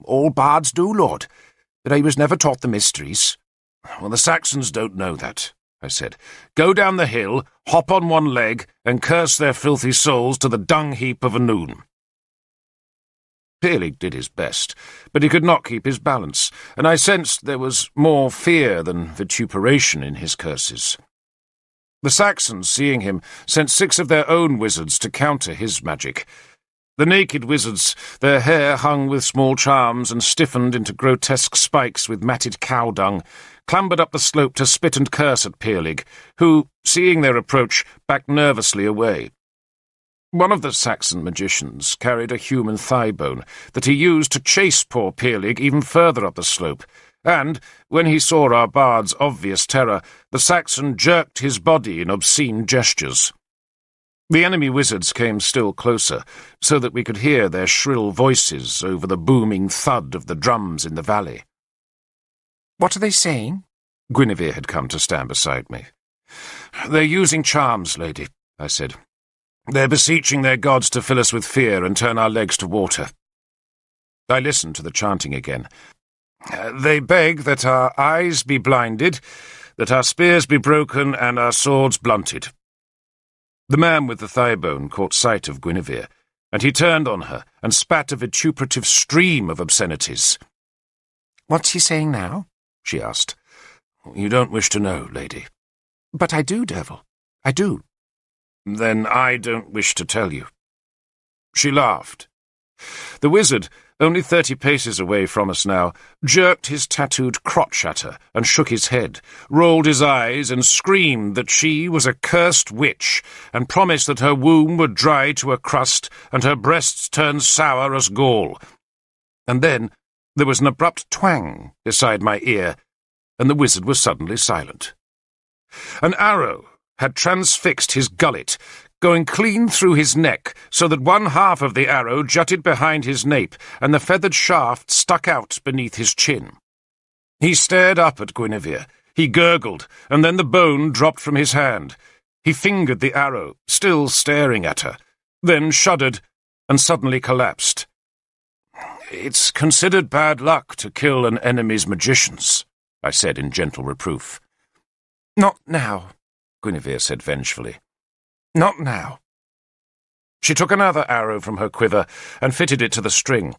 "All bards do, Lord, but I was never taught the mysteries." "Well, the Saxons don't know that," I said. "Go down the hill, hop on one leg, and curse their filthy souls to the dung-heap of a noon." Peerlig did his best, but he could not keep his balance, and I sensed there was more fear than vituperation in his curses. The Saxons, seeing him, sent 6 of their own wizards to counter his magic. The naked wizards, their hair hung with small charms and stiffened into grotesque spikes with matted cow dung, clambered up the slope to spit and curse at Peerlig, who, seeing their approach, backed nervously away. One of the Saxon magicians carried a human thigh bone that he used to chase poor Peerlig even further up the slope, and, when he saw our bard's obvious terror, the Saxon jerked his body in obscene gestures. The enemy wizards came still closer, so that we could hear their shrill voices over the booming thud of the drums in the valley. "What are they saying?" Guinevere had come to stand beside me. "They're using charms, lady," I said. "They're beseeching their gods to fill us with fear and turn our legs to water." I listened to the chanting again. "They beg that our eyes be blinded, that our spears be broken and our swords blunted." The man with the thigh bone caught sight of Guinevere, and he turned on her and spat a vituperative stream of obscenities. "What's he saying now?" she asked. "You don't wish to know, lady." "But I do, Devil. I do." "Then I don't wish to tell you." She laughed. The wizard, only 30 paces away from us now, jerked his tattooed crotch at her and shook his head, rolled his eyes and screamed that she was a cursed witch, and promised that her womb would dry to a crust and her breasts turn sour as gall. And then there was an abrupt twang beside my ear, and the wizard was suddenly silent. An arrow had transfixed his gullet, going clean through his neck, so that one half of the arrow jutted behind his nape, and the feathered shaft stuck out beneath his chin. He stared up at Guinevere. He gurgled, and then the bone dropped from his hand. He fingered the arrow, still staring at her, then shuddered and suddenly collapsed. "It's considered bad luck to kill an enemy's magicians," I said in gentle reproof. "Not now," Guinevere said vengefully. "Not now." She took another arrow from her quiver and fitted it to the string.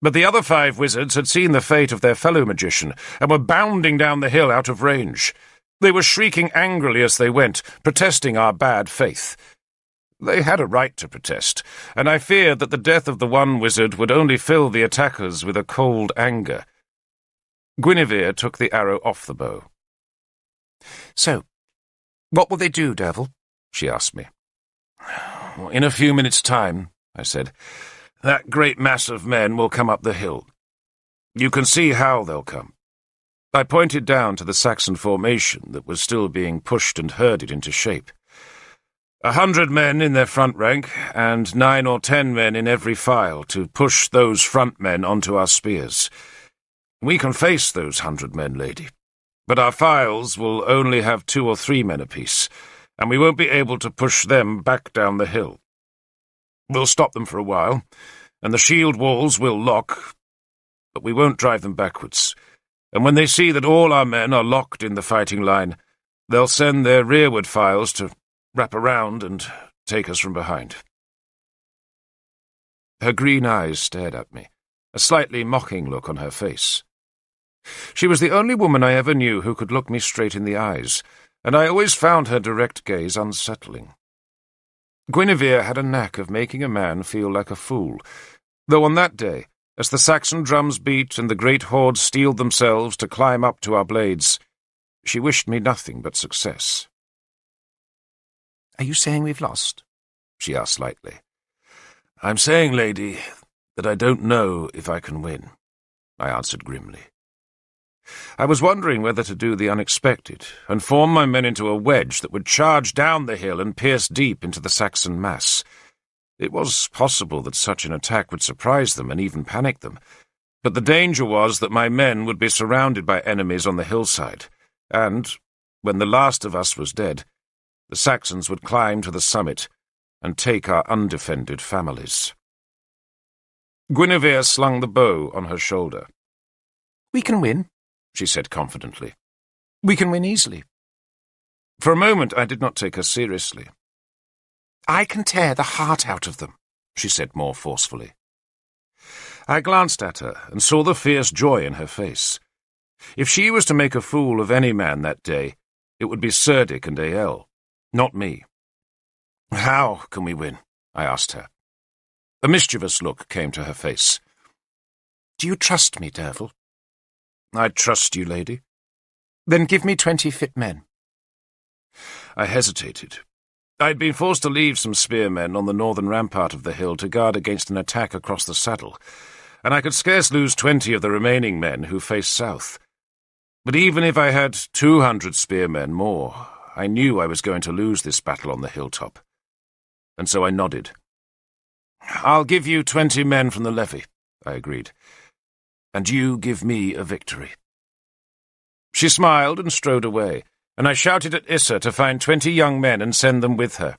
But the other 5 wizards had seen the fate of their fellow magician and were bounding down the hill out of range. They were shrieking angrily as they went, protesting our bad faith. They had a right to protest, and I feared that the death of the one wizard would only fill the attackers with a cold anger. Guinevere took the arrow off the bow. "So, what will they do, Devil?" she asked me. "In a few minutes' time," I said, "that great mass of men will come up the hill. You can see how they'll come." I pointed down to the Saxon formation that was still being pushed and herded into shape. 100 men in their front rank, and 9 or 10 men in every file to push those front men onto our spears. We can face those 100 men, lady, but our files will only have 2 or 3 men apiece, and we won't be able to push them back down the hill. We'll stop them for a while, and the shield walls will lock, but we won't drive them backwards. And when they see that all our men are locked in the fighting line, they'll send their rearward files to wrap around and take us from behind." Her green eyes stared at me, a slightly mocking look on her face. She was the only woman I ever knew who could look me straight in the eyes, and I always found her direct gaze unsettling. Guinevere had a knack of making a man feel like a fool, though on that day, as the Saxon drums beat and the great hordes steeled themselves to climb up to our blades, she wished me nothing but success. Are you saying we've lost? She asked lightly. I'm saying, lady, that I don't know if I can win, I answered grimly. I was wondering whether to do the unexpected and form my men into a wedge that would charge down the hill and pierce deep into the Saxon mass. It was possible that such an attack would surprise them and even panic them, but the danger was that my men would be surrounded by enemies on the hillside, and, when the last of us was dead, the Saxons would climb to the summit and take our undefended families. Guinevere slung the bow on her shoulder. We can win, she said confidently. We can win easily. For a moment I did not take her seriously. I can tear the heart out of them, she said more forcefully. I glanced at her and saw the fierce joy in her face. If she was to make a fool of any man that day, it would be Cerdic and Ael, not me. How can we win? I asked her. A mischievous look came to her face. Do you trust me, Derval? I trust you, lady. Then give me 20 fit men. I hesitated. I had been forced to leave some spearmen on the northern rampart of the hill to guard against an attack across the saddle, and I could scarce lose 20 of the remaining men who faced south. But even if I had 200 spearmen more, I knew I was going to lose this battle on the hilltop. And so I nodded. I'll give you 20 men from the levy, I agreed. And you give me a victory. She smiled and strode away, and I shouted at Issa to find 20 young men and send them with her.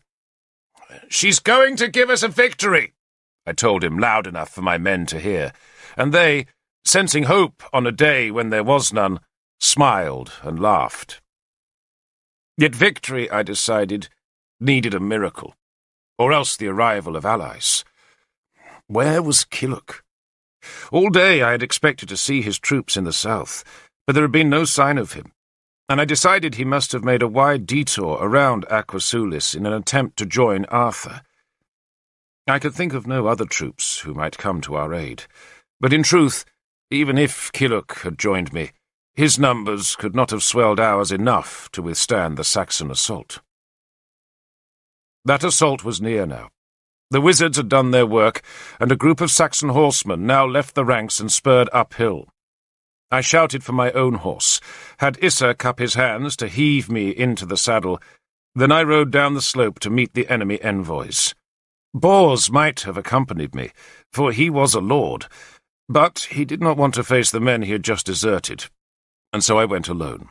She's going to give us a victory, I told him loud enough for my men to hear, and they, sensing hope on a day when there was none, smiled and laughed. Yet victory, I decided, needed a miracle, or else the arrival of allies. Where was Killock? All day I had expected to see his troops in the south, but there had been no sign of him, and I decided he must have made a wide detour around Aquasulis in an attempt to join Arthur. I could think of no other troops who might come to our aid, but in truth, even if Killock had joined me, his numbers could not have swelled ours enough to withstand the Saxon assault. That assault was near now. The wizards had done their work, and a group of Saxon horsemen now left the ranks and spurred uphill. I shouted for my own horse, had Issa cup his hands to heave me into the saddle, then I rode down the slope to meet the enemy envoys. Bors might have accompanied me, for he was a lord, but he did not want to face the men he had just deserted, and so I went alone.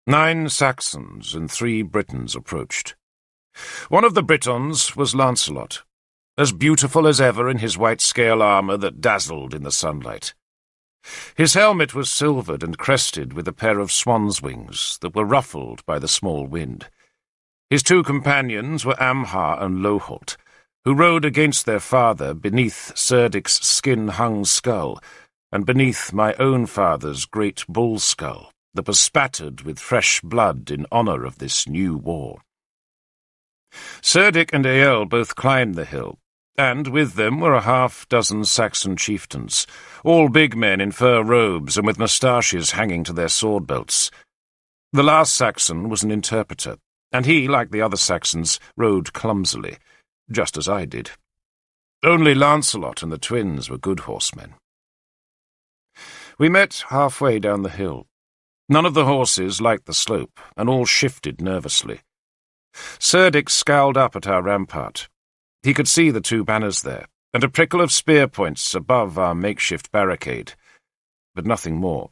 9 Saxons and 3 Britons approached. One of the Britons was Lancelot, as beautiful as ever in his white scale armour that dazzled in the sunlight. His helmet was silvered and crested with a pair of swan's wings that were ruffled by the small wind. His 2 companions were Amhar and Loholt, who rode against their father beneath Cerdic's skin-hung skull, and beneath my own father's great bull skull that was spattered with fresh blood in honour of this new war. Cerdic and Ael both climbed the hill, and with them were a half-dozen Saxon chieftains, all big men in fur robes and with moustaches hanging to their sword-belts. The last Saxon was an interpreter, and he, like the other Saxons, rode clumsily, just as I did. Only Lancelot and the twins were good horsemen. We met halfway down the hill. None of the horses liked the slope, and all shifted nervously. Cerdic scowled up at our rampart. He could see the 2 banners there, and a prickle of spear points above our makeshift barricade, but nothing more.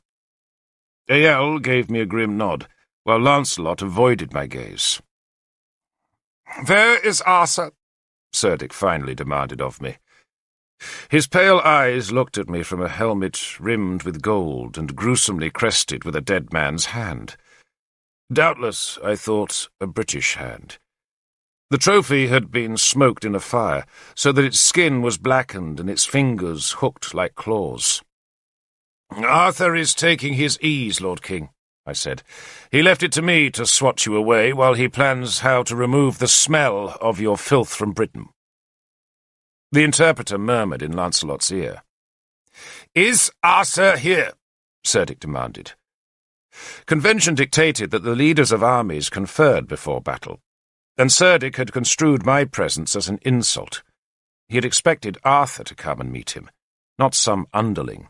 Ael gave me a grim nod, while Lancelot avoided my gaze. "Where is Arthur?" Cerdic finally demanded of me. His pale eyes looked at me from a helmet rimmed with gold and gruesomely crested with a dead man's hand. Doubtless, I thought, a British hand. The trophy had been smoked in a fire, so that its skin was blackened and its fingers hooked like claws. "Arthur is taking his ease, Lord King," I said. "He left it to me to swat you away while he plans how to remove the smell of your filth from Britain." The interpreter murmured in Lancelot's ear. "Is Arthur here?" Cerdic demanded. Convention dictated that the leaders of armies conferred before battle, And Cerdic had construed my presence as an insult. He had expected Arthur to come and meet him, not some underling.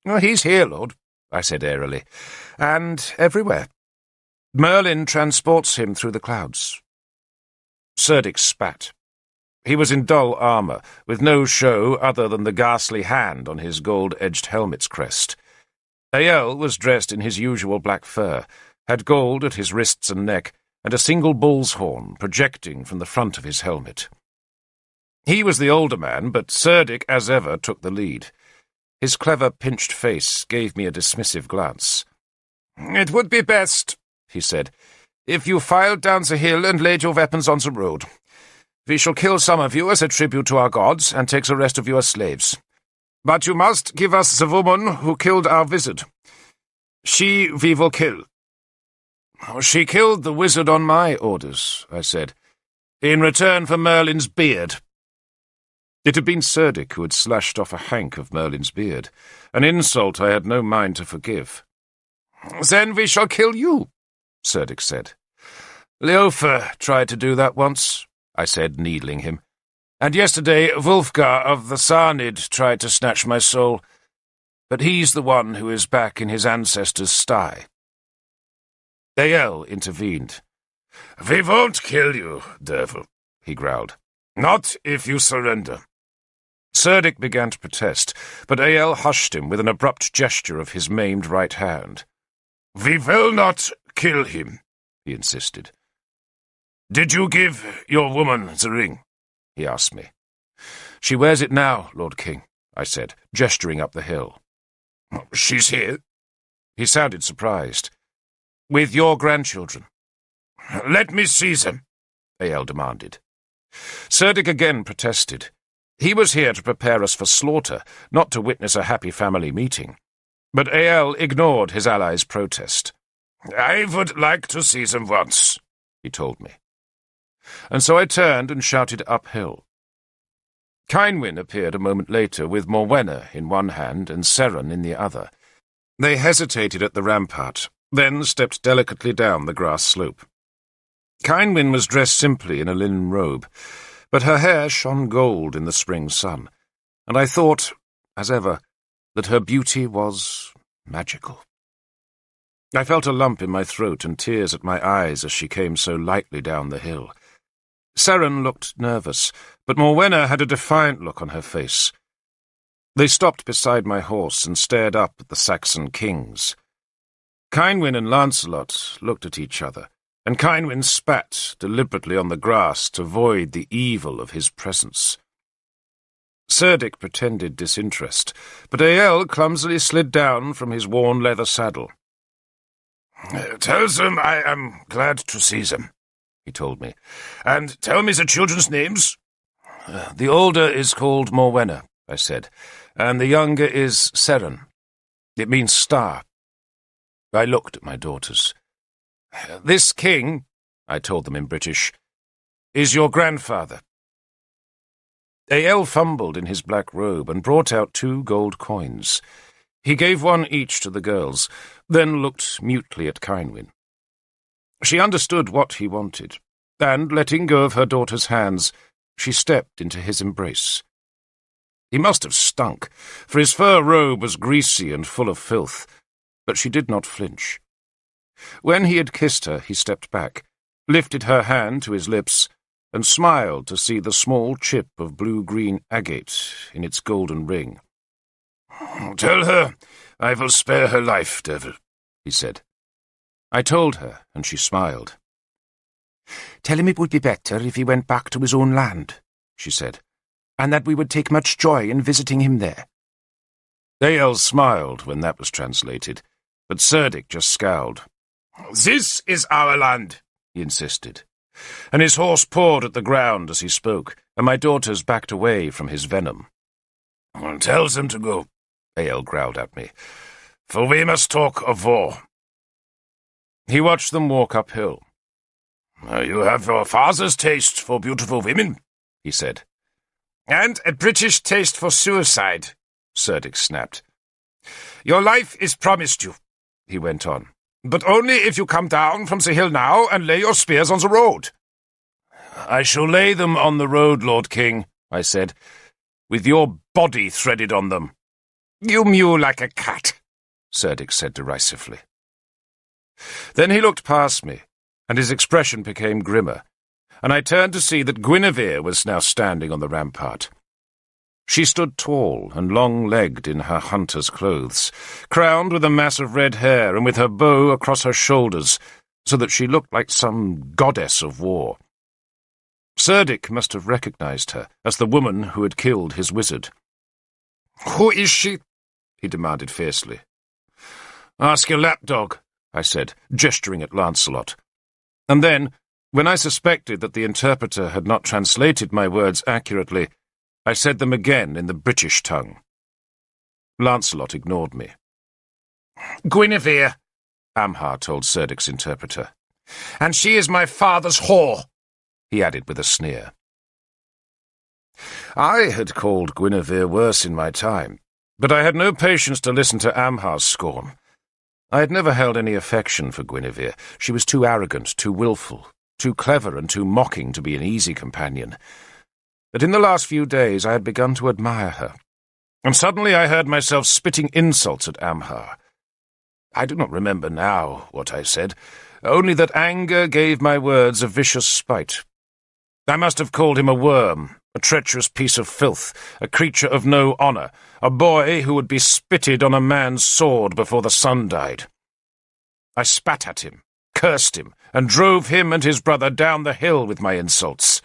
"Oh, he's here, Lord," I said airily, "and everywhere. Merlin transports him through the clouds." Cerdic spat. He was in dull armour, with no show other than the ghastly hand on his gold-edged helmet's crest. Ael was dressed in his usual black fur, had gold at his wrists and neck, and a single bull's horn projecting from the front of his helmet. He was the older man, but Cerdic, as ever, took the lead. His clever, pinched face gave me a dismissive glance. "It would be best," he said, "if you filed down the hill and laid your weapons on the road. We shall kill some of you as a tribute to our gods, and take the rest of you as slaves. But you must give us the woman who killed our wizard. She we will kill." "She killed the wizard on my orders," I said, "in return for Merlin's beard." It had been Cerdic who had slashed off a hank of Merlin's beard, an insult I had no mind to forgive. "Then we shall kill you," Cerdic said. "Leofer tried to do that once," I said, needling him. "And yesterday Wulfgar of the Sarnid tried to snatch my soul. But he's the one who is back in his ancestors' sty." Ael intervened. "We won't kill you, devil," he growled. "Not if you surrender." Cerdic began to protest, but Ael hushed him with an abrupt gesture of his maimed right hand. "We will not kill him," he insisted. "Did you give your woman the ring?" he asked me. "She wears it now, Lord King," I said, gesturing up the hill. "She's here?" He sounded surprised. "With your grandchildren." "Let me see them," Ael demanded. Cerdic again protested. He was here to prepare us for slaughter, not to witness a happy family meeting. But Ael ignored his ally's protest. "I would like to see them once," he told me. And so I turned and shouted uphill. Cynwyn appeared a moment later with Morwenna in one hand and Seren in the other. They hesitated at the rampart, then stepped delicately down the grass slope. Cynwyn was dressed simply in a linen robe, but her hair shone gold in the spring sun, and I thought, as ever, that her beauty was magical. I felt a lump in my throat and tears at my eyes as she came so lightly down the hill. Seren looked nervous, but Morwenna had a defiant look on her face. They stopped beside my horse and stared up at the Saxon kings. Cynwyn and Lancelot looked at each other, and Cynwyn spat deliberately on the grass to void the evil of his presence. Cerdic pretended disinterest, but Ael clumsily slid down from his worn leather saddle. "Tell them I am glad to see them," he told me. "And tell me the children's names." The older is called Morwenna," I said, "and the younger is Seren. It means star." I looked at my daughters. "This king," I told them in British, "is your grandfather." Ael fumbled in his black robe and brought out 2 gold coins. He gave one each to the girls, then looked mutely at Cynwyn. She understood what he wanted, and, letting go of her daughter's hands, she stepped into his embrace. He must have stunk, for his fur robe was greasy and full of filth, but she did not flinch. When he had kissed her, he stepped back, lifted her hand to his lips, and smiled to see the small chip of blue-green agate in its golden ring. "Tell her I will spare her life, devil," he said. I told her, and she smiled. "Tell him it would be better if he went back to his own land," she said, "and that we would take much joy in visiting him there." Ael smiled when that was translated, but Cerdic just scowled. "This is our land," he insisted, and his horse pawed at the ground as he spoke, and my daughters backed away from his venom. "Tell them to go," Ael growled at me, "for we must talk of war." He watched them walk uphill. "You have your father's taste for beautiful women," he said. "And a British taste for suicide," Cerdic snapped. "Your life is promised you," he went on, "but only if you come down from the hill now and lay your spears on the road. I shall lay them on the road, Lord King, I said, with your body threaded on them. You mew like a cat, Cerdic said derisively. Then he looked past me, and his expression became grimmer, and I turned to see that Guinevere was now standing on the rampart. She stood tall and long-legged in her hunter's clothes, crowned with a mass of red hair and with her bow across her shoulders, so that she looked like some goddess of war. Cerdic must have recognized her as the woman who had killed his wizard. "Who is she?" he demanded fiercely. "Ask your lapdog," I said, gesturing at Lancelot. And then, when I suspected that the interpreter had not translated my words accurately, I said them again in the British tongue. Lancelot ignored me. "Guinevere," Amhar told Cerdic's interpreter. "And she is my father's whore," he added with a sneer. I had called Guinevere worse in my time, but I had no patience to listen to Amhar's scorn. I had never held any affection for Guinevere. She was too arrogant, too willful, too clever and too mocking to be an easy companion. But in the last few days I had begun to admire her, and suddenly I heard myself spitting insults at Amhar. I do not remember now what I said, only that anger gave my words a vicious spite. I must have called him a worm, a treacherous piece of filth, a creature of no honour, a boy who would be spitted on a man's sword before the sun died. I spat at him, cursed him, and drove him and his brother down the hill with my insults.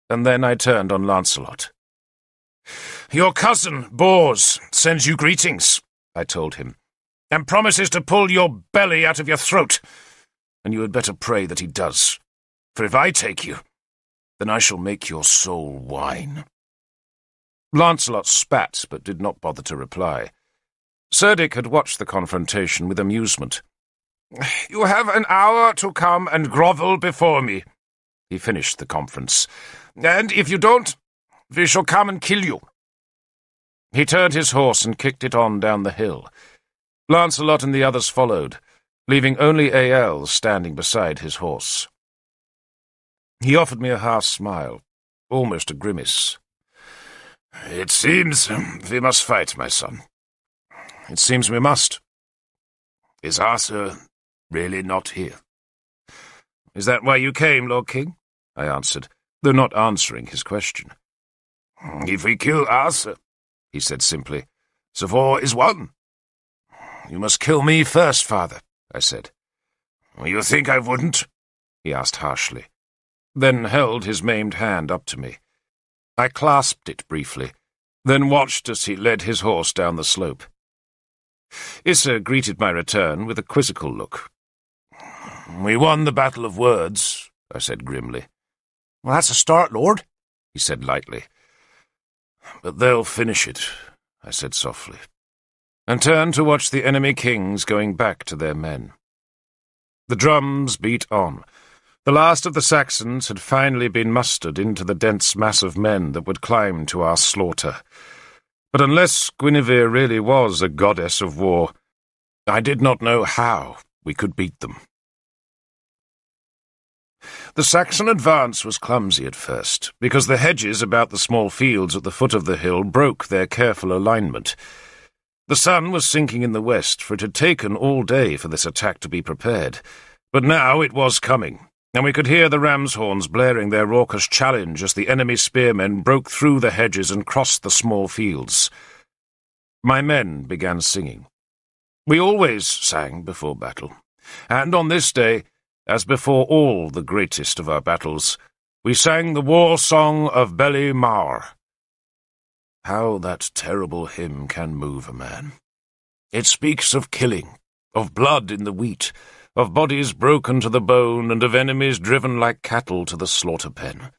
And then I turned on Lancelot. "Your cousin, Bors, sends you greetings," I told him, "and promises to pull your belly out of your throat. And you had better pray that he does, for if I take you, then I shall make your soul wine." Lancelot spat, but did not bother to reply. Cerdic had watched the confrontation with amusement. "You have an hour to come and grovel before me," he finished the conference. "And if you don't, we shall come and kill you." He turned his horse and kicked it on down the hill. Lancelot and the others followed, leaving only Ael standing beside his horse. He offered me a half-smile, almost a grimace. "It seems we must fight, my son." "It seems we must." "Is Arthur really not here?" "Is that why you came, Lord King?" I answered, though not answering his question. "If we kill Arthur," he said simply, "the war is won." "You must kill me first, father," I said. "You think I wouldn't?" he asked harshly, then held his maimed hand up to me. I clasped it briefly, then watched as he led his horse down the slope. Issa greeted my return with a quizzical look. "We won the battle of words," I said grimly. "Well, that's a start, Lord," he said lightly. "But they'll finish it," I said softly, and turned to watch the enemy kings going back to their men. The drums beat on. The last of the Saxons had finally been mustered into the dense mass of men that would climb to our slaughter. But unless Guinevere really was a goddess of war, I did not know how we could beat them. The Saxon advance was clumsy at first, because the hedges about the small fields at the foot of the hill broke their careful alignment. The sun was sinking in the west, for it had taken all day for this attack to be prepared. But now it was coming, and we could hear the ram's horns blaring their raucous challenge as the enemy spearmen broke through the hedges and crossed the small fields. My men began singing. We always sang before battle, and on this day, as before all the greatest of our battles, we sang the war song of Beli Mawr. How that terrible hymn can move a man. It speaks of killing, of blood in the wheat, of bodies broken to the bone, and of enemies driven like cattle to the slaughter-pen.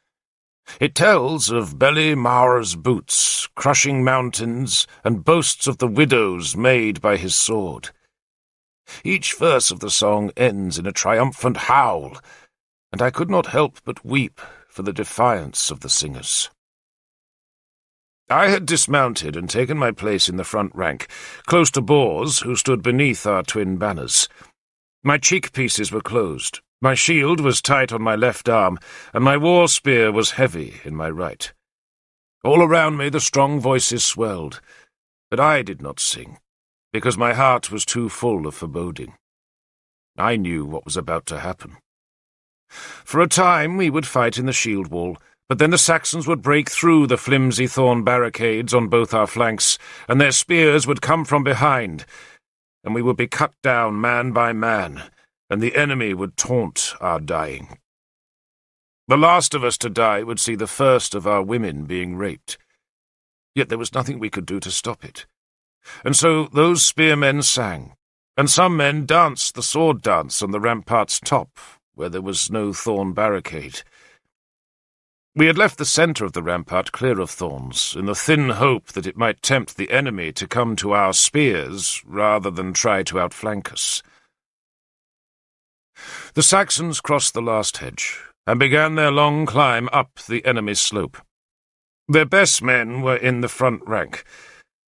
It tells of Beli Mawr's boots, crushing mountains, and boasts of the widows made by his sword. Each verse of the song ends in a triumphant howl, and I could not help but weep for the defiance of the singers. I had dismounted and taken my place in the front rank, close to Bors, who stood beneath our twin banners. My cheek-pieces were closed, My shield was tight on my left arm, and my war spear was heavy in my right. All around me the strong voices swelled, but I did not sing, because my heart was too full of foreboding. I knew what was about to happen. For a time we would fight in the shield wall, but then the Saxons would break through the flimsy thorn barricades on both our flanks, and their spears would come from behind, and we would be cut down man by man, and the enemy would taunt our dying. The last of us to die would see the first of our women being raped. Yet there was nothing we could do to stop it. And so those spearmen sang, and some men danced the sword dance on the rampart's top, where there was no thorn barricade. We had left the centre of the rampart clear of thorns, in the thin hope that it might tempt the enemy to come to our spears rather than try to outflank us. The Saxons crossed the last hedge, and began their long climb up the enemy's slope. Their best men were in the front rank,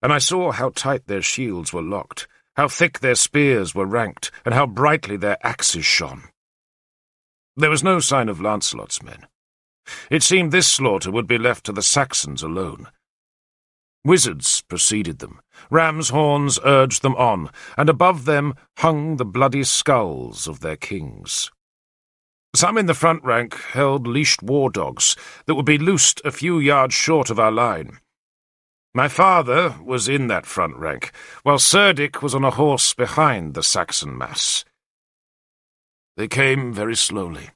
and I saw how tight their shields were locked, how thick their spears were ranked, and how brightly their axes shone. There was no sign of Lancelot's men. It seemed this slaughter would be left to the Saxons alone. Wizards preceded them, ram's horns urged them on, and above them hung the bloody skulls of their kings. Some in the front rank held leashed war dogs that would be loosed a few yards short of our line. My father was in that front rank, while Cerdic was on a horse behind the Saxon mass. They came very slowly.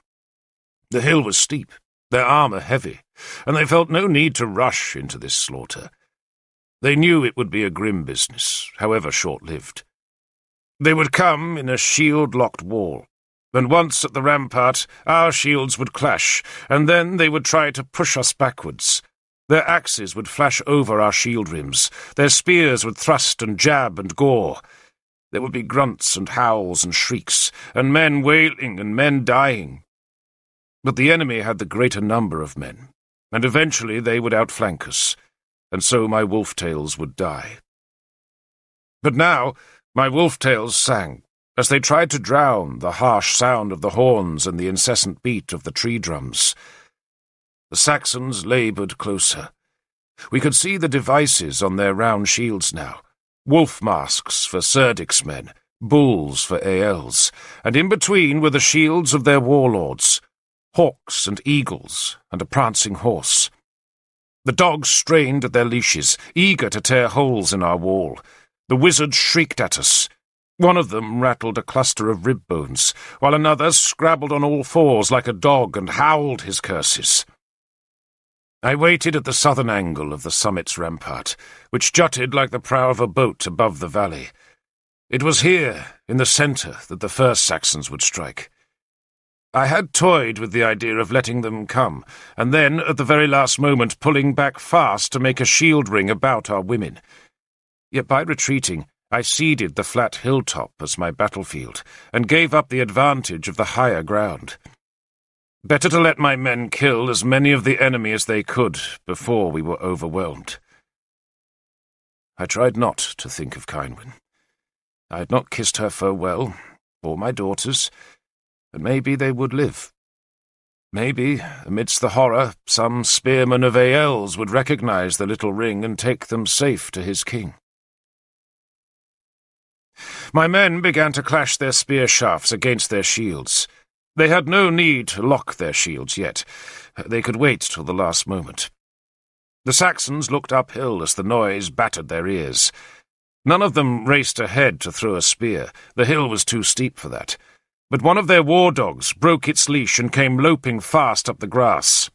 The hill was steep, their armour heavy, and they felt no need to rush into this slaughter. They knew it would be a grim business, however short-lived. They would come in a shield-locked wall, and once at the rampart, our shields would clash, and then they would try to push us backwards. Their axes would flash over our shield rims, their spears would thrust and jab and gore. There would be grunts and howls and shrieks, and men wailing and men dying. But the enemy had the greater number of men, and eventually they would outflank us, and so my wolf-tails would die. But now my wolf-tails sang, as they tried to drown the harsh sound of the horns and the incessant beat of the tree drums. The Saxons laboured closer. We could see the devices on their round shields now, wolf masks for Cerdic's men, bulls for Ael's, and in between were the shields of their warlords, hawks and eagles, and a prancing horse. The dogs strained at their leashes, eager to tear holes in our wall. The wizards shrieked at us. One of them rattled a cluster of rib bones, while another scrabbled on all fours like a dog and howled his curses. I waited at the southern angle of the summit's rampart, which jutted like the prow of a boat above the valley. It was here, in the centre, that the first Saxons would strike. I had toyed with the idea of letting them come, and then, at the very last moment, pulling back fast to make a shield ring about our women. Yet by retreating, I ceded the flat hilltop as my battlefield, and gave up the advantage of the higher ground. Better to let my men kill as many of the enemy as they could before we were overwhelmed. I tried not to think of Cynwyn. I had not kissed her farewell, or my daughters, and maybe they would live. Maybe, amidst the horror, some spearman of Ael's would recognize the little ring and take them safe to his king. My men began to clash their spear shafts against their shields. They had no need to lock their shields yet. They could wait till the last moment. The Saxons looked uphill as the noise battered their ears. None of them raced ahead to throw a spear. The hill was too steep for that. But one of their war dogs broke its leash and came loping fast up the grass.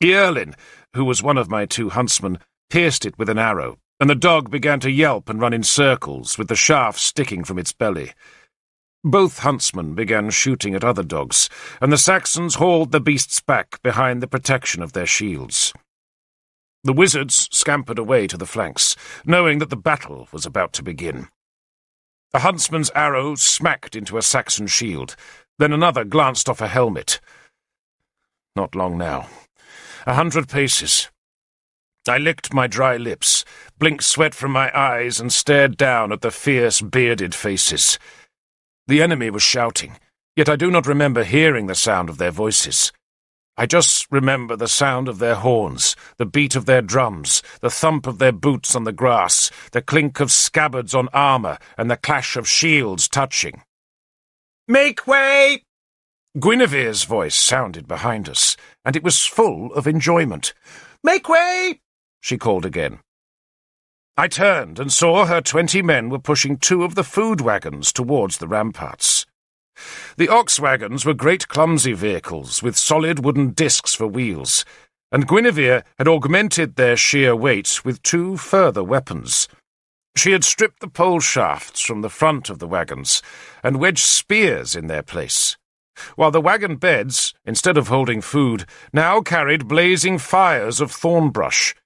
Eerlin, who was one of my two huntsmen, pierced it with an arrow, and the dog began to yelp and run in circles, with the shaft sticking from its belly. Both huntsmen began shooting at other dogs, and the Saxons hauled the beasts back behind the protection of their shields. The wizards scampered away to the flanks, knowing that the battle was about to begin. A huntsman's arrow smacked into a Saxon shield, then another glanced off a helmet. Not long now. 100 paces. I licked my dry lips, blinked sweat from my eyes, and stared down at the fierce, bearded faces. The enemy was shouting. Yet I do not remember hearing the sound of their voices. I just remember the sound of their horns, the beat of their drums, the thump of their boots on the grass, the clink of scabbards on armour, and the clash of shields touching. "Make way!" Guinevere's voice sounded behind us, and it was full of enjoyment. "Make way!" she called again. I turned and saw her 20 men were pushing 2 of the food wagons towards the ramparts. The ox wagons were great clumsy vehicles with solid wooden discs for wheels, and Guinevere had augmented their sheer weight with 2 further weapons. She had stripped the pole shafts from the front of the wagons and wedged spears in their place, while the wagon beds, instead of holding food, now carried blazing fires of thornbrush.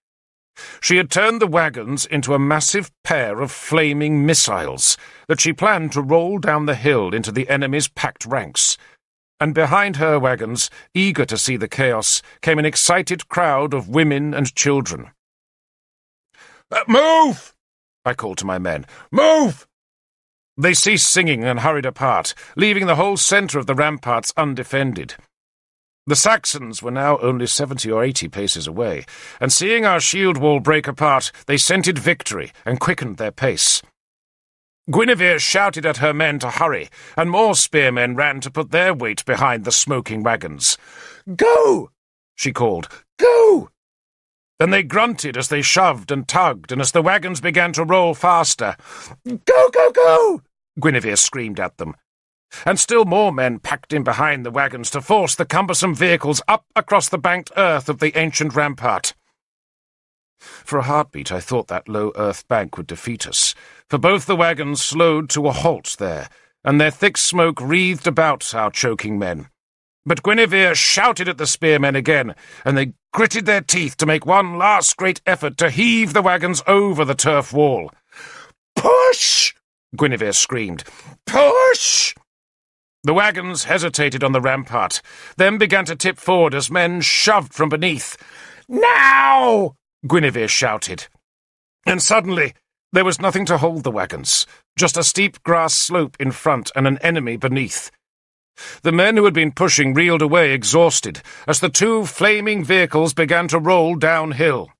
She had turned the wagons into a massive pair of flaming missiles that she planned to roll down the hill into the enemy's packed ranks, and behind her wagons, eager to see the chaos, came an excited crowd of women and children. "Move!" I called to my men. "Move!" They ceased singing and hurried apart, leaving the whole centre of the ramparts undefended. The Saxons were now only 70 or 80 paces away, and seeing our shield wall break apart, they scented victory and quickened their pace. Guinevere shouted at her men to hurry, and more spearmen ran to put their weight behind the smoking wagons. "Go!" she called. "Go!" And they grunted as they shoved and tugged, and as the wagons began to roll faster. "Go, go, go!" Guinevere screamed at them. And still more men packed in behind the wagons to force the cumbersome vehicles up across the banked earth of the ancient rampart. For a heartbeat I thought that low earth bank would defeat us, for both the wagons slowed to a halt there, and their thick smoke wreathed about our choking men. But Guinevere shouted at the spearmen again, and they gritted their teeth to make one last great effort to heave the wagons over the turf wall. "Push!" Guinevere screamed. "Push!" The wagons hesitated on the rampart, then began to tip forward as men shoved from beneath. "Now!" Guinevere shouted. And suddenly there was nothing to hold the wagons, just a steep grass slope in front and an enemy beneath. The men who had been pushing reeled away exhausted as the 2 flaming vehicles began to roll downhill.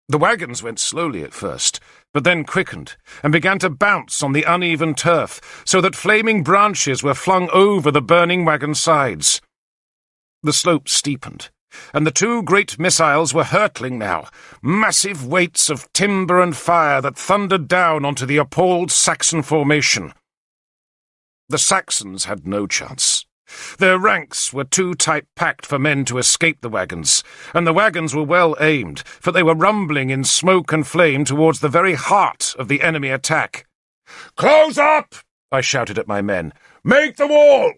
The wagons went slowly at first, but then quickened and began to bounce on the uneven turf, so that flaming branches were flung over the burning wagon sides. The slope steepened, and the 2 great missiles were hurtling now, massive weights of timber and fire that thundered down onto the appalled Saxon formation. The Saxons had no chance. Their ranks were too tight-packed for men to escape the wagons, and the wagons were well aimed, for they were rumbling in smoke and flame towards the very heart of the enemy attack. "Close up!" I shouted at my men. "Make the wall!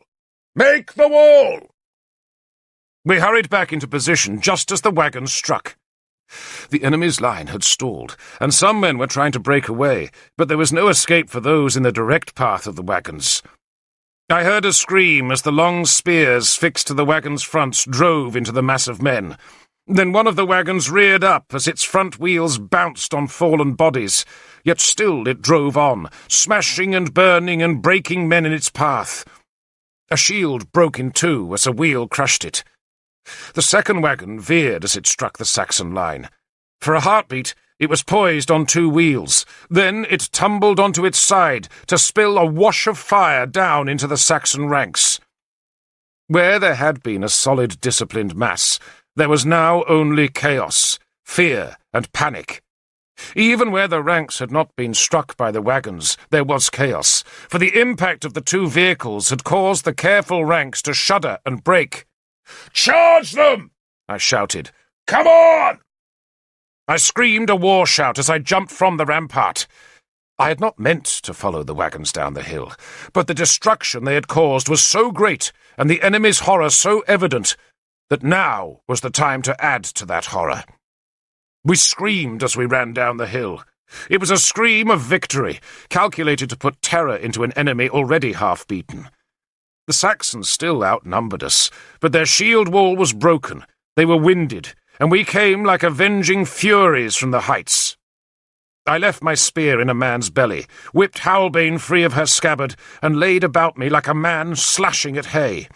Make the wall!" We hurried back into position just as the wagons struck. The enemy's line had stalled, and some men were trying to break away, but there was no escape for those in the direct path of the wagons. I heard a scream as the long spears fixed to the wagon's fronts drove into the mass of men. Then one of the wagons reared up as its front wheels bounced on fallen bodies, yet still it drove on, smashing and burning and breaking men in its path. A shield broke in 2 as a wheel crushed it. The second wagon veered as it struck the Saxon line. For a heartbeat, it was poised on 2 wheels. Then it tumbled onto its side to spill a wash of fire down into the Saxon ranks. Where there had been a solid, disciplined mass, there was now only chaos, fear, and panic. Even where the ranks had not been struck by the wagons, there was chaos, for the impact of the 2 vehicles had caused the careful ranks to shudder and break. "Charge them!" I shouted. "Come on!" I screamed a war shout as I jumped from the rampart. I had not meant to follow the wagons down the hill, but the destruction they had caused was so great, and the enemy's horror so evident, that now was the time to add to that horror. We screamed as we ran down the hill. It was a scream of victory, calculated to put terror into an enemy already half-beaten. The Saxons still outnumbered us, but their shield wall was broken. They were winded, and we came like avenging furies from the heights. I left my spear in a man's belly, whipped Howlbane free of her scabbard, and laid about me like a man slashing at hay.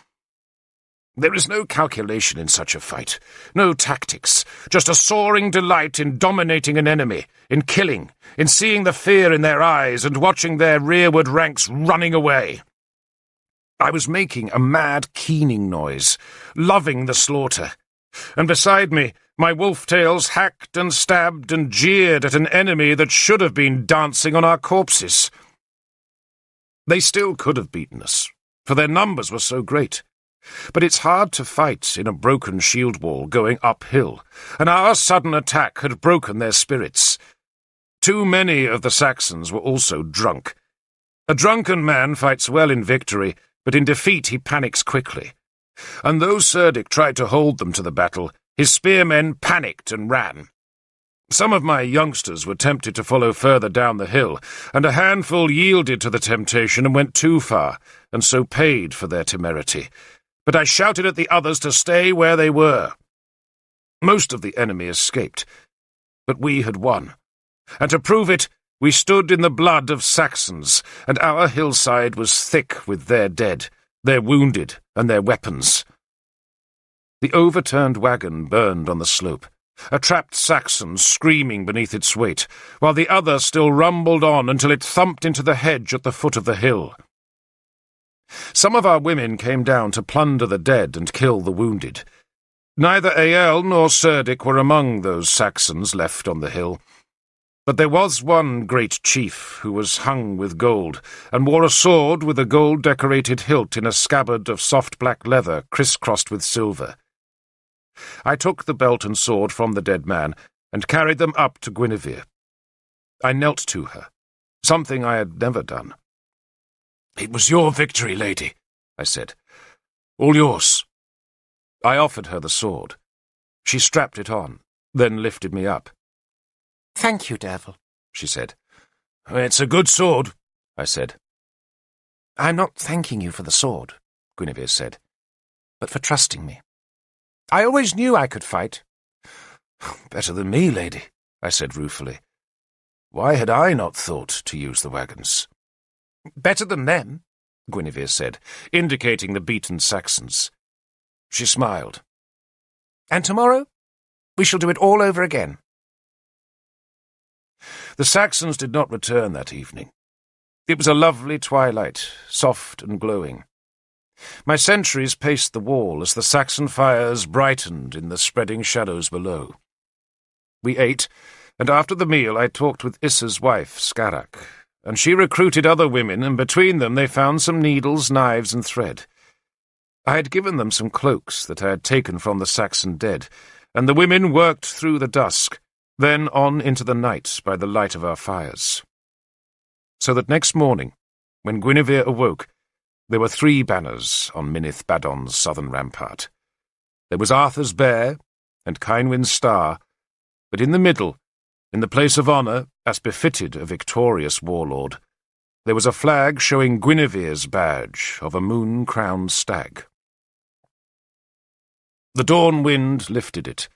There is no calculation in such a fight, no tactics, just a soaring delight in dominating an enemy, in killing, in seeing the fear in their eyes and watching their rearward ranks running away. I was making a mad keening noise, loving the slaughter, and beside me my wolf-tails hacked and stabbed and jeered at an enemy that should have been dancing on our corpses. They still could have beaten us, for their numbers were so great. But it's hard to fight in a broken shield wall going uphill, and our sudden attack had broken their spirits. Too many of the Saxons were also drunk. A drunken man fights well in victory, but in defeat he panics quickly. And though Cerdic tried to hold them to the battle, his spearmen panicked and ran. Some of my youngsters were tempted to follow further down the hill, and a handful yielded to the temptation and went too far, and so paid for their temerity. But I shouted at the others to stay where they were. Most of the enemy escaped, but we had won. And to prove it, we stood in the blood of Saxons, and our hillside was thick with their dead, their wounded, and their weapons. The overturned wagon burned on the slope, a trapped Saxon screaming beneath its weight, while the other still rumbled on until it thumped into the hedge at the foot of the hill. Some of our women came down to plunder the dead and kill the wounded. Neither Ael nor Cerdic were among those Saxons left on the hill. But there was one great chief who was hung with gold, and wore a sword with a gold-decorated hilt in a scabbard of soft black leather criss-crossed with silver. I took the belt and sword from the dead man, and carried them up to Guinevere. I knelt to her, something I had never done. "It was your victory, lady," I said. "All yours." I offered her the sword. She strapped it on, then lifted me up. "Thank you, Derval," she said. "It's a good sword," I said. "I'm not thanking you for the sword," Guinevere said, "but for trusting me. I always knew I could fight." "Better than me, lady," I said ruefully. Why had I not thought to use the wagons? "Better than them," Guinevere said, indicating the beaten Saxons. She smiled. "And tomorrow we shall do it all over again." The Saxons did not return that evening. It was a lovely twilight, soft and glowing. My sentries paced the wall as the Saxon fires brightened in the spreading shadows below. We ate, and after the meal I talked with Issa's wife, Scarak, and she recruited other women, and between them they found some needles, knives, and thread. I had given them some cloaks that I had taken from the Saxon dead, and the women worked through the dusk, then on into the night by the light of our fires. So that next morning, when Guinevere awoke, there were 3 banners on Minith Badon's southern rampart. There was Arthur's bear and Kynwyn's star, but in the middle, in the place of honour, as befitted a victorious warlord, there was a flag showing Guinevere's badge of a moon-crowned stag. The dawn wind lifted it.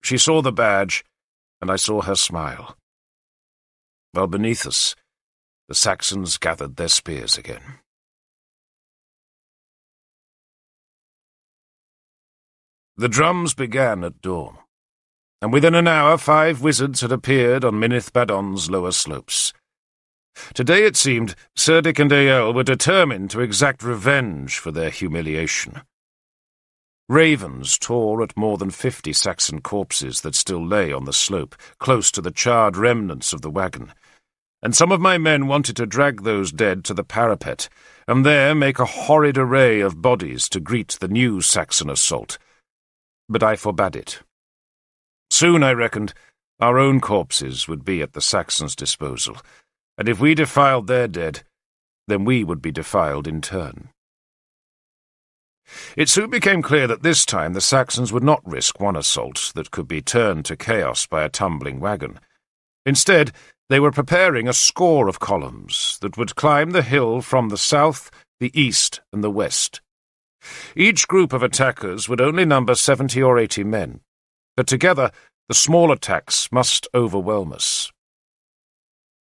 She saw the badge, and I saw her smile. While beneath us, the Saxons gathered their spears again. The drums began at dawn, and within an hour 5 wizards had appeared on Minith Badon's lower slopes. Today, it seemed, Cerdic and Ael were determined to exact revenge for their humiliation. Ravens tore at more than 50 Saxon corpses that still lay on the slope, close to the charred remnants of the wagon, and some of my men wanted to drag those dead to the parapet, and there make a horrid array of bodies to greet the new Saxon assault. But I forbade it. Soon, I reckoned, our own corpses would be at the Saxons' disposal, and if we defiled their dead, then we would be defiled in turn. It soon became clear that this time the Saxons would not risk one assault that could be turned to chaos by a tumbling wagon. Instead, they were preparing a score of columns that would climb the hill from the south, the east, and the west. Each group of attackers would only number 70 or 80 men, but together the small attacks must overwhelm us.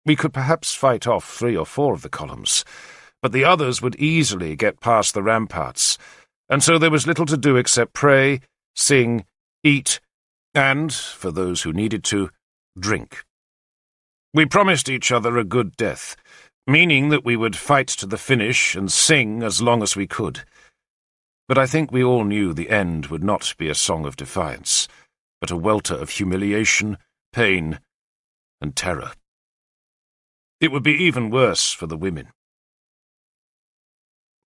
We could perhaps fight off 3 or 4 of the columns, but the others would easily get past the ramparts, and so there was little to do except pray, sing, eat, and, for those who needed to, drink. We promised each other a good death, meaning that we would fight to the finish and sing as long as we could. But I think we all knew the end would not be a song of defiance, but a welter of humiliation, pain, and terror. It would be even worse for the women.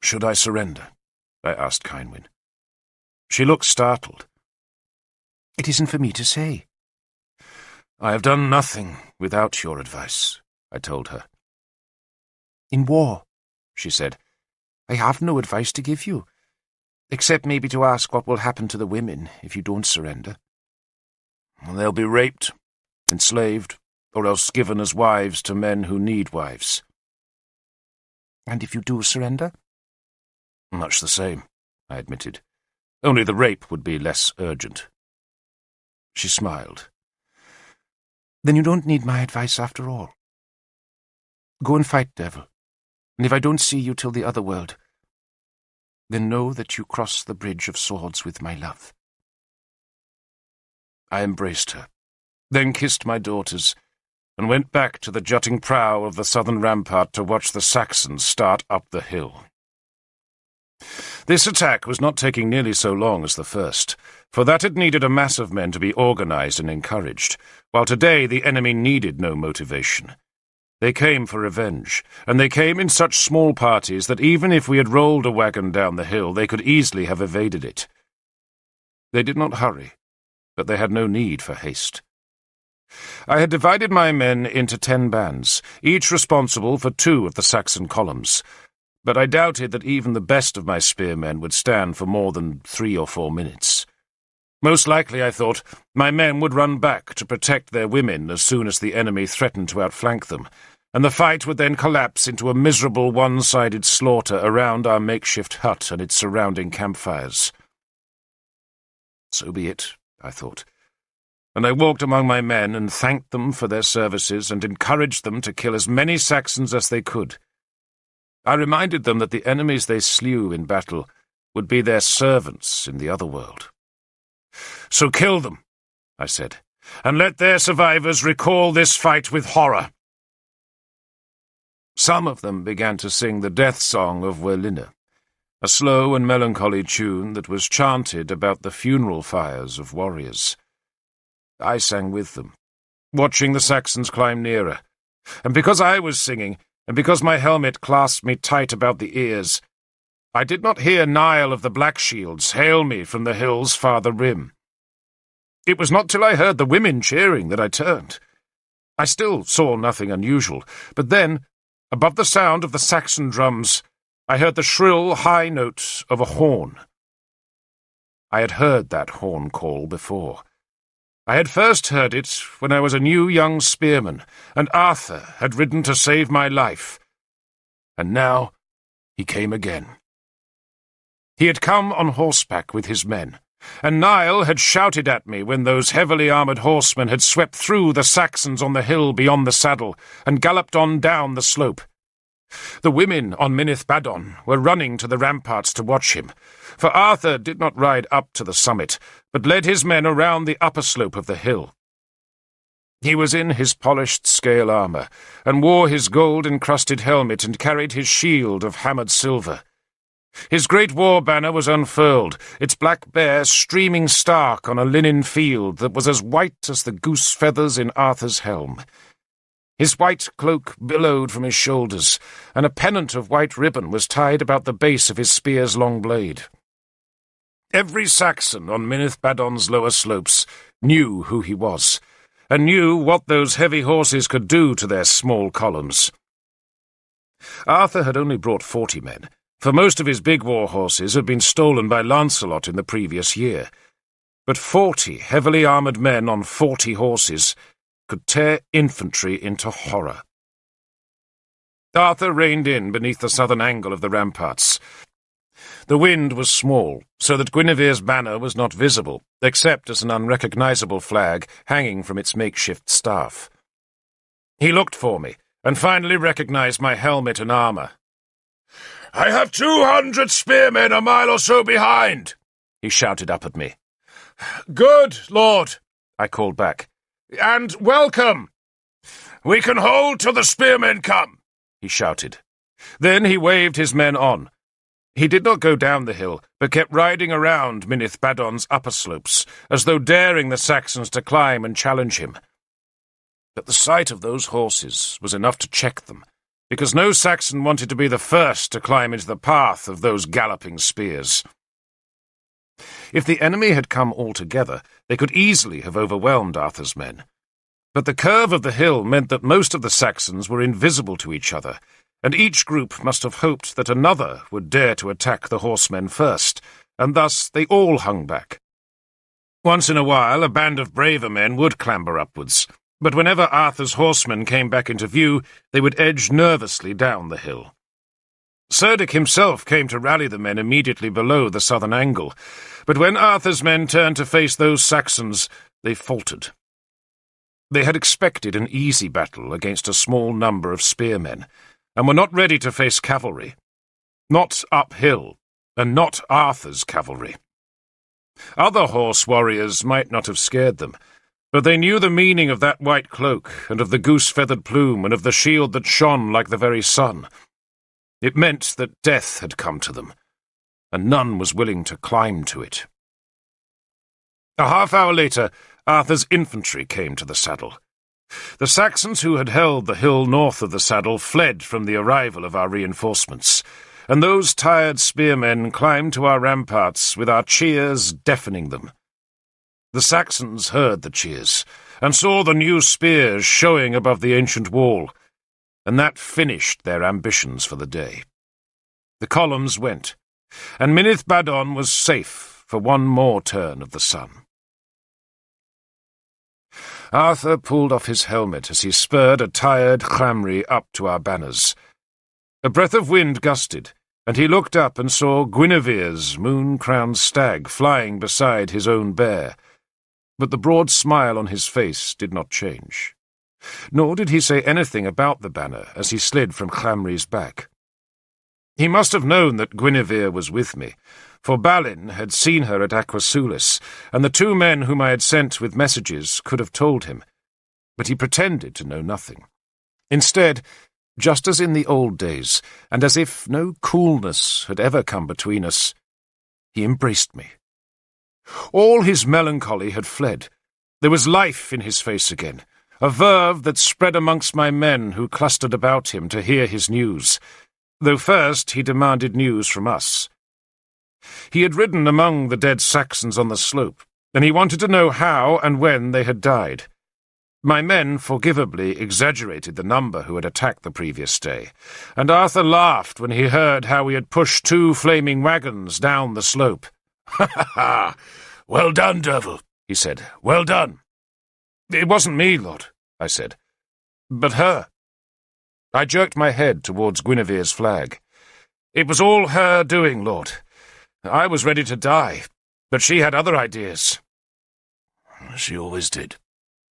"Should I surrender?" I asked Kynwyn. She looked startled. "It isn't for me to say." "I have done nothing without your advice," I told her. "In war," she said, "I have no advice to give you, except maybe to ask what will happen to the women if you don't surrender." "They'll be raped, enslaved, or else given as wives to men who need wives." "And if you do surrender?" "Much the same," I admitted. "Only the rape would be less urgent." She smiled. "Then you don't need my advice after all. Go and fight, devil, and if I don't see you till the other world, then know that you cross the bridge of swords with my love." I embraced her, then kissed my daughters, and went back to the jutting prow of the southern rampart to watch the Saxons start up the hill. This attack was not taking nearly so long as the first, for that had needed a mass of men to be organized and encouraged, while today the enemy needed no motivation. They came for revenge, and they came in such small parties that even if we had rolled a wagon down the hill, they could easily have evaded it. They did not hurry, but they had no need for haste. I had divided my men into 10 bands, each responsible for 2 of the Saxon columns, but I doubted that even the best of my spearmen would stand for more than 3 or 4 minutes. Most likely, I thought, my men would run back to protect their women as soon as the enemy threatened to outflank them, and the fight would then collapse into a miserable one-sided slaughter around our makeshift hut and its surrounding campfires. So be it, I thought, and I walked among my men and thanked them for their services and encouraged them to kill as many Saxons as they could. I reminded them that the enemies they slew in battle would be their servants in the other world. "So kill them," I said, "and let their survivors recall this fight with horror." Some of them began to sing the death song of Werlinne, a slow and melancholy tune that was chanted about the funeral fires of warriors. I sang with them, watching the Saxons climb nearer, and because I was singing, and because my helmet clasped me tight about the ears, I did not hear Niall of the Black Shields hail me from the hill's farther rim. It was not till I heard the women cheering that I turned. I still saw nothing unusual, but then, above the sound of the Saxon drums, I heard the shrill, high note of a horn. I had heard that horn call before. I had first heard it when I was a new young spearman, and Arthur had ridden to save my life. And now he came again. He had come on horseback with his men, and Niall had shouted at me when those heavily armoured horsemen had swept through the Saxons on the hill beyond the saddle and galloped on down the slope. The women on Minith Badon were running to the ramparts to watch him, for Arthur did not ride up to the summit, but led his men around the upper slope of the hill. He was in his polished scale armour, and wore his gold-encrusted helmet and carried his shield of hammered silver. His great war banner was unfurled, its black bear streaming stark on a linen field that was as white as the goose feathers in Arthur's helm. His white cloak billowed from his shoulders, and a pennant of white ribbon was tied about the base of his spear's long blade. Every Saxon on Minith Badon's lower slopes knew who he was, and knew what those heavy horses could do to their small columns. Arthur had only brought 40 men, for most of his big war horses had been stolen by Lancelot in the previous year. But 40 heavily armoured men on 40 horses could tear infantry into horror. Arthur reined in beneath the southern angle of the ramparts. The wind was small, so that Guinevere's banner was not visible, except as an unrecognisable flag hanging from its makeshift staff. He looked for me, and finally recognized my helmet and armor. "I have 200 spearmen a mile or so behind," he shouted up at me. "Good, Lord," I called back. "and welcome. We can hold till the spearmen come," he shouted. Then he waved his men on. He did not go down the hill, but kept riding around Minith Badon's upper slopes, as though daring the Saxons to climb and challenge him. But the sight of those horses was enough to check them, because no Saxon wanted to be the first to climb into the path of those galloping spears. If the enemy had come all together, they could easily have overwhelmed Arthur's men. But the curve of the hill meant that most of the Saxons were invisible to each other, and each group must have hoped that another would dare to attack the horsemen first, and thus they all hung back. Once in a while, a band of braver men would clamber upwards, but whenever Arthur's horsemen came back into view, they would edge nervously down the hill. Cerdic himself came to rally the men immediately below the southern angle, but when Arthur's men turned to face those Saxons, they faltered. They had expected an easy battle against a small number of spearmen, and were not ready to face cavalry. Not uphill, and not Arthur's cavalry. Other horse warriors might not have scared them, but they knew the meaning of that white cloak, and of the goose-feathered plume, and of the shield that shone like the very sun. It meant that death had come to them, and none was willing to climb to it. A half-hour later, Arthur's infantry came to the saddle. The Saxons who had held the hill north of the saddle fled from the arrival of our reinforcements, and those tired spearmen climbed to our ramparts with our cheers deafening them. The Saxons heard the cheers, and saw the new spears showing above the ancient wall, and that finished their ambitions for the day. The columns went, and Minith Badon was safe for one more turn of the sun. Arthur pulled off his helmet as he spurred a tired Chamri up to our banners. A breath of wind gusted, and he looked up and saw Guinevere's moon-crowned stag flying beside his own bear. But the broad smile on his face did not change. Nor did he say anything about the banner as he slid from Chamri's back. He must have known that Guinevere was with me, for Balin had seen her at Aquasulis, and the two men whom I had sent with messages could have told him. But he pretended to know nothing. Instead, just as in the old days, and as if no coolness had ever come between us, he embraced me. All his melancholy had fled. There was life in his face again, a verve that spread amongst my men who clustered about him to hear his news, though first he demanded news from us. He had ridden among the dead Saxons on the slope, and he wanted to know how and when they had died. My men forgivably exaggerated the number who had attacked the previous day, and Arthur laughed when he heard how we had pushed 2 flaming wagons down the slope. "Ha ha ha! Well done, devil," he said. "Well done." "It wasn't me, Lord," I said, "but her." I jerked my head towards Guinevere's flag. "It was all her doing, Lord. I was ready to die, but she had other ideas." "She always did,"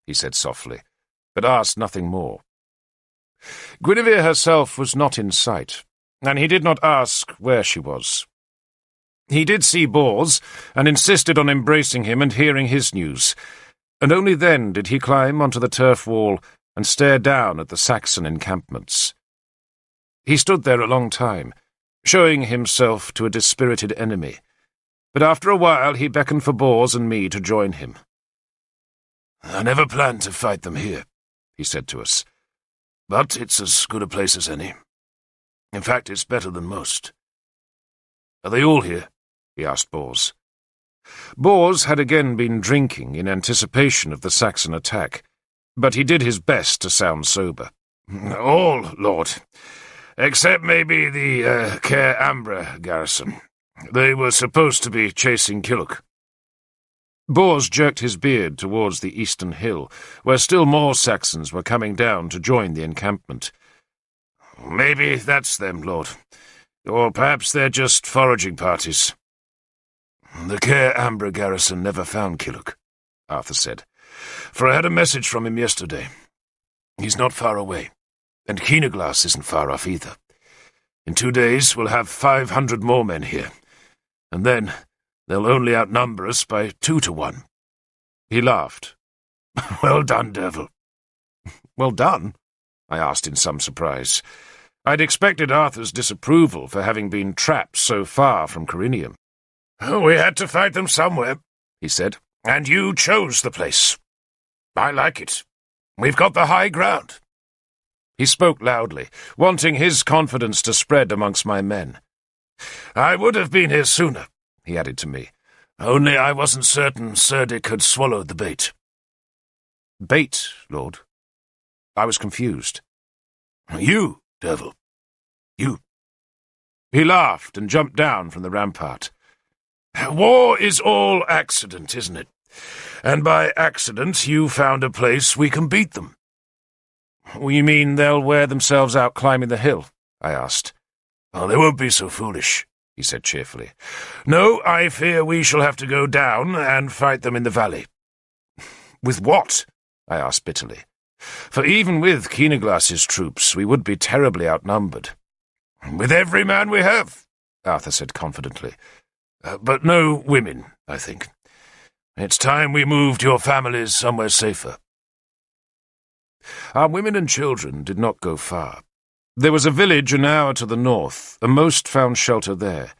he said softly, but asked nothing more. Guinevere herself was not in sight, and he did not ask where she was. He did see Bors, and insisted on embracing him and hearing his news, and only then did he climb onto the turf wall and stare down at the Saxon encampments. He stood there a long time, showing himself to a dispirited enemy, but after a while he beckoned for Bors and me to join him. "I never planned to fight them here," he said to us, "but it's as good a place as any. In fact, it's better than most. Are they all here?" he asked Bors. Bors had again been drinking in anticipation of the Saxon attack, but he did his best to sound sober. "All, Lord. Except maybe the Caer Ambra garrison. They were supposed to be chasing Killock." Bors jerked his beard towards the eastern hill, where still more Saxons were coming down to join the encampment. "Maybe that's them, Lord. Or perhaps they're just foraging parties." "The Caer Ambra garrison never found Killock," Arthur said, "for I had a message from him yesterday. He's not far away. And Keenaglass isn't far off either. In 2 days we'll have 500 more men here, and then they'll only outnumber us by 2 to 1. He laughed. Well done, Devil. Well done? I asked in some surprise. I'd expected Arthur's disapproval for having been trapped so far from Corinium. We had to fight them somewhere, he said. And you chose the place. I like it. We've got the high ground. He spoke loudly, wanting his confidence to spread amongst my men. I would have been here sooner, he added to me. Only I wasn't certain Cerdic had swallowed the bait. Bait, Lord? I was confused. You, Devil. You. He laughed and jumped down from the rampart. War is all accident, isn't it? And by accident you found a place we can beat them. You mean they'll wear themselves out climbing the hill? I asked. Oh, they won't be so foolish, he said cheerfully. No, I fear we shall have to go down and fight them in the valley. With what? I asked bitterly. For even with Keenaglass's troops, we would be terribly outnumbered. With every man we have, Arthur said confidently. But no women, I think. It's time we moved your families somewhere safer. Our women and children did not go far. There was a village an hour to the north, and most found shelter there.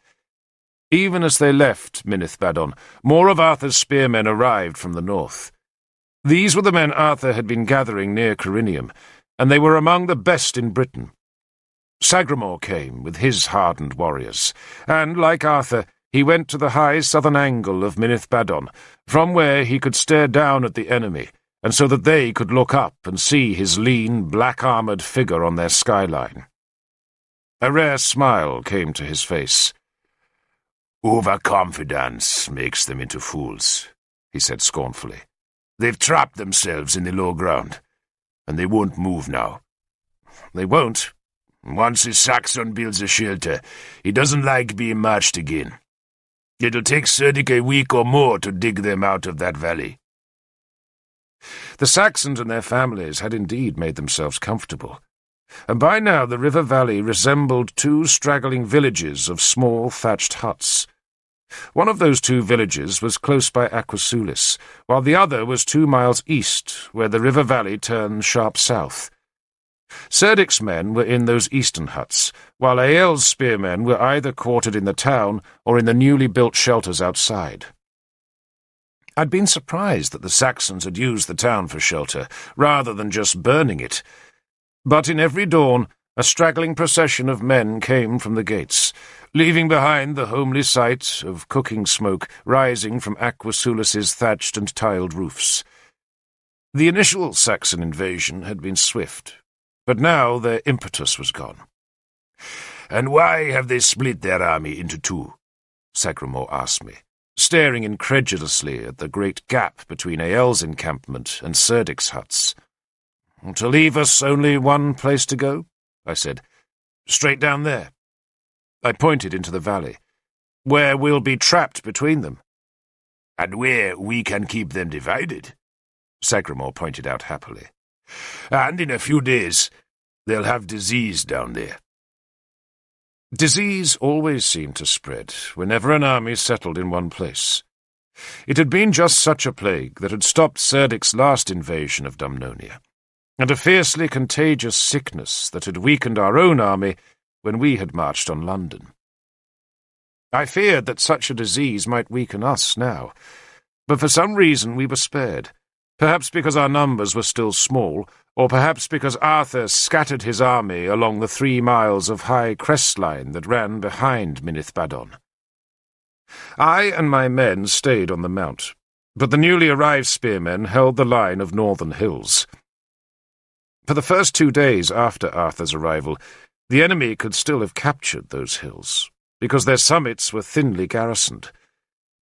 Even as they left Minithbadon, more of Arthur's spearmen arrived from the north. These were the men Arthur had been gathering near Corinium, and they were among the best in Britain. Sagramor came with his hardened warriors, and, like Arthur, he went to the high southern angle of Minithbadon, from where he could stare down at the enemy, and so that they could look up and see his lean, black-armoured figure on their skyline. A rare smile came to his face. Overconfidence makes them into fools, he said scornfully. They've trapped themselves in the low ground, and they won't move now. They won't. Once a Saxon builds a shelter, he doesn't like being marched again. It'll take Cerdic a week or more to dig them out of that valley. The Saxons and their families had indeed made themselves comfortable, and by now the river valley resembled 2 straggling villages of small thatched huts. One of those 2 villages was close by Aquasulis, while the other was 2 miles east, where the river valley turned sharp south. Cerdic's men were in those eastern huts, while Ael's spearmen were either quartered in the town or in the newly built shelters outside. I'd been surprised that the Saxons had used the town for shelter, rather than just burning it. But in every dawn, a straggling procession of men came from the gates, leaving behind the homely sight of cooking smoke rising from Aquasulis's thatched and tiled roofs. The initial Saxon invasion had been swift, but now their impetus was gone. "And why have they split their army into 2? Sagramor asked me, staring incredulously at the great gap between Ael's encampment and Cerdic's huts. "To leave us only one place to go?" I said. "Straight down there." I pointed into the valley, where we'll be trapped between them. "And where we can keep them divided," Sagramor pointed out happily. "And in a few days they'll have disease down there." Disease always seemed to spread whenever an army settled in one place. It had been just such a plague that had stopped Cerdic's last invasion of Dumnonia, and a fiercely contagious sickness that had weakened our own army when we had marched on London. I feared that such a disease might weaken us now, but for some reason we were spared, perhaps because our numbers were still small, or perhaps because Arthur scattered his army along the 3 miles of high crestline that ran behind Minithbadon. I and my men stayed on the mount, but the newly arrived spearmen held the line of northern hills. For the first 2 days after Arthur's arrival, the enemy could still have captured those hills, because their summits were thinly garrisoned.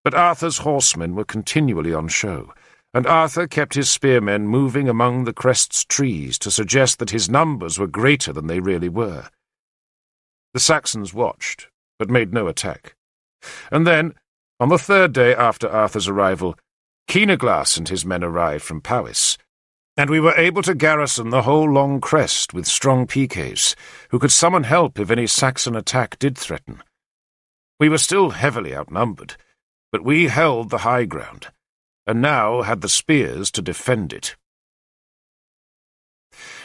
But Arthur's horsemen were continually on show, and Arthur kept his spearmen moving among the crest's trees to suggest that his numbers were greater than they really were. The Saxons watched, but made no attack. And then, on the 3rd day after Arthur's arrival, Keenaglass and his men arrived from Powys, and we were able to garrison the whole long crest with strong PKs, who could summon help if any Saxon attack did threaten. We were still heavily outnumbered, but we held the high ground, and now had the spears to defend it.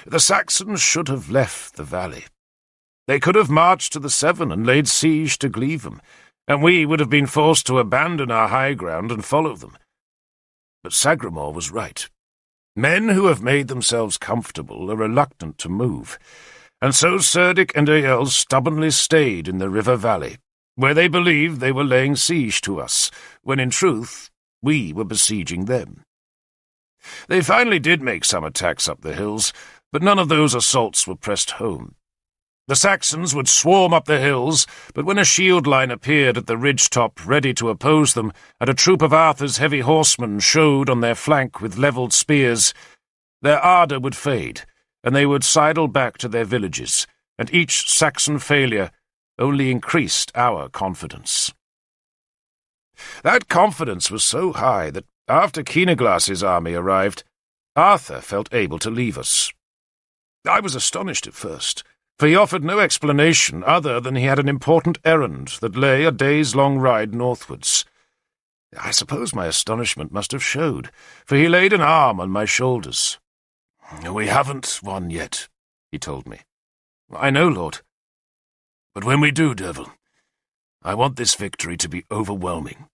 The Saxons should have left the valley. They could have marched to the Severn and laid siege to Gleavham, and we would have been forced to abandon our high ground and follow them. But Sagramor was right. Men who have made themselves comfortable are reluctant to move, and so Cerdic and Eyel stubbornly stayed in the river valley, where they believed they were laying siege to us, when in truth we were besieging them. They finally did make some attacks up the hills, but none of those assaults were pressed home. The Saxons would swarm up the hills, but when a shield line appeared at the ridge-top ready to oppose them, and a troop of Arthur's heavy horsemen showed on their flank with levelled spears, their ardour would fade, and they would sidle back to their villages, and each Saxon failure only increased our confidence. That confidence was so high that after Keenaglas's army arrived, Arthur felt able to leave us. I was astonished at first, for he offered no explanation other than he had an important errand that lay a day's-long ride northwards. I suppose my astonishment must have showed, for he laid an arm on my shoulders. "We haven't won yet," he told me. "I know, Lord." "But when we do, Devil, I want this victory to be overwhelming.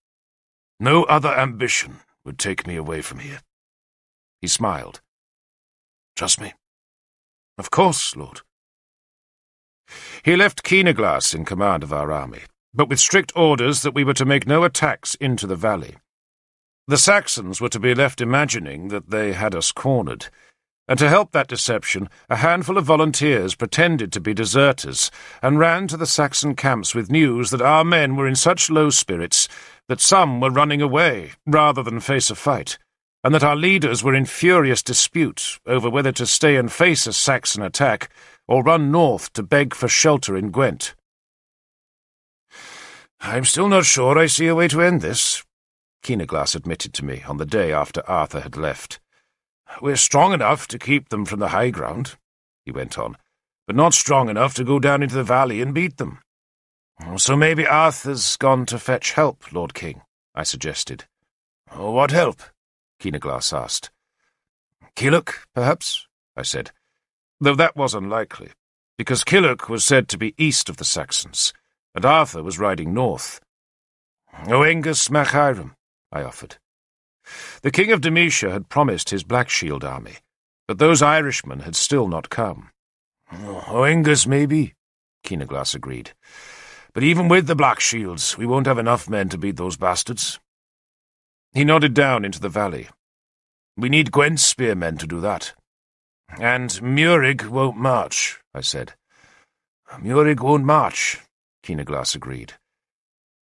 No other ambition would take me away from here." He smiled. "Trust me." "Of course, Lord." He left Keenaglas in command of our army, but with strict orders that we were to make no attacks into the valley. The Saxons were to be left imagining that they had us cornered, and to help that deception, a handful of volunteers pretended to be deserters and ran to the Saxon camps with news that our men were in such low spirits that some were running away rather than face a fight, and that our leaders were in furious dispute over whether to stay and face a Saxon attack or run north to beg for shelter in Gwent. "I'm still not sure I see a way to end this," Keenaglas admitted to me on the day after Arthur had left. "We're strong enough to keep them from the high ground," he went on, "but not strong enough to go down into the valley and beat them." "So maybe Arthur's gone to fetch help, Lord King," I suggested. "What help?" Keenaglas asked. "Killock, perhaps," I said, though that was unlikely, because Killock was said to be east of the Saxons, and Arthur was riding north. "Oengus mac Hiram," I offered. The King of Demetia had promised his Black Shield army, but those Irishmen had still not come. "Oengus, maybe," Keenaglas agreed. "But even with the Black Shields, we won't have enough men to beat those bastards." He nodded down into the valley. "We need Gwent's spearmen to do that." "And Murig won't march," I said. "Murig won't march," Keenaglas agreed.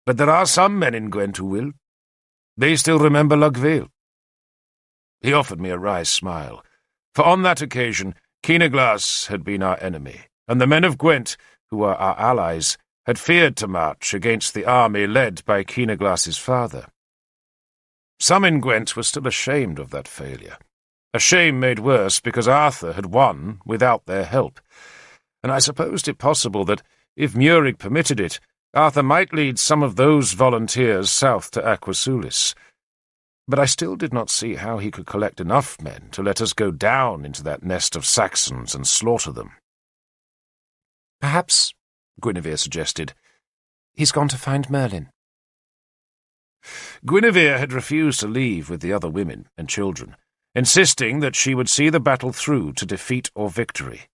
"But there are some men in Gwent who will. They still remember Lugvale." He offered me a wry smile, for on that occasion Keenaglas had been our enemy, and the men of Gwent, who were our allies, had feared to march against the army led by Keenaglas's father. Some in Gwent were still ashamed of that failure, a shame made worse because Arthur had won without their help, and I supposed it possible that, if Murig permitted it, Arthur might lead some of those volunteers south to Aquasulis. But I still did not see how he could collect enough men to let us go down into that nest of Saxons and slaughter them. "Perhaps," Guinevere suggested, "he's gone to find Merlin." Guinevere had refused to leave with the other women and children, insisting that she would see the battle through to defeat or victory.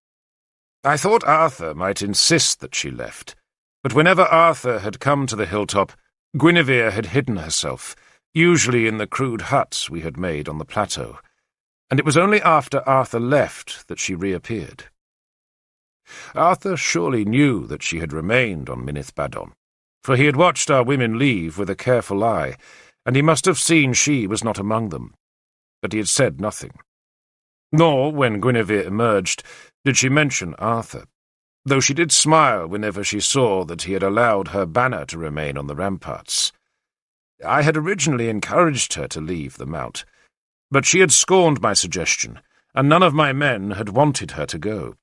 I thought Arthur might insist that she left, but whenever Arthur had come to the hilltop, Guinevere had hidden herself, usually in the crude huts we had made on the plateau, and it was only after Arthur left that she reappeared. Arthur surely knew that she had remained on Minith Badon, for he had watched our women leave with a careful eye, and he must have seen she was not among them, but he had said nothing. Nor, when Guinevere emerged, did she mention Arthur, though she did smile whenever she saw that he had allowed her banner to remain on the ramparts. I had originally encouraged her to leave the mount, but she had scorned my suggestion, and none of my men had wanted her to go.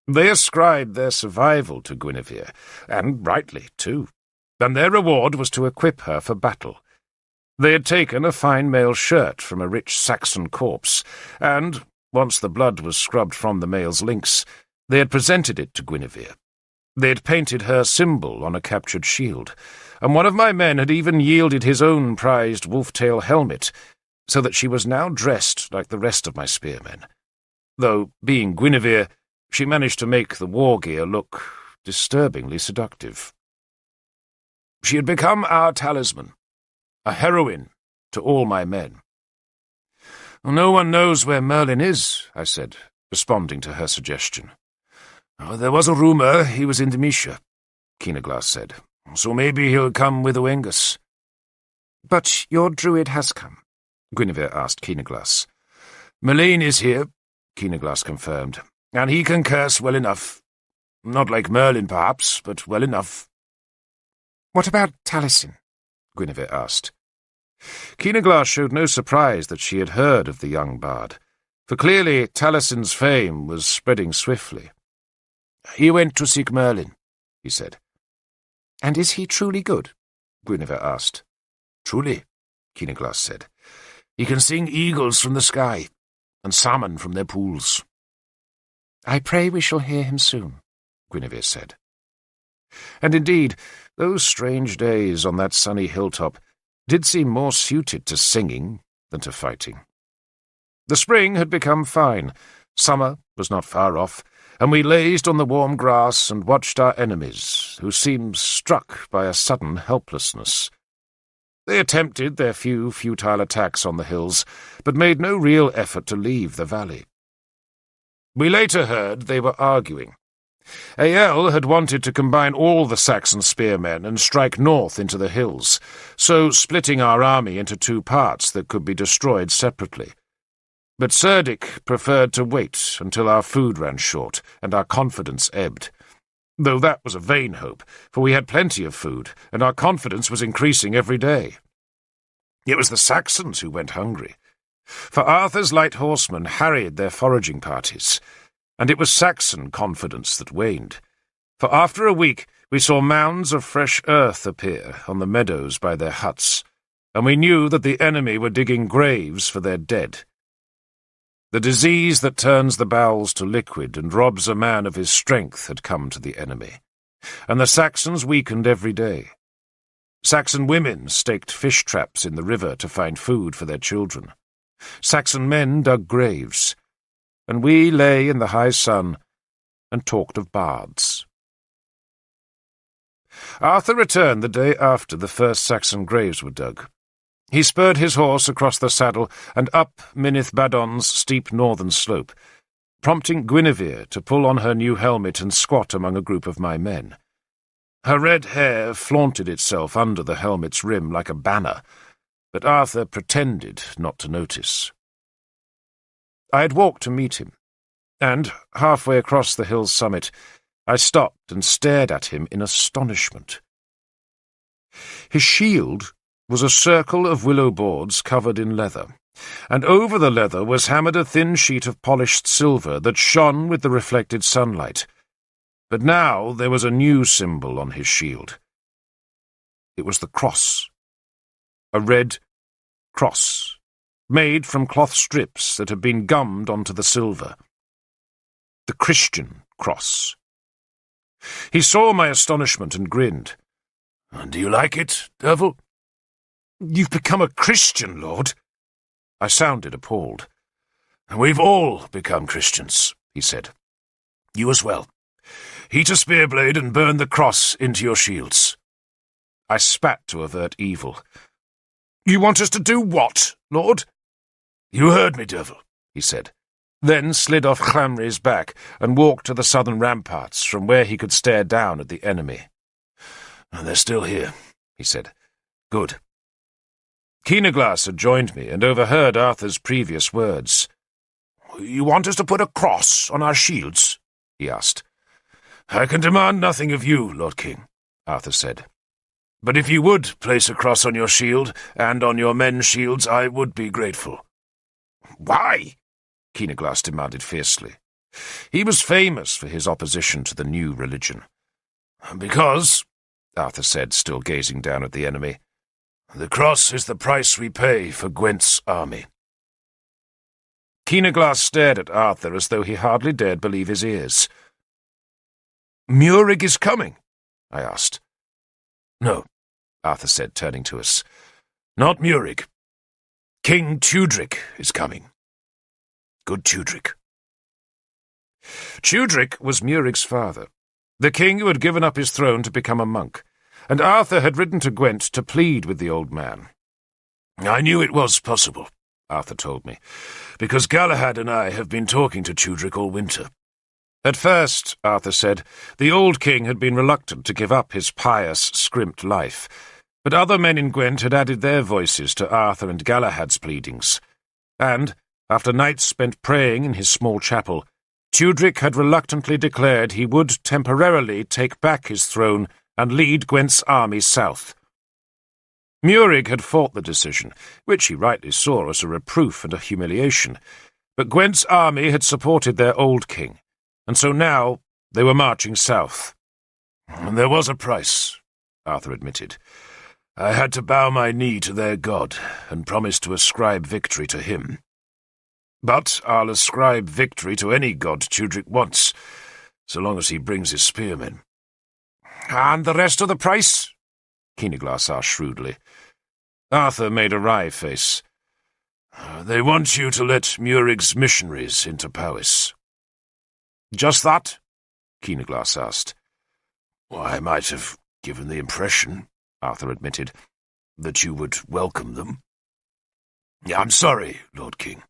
They ascribed their survival to Guinevere, and rightly too, and their reward was to equip her for battle. They had taken a fine male shirt from a rich Saxon corpse, and, once the blood was scrubbed from the male's links, they had presented it to Guinevere. They had painted her symbol on a captured shield, and one of my men had even yielded his own prized wolf-tail helmet, so that she was now dressed like the rest of my spearmen. Though, being Guinevere, she managed to make the war gear look disturbingly seductive. She had become our talisman, a heroine to all my men. "No one knows where Merlin is," I said, responding to her suggestion. "There was a rumour he was in Demetia," Keenaglass said, "so maybe he'll come with Oengus." "But your druid has come?" Guinevere asked Keenaglass. "Merlin is here," Keenaglass confirmed, "and he can curse well enough. Not like Merlin, perhaps, but well enough." "What about Taliesin?" Guinevere asked. Keenaglass showed no surprise that she had heard of the young bard, for clearly Taliesin's fame was spreading swiftly. "He went to seek Merlin," he said. "And is he truly good?" Guinevere asked. "Truly," Keenaglass said. "He can sing eagles from the sky, and salmon from their pools." "I pray we shall hear him soon," Guinevere said. And indeed, those strange days on that sunny hilltop did seem more suited to singing than to fighting. The spring had become fine, summer was not far off, and we lazed on the warm grass and watched our enemies, who seemed struck by a sudden helplessness. They attempted their few futile attacks on the hills, but made no real effort to leave the valley. We later heard they were arguing. Ael had wanted to combine all the Saxon spearmen and strike north into the hills, so splitting our army into two parts that could be destroyed separately. But Cerdic preferred to wait until our food ran short and our confidence ebbed, though that was a vain hope, for we had plenty of food, and our confidence was increasing every day. It was the Saxons who went hungry, for Arthur's light horsemen harried their foraging parties, and it was Saxon confidence that waned, for after a week we saw mounds of fresh earth appear on the meadows by their huts, and we knew that the enemy were digging graves for their dead. The disease that turns the bowels to liquid and robs a man of his strength had come to the enemy, and the Saxons weakened every day. Saxon women staked fish traps in the river to find food for their children. Saxon men dug graves, and we lay in the high sun and talked of bards. Arthur returned the day after the first Saxon graves were dug. He spurred his horse across the saddle and up Minith Badon's steep northern slope, prompting Guinevere to pull on her new helmet and squat among a group of my men. Her red hair flaunted itself under the helmet's rim like a banner, but Arthur pretended not to notice. I had walked to meet him, and, halfway across the hill's summit, I stopped and stared at him in astonishment. His shield was a circle of willow boards covered in leather, and over the leather was hammered a thin sheet of polished silver that shone with the reflected sunlight. But now there was a new symbol on his shield. It was the cross, a red cross, made from cloth strips that had been gummed onto the silver. The Christian cross. He saw my astonishment and grinned. "Do you like it, Devil?" "You've become a Christian, Lord." I sounded appalled. "We've all become Christians," he said. "You as well. Heat a spear blade and burn the cross into your shields." I spat to avert evil. "You want us to do what, Lord?" "You heard me, Devil," he said, then slid off Chlamri's back and walked to the southern ramparts, from where he could stare down at the enemy. "They're still here," he said. "Good." Keenaglass had joined me and overheard Arthur's previous words. "You want us to put a cross on our shields?" he asked. "I can demand nothing of you, Lord King," Arthur said. "But if you would place a cross on your shield and on your men's shields, I would be grateful." "Why?" Keenaglass demanded fiercely. He was famous for his opposition to the new religion. Because, Arthur said, still gazing down at the enemy, the cross is the price we pay for Gwent's army. Keenaglass stared at Arthur as though he hardly dared believe his ears. Murig is coming? I asked. No, Arthur said, turning to us. Not Murig. King Tudric is coming. Good Tudric. Tudric was Murig's father, the king who had given up his throne to become a monk, and Arthur had ridden to Gwent to plead with the old man. I knew it was possible, Arthur told me, because Galahad and I have been talking to Tudric all winter. At first, Arthur said, the old king had been reluctant to give up his pious, scrimped life, but other men in Gwent had added their voices to Arthur and Galahad's pleadings, and, after nights spent praying in his small chapel, Tudric had reluctantly declared he would temporarily take back his throne and lead Gwent's army south. Murig had fought the decision, which he rightly saw as a reproof and a humiliation, but Gwent's army had supported their old king, and so now they were marching south. There was a price, Arthur admitted. I had to bow my knee to their god and promise to ascribe victory to him. But I'll ascribe victory to any god Tudric wants, so long as he brings his spearmen. And the rest of the price? Keenaglass asked shrewdly. Arthur made a wry face. They want you to let Murig's missionaries into Powys. Just that? Keenaglass asked. Well, I might have given the impression, Arthur admitted, that you would welcome them. I'm sorry, Lord King.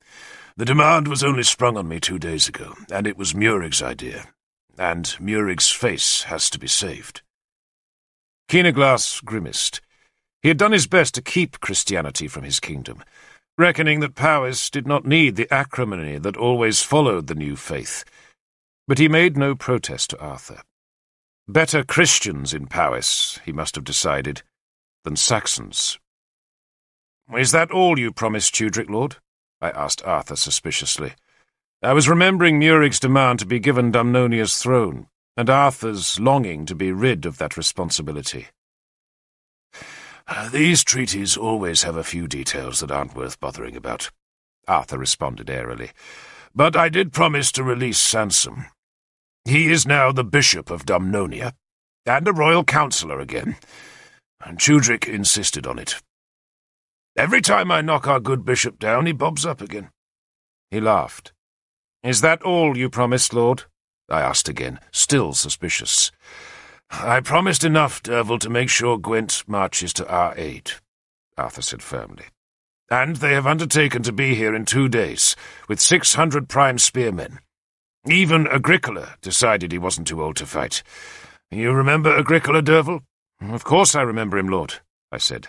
The demand was only sprung on me 2 days ago, and it was Murig's idea, and Murig's face has to be saved. Keenaglass grimaced. He had done his best to keep Christianity from his kingdom, reckoning that Powys did not need the acrimony that always followed the new faith. But he made no protest to Arthur. Better Christians in Powys, he must have decided, than Saxons. Is that all you promised, Tudric, Lord? I asked Arthur suspiciously. I was remembering Murig's demand to be given Dumnonia's throne, and Arthur's longing to be rid of that responsibility. These treaties always have a few details that aren't worth bothering about, Arthur responded airily. But I did promise to release Sansom. He is now the Bishop of Dumnonia, and a royal councillor again, and Tudric insisted on it. Every time I knock our good bishop down, he bobs up again. He laughed. Is that all you promised, Lord? I asked again, still suspicious. I promised enough, Derval, to make sure Gwent marches to our aid, Arthur said firmly. And they have undertaken to be here in 2 days, with 600 prime spearmen. Even Agricola decided he wasn't too old to fight. You remember Agricola, Derval? Of course I remember him, Lord, I said.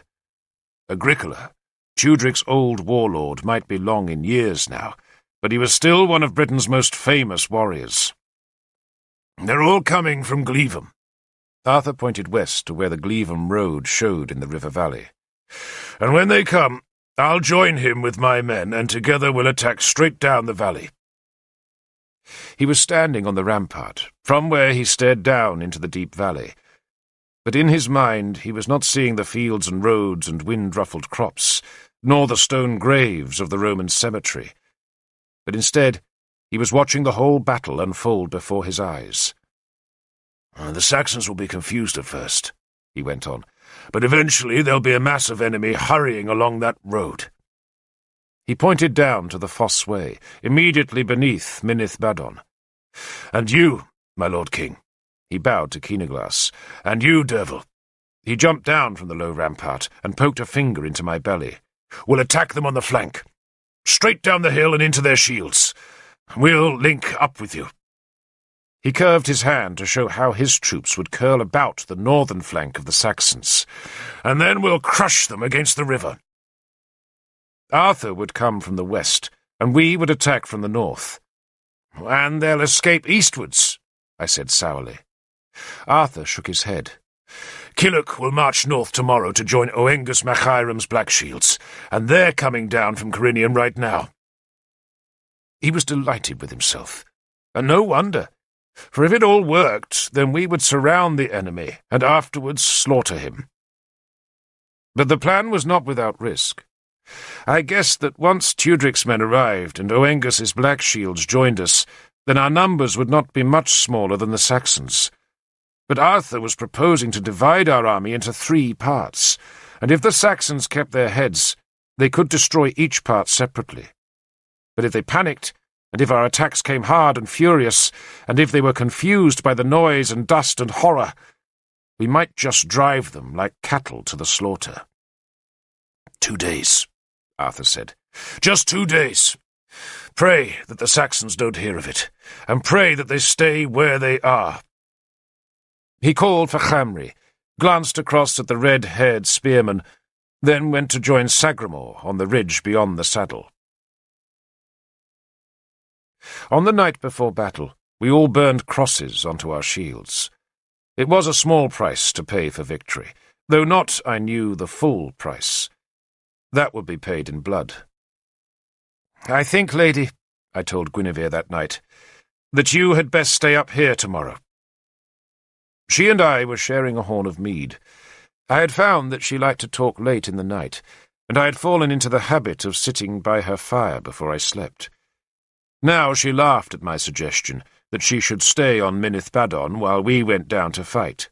Agricola, Tudric's old warlord, might be long in years now, but he was still one of Britain's most famous warriors. They're all coming from Gleavham. Arthur pointed west to where the Gleavham road showed in the river valley. And when they come, I'll join him with my men, and together we'll attack straight down the valley. He was standing on the rampart, from where he stared down into the deep valley. But in his mind he was not seeing the fields and roads and wind-ruffled crops, nor the stone graves of the Roman cemetery. But instead, he was watching the whole battle unfold before his eyes. The Saxons will be confused at first, he went on, but eventually there'll be a mass of enemy hurrying along that road. He pointed down to the Foss Way, immediately beneath Minith Badon. And you, my Lord King, he bowed to Keenaglass, and you, Derval. He jumped down from the low rampart and poked a finger into my belly. We'll attack them on the flank, straight down the hill and into their shields. We'll link up with you. He curved his hand to show how his troops would curl about the northern flank of the Saxons, and then we'll crush them against the river. Arthur would come from the west, and we would attack from the north. And they'll escape eastwards, I said sourly. Arthur shook his head. Killock will march north tomorrow to join Oengus Machairum's Black Shields, and they're coming down from Corinium right now. He was delighted with himself, and no wonder, for if it all worked, then we would surround the enemy and afterwards slaughter him. But the plan was not without risk. I guessed that once Tudric's men arrived and Oengus's Black Shields joined us, then our numbers would not be much smaller than the Saxons. But Arthur was proposing to divide our army into 3 parts, and if the Saxons kept their heads, they could destroy each part separately. But if they panicked, and if our attacks came hard and furious, and if they were confused by the noise and dust and horror, we might just drive them like cattle to the slaughter. 2 days, Arthur said. Just 2 days. Pray that the Saxons don't hear of it, and pray that they stay where they are. He called for Chamri, glanced across at the red-haired spearman, then went to join Sagramor on the ridge beyond the saddle. On the night before battle, we all burned crosses onto our shields. It was a small price to pay for victory, though not, I knew, the full price. That would be paid in blood. "I think, lady," I told Guinevere that night, "that you had best stay up here tomorrow." She and I were sharing a horn of mead. I had found that she liked to talk late in the night, and I had fallen into the habit of sitting by her fire before I slept. Now she laughed at my suggestion that she should stay on Minith Badon while we went down to fight.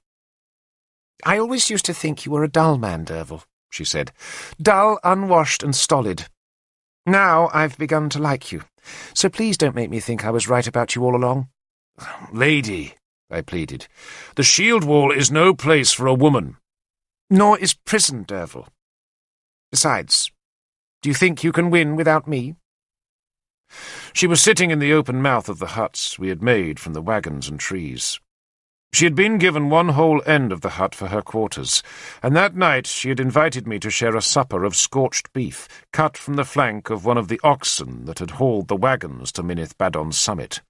"I always used to think you were a dull man, Derval," she said. "Dull, unwashed, and stolid. Now I've begun to like you, so please don't make me think I was right about you all along." "Lady," I pleaded, "the shield wall is no place for a woman." "Nor is prison, Derval. Besides, do you think you can win without me?" She was sitting in the open mouth of the huts we had made from the wagons and trees. She had been given one whole end of the hut for her quarters, and that night she had invited me to share a supper of scorched beef, cut from the flank of one of the oxen that had hauled the wagons to Minith Badon's summit.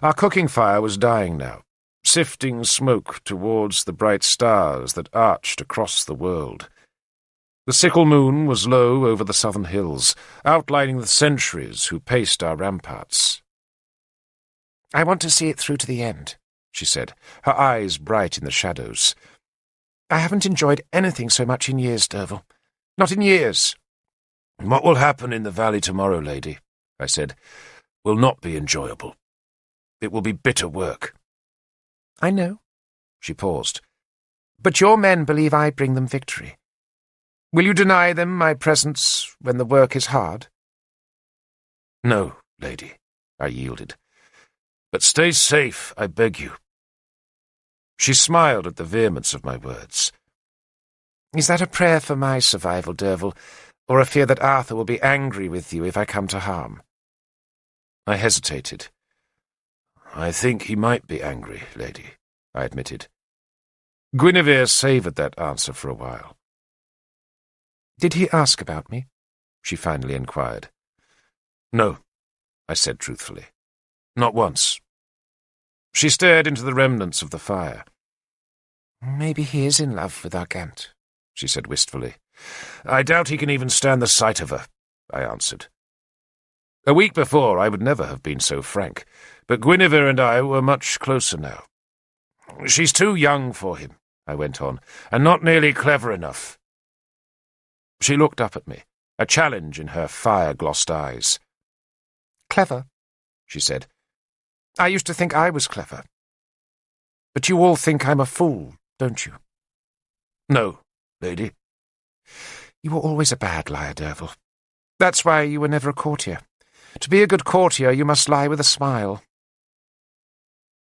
Our cooking fire was dying now, sifting smoke towards the bright stars that arched across the world. The sickle moon was low over the southern hills, outlining the sentries who paced our ramparts. "I want to see it through to the end," she said, her eyes bright in the shadows. "I haven't enjoyed anything so much in years, Derval. Not in years." "What will happen in the valley tomorrow, lady," I said, "will not be enjoyable. It will be bitter work." "I know." She paused. "But your men believe I bring them victory. Will you deny them my presence when the work is hard?" "No, lady," I yielded. "But stay safe, I beg you." She smiled at the vehemence of my words. "Is that a prayer for my survival, Derval, or a fear that Arthur will be angry with you if I come to harm?" I hesitated. "I think he might be angry, lady," I admitted. Guinevere savoured that answer for a while. "Did he ask about me?" she finally inquired. "No," I said truthfully. "Not once." She stared into the remnants of the fire. "Maybe he is in love with Argant," she said wistfully. "I doubt he can even stand the sight of her," I answered. A week before I would never have been so frank, but Guinevere and I were much closer now. "She's too young for him," I went on, "and not nearly clever enough." She looked up at me, a challenge in her fire-glossed eyes. "Clever?" she said. "I used to think I was clever. But you all think I'm a fool, don't you?" "No, lady." "You were always a bad liar, Derval. That's why you were never a courtier. To be a good courtier, you must lie with a smile."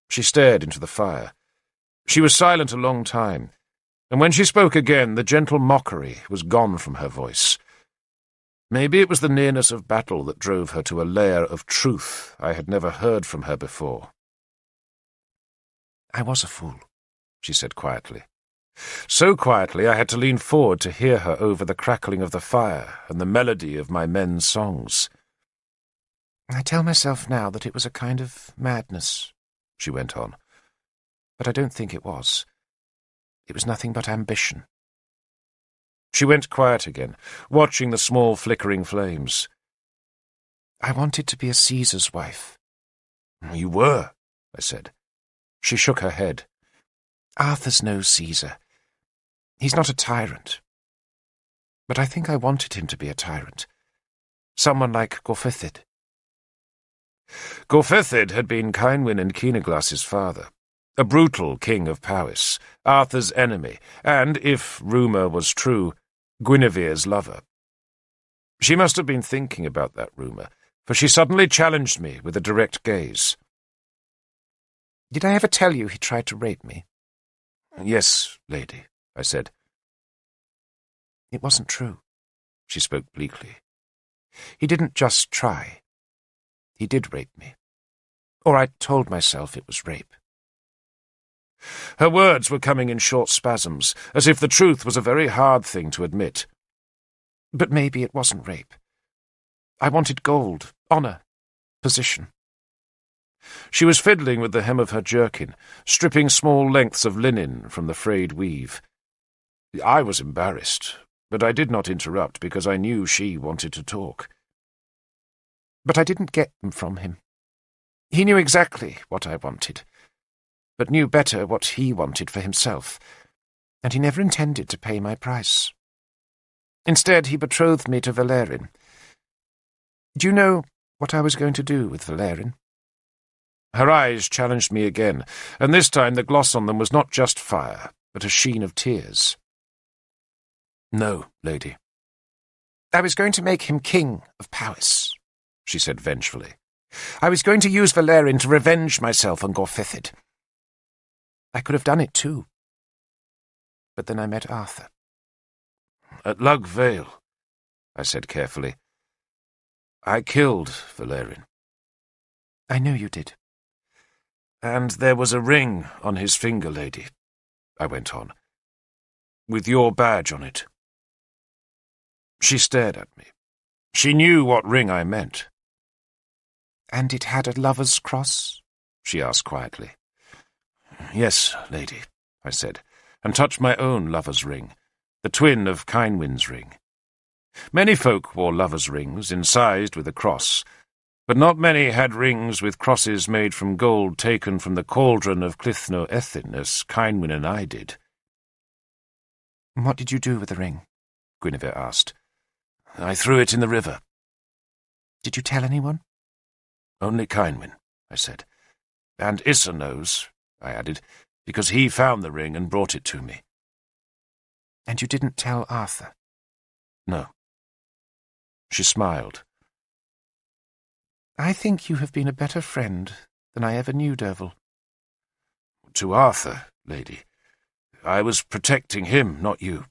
She stared into the fire. She was silent a long time, and when she spoke again, the gentle mockery was gone from her voice. Maybe it was the nearness of battle that drove her to a layer of truth I had never heard from her before. "I was a fool," she said quietly. So quietly I had to lean forward to hear her over the crackling of the fire and the melody of my men's songs. "I tell myself now that it was a kind of madness," she went on. "But I don't think it was. It was nothing but ambition." She went quiet again, watching the small flickering flames. I wanted to be a Caesar's wife. You were, I said. She shook her head. Arthur's no Caesar. He's not a tyrant. But I think I wanted him to be a tyrant. Someone like Gorfythid. Gorfythid had been Cynwyn and Keenaglas's father, a brutal king of Powys, Arthur's enemy, and, if rumour was true, Guinevere's lover. She must have been thinking about that rumour, for she suddenly challenged me with a direct gaze. Did I ever tell you he tried to rape me? Yes, lady, I said. It wasn't true, she spoke bleakly. He didn't just try. He did rape me. Or I told myself it was rape. Her words were coming in short spasms, as if the truth was a very hard thing to admit. But maybe it wasn't rape. I wanted gold, honour, position. She was fiddling with the hem of her jerkin, stripping small lengths of linen from the frayed weave. I was embarrassed, but I did not interrupt because I knew she wanted to talk. But I didn't get them from him. He knew exactly what I wanted, but knew better what he wanted for himself, and he never intended to pay my price. Instead, he betrothed me to Valerian. Do you know what I was going to do with Valerian? Her eyes challenged me again, and this time the gloss on them was not just fire, but a sheen of tears. No, lady. I was going to make him king of Powys, she said vengefully. I was going to use Valerian to revenge myself on Gorfythid. I could have done it too. But then I met Arthur. At Lug Vale, I said carefully. I killed Valerian. I knew you did. And there was a ring on his finger, lady, I went on, with your badge on it. She stared at me. She knew what ring I meant. And it had a lover's cross? She asked quietly. Yes, lady, I said, and touched my own lover's ring, the twin of Cynwyn's ring. Many folk wore lover's rings, incised with a cross, but not many had rings with crosses made from gold taken from the cauldron of Clithno Ethin, as Cynwyn and I did. What did you do with the ring? Guinevere asked. I threw it in the river. Did you tell anyone? Only Cynwyn, I said. And Issa knows, I added, because he found the ring and brought it to me. And you didn't tell Arthur? No. She smiled. I think you have been a better friend than I ever knew, Derval. To Arthur, lady. I was protecting him, not you.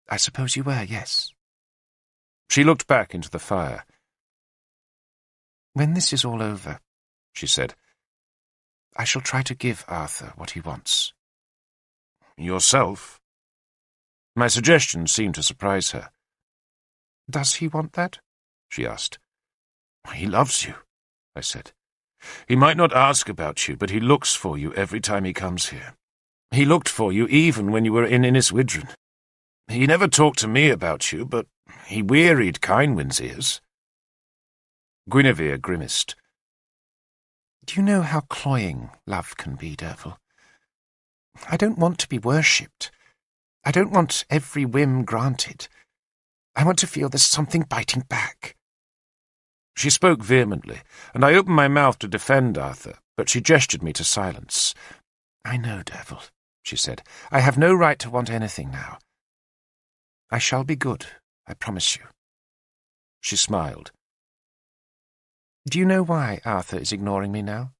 I suppose you were, yes. She looked back into the fire. When this is all over, she said, I shall try to give Arthur what he wants. Yourself? My suggestion seemed to surprise her. Does he want that? She asked. He loves you, I said. He might not ask about you, but he looks for you every time he comes here. He looked for you even when you were in Inniswydren. He never talked to me about you, but he wearied Cynwyn's ears. Guinevere grimaced. Do you know how cloying love can be, Derval? I don't want to be worshipped. I don't want every whim granted. I want to feel there's something biting back. She spoke vehemently, and I opened my mouth to defend Arthur, but she gestured me to silence. I know, Derval, she said. I have no right to want anything now. I shall be good, I promise you. She smiled. Do you know why Arthur is ignoring me now?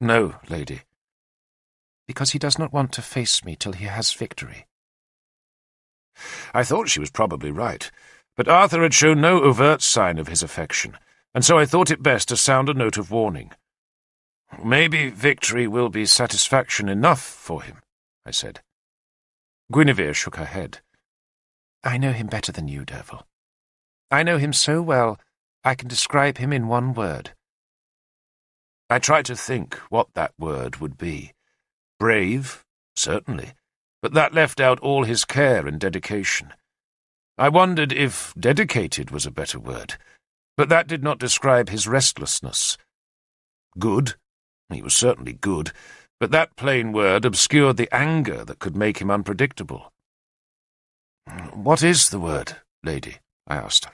No, lady. Because he does not want to face me till he has victory. I thought she was probably right, but Arthur had shown no overt sign of his affection, and so I thought it best to sound a note of warning. Maybe victory will be satisfaction enough for him, I said. Guinevere shook her head. I know him better than you, Derval. I know him so well, I can describe him in one word. I tried to think what that word would be. Brave, certainly, but that left out all his care and dedication. I wondered if dedicated was a better word, But that did not describe his restlessness. Good? He was certainly good, but that plain word obscured the anger that could make him unpredictable. "What is the word, lady?" I asked.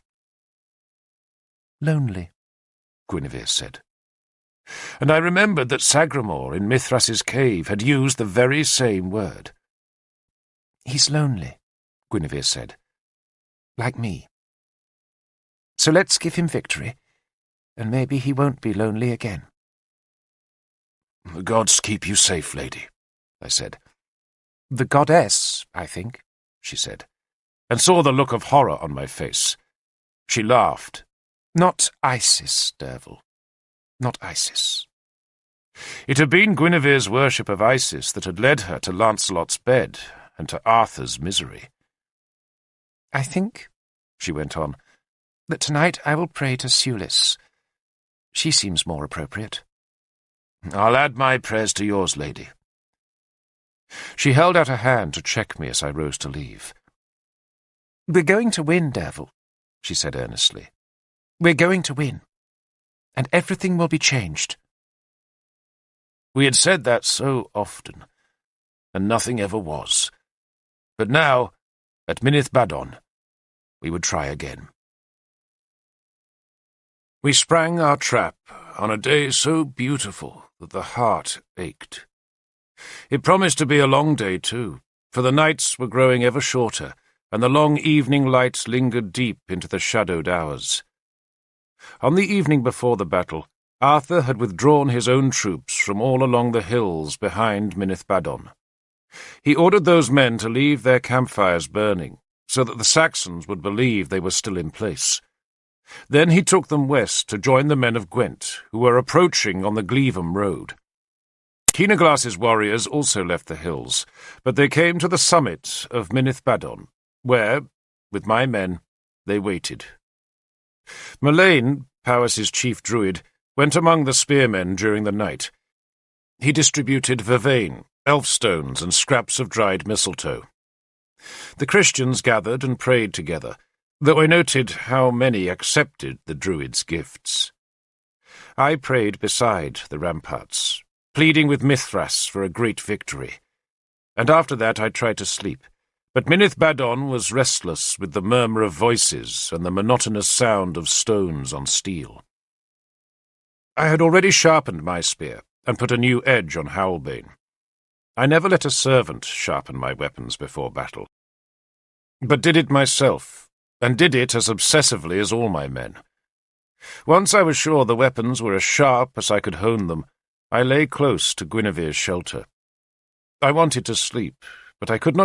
"Lonely," Guinevere said. And I remembered that Sagramore in Mithras's cave had used the very same word. "He's lonely," Guinevere said. "Like me. So let's give him victory, and maybe he won't be lonely again." "The gods keep you safe, lady," I said. "The goddess, I think," she said, and saw the look of horror on my face. She laughed. "Not Isis, Derval. Not Isis." It had been Guinevere's worship of Isis that had led her to Lancelot's bed and to Arthur's misery. "I think," she went on, "that tonight I will pray to Sulis. She seems more appropriate." "I'll add my prayers to yours, lady." She held out a hand to check me as I rose to leave. "We're going to win, Derval," she said earnestly. "We're going to win, and everything will be changed." We had said that so often, and nothing ever was. But now, at Minith Badon, we would try again. We sprang our trap on a day so beautiful that the heart ached. It promised to be a long day, too, for the nights were growing ever shorter, and the long evening light lingered deep into the shadowed hours. On the evening before the battle, Arthur had withdrawn his own troops from all along the hills behind Minith Badon. He ordered those men to leave their campfires burning, so that the Saxons would believe they were still in place. Then he took them west to join the men of Gwent, who were approaching on the Gleavham road. Keenaglass's warriors also left the hills, but they came to the summit of Minith Badon, where, with my men, they waited. Mullane, Powys's chief druid, went among the spearmen during the night. He distributed vervain, elfstones, and scraps of dried mistletoe. The Christians gathered and prayed together, though I noted how many accepted the druid's gifts. I prayed beside the ramparts, pleading with Mithras for a great victory, and after that I tried to sleep. But Minith Badon was restless with the murmur of voices and the monotonous sound of stones on steel. I had already sharpened my spear and put a new edge on Howlbane. I never let a servant sharpen my weapons before battle, but did it myself, and did it as obsessively as all my men. Once I was sure the weapons were as sharp as I could hone them, I lay close to Guinevere's shelter. I wanted to sleep, but I could not